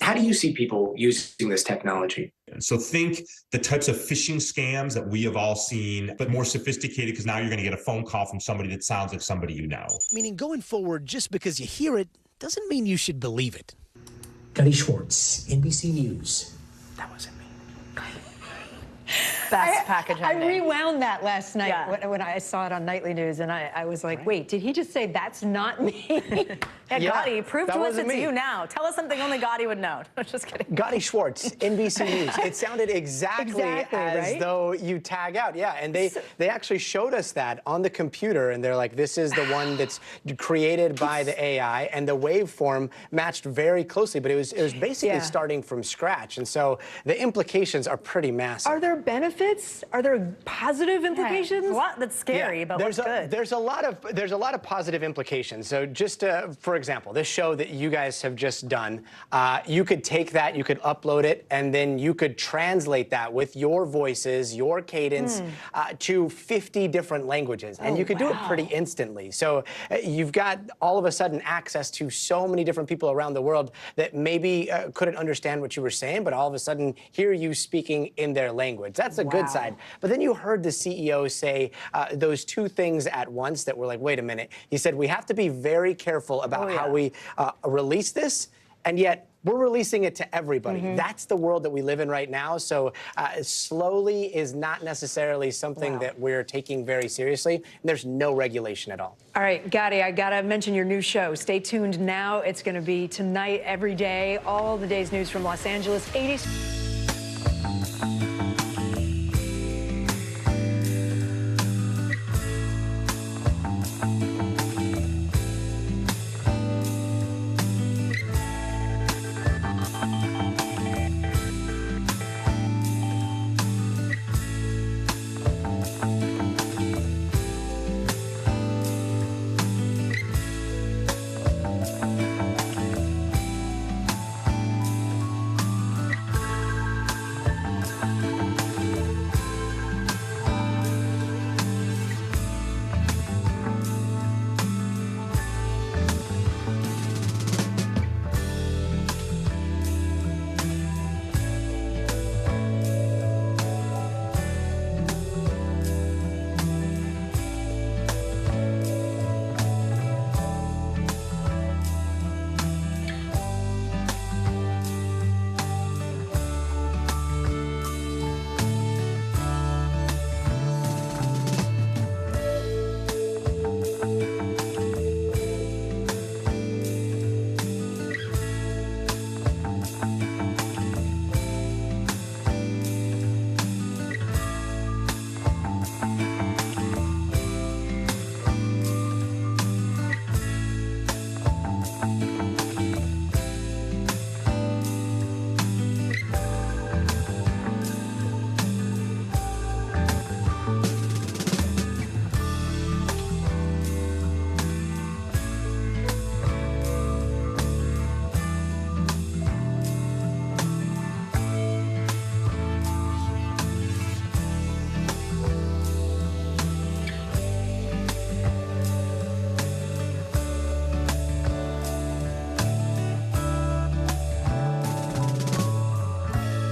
How do you see people using this technology? So think the types of phishing scams that we have all seen, but more sophisticated because now you're going to get a phone call from somebody that sounds like somebody you know. Meaning going forward, just because you hear it doesn't mean you should believe it. Gotti Schwartz, NBC News. That wasn't me. Best package I ending. rewound that last night Yeah. when I saw it on Nightly News, and I was like, wait, did he just say that's not me? Yeah, Gotti, prove that to us wasn't it's me. you now. Tell us something only Gotti would know. No, just kidding. Gotti Schwartz, NBC News. It sounded exactly as right? though you tag out. Yeah, and they actually showed us that on the computer, and they're like, this is the one that's created by the AI, and the waveform matched very closely, but it was basically starting from scratch, and so the implications are pretty massive. Are there benefits? Are there positive implications? What? That's scary, but there's what's good? There's a lot of positive implications. So just for example, this show that you guys have just done, you could take that, you could upload it, and then you could translate that with your voices, your cadence, to 50 different languages. And you could do it pretty instantly. So you've got all of a sudden access to so many different people around the world that maybe couldn't understand what you were saying, but all of a sudden hear you speaking in their language. That's a good side. But then you heard the CEO say those two things at once that were like, wait a minute. He said, we have to be very careful about how we release this, and yet we're releasing it to everybody. That's the world that we live in right now. So slowly is not necessarily something that we're taking very seriously. There's no regulation at all. All right, Gotti, I got to mention your new show. Stay tuned now. It's going to be tonight, every day, all the day's news from Los Angeles. 80s.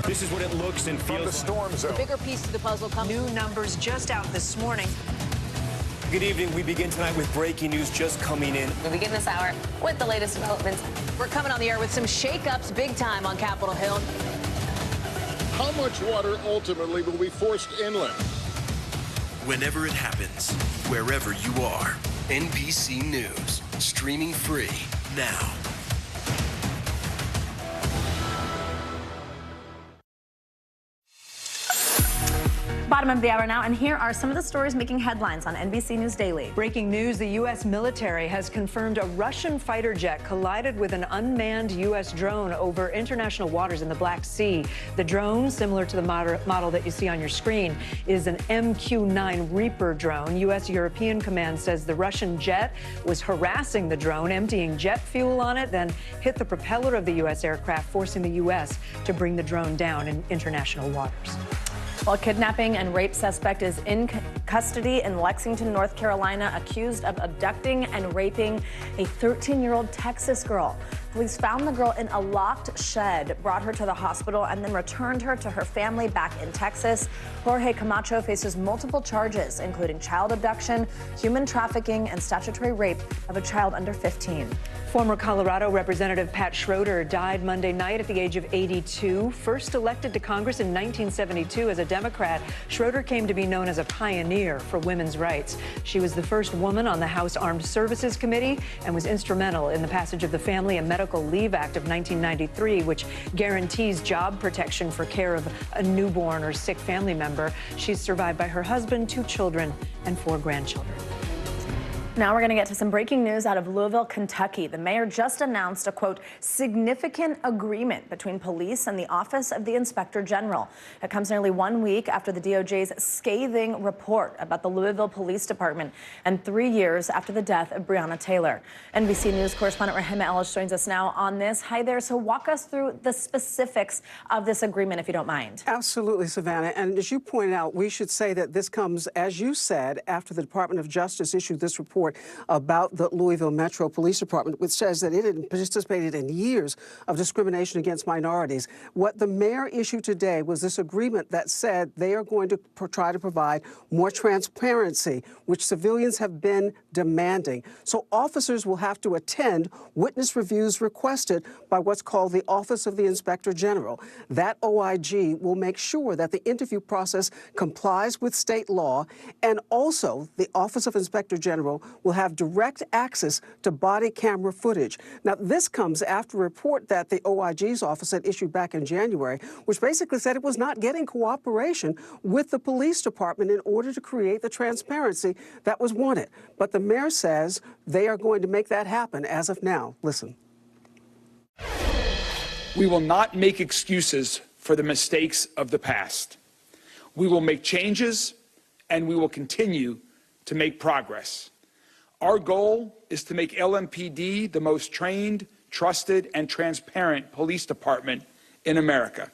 This is what it looks and feels. From the storm zone. The bigger piece of the puzzle comes. New numbers just out this morning. Good evening. We begin tonight with breaking news just coming in. We begin this hour with the latest developments. We're coming on the air with some shakeups big time on Capitol Hill. How much water ultimately will be forced inland? Whenever it happens, wherever you are, NBC News, streaming free now. Bottom of the hour now, and here are some of the stories making headlines on NBC News Daily. Breaking news, the U.S. military has confirmed a Russian fighter jet collided with an unmanned U.S. drone over international waters in the Black Sea. The drone, similar to the model that you see on your screen, is an MQ-9 Reaper drone. U.S. European Command says the Russian jet was harassing the drone, emptying jet fuel on it, then hit the propeller of the U.S. aircraft, forcing the U.S. to bring the drone down in international waters. Well, kidnapping and rape suspect is in custody in Lexington, North Carolina, accused of abducting and raping a 13-year-old Texas girl. Police found the girl in a locked shed, brought her to the hospital, and then returned her to her family back in Texas. Jorge Camacho faces multiple charges, including child abduction, human trafficking, and statutory rape of a child under 15. Former Colorado Representative Pat Schroeder died Monday night at the age of 82. First elected to Congress in 1972 as a Democrat, Schroeder came to be known as a pioneer for women's rights. She was the first woman on the House Armed Services Committee and was instrumental in the passage of the Family and Medical Leave Act of 1993, which guarantees job protection for care of a newborn or sick family member. She's survived by her husband, 2 children, and 4 grandchildren. Now we're going to get to some breaking news out of Louisville, Kentucky. The mayor just announced a, quote, significant agreement between police and the Office of the Inspector General. It comes nearly 1 week after the DOJ's scathing report about the Louisville Police Department and 3 years after the death of Breonna Taylor. NBC News correspondent Rahima Ellis joins us now on this. Hi there. So walk us through the specifics of this agreement, if you don't mind. Absolutely, Savannah. And as you pointed out, we should say that this comes, as you said, after the Department of Justice issued this report about the Louisville Metro Police Department, which says that it had participated in years of discrimination against minorities. What the mayor issued today was this agreement that said they are going to try to provide more transparency, which civilians have been demanding. So officers will have to attend witness reviews requested by what's called the Office of the Inspector General. That OIG will make sure that the interview process complies with state law, and also the Office of Inspector General will have direct access to body camera footage. Now, this comes after a report that the OIG's office had issued back in January, which basically said it was not getting cooperation with the police department in order to create the transparency that was wanted. But the mayor says they are going to make that happen as of now. Listen. We will not make excuses for the mistakes of the past. We will make changes, and we will continue to make progress. Our goal is to make LMPD the most trained, trusted, and transparent police department in America.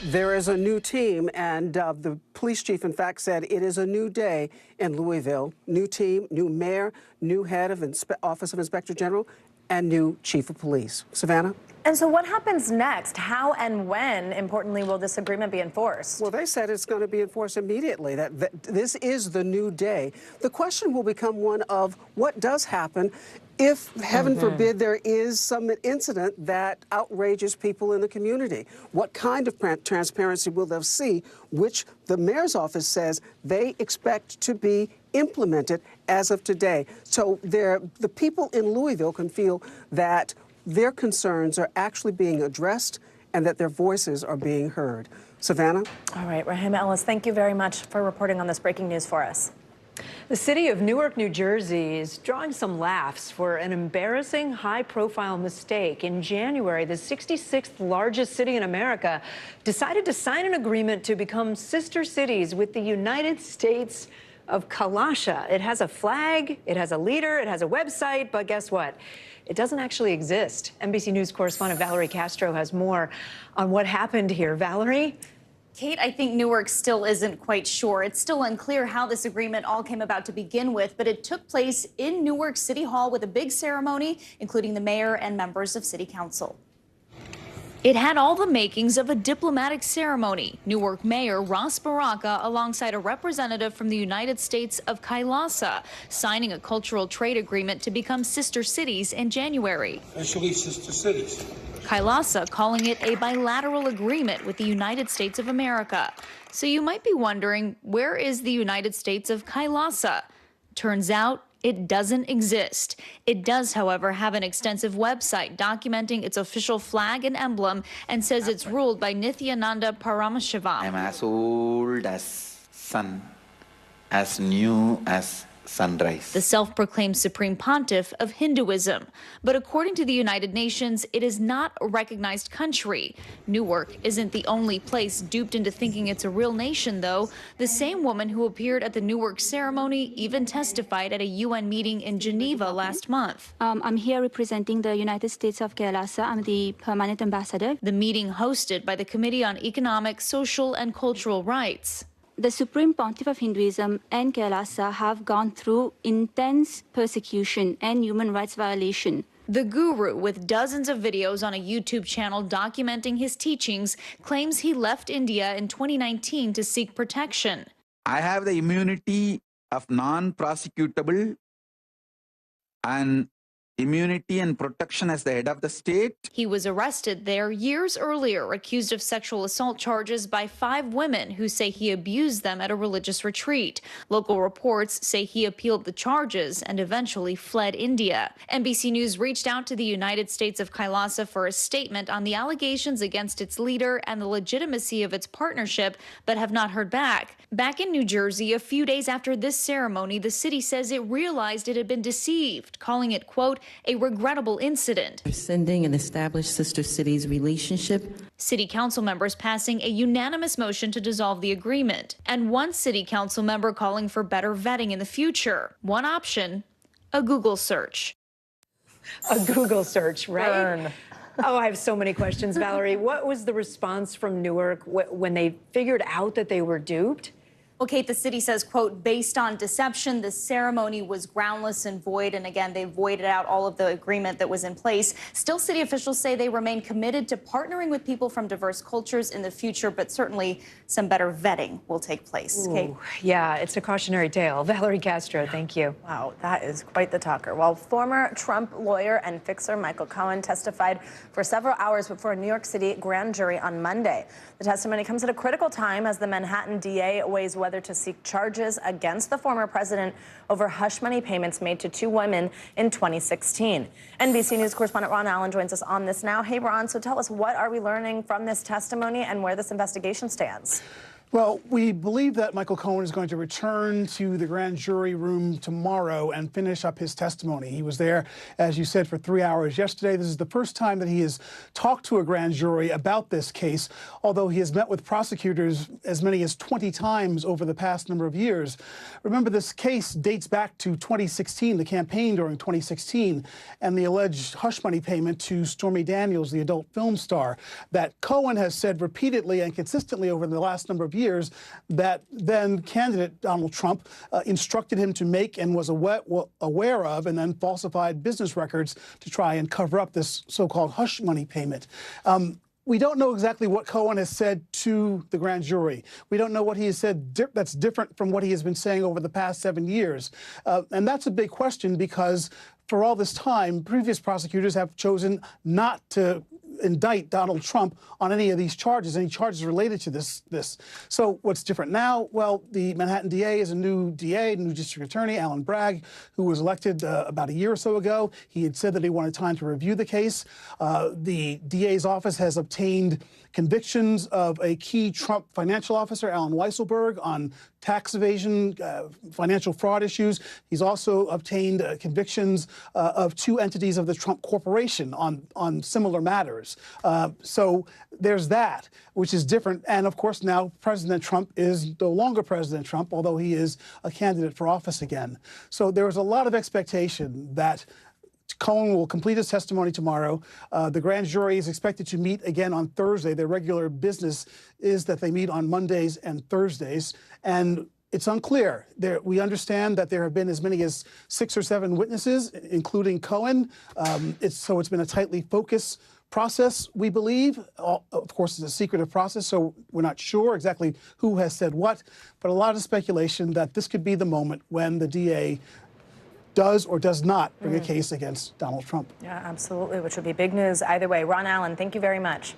There is a new team, and the police chief, in fact, said it is a new day in Louisville. New team, new mayor, new head of Office of Inspector General, and new chief of police. Savannah? And so what happens next? How and when, importantly, will this agreement be enforced? Well, they said it's going to be enforced immediately, that this is the new day. The question will become one of what does happen if, heaven forbid, there is some incident that outrages people in the community. What kind of transparency will they see, which the mayor's office says they expect to be implemented as of today. So the people in Louisville can feel that their concerns are actually being addressed and that their voices are being heard. Savannah? All right, Rahima Ellis, thank you very much for reporting on this breaking news for us. The city of Newark, New Jersey is drawing some laughs for an embarrassing high-profile mistake. In January, the 66th largest city in America decided to sign an agreement to become sister cities with the United States of Kalasha. It has a flag, it has a leader, it has a website, but guess what? It doesn't actually exist. NBC News correspondent Valerie Castro has more on what happened here. Valerie? Kate, I think Newark still isn't quite sure. It's still unclear how this agreement all came about to begin with, but it took place in Newark City Hall with a big ceremony, including the mayor and members of City Council. It had all the makings of a diplomatic ceremony. Newark Mayor Ras Baraka, alongside a representative from the United States of Kailasa, signing a cultural trade agreement to become sister cities in January. Officially sister cities. Kailasa calling it a bilateral agreement with the United States of America. So you might be wondering, where is the United States of Kailasa? Turns out, it doesn't exist. It does, however, have an extensive website documenting its official flag and emblem and says it's ruled by Nithyananda Paramashivam. I'm as old as sun, as new as sunrise. The self-proclaimed supreme pontiff of Hinduism. But according to the United Nations, it is not a recognized country. Newark isn't the only place duped into thinking it's a real nation, though. The same woman who appeared at the Newark ceremony even testified at a UN meeting in Geneva last month. I'm here representing the United States of Kailasa. I'm the permanent ambassador. The meeting hosted by the Committee on Economic, Social, and Cultural Rights. The Supreme Pontiff of Hinduism and Kailasa have gone through intense persecution and human rights violation. The guru, with dozens of videos on a YouTube channel documenting his teachings, claims he left India in 2019 to seek protection. I have the immunity of non-prosecutable and immunity and protection as the head of the state. He was arrested there years earlier, accused of sexual assault charges by 5 women who say he abused them at a religious retreat. Local reports say he appealed the charges and eventually fled India. NBC News reached out to the United States of Kailasa for a statement on the allegations against its leader and the legitimacy of its partnership, but have not heard back. Back in New Jersey, a few days after this ceremony, the city says it realized it had been deceived, calling it, quote, a regrettable incident. Sending an established sister cities relationship. City council members passing a unanimous motion to dissolve the agreement, and one city council member calling for better vetting in the future. One option, a Google search. A Google search, right? Burn. Oh, I have so many questions, Valerie. What was the response from Newark when they figured out that they were duped? Well, Kate, the city says, quote, based on deception, the ceremony was groundless and void. And again, they voided out all of the agreement that was in place. Still, city officials say they remain committed to partnering with people from diverse cultures in the future, but certainly some better vetting will take place. Ooh, Kate? yeah, it's a cautionary tale. Valerie Castro, thank you. Wow, that is quite the talker. Well, former Trump lawyer and fixer Michael Cohen testified for several hours before a New York City grand jury on Monday. The testimony comes at a critical time as the Manhattan DA weighs whether to seek charges against the former president over hush money payments made to 2 women in 2016. NBC News correspondent Ron Allen joins us on this now. Hey, Ron, so tell us, what are we learning from this testimony and where this investigation stands? Well, we believe that Michael Cohen is going to return to the grand jury room tomorrow and finish up his testimony. He was there, as you said, for 3 hours yesterday. This is the first time that he has talked to a grand jury about this case, although he has met with prosecutors as many as 20 times over the past number of years. Remember, this case dates back to 2016, the campaign during 2016, and the alleged hush money payment to Stormy Daniels, the adult film star, that Cohen has said repeatedly and consistently over the last number of years that then candidate Donald Trump instructed him to make and was aware of, and then falsified business records to try and cover up this so-called hush money payment. We don't know exactly what Cohen has said to the grand jury. We don't know what he has said that's different from what he has been saying over the past 7 years. And that's a big question because for all this time, previous prosecutors have chosen not to indict Donald Trump on any of these charges, any charges related to this. So what's different now? Well, the Manhattan DA is a new DA, new district attorney, Alan Bragg, who was elected about a year or so ago. He had said that he wanted time to review the case. The DA's office has obtained convictions of a key Trump financial officer, Alan Weisselberg, on tax evasion, financial fraud issues. He's also obtained convictions of 2 entities of the Trump Corporation on similar matters. So there's that, which is different. And of course, now President Trump is no longer President Trump, although he is a candidate for office again. So there is a lot of expectation that Cohen will complete his testimony tomorrow. The grand jury is expected to meet again on Thursday. Their regular business is that they meet on Mondays and Thursdays. And it's unclear. We understand that there have been as many as 6 or 7 witnesses, including Cohen. So it's been a tightly focused process, we believe. Of course, it's a secretive process, so we're not sure exactly who has said what. But a lot of speculation that this could be the moment when the DA does or does not bring a case against Donald Trump. Yeah, absolutely, which would be big news either way. Ron Allen, thank you very much.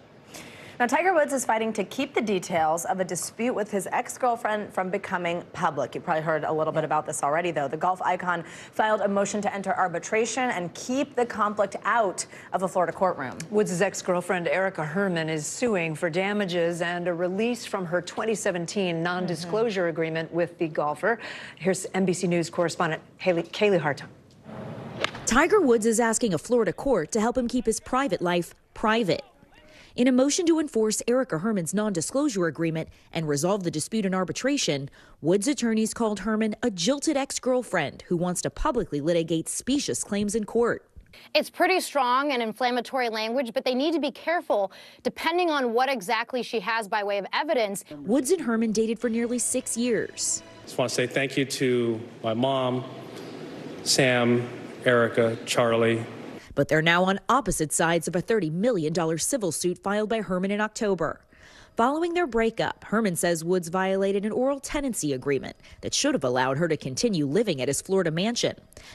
Now, Tiger Woods is fighting to keep the details of a dispute with his ex-girlfriend from becoming public. You probably heard a little bit about this already, though. The golf icon filed a motion to enter arbitration and keep the conflict out of a Florida courtroom. Woods' ex-girlfriend, Erica Herman, is suing for damages and a release from her 2017 non-disclosure agreement with the golfer. Here's NBC News correspondent Kaylee Hartung. Tiger Woods is asking a Florida court to help him keep his private life private. In a motion to enforce Erica Herman's non-disclosure agreement and resolve the dispute in arbitration, Woods' attorneys called Herman a jilted ex-girlfriend who wants to publicly litigate specious claims in court. It's pretty strong and inflammatory language, but they need to be careful depending on what exactly she has by way of evidence. Woods and Herman dated for nearly 6 years. I just want to say thank you to my mom, Sam, Erica, Charlie. But they're now on opposite sides of a $30 million civil suit filed by Herman in October. Following their breakup, Herman says Woods violated an oral tenancy agreement that should have allowed her to continue living at his Florida mansion.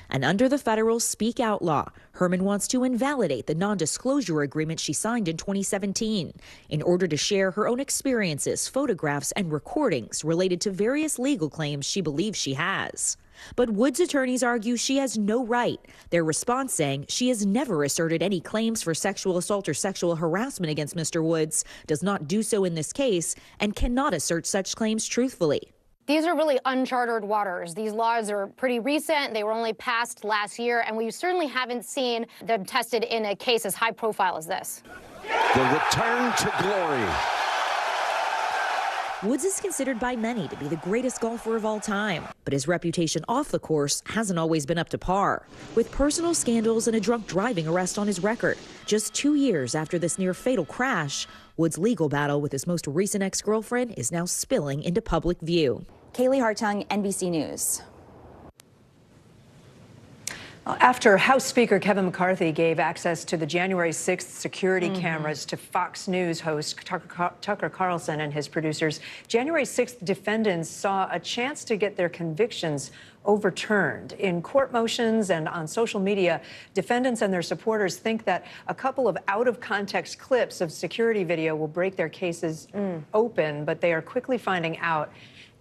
And under the federal Speak Out law, Herman wants to invalidate the non-disclosure agreement she signed in 2017 in order to share her own experiences, photographs, and recordings related to various legal claims she believes she has. But Woods' attorneys argue she has no right, their response saying she has never asserted any claims for sexual assault or sexual harassment against Mr. Woods, does not do so in this case, and cannot assert such claims truthfully. These are really uncharted waters. These laws are pretty recent. They were only passed last year, and we certainly haven't seen them tested in a case as high profile as this. The return to glory. Woods is considered by many to be the greatest golfer of all time, but his reputation off the course hasn't always been up to par, with personal scandals and a drunk driving arrest on his record. Just 2 years after this near-fatal crash, Woods' legal battle with his most recent ex-girlfriend is now spilling into public view. Kaylee Hartung, NBC News. After House Speaker Kevin McCarthy gave access to the January 6th security cameras to Fox News host Tucker Carlson and his producers, January 6th defendants saw a chance to get their convictions overturned. In court motions and on social media, defendants and their supporters think that a couple of out-of-context clips of security video will break their cases open, but they are quickly finding out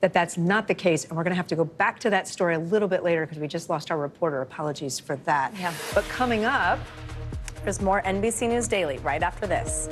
that that's not the case, and we're going to have to go back to that story a little bit later because we just lost our reporter. Apologies for that. Yeah. But coming up, there's more NBC News Daily right after this.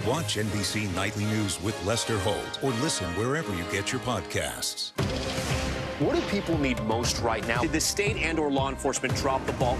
Watch NBC Nightly News with Lester Holt or listen wherever you get your podcasts. What do people need most right now? Did the state and/or law enforcement drop the ball?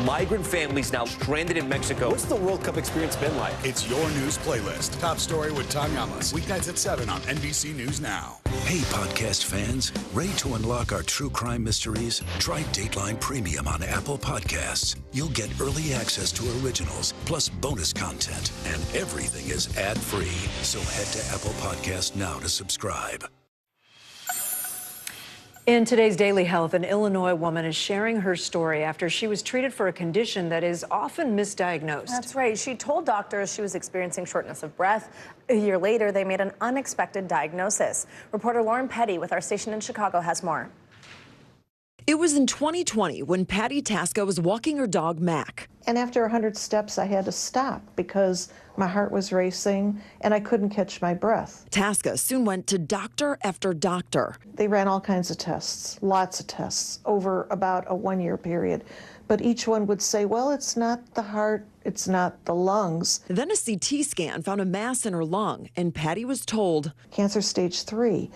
Migrant families now stranded in Mexico. What's the World Cup experience been like? It's your news playlist. Top story with Tom Yamas. Weeknights at 7 on NBC News Now. Hey, podcast fans. Ready to unlock our true crime mysteries? Try Dateline Premium on Apple Podcasts. You'll get early access to originals, plus bonus content, and everything is ad-free. So head to Apple Podcasts now to subscribe. In today's Daily Health, an Illinois woman is sharing her story after she was treated for a condition that is often misdiagnosed. That's right. She told doctors she was experiencing shortness of breath. A year later, they made an unexpected diagnosis. Reporter Lauren Petty with our station in Chicago has more. It was in 2020 when Patty Tasca was walking her dog, Mac. And after 100 steps, I had to stop because my heart was racing and I couldn't catch my breath. Tasca soon went to doctor after doctor. They ran all kinds of tests, lots of tests, over about a 1-year period. but each one would say, well, it's not the heart, it's not the lungs. Then a CT scan found a mass in her lung, and Patty was told, cancer stage 3.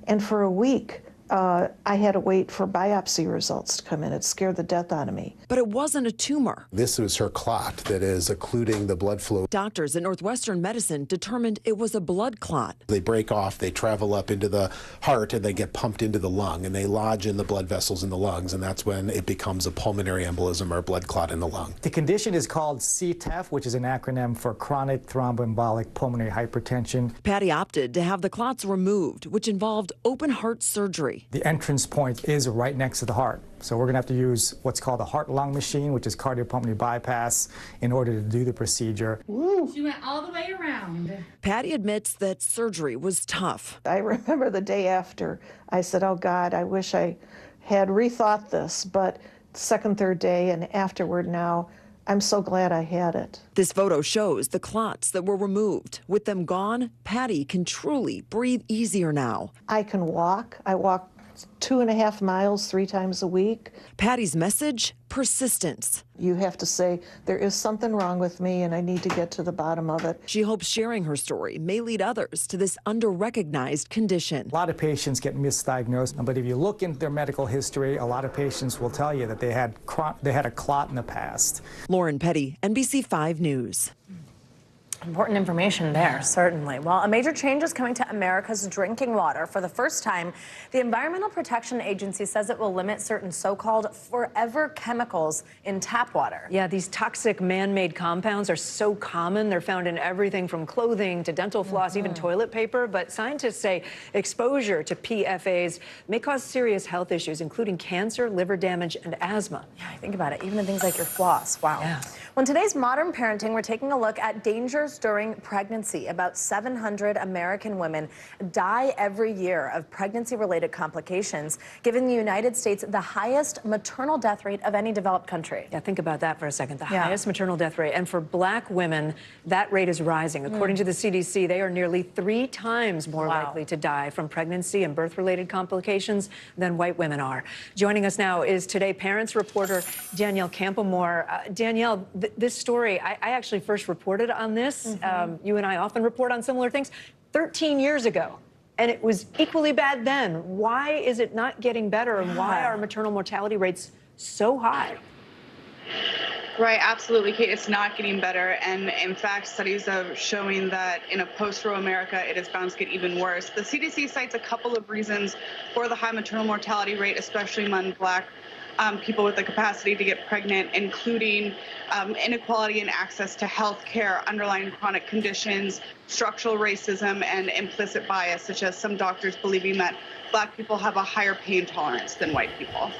And for a week, I had to wait for biopsy results to come in. It scared the death out of me. But it wasn't a tumor. This was her clot that is occluding the blood flow. Doctors at Northwestern Medicine determined it was a blood clot. They break off, they travel up into the heart, and they get pumped into the lung, and they lodge in the blood vessels in the lungs, and that's when it becomes a pulmonary embolism or a blood clot in the lung. The condition is called CTEPH, which is an acronym for chronic thromboembolic pulmonary hypertension. Patty opted to have the clots removed, which involved open heart surgery. The entrance point is right next to the heart. So we're going to have to use what's called a heart-lung machine, which is cardiopulmonary bypass, in order to do the procedure. She went all the way around. Patty admits that surgery was tough. I remember the day after, I said, oh God, I wish I had rethought this, but second, third day, and afterward now, I'm so glad I had it. This photo shows the clots that were removed. With them gone, Patty can truly breathe easier now. I can walk. I walk 2.5 miles 3 times a week. Patty's message? Persistence. You have to say, there is something wrong with me and I need to get to the bottom of it. She hopes sharing her story may lead others to this under-recognized condition. A lot of patients get misdiagnosed, but if you look into their medical history, a lot of patients will tell you that they had a clot in the past. Lauren Petty, NBC 5 News. Important information there, certainly. Well, a major change is coming to America's drinking water. For the first time, the Environmental Protection Agency says it will limit certain so-called forever chemicals in tap water. Yeah, these toxic man-made compounds are so common. They're found in everything from clothing to dental floss, even toilet paper. But scientists say exposure to PFAs may cause serious health issues, including cancer, liver damage, and asthma. Yeah, think about it. Even in things like your floss. Wow. Yeah. Well, in today's Modern Parenting, we're taking a look at dangers during pregnancy. About 700 American women die every year of pregnancy-related complications, giving the United States the highest maternal death rate of any developed country. Yeah, think about that for a second. The highest maternal death rate. And for Black women, that rate is rising. According to the CDC, they are nearly 3 times more likely to die from pregnancy and birth-related complications than white women are. Joining us now is Today Parents reporter Danielle Campamore. Danielle, this story, I actually first reported on this. You and I often report on similar things 13 years ago, and it was equally bad then. Why is it not getting better, and why are maternal mortality rates so high? Right, absolutely, Kate. It's not getting better. And in fact, studies are showing that in a post-Roe America, it is bound to get even worse. The CDC cites a couple of reasons for the high maternal mortality rate, especially among Black people with the capacity to get pregnant, including inequality in access to health care, underlying chronic conditions, structural racism, and implicit bias, such as some doctors believing that Black people have a higher pain tolerance than white people.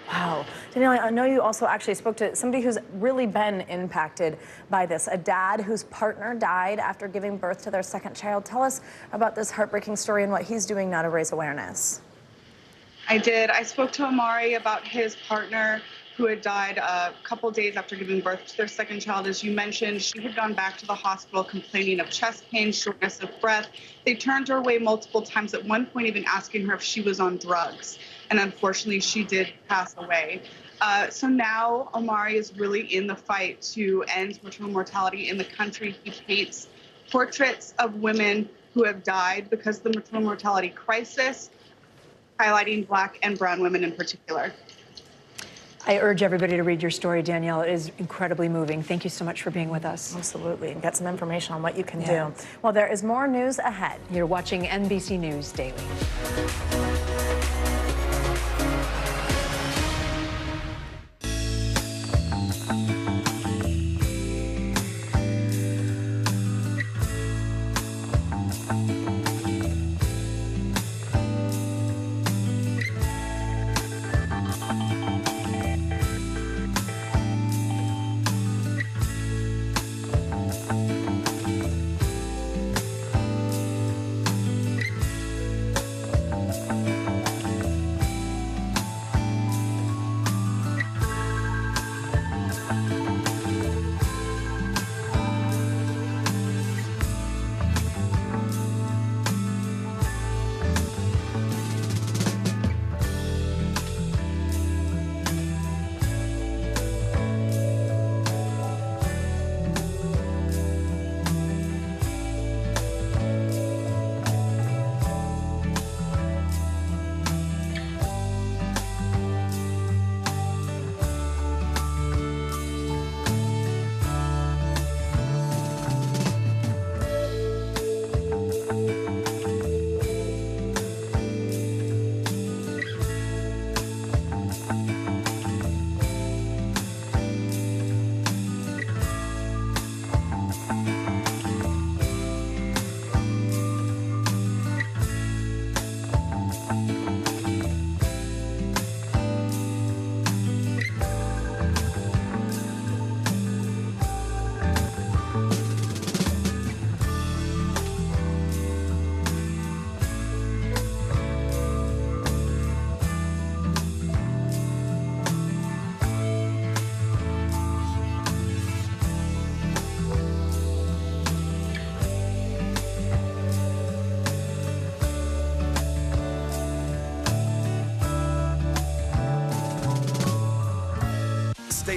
Wow. Danielle, I know you also actually spoke to somebody who's really been impacted by this, a dad whose partner died after giving birth to their second child. Tell us about this heartbreaking story and what he's doing now to raise awareness. I did. I spoke to Amari about his partner who had died a couple days after giving birth to their second child. As you mentioned, she had gone back to the hospital complaining of chest pain, shortness of breath. They turned her away multiple times, at one point even asking her if she was on drugs. And unfortunately, she did pass away. So now Amari is really in the fight to end maternal mortality in the country. He paints portraits of women who have died because of the maternal mortality crisis, highlighting Black and brown women in particular. I urge everybody to read your story, Danielle. It is incredibly moving. Thank you so much for being with us. Absolutely, and get some information on what you can do. Well, there is more news ahead. You're watching NBC News Daily.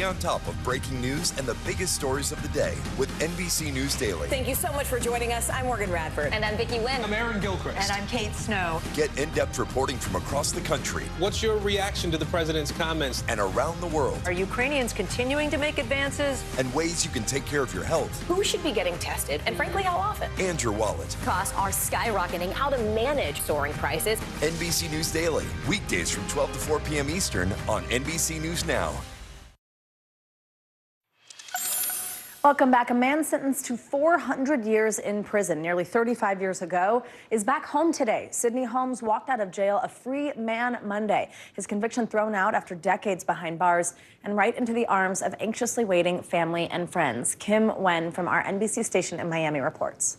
on top of breaking news and the biggest stories of the day with NBC News Daily. Thank you so much for joining us. I'm Morgan Radford. And I'm Vicki Wynn. I'm Aaron Gilchrist. And I'm Kate Snow. Get in-depth reporting from across the country. What's your reaction to the president's comments? And around the world. Are Ukrainians continuing to make advances? And ways you can take care of your health. Who should be getting tested? And frankly, how often? And your wallet. Costs are skyrocketing. How to manage soaring prices. NBC News Daily. Weekdays from 12 to 4 p.m. Eastern on NBC News Now. Welcome back. A man sentenced to 400 years in prison nearly 35 years ago is back home today. Sidney Holmes walked out of jail a free man Monday. His conviction thrown out after decades behind bars and right into the arms of anxiously waiting family and friends. Kim Wen from our NBC station in Miami reports.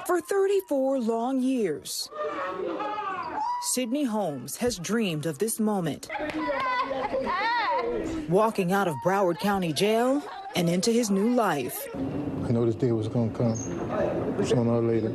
For 34 long years, Sidney Holmes has dreamed of this moment. Walking out of Broward County Jail and into his new life. I know this day was going to come sooner or later,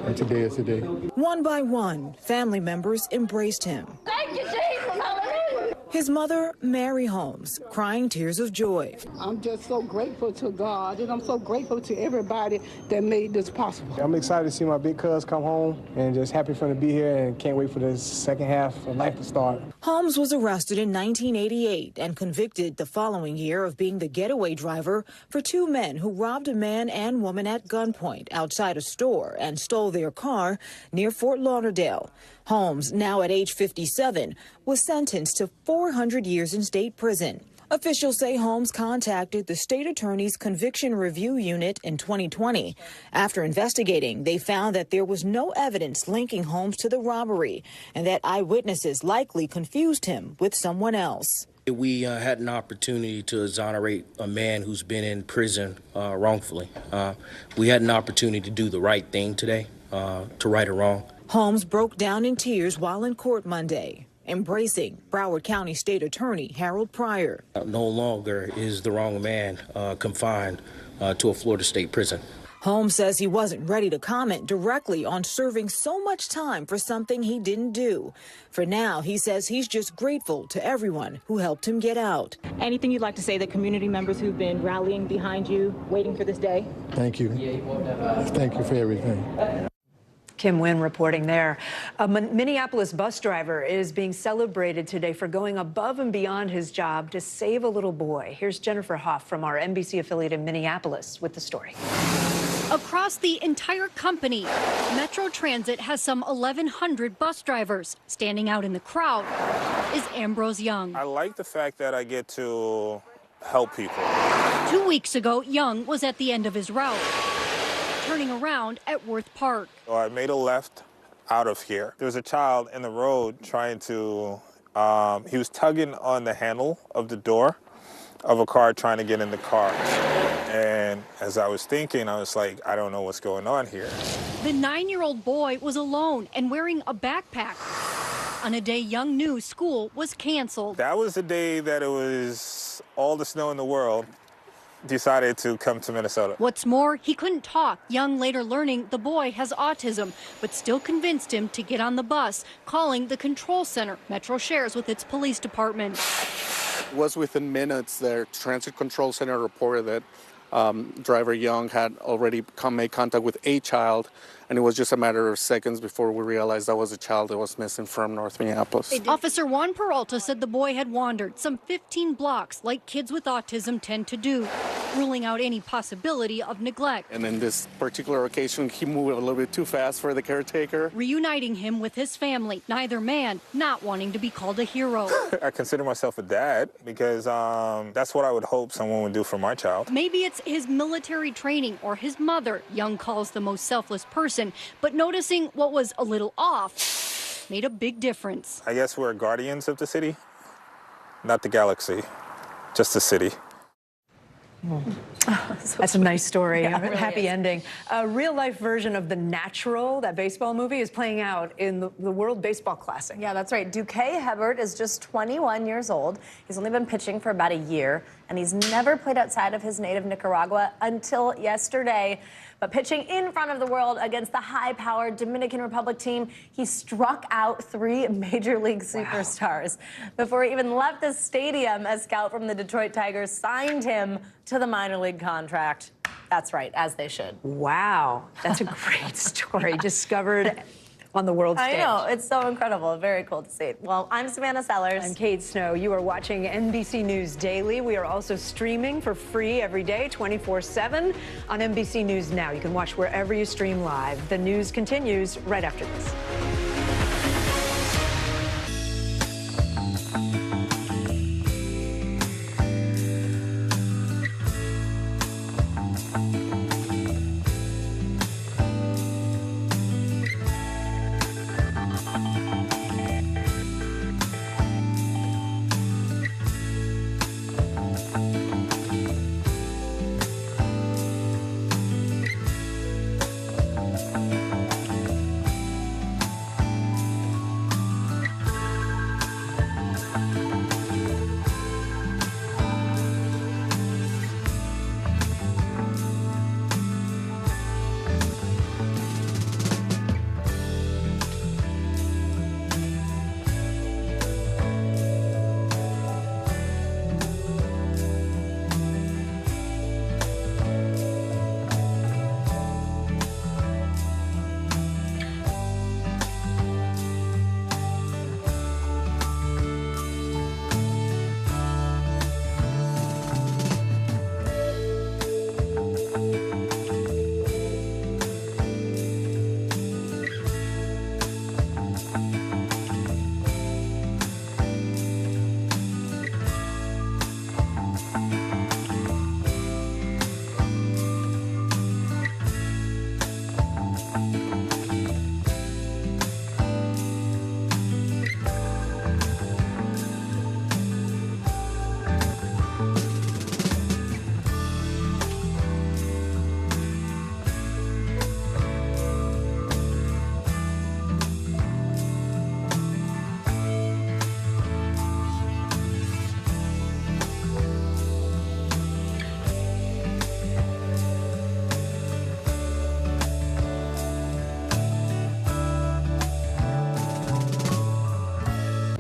and today is the day. One by one, family members embraced him. Thank you, Jesus. Hallelujah. His mother, Mary Holmes, crying tears of joy. I'm just so grateful to God, and I'm so grateful to everybody that made this possible. I'm excited to see my big cuz come home, and just happy for him to be here, and can't wait for this second half of life to start. Holmes was arrested in 1988 and convicted the following year of being the getaway driver for two men who robbed a man and woman at gunpoint outside a store and stole their car near Fort Lauderdale. Holmes, now at age 57, was sentenced to 400 years in state prison. Officials say Holmes contacted the state attorney's conviction review unit in 2020. After investigating, they found that there was no evidence linking Holmes to the robbery and that eyewitnesses likely confused him with someone else. We had an opportunity to exonerate a man who's been in prison wrongfully. We had an opportunity to do the right thing today, to right a wrong. Holmes broke down in tears while in court Monday, embracing Broward County State Attorney Harold Pryor. No longer is the wrong man confined to a Florida state prison. Holmes says he wasn't ready to comment directly on serving so much time for something he didn't do. For now, he says he's just grateful to everyone who helped him get out. Anything you'd like to say to community members who've been rallying behind you, waiting for this day? Thank you. Thank you for everything. Kim Wen reporting there. A Minneapolis bus driver is being celebrated today for going above and beyond his job to save a little boy. Here's Jennifer Hoff from our NBC affiliate in Minneapolis with the story. Across the entire company, Metro Transit has some 1,100 bus drivers. Standing out in the crowd is Ambrose Young. I like the fact that I get to help people. 2 weeks ago, Young was at the end of his route, turning around at Worth Park. So I made a left out of here. There was a child in the road trying to, he was tugging on the handle of the door of a car trying to get in the car. And as I was thinking, I was like, I don't know what's going on here. The 9-year-old boy was alone and wearing a backpack on a day Young knew school was canceled. That was the day that it was all the snow in the world decided to come to Minnesota. What's more, he couldn't talk. Young later learning the boy has autism, but still convinced him to get on the bus, calling the control center Metro shares with its police department. It was within minutes their transit control center reported that driver Young had already made contact with a child, and it was just a matter of seconds before we realized that was a child that was missing from North Minneapolis. Officer Juan Peralta said the boy had wandered some 15 blocks like kids with autism tend to do, ruling out any possibility of neglect. And in this particular occasion, he moved a little bit too fast for the caretaker. Reuniting him with his family, neither man not wanting to be called a hero. I consider myself a dad because that's what I would hope someone would do for my child. Maybe it's his military training or his mother Young calls the most selfless person, but noticing what was a little off made a big difference. I guess we're guardians of the city, not the galaxy, just the city. That's a nice story. Yeah, it really Happy is. ending. A real-life version of The Natural, that baseball movie, is playing out in the World Baseball Classic. Yeah, that's right. Duque Hebert is just 21 years old. He's only been pitching for about a year, and he's never played outside of his native Nicaragua until yesterday. But pitching in front of the world against the high-powered Dominican Republic team, he struck out 3 Major League superstars. Before he even left the stadium, a scout from the Detroit Tigers signed him to the minor league contract. That's right, as they should. Wow, that's a great story. Discovered on the world stage. I know, it's so incredible. Very cool to see. Well, I'm Savannah Sellers. I'm Kate Snow. You are watching NBC News Daily. We are also streaming for free every day, 24/7 on NBC News Now. You can watch wherever you stream live. The news continues right after this.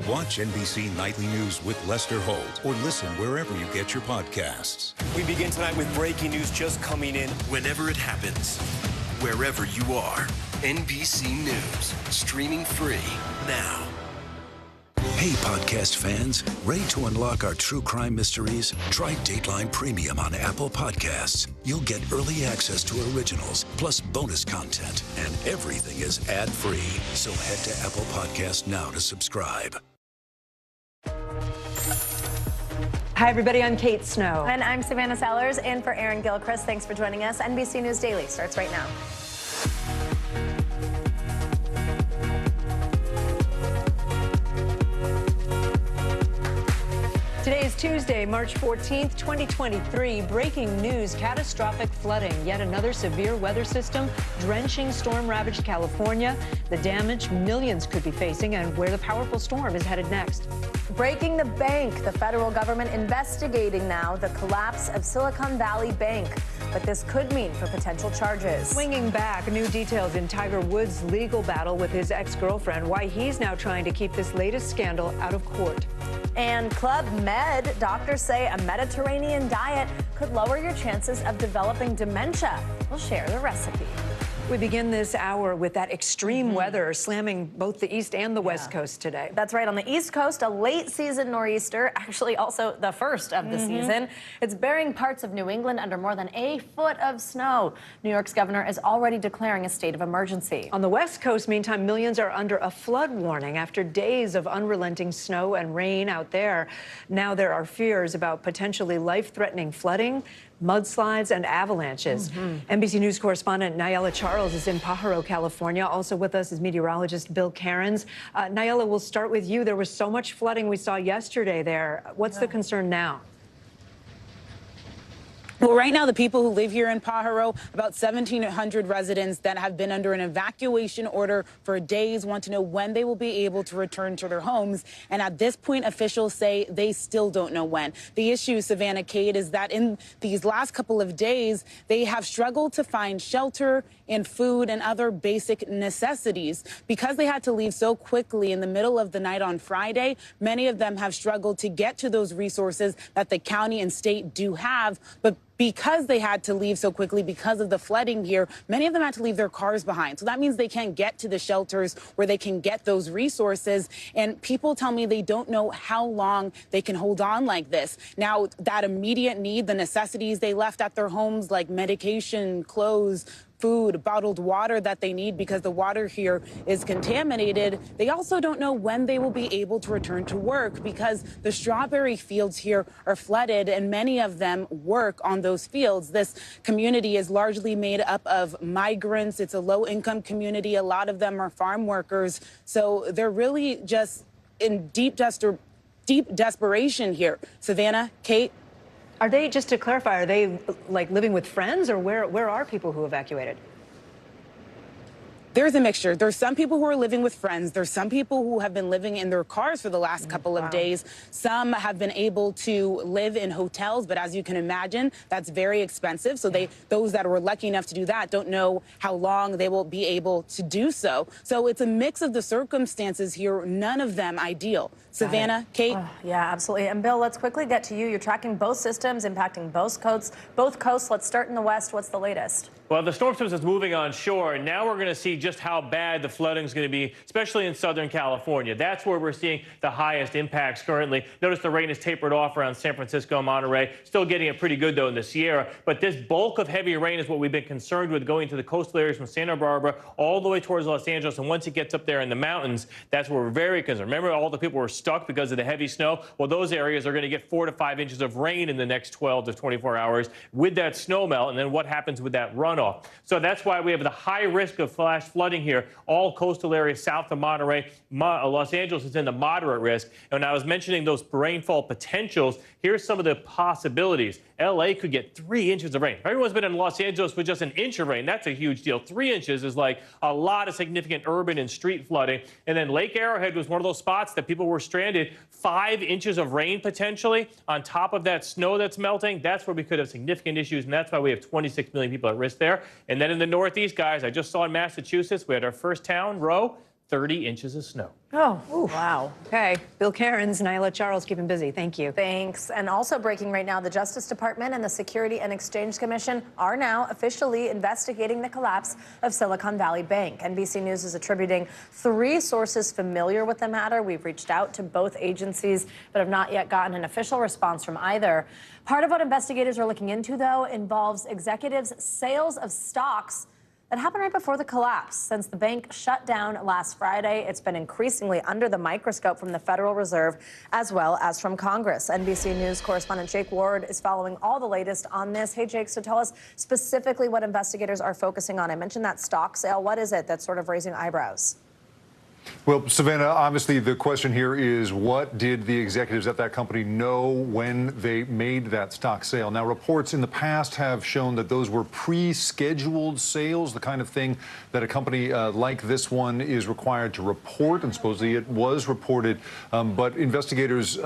Watch NBC Nightly News with Lester Holt or listen wherever you get your podcasts. We begin tonight with breaking news just coming in. Whenever it happens, wherever you are, NBC News, streaming free now. Hey, podcast fans, ready to unlock our true crime mysteries? Try Dateline Premium on Apple Podcasts. You'll get early access to originals, plus bonus content, and everything is ad-free. So head to Apple Podcasts now to subscribe. Hi, everybody. I'm Kate Snow. And I'm Savannah Sellers, in for Aaron Gilchrist. Thanks for joining us. NBC News Daily starts right now. Today is Tuesday, March 14th, 2023. Breaking news, catastrophic flooding. Yet another severe weather system drenching storm-ravaged California. The damage millions could be facing and where the powerful storm is headed next. Breaking the bank. The federal government investigating now the collapse of Silicon Valley Bank. But this could mean for potential charges. Swinging back, new details in Tiger Woods' legal battle with his ex-girlfriend, why he's now trying to keep this latest scandal out of court. And Club Med, doctors say a Mediterranean diet could lower your chances of developing dementia. We'll share the recipe. We begin this hour with that extreme weather slamming both the East and the West Coast today. That's right. On the East Coast, a late season nor'easter, actually also the first of the season. It's burying parts of New England under more than a foot of snow. New York's governor is already declaring a state of emergency. On the West Coast, meantime, millions are under a flood warning after days of unrelenting snow and rain out there. Now there are fears about potentially life-threatening flooding, mudslides, and avalanches. NBC News correspondent Nayela Charles is in Pajaro, California. Also with us is meteorologist Bill Cairns. Nayela, we'll start with you. There was so much flooding we saw yesterday there. What's the concern now? Well, right now, the people who live here in Pajaro, about 1,700 residents that have been under an evacuation order for days, want to know when they will be able to return to their homes. And at this point, officials say they still don't know when. The issue, Savannah, Kate, is that in these last couple of days, they have struggled to find shelter and food and other basic necessities. Because they had to leave so quickly in the middle of the night on Friday, many of them have struggled to get to those resources that the county and state do have. But because they had to leave so quickly because of the flooding here, many of them had to leave their cars behind. So that means they can't get to the shelters where they can get those resources. And people tell me they don't know how long they can hold on like this. Now, that immediate need, the necessities they left at their homes, like medication, clothes, food, bottled water that they need because the water here is contaminated. They also don't know when they will be able to return to work because the strawberry fields here are flooded and many of them work on those fields. This community is largely made up of migrants. It's a low-income community. A lot of them are farm workers. So they're really just in deep desperation here. Savannah, Kate? Are they, just to clarify, are they like living with friends, or where are people who evacuated? There's a mixture. There's some people who are living with friends. There's some people who have been living in their cars for the last couple of days. Some have been able to live in hotels, but as you can imagine, that's very expensive. So those that were lucky enough to do that don't know how long they will be able to do so. So it's a mix of the circumstances here, none of them ideal. Savannah, Kate? Oh, yeah, absolutely. And Bill, let's quickly get to you. You're tracking both systems, impacting both coasts. Let's start in the west. What's the latest? Well, the storm system is moving on shore, and now we're going to see just how bad the flooding is going to be, especially in Southern California. That's where we're seeing the highest impacts currently. Notice the rain has tapered off around San Francisco, Monterey. Still getting it pretty good, though, in the Sierra. But this bulk of heavy rain is what we've been concerned with going to the coastal areas from Santa Barbara all the way towards Los Angeles. And once it gets up there in the mountains, that's where we're very concerned. Remember, all the people were stuck because of the heavy snow? Well, those areas are going to get 4 to 5 inches of rain in the next 12 to 24 hours with that snow melt. And then what happens with that runoff? So that's why we have the high risk of flash flooding here. All coastal areas south of Monterey. Los Angeles is in the moderate risk. And I was mentioning those rainfall potentials. Here's some of the possibilities. L.A. could get 3 inches of rain. Everyone's been in Los Angeles with just an inch of rain. That's a huge deal. 3 inches is like a lot of significant urban and street flooding. And then Lake Arrowhead was one of those spots that people were stranded. 5 inches of rain potentially on top of that snow that's melting. That's where we could have significant issues, and that's why we have 26 million people at risk there. And then in the Northeast, guys, I just saw in Massachusetts, we had our first town, Row, 30 inches of snow. Oh, wow. Okay. Bill Cairns, Nyla Charles, keep him busy. Thank you. Thanks. And also breaking right now, the Justice Department and the Security and Exchange Commission are now officially investigating the collapse of Silicon Valley Bank. NBC News is attributing 3 sources familiar with the matter. We've reached out to both agencies, but have not yet gotten an official response from either. Part of what investigators are looking into, though, involves executives' sales of stocks that happened right before the collapse. Since the bank shut down last Friday, it's been increasingly under the microscope from the Federal Reserve as well as from Congress. NBC News correspondent Jake Ward is following all the latest on this. Hey, Jake, so tell us specifically what investigators are focusing on. I mentioned that stock sale. What is it that's sort of raising eyebrows? Well, Savannah, obviously the question here is, what did the executives at that company know when they made that stock sale? Now, reports in the past have shown that those were pre-scheduled sales, the kind of thing that a company like this one is required to report, and supposedly it was reported. But investigators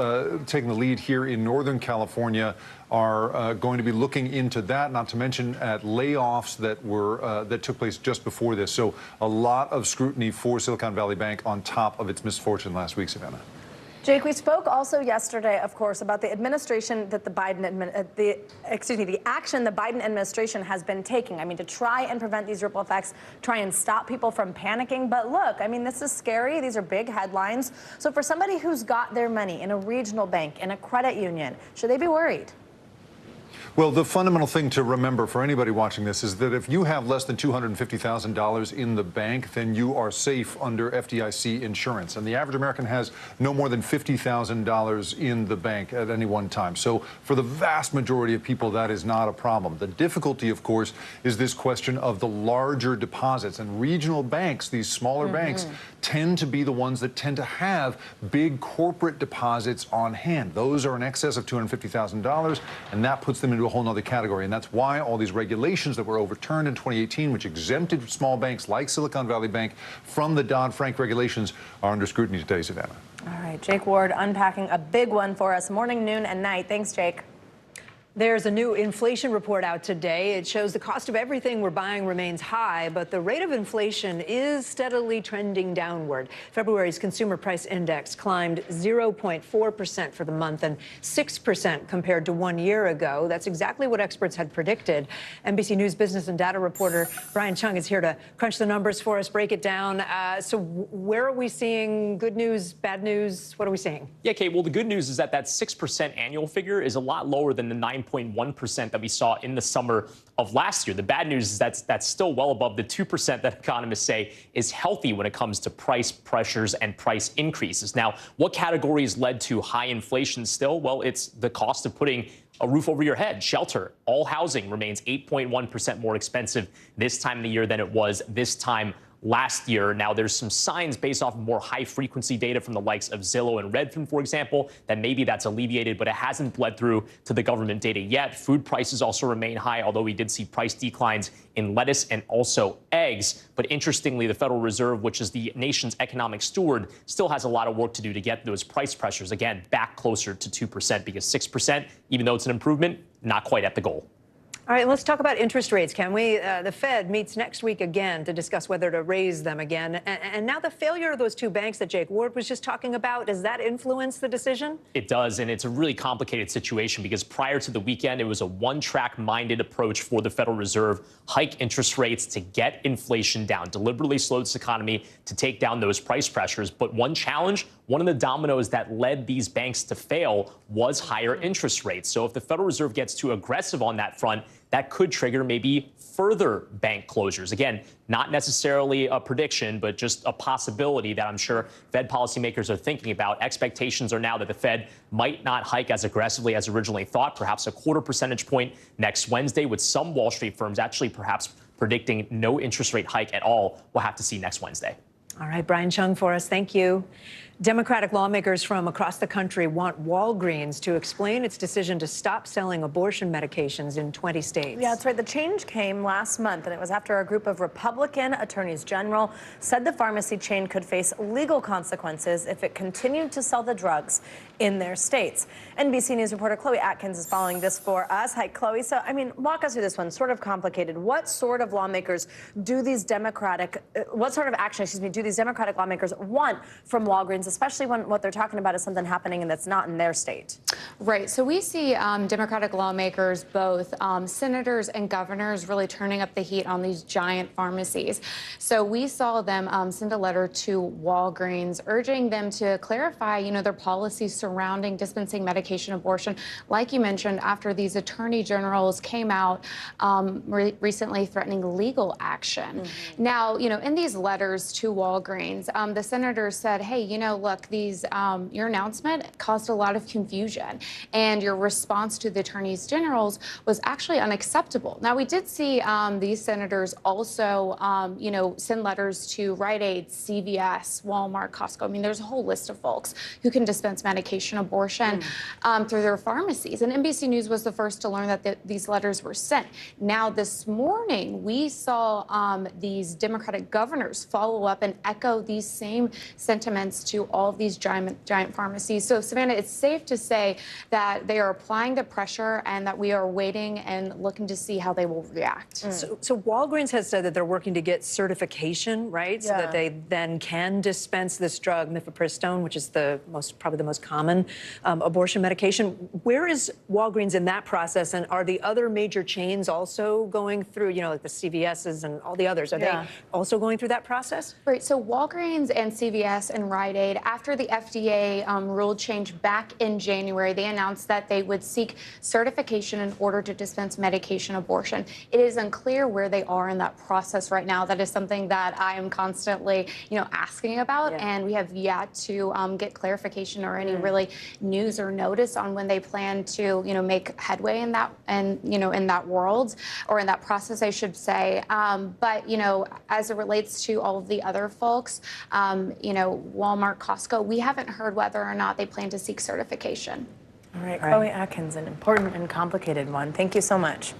taking the lead here in Northern California are going to be looking into that, not to mention at layoffs that took place just before this. So a lot of scrutiny for Silicon Valley Bank on top of its misfortune last week, Savannah. Jake, we spoke also yesterday, of course, about the administration that the action the Biden administration has been taking. I mean, to try and prevent these ripple effects, try and stop people from panicking. But look, I mean, this is scary. These are big headlines. So for somebody who's got their money in a regional bank, in a credit union, should they be worried? Well, the fundamental thing to remember for anybody watching this is that if you have less than $250,000 in the bank, then you are safe under FDIC insurance. And the average American has no more than $50,000 in the bank at any one time. So for the vast majority of people, that is not a problem. The difficulty, of course, is this question of the larger deposits. And regional banks, these smaller banks, tend to be the ones that tend to have big corporate deposits on hand. Those are in excess of $250,000, and that puts them into a whole other category. And that's why all these regulations that were overturned in 2018, which exempted small banks like Silicon Valley Bank from the Dodd-Frank regulations, are under scrutiny today, Savannah. All right, Jake Ward unpacking a big one for us morning, noon, and night. Thanks, Jake. There's a new inflation report out today. It shows the cost of everything we're buying remains high, but the rate of inflation is steadily trending downward. February's consumer price index climbed 0.4% for the month and 6% compared to 1 year ago. That's exactly what experts had predicted. NBC News business and data reporter Brian Chung is here to crunch the numbers for us, break it down. So where are we seeing good news, bad news? What are we seeing? Yeah, Kate, well, the good news is that 6% annual figure is a lot lower than the 9.1% that we saw in the summer of last year. The bad news is that's still well above the 2% that economists say is healthy when it comes to price pressures and price increases. Now, what categories led to high inflation still? Well, it's the cost of putting a roof over your head, shelter. All housing remains 8.1% more expensive this time of the year than it was this time last year. Now, there's some signs based off of more high-frequency data from the likes of Zillow and Redfin, for example, that maybe that's alleviated, but it hasn't bled through to the government data yet. Food prices also remain high, although we did see price declines in lettuce and also eggs. But interestingly, the Federal Reserve, which is the nation's economic steward, still has a lot of work to do to get those price pressures, again, back closer to 2%, because 6%, even though it's an improvement, not quite at the goal. All right, let's talk about interest rates, can we? The Fed meets next week again to discuss whether to raise them again. And now the failure of those two banks that Jake Ward was just talking about, does that influence the decision? It does, and it's a really complicated situation because prior to the weekend, it was a one-track-minded approach for the Federal Reserve, hike interest rates to get inflation down, deliberately slow this economy to take down those price pressures. But one challenge, one of the dominoes that led these banks to fail was higher interest rates. So if the Federal Reserve gets too aggressive on that front, that could trigger maybe further bank closures. Again, not necessarily a prediction, but just a possibility that I'm sure Fed policymakers are thinking about. Expectations are now that the Fed might not hike as aggressively as originally thought, perhaps a 0.25 percentage point next Wednesday, with some Wall Street firms actually perhaps predicting no interest rate hike at all. We'll have to see next Wednesday. All right, Brian Chung for us. Thank you. Democratic lawmakers from across the country want Walgreens to explain its decision to stop selling abortion medications in 20 states. Yeah, that's right. The change came last month, and it was after a group of Republican attorneys general said the pharmacy chain could face legal consequences if it continued to sell the drugs in their states. NBC News reporter Chloe Atkins is following this for us. Hi, Chloe. So, I mean, walk us through this one. Sort of complicated. What sort of lawmakers do these what sort of action, do these Democratic lawmakers want from Walgreens, especially when what they're talking about is something happening and that's not in their state? Right. So we see Democratic lawmakers, both senators and governors, really turning up the heat on these giant pharmacies. So we saw them send a letter to Walgreens urging them to clarify, their policies surrounding dispensing medication abortion. Like you mentioned, after these attorney generals came out recently threatening legal action. Mm-hmm. Now, in these letters to Walgreens, the senators said, hey, look, your announcement caused a lot of confusion, and your response to the attorneys generals was actually unacceptable. Now, we did see these senators also, send letters to Rite Aid, CVS, Walmart, Costco. I mean, there's a whole list of folks who can dispense medication abortion through their pharmacies. And NBC News was the first to learn that these letters were sent. Now, this morning, we saw these Democratic governors follow up and echo these same sentiments to all of these giant pharmacies. So, Savannah, it's safe to say that they are applying the pressure and that we are waiting and looking to see how they will react. So Walgreens has said that they're working to get certification, right? So that they then can dispense this drug, mifepristone, which is probably the most common abortion medication. Where is Walgreens in that process? And are the other major chains also going through, like the CVS's and all the others? Are they also going through that process? Right. So Walgreens and CVS and Rite Aid, after the FDA rule change back in January, they announced that they would seek certification in order to dispense medication abortion. It is unclear where they are in that process right now. That is something that I am constantly, asking about, and we have yet to get clarification or any really news or notice on when they plan to, make headway in that in that world, or in that process, I should say. But as it relates to all of the other folks, Walmart, Costco, we haven't heard whether or not they plan to seek certification. All right, Chloe Atkins, an important and complicated one. Thank you so much.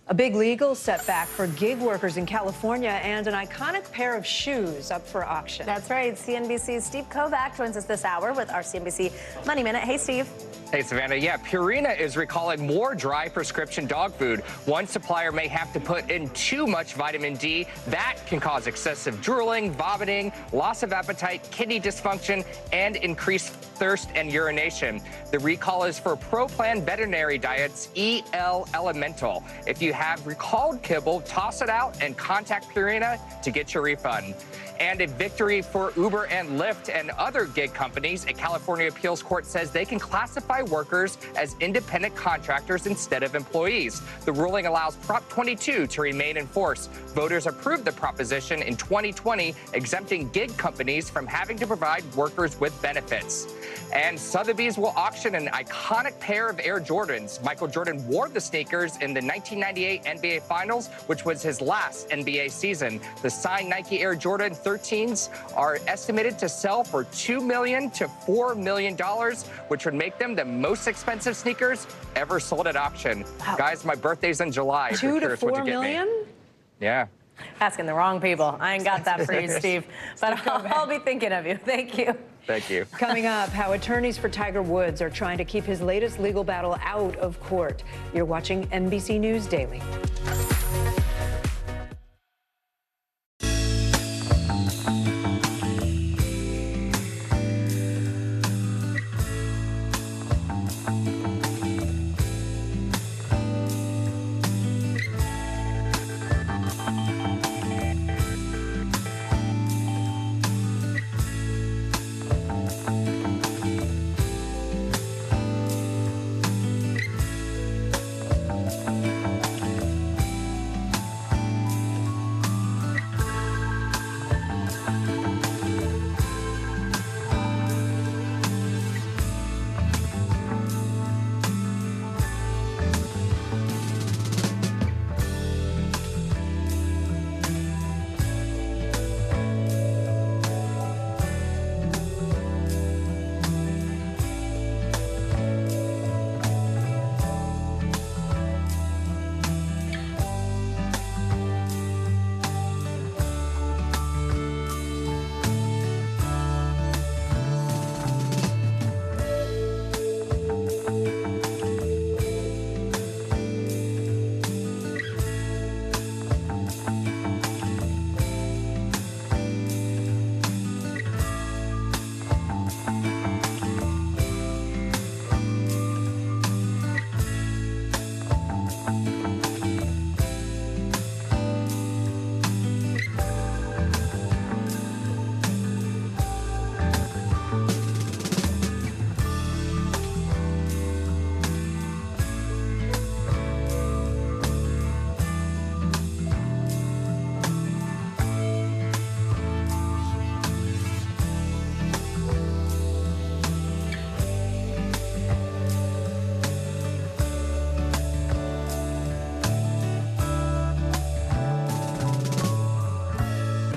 A big legal setback for gig workers in California and an iconic pair of shoes up for auction. That's right. CNBC's Steve Kovac joins us this hour with our CNBC Money Minute. Hey, Steve. Hey, Savannah. Yeah, Purina is recalling more dry prescription dog food. One supplier may have to put in too much vitamin D. That can cause excessive drooling, vomiting, loss of appetite, kidney dysfunction, and increased thirst and urination. The recall is for ProPlan Veterinary Diets EL Elemental. If you have recalled kibble, toss it out and contact Purina to get your refund. And a victory for Uber and Lyft and other gig companies. A California appeals court says they can classify workers as independent contractors instead of employees. The ruling allows Prop 22 to remain in force. Voters approved the proposition in 2020, exempting gig companies from having to provide workers with benefits. And Sotheby's will auction an iconic pair of Air Jordans. Michael Jordan wore the sneakers in the 1998 NBA Finals, which was his last NBA season. The signed Nike Air Jordan 13s are estimated to sell for $2 million to $4 million, which would make them the most expensive sneakers ever sold at auction. Wow. Guys, my birthday's in July. 2 to 4 million? Yeah. Asking the wrong people. I ain't got that for you, Steve. But I'll be thinking of you. Thank you. Thank you. Coming up, how attorneys for Tiger Woods are trying to keep his latest legal battle out of court. You're watching NBC News Daily.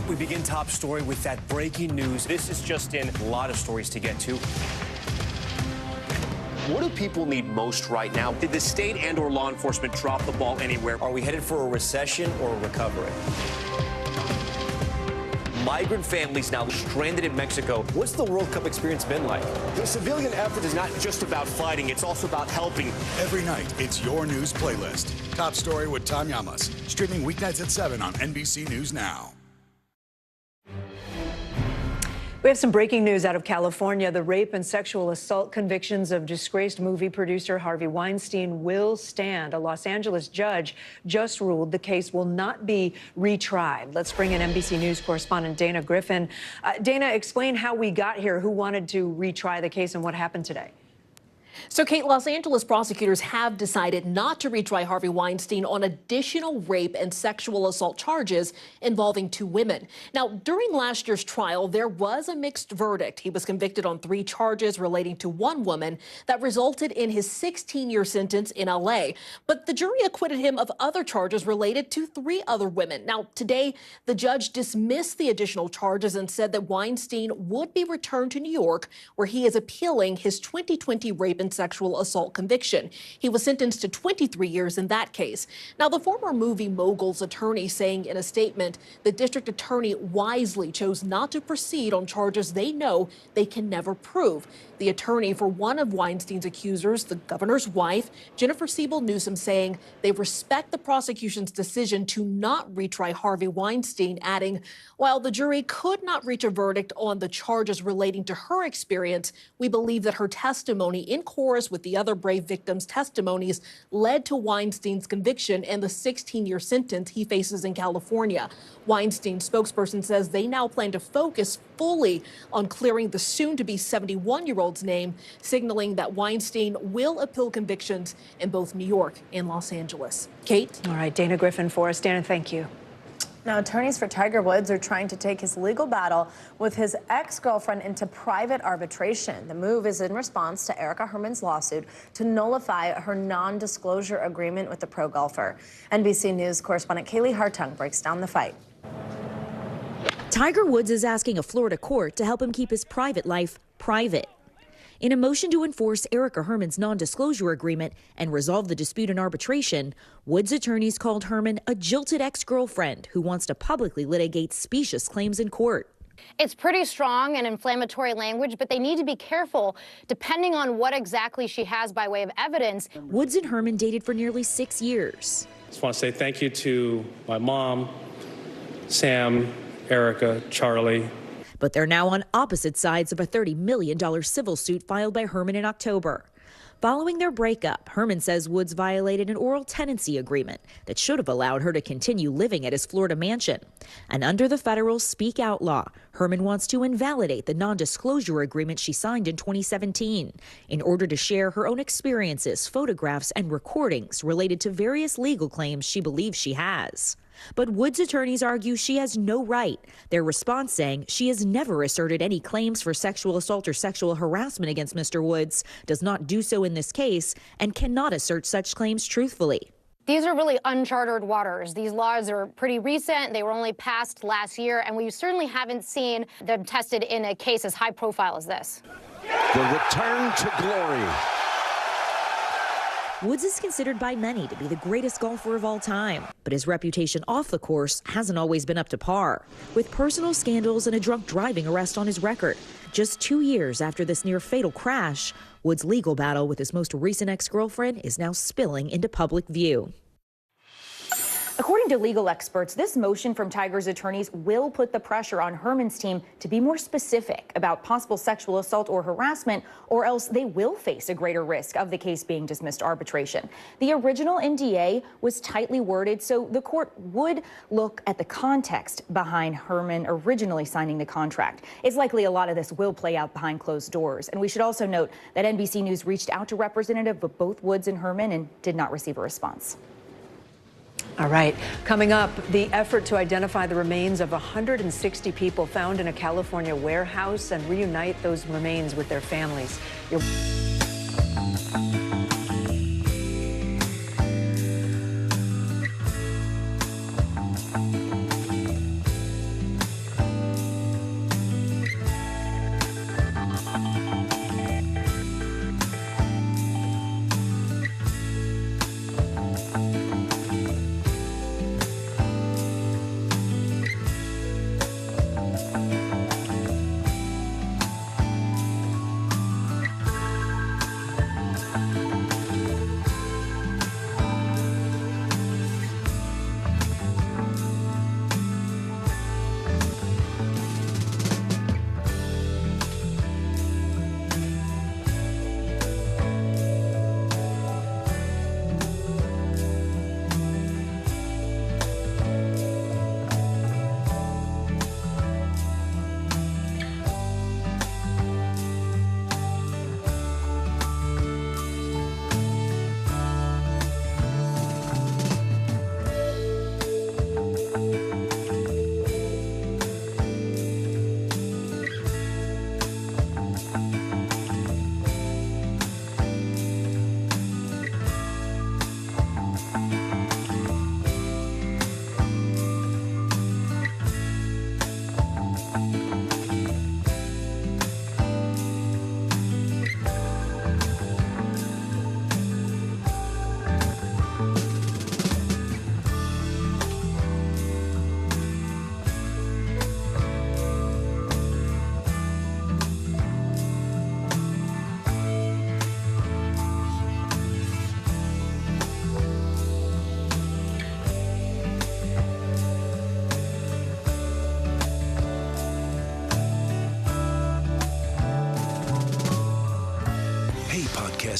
We begin top story with that breaking news. This is just in, a lot of stories to get to. What do people need most right now? Did the state and or law enforcement drop the ball anywhere? Are we headed for a recession or a recovery? Migrant families now stranded in Mexico. What's the World Cup experience been like? The civilian effort is not just about fighting, it's also about helping. Every night, it's your news playlist. Top Story with Tom Llamas. Streaming weeknights at 7 on NBC News Now. We have some breaking news out of California. The rape and sexual assault convictions of disgraced movie producer Harvey Weinstein will stand. A Los Angeles judge just ruled the case will not be retried. Let's bring in NBC News correspondent Dana Griffin. Dana, explain how we got here, who wanted to retry the case, and what happened today. So, Kate, Los Angeles prosecutors have decided not to retry Harvey Weinstein on additional rape and sexual assault charges involving 2 women. Now, during last year's trial, there was a mixed verdict. He was convicted on 3 charges relating to 1 woman that resulted in his 16-year sentence in L.A. But the jury acquitted him of other charges related to 3 other women. Now, today, the judge dismissed the additional charges and said that Weinstein would be returned to New York, where he is appealing his 2020 rape and sexual assault conviction. He was sentenced to 23 years in that case. Now, the former movie mogul's attorney saying in a statement, the district attorney wisely chose not to proceed on charges they know they can never prove. The attorney for one of Weinstein's accusers, the governor's wife, Jennifer Siebel Newsom, saying they respect the prosecution's decision to not retry Harvey Weinstein, adding, while the jury could not reach a verdict on the charges relating to her experience, we believe that her testimony in chorus with the other brave victims' testimonies led to Weinstein's conviction and the 16-year sentence he faces in California. Weinstein's spokesperson says they now plan to focus fully on clearing the soon-to-be 71-year-old's name, signaling that Weinstein will appeal convictions in both New York and Los Angeles. Kate? All right, Dana Griffin for us. Dana, thank you. Now, attorneys for Tiger Woods are trying to take his legal battle with his ex-girlfriend into private arbitration. The move is in response to Erica Herman's lawsuit to nullify her non-disclosure agreement with the pro golfer. NBC News correspondent Kaylee Hartung breaks down the fight. Tiger Woods is asking a Florida court to help him keep his private life private. In a motion to enforce Erica Herman's non-disclosure agreement and resolve the dispute in arbitration, Woods' attorneys called Herman a jilted ex-girlfriend who wants to publicly litigate specious claims in court. It's pretty strong and inflammatory language, but they need to be careful depending on what exactly she has by way of evidence. Woods and Herman dated for nearly 6 years. I just want to say thank you to my mom, Sam, Erica, Charlie. But they're now on opposite sides of a $30 million civil suit filed by Herman in October. Following their breakup, Herman says Woods violated an oral tenancy agreement that should have allowed her to continue living at his Florida mansion. And under the federal Speak Out law, Herman wants to invalidate the non-disclosure agreement she signed in 2017 in order to share her own experiences, photographs, and recordings related to various legal claims she believes she has. But Woods' attorneys argue she has no right, their response saying she has never asserted any claims for sexual assault or sexual harassment against Mr. Woods, does not do so in this case, and cannot assert such claims truthfully. These are really uncharted waters. These laws are pretty recent. They were only passed last year, and we certainly haven't seen them tested in a case as high profile as this. The return to glory. Woods is considered by many to be the greatest golfer of all time, but his reputation off the course hasn't always been up to par, with personal scandals and a drunk driving arrest on his record. Just 2 years after this near-fatal crash, Woods' legal battle with his most recent ex-girlfriend is now spilling into public view. According to legal experts, this motion from Tiger's attorneys will put the pressure on Herman's team to be more specific about possible sexual assault or harassment, or else they will face a greater risk of the case being dismissed arbitration. The original NDA was tightly worded, so the court would look at the context behind Herman originally signing the contract. It's likely a lot of this will play out behind closed doors. And we should also note that NBC News reached out to representatives of both Woods and Herman and did not receive a response. All right. Coming up, the effort to identify the remains of 160 people found in a California warehouse and reunite those remains with their families.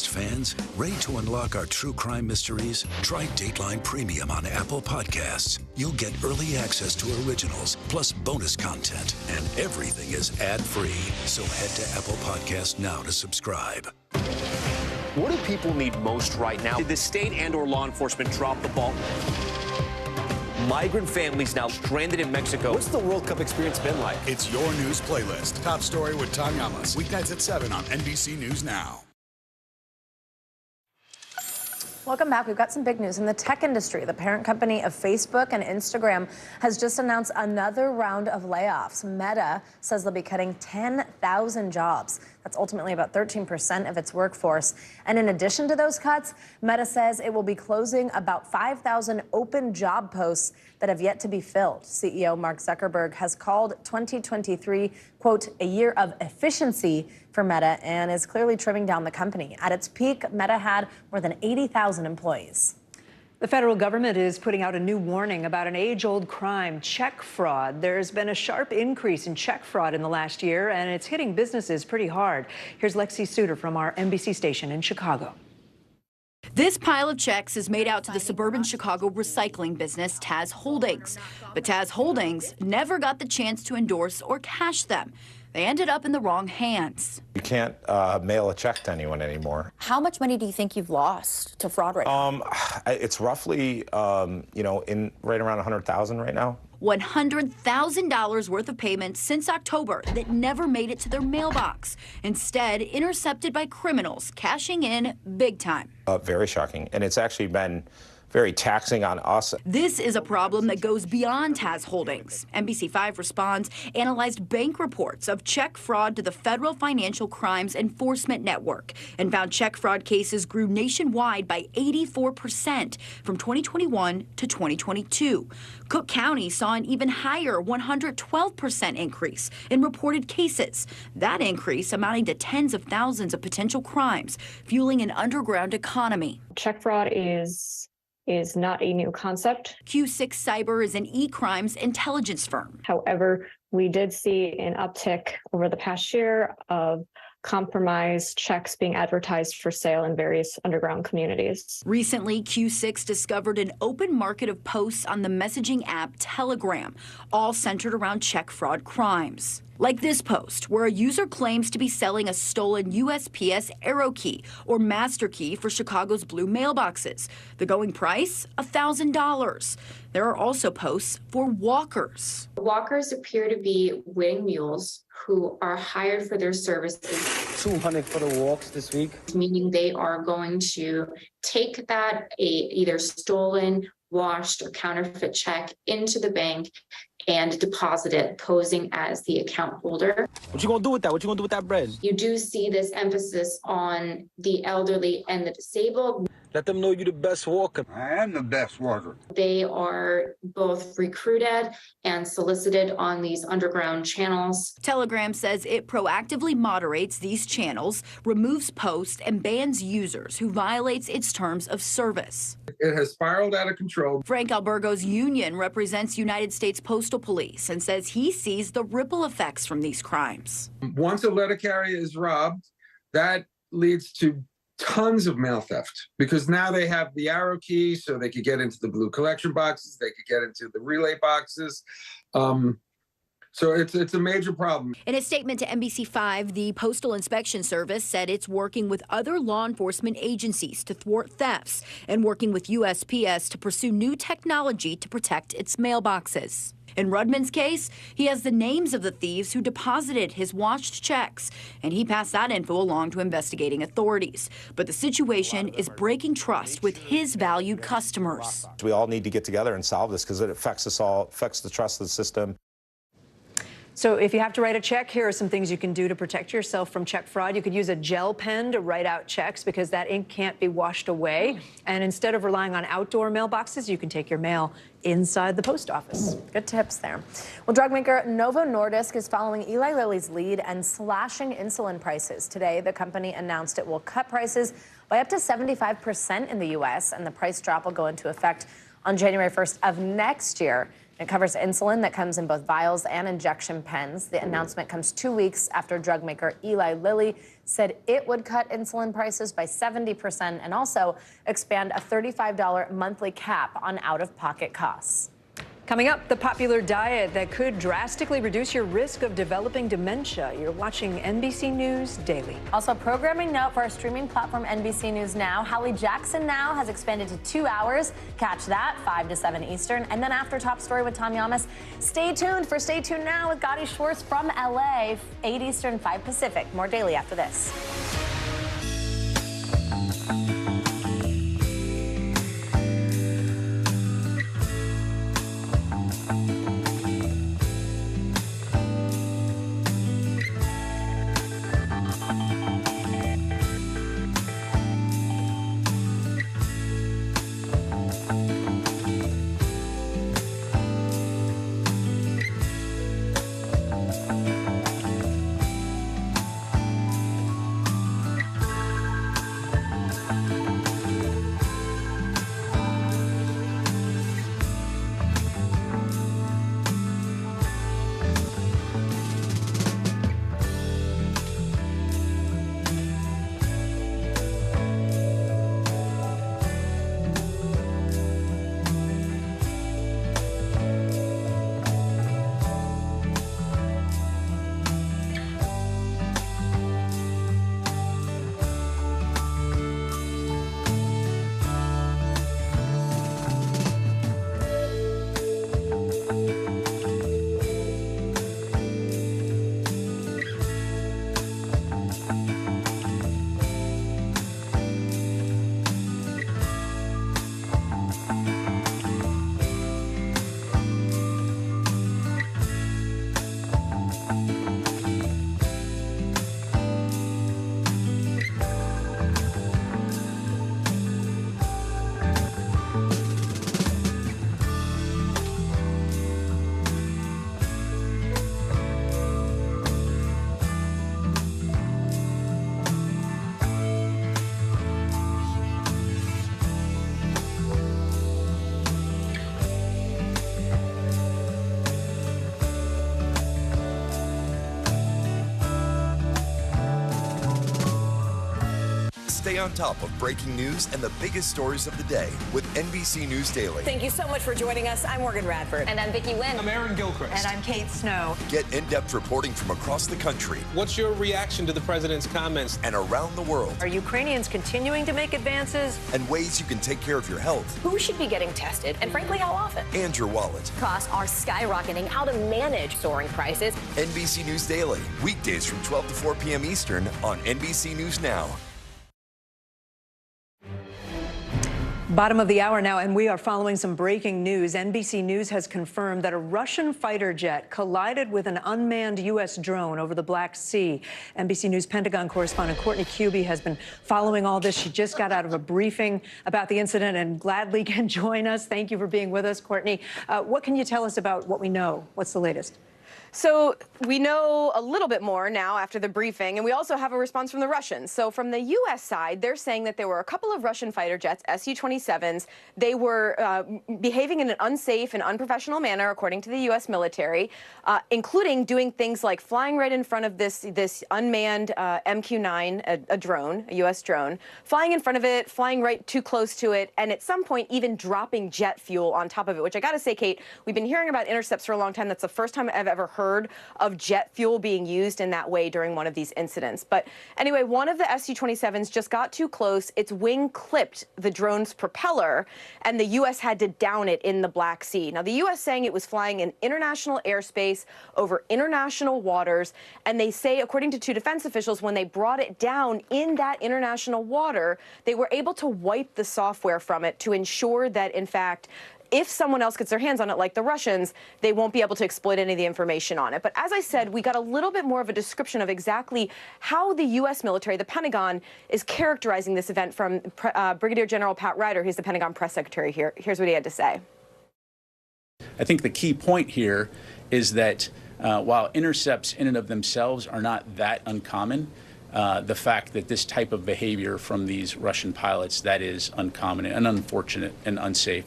podcast fans, ready to unlock our true crime mysteries? Try Dateline Premium on Apple Podcasts. You'll get early access to originals, plus bonus content, and everything is ad-free. So head to Apple Podcasts now to subscribe. What do people need most right now? Did the state and/or law enforcement drop the ball? Migrant families now stranded in Mexico. What's the World Cup experience been like? It's your news playlist. Top story with Tom Llamas. Weeknights at 7 on NBC News Now. Welcome back. We've got some big news in the tech industry. The parent company of Facebook and Instagram has just announced another round of layoffs. Meta says they'll be cutting 10,000 jobs. That's ultimately about 13% of its workforce. And in addition to those cuts, Meta says it will be closing about 5,000 open job posts that have yet to be filled. CEO Mark Zuckerberg has called 2023, quote, a year of efficiency for Meta, and is clearly trimming down the company. At its peak, Meta had more than 80,000 employees. The federal government is putting out a new warning about an age-old crime, check fraud. There's been a sharp increase in check fraud in the last year, and it's hitting businesses pretty hard. Here's Lexi Suter from our NBC station in Chicago. This pile of checks is made out to the suburban Chicago recycling business Taz Holdings. But Taz Holdings never got the chance to endorse or cash them. They ended up in the wrong hands. You can't mail a check to anyone anymore. How much money do you think you've lost to fraud right now? It's roughly, in right around 100,000 right now. $100,000 worth of payments since October that never made it to their mailbox. Instead, intercepted by criminals cashing in big time. Very shocking. And it's actually been very taxing on us. This is a problem that goes beyond Taz Holdings. NBC5 Responds analyzed bank reports of check fraud to the Federal Financial Crimes Enforcement Network and found check fraud cases grew nationwide by 84% from 2021 to 2022. Cook County saw an even higher 112% increase in reported cases. That increase amounting to tens of thousands of potential crimes, fueling an underground economy. Check fraud is not a new concept. Q6 Cyber is an e-crimes intelligence firm. However, we did see an uptick over the past year of compromised checks being advertised for sale in various underground communities. Recently, Q6 discovered an open market of posts on the messaging app Telegram, all centered around check fraud crimes. Like this post, where a user claims to be selling a stolen USPS Arrow Key or Master Key for Chicago's blue mailboxes. The going price, $1,000. There are also posts for walkers. Walkers appear to be waiting mules who are hired for their services. 200 for the walks this week. Meaning they are going to take that either stolen, washed, or counterfeit check into the bank and deposit it, posing as the account holder. What you gonna do with that? What you gonna do with that bread? You do see this emphasis on the elderly and the disabled. Let them know you're the best walker. I am the best walker. They are both recruited and solicited on these underground channels. Telegram says it proactively moderates these channels, removes posts, and bans users who violates its terms of service. It has spiraled out of control. Frank Albergo's union represents United States Postal Police and says he sees the ripple effects from these crimes. Once a letter carrier is robbed, that leads to tons of mail theft, because now they have the arrow key, so they could get into the blue collection boxes, they could get into the relay boxes. So it's a major problem. In a statement to NBC5, the Postal Inspection Service said it's working with other law enforcement agencies to thwart thefts and working with USPS to pursue new technology to protect its mailboxes. In Rudman's case, he has the names of the thieves who deposited his washed checks, and he passed that info along to investigating authorities. But the situation is breaking trust with his valued customers. We all need to get together and solve this because it affects us all, affects the trust of the system. So if you have to write a check, here are some things you can do to protect yourself from check fraud. You could use a gel pen to write out checks because that ink can't be washed away. And instead of relying on outdoor mailboxes, you can take your mail inside the post office. Good tips there. Well, drug maker Novo Nordisk is following Eli Lilly's lead and slashing insulin prices. Today, the company announced it will cut prices by up to 75% in the U.S., and the price drop will go into effect on January 1st of next year. It covers insulin that comes in both vials and injection pens. The announcement comes 2 weeks after drug maker Eli Lilly said it would cut insulin prices by 70% and also expand a $35 monthly cap on out-of-pocket costs. Coming up, the popular diet that could drastically reduce your risk of developing dementia. You're watching NBC News Daily. Also, programming note for our streaming platform NBC News Now. Hallie Jackson Now has expanded to 2 hours. Catch that 5 to 7 Eastern. And then after Top Story with Tom Yamas, stay tuned for Stay Tuned Now with Gotti Schwartz from LA, 8 Eastern, 5 Pacific. More Daily after this. Stay on top of breaking news and the biggest stories of the day with NBC News Daily. Thank you so much for joining us. I'm Morgan Radford. And I'm Vicki Wynn. I'm Aaron Gilchrist. And I'm Kate Snow. Get in-depth reporting from across the country. What's your reaction to the president's comments? And around the world. Are Ukrainians continuing to make advances? And ways you can take care of your health. Who should be getting tested? And frankly, how often? And your wallet. Costs are skyrocketing. How to manage soaring prices. NBC News Daily. Weekdays from 12 to 4 p.m. Eastern on NBC News Now. Bottom of the hour now, and we are following some breaking news. NBC News has confirmed that a Russian fighter jet collided with an unmanned U.S. drone over the Black Sea. NBC News Pentagon correspondent Courtney Kube has been following all this. She just got out of a briefing about the incident and gladly can join us. Thank you for being with us, Courtney. What can you tell us about what we know? What's the latest? So we know a little bit more now after the briefing, and we also have a response from the Russians. So from the U.S. side, they're saying that there were a couple of Russian fighter jets, Su-27s. They were behaving in an unsafe and unprofessional manner, according to the U.S. military, including doing things like flying right in front of this unmanned MQ-9, a drone, a U.S. drone, flying in front of it, flying right too close to it, and at some point even dropping jet fuel on top of it, which I got to say, Kate, we've been hearing about intercepts for a long time. That's the first time I've ever heard of jet fuel being used in that way during one of these incidents. But anyway, one of the Su-27s just got too close. Its wing clipped the drone's propeller, and the U.S. had to down it in the Black Sea. Now, the U.S. saying it was flying in international airspace over international waters, and they say, according to two defense officials, when they brought it down in that international water, they were able to wipe the software from it to ensure that, in fact, if someone else gets their hands on it, like the Russians, they won't be able to exploit any of the information on it. But as I said, we got a little bit more of a description of exactly how the U.S. military, the Pentagon, is characterizing this event from Brigadier General Pat Ryder, who's the Pentagon press secretary here. Here's what he had to say. I think the key point here is that while intercepts in and of themselves are not that uncommon, the fact that this type of behavior from these Russian pilots, that is uncommon and unfortunate and unsafe.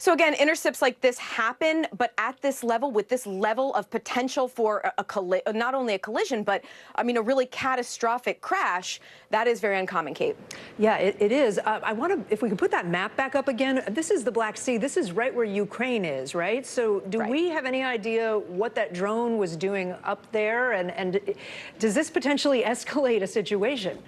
So again, intercepts like this happen, but at this level, with this level of potential for not only a collision, but I mean a really catastrophic crash, that is very uncommon, Kate. Yeah, it is. I want to, if we can put that map back up again. This is the Black Sea. This is right where Ukraine is, right? So do we have any idea what that drone was doing up there? And does this potentially escalate a situation?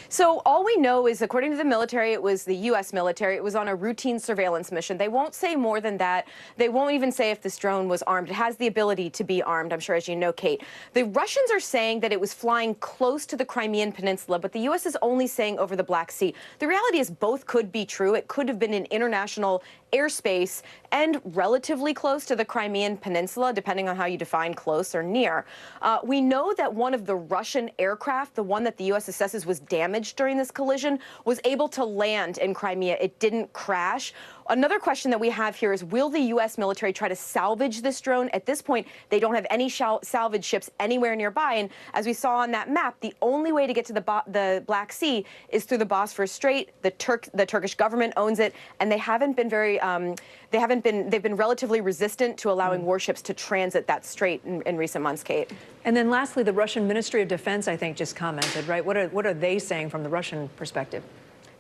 So all we know is, according to the military, it was the U.S. military. It was on a routine surveillance mission. They won't say more than that. They won't even say if this drone was armed. It has the ability to be armed, I'm sure, as you know, Kate. The Russians are saying that it was flying close to the Crimean Peninsula, but the U.S. is only saying over the Black Sea. The reality is both could be true. It could have been in international airspace and relatively close to the Crimean Peninsula, depending on how you define close or near. We know that one of the Russian aircraft, the one that the U.S. assesses was damaged during this collision, was able to land in Crimea. It didn't crash. Another question that we have here is, will the U.S. military try to salvage this drone? At this point, they don't have any salvage ships anywhere nearby. And as we saw on that map, the only way to get to the Black Sea is through the Bosphorus Strait. The Turkish government owns it, and they haven't been very, they've been relatively resistant to allowing warships to transit that strait in recent months, Kate. And then lastly, the Russian Ministry of Defense, I think, just commented, right? What are they saying from the Russian perspective?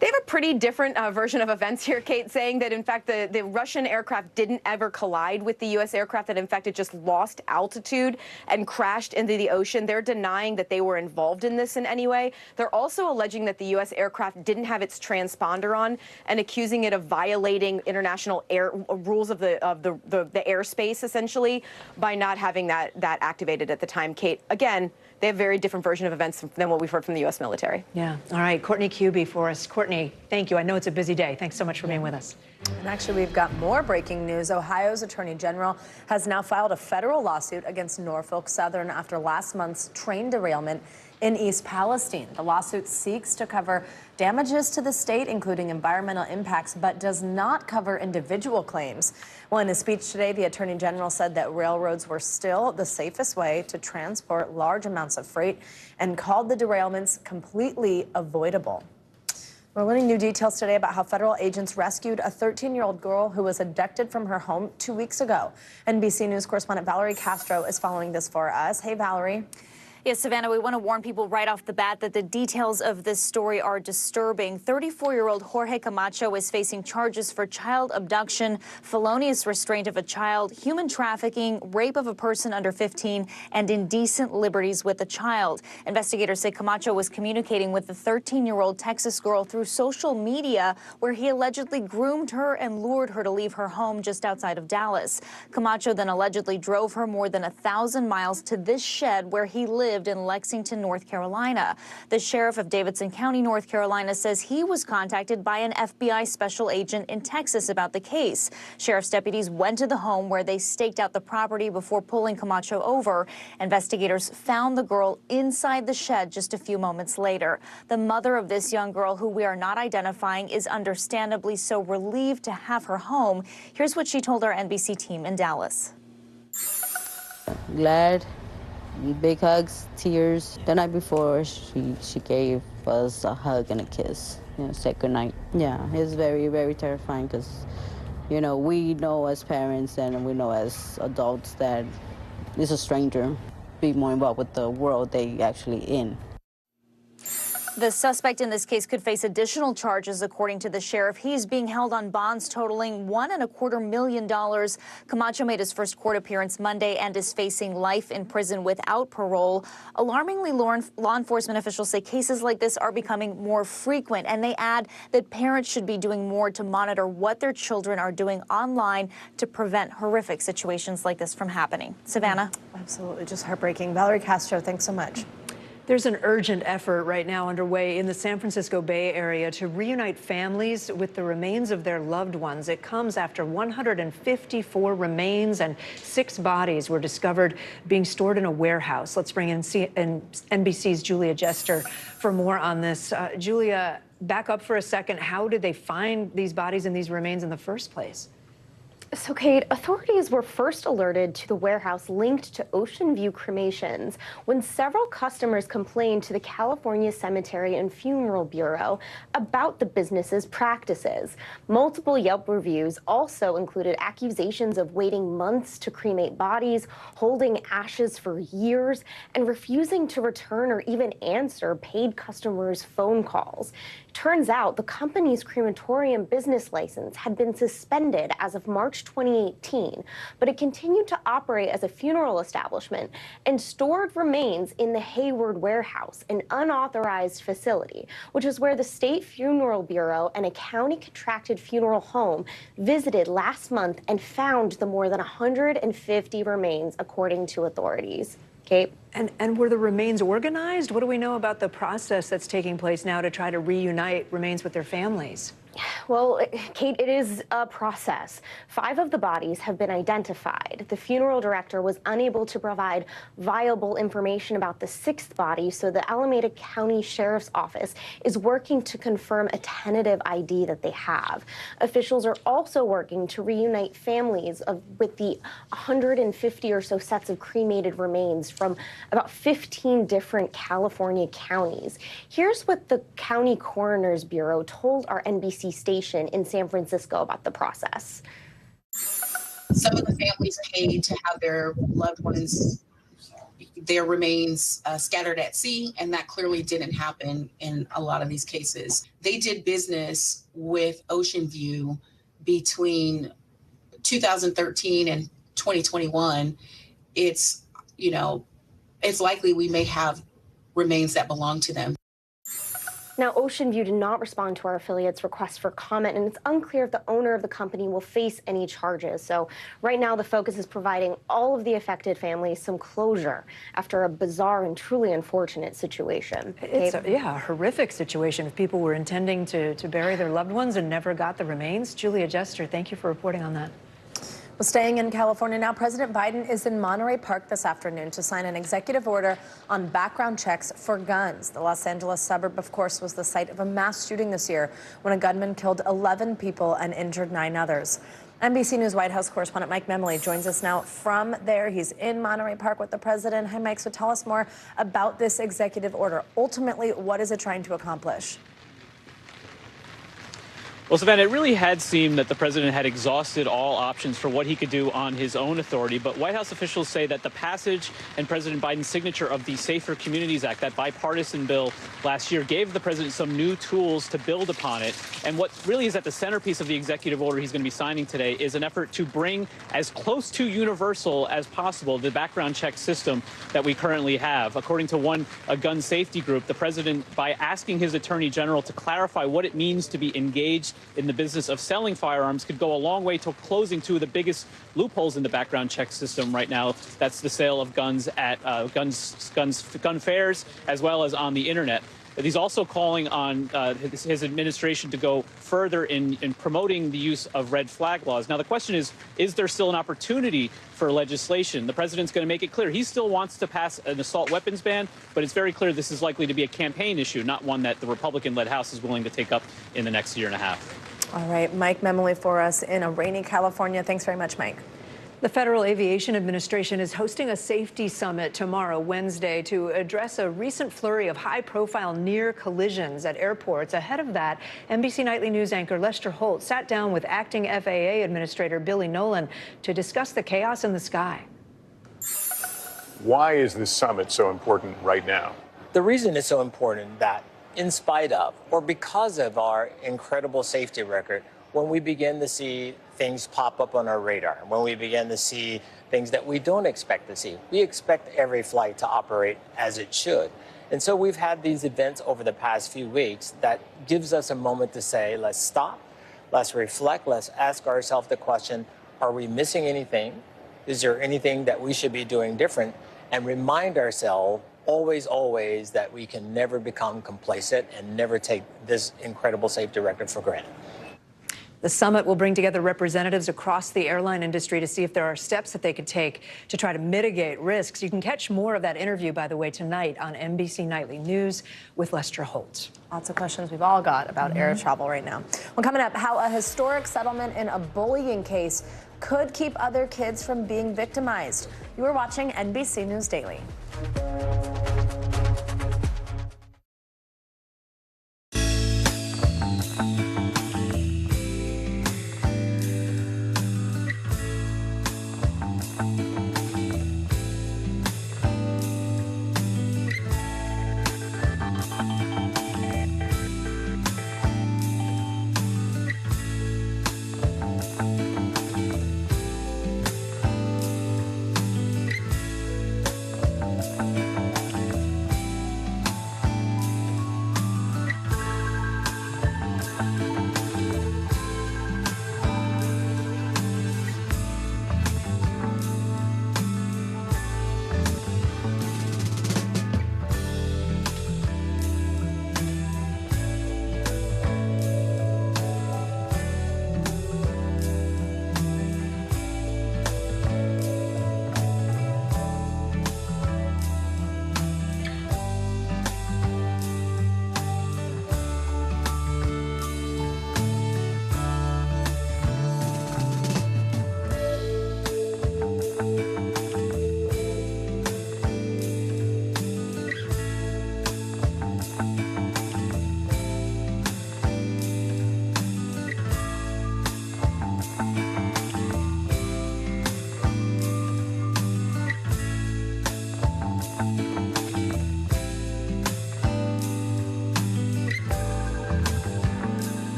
They have a pretty different version of events here, Kate, saying that, in fact, the Russian aircraft didn't ever collide with the U.S. aircraft, that, in fact, it just lost altitude and crashed into the ocean. They're denying that they were involved in this in any way. They're also alleging that the U.S. aircraft didn't have its transponder on and accusing it of violating international rules of the airspace, essentially, by not having that activated at the time, Kate. Again, they have a very different version of events than what we've heard from the U.S. military. Yeah. All right. Courtney Kuby for us. Courtney, thank you. I know it's a busy day. Thanks so much for being with us. And actually, we've got more breaking news. Ohio's Attorney General has now filed a federal lawsuit against Norfolk Southern after last month's train derailment in East Palestine. The lawsuit seeks to cover damages to the state, including environmental impacts, but does not cover individual claims. Well, in a speech today, the Attorney General said that railroads were still the safest way to transport large amounts of freight and called the derailments completely avoidable. We're learning new details today about how federal agents rescued a 13-year-old girl who was abducted from her home 2 weeks ago. NBC News correspondent Valerie Castro is following this for us. Hey, Valerie. Yes, Savannah, we want to warn people right off the bat that the details of this story are disturbing. 34-year-old Jorge Camacho is facing charges for child abduction, felonious restraint of a child, human trafficking, rape of a person under 15, and indecent liberties with a child. Investigators say Camacho was communicating with the 13-year-old Texas girl through social media, where he allegedly groomed her and lured her to leave her home just outside of Dallas. Camacho then allegedly drove her more than 1,000 miles to this shed where he lived in Lexington, North Carolina. The sheriff of Davidson County, North Carolina, says he was contacted by an FBI special agent in Texas about the case. Sheriff's deputies went to the home where they staked out the property before pulling Camacho over. Investigators found the girl inside the shed just a few moments later. The mother of this young girl, who we are not identifying, is understandably so relieved to have her home. Here's what she told our NBC team in Dallas. Glad. Big hugs, tears. The night before, she gave us a hug and a kiss, said goodnight. Yeah, it's very, very terrifying because, we know as parents and we know as adults that it's a stranger. Be more involved with the world they actually in. The suspect in this case could face additional charges, according to the sheriff. He's being held on bonds totaling $1.25 million. Camacho made his first court appearance Monday and is facing life in prison without parole. Alarmingly, law enforcement officials say cases like this are becoming more frequent, and they add that parents should be doing more to monitor what their children are doing online to prevent horrific situations like this from happening. Savannah? Absolutely, just heartbreaking. Valerie Castro, thanks so much. There's an urgent effort right now underway in the San Francisco Bay Area to reunite families with the remains of their loved ones. It comes after 154 remains and 6 bodies were discovered being stored in a warehouse. Let's bring in NBC's Julia Jester for more on this. Julia, back up for a second. How did they find these bodies and these remains in the first place? So, Kate, authorities were first alerted to the warehouse linked to Ocean View cremations when several customers complained to the California Cemetery and Funeral Bureau about the business's practices. Multiple Yelp reviews also included accusations of waiting months to cremate bodies, holding ashes for years, and refusing to return or even answer paid customers' phone calls. Turns out the company's crematorium business license had been suspended as of March 2018, but it continued to operate as a funeral establishment and stored remains in the Hayward warehouse, an unauthorized facility, which is where the State Funeral Bureau and a county-contracted funeral home visited last month and found the more than 150 remains, according to authorities. Kate? And were the remains organized? What do we know about the process that's taking place now to try to reunite remains with their families? Well, Kate, it is a process. 5 of the bodies have been identified. The funeral director was unable to provide viable information about the 6th body, so the Alameda County Sheriff's Office is working to confirm a tentative ID that they have. Officials are also working to reunite families with the 150 or so sets of cremated remains from about 15 different California counties. Here's what the County Coroner's Bureau told our NBC station in San Francisco about the process. Some of the families paid to have their loved ones, their remains scattered at sea, and that clearly didn't happen in a lot of these cases. They did business with Ocean View between 2013 and 2021. It's likely we may have remains that belong to them. Now, Ocean View did not respond to our affiliate's request for comment, and it's unclear if the owner of the company will face any charges. So right now, the focus is providing all of the affected families some closure after a bizarre and truly unfortunate situation. It's a horrific situation. If people were intending to bury their loved ones and never got the remains. Julia Jester, thank you for reporting on that. Well, staying in California now, President Biden is in Monterey Park this afternoon to sign an executive order on background checks for guns. The Los Angeles suburb, of course, was the site of a mass shooting this year when a gunman killed 11 people and injured 9 others. NBC News White House correspondent Mike Memley joins us now from there. He's in Monterey Park with the president. Hi, Mike. So tell us more about this executive order. Ultimately, what is it trying to accomplish? Well, Savannah, it really had seemed that the president had exhausted all options for what he could do on his own authority. But White House officials say that the passage and President Biden's signature of the Safer Communities Act, that bipartisan bill last year, gave the president some new tools to build upon it. And what really is at the centerpiece of the executive order he's going to be signing today is an effort to bring as close to universal as possible the background check system that we currently have. According to a gun safety group, the president, by asking his attorney general to clarify what it means to be engaged in the business of selling firearms, could go a long way to closing 2 of the biggest loopholes in the background check system right now. That's the sale of guns at gun fairs, as well as on the internet. He's also calling on his administration to go further in promoting the use of red flag laws. Now, the question is there still an opportunity for legislation? The president's going to make it clear he still wants to pass an assault weapons ban, but it's very clear this is likely to be a campaign issue, not one that the Republican-led House is willing to take up in the next year and a half. All right, Mike Memley for us in a rainy California. Thanks very much, Mike. The Federal Aviation Administration is hosting a safety summit tomorrow, Wednesday, to address a recent flurry of high-profile near collisions at airports. Ahead of that, NBC Nightly News anchor Lester Holt sat down with acting FAA Administrator Billy Nolan to discuss the chaos in the sky. Why is this summit so important right now? The reason it's so important that in spite of or because of our incredible safety record, when we begin to see things pop up on our radar, when we begin to see things that we don't expect to see, we expect every flight to operate as it should. And so we've had these events over the past few weeks that gives us a moment to say, let's stop, let's reflect, let's ask ourselves the question, are we missing anything? Is there anything that we should be doing different? And remind ourselves always that we can never become complacent and never take this incredible safety record for granted. The summit will bring together representatives across the airline industry to see if there are steps that they could take to try to mitigate risks. You can catch more of that interview, by the way, tonight on NBC Nightly News with Lester Holt. Lots of questions we've all got about air travel right now. Well, coming up, how a historic settlement in a bullying case could keep other kids from being victimized. You are watching NBC News Daily.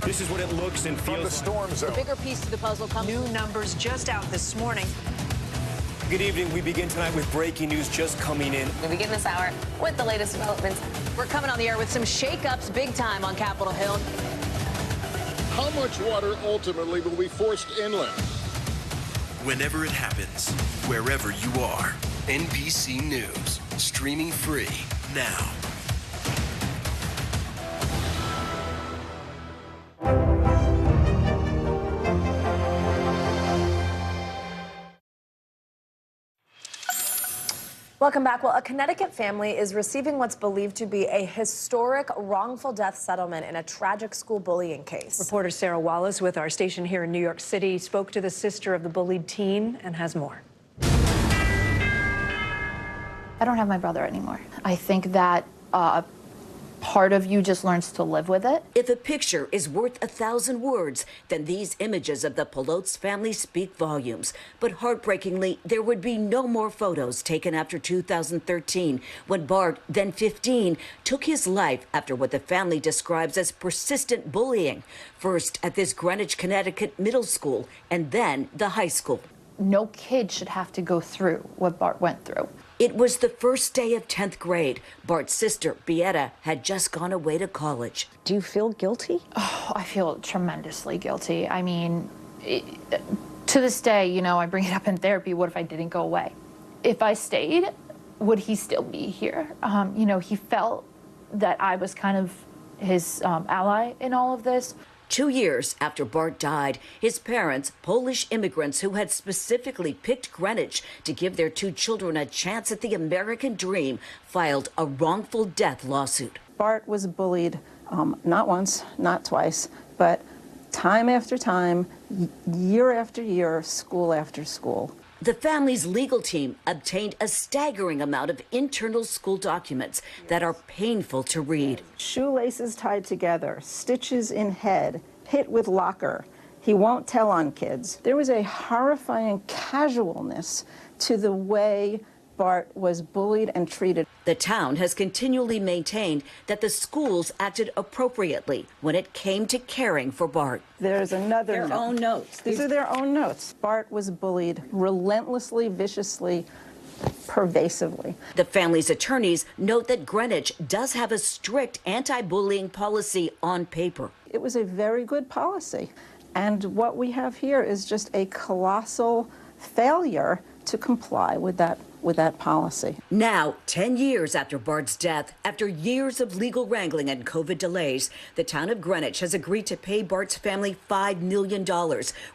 This is what it looks and feels. From the storm zone. The bigger piece to the puzzle comes. New numbers just out this morning. Good evening. We begin tonight with breaking news just coming in. We begin this hour with the latest developments. We're coming on the air with some shakeups big time on Capitol Hill. How much water ultimately will be forced inland? Whenever it happens, wherever you are, NBC News, streaming free now. Welcome back. Well, a Connecticut family is receiving what's believed to be a historic wrongful death settlement in a tragic school bullying case. Reporter Sarah Wallace with our station here in New York City spoke to the sister of the bullied teen and has more. I don't have my brother anymore. I think that part of you just learns to live with it. If a picture is worth 1,000 words, then these images of the Pelotes family speak volumes. But heartbreakingly, there would be no more photos taken after 2013, when Bart, then 15, took his life after what the family describes as persistent bullying. First at this Greenwich, Connecticut middle school, and then the high school. No kid should have to go through what Bart went through. It was the first day of 10th grade. Bart's sister, Beata, had just gone away to college. Do you feel guilty? Oh, I feel tremendously guilty. I mean, to this day, you know, I bring it up in therapy. What if I didn't go away? If I stayed, would he still be here? You know, he felt that I was kind of his ally in all of this. 2 years after Bart died, his parents, Polish immigrants who had specifically picked Greenwich to give their 2 children a chance at the American dream, filed a wrongful death lawsuit. Bart was bullied not once, not twice, but time after time, year after year, school after school. The family's legal team obtained a staggering amount of internal school documents that are painful to read. Shoelaces tied together, stitches in head, hit with locker. He won't tell on kids. There was a horrifying casualness to the way Bart was bullied and treated. The town has continually maintained that the schools acted appropriately when it came to caring for Bart. There's another Their note. own notes. These are their own notes. Bart was bullied relentlessly, viciously, pervasively. The family's attorneys note that Greenwich does have a strict anti-bullying policy on paper. It was a very good policy. And what we have here is just a colossal failure to comply with that policy. Now, 10 years after Bart's death, after years of legal wrangling and COVID delays, the town of Greenwich has agreed to pay Bart's family $5 million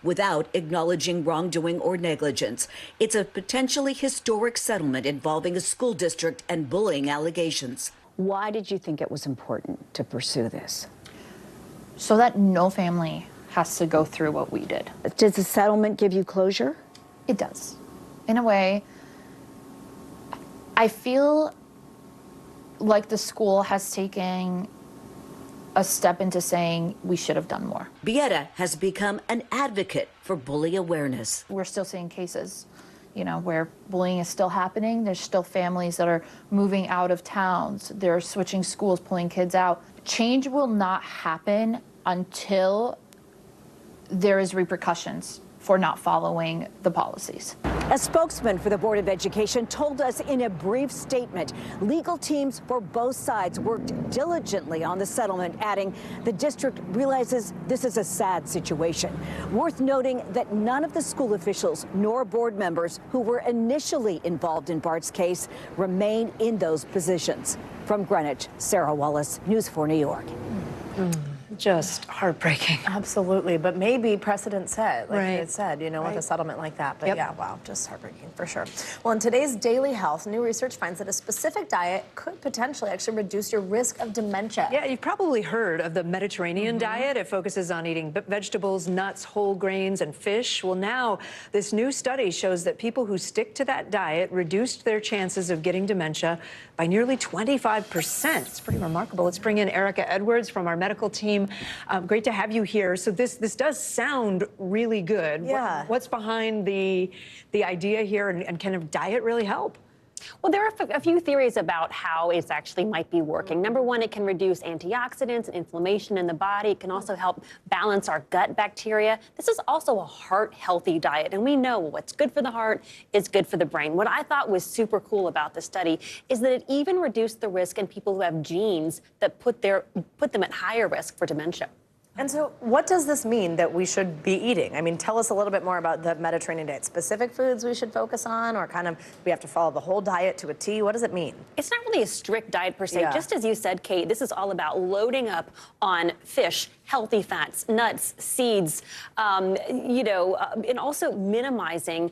without acknowledging wrongdoing or negligence. It's a potentially historic settlement involving a school district and bullying allegations. Why did you think it was important to pursue this? So that no family has to go through what we did. Does the settlement give you closure? It does. In a way, I feel like the school has taken a step into saying we should have done more. Bieta has become an advocate for bully awareness. We're still seeing cases, where bullying is still happening. There's still families that are moving out of towns. They're switching schools, pulling kids out. Change will not happen until there is repercussions for not following the policies. A spokesman for the Board of Education told us in a brief statement, legal teams for both sides worked diligently on the settlement, adding the district realizes this is a sad situation. Worth noting that none of the school officials nor board members who were initially involved in Bart's case remain in those positions. From Greenwich, Sarah Wallace, News 4 New York. Just heartbreaking. Absolutely, but maybe precedent set, like Right. it said, with Right. a settlement like that. But Yep. yeah, wow, just heartbreaking for sure. Well, in today's Daily Health, new research finds that a specific diet could potentially actually reduce your risk of dementia. Yeah, you've probably heard of the Mediterranean diet. It focuses on eating vegetables, nuts, whole grains, and fish. Well, now this new study shows that people who stick to that diet reduced their chances of getting dementia by nearly 25%. It's pretty remarkable. Let's bring in Erica Edwards from our medical team. Great to have you here. So this does sound really good. Yeah. What's behind the idea here, and can a diet really help? Well, there are a few theories about how it actually might be working. Number one, it can reduce antioxidants and inflammation in the body. It can also help balance our gut bacteria. This is also a heart-healthy diet, and we know what's good for the heart is good for the brain. What I thought was super cool about the study is that it even reduced the risk in people who have genes that put them at higher risk for dementia. And so what does this mean that we should be eating? I mean, tell us a little bit more about the Mediterranean diet. Specific foods we should focus on, or kind of we have to follow the whole diet to a T? What does it mean? It's not really a strict diet per se. Yeah. Just as you said, Kate, this is all about loading up on fish, healthy fats, nuts, seeds, and also minimizing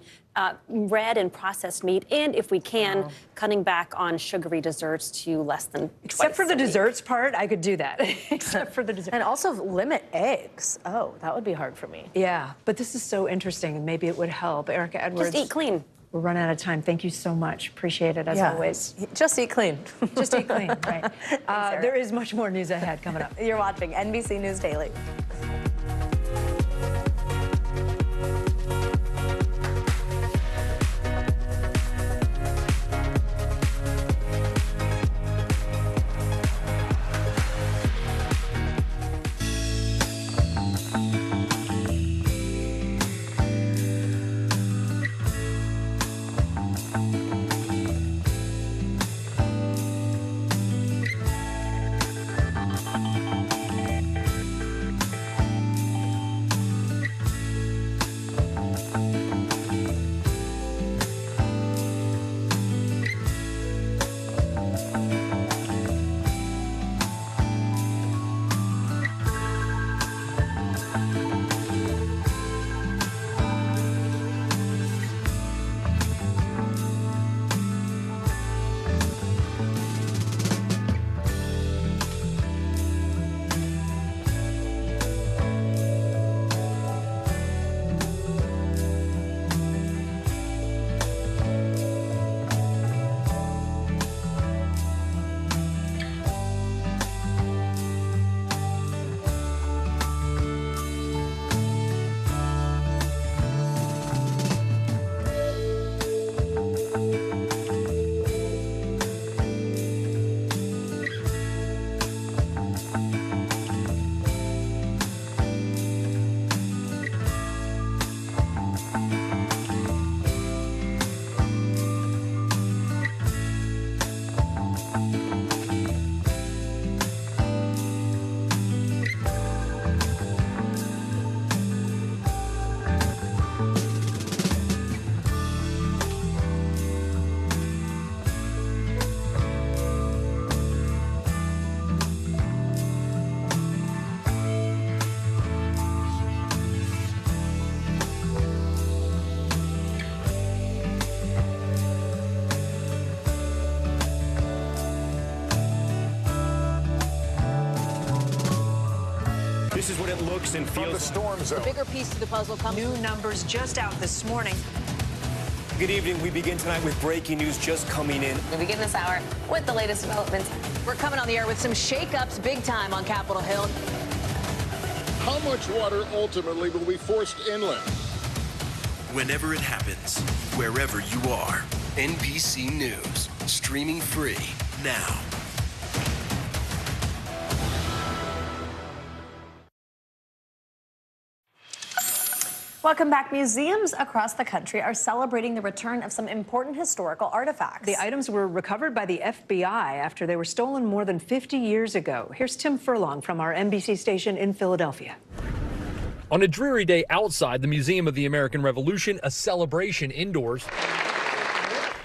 red and processed meat, and if we can, cutting back on sugary desserts to less than Except for the twice a week. desserts part, I could do that. Except for the desserts. And also limit eggs. Oh, that would be hard for me. Yeah, but this is so interesting, and maybe it would help. Erica Edwards. Just eat clean. We're running out of time. Thank you so much. Appreciate it, as Yeah. always. Just eat clean. Just eat clean, right. There is much more news ahead coming up. You're watching NBC News Daily. Anderson From the feels. storm zone. The bigger piece of the puzzle comes. New numbers just out this morning. Good evening. We begin tonight with breaking news just coming in. We begin this hour with the latest developments. We're coming on the air with some shakeups big time on Capitol Hill. How much water ultimately will be forced inland? Whenever it happens, wherever you are, NBC News, streaming free now. Welcome back. Museums across the country are celebrating the return of some important historical artifacts. The items were recovered by the FBI after they were stolen more than 50 years ago. Here's Tim Furlong from our NBC station in Philadelphia. On a dreary day outside the Museum of the American Revolution, a celebration indoors.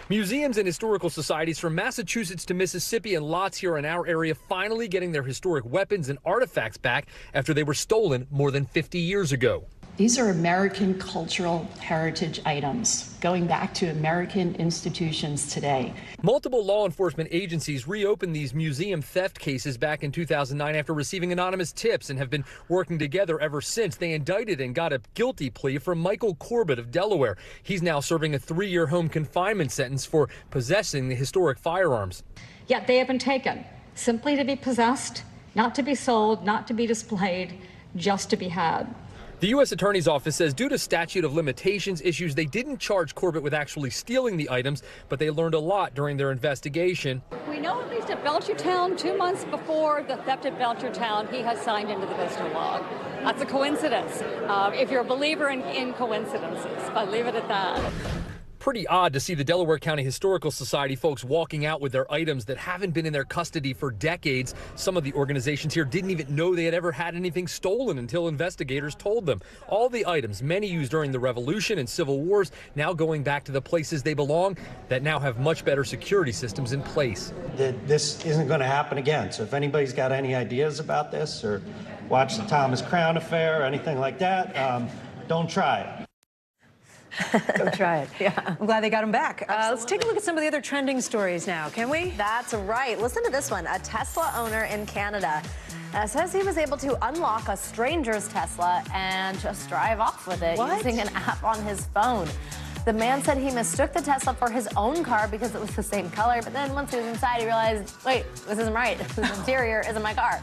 Museums and historical societies from Massachusetts to Mississippi and lots here in our area finally getting their historic weapons and artifacts back after they were stolen more than 50 years ago. These are American cultural heritage items going back to American institutions today. Multiple law enforcement agencies reopened these museum theft cases back in 2009 after receiving anonymous tips and have been working together ever since. They indicted and got a guilty plea from Michael Corbett of Delaware. He's now serving a 3-year home confinement sentence for possessing the historic firearms. Yet they have been taken simply to be possessed, not to be sold, not to be displayed, just to be had. The U.S. Attorney's Office says due to statute of limitations issues, they didn't charge Corbett with actually stealing the items, but they learned a lot during their investigation. We know at least at Belchertown, 2 months before the theft at Belchertown, he has signed into the visitor log. That's a coincidence. If you're a believer in coincidences, I leave it at that. Pretty odd to see the Delaware County Historical Society folks walking out with their items that haven't been in their custody for decades. Some of the organizations here didn't even know they had ever had anything stolen until investigators told them. All the items, many used during the Revolution and Civil Wars, now going back to the places they belong that now have much better security systems in place. This isn't going to happen again. So if anybody's got any ideas about this or watch the Thomas Crown affair or anything like that, don't try it. Go try it. Yeah. I'm glad they got him back. Let's take a look at some of the other trending stories now, can we? That's right. Listen to this one. A Tesla owner in Canada says he was able to unlock a stranger's Tesla and just drive off with it using an app on his phone. The man said he mistook the Tesla for his own car because it was the same color, but then once he was inside, he realized, wait, this isn't right. This interior isn't my car.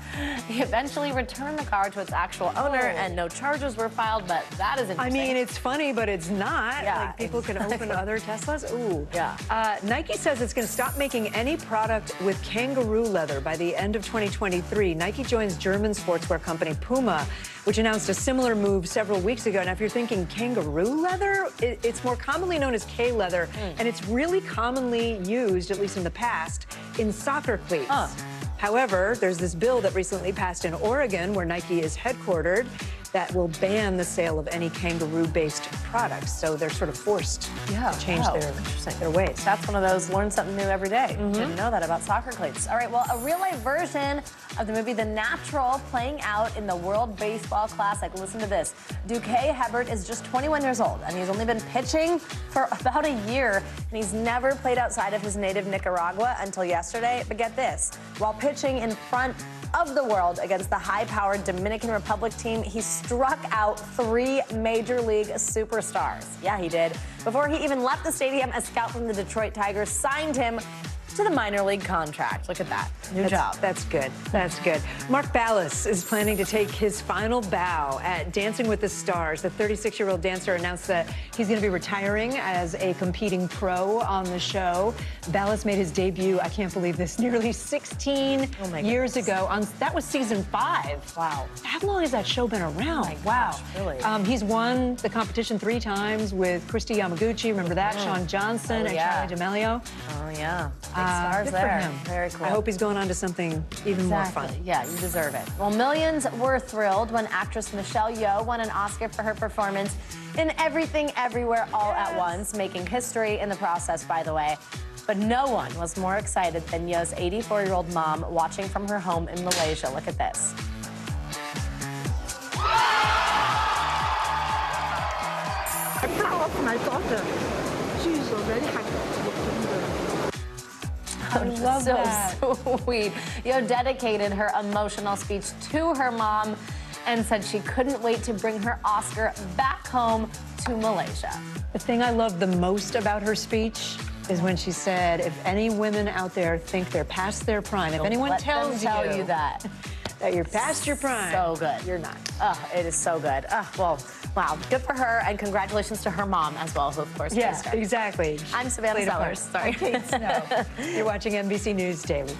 He eventually returned the car to its actual owner, and no charges were filed, but that is interesting. I mean, it's funny, but it's not. Yeah, like, people can open other Teslas. Ooh. Yeah. Nike says it's going to stop making any product with kangaroo leather by the end of 2023. Nike joins German sportswear company Puma, which announced a similar move several weeks ago. Now, if you're thinking kangaroo leather, it's more commonly known as K-leather, and it's really commonly used, at least in the past, in soccer cleats. However, there's this bill that recently passed in Oregon, where Nike is headquartered, that will ban the sale of any kangaroo-based products. So they're sort of forced to change their ways. That's one of those learn something new every day. Didn't know that about soccer cleats. All right, well, a real-life version of the movie The Natural playing out in the World Baseball Classic. Listen to this. Duque Hebert is just 21 years old, and he's only been pitching for about a year, and he's never played outside of his native Nicaragua until yesterday. But get this, while pitching in front of the world against the high-powered Dominican Republic team, he struck out 3 Major League superstars. Yeah, he did. Before he even left the stadium, a scout from the Detroit Tigers signed him to the minor league contract. Look at that. New job. That's good. That's good. Mark Ballas is planning to take his final bow at Dancing with the Stars. The 36-year-old dancer announced that he's going to be retiring as a competing pro on the show. Ballas made his debut, I can't believe this, nearly 16 years ago. That was season 5. Wow. How long has that show been around? Wow. Really? He's won the competition 3 times with Christy Yamaguchi. Remember that? Sean Johnson and Charlie D'Amelio. Oh, yeah. Stars good there. For him. Very cool. I hope he's going on to something even more fun. Yeah, you deserve it. Well, millions were thrilled when actress Michelle Yeoh won an Oscar for her performance in Everything Everywhere All at Once, making history in the process, by the way. But no one was more excited than Yeoh's 84-year-old mom watching from her home in Malaysia. Look at this. I'm proud of my daughter. She's already happy. I love that. So sweet. Yeoh dedicated her emotional speech to her mom and said she couldn't wait to bring her Oscar back home to Malaysia. The thing I love the most about her speech is when she said, if any women out there think they're past their prime, if anyone tells you that you're past your prime, so good. you're not. Oh, it is so good. Well, wow, good for her, and congratulations to her mom as well, who of course Yeah, kissed her. exactly. I'm Savannah Played a Sellers. part. Sorry. I'm Kate Snow. You're watching NBC News Daily.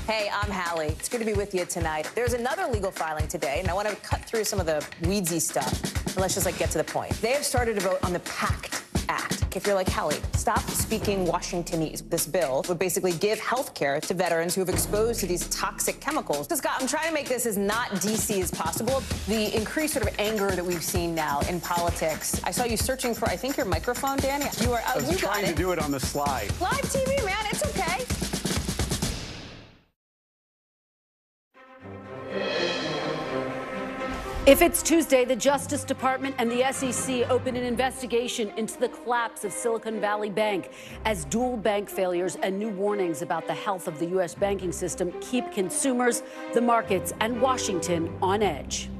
Hey, I'm Hallie. It's good to be with you tonight. There's another legal filing today, and I want to cut through some of the weedsy stuff. And let's just get to the point. They have started to vote on the PACT Act. If you're like Hallie, stop speaking Washingtonese. This bill would basically give health care to veterans who have exposed to these toxic chemicals. So, Scott, I'm trying to make this as not DC as possible. The increased sort of anger that we've seen now in politics. I saw you searching for, I think, your microphone, Danny. You are out. I was trying to do it on the slide. Live TV, man. It's okay. If it's Tuesday, the Justice Department and the SEC open an investigation into the collapse of Silicon Valley Bank as dual bank failures and new warnings about the health of the U.S. banking system keep consumers, the markets, and Washington on edge.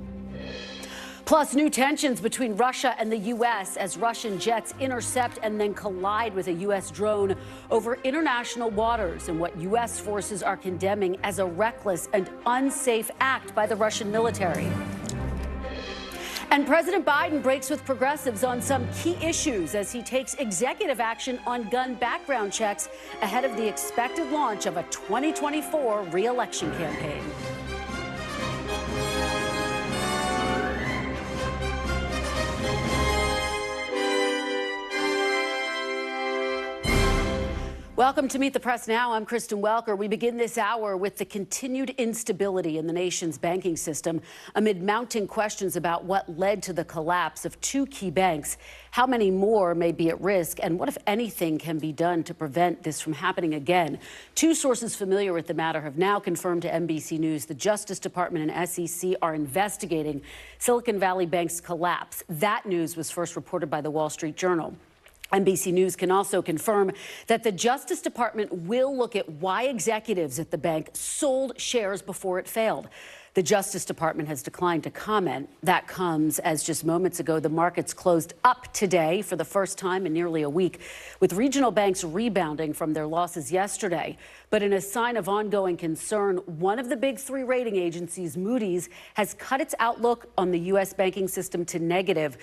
Plus, new tensions between Russia and the U.S. as Russian jets intercept and then collide with a U.S. drone over international waters and what U.S. forces are condemning as a reckless and unsafe act by the Russian military. And President Biden breaks with progressives on some key issues as he takes executive action on gun background checks ahead of the expected launch of a 2024 re-election campaign. Welcome to Meet the Press Now. I'm Kristen Welker. We begin this hour with the continued instability in the nation's banking system amid mounting questions about what led to the collapse of two key banks. How many more may be at risk, and what, if anything, can be done to prevent this from happening again? Two sources familiar with the matter have now confirmed to NBC News the Justice Department and SEC are investigating Silicon Valley Bank's collapse. That news was first reported by the Wall Street Journal. NBC News can also confirm that the Justice Department will look at why executives at the bank sold shares before it failed. The Justice Department has declined to comment. That comes as just moments ago, the markets closed up today for the first time in nearly a week, with regional banks rebounding from their losses yesterday. But in a sign of ongoing concern, one of the big three rating agencies, Moody's, has cut its outlook on the U.S. banking system to negative.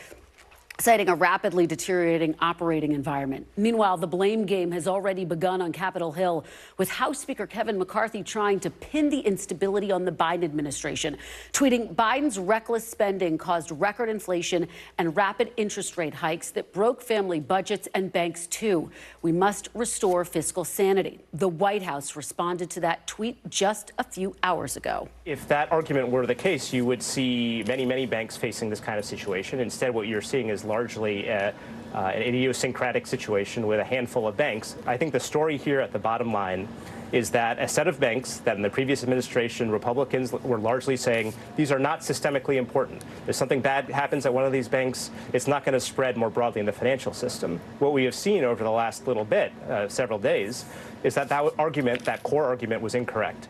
citing a rapidly deteriorating operating environment. Meanwhile, the blame game has already begun on Capitol Hill, with House Speaker Kevin McCarthy trying to pin the instability on the Biden administration, tweeting Biden's reckless spending caused record inflation and rapid interest rate hikes that broke family budgets and banks too. We must restore fiscal sanity. The White House responded to that tweet just a few hours ago. If that argument were the case, you would see many banks facing this kind of situation. Instead, what you're seeing is largely an idiosyncratic situation with a handful of banks. I think the story here at the bottom line is that a set of banks that in the previous administration, Republicans were largely saying these are not systemically important. If something bad happens at one of these banks, it's not going to spread more broadly in the financial system. What we have seen over the last little bit, several days, is that argument, that core argument, was incorrect.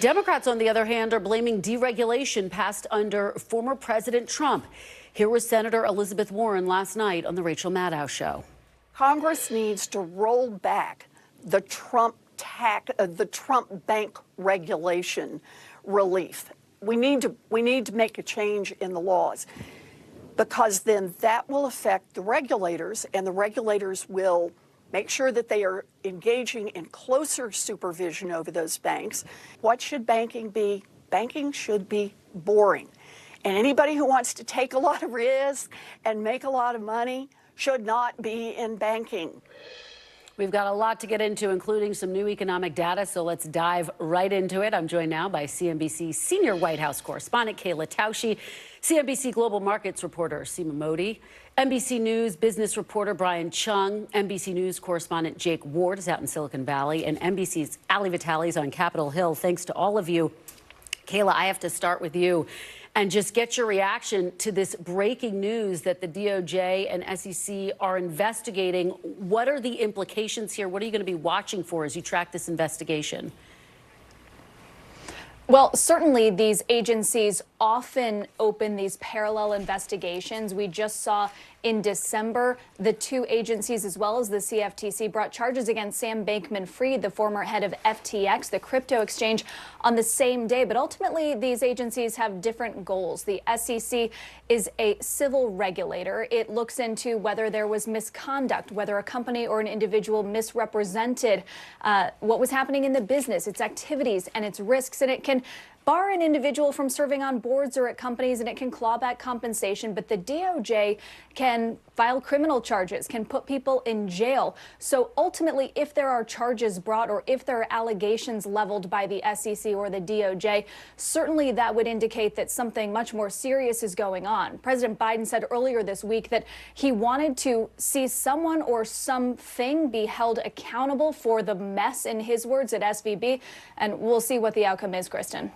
Democrats, on the other hand, are blaming deregulation passed under former President Trump. Here was Senator Elizabeth Warren last night on the Rachel Maddow Show. Congress needs to roll back the Trump bank regulation relief. We need to make a change in the laws, because then that will affect the regulators, and the regulators will make sure that they are engaging in closer supervision over those banks. What should banking be? Banking should be boring. And anybody who wants to take a lot of risk and make a lot of money should not be in banking. We've got a lot to get into, including some new economic data, so let's dive right into it. I'm joined now by CNBC senior White House correspondent Kayla Tausche, CNBC Global Markets reporter Seema Modi, NBC News business reporter Brian Chung, NBC News correspondent Jake Ward is out in Silicon Valley, and NBC's Ali Vitale is on Capitol Hill. Thanks to all of you. Kayla, I have to start with you and just get your reaction to this breaking news that the DOJ and SEC are investigating. What are the implications here? What are you going to be watching for as you track this investigation? Well, certainly these agencies often open these parallel investigations. We just saw in December, the two agencies, as well as the CFTC, brought charges against Sam Bankman-Fried, the former head of FTX, the crypto exchange, on the same day. But ultimately, these agencies have different goals. The SEC is a civil regulator. It looks into whether there was misconduct, whether a company or an individual misrepresented what was happening in the business, its activities and its risks, and it can bar an individual from serving on boards or at companies, and it can claw back compensation. But the DOJ can file criminal charges, can put people in jail. So ultimately, if there are charges brought or if there are allegations leveled by the SEC or the DOJ, certainly that would indicate that something much more serious is going on. President Biden said earlier this week that he wanted to see someone or something be held accountable for the mess, in his words, at SVB. And we'll see what the outcome is, Kristen.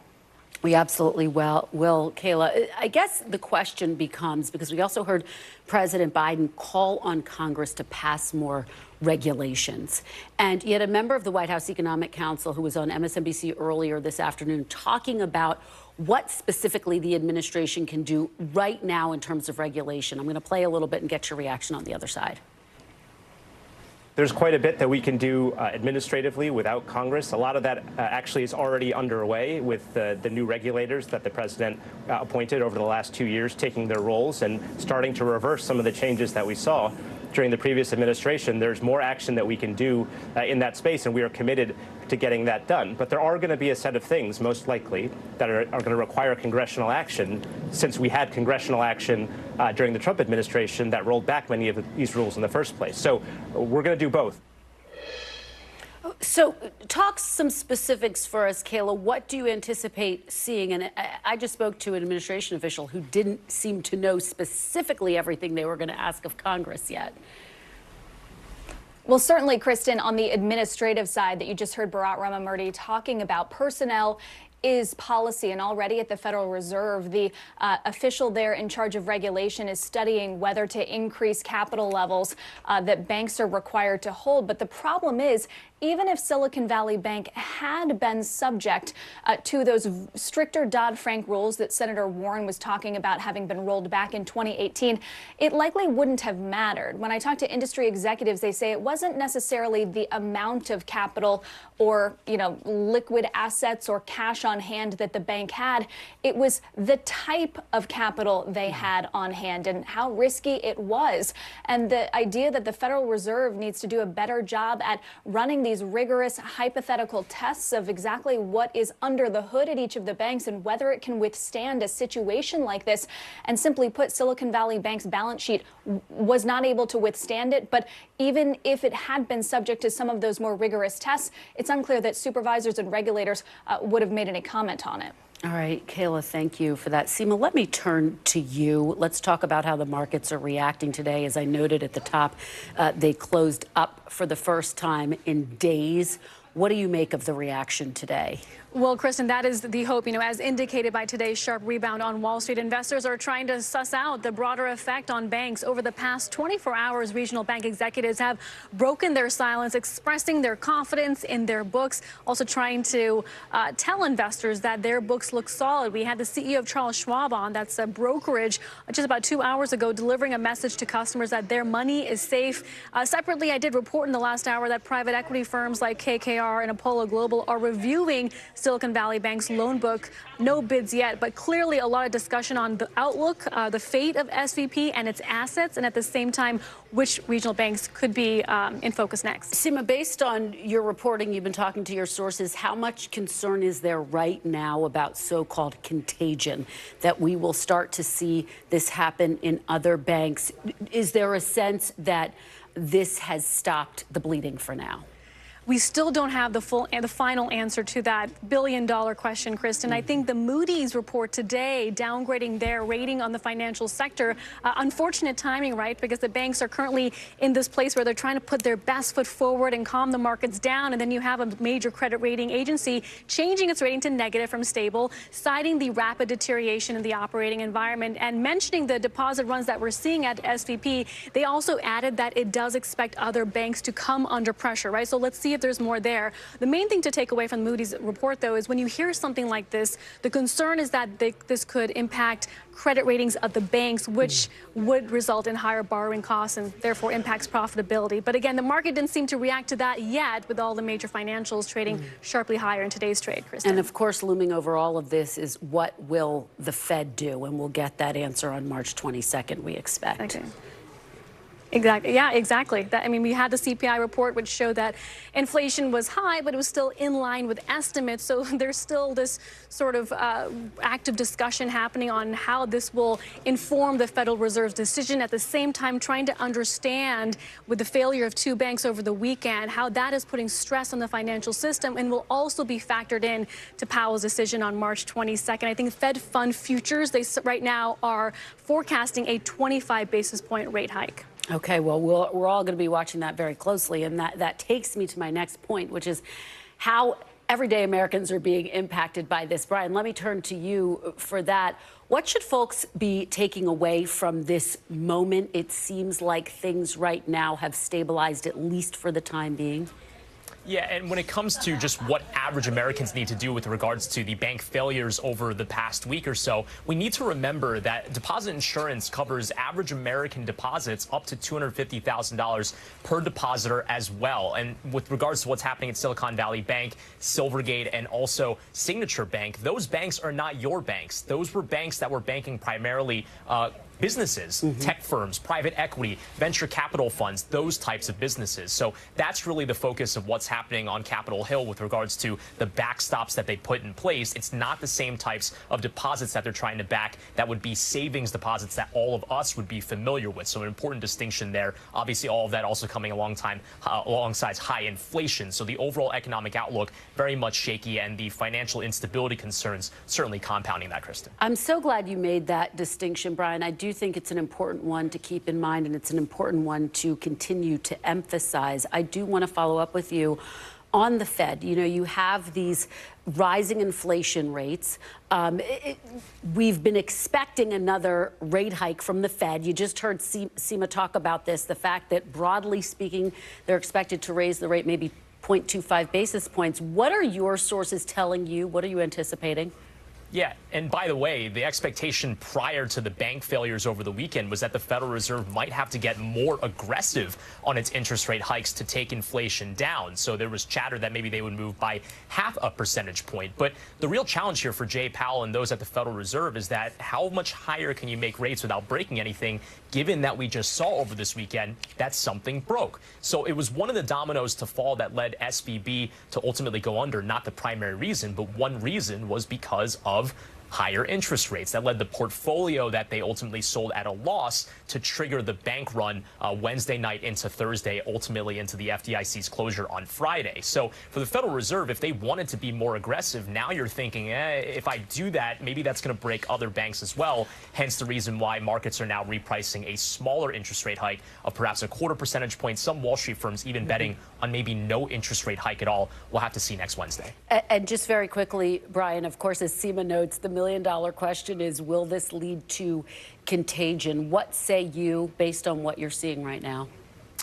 We absolutely will, Kayla. I guess the question becomes, because we also heard President Biden call on Congress to pass more regulations. And yet a member of the White House Economic Council who was on MSNBC earlier this afternoon talking about what specifically the administration can do right now in terms of regulation. I'm going to play a little bit and get your reaction on the other side. There's quite a bit that we can do administratively without Congress. A lot of that actually is already underway with the new regulators that the president appointed over the last 2 years, taking their roles and starting to reverse some of the changes that we saw during the previous administration. There's more action that we can do in that space, and we are committed to getting that done. But there are going to be a set of things, most likely, that are going to require congressional action, since we had congressional action during the Trump administration that rolled back many of these rules in the first place. So we're going to do both. So talk some specifics for us, Kayla. What do you anticipate seeing? And I just spoke to an administration official who didn't seem to know specifically everything they were going to ask of Congress yet. Well, certainly, Kristen, on the administrative side that you just heard Bharat Ramamurthy talking about, personnel is policy, and already at the Federal Reserve, the official there in charge of regulation is studying whether to increase capital levels that banks are required to hold. But the problem is even if Silicon Valley Bank had been subject to those stricter Dodd-Frank rules that Senator Warren was talking about having been rolled back in 2018, it likely wouldn't have mattered. When I talk to industry executives, they say it wasn't necessarily the amount of capital or, liquid assets or cash on hand that the bank had. It was the type of capital they had on hand and how risky it was. And the idea that the Federal Reserve needs to do a better job at running these rigorous hypothetical tests of exactly what is under the hood at each of the banks and whether it can withstand a situation like this. And simply put, Silicon Valley Bank's balance sheet was not able to withstand it. But even if it had been subject to some of those more rigorous tests, it's unclear that supervisors and regulators would have made any comment on it. All right, Kayla, thank you for that. Seema, let me turn to you. Let's talk about how the markets are reacting today. As I noted at the top, they closed up for the first time in days. What do you make of the reaction today? Well, Kristen, that is the hope. As indicated by today's sharp rebound on Wall Street, investors are trying to suss out the broader effect on banks. Over the past 24 hours, regional bank executives have broken their silence, expressing their confidence in their books, also trying to tell investors that their books look solid. We had the CEO of Charles Schwab on, that's a brokerage, just about 2 hours ago, delivering a message to customers that their money is safe. Separately, I did report in the last hour that private equity firms like KKR and Apollo Global are reviewing Silicon Valley Bank's loan book. No bids yet, but clearly a lot of discussion on the outlook, the fate of SVP and its assets, and at the same time, which regional banks could be in focus next. Seema, based on your reporting, you've been talking to your sources, how much concern is there right now about so-called contagion, that we will start to see this happen in other banks? Is there a sense that this has stopped the bleeding for now? We still don't have the final answer to that billion-dollar question, Kristen. I think the Moody's report today downgrading their rating on the financial sector. Unfortunate timing, right? Because the banks are currently in this place where they're trying to put their best foot forward and calm the markets down. And then you have a major credit rating agency changing its rating to negative from stable, citing the rapid deterioration in the operating environment and mentioning the deposit runs that we're seeing at SVP. They also added that it does expect other banks to come under pressure, right? So let's see if there's more there. The main thing to take away from Moody's report, though, is when you hear something like this, the concern is that this could impact credit ratings of the banks, which would result in higher borrowing costs and therefore impacts profitability. But again, the market didn't seem to react to that yet, with all the major financials trading sharply higher in today's trade, Kristen. And of course, looming over all of this is what will the Fed do? And we'll get that answer on March 22nd, we expect. Okay. Exactly. Yeah, exactly. We had the CPI report, which showed that inflation was high, but it was still in line with estimates. So there's still this sort of active discussion happening on how this will inform the Federal Reserve's decision. At the same time, trying to understand, with the failure of two banks over the weekend, how that is putting stress on the financial system and will also be factored in to Powell's decision on March 22nd. I think Fed Fund futures, they right now are forecasting a 25 basis point rate hike. Okay, well, we're all going to be watching that very closely. And that takes me to my next point, which is how everyday Americans are being impacted by this. Brian, let me turn to you for that. What should folks be taking away from this moment? It seems like things right now have stabilized, at least for the time being. Yeah, and when it comes to just what average Americans need to do with regards to the bank failures over the past week or so, we need to remember that deposit insurance covers average American deposits up to $250,000 per depositor as well. And with regards to what's happening at Silicon Valley Bank, Silvergate, and also Signature Bank, those banks are not your banks. Those were banks that were banking primarily businesses, tech firms, private equity, venture capital funds, those types of businesses. So that's really the focus of what's happening on Capitol Hill with regards to the backstops that they put in place. It's not the same types of deposits that they're trying to back that would be savings deposits that all of us would be familiar with. So an important distinction there. Obviously, all of that also coming alongside high inflation. So the overall economic outlook very much shaky, and the financial instability concerns certainly compounding that, Kristen. I'm so glad you made that distinction, Brian. I do think it's an important one to keep in mind, and it's an important one to continue to emphasize. I do want to follow up with you on the Fed. You have these rising inflation rates. We've been expecting another rate hike from the Fed. You just heard Seema talk about this, the fact that broadly speaking, they're expected to raise the rate maybe 0.25 basis points. What are your sources telling you? What are you anticipating? Yeah, and by the way, the expectation prior to the bank failures over the weekend was that the Federal Reserve might have to get more aggressive on its interest rate hikes to take inflation down. So there was chatter that maybe they would move by 0.5 percentage point. But the real challenge here for Jay Powell and those at the Federal Reserve is that how much higher can you make rates without breaking anything, given that we just saw over this weekend that something broke. So it was one of the dominoes to fall that led SVB to ultimately go under, not the primary reason, but one reason was because of higher interest rates that led the portfolio that they ultimately sold at a loss to trigger the bank run Wednesday night into Thursday, ultimately into the FDIC's closure on Friday. So for the Federal Reserve, if they wanted to be more aggressive, now you're thinking, if I do that, maybe that's going to break other banks as well. Hence the reason why markets are now repricing a smaller interest rate hike of perhaps 0.25 percentage point. Some Wall Street firms even betting on maybe no interest rate hike at all. We'll have to see next Wednesday. And just very quickly, Brian, of course, as Seema notes, the million-dollar question is, will this lead to contagion? What say you based on what you're seeing right now?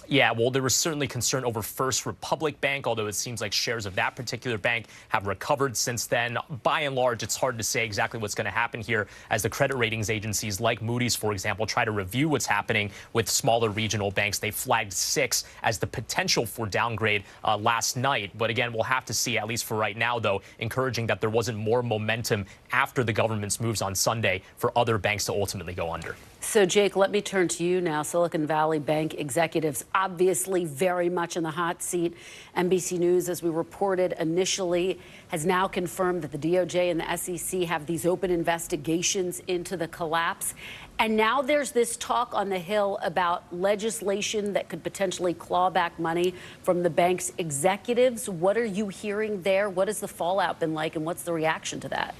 Yeah, well, there was certainly concern over First Republic Bank, although it seems like shares of that particular bank have recovered since then. By and large, it's hard to say exactly what's going to happen here as the credit ratings agencies like Moody's, for example, try to review what's happening with smaller regional banks. They flagged 6 as the potential for downgrade last night. But again, we'll have to see, at least for right now, though, encouraging that there wasn't more momentum after the government's moves on Sunday for other banks to ultimately go under. So, Jake, let me turn to you now. Silicon Valley Bank executives obviously very much in the hot seat. NBC News, as we reported initially, has now confirmed that the DOJ and the SEC have these open investigations into the collapse. And now there's this talk on the Hill about legislation that could potentially claw back money from the bank's executives. What are you hearing there? What has the fallout been like, and what's the reaction to that?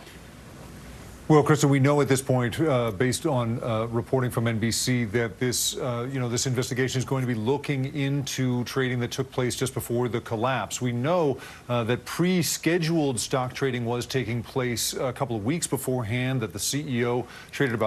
Well, Krista, we know at this point, based on reporting from NBC, that this, this investigation is going to be looking into trading that took place just before the collapse. We know that pre-scheduled stock trading was taking place a couple of weeks beforehand, that the CEO traded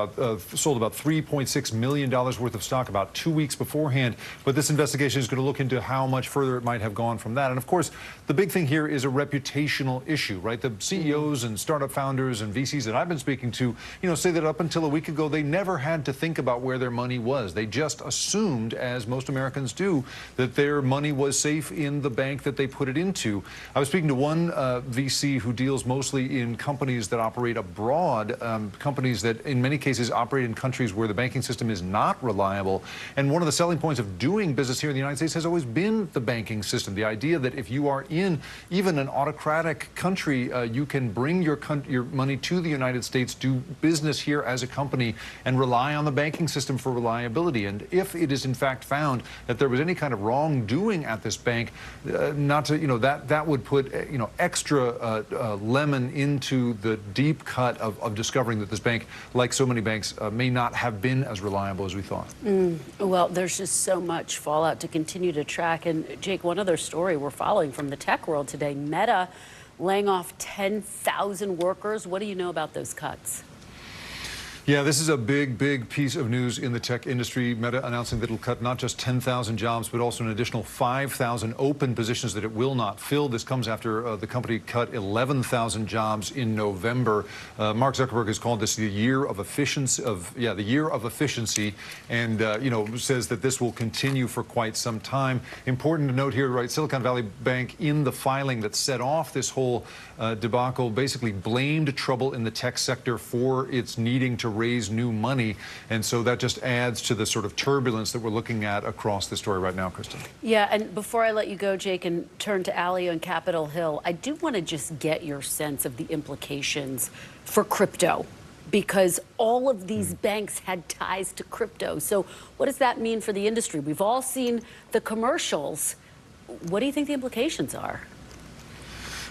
sold about $3.6 million worth of stock about 2 weeks beforehand. But this investigation is going to look into how much further it might have gone from that. And of course, the big thing here is a reputational issue, right? The CEOs and startup founders and VCs that I've been speaking to, say that up until a week ago, they never had to think about where their money was. They just assumed, as most Americans do, that their money was safe in the bank that they put it into. I was speaking to one VC who deals mostly in companies that operate abroad, companies that in many cases operate in countries where the banking system is not reliable. And one of the selling points of doing business here in the United States has always been the banking system. The idea that if you are in even an autocratic country, you can bring your money to the United States, do business here as a company, and rely on the banking system for reliability. And if it is in fact found that there was any kind of wrongdoing at this bank, that would put extra lemon into the deep cut of discovering that this bank, like so many banks, may not have been as reliable as we thought. Well, there's just so much fallout to continue to track. And Jake, one other story we're following from the tech world today: Meta laying off 10,000 workers. What do you know about those cuts? Yeah, this is a big piece of news in the tech industry. Meta announcing that it'll cut not just 10,000 jobs, but also an additional 5,000 open positions that it will not fill. This comes after the company cut 11,000 jobs in November. Mark Zuckerberg has called this the year of efficiency. The year of efficiency, and says that this will continue for quite some time. Important to note here, right? Silicon Valley Bank, in the filing that set off this whole debacle, basically blamed trouble in the tech sector for its needing to raise new money. And so that just adds to the sort of turbulence that we're looking at across the story right now, Kristen. Yeah, and before I let you go, Jake, and turn to Ali on Capitol Hill, I do want to just get your sense of the implications for crypto, because all of these banks had ties to crypto. So what does that mean for the industry? We've all seen the commercials. What do you think the implications are?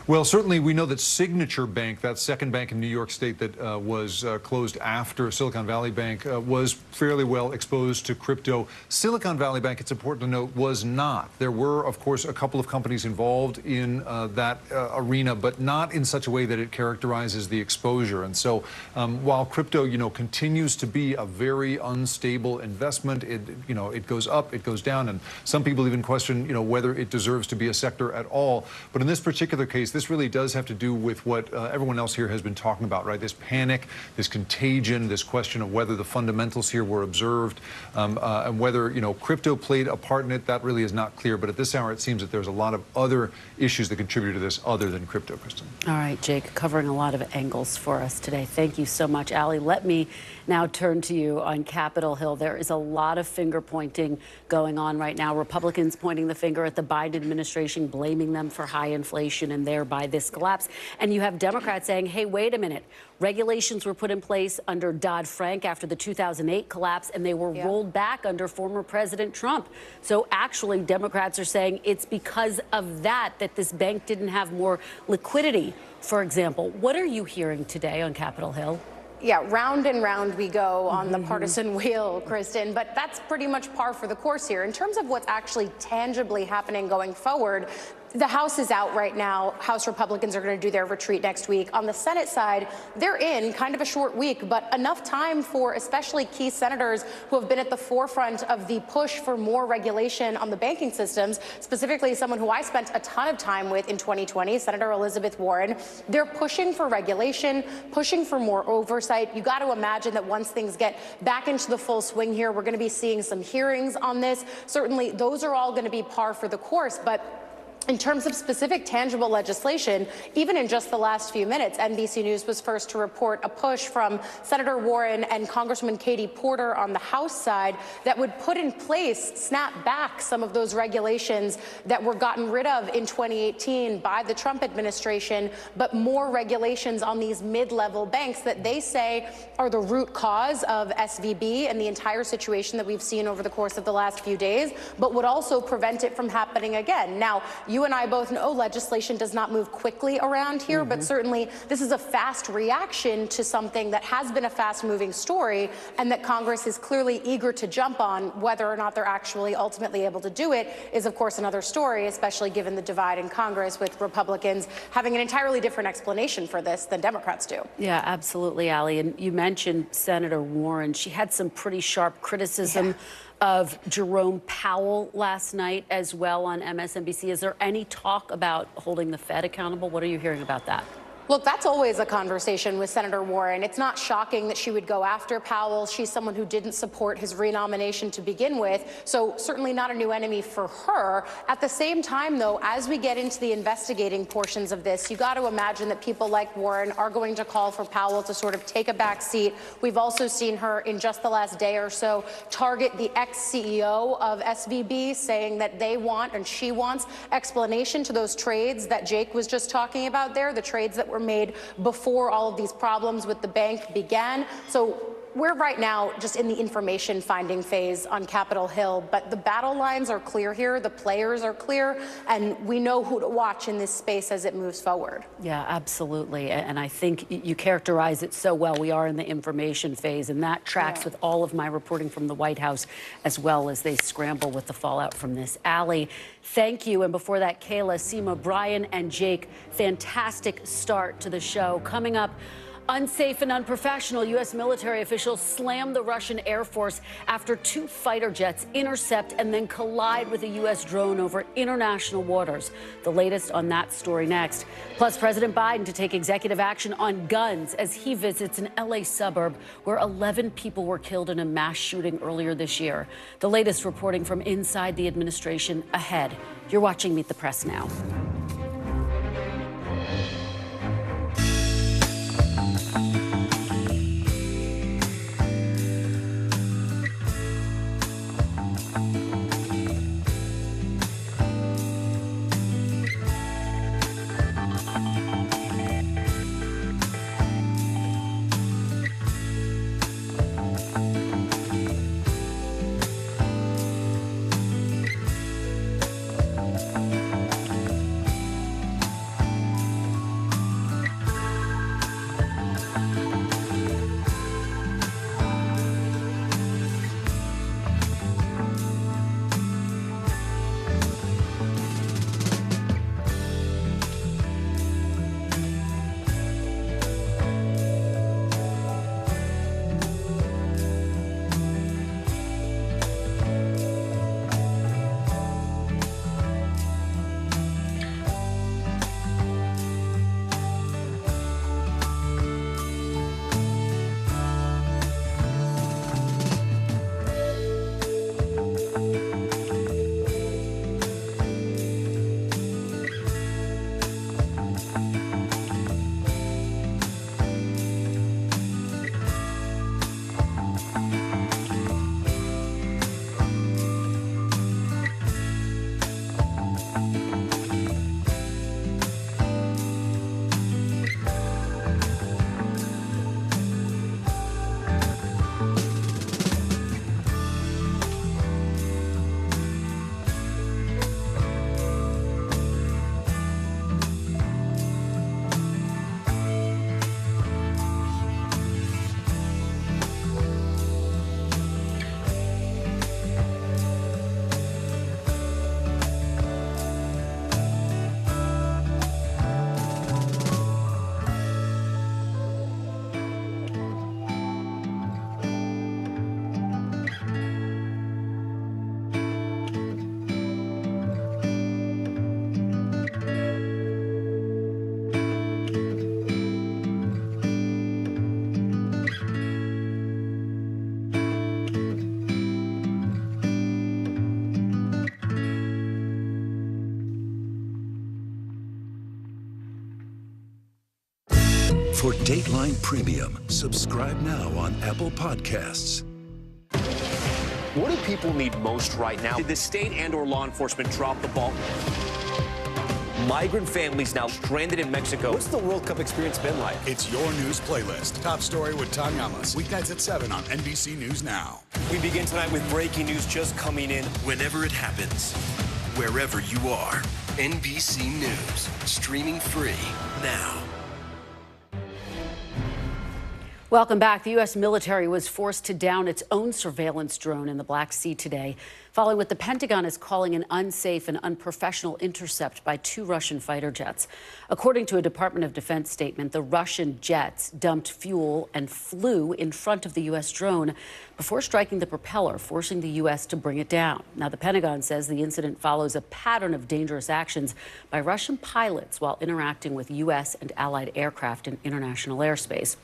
Well, certainly we know that Signature Bank, that second bank in New York State that was closed after Silicon Valley Bank, was fairly well exposed to crypto. Silicon Valley Bank, it's important to note, was not. There were, of course, a couple of companies involved in that arena, but not in such a way that it characterizes the exposure. And so while crypto, continues to be a very unstable investment, it goes up, it goes down, and some people even question, whether it deserves to be a sector at all. But in this particular case, this really does have to do with what everyone else here has been talking about, right? This panic, this contagion, this question of whether the fundamentals here were observed, and whether, crypto played a part in it. That really is not clear. But at this hour, it seems that there's a lot of other issues that contribute to this other than crypto, Kristen. All right, Jake, covering a lot of angles for us today. Thank you so much, Allie. Let me now turn to you on Capitol Hill. There is a lot of finger pointing going on right now. Republicans pointing the finger at the Biden administration, blaming them for high inflation and thereby this collapse. And you have Democrats saying, hey, wait a minute. Regulations were put in place under Dodd-Frank after the 2008 collapse, and they were rolled back under former President Trump. So actually, Democrats are saying it's because of that this bank didn't have more liquidity, for example. What are you hearing today on Capitol Hill? Yeah, round and round we go on the partisan wheel, Kristen, but that's pretty much par for the course here. In terms of what's actually tangibly happening going forward, the House is out right now. House Republicans are going to do their retreat next week. On the Senate side, they're in kind of a short week, but enough time for especially key senators who have been at the forefront of the push for more regulation on the banking systems, specifically someone who I spent a ton of time with in 2020, Senator Elizabeth Warren. They're pushing for regulation, pushing for more oversight. You got to imagine that once things get back into the full swing here, we're going to be seeing some hearings on this. Certainly, those are all going to be par for the course, but in terms of specific tangible legislation, even in just the last few minutes, NBC News was first to report a push from Senator Warren and Congresswoman Katie Porter on the House side that would put in place, snap back some of those regulations that were gotten rid of in 2018 by the Trump administration, but more regulations on these mid-level banks that they say are the root cause of SVB and the entire situation that we've seen over the course of the last few days, but would also prevent it from happening again. Now, you and I both know legislation does not move quickly around here, but certainly this is a fast reaction to something that has been a fast-moving story and that Congress is clearly eager to jump on. Whether or not they're actually ultimately able to do it is, of course, another story, especially given the divide in Congress with Republicans having an entirely different explanation for this than Democrats do. Yeah, absolutely, Allie. And you mentioned Senator Warren. She had some pretty sharp criticism of Jerome Powell last night as well on MSNBC. Is there any talk about holding the Fed accountable? What are you hearing about that? Look, that's always a conversation with Senator Warren. It's not shocking that she would go after Powell. She's someone who didn't support his renomination to begin with, so certainly not a new enemy for her. At the same time, though, as we get into the investigating portions of this, you got to imagine that people like Warren are going to call for Powell to sort of take a back seat. We've also seen her in just the last day or so target the ex-CEO of SVB, saying that they want and she wants explanation to those trades that Jake was just talking about there, the trades that were made before all of these problems with the bank began. So we're right now just in the information finding phase on Capitol Hill, but the battle lines are clear here, the players are clear, and we know who to watch in this space as it moves forward. Yeah, absolutely. And I think you characterize it so well. We are in the information phase, and that tracks with all of my reporting from the White House as well as they scramble with the fallout from this. Allie, thank you. And before that, Kayla, Seema, Brian, and Jake, fantastic start to the show. Coming up, unsafe and unprofessional. U.S. military officials slam the Russian Air Force after 2 fighter jets intercept and then collide with a U.S. drone over international waters. The latest on that story next. Plus, President Biden to take executive action on guns as he visits an L.A. suburb where 11 people were killed in a mass shooting earlier this year. The latest reporting from inside the administration ahead. You're watching Meet the Press now. For Dateline Premium, subscribe now on Apple Podcasts. What do people need most right now? Did the state and/or law enforcement drop the ball? Migrant families now stranded in Mexico. What's the World Cup experience been like? It's your news playlist. Top story with Tom Yamas. Weeknights at 7 on NBC News Now. We begin tonight with breaking news just coming in. Whenever it happens, wherever you are, NBC News, streaming free now. Welcome back. The U.S. military was forced to down its own surveillance drone in the Black Sea today, following what the Pentagon is calling an unsafe and unprofessional intercept by 2 Russian fighter jets. According to a Department of Defense statement, the Russian jets dumped fuel and flew in front of the U.S. drone before striking the propeller, forcing the U.S. to bring it down. Now, the Pentagon says the incident follows a pattern of dangerous actions by Russian pilots while interacting with U.S. and allied aircraft in international airspace.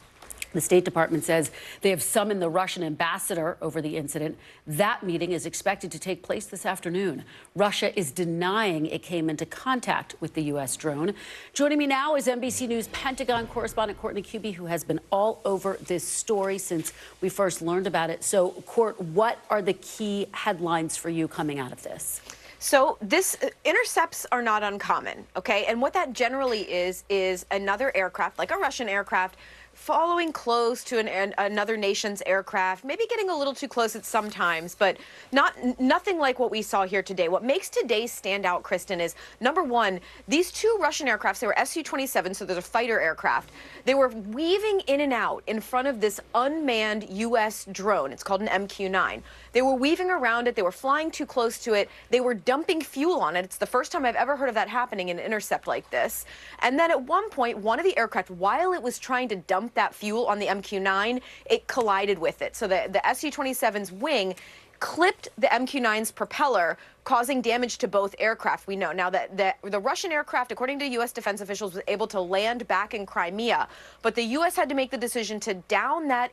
The State Department says they have summoned the Russian ambassador over the incident. That meeting is expected to take place this afternoon. Russia is denying it came into contact with the U.S. drone. Joining me now is NBC News Pentagon correspondent Courtney Kube, who has been all over this story since we first learned about it. So, Court, what are the key headlines for you coming out of this? So this intercepts are not uncommon, okay? And what that generally is another aircraft, like a Russian aircraft, following close to another nation's aircraft, maybe getting a little too close at some times, but nothing like what we saw here today. What makes today stand out, Kristen, is number one, these 2 Russian aircrafts, they were Su-27, so they're a fighter aircraft. They were weaving in and out in front of this unmanned U.S. drone. It's called an MQ-9. They were weaving around it. They were flying too close to it. They were dumping fuel on it. It's the first time I've ever heard of that happening in an intercept like this. And then at one point, one of the aircraft, while it was trying to dump that fuel on the MQ-9, it collided with it. So the Su-27's wing clipped the MQ-9's propeller, causing damage to both aircraft. We know now that the Russian aircraft, according to U.S. defense officials, was able to land back in Crimea, but the U.S. had to make the decision to down that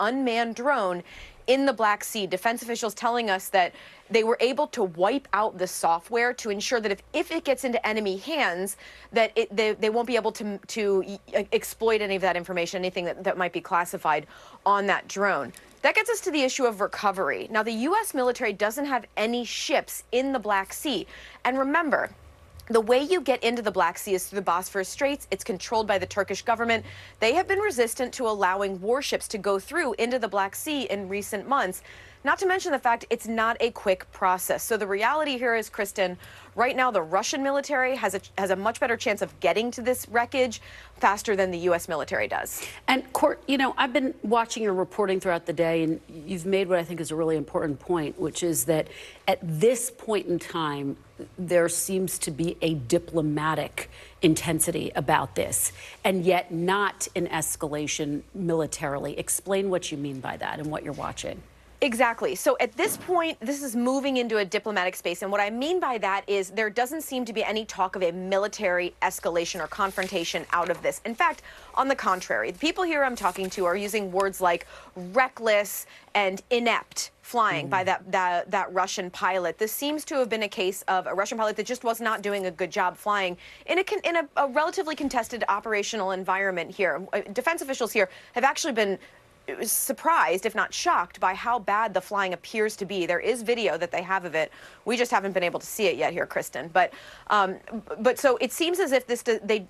unmanned drone in the Black Sea. Defense officials telling us that they were able to wipe out the software to ensure that if it gets into enemy hands, that they won't be able to exploit any of that information, anything that might be classified on that drone. That gets us to the issue of recovery. Now, the U.S. military doesn't have any ships in the Black Sea. And remember, the way you get into the Black Sea is through the Bosphorus Straits. It's controlled by the Turkish government. They have been resistant to allowing warships to go through into the Black Sea in recent months. Not to mention the fact it's not a quick process. So the reality here is, Kristen, right now the Russian military has a much better chance of getting to this wreckage faster than the U.S. military does. And, Court, you know, I've been watching your reporting throughout the day, and you've made what I think is a really important point, which is that at this point in time, there seems to be a diplomatic intensity about this, and yet not an escalation militarily. Explain what you mean by that and what you're watching. Exactly. So at this point, this is moving into a diplomatic space. And what I mean by that is there doesn't seem to be any talk of a military escalation or confrontation out of this. In fact, on the contrary, the people here I'm talking to are using words like reckless and inept flying by that Russian pilot. This seems to have been a case of a Russian pilot that just was not doing a good job flying in a relatively contested operational environment here. Defense officials here have actually been surprised, if not shocked, by how bad the flying appears to be. There is video that they have of it. We just haven't been able to see it yet here, Kristen. But so it seems as if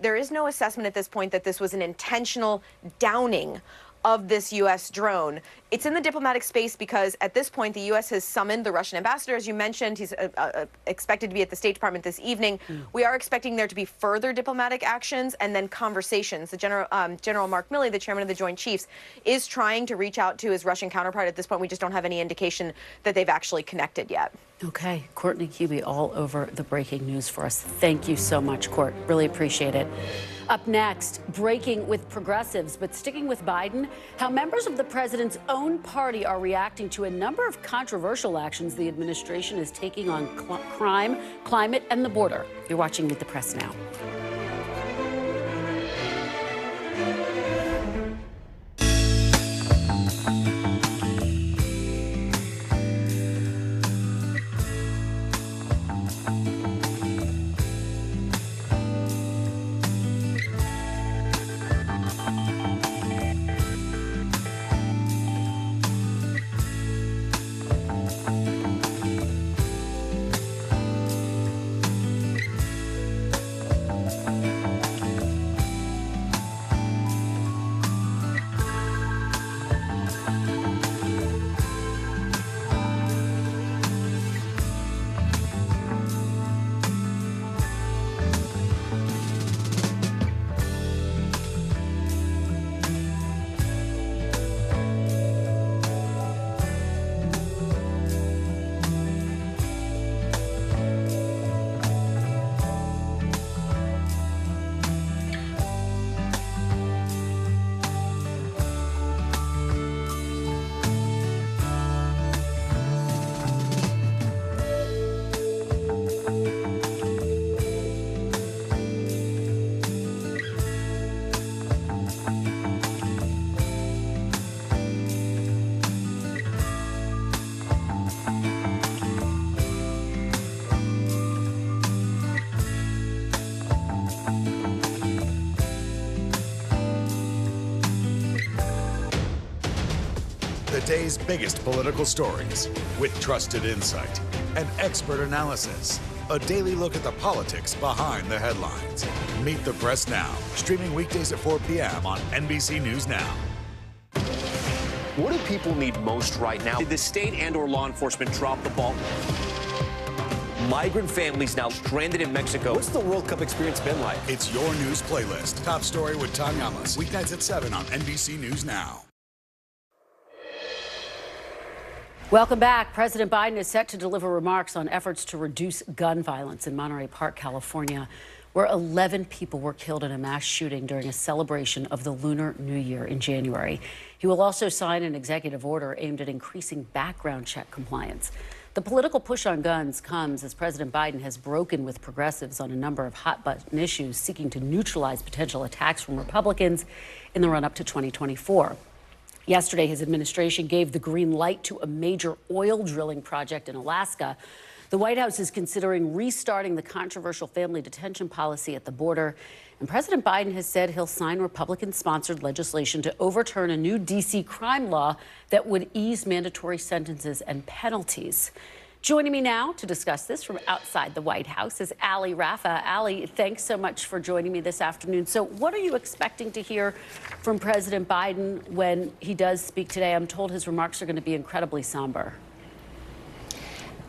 there is no assessment at this point that this was an intentional downing of this U.S. drone. It's in the diplomatic space because at this point, the U.S. has summoned the Russian ambassador. As you mentioned, he's expected to be at the State Department this evening. We are expecting there to be further diplomatic actions and then conversations. The General Mark Milley, the chairman of the Joint Chiefs, is trying to reach out to his Russian counterpart. At this point, we just don't have any indication that they've actually connected yet. Okay. Courtney Kube all over the breaking news for us. Thank you so much, Court. Really appreciate it. Up next, breaking with progressives, but sticking with Biden, how members of the president's own party are reacting to a number of controversial actions the administration is taking on crime, climate, and the border. You're watching Meet the Press now. the day's biggest political stories with trusted insight and expert analysis. A daily look at the politics behind the headlines. Meet the Press Now, streaming weekdays at 4 p.m. on NBC News Now. What do people need most right now? Did the state and/or law enforcement drop the ball? Migrant families now stranded in Mexico. What's the World Cup experience been like? It's your news playlist. Top Story with Tom Llamas. Weeknights at 7 on NBC News Now. Welcome back. President Biden is set to deliver remarks on efforts to reduce gun violence in Monterey Park, California, where 11 people were killed in a mass shooting during a celebration of the Lunar New Year in January. He will also sign an executive order aimed at increasing background check compliance. The political push on guns comes as President Biden has broken with progressives on a number of hot-button issues, seeking to neutralize potential attacks from Republicans in the run-up to 2024. Yesterday, his administration gave the green light to a major oil drilling project in Alaska. The White House is considering restarting the controversial family detention policy at the border. And President Biden has said he'll sign Republican-sponsored legislation to overturn a new D.C. crime law that would ease mandatory sentences and penalties. Joining me now to discuss this from outside the White House is Ali Rafa. Ali, thanks so much for joining me this afternoon. So what are you expecting to hear from President Biden when he does speak today? I'm told his remarks are going to be incredibly somber.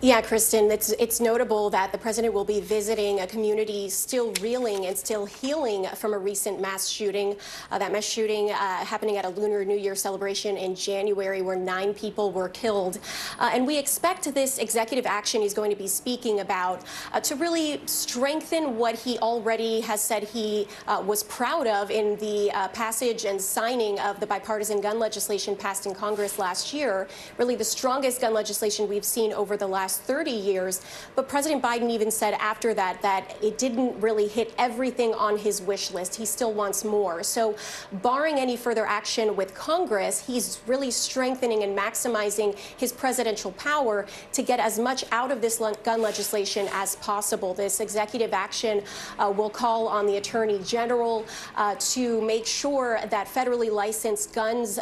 Yeah, Kristen, it's notable that the president will be visiting a community still reeling and still healing from a recent mass shooting. That mass shooting happening at a Lunar New Year celebration in January where 9 people were killed. And we expect this executive action he's going to be speaking about to really strengthen what he already has said he was proud of in the passage and signing of the bipartisan gun legislation passed in Congress last year, really the strongest gun legislation we've seen over the last 30 years. But President Biden even said after that it didn't really hit everything on his wish list. He still wants more. So barring any further action with Congress, he's really strengthening and maximizing his presidential power to get as much out of this gun legislation as possible. This executive action will call on the Attorney General to make sure that federally licensed guns,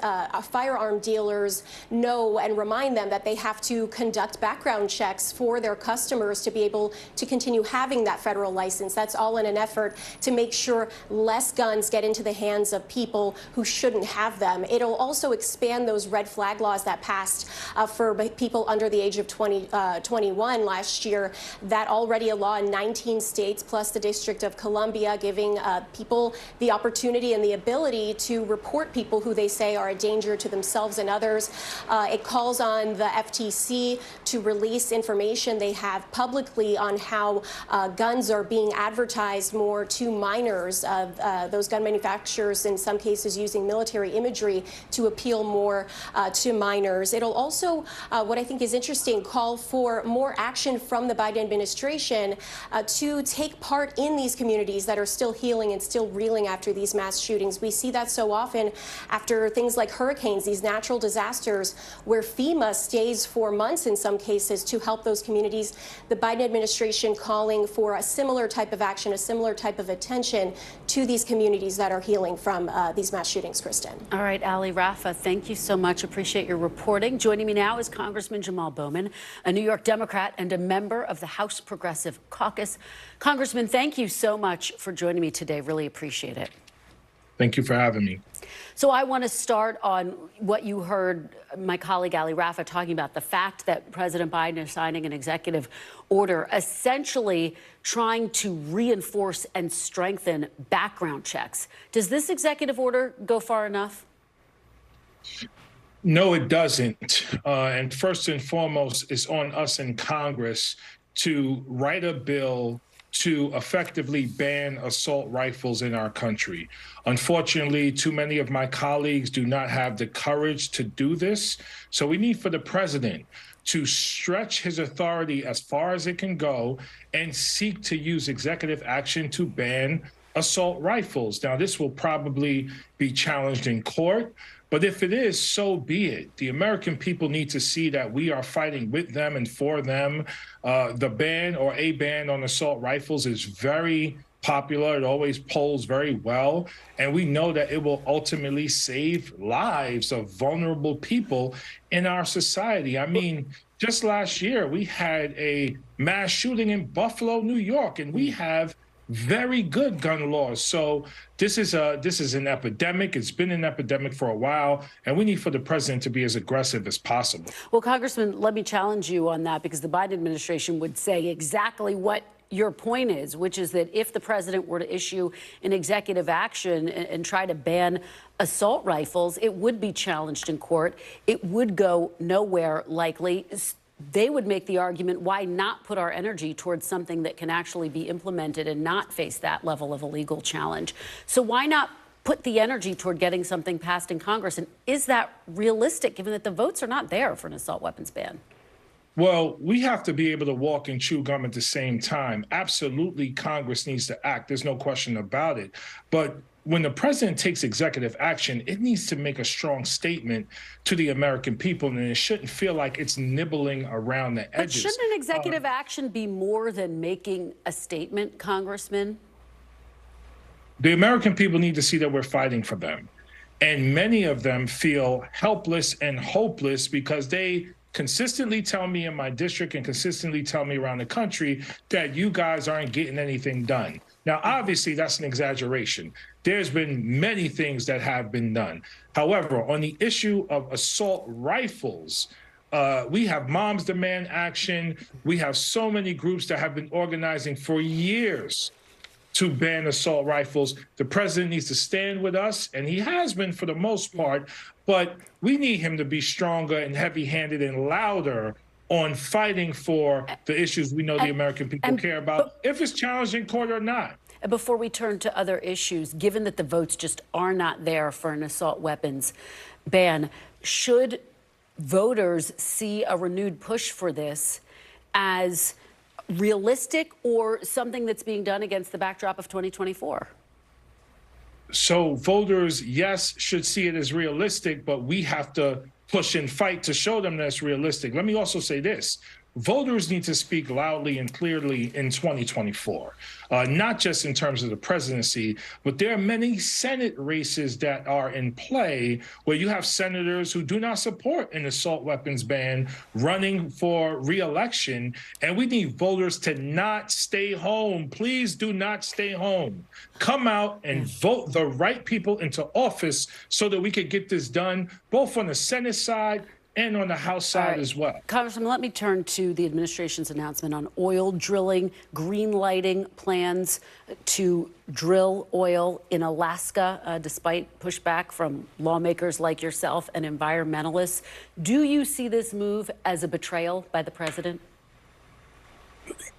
firearm dealers know and remind them that they have to conduct background checks for their customers to be able to continue having that federal license. That's all in an effort to make sure less guns get into the hands of people who shouldn't have them. It'll also expand those red flag laws that passed for people under the age of 21 last year. That already a law in 19 states plus the District of Columbia, giving people the opportunity and the ability to report people who they say are a danger to themselves and others. It calls on the FTC to release information they have publicly on how guns are being advertised more to minors. Those gun manufacturers, in some cases, using military imagery to appeal more to minors. It'll also, what I think is interesting, call for more action from the Biden administration to take part in these communities that are still healing and still reeling after these mass shootings. We see that so often after things like hurricanes, these natural disasters, where FEMA stays for months in some cases to help those communities. The Biden administration calling for a similar type of action, a similar type of attention to these communities that are healing from these mass shootings, Kristen. All right, Ali Rafa, thank you so much. Appreciate your reporting. Joining me now is Congressman Jamal Bowman, a New York Democrat and a member of the House Progressive Caucus. Congressman, thank you so much for joining me today. Really appreciate it. Thank you for having me. So I want to start on what you heard my colleague Ali Rafa talking about, the fact that President Biden is signing an executive order essentially trying to reinforce and strengthen background checks. Does this executive order go far enough? No, it doesn't. And first and foremost, it's on us in Congress to write a bill to effectively ban assault rifles in our country. Unfortunately, too many of my colleagues do not have the courage to do this. So we need for the president to stretch his authority as far as it can go and seek to use executive action to ban assault rifles. Now, this will probably be challenged in court, but if it is, so be it. The American people need to see that we are fighting with them and for them. The ban or a ban on assault rifles is very popular. It always polls very well. And we know that it will ultimately save lives of vulnerable people in our society. I mean, just last year, we had a mass shooting in Buffalo, New York, and we have very good gun laws. So this is an epidemic. It's been an epidemic for a while, and we need for the president to be as aggressive as possible. Well, Congressman, let me challenge you on that, because the Biden administration would say exactly what your point is, which is that if the president were to issue an executive action and try to ban assault rifles, it would be challenged in court. It would go nowhere, likely. They would make the argument, why not put our energy towards something that can actually be implemented and not face that level of a legal challenge? So why not put the energy toward getting something passed in Congress? And is that realistic, given that the votes are not there for an assault weapons ban? Well, we have to be able to walk and chew gum at the same time. Absolutely, Congress needs to act. There's no question about it. But when the president takes executive action, it needs to make a strong statement to the American people, and it shouldn't feel like it's nibbling around the edges. But shouldn't an executive action be more than making a statement, Congressman? The American people need to see that we're fighting for them. And many of them feel helpless and hopeless because they consistently tell me in my district and consistently tell me around the country that you guys aren't getting anything done. Now, obviously, that's an exaggeration. There's been many things that have been done. However, on the issue of assault rifles, we have Moms Demand Action. We have so many groups that have been organizing for years to ban assault rifles. The president needs to stand with us, and he has been for the most part, but we need him to be stronger and heavy-handed and louder on fighting for the issues we know the American people care about, if it's challenged in court or not. Before we turn to other issues, given that the votes just are not there for an assault weapons ban, should voters see a renewed push for this as realistic or something that's being done against the backdrop of 2024? So voters, yes, should see it as realistic, but we have to push and fight to show them that's realistic. Let me also say this. Voters need to speak loudly and clearly in 2024, not just in terms of the presidency, but there are many Senate races that are in play where you have senators who do not support an assault weapons ban running for re-election, and we need voters to not stay home. Please do not stay home. Come out and vote the right people into office so that we could get this done, both on the Senate side and on the House side as well. Congressman, let me turn to the administration's announcement on oil drilling, green lighting plans to drill oil in Alaska, despite pushback from lawmakers like yourself and environmentalists. Do you see this move as a betrayal by the president?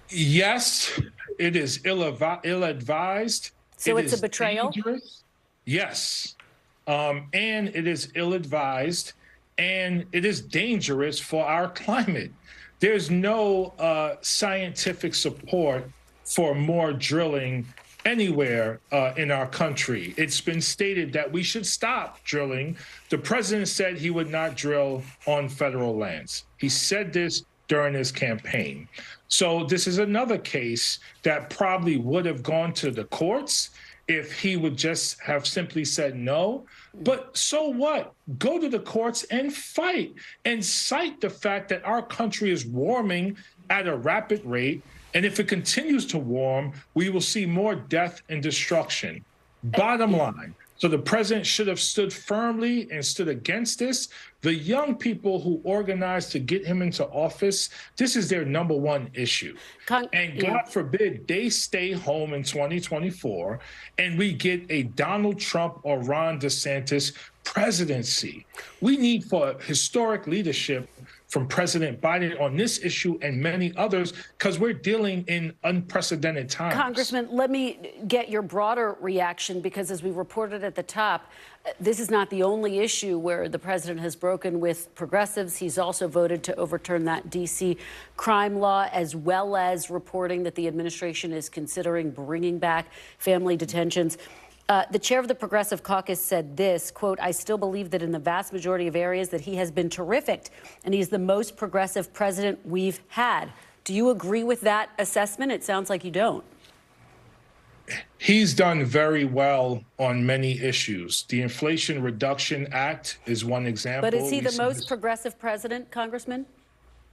Yes, it is ill-advised. So it's a betrayal? Dangerous. Yes, and it is ill-advised. And it is dangerous for our climate. There's no scientific support for more drilling anywhere in our country. It's been stated that we should stop drilling. The president said he would not drill on federal lands. He said this during his campaign. So this is another case that probably would have gone to the courts if he would just have simply said no. But so what? Go to the courts and fight and cite the fact that our country is warming at a rapid rate. And if it continues to warm, we will see more death and destruction. Bottom line. So the president should have stood firmly and stood against this. The young people who organized to get him into office, this is their number one issue. And God forbid they stay home in 2024 and we get a Donald Trump or Ron DeSantis presidency. We need for historic leadership from President Biden on this issue and many others, because we're dealing in unprecedented times. Congressman, let me get your broader reaction, because as we reported at the top, this is not the only issue where the president has broken with progressives. He's also voted to overturn that D.C. crime law, as well as reporting that the administration is considering bringing back family detentions. The chair of the Progressive Caucus said this, quote, "I still believe that in the vast majority of areas that he has been terrific, and he's the most progressive president we've had." Do you agree with that assessment? It sounds like you don't. He's done very well on many issues. The Inflation Reduction Act is one example. But is he the most progressive president, Congressman?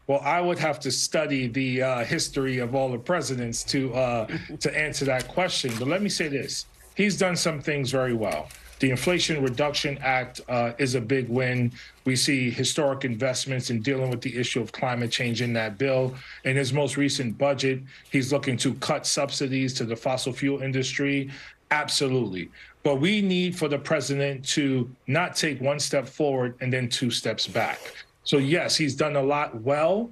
Well, I would have to study the history of all the presidents to answer that question. But let me say this. He's done some things very well. The Inflation Reduction Act is a big win. We see historic investments in dealing with the issue of climate change in that bill. In his most recent budget, he's looking to cut subsidies to the fossil fuel industry. Absolutely. But we need for the president to not take one step forward and then 2 steps back. So, yes, he's done a lot well.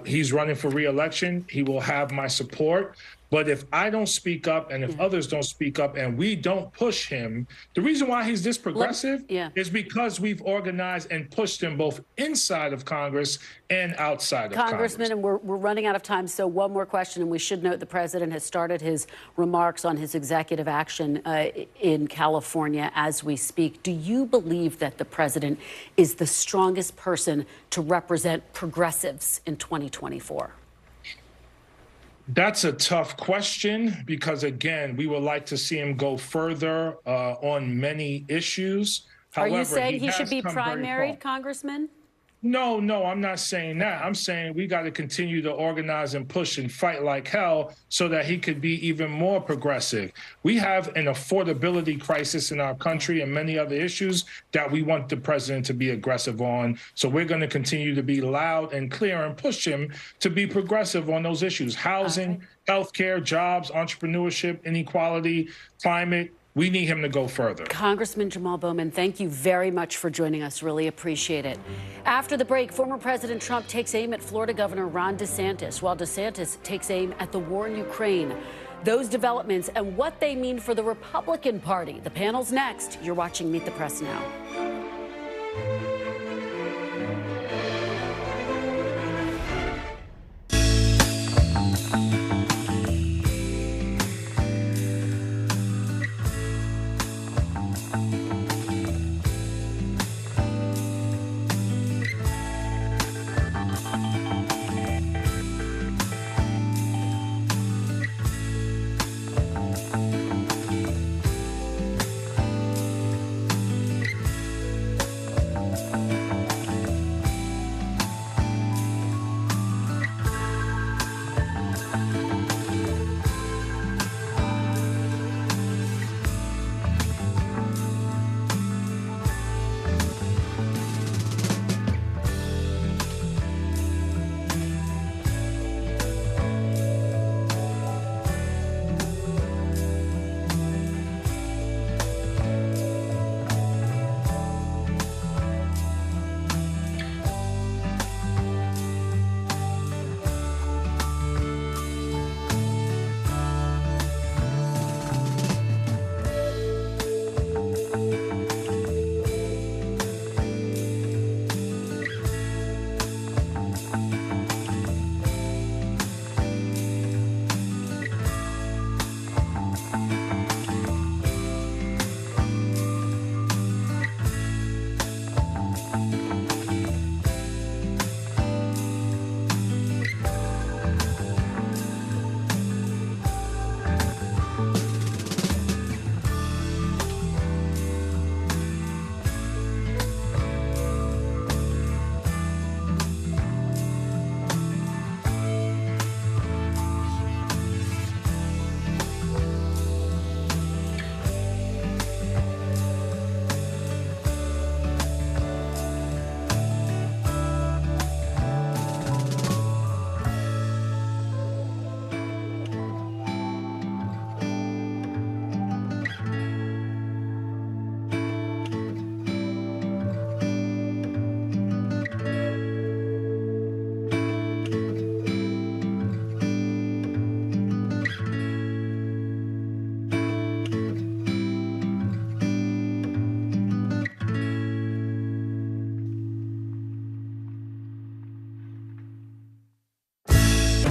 He's running for re-election. He will have my support. But if I don't speak up and if others don't speak up and we don't push him, the reason why he's this progressive is because we've organized and pushed him both inside of Congress and outside of Congress. Congressman, and we're running out of time, so one more question, and we should note the president has started his remarks on his executive action in California as we speak. Do you believe that the president is the strongest person to represent progressives in 2024? That's a tough question because, again, we would like to see him go further on many issues. However, are you saying he should be primaried, Congressman? No, I'm not saying that. I'm saying we got to continue to organize and push and fight like hell so that he could be even more progressive. We have an affordability crisis in our country and many other issues that we want the president to be aggressive on. So we're going to continue to be loud and clear and push him to be progressive on those issues. Housing, healthcare, jobs, entrepreneurship, inequality, climate. We need him to go further. Congressman Jamal Bowman, thank you very much for joining us. Really appreciate it. After the break, former President Trump takes aim at Florida Governor Ron DeSantis, while DeSantis takes aim at the war in Ukraine. Those developments and what they mean for the Republican Party. The panel's next. You're watching Meet the Press Now.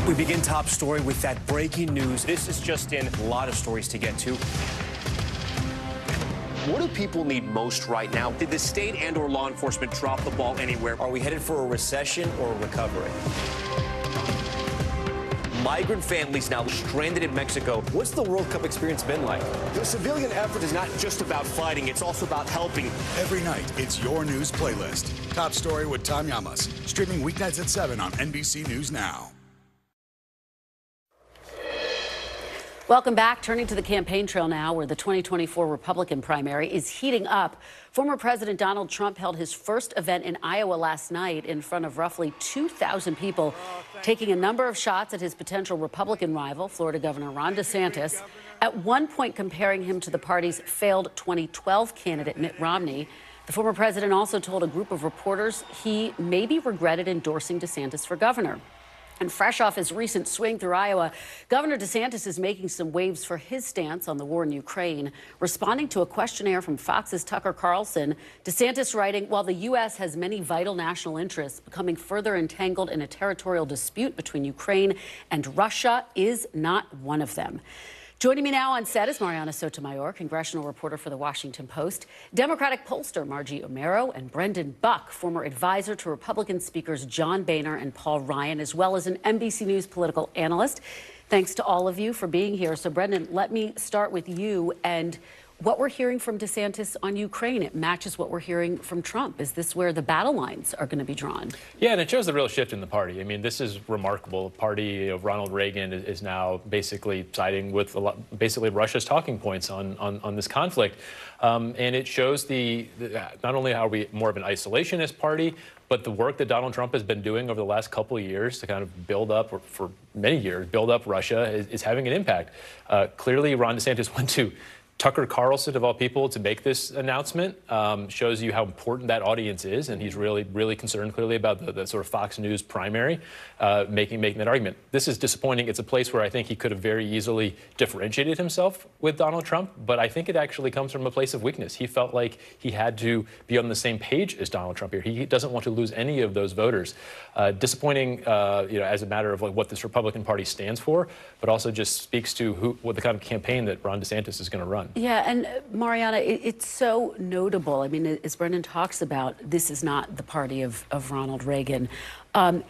We begin top story with that breaking news. This is just in, a lot of stories to get to. What do people need most right now? Did the state and or law enforcement drop the ball anywhere? Are we headed for a recession or a recovery? migrant families now stranded in Mexico. What's the World Cup experience been like? The civilian effort is not just about fighting, it's also about helping. Every night, it's your news playlist. Top Story with Tom Llamas, streaming weeknights at 7 on NBC News Now. Welcome back. Turning to the campaign trail now, where the 2024 Republican primary is heating up. Former President Donald Trump held his first event in Iowa last night in front of roughly 2,000 people, taking a number of shots at his potential Republican rival, Florida Governor Ron DeSantis, at one point comparing him to the party's failed 2012 candidate, Mitt Romney. The former president also told a group of reporters he maybe regretted endorsing DeSantis for governor. And fresh off his recent swing through Iowa, Governor DeSantis is making some waves for his stance on the war in Ukraine. Responding to a questionnaire from Fox's Tucker Carlson, DeSantis writing, while the U.S. has many vital national interests, becoming further entangled in a territorial dispute between Ukraine and Russia is not one of them. Joining me now on set is Mariana Sotomayor, congressional reporter for The Washington Post, Democratic pollster Margie Omero, and Brendan Buck, former advisor to Republican speakers John Boehner and Paul Ryan, as well as an NBC News political analyst. Thanks to all of you for being here. So, Brendan, let me start with you and what we're hearing from DeSantis on Ukraine. It matches what we're hearing from Trump. Is this where the battle lines are going to be drawn? Yeah, and it shows the real shift in the party. I mean, this is remarkable. The party of Ronald Reagan is now basically siding with basically Russia's talking points on this conflict. And it shows not only are we more of an isolationist party, but the work that Donald Trump has been doing over the last couple of years to kind of build up, or for many years, build up Russia is having an impact. Clearly, Ron DeSantis went to Tucker Carlson, of all people, to make this announcement. Shows you how important that audience is, and he's really, really concerned clearly about the sort of Fox News primary, making that argument. This is disappointing. It's a place where I think he could have very easily differentiated himself with Donald Trump, but I think it actually comes from a place of weakness. He felt like he had to be on the same page as Donald Trump here. He doesn't want to lose any of those voters. Disappointing, as a matter of like what this Republican Party stands for, but also just speaks to what the kind of campaign that Ron DeSantis is going to run. Yeah, and Mariana, it's so notable. I mean, as Brendan talks about, this is not the party of Ronald Reagan. We're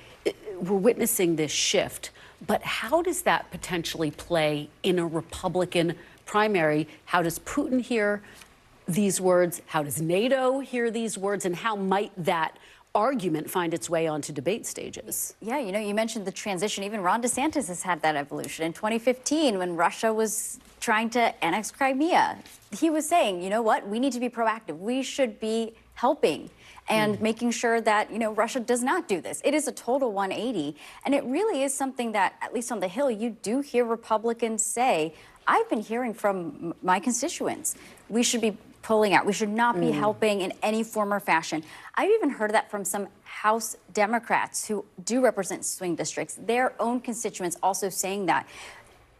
witnessing this shift, but how does that potentially play in a Republican primary? How does Putin hear these words? How does NATO hear these words? And how might that argument find its way onto debate stages? Yeah, you mentioned the transition. Even Ron DeSantis has had that evolution. In 2015, when Russia was trying to annex Crimea, he was saying, you know what, we need to be proactive. We should be helping and making sure that, Russia does not do this. It is a total 180. And it really is something that, at least on the Hill, you do hear Republicans say. I've been hearing from my constituents, we should be pulling out. We should not be helping in any form or fashion. I've even heard that from some House Democrats who do represent swing districts, their own constituents also saying that.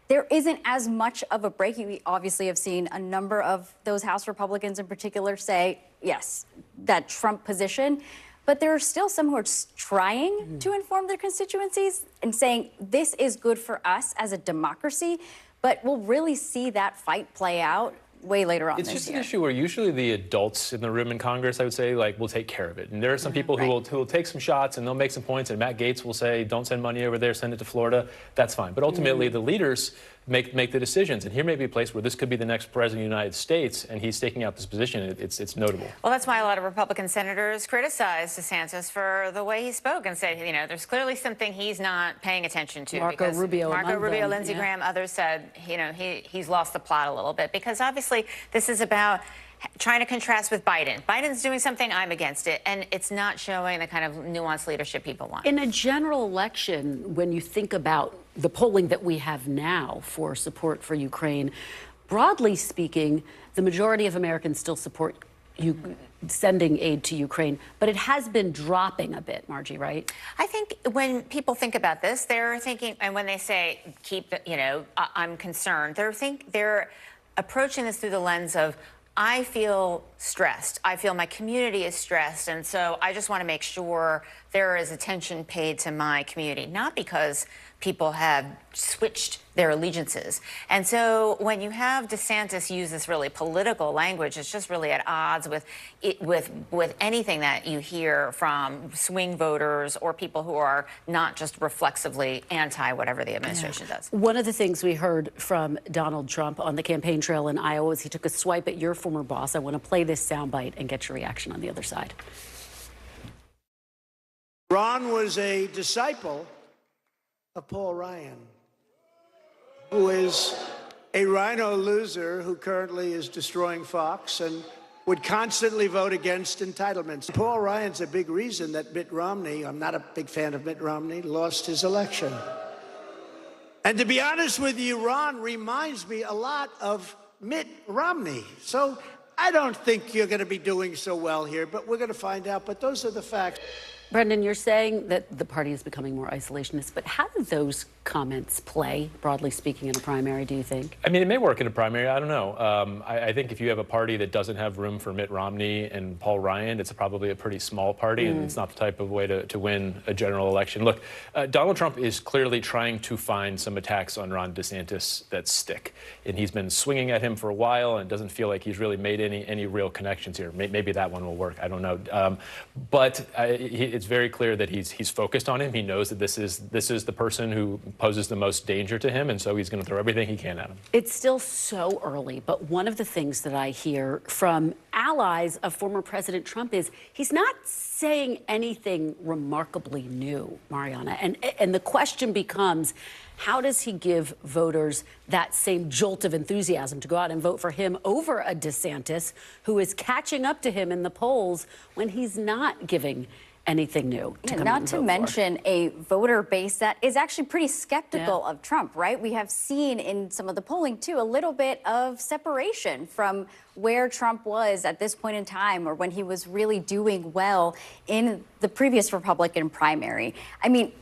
There isn't as much of a break. We obviously have seen a number of those House Republicans in particular say, yes, that Trump position. But there are still some who are trying to inform their constituencies and saying this is good for us as a democracy. But we'll really see that fight play out way later on it's this just year. An issue where usually the adults in the room in Congress, I would say, will take care of it. And there are some people who will take some shots and they'll make some points. And Matt Gaetz will say, don't send money over there, send it to Florida. That's fine. But ultimately, the leaders make the decisions. And here may be a place where this could be the next president of the United States, and he's taking out this position. It's notable. Well, that's why a lot of Republican senators criticized DeSantis for the way he spoke and said, there's clearly something he's not paying attention to. Marco Rubio, Lindsey Graham, others said, he's lost the plot a little bit, because obviously this is about trying to contrast with Biden. Biden's doing something, I'm against it, and it's not showing the kind of nuanced leadership people want. In a general election, when you think about the polling that we have now for support for Ukraine, broadly speaking, the majority of Americans still support sending aid to Ukraine, but it has been dropping a bit, Margie, right? I think when people think about this, they're thinking, and when they say, I'm concerned, they're approaching this through the lens of, I feel stressed. I feel my community is stressed. And so I just want to make sure there is attention paid to my community, not because people have switched their allegiances. And so when you have DeSantis use this really political language, it's just really at odds with anything that you hear from swing voters or people who are not just reflexively anti whatever the administration does. One of the things we heard from Donald Trump on the campaign trail in Iowa was he took a swipe at your former boss. I want to play this soundbite and get your reaction on the other side. Ron was a disciple of Paul Ryan, who is a rhino loser who currently is destroying Fox and would constantly vote against entitlements. Paul Ryan's a big reason that Mitt Romney, I'm not a big fan of Mitt Romney, lost his election. And to be honest with you, Ron reminds me a lot of Mitt Romney. So I don't think you're going to be doing so well here, but we're going to find out. But those are the facts. Brendan, you're saying that the party is becoming more isolationist, but how do those comments play, broadly speaking, in a primary, do you think? I mean, it may work in a primary. I don't know. I think if you have a party that doesn't have room for Mitt Romney and Paul Ryan, it's probably a pretty small party, and it's not the type of way to win a general election. Look, Donald Trump is clearly trying to find some attacks on Ron DeSantis that stick, and he's been swinging at him for a while, and it doesn't feel like he's really made any real connections here. Maybe that one will work. I don't know. But it's very clear that he's focused on him. He knows that this is the person who poses the most danger to him, and so he's going to throw everything he can at him. It's still so early, but one of the things that I hear from allies of former President Trump is he's not saying anything remarkably new, Mariana. And the question becomes, how does he give voters that same jolt of enthusiasm to go out and vote for him over a DeSantis who is catching up to him in the polls when he's not giving anything new to come out not and to vote mention for? a voter base that is actually pretty skeptical of Trump, right? We have seen in some of the polling, too, a little bit of separation from where Trump was at this point in time or when he was really doing well in the previous Republican primary. I mean,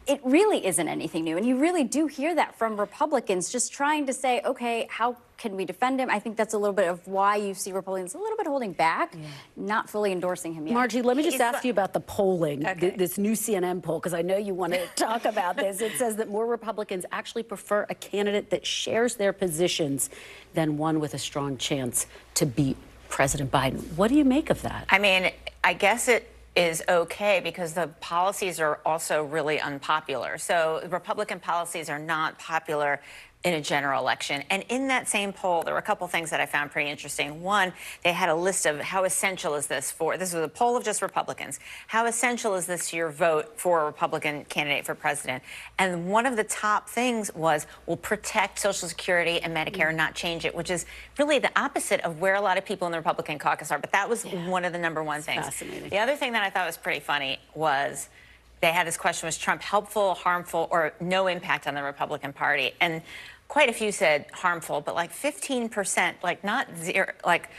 it really isn't anything new. And you really do hear that from Republicans just trying to say, OK, how can we defend him? I think that's a little bit of why you see Republicans a little bit holding back, not fully endorsing him yet. Margie, let me just ask you about the polling, this new CNN poll, because I know you want to talk about this. It says that more Republicans actually prefer a candidate that shares their positions than one with a strong chance to beat President Biden. What do you make of that? I mean, I guess it is okay because the policies are also really unpopular. So Republican policies are not popular in a general election. And in that same poll, there were a couple things that I found pretty interesting. One, they had a list of how essential is this was a poll of just Republicans. How essential is this to your vote for a Republican candidate for president? And one of the top things was, we'll protect Social Security and Medicare, not change it, which is really the opposite of where a lot of people in the Republican caucus are. But that was one of the number one things. Fascinating. The other thing that I thought was pretty funny was they had this question, was Trump helpful, harmful, or no impact on the Republican Party? And quite a few said harmful, but like 15%, like not zero, like,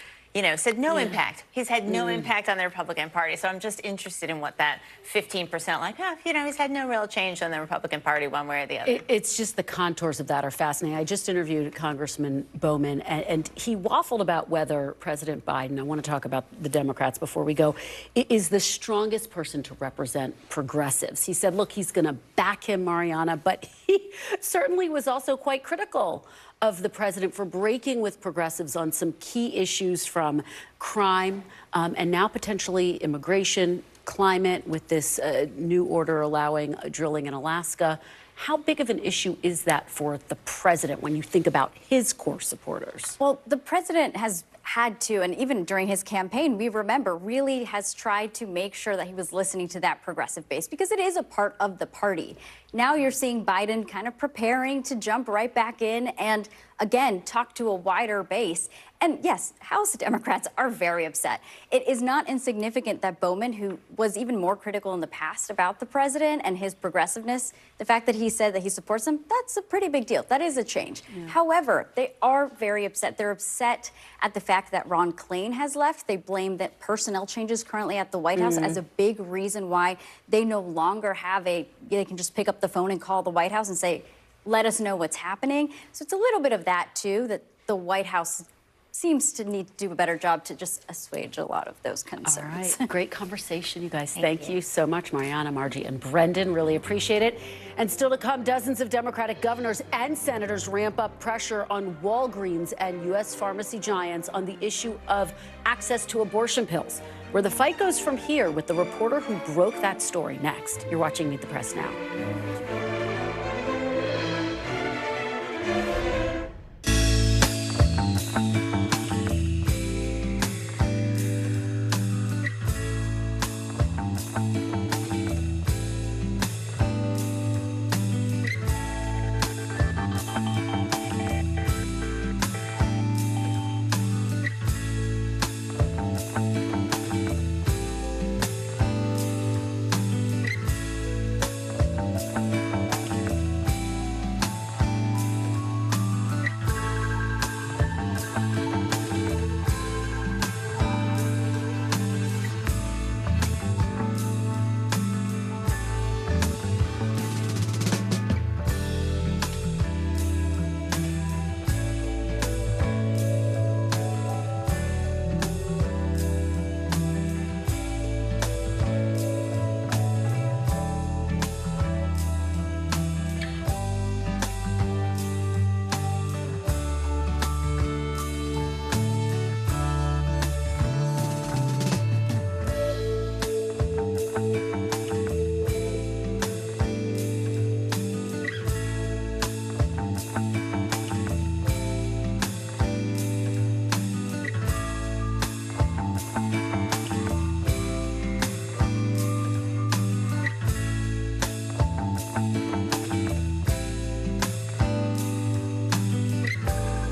said no impact. He's had no impact on the Republican Party. So I'm just interested in what that 15%, like, he's had no real change on the Republican Party one way or the other. It's just the contours of that are fascinating. I just interviewed Congressman Bowman, and he waffled about whether President Biden, I want to talk about the Democrats before we go, is the strongest person to represent progressives. He said, look, he's going to back him, Mariana, but he certainly was also quite critical of the president for breaking with progressives on some key issues from crime and now potentially immigration, climate, with this new order allowing drilling in Alaska. How big of an issue is that for the president when you think about his core supporters? Well, the president has had to, and even during his campaign, we remember, really has tried to make sure that he was listening to that progressive base because it is a part of the party. Now you're seeing Biden kind of preparing to jump right back in and, again, talk to a wider base. And yes, House Democrats are very upset. It is not insignificant that Bowman, who was even more critical in the past about the president and his progressiveness, the fact that he said that he supports him, that's a pretty big deal. That is a change. However, they are very upset. They're upset at the fact that Ron Klain has left. They blame that personnel changes currently at the White House as a big reason why they no longer have they can just pick up the phone and call the White House and say, let us know what's happening. So it's a little bit of that, too, that the White House seems to need to do a better job to just assuage a lot of those concerns. All right, great conversation, you guys. Thank you so much, Mariana, Margie, and Brendan. Really appreciate it. And still to come, dozens of Democratic governors and senators ramp up pressure on Walgreens and U.S. pharmacy giants on the issue of access to abortion pills. Where the fight goes from here with the reporter who broke that story next. You're watching Meet the Press Now.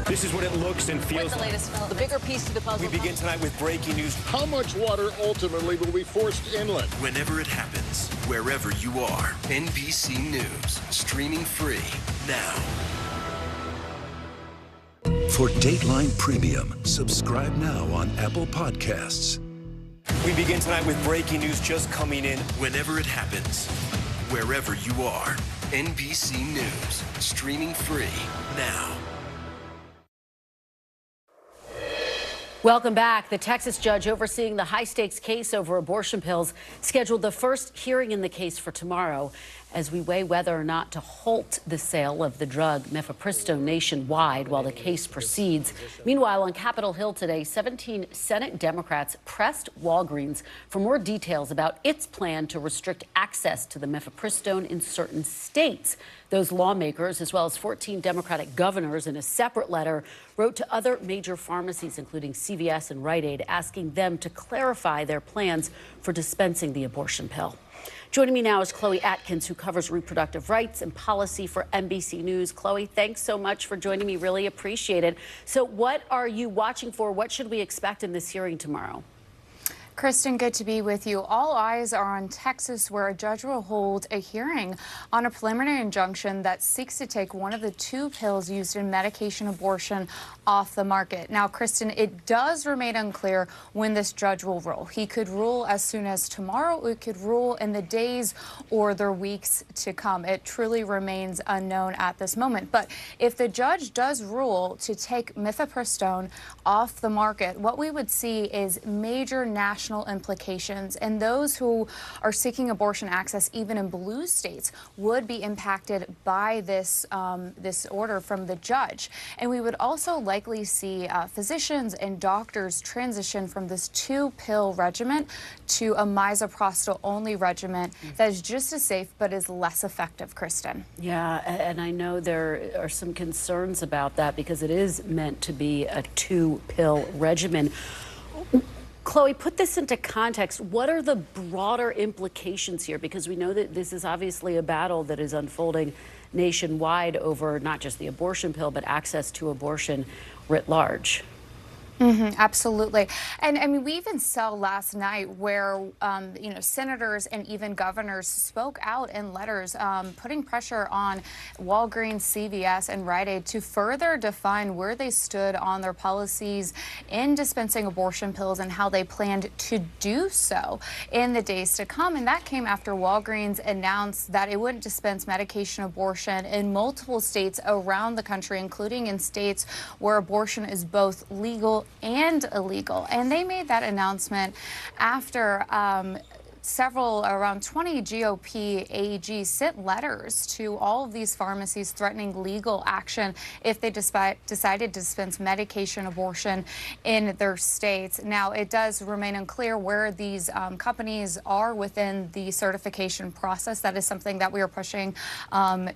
This is what it looks and feels. What's the latest development? The bigger piece to the puzzle. We begin tonight with breaking news. How much water ultimately will be forced inland? Whenever it happens, wherever you are, NBC News, streaming free now. For Dateline Premium, subscribe now on Apple Podcasts. We begin tonight with breaking news just coming in. Whenever it happens, wherever you are, NBC News, streaming free now. Welcome back. The Texas judge overseeing the high-stakes case over abortion pills scheduled the first hearing in the case for tomorrow as we weigh whether or not to halt the sale of the drug mifepristone nationwide while the case proceeds. Meanwhile, on Capitol Hill today, 17 Senate Democrats pressed Walgreens for more details about its plan to restrict access to the mifepristone in certain states. Those lawmakers, as well as 14 Democratic governors, in a separate letter, wrote to other major pharmacies, including CVS and Rite Aid, asking them to clarify their plans for dispensing the abortion pill. Joining me now is Chloe Atkins, who covers reproductive rights and policy for NBC News. Chloe, thanks so much for joining me. Really appreciate it. So what are you watching for? What should we expect in this hearing tomorrow? Kristen, good to be with you. All eyes are on Texas, where a judge will hold a hearing on a preliminary injunction that seeks to take one of the two pills used in medication abortion off the market. Now, Kristen, it does remain unclear when this judge will rule. He could rule as soon as tomorrow. Or it could rule in the days or the weeks to come. It truly remains unknown at this moment. But if the judge does rule to take mifepristone off the market, what we would see is major national implications, and those who are seeking abortion access, even in blue states, would be impacted by this this order from the judge. And we would also likely see physicians and doctors transition from this two-pill regimen to a misoprostol-only regimen that is just as safe but is less effective, Kristen. Yeah, and I know there are some concerns about that because it is meant to be a two-pill regimen. Chloe, put this into context. What are the broader implications here? Because we know that this is obviously a battle that is unfolding nationwide over not just the abortion pill, but access to abortion writ large. Absolutely. And I mean, we even saw last night where, senators and even governors spoke out in letters, putting pressure on Walgreens, CVS, and Rite Aid to further define where they stood on their policies in dispensing abortion pills and how they planned to do so in the days to come. And that came after Walgreens announced that it wouldn't dispense medication abortion in multiple states around the country, including in states where abortion is both legal and illegal. And they made that announcement after around 20 GOP AGs sent letters to all of these pharmacies threatening legal action if they decided to dispense medication abortion in their states. Now, it does remain unclear where these companies are within the certification process. That is something that we are pushing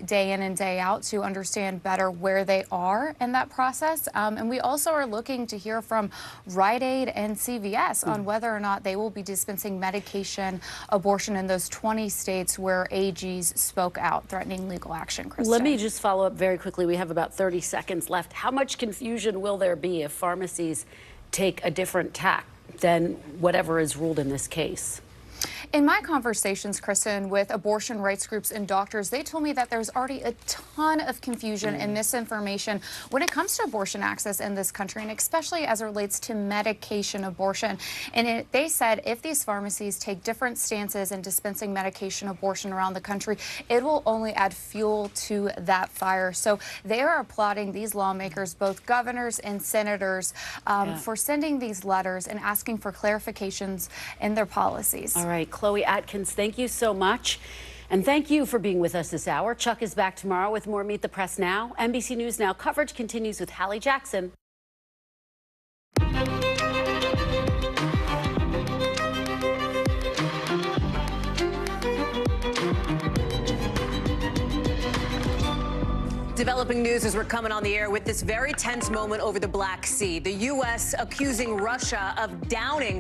day in and day out to understand better where they are in that process. And we also are looking to hear from Rite Aid and CVS on whether or not they will be dispensing medication abortion in those 20 states where AGs spoke out threatening legal action. Kristen. Let me just follow up very quickly. We have about 30 seconds left. How much confusion will there be if pharmacies take a different tack than whatever is ruled in this case? In my conversations, Kristen, with abortion rights groups and doctors, they told me that there's already a ton of confusion and misinformation when it comes to abortion access in this country, and especially as it relates to medication abortion. And they said if these pharmacies take different stances in dispensing medication abortion around the country, it will only add fuel to that fire. So they are applauding these lawmakers, both governors and senators, for sending these letters and asking for clarifications in their policies. All right, Chloe Atkins, thank you so much. And thank you for being with us this hour. Chuck is back tomorrow with more Meet the Press Now. NBC News Now coverage continues with Hallie Jackson. Developing news as we're coming on the air with this very tense moment over the Black Sea. The U.S. accusing Russia of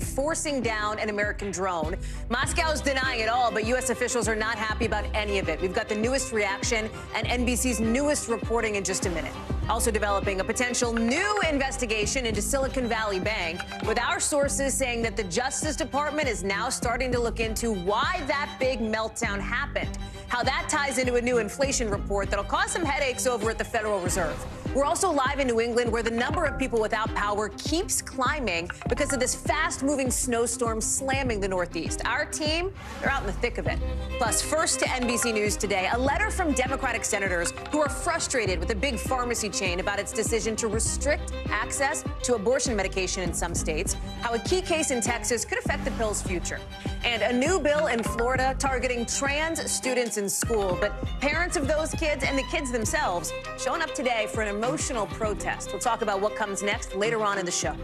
forcing down an American drone. Moscow's denying it all, but U.S. officials are not happy about any of it. We've got the newest reaction and NBC's newest reporting in just a minute. Also developing a potential new investigation into Silicon Valley Bank, with our sources saying that the Justice Department is now starting to look into why that big meltdown happened. How that ties into a new inflation report that'll cause some headaches over at the Federal Reserve. We're also live in New England, where the number of people without power keeps climbing because of this fast-moving snowstorm slamming the Northeast. Our team, they're out in the thick of it. Plus, first to NBC News today, a letter from Democratic senators who are frustrated with a big pharmacy chain about its decision to restrict access to abortion medication in some states, how a key case in Texas could affect the pill's future, and a new bill in Florida targeting trans students in school. But parents of those kids and the kids themselves showing up today for an emotional protest. We'll talk about what comes next later on in the show.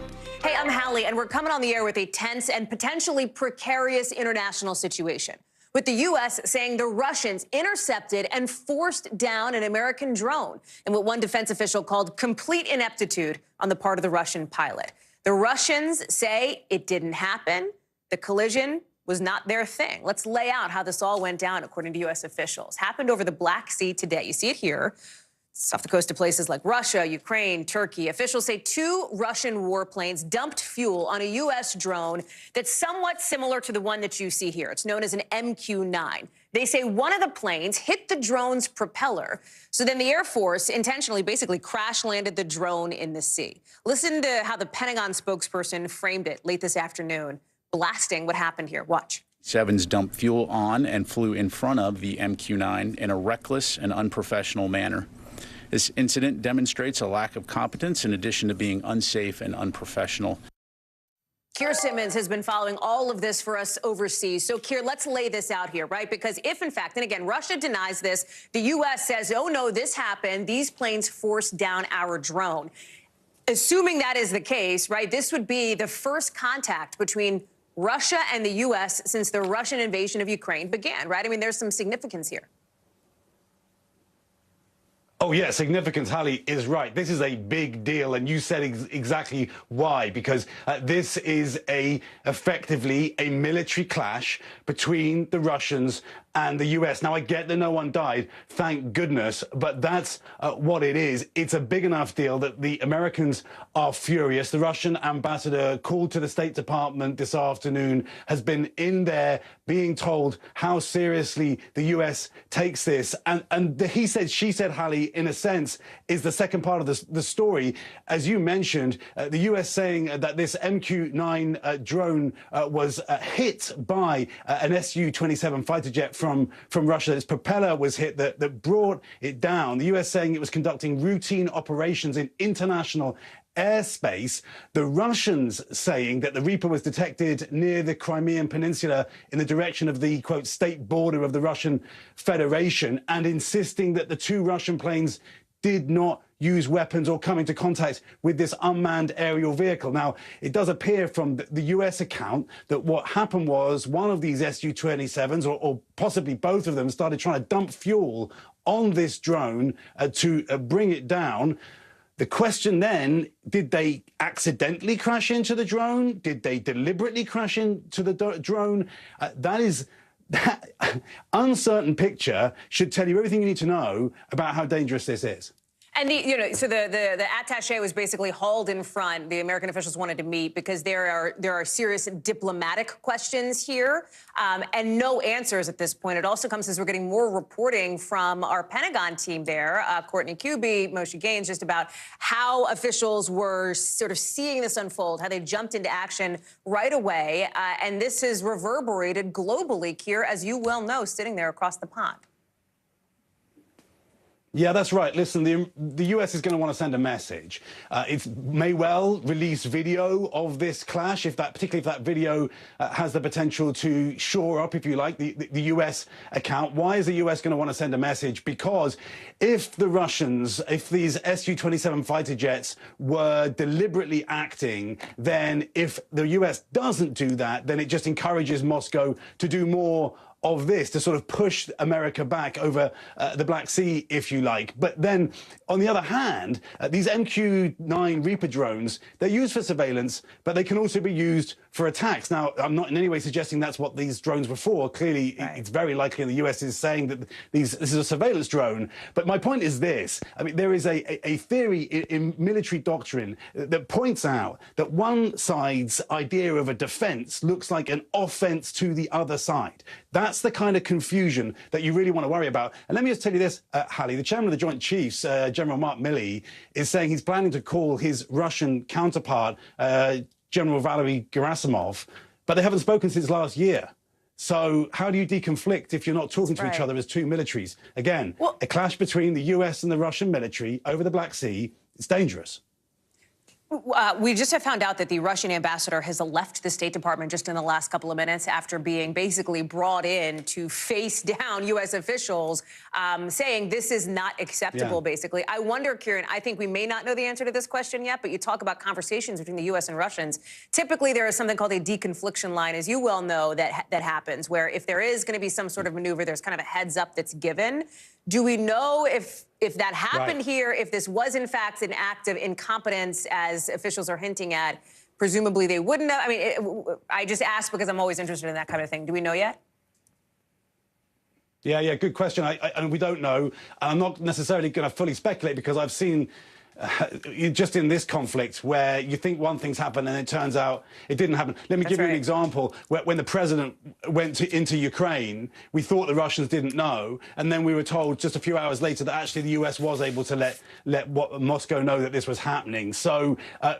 Hey, I'm Hallie, and we're coming on the air with a tense and potentially precarious international situation, with the U.S. saying the Russians intercepted and forced down an American drone in what one defense official called complete ineptitude on the part of the Russian pilot. The Russians say it didn't happen. The collision was not their thing. Let's lay out how this all went down, according to U.S. officials. Happened over the Black Sea today. You see it here. It's off the coast of places like Russia, Ukraine, Turkey. Officials say 2 Russian warplanes dumped fuel on a U.S. drone that's somewhat similar to the one that you see here. It's known as an MQ-9. They say one of the planes hit the drone's propeller, so then the Air Force intentionally basically crash-landed the drone in the sea. Listen to how the Pentagon spokesperson framed it late this afternoon, blasting what happened here. Watch. 7s dumped fuel on and flew in front of the MQ-9 in a reckless and unprofessional manner. This incident demonstrates a lack of competence in addition to being unsafe and unprofessional. Keir Simmons has been following all of this for us overseas. So, Keir, let's lay this out here, right? Because if, in fact, and again, Russia denies this, the U.S. says, oh, no, this happened. These planes forced down our drone. Assuming that is the case, right, this would be the first contact between Russia and the U.S. since the Russian invasion of Ukraine began, right? I mean, there's some significance here. Oh, yeah, significance, Hallie is right. This is a big deal, and you said exactly why, because this is effectively a military clash between the Russians and the US. Now, I get that no one died, thank goodness, but that's what it is. It's a big enough deal that the Americans are furious. The Russian ambassador called to the State Department this afternoon, has been in there being told how seriously the US takes this. And the he said, she said, Hallie, in a sense, is the second part of the story. As you mentioned, the US saying that this MQ-9 drone was hit by an Su-27 fighter jet from Russia. Its propeller was hit that brought it down. The US saying it was conducting routine operations in international airspace. The Russians saying that the Reaper was detected near the Crimean Peninsula in the direction of the, quote, state border of the Russian Federation, and insisting that the two Russian planes did not use weapons or come into contact with this unmanned aerial vehicle. Now, it does appear from the US account that what happened was one of these Su-27s, or possibly both of them, started trying to dump fuel on this drone to bring it down. The question then, did they accidentally crash into the drone? Did they deliberately crash into the drone? That uncertain picture should tell you everything you need to know about how dangerous this is. And so the attaché was basically hauled in front. The American officials wanted to meet because there are serious diplomatic questions here, and no answers at this point. It also comes as we're getting more reporting from our Pentagon team there, Courtney Kuby, Moshe Gaines, just about how officials were sort of seeing this unfold, how they jumped into action right away, and this has reverberated globally, Keir, as you well know, sitting there across the pond. Yeah, that's right. Listen, the US is going to want to send a message. It may well release video of this clash, particularly if that video has the potential to shore up, if you like, the US account. Why is the US going to want to send a message? Because if the Russians, if these Su-27 fighter jets were deliberately acting, then if the US doesn't do that, then it just encourages Moscow to do more of this, to sort of push America back over the Black Sea, if you like. But then, on the other hand, these MQ-9 Reaper drones, they're used for surveillance, but they can also be used for attacks. Now, I'm not in any way suggesting that's what these drones were for. Clearly, it's very likely the US is saying that this is a surveillance drone. But my point is this. I mean, there is a theory in military doctrine that points out that one side's idea of a defense looks like an offense to the other side. That's the kind of confusion that you really want to worry about. And let me just tell you this, Hallie, the chairman of the Joint Chiefs, General Mark Milley, is saying he's planning to call his Russian counterpart, General Valery Gerasimov, but they haven't spoken since last year. So how do you deconflict if you're not talking to each other as two militaries? Again, a clash between the US and the Russian military over the Black Sea, it's dangerous. We just have found out that the Russian ambassador has left the State Department just in the last couple of minutes after being basically brought in to face down U.S. officials, saying this is not acceptable, basically. I wonder, Kieran, I think we may not know the answer to this question yet, but you talk about conversations between the U.S. and Russians. Typically, there is something called a deconfliction line, as you well know, that happens, where if there is going to be some sort of maneuver, there's kind of a heads up that's given. Do we know if that happened here, if this was, in fact, an act of incompetence, as officials are hinting at? Presumably they wouldn't have. I mean, I just ask because I'm always interested in that kind of thing. Do we know yet? Yeah, good question. And we don't know. I'm not necessarily going to fully speculate because I've seen just in this conflict where you think one thing's happened and it turns out it didn't happen. Let me give you an example. When the president went into Ukraine, we thought the Russians didn't know, and then we were told just a few hours later that actually the US was able to let Moscow know that this was happening. So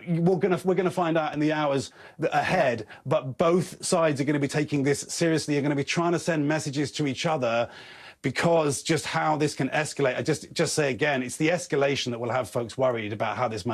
we're gonna find out in the hours ahead. But both sides are going to be taking this seriously. Are going to be trying to send messages to each other, because just how this can escalate. I just say again, it's the escalation that will have folks worried about how this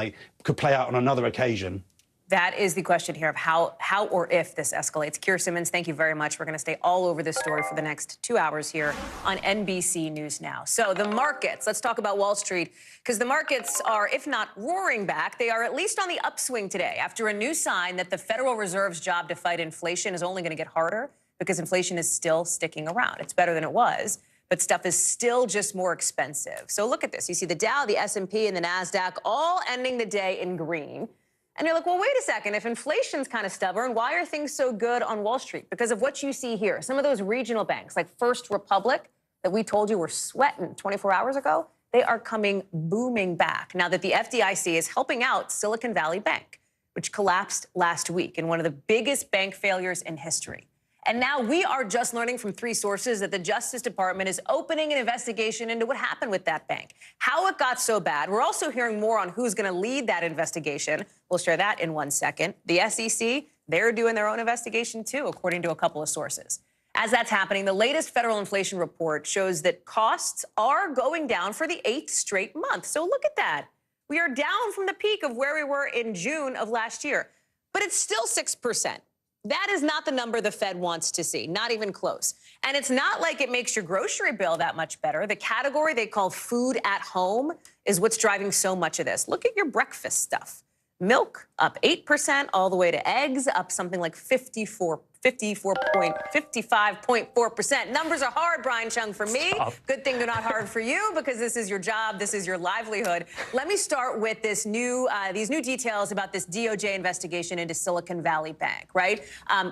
could play out on another occasion. That is the question here of how or if this escalates. Keir Simmons, thank you very much. We're going to stay all over this story for the next 2 hours here on NBC News Now. So the markets, let's talk about Wall Street, because the markets are, if not roaring back, they are at least on the upswing today after a new sign that the Federal Reserve's job to fight inflation is only going to get harder because inflation is still sticking around. It's better than it was, but stuff is still just more expensive. So look at this. You see the Dow, the S&P, and the NASDAQ all ending the day in green. And you're like, well, wait a second. If inflation's kind of stubborn, why are things so good on Wall Street? Because of what you see here. Some of those regional banks, like First Republic, that we told you were sweating 24 hours ago, they are coming booming back now that the FDIC is helping out Silicon Valley Bank, which collapsed last week in one of the biggest bank failures in history. And now we are just learning from 3 sources that the Justice Department is opening an investigation into what happened with that bank, how it got so bad. We're also hearing more on who's going to lead that investigation. We'll share that in 1 second. The SEC, they're doing their own investigation too, according to a couple of sources. As that's happening, the latest federal inflation report shows that costs are going down for the 8th straight month. So look at that. We are down from the peak of where we were in June of last year, but it's still 6%. That is not the number the Fed wants to see, not even close. And it's not like it makes your grocery bill that much better. The category they call food at home is what's driving so much of this. Look at your breakfast stuff. Milk up 8%, all the way to eggs up something like 55.4%. Numbers are hard, Brian Chung, for me. Good thing they're not hard for you, because this is your job, this is your livelihood. Let me start with this these new details about this DOJ investigation into Silicon Valley Bank, right?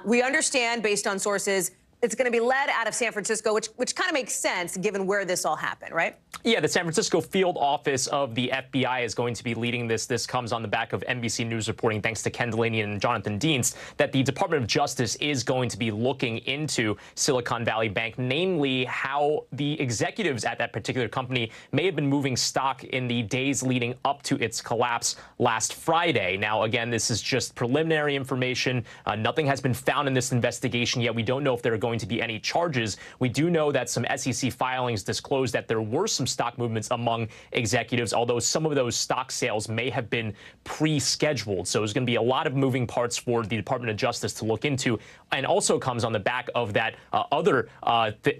We understand, based on sources, it's going to be led out of San Francisco, which kind of makes sense given where this all happened, right? Yeah, the San Francisco field office of the FBI is going to be leading this. This comes on the back of NBC News reporting, thanks to Ken Delaney and Jonathan Dienst, that the Department of Justice is going to be looking into Silicon Valley Bank, namely how the executives at that particular company may have been moving stock in the days leading up to its collapse last Friday. Now, again, this is just preliminary information. Nothing has been found in this investigation yet. We don't know if there are going to be any charges. We do know that some SEC filings disclosed that there were some stock movements among executives, although some of those stock sales may have been pre-scheduled. So there's going to be a lot of moving parts for the Department of Justice to look into, and also comes on the back of that other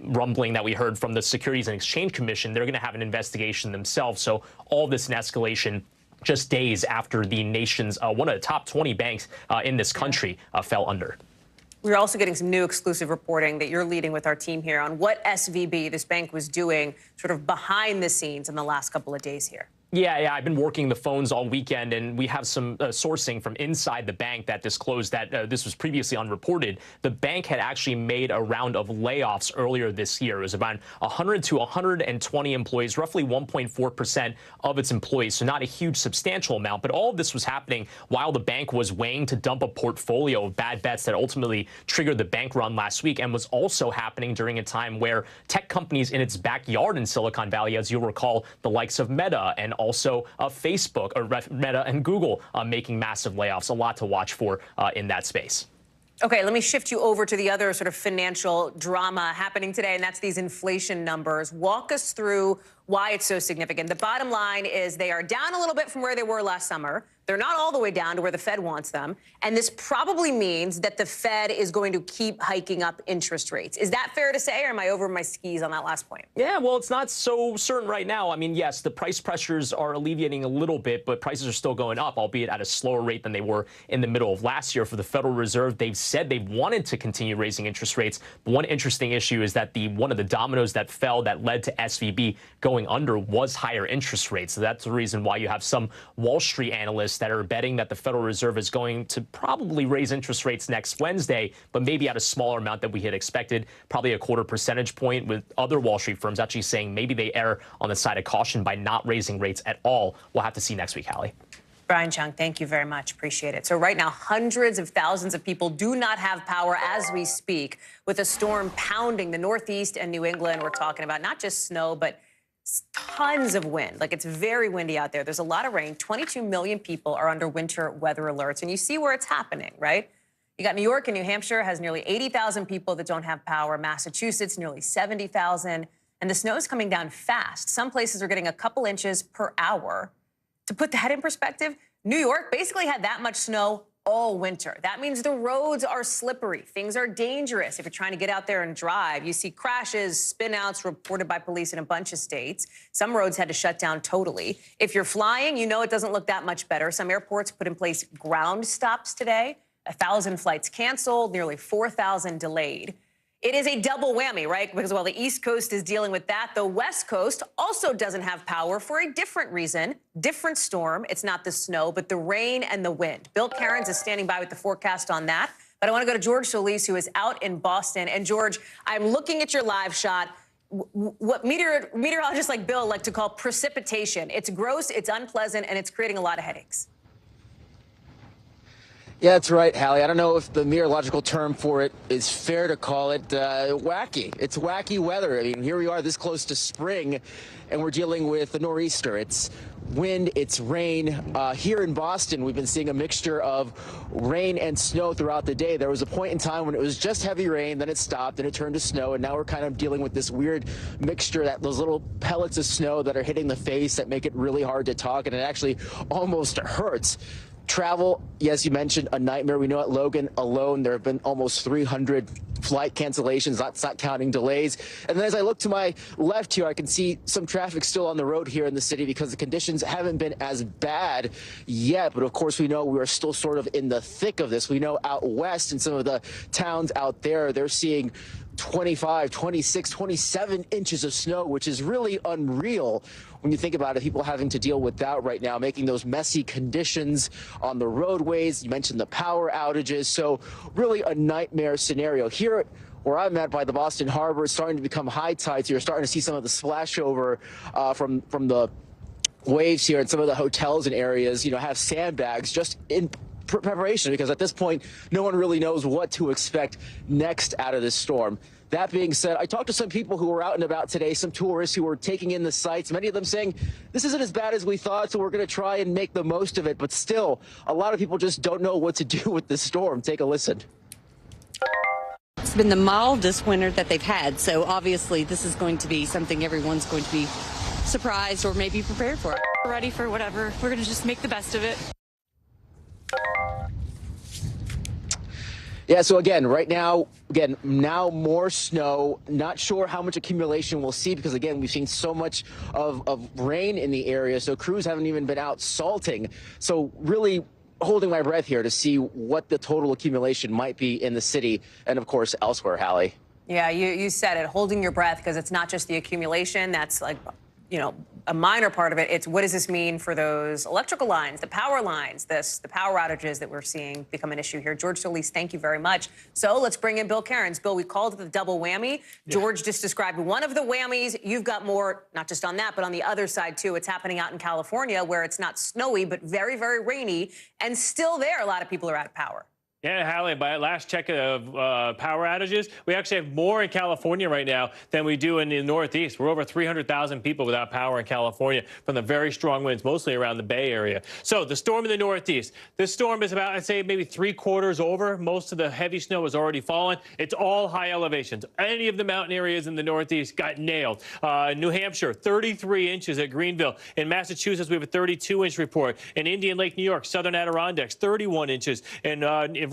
rumbling that we heard from the Securities and Exchange Commission. They're going to have an investigation themselves. So all this in escalation just days after the nation's one of the top 20 banks in this country fell under. We're also getting some new exclusive reporting that you're leading with our team here on what SVB, this bank, was doing sort of behind the scenes in the last couple of days here. Yeah, I've been working the phones all weekend, and we have some sourcing from inside the bank that disclosed that this was previously unreported. The bank had actually made a round of layoffs earlier this year. It was about 100 to 120 employees, roughly 1.4% of its employees, so not a huge substantial amount. But all of this was happening while the bank was weighing to dump a portfolio of bad bets that ultimately triggered the bank run last week, and was also happening during a time where tech companies in its backyard in Silicon Valley, as you'll recall, the likes of Meta and also Facebook, or Meta and Google, making massive layoffs. A lot to watch for in that space. Okay, let me shift you over to the other sort of financial drama happening today, and that's these inflation numbers. Walk us through why it's so significant. The bottom line is they are down a little bit from where they were last summer. They're not all the way down to where the Fed wants them. And this probably means that the Fed is going to keep hiking up interest rates. Is that fair to say, or am I over my skis on that last point? Yeah, well, it's not so certain right now. I mean, yes, the price pressures are alleviating a little bit, but prices are still going up, albeit at a slower rate than they were in the middle of last year. For the Federal Reserve, they've said they wanted to continue raising interest rates. But one interesting issue is that one of the dominoes that fell that led to SVB going under was higher interest rates. So that's the reason why you have some Wall Street analysts that are betting that the Federal Reserve is going to probably raise interest rates next Wednesday, but maybe at a smaller amount than we had expected, probably a 0.25 percentage point, with other Wall Street firms actually saying maybe they err on the side of caution by not raising rates at all. We'll have to see next week, Hallie. Brian Chung, thank you very much. Appreciate it. So right now, hundreds of thousands of people do not have power as we speak, with a storm pounding the Northeast and New England. We're talking about not just snow, but tons of wind. Like, it's very windy out there. There's a lot of rain. 22 million people are under winter weather alerts. And you see where it's happening, right? You got New York and New Hampshire has nearly 80,000 people that don't have power. Massachusetts, nearly 70,000. And the snow is coming down fast. Some places are getting a couple inches per hour. To put that in perspective, New York basically had that much snow all winter. That means the roads are slippery. Things are dangerous if you're trying to get out there and drive. You see crashes, spin-outs reported by police in a bunch of states. Some roads had to shut down totally. If you're flying, you know it doesn't look that much better. Some airports put in place ground stops today. 1,000 flights canceled, nearly 4,000 delayed. It is a double whammy, right? Because while the East Coast is dealing with that, the West Coast also doesn't have power for a different reason, different storm. It's not the snow, but the rain and the wind. Bill Cairns is standing by with the forecast on that. But I want to go to George Solis, who is out in Boston. And George, I'm looking at your live shot. What meteorologists like Bill like to call precipitation. It's gross, it's unpleasant, and it's creating a lot of headaches. Yeah, that's right, Hallie. I don't know if the meteorological term for it is fair to call it wacky. It's wacky weather. I mean, here we are this close to spring, and we're dealing with a nor'easter. It's wind, it's rain. Here in Boston, we've been seeing a mixture of rain and snow throughout the day. There was a point in time when it was just heavy rain, then it stopped, and it turned to snow, and now we're kind of dealing with this weird mixture, that those little pellets of snow that are hitting the face that make it really hard to talk, and it actually almost hurts. Travel, yes, you mentioned a nightmare. We know at Logan alone, there have been almost 300 flight cancellations, that's not counting delays. And then as I look to my left here, I can see some traffic still on the road here in the city because the conditions haven't been as bad yet. But of course, we know we are still sort of in the thick of this. We know out west in some of the towns out there, they're seeing 25, 26, 27 inches of snow, which is really unreal when you think about it. People having to deal with that right now, making those messy conditions on the roadways. You mentioned the power outages. So really a nightmare scenario. Here where I'm at by the Boston Harbor, it's starting to become high tide. So you're starting to see some of the splashover from the waves here, and some of the hotels and areas, have sandbags just in preparation, because at this point, no one really knows what to expect next out of this storm. That being said, I talked to some people who were out and about today, some tourists who were taking in the sights, many of them saying, this isn't as bad as we thought, so we're going to try and make the most of it. But still, a lot of people just don't know what to do with this storm. Take a listen. It's been the mildest winter that they've had, so obviously this is going to be something everyone's going to be surprised or maybe prepared for. We're ready for whatever. We're going to just make the best of it. Yeah, so again, right now, now more snow. Not sure how much accumulation we'll see because, again, we've seen so much of rain in the area, so crews haven't even been out salting. So really holding my breath here to see what the total accumulation might be in the city and, of course, elsewhere, Hallie. Yeah, you said it, holding your breath, because it's not just the accumulation. That's like, a minor part of it. It's what does this mean for those electrical lines, the power lines, the power outages that we're seeing become an issue here. George Solis, thank you very much. So let's bring in Bill Cairns. Bill, we called it the double whammy. Yeah. George just described one of the whammies. You've got more, not just on that, but on the other side, too. It's happening out in California, where it's not snowy, but very, very rainy. And still there, a lot of people are out of power. Yeah, Hallie, by last check of power outages, we actually have more in California right now than we do in the Northeast. We're over 300,000 people without power in California from the very strong winds, mostly around the Bay Area. So the storm in the Northeast, this storm is about, I'd say, maybe 3/4 over. Most of the heavy snow has already fallen. It's all high elevations. Any of the mountain areas in the Northeast got nailed. New Hampshire, 33 inches at Greenville. In Massachusetts, we have a 32-inch report. In Indian Lake, New York, Southern Adirondacks, 31 inches. In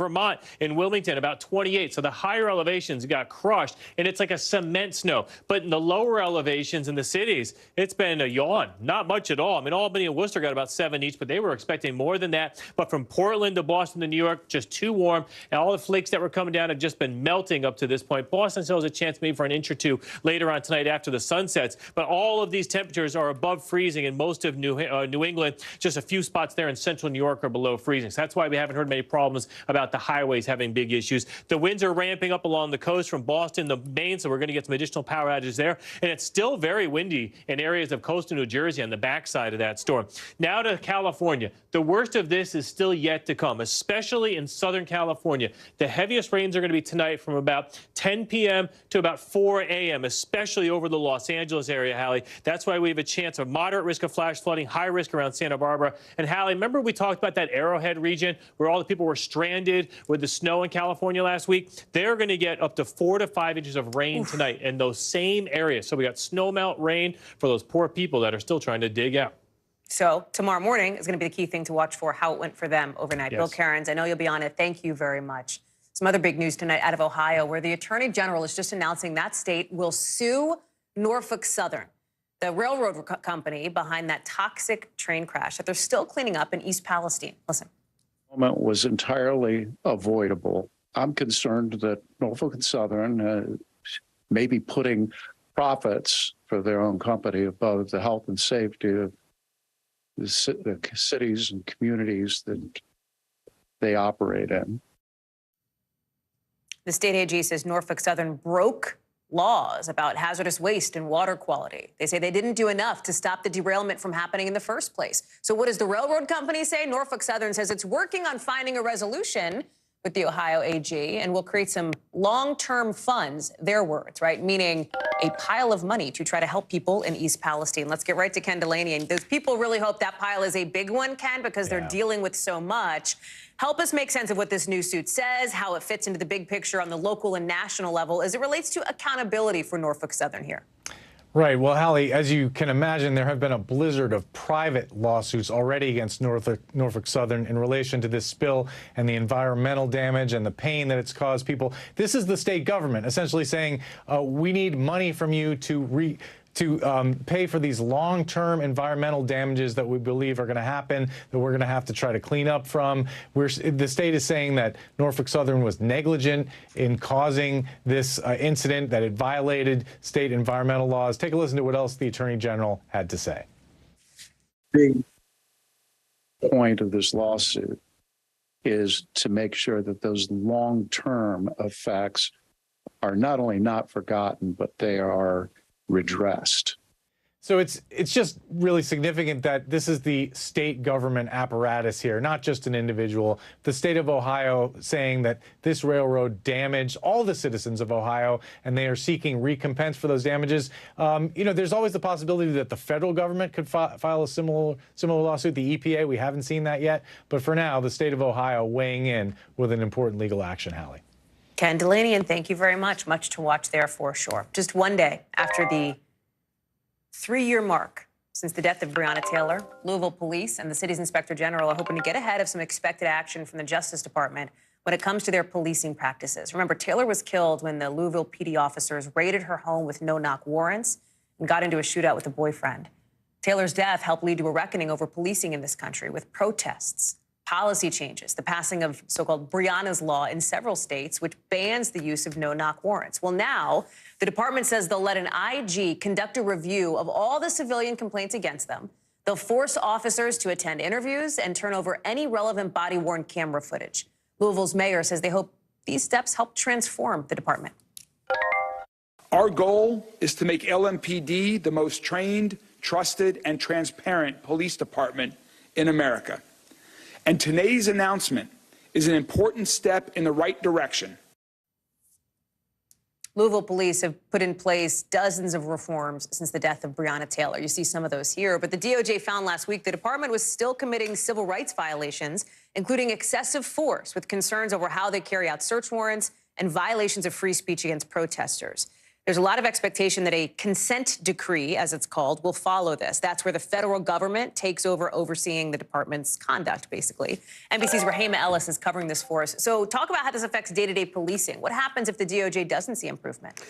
Vermont, in Wilmington, about 28. So the higher elevations got crushed, and it's like a cement snow. But in the lower elevations in the cities, it's been a yawn. Not much at all. I mean, Albany and Worcester got about 7 each, but they were expecting more than that. But from Portland to Boston to New York, just too warm. And all the flakes that were coming down have just been melting up to this point. Boston still has a chance maybe for an inch or two later on tonight after the sun sets. But all of these temperatures are above freezing in most of New England. Just a few spots there in central New York are below freezing. So that's why we haven't heard many problems about the highways having big issues. The winds are ramping up along the coast from Boston to Maine, so we're going to get some additional power outages there. And it's still very windy in areas of coastal New Jersey on the backside of that storm. Now to California. The worst of this is still yet to come, especially in Southern California. The heaviest rains are going to be tonight from about 10 p.m. to about 4 a.m., especially over the Los Angeles area, Hallie. That's why we have a chance of moderate risk of flash flooding, high risk around Santa Barbara. And Hallie, remember we talked about that Arrowhead region where all the people were stranded with the snow in California last week? They're going to get up to 4 to 5 inches of rain tonight in those same areas. So we got snowmelt rain for those poor people that are still trying to dig out. So tomorrow morning is going to be the key thing to watch for, how it went for them overnight. Yes. Bill Cairns, I know you'll be on it. Thank you very much. Some other big news tonight out of Ohio, where the Attorney General is just announcing that state will sue Norfolk Southern, the railroad company behind that toxic train crash that they're still cleaning up in East Palestine. Listen. Moment was entirely avoidable. I'm concerned that Norfolk and Southern may be putting profits for their own company above the health and safety of the cities and communities that they operate in. The state AG says Norfolk Southern broke laws about hazardous waste and water quality. They say they didn't do enough to stop the derailment from happening in the first place. So what does the railroad company say? Norfolk Southern says it's working on finding a resolution with the Ohio AG and will create some long-term funds, their words, right? Meaning a pile of money to try to help people in East Palestine. Let's get right to Ken Delaney. And those people really hope that pile is a big one, Ken, because they're dealing with so much. Help us make sense of what this new suit says, how it fits into the big picture on the local and national level as it relates to accountability for Norfolk Southern here. Right. Well, Hallie, as you can imagine, there have been a blizzard of private lawsuits already against Norfolk Southern in relation to this spill and the environmental damage and the pain that it's caused people. This is the state government essentially saying, we need money from you to pay for these long-term environmental damages that we believe are going to happen, that we're going to have to try to clean up from. The state is saying that Norfolk Southern was negligent in causing this incident, that it violated state environmental laws. Take a listen to what else the Attorney General had to say. The point of this lawsuit is to make sure that those long-term effects are not only not forgotten, but they are redressed. So it's just really significant that this is the state government apparatus here, not just an individual. The state of Ohio saying that this railroad damaged all the citizens of Ohio, and they are seeking recompense for those damages. You know, there's always the possibility that the federal government could file a similar lawsuit. The EPA, we haven't seen that yet. But for now, the state of Ohio weighing in with an important legal action, Hallie. Ken Delaney, and thank you very much. Much to watch there for sure. Just one day after the 3-year mark since the death of Breonna Taylor, Louisville police and the city's inspector general are hoping to get ahead of some expected action from the Justice Department when it comes to their policing practices. Remember, Taylor was killed when the Louisville PD officers raided her home with no-knock warrants and got into a shootout with a boyfriend. Taylor's death helped lead to a reckoning over policing in this country with protests, policy changes, the passing of so-called Breonna's Law in several states, which bans the use of no-knock warrants. Well, now the department says they'll let an IG conduct a review of all the civilian complaints against them. They'll force officers to attend interviews and turn over any relevant body-worn camera footage. Louisville's mayor says they hope these steps help transform the department. Our goal is to make LMPD the most trained, trusted, and transparent police department in America. And today's announcement is an important step in the right direction. Louisville police have put in place dozens of reforms since the death of Breonna Taylor. You see some of those here. But the DOJ found last week the department was still committing civil rights violations, including excessive force, with concerns over how they carry out search warrants and violations of free speech against protesters. There's a lot of expectation that a consent decree, as it's called, will follow this. That's where the federal government takes over overseeing the department's conduct, basically. NBC's Rahima Ellis is covering this for us. So talk about how this affects day-to-day policing. What happens if the DOJ doesn't see improvement?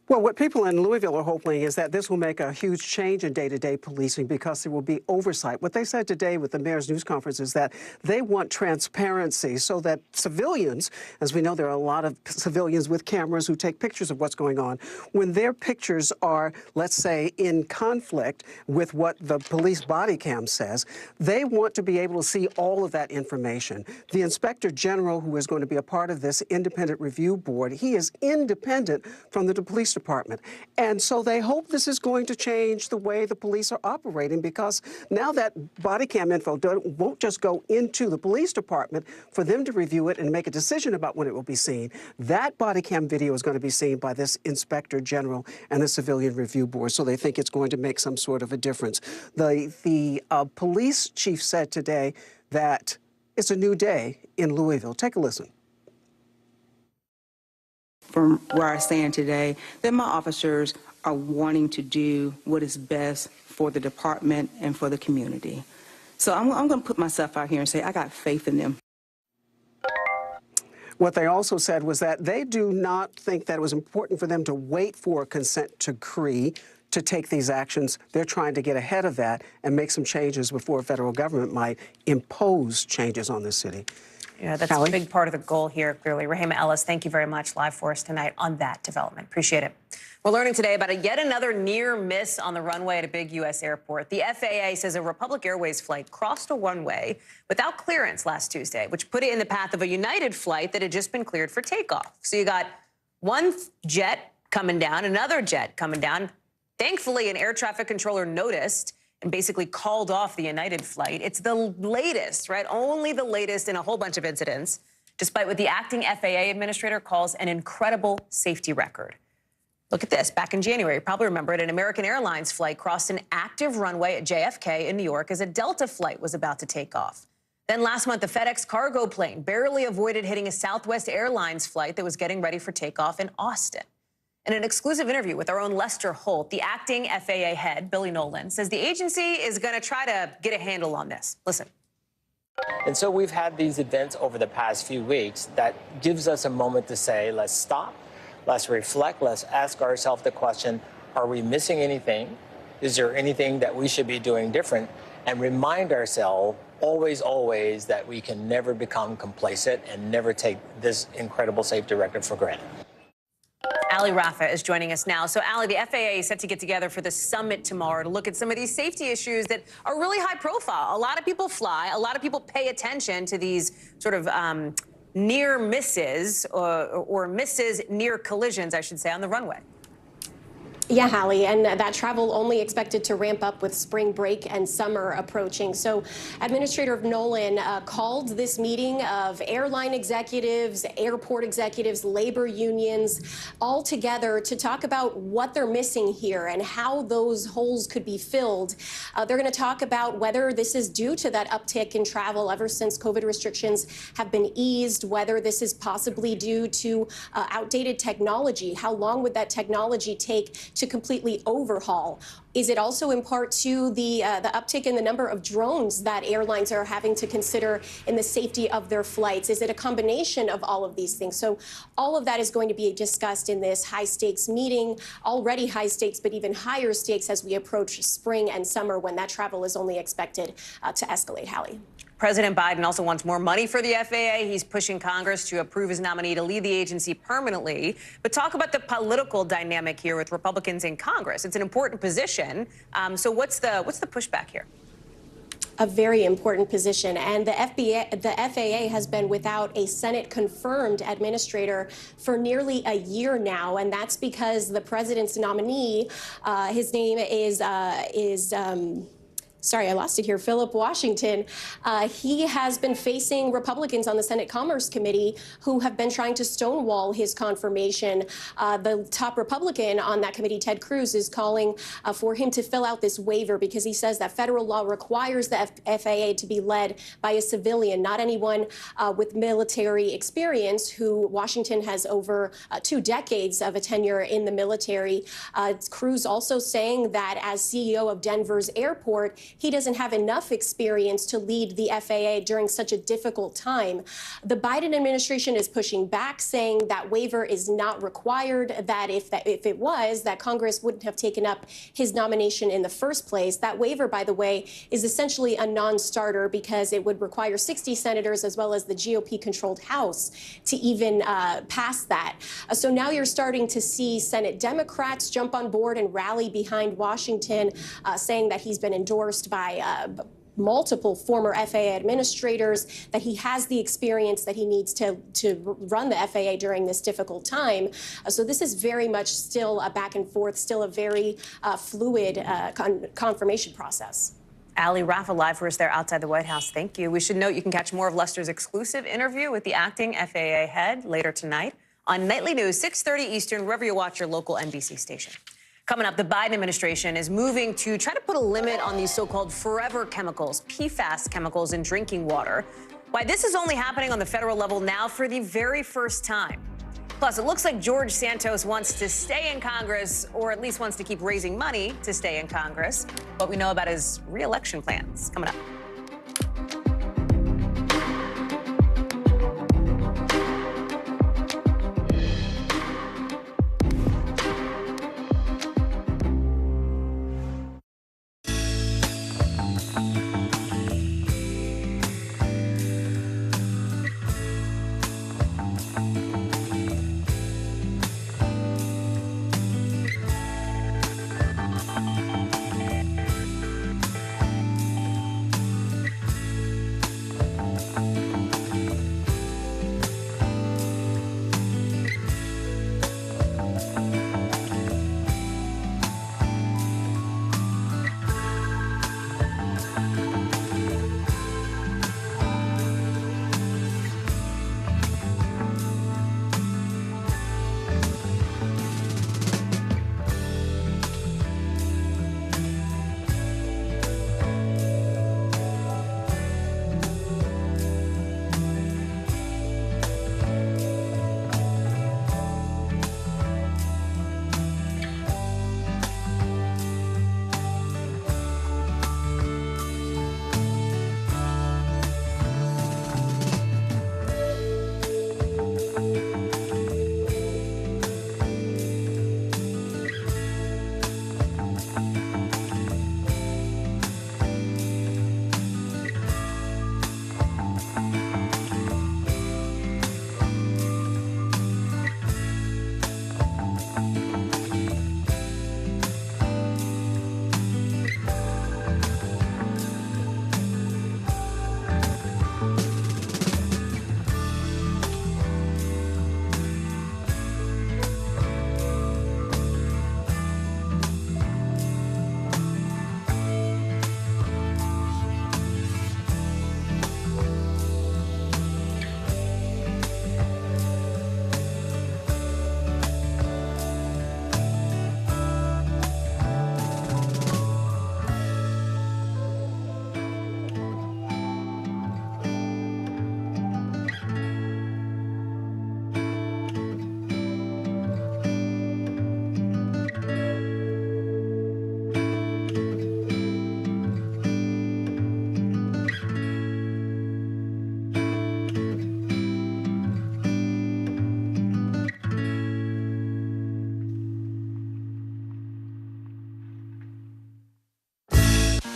Well, what people in Louisville are hoping is that this will make a huge change in day-to-day policing because there will be oversight. What they said today with the mayor's news conference is that they want transparency so that civilians, as we know there are a lot of civilians with cameras who take pictures of what's going on, when their pictures are, let's say, in conflict with what the police body cam says, they want to be able to see all of that information. The inspector general, who is going to be a part of this independent review board, he is independent from the police department. And so they hope this is going to change the way the police are operating, because now that body cam info won't just go into the police department for them to review it and make a decision about when it will be seen. That body cam video is going to be seen by this inspector general and the civilian review board. So they think it's going to make some sort of a difference. The police chief said today that it's a new day in Louisville. Take a listen. From where I stand today, that my officers are wanting to do what is best for the department and for the community. So I'm going to put myself out here and say I got faith in them. What they also said was that they do not think that it was important for them to wait for a consent decree to take these actions. They're trying to get ahead of that and make some changes before a federal government might impose changes on the city. Yeah, that's Callie? a big part of the goal here, clearly. Rahima Ellis, thank you very much, live for us tonight on that development. Appreciate it. We're learning today about yet another near miss on the runway at a big U.S. airport. The FAA says a Republic Airways flight crossed a runway without clearance last Tuesday, which put it in the path of a United flight that had just been cleared for takeoff. So you got one jet coming down, another jet coming down. Thankfully, an air traffic controller noticed and basically called off the United flight. It's the latest, right? Only the latest in a whole bunch of incidents, despite what the acting FAA administrator calls an incredible safety record. Look at this. Back in January, you probably remember it, an American Airlines flight crossed an active runway at JFK in New York as a Delta flight was about to take off. Then last month, a FedEx cargo plane barely avoided hitting a Southwest Airlines flight that was getting ready for takeoff in Austin. In an exclusive interview with our own Lester Holt, the acting FAA head, Billy Nolan, says the agency is going to try to get a handle on this. Listen. And so we've had these events over the past few weeks that gives us a moment to say, let's stop, let's reflect, let's ask ourselves the question, are we missing anything? Is there anything that we should be doing different? And remind ourselves always, always that we can never become complacent and never take this incredible safety record for granted. Ali Rafa is joining us now. So, Ali, the FAA is set to get together for the summit tomorrow to look at some of these safety issues that are really high profile. A lot of people fly. A lot of people pay attention to these sort of near misses or misses near collisions, I should say, on the runway. Yeah, Hallie, and that travel only expected to ramp up with spring break and summer approaching. So Administrator Nolan called this meeting of airline executives, airport executives, labor unions, all together to talk about what they're missing here and how those holes could be filled. They're going to talk about whether this is due to that uptick in travel ever since COVID restrictions have been eased, whether this is possibly due to outdated technology. How long would that technology take to completely overhaul? Is it also in part to the uptick in the number of drones that airlines are having to consider in the safety of their flights? Is it a combination of all of these things? So all of that is going to be discussed in this high-stakes meeting, already high stakes, but even higher stakes as we approach spring and summer when that travel is only expected to escalate, Hallie. President Biden also wants more money for the FAA. He's pushing Congress to approve his nominee to lead the agency permanently. But talk about the political dynamic here with Republicans in Congress. It's an important position. So what's the pushback here? A very important position, and the FAA has been without a Senate-confirmed administrator for nearly a year now, and that's because the president's nominee, his name is sorry, I lost it here, Philip Washington. He has been facing Republicans on the Senate Commerce Committee who have been trying to stonewall his confirmation. The top Republican on that committee, Ted Cruz, is calling for him to fill out this waiver because he says that federal law requires the FAA to be led by a civilian, not anyone with military experience, who Washington has over 2 decades of a tenure in the military. Cruz also saying that as CEO of Denver's airport, he doesn't have enough experience to lead the FAA during such a difficult time. The Biden administration is pushing back, saying that waiver is not required, that if it was, that Congress wouldn't have taken up his nomination in the first place. That waiver, by the way, is essentially a non-starter because it would require 60 senators as well as the GOP-controlled House to even pass that. So now you're starting to see Senate Democrats jump on board and rally behind Washington, saying that he's been endorsed by multiple former FAA administrators, that he has the experience that he needs to run the FAA during this difficult time. So this is very much still a back and forth, still a very fluid confirmation process. Ali Rafa live for us there outside the White House. Thank you. We should note you can catch more of Lester's exclusive interview with the acting FAA head later tonight on Nightly News, 6:30 Eastern, wherever you watch your local NBC station. Coming up, the Biden administration is moving to try to put a limit on these so-called forever chemicals, PFAS chemicals in drinking water. Why this is only happening on the federal level now for the very first time. Plus, it looks like George Santos wants to stay in Congress, or at least wants to keep raising money to stay in Congress. What we know about his re-election plans coming up.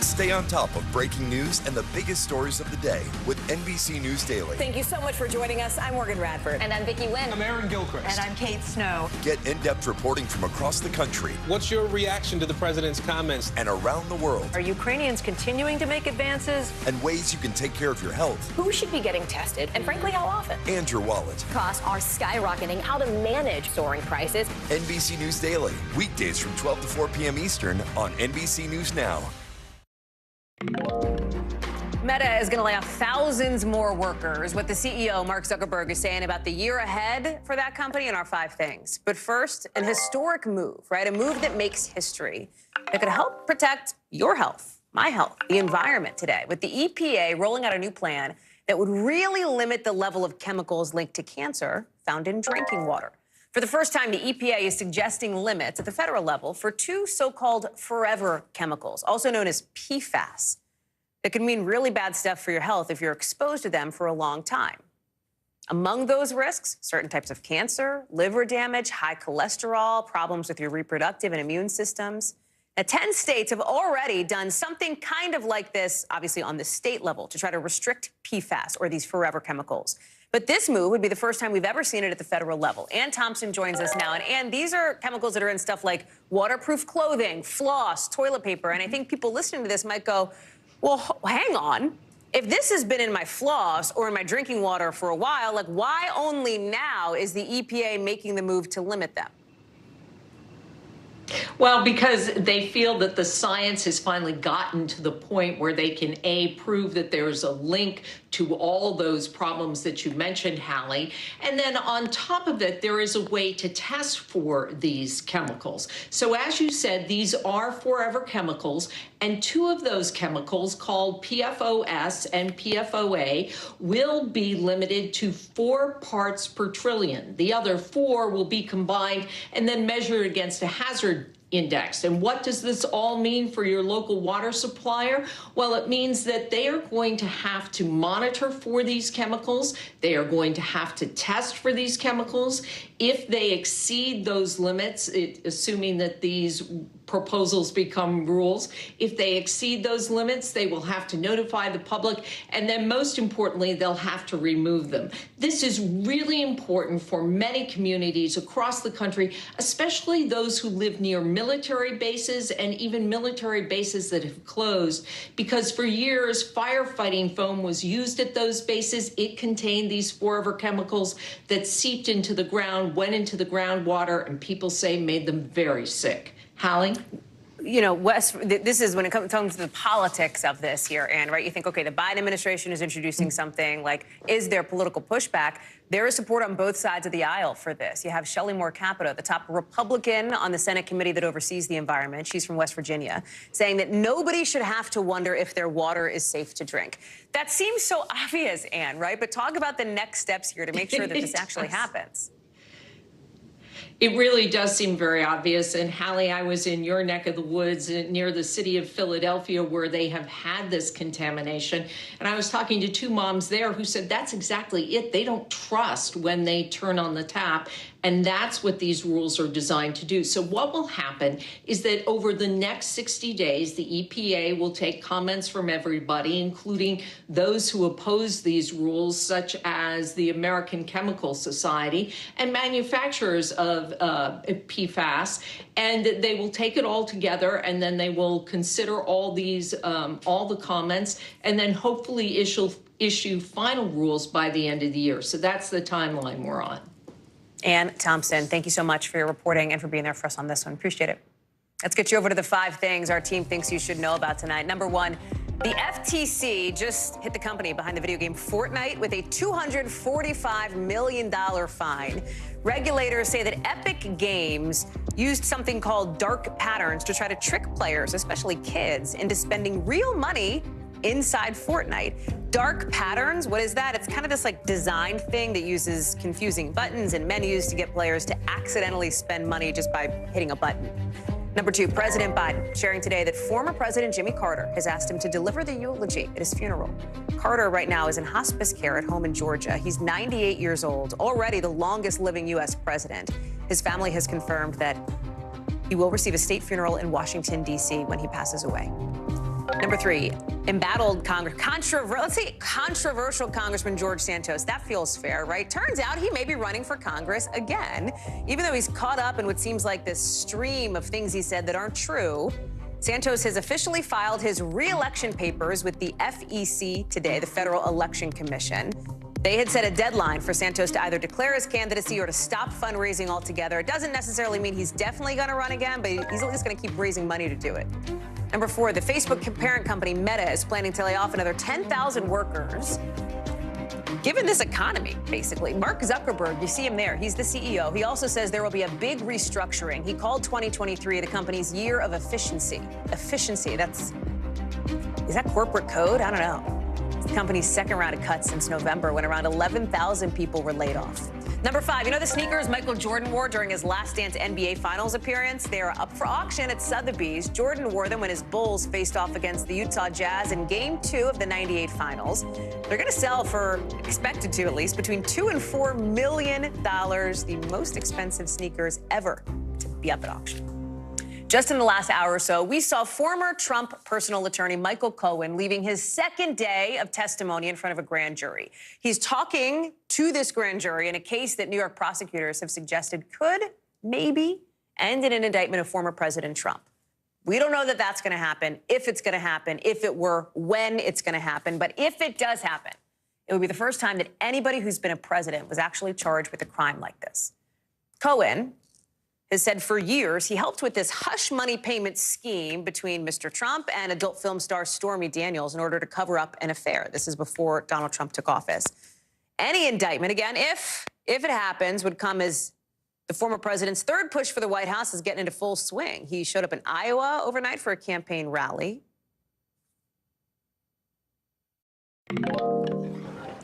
Stay on top of breaking news and the biggest stories of the day with NBC News Daily. Thank you so much for joining us. I'm Morgan Radford. And I'm Vicki Wynn. I'm Aaron Gilchrist. And I'm Kate Snow. Get in-depth reporting from across the country. What's your reaction to the president's comments? And around the world. Are Ukrainians continuing to make advances? And ways you can take care of your health. Who should be getting tested? And frankly, how often? And your wallet. Costs are skyrocketing. How to manage soaring prices. NBC News Daily. Weekdays from 12 to 4 p.m. Eastern on NBC News Now. Meta is going to lay off thousands more workers. What the CEO, Mark Zuckerberg, is saying about the year ahead for that company and our 5 things. But first, an historic move, right? A move that makes history that could help protect your health, my health, the environment today, with the EPA rolling out a new plan that would really limit the level of chemicals linked to cancer found in drinking water. For the first time, the EPA is suggesting limits at the federal level for 2 so-called forever chemicals, also known as PFAS. That could mean really bad stuff for your health if you're exposed to them for a long time. Among those risks, certain types of cancer, liver damage, high cholesterol, problems with your reproductive and immune systems. Now, 10 states have already done something kind of like this, obviously on the state level, to try to restrict PFAS, or these forever chemicals. But this move would be the first time we've ever seen it at the federal level. Ann Thompson joins us now. And Ann, these are chemicals that are in stuff like waterproof clothing, floss, toilet paper. And I think people listening to this might go, well, hang on. If this has been in my floss or in my drinking water for a while, like, why only now is the EPA making the move to limit them? Well, because they feel that the science has finally gotten to the point where they can, A, prove that there's a link to all those problems that you mentioned, Hallie. And then on top of it, there is a way to test for these chemicals. So as you said, these are forever chemicals, and 2 of those chemicals, called PFOS and PFOA, will be limited to 4 parts per trillion. The other 4 will be combined and then measured against a hazard index. And what does this all mean for your local water supplier? Well, it means that they are going to have to monitor for these chemicals. They are going to have to test for these chemicals. If they exceed those limits, assuming that these proposals become rules, if they exceed those limits, they will have to notify the public, and then most importantly, they'll have to remove them. This is really important for many communities across the country, especially those who live near military bases and even military bases that have closed, because for years, firefighting foam was used at those bases. It contained these forever chemicals that seeped into the ground, went into the groundwater, and people say made them very sick. Hallie? You know, this is when it comes to the politics of this here, Ann, right? You think, okay, the Biden administration is introducing something, like, is there political pushback? There is support on both sides of the aisle for this. You have Shelley Moore Capito, the top Republican on the Senate committee that oversees the environment. She's from West Virginia, saying that nobody should have to wonder if their water is safe to drink. That seems so obvious, Ann, right? But talk about the next steps here to make sure that this actually happens. It really does seem very obvious. And Hallie, I was in your neck of the woods near the city of Philadelphia where they have had this contamination. And I was talking to 2 moms there who said that's exactly it. They don't trust when they turn on the tap. And that's what these rules are designed to do. So what will happen is that over the next 60 days, the EPA will take comments from everybody, including those who oppose these rules, such as the American Chemical Society and manufacturers of PFAS. And they will take it all together, and then they will consider all these, all the comments, and then hopefully issue final rules by the end of the year. So that's the timeline we're on. Ann Thompson, thank you so much for your reporting and for being there for us on this one. Appreciate it. Let's get you over to the 5 things our team thinks you should know about tonight. Number 1, the FTC just hit the company behind the video game Fortnite with a $245 million fine. Regulators say that Epic Games used something called dark patterns to try to trick players, especially kids, into spending real money inside Fortnite. Dark patterns, what is that? It's kind of this like design thing that uses confusing buttons and menus to get players to accidentally spend money just by hitting a button. Number 2, President Biden sharing today that former President Jimmy Carter has asked him to deliver the eulogy at his funeral. Carter right now is in hospice care at home in Georgia. He's 98 years old, already the longest living U.S. president. His family has confirmed that he will receive a state funeral in Washington, D.C. when he passes away. Number 3, embattled controversial Congressman George Santos. That feels fair, right? Turns out he may be running for Congress again, even though he's caught up in what seems like this stream of things he said that aren't true. Santos has officially filed his re-election papers with the FEC today, the Federal Election Commission. They had set a deadline for Santos to either declare his candidacy or to stop fundraising altogether. It doesn't necessarily mean he's definitely going to run again, but he's at least going to keep raising money to do it. Number 4, the Facebook parent company Meta is planning to lay off another 10,000 workers. Given this economy, basically, Mark Zuckerberg, you see him there. He's the CEO. He also says there will be a big restructuring. He called 2023 the company's year of efficiency. Efficiency, is that corporate code? I don't know. It's the company's second round of cuts since November, when around 11,000 people were laid off. Number 5, you know the sneakers Michael Jordan wore during his Last Dance NBA Finals appearance? They are up for auction at Sotheby's. Jordan wore them when his Bulls faced off against the Utah Jazz in Game 2 of the '98 Finals. They're going to sell for, expected to at least, between $2 and $4 million, the most expensive sneakers ever to be up at auction. Just in the last hour or so, we saw former Trump personal attorney Michael Cohen leaving his second day of testimony in front of a grand jury. He's talking to this grand jury in a case that New York prosecutors have suggested could maybe end in an indictment of former President Trump. We don't know that that's going to happen, if it's going to happen, if it were, when it's going to happen. But if it does happen, it would be the first time that anybody who's been a president was actually charged with a crime like this. Cohen has said for years he helped with this hush money payment scheme between Mr. Trump and adult film star Stormy Daniels in order to cover up an affair. This is before Donald Trump took office. Any indictment, again, if it happens, would come as the former president's third push for the White House is getting into full swing. He showed up in Iowa overnight for a campaign rally.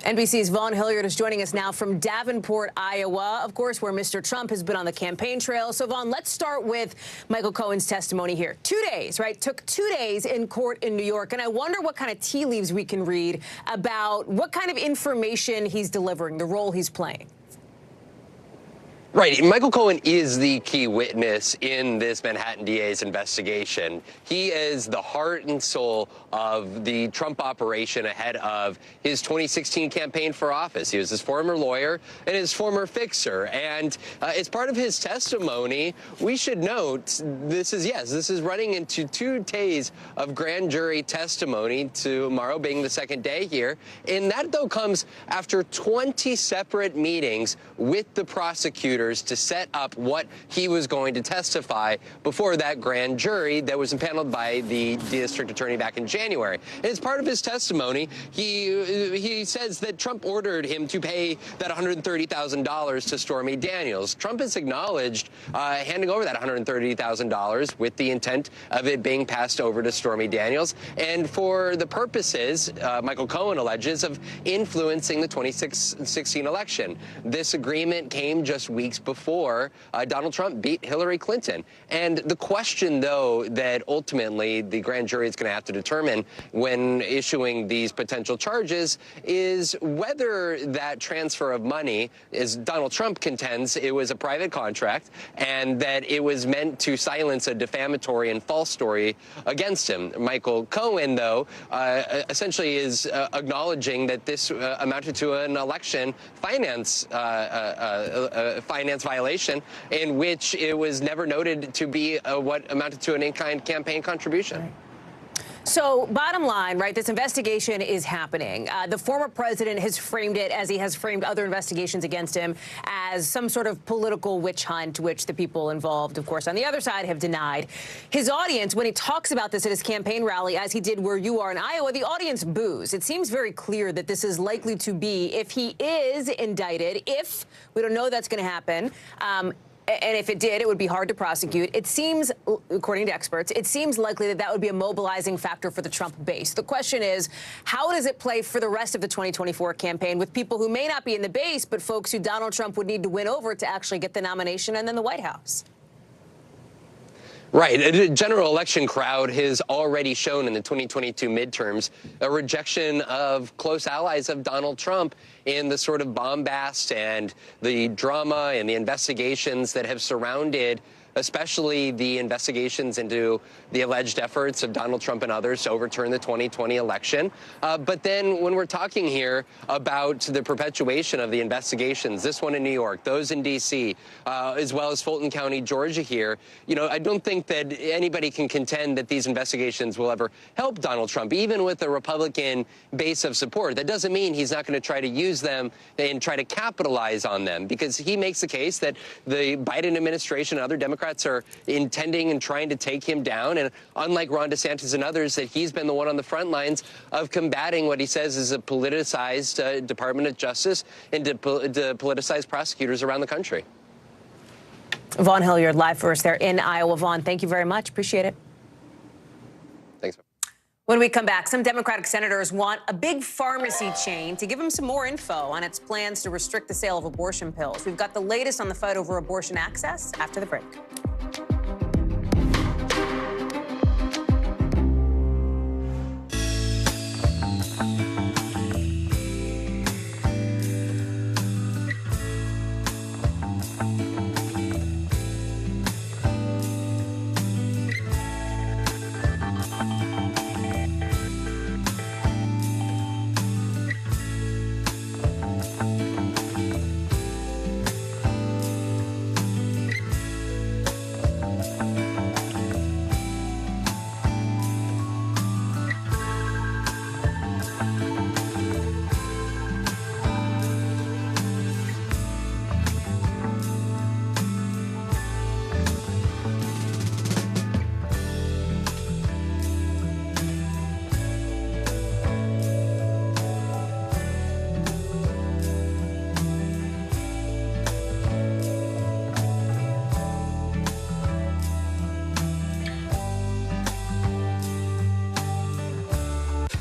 NBC's Vaughn Hilliard is joining us now from Davenport, Iowa, of course, where Mr. Trump has been on the campaign trail. So, Vaughn, let's start with Michael Cohen's testimony here. 2 days, right? Took 2 days in court in New York. And I wonder what kind of tea leaves we can read about what kind of information he's delivering, the role he's playing. Right. Michael Cohen is the key witness in this Manhattan DA's investigation. He is the heart and soul of the Trump operation ahead of his 2016 campaign for office. He was his former lawyer and his former fixer. And as part of his testimony, we should note this is running into 2 days of grand jury testimony, tomorrow being the second day here. And that, though, comes after 20 separate meetings with the prosecutor to set up what he was going to testify before that grand jury that was impaneled by the district attorney back in January. And as part of his testimony, he says that Trump ordered him to pay that $130,000 to Stormy Daniels. Trump has acknowledged handing over that $130,000 with the intent of it being passed over to Stormy Daniels, and for the purposes, Michael Cohen alleges, of influencing the 2016 election. This agreement came just weeks before Donald Trump beat Hillary Clinton. And the question, though, that ultimately the grand jury is going to have to determine when issuing these potential charges is whether that transfer of money, as Donald Trump contends, it was a private contract and that it was meant to silence a defamatory and false story against him. Michael Cohen, though, essentially is acknowledging that this amounted to an election finance violation, in which it was never noted to be what amounted to an in-kind campaign contribution. Right. So, bottom line, right, this investigation is happening. The former president has framed it, as he has framed other investigations against him, as some sort of political witch hunt, which the people involved, of course, on the other side have denied. His audience, when he talks about this at his campaign rally, as he did where you are in Iowa, the audience boos. It seems very clear that this is likely to be, if he is indicted, if we don't know that's going to happen, and if it did, it would be hard to prosecute. It seems, according to experts, it seems likely that that would be a mobilizing factor for the Trump base. The question is, how does it play for the rest of the 2024 campaign with people who may not be in the base, but folks who Donald Trump would need to win over to actually get the nomination and then the White House? Right. A general election crowd has already shown in the 2022 midterms a rejection of close allies of Donald Trump in the sort of bombast and the drama and the investigations that have surrounded especially the investigations into the alleged efforts of Donald Trump and others to overturn the 2020 election. But then when we're talking here about the perpetuation of the investigations, this one in New York, those in D.C., as well as Fulton County, Georgia here, I don't think that anybody can contend that these investigations will ever help Donald Trump, even with a Republican base of support. That doesn't mean he's not going to try to use them and try to capitalize on them, because he makes the case that the Biden administration and other Democrats are intending and trying to take him down. And unlike Ron DeSantis and others, that he's been the one on the front lines of combating what he says is a politicized Department of Justice and to politicize prosecutors around the country. Vaughn Hilliard, live for us there in Iowa. Vaughn, thank you very much. Appreciate it. Thanks. When we come back, some Democratic senators want a big pharmacy chain to give them some more info on its plans to restrict the sale of abortion pills. We've got the latest on the fight over abortion access after the break.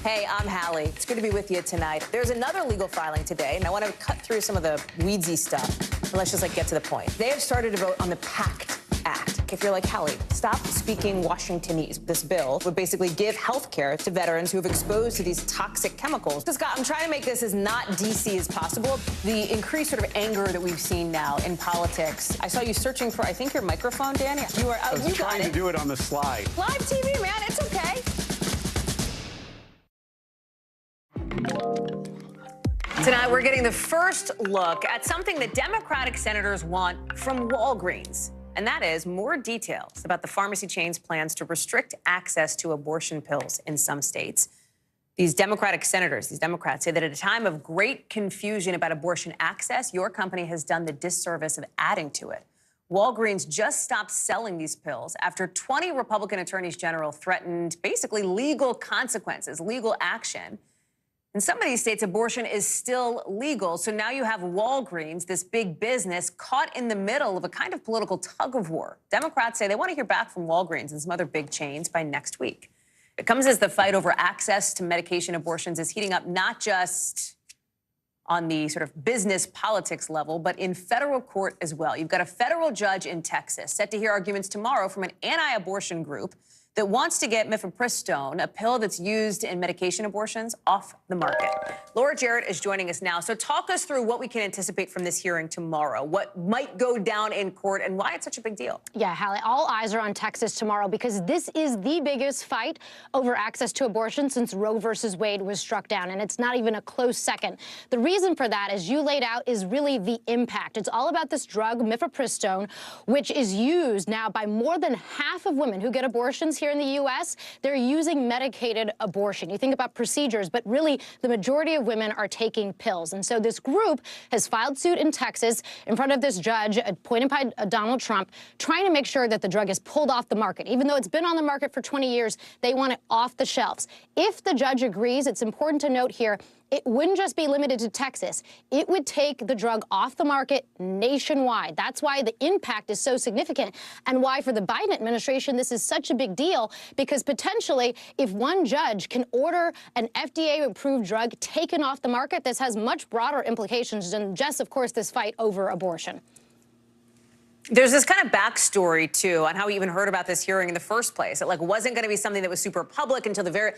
Hey, I'm Hallie. It's good to be with you tonight. There's another legal filing today, and I want to cut through some of the weedsy stuff. And let's just get to the point. They have started to vote on the PACT Act. If you're like, Hallie, stop speaking Washingtonese. This bill would basically give health care to veterans who have exposed to these toxic chemicals. So, Scott, I'm trying to make this as not DC as possible. The increased sort of anger that we've seen now in politics. I saw you searching for, I think, your microphone, Dan. You are. I was trying to do it on the slide. Live TV, man. It's okay. Tonight, we're getting the first look at something that Democratic senators want from Walgreens, and that is more details about the pharmacy chain's plans to restrict access to abortion pills in some states. These Democratic senators, these Democrats, say that at a time of great confusion about abortion access, your company has done the disservice of adding to it. Walgreens just stopped selling these pills after 20 Republican attorneys general threatened basically legal consequences, legal action. In some of these states, abortion is still legal. So now you have Walgreens, this big business, caught in the middle of a kind of political tug of war. Democrats say they want to hear back from Walgreens and some other big chains by next week. It comes as the fight over access to medication abortions is heating up, not just on the sort of business politics level, but in federal court as well. You've got a federal judge in Texas set to hear arguments tomorrow from an anti-abortion group that wants to get mifepristone, a pill that's used in medication abortions, off the market. Laura Jarrett is joining us now. So talk us through what we can anticipate from this hearing tomorrow, what might go down in court, and why it's such a big deal. Yeah, Hallie, all eyes are on Texas tomorrow because this is the biggest fight over access to abortion since Roe versus Wade was struck down, and it's not even a close second. The reason for that, as you laid out, is really the impact. It's all about this drug, mifepristone, which is used now by more than half of women who get abortions here in the U.S., they're using medicated abortion. You think about procedures, but really the majority of women are taking pills. And so this group has filed suit in Texas in front of this judge appointed by Donald Trump, trying to make sure that the drug is pulled off the market. Even though it's been on the market for 20 years, they want it off the shelves. If the judge agrees, it's important to note here, it wouldn't just be limited to Texas. It would take the drug off the market nationwide. That's why the impact is so significant and why for the Biden administration this is such a big deal, because potentially if one judge can order an FDA-approved drug taken off the market, this has much broader implications than just, of course, this fight over abortion. There's this kind of backstory, too, on how we even heard about this hearing in the first place. It, wasn't going to be something that was super public until the very,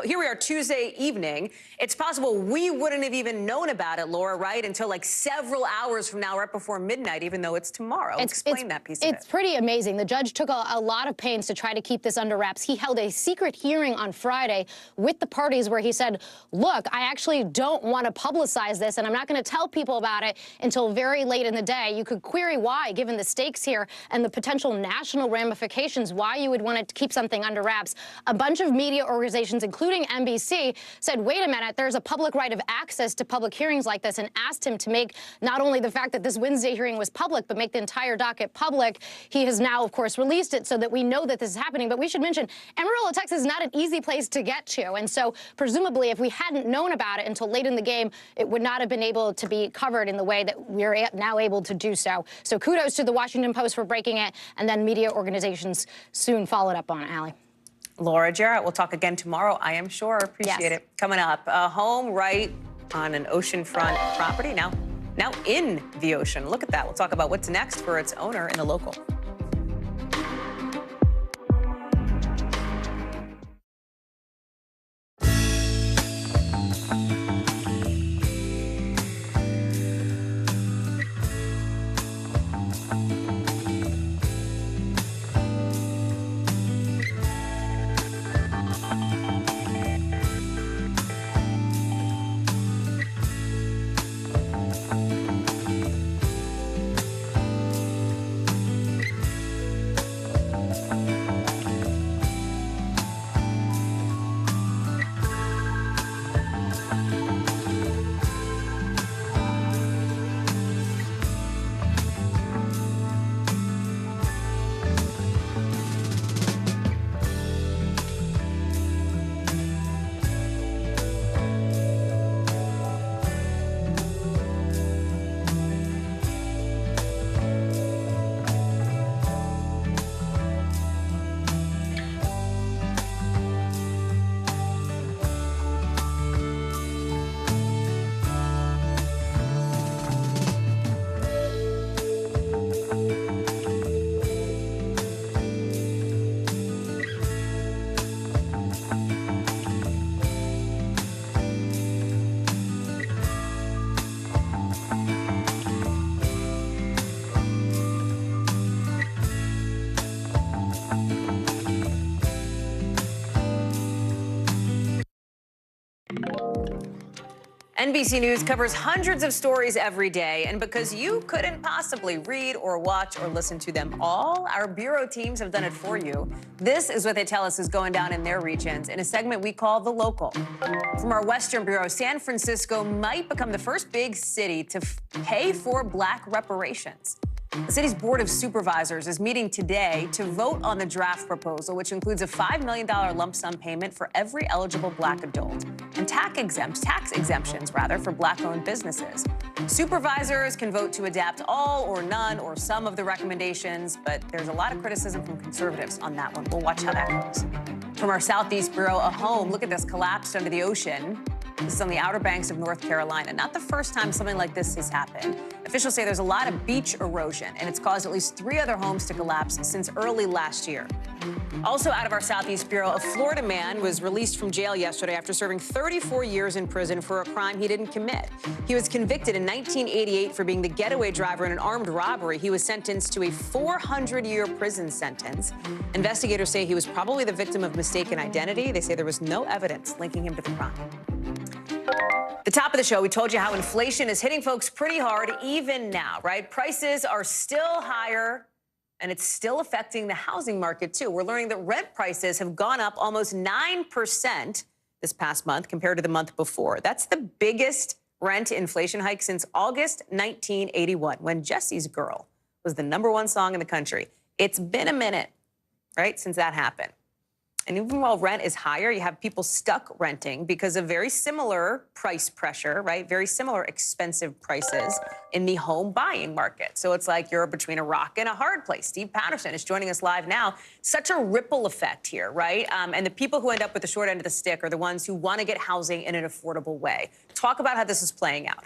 here we are Tuesday evening. It's possible we wouldn't have even known about it, Laura, right, until, several hours from now, right before midnight, even though it's tomorrow. Explain that piece of it. It's pretty amazing. The judge took a lot of pains to try to keep this under wraps. He held a secret hearing on Friday with the parties where he said, look, I actually don't want to publicize this, and I'm not going to tell people about it until very late in the day. You could query why, given the stakes here and the potential national ramifications, why you would want to keep something under wraps. A bunch of media organizations, including NBC, said, wait a minute, there's a public right of access to public hearings like this, and asked him to make not only the fact that this Wednesday hearing was public, but make the entire docket public. He has now, of course, released it so that we know that this is happening. But we should mention, Amarillo, Texas is not an easy place to get to. And so presumably, if we hadn't known about it until late in the game, it would not have been able to be covered in the way that we're now able to do so. So kudos to the Washington Post for breaking it, and then media organizations soon followed up on it, Allie. Laura Jarrett, we'll talk again tomorrow, I am sure. Appreciate it. Coming up, a home right on an oceanfront property now in the ocean. Look at that. We'll talk about what's next for its owner in the local. NBC News covers hundreds of stories every day, and because you couldn't possibly read or watch or listen to them all, our bureau teams have done it for you. This is what they tell us is going down in their regions in a segment we call The Local. From our Western Bureau, San Francisco might become the first big city to pay for Black reparations. The city's Board of Supervisors is meeting today to vote on the draft proposal, which includes a $5 million lump sum payment for every eligible Black adult and tax exemptions for Black-owned businesses. Supervisors can vote to adapt all or none or some of the recommendations, but there's a lot of criticism from conservatives on that one. We'll watch how that goes. From our Southeast Bureau, a home, look at this, collapsed under the ocean. This is on the Outer Banks of North Carolina. Not the first time something like this has happened. Officials say there's a lot of beach erosion, and it's caused at least 3 other homes to collapse since early last year. Also out of our Southeast Bureau, a Florida man was released from jail yesterday after serving 34 years in prison for a crime he didn't commit. He was convicted in 1988 for being the getaway driver in an armed robbery. He was sentenced to a 400-year prison sentence. Investigators say he was probably the victim of mistaken identity. They say there was no evidence linking him to the crime. The top of the show, we told you how inflation is hitting folks pretty hard even now, right? Prices are still higher, and it's still affecting the housing market, too. We're learning that rent prices have gone up almost 9% this past month compared to the month before. That's the biggest rent inflation hike since August 1981, when Jesse's Girl was the #1 song in the country. It's been a minute, right, since that happened. And even while rent is higher, you have people stuck renting because of very similar price pressure, right? Very similar expensive prices in the home buying market. So it's like you're between a rock and a hard place. Steve Patterson is joining us live now. Such a ripple effect here, right? And the people who end up with the short end of the stick are the ones who want to get housing in an affordable way. Talk about how this is playing out.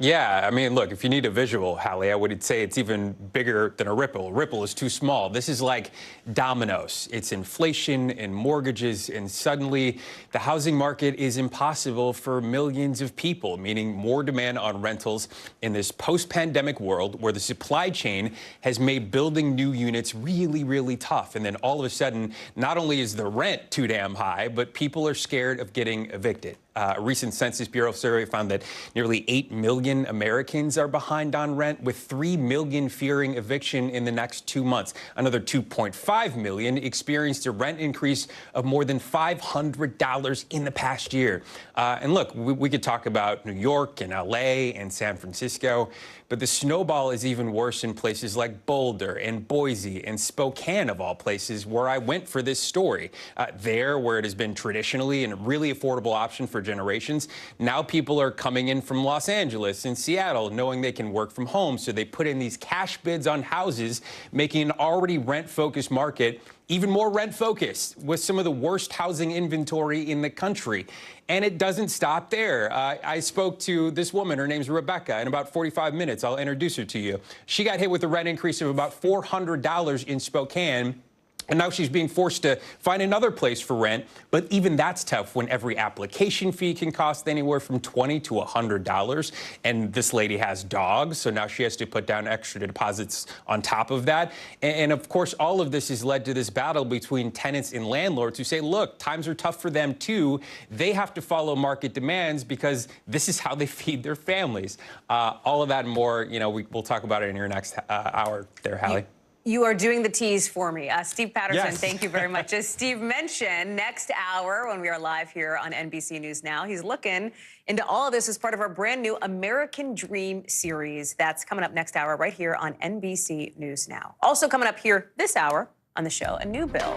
Yeah, I mean, look, if you need a visual, Hallie, I would say it's even bigger than a ripple. A ripple is too small. This is like dominoes. It's inflation and mortgages, and suddenly the housing market is impossible for millions of people, meaning more demand on rentals in this post-pandemic world where the supply chain has made building new units really, really tough. And then all of a sudden, not only is the rent too damn high, but people are scared of getting evicted. A recent Census Bureau survey found that nearly 8 million Americans are behind on rent, with 3 million fearing eviction in the next 2 months. Another 2.5 million experienced a rent increase of more than $500 in the past year. And look, we could talk about New York and LA and San Francisco, but the snowball is even worse in places like Boulder and Boise and Spokane, of all places, where I went for this story. There, where it has been traditionally a really affordable option for generations, now people are coming in from Los Angeles and Seattle knowing they can work from home, so they put in these cash bids on houses, making an already rent-focused market even more rent-focused, with some of the worst housing inventory in the country. And it doesn't stop there. I spoke to this woman, her name's Rebecca, in about 45 minutes. I'll introduce her to you. She got hit with a rent increase of about $400 in Spokane, and now she's being forced to find another place for rent. But even that's tough when every application fee can cost anywhere from $20 to $100. And this lady has dogs, so now she has to put down extra deposits on top of that. And of course, all of this has led to this battle between tenants and landlords who say, look, times are tough for them too. They have to follow market demands because this is how they feed their families. All of that and more, we'll talk about it in your next hour there, Hallie. You are doing the tease for me. Steve Patterson, Yes. Thank you very much. As Steve mentioned, next hour when we are live here on NBC News Now, he's looking into all of this as part of our brand new American Dream series. That's coming up next hour right here on NBC News Now. Also coming up here this hour on the show, a new bill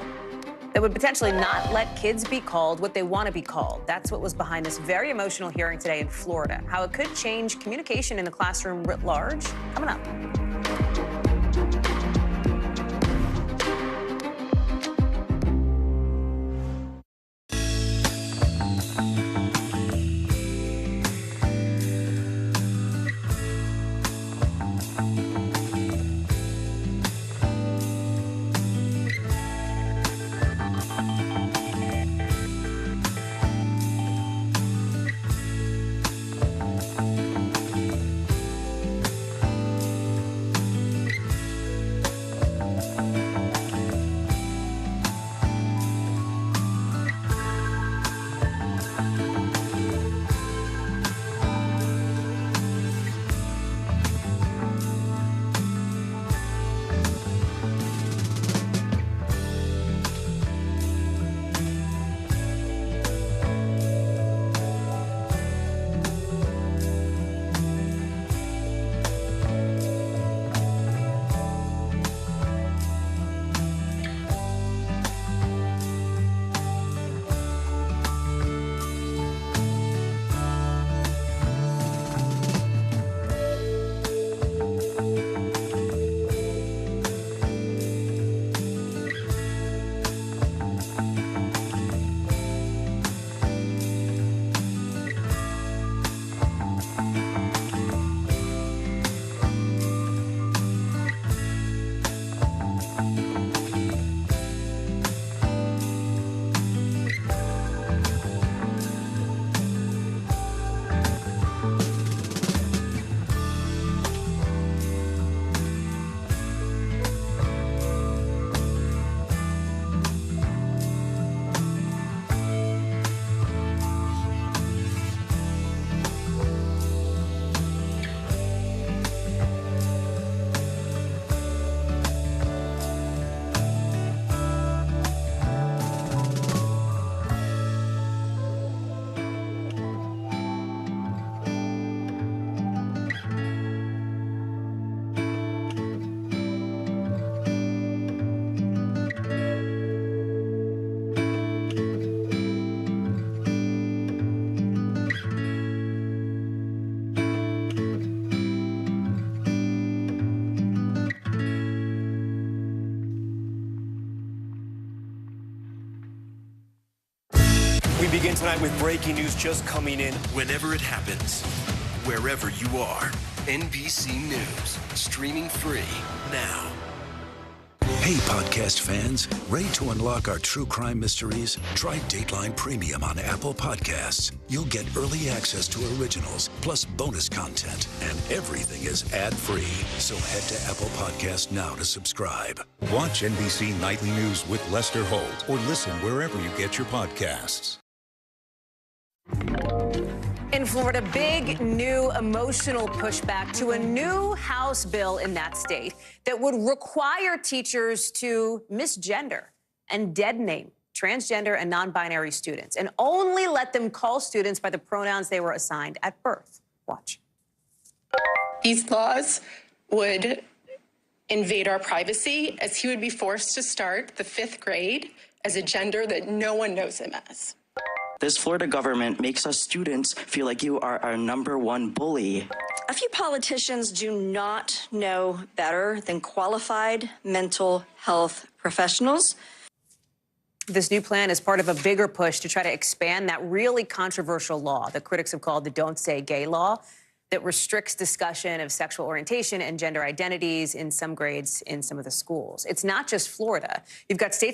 that would potentially not let kids be called what they want to be called. That's what was behind this very emotional hearing today in Florida. How it could change communication in the classroom writ large. Coming up. We begin tonight with breaking news just coming in whenever it happens. wherever you are. NBC News, streaming free now. Hey, podcast fans, ready to unlock our true crime mysteries? Try Dateline Premium on Apple Podcasts. You'll get early access to originals, plus bonus content, and everything is ad-free. So head to Apple Podcasts now to subscribe. Watch NBC Nightly News with Lester Holt or listen wherever you get your podcasts. In Florida, big new emotional pushback to a new House bill in that state that would require teachers to misgender and dead name transgender and non-binary students and only let them call students by the pronouns they were assigned at birth. Watch. These laws would invade our privacy, as he would be forced to start the 5th grade as a gender that no one knows him as. This Florida government makes us students feel like you are our #1 bully. A few politicians do not know better than qualified mental health professionals. This new plan is part of a bigger push to try to expand that really controversial law that critics have called the Don't Say Gay law that restricts discussion of sexual orientation and gender identities in some grades in some of the schools. It's not just Florida. You've got states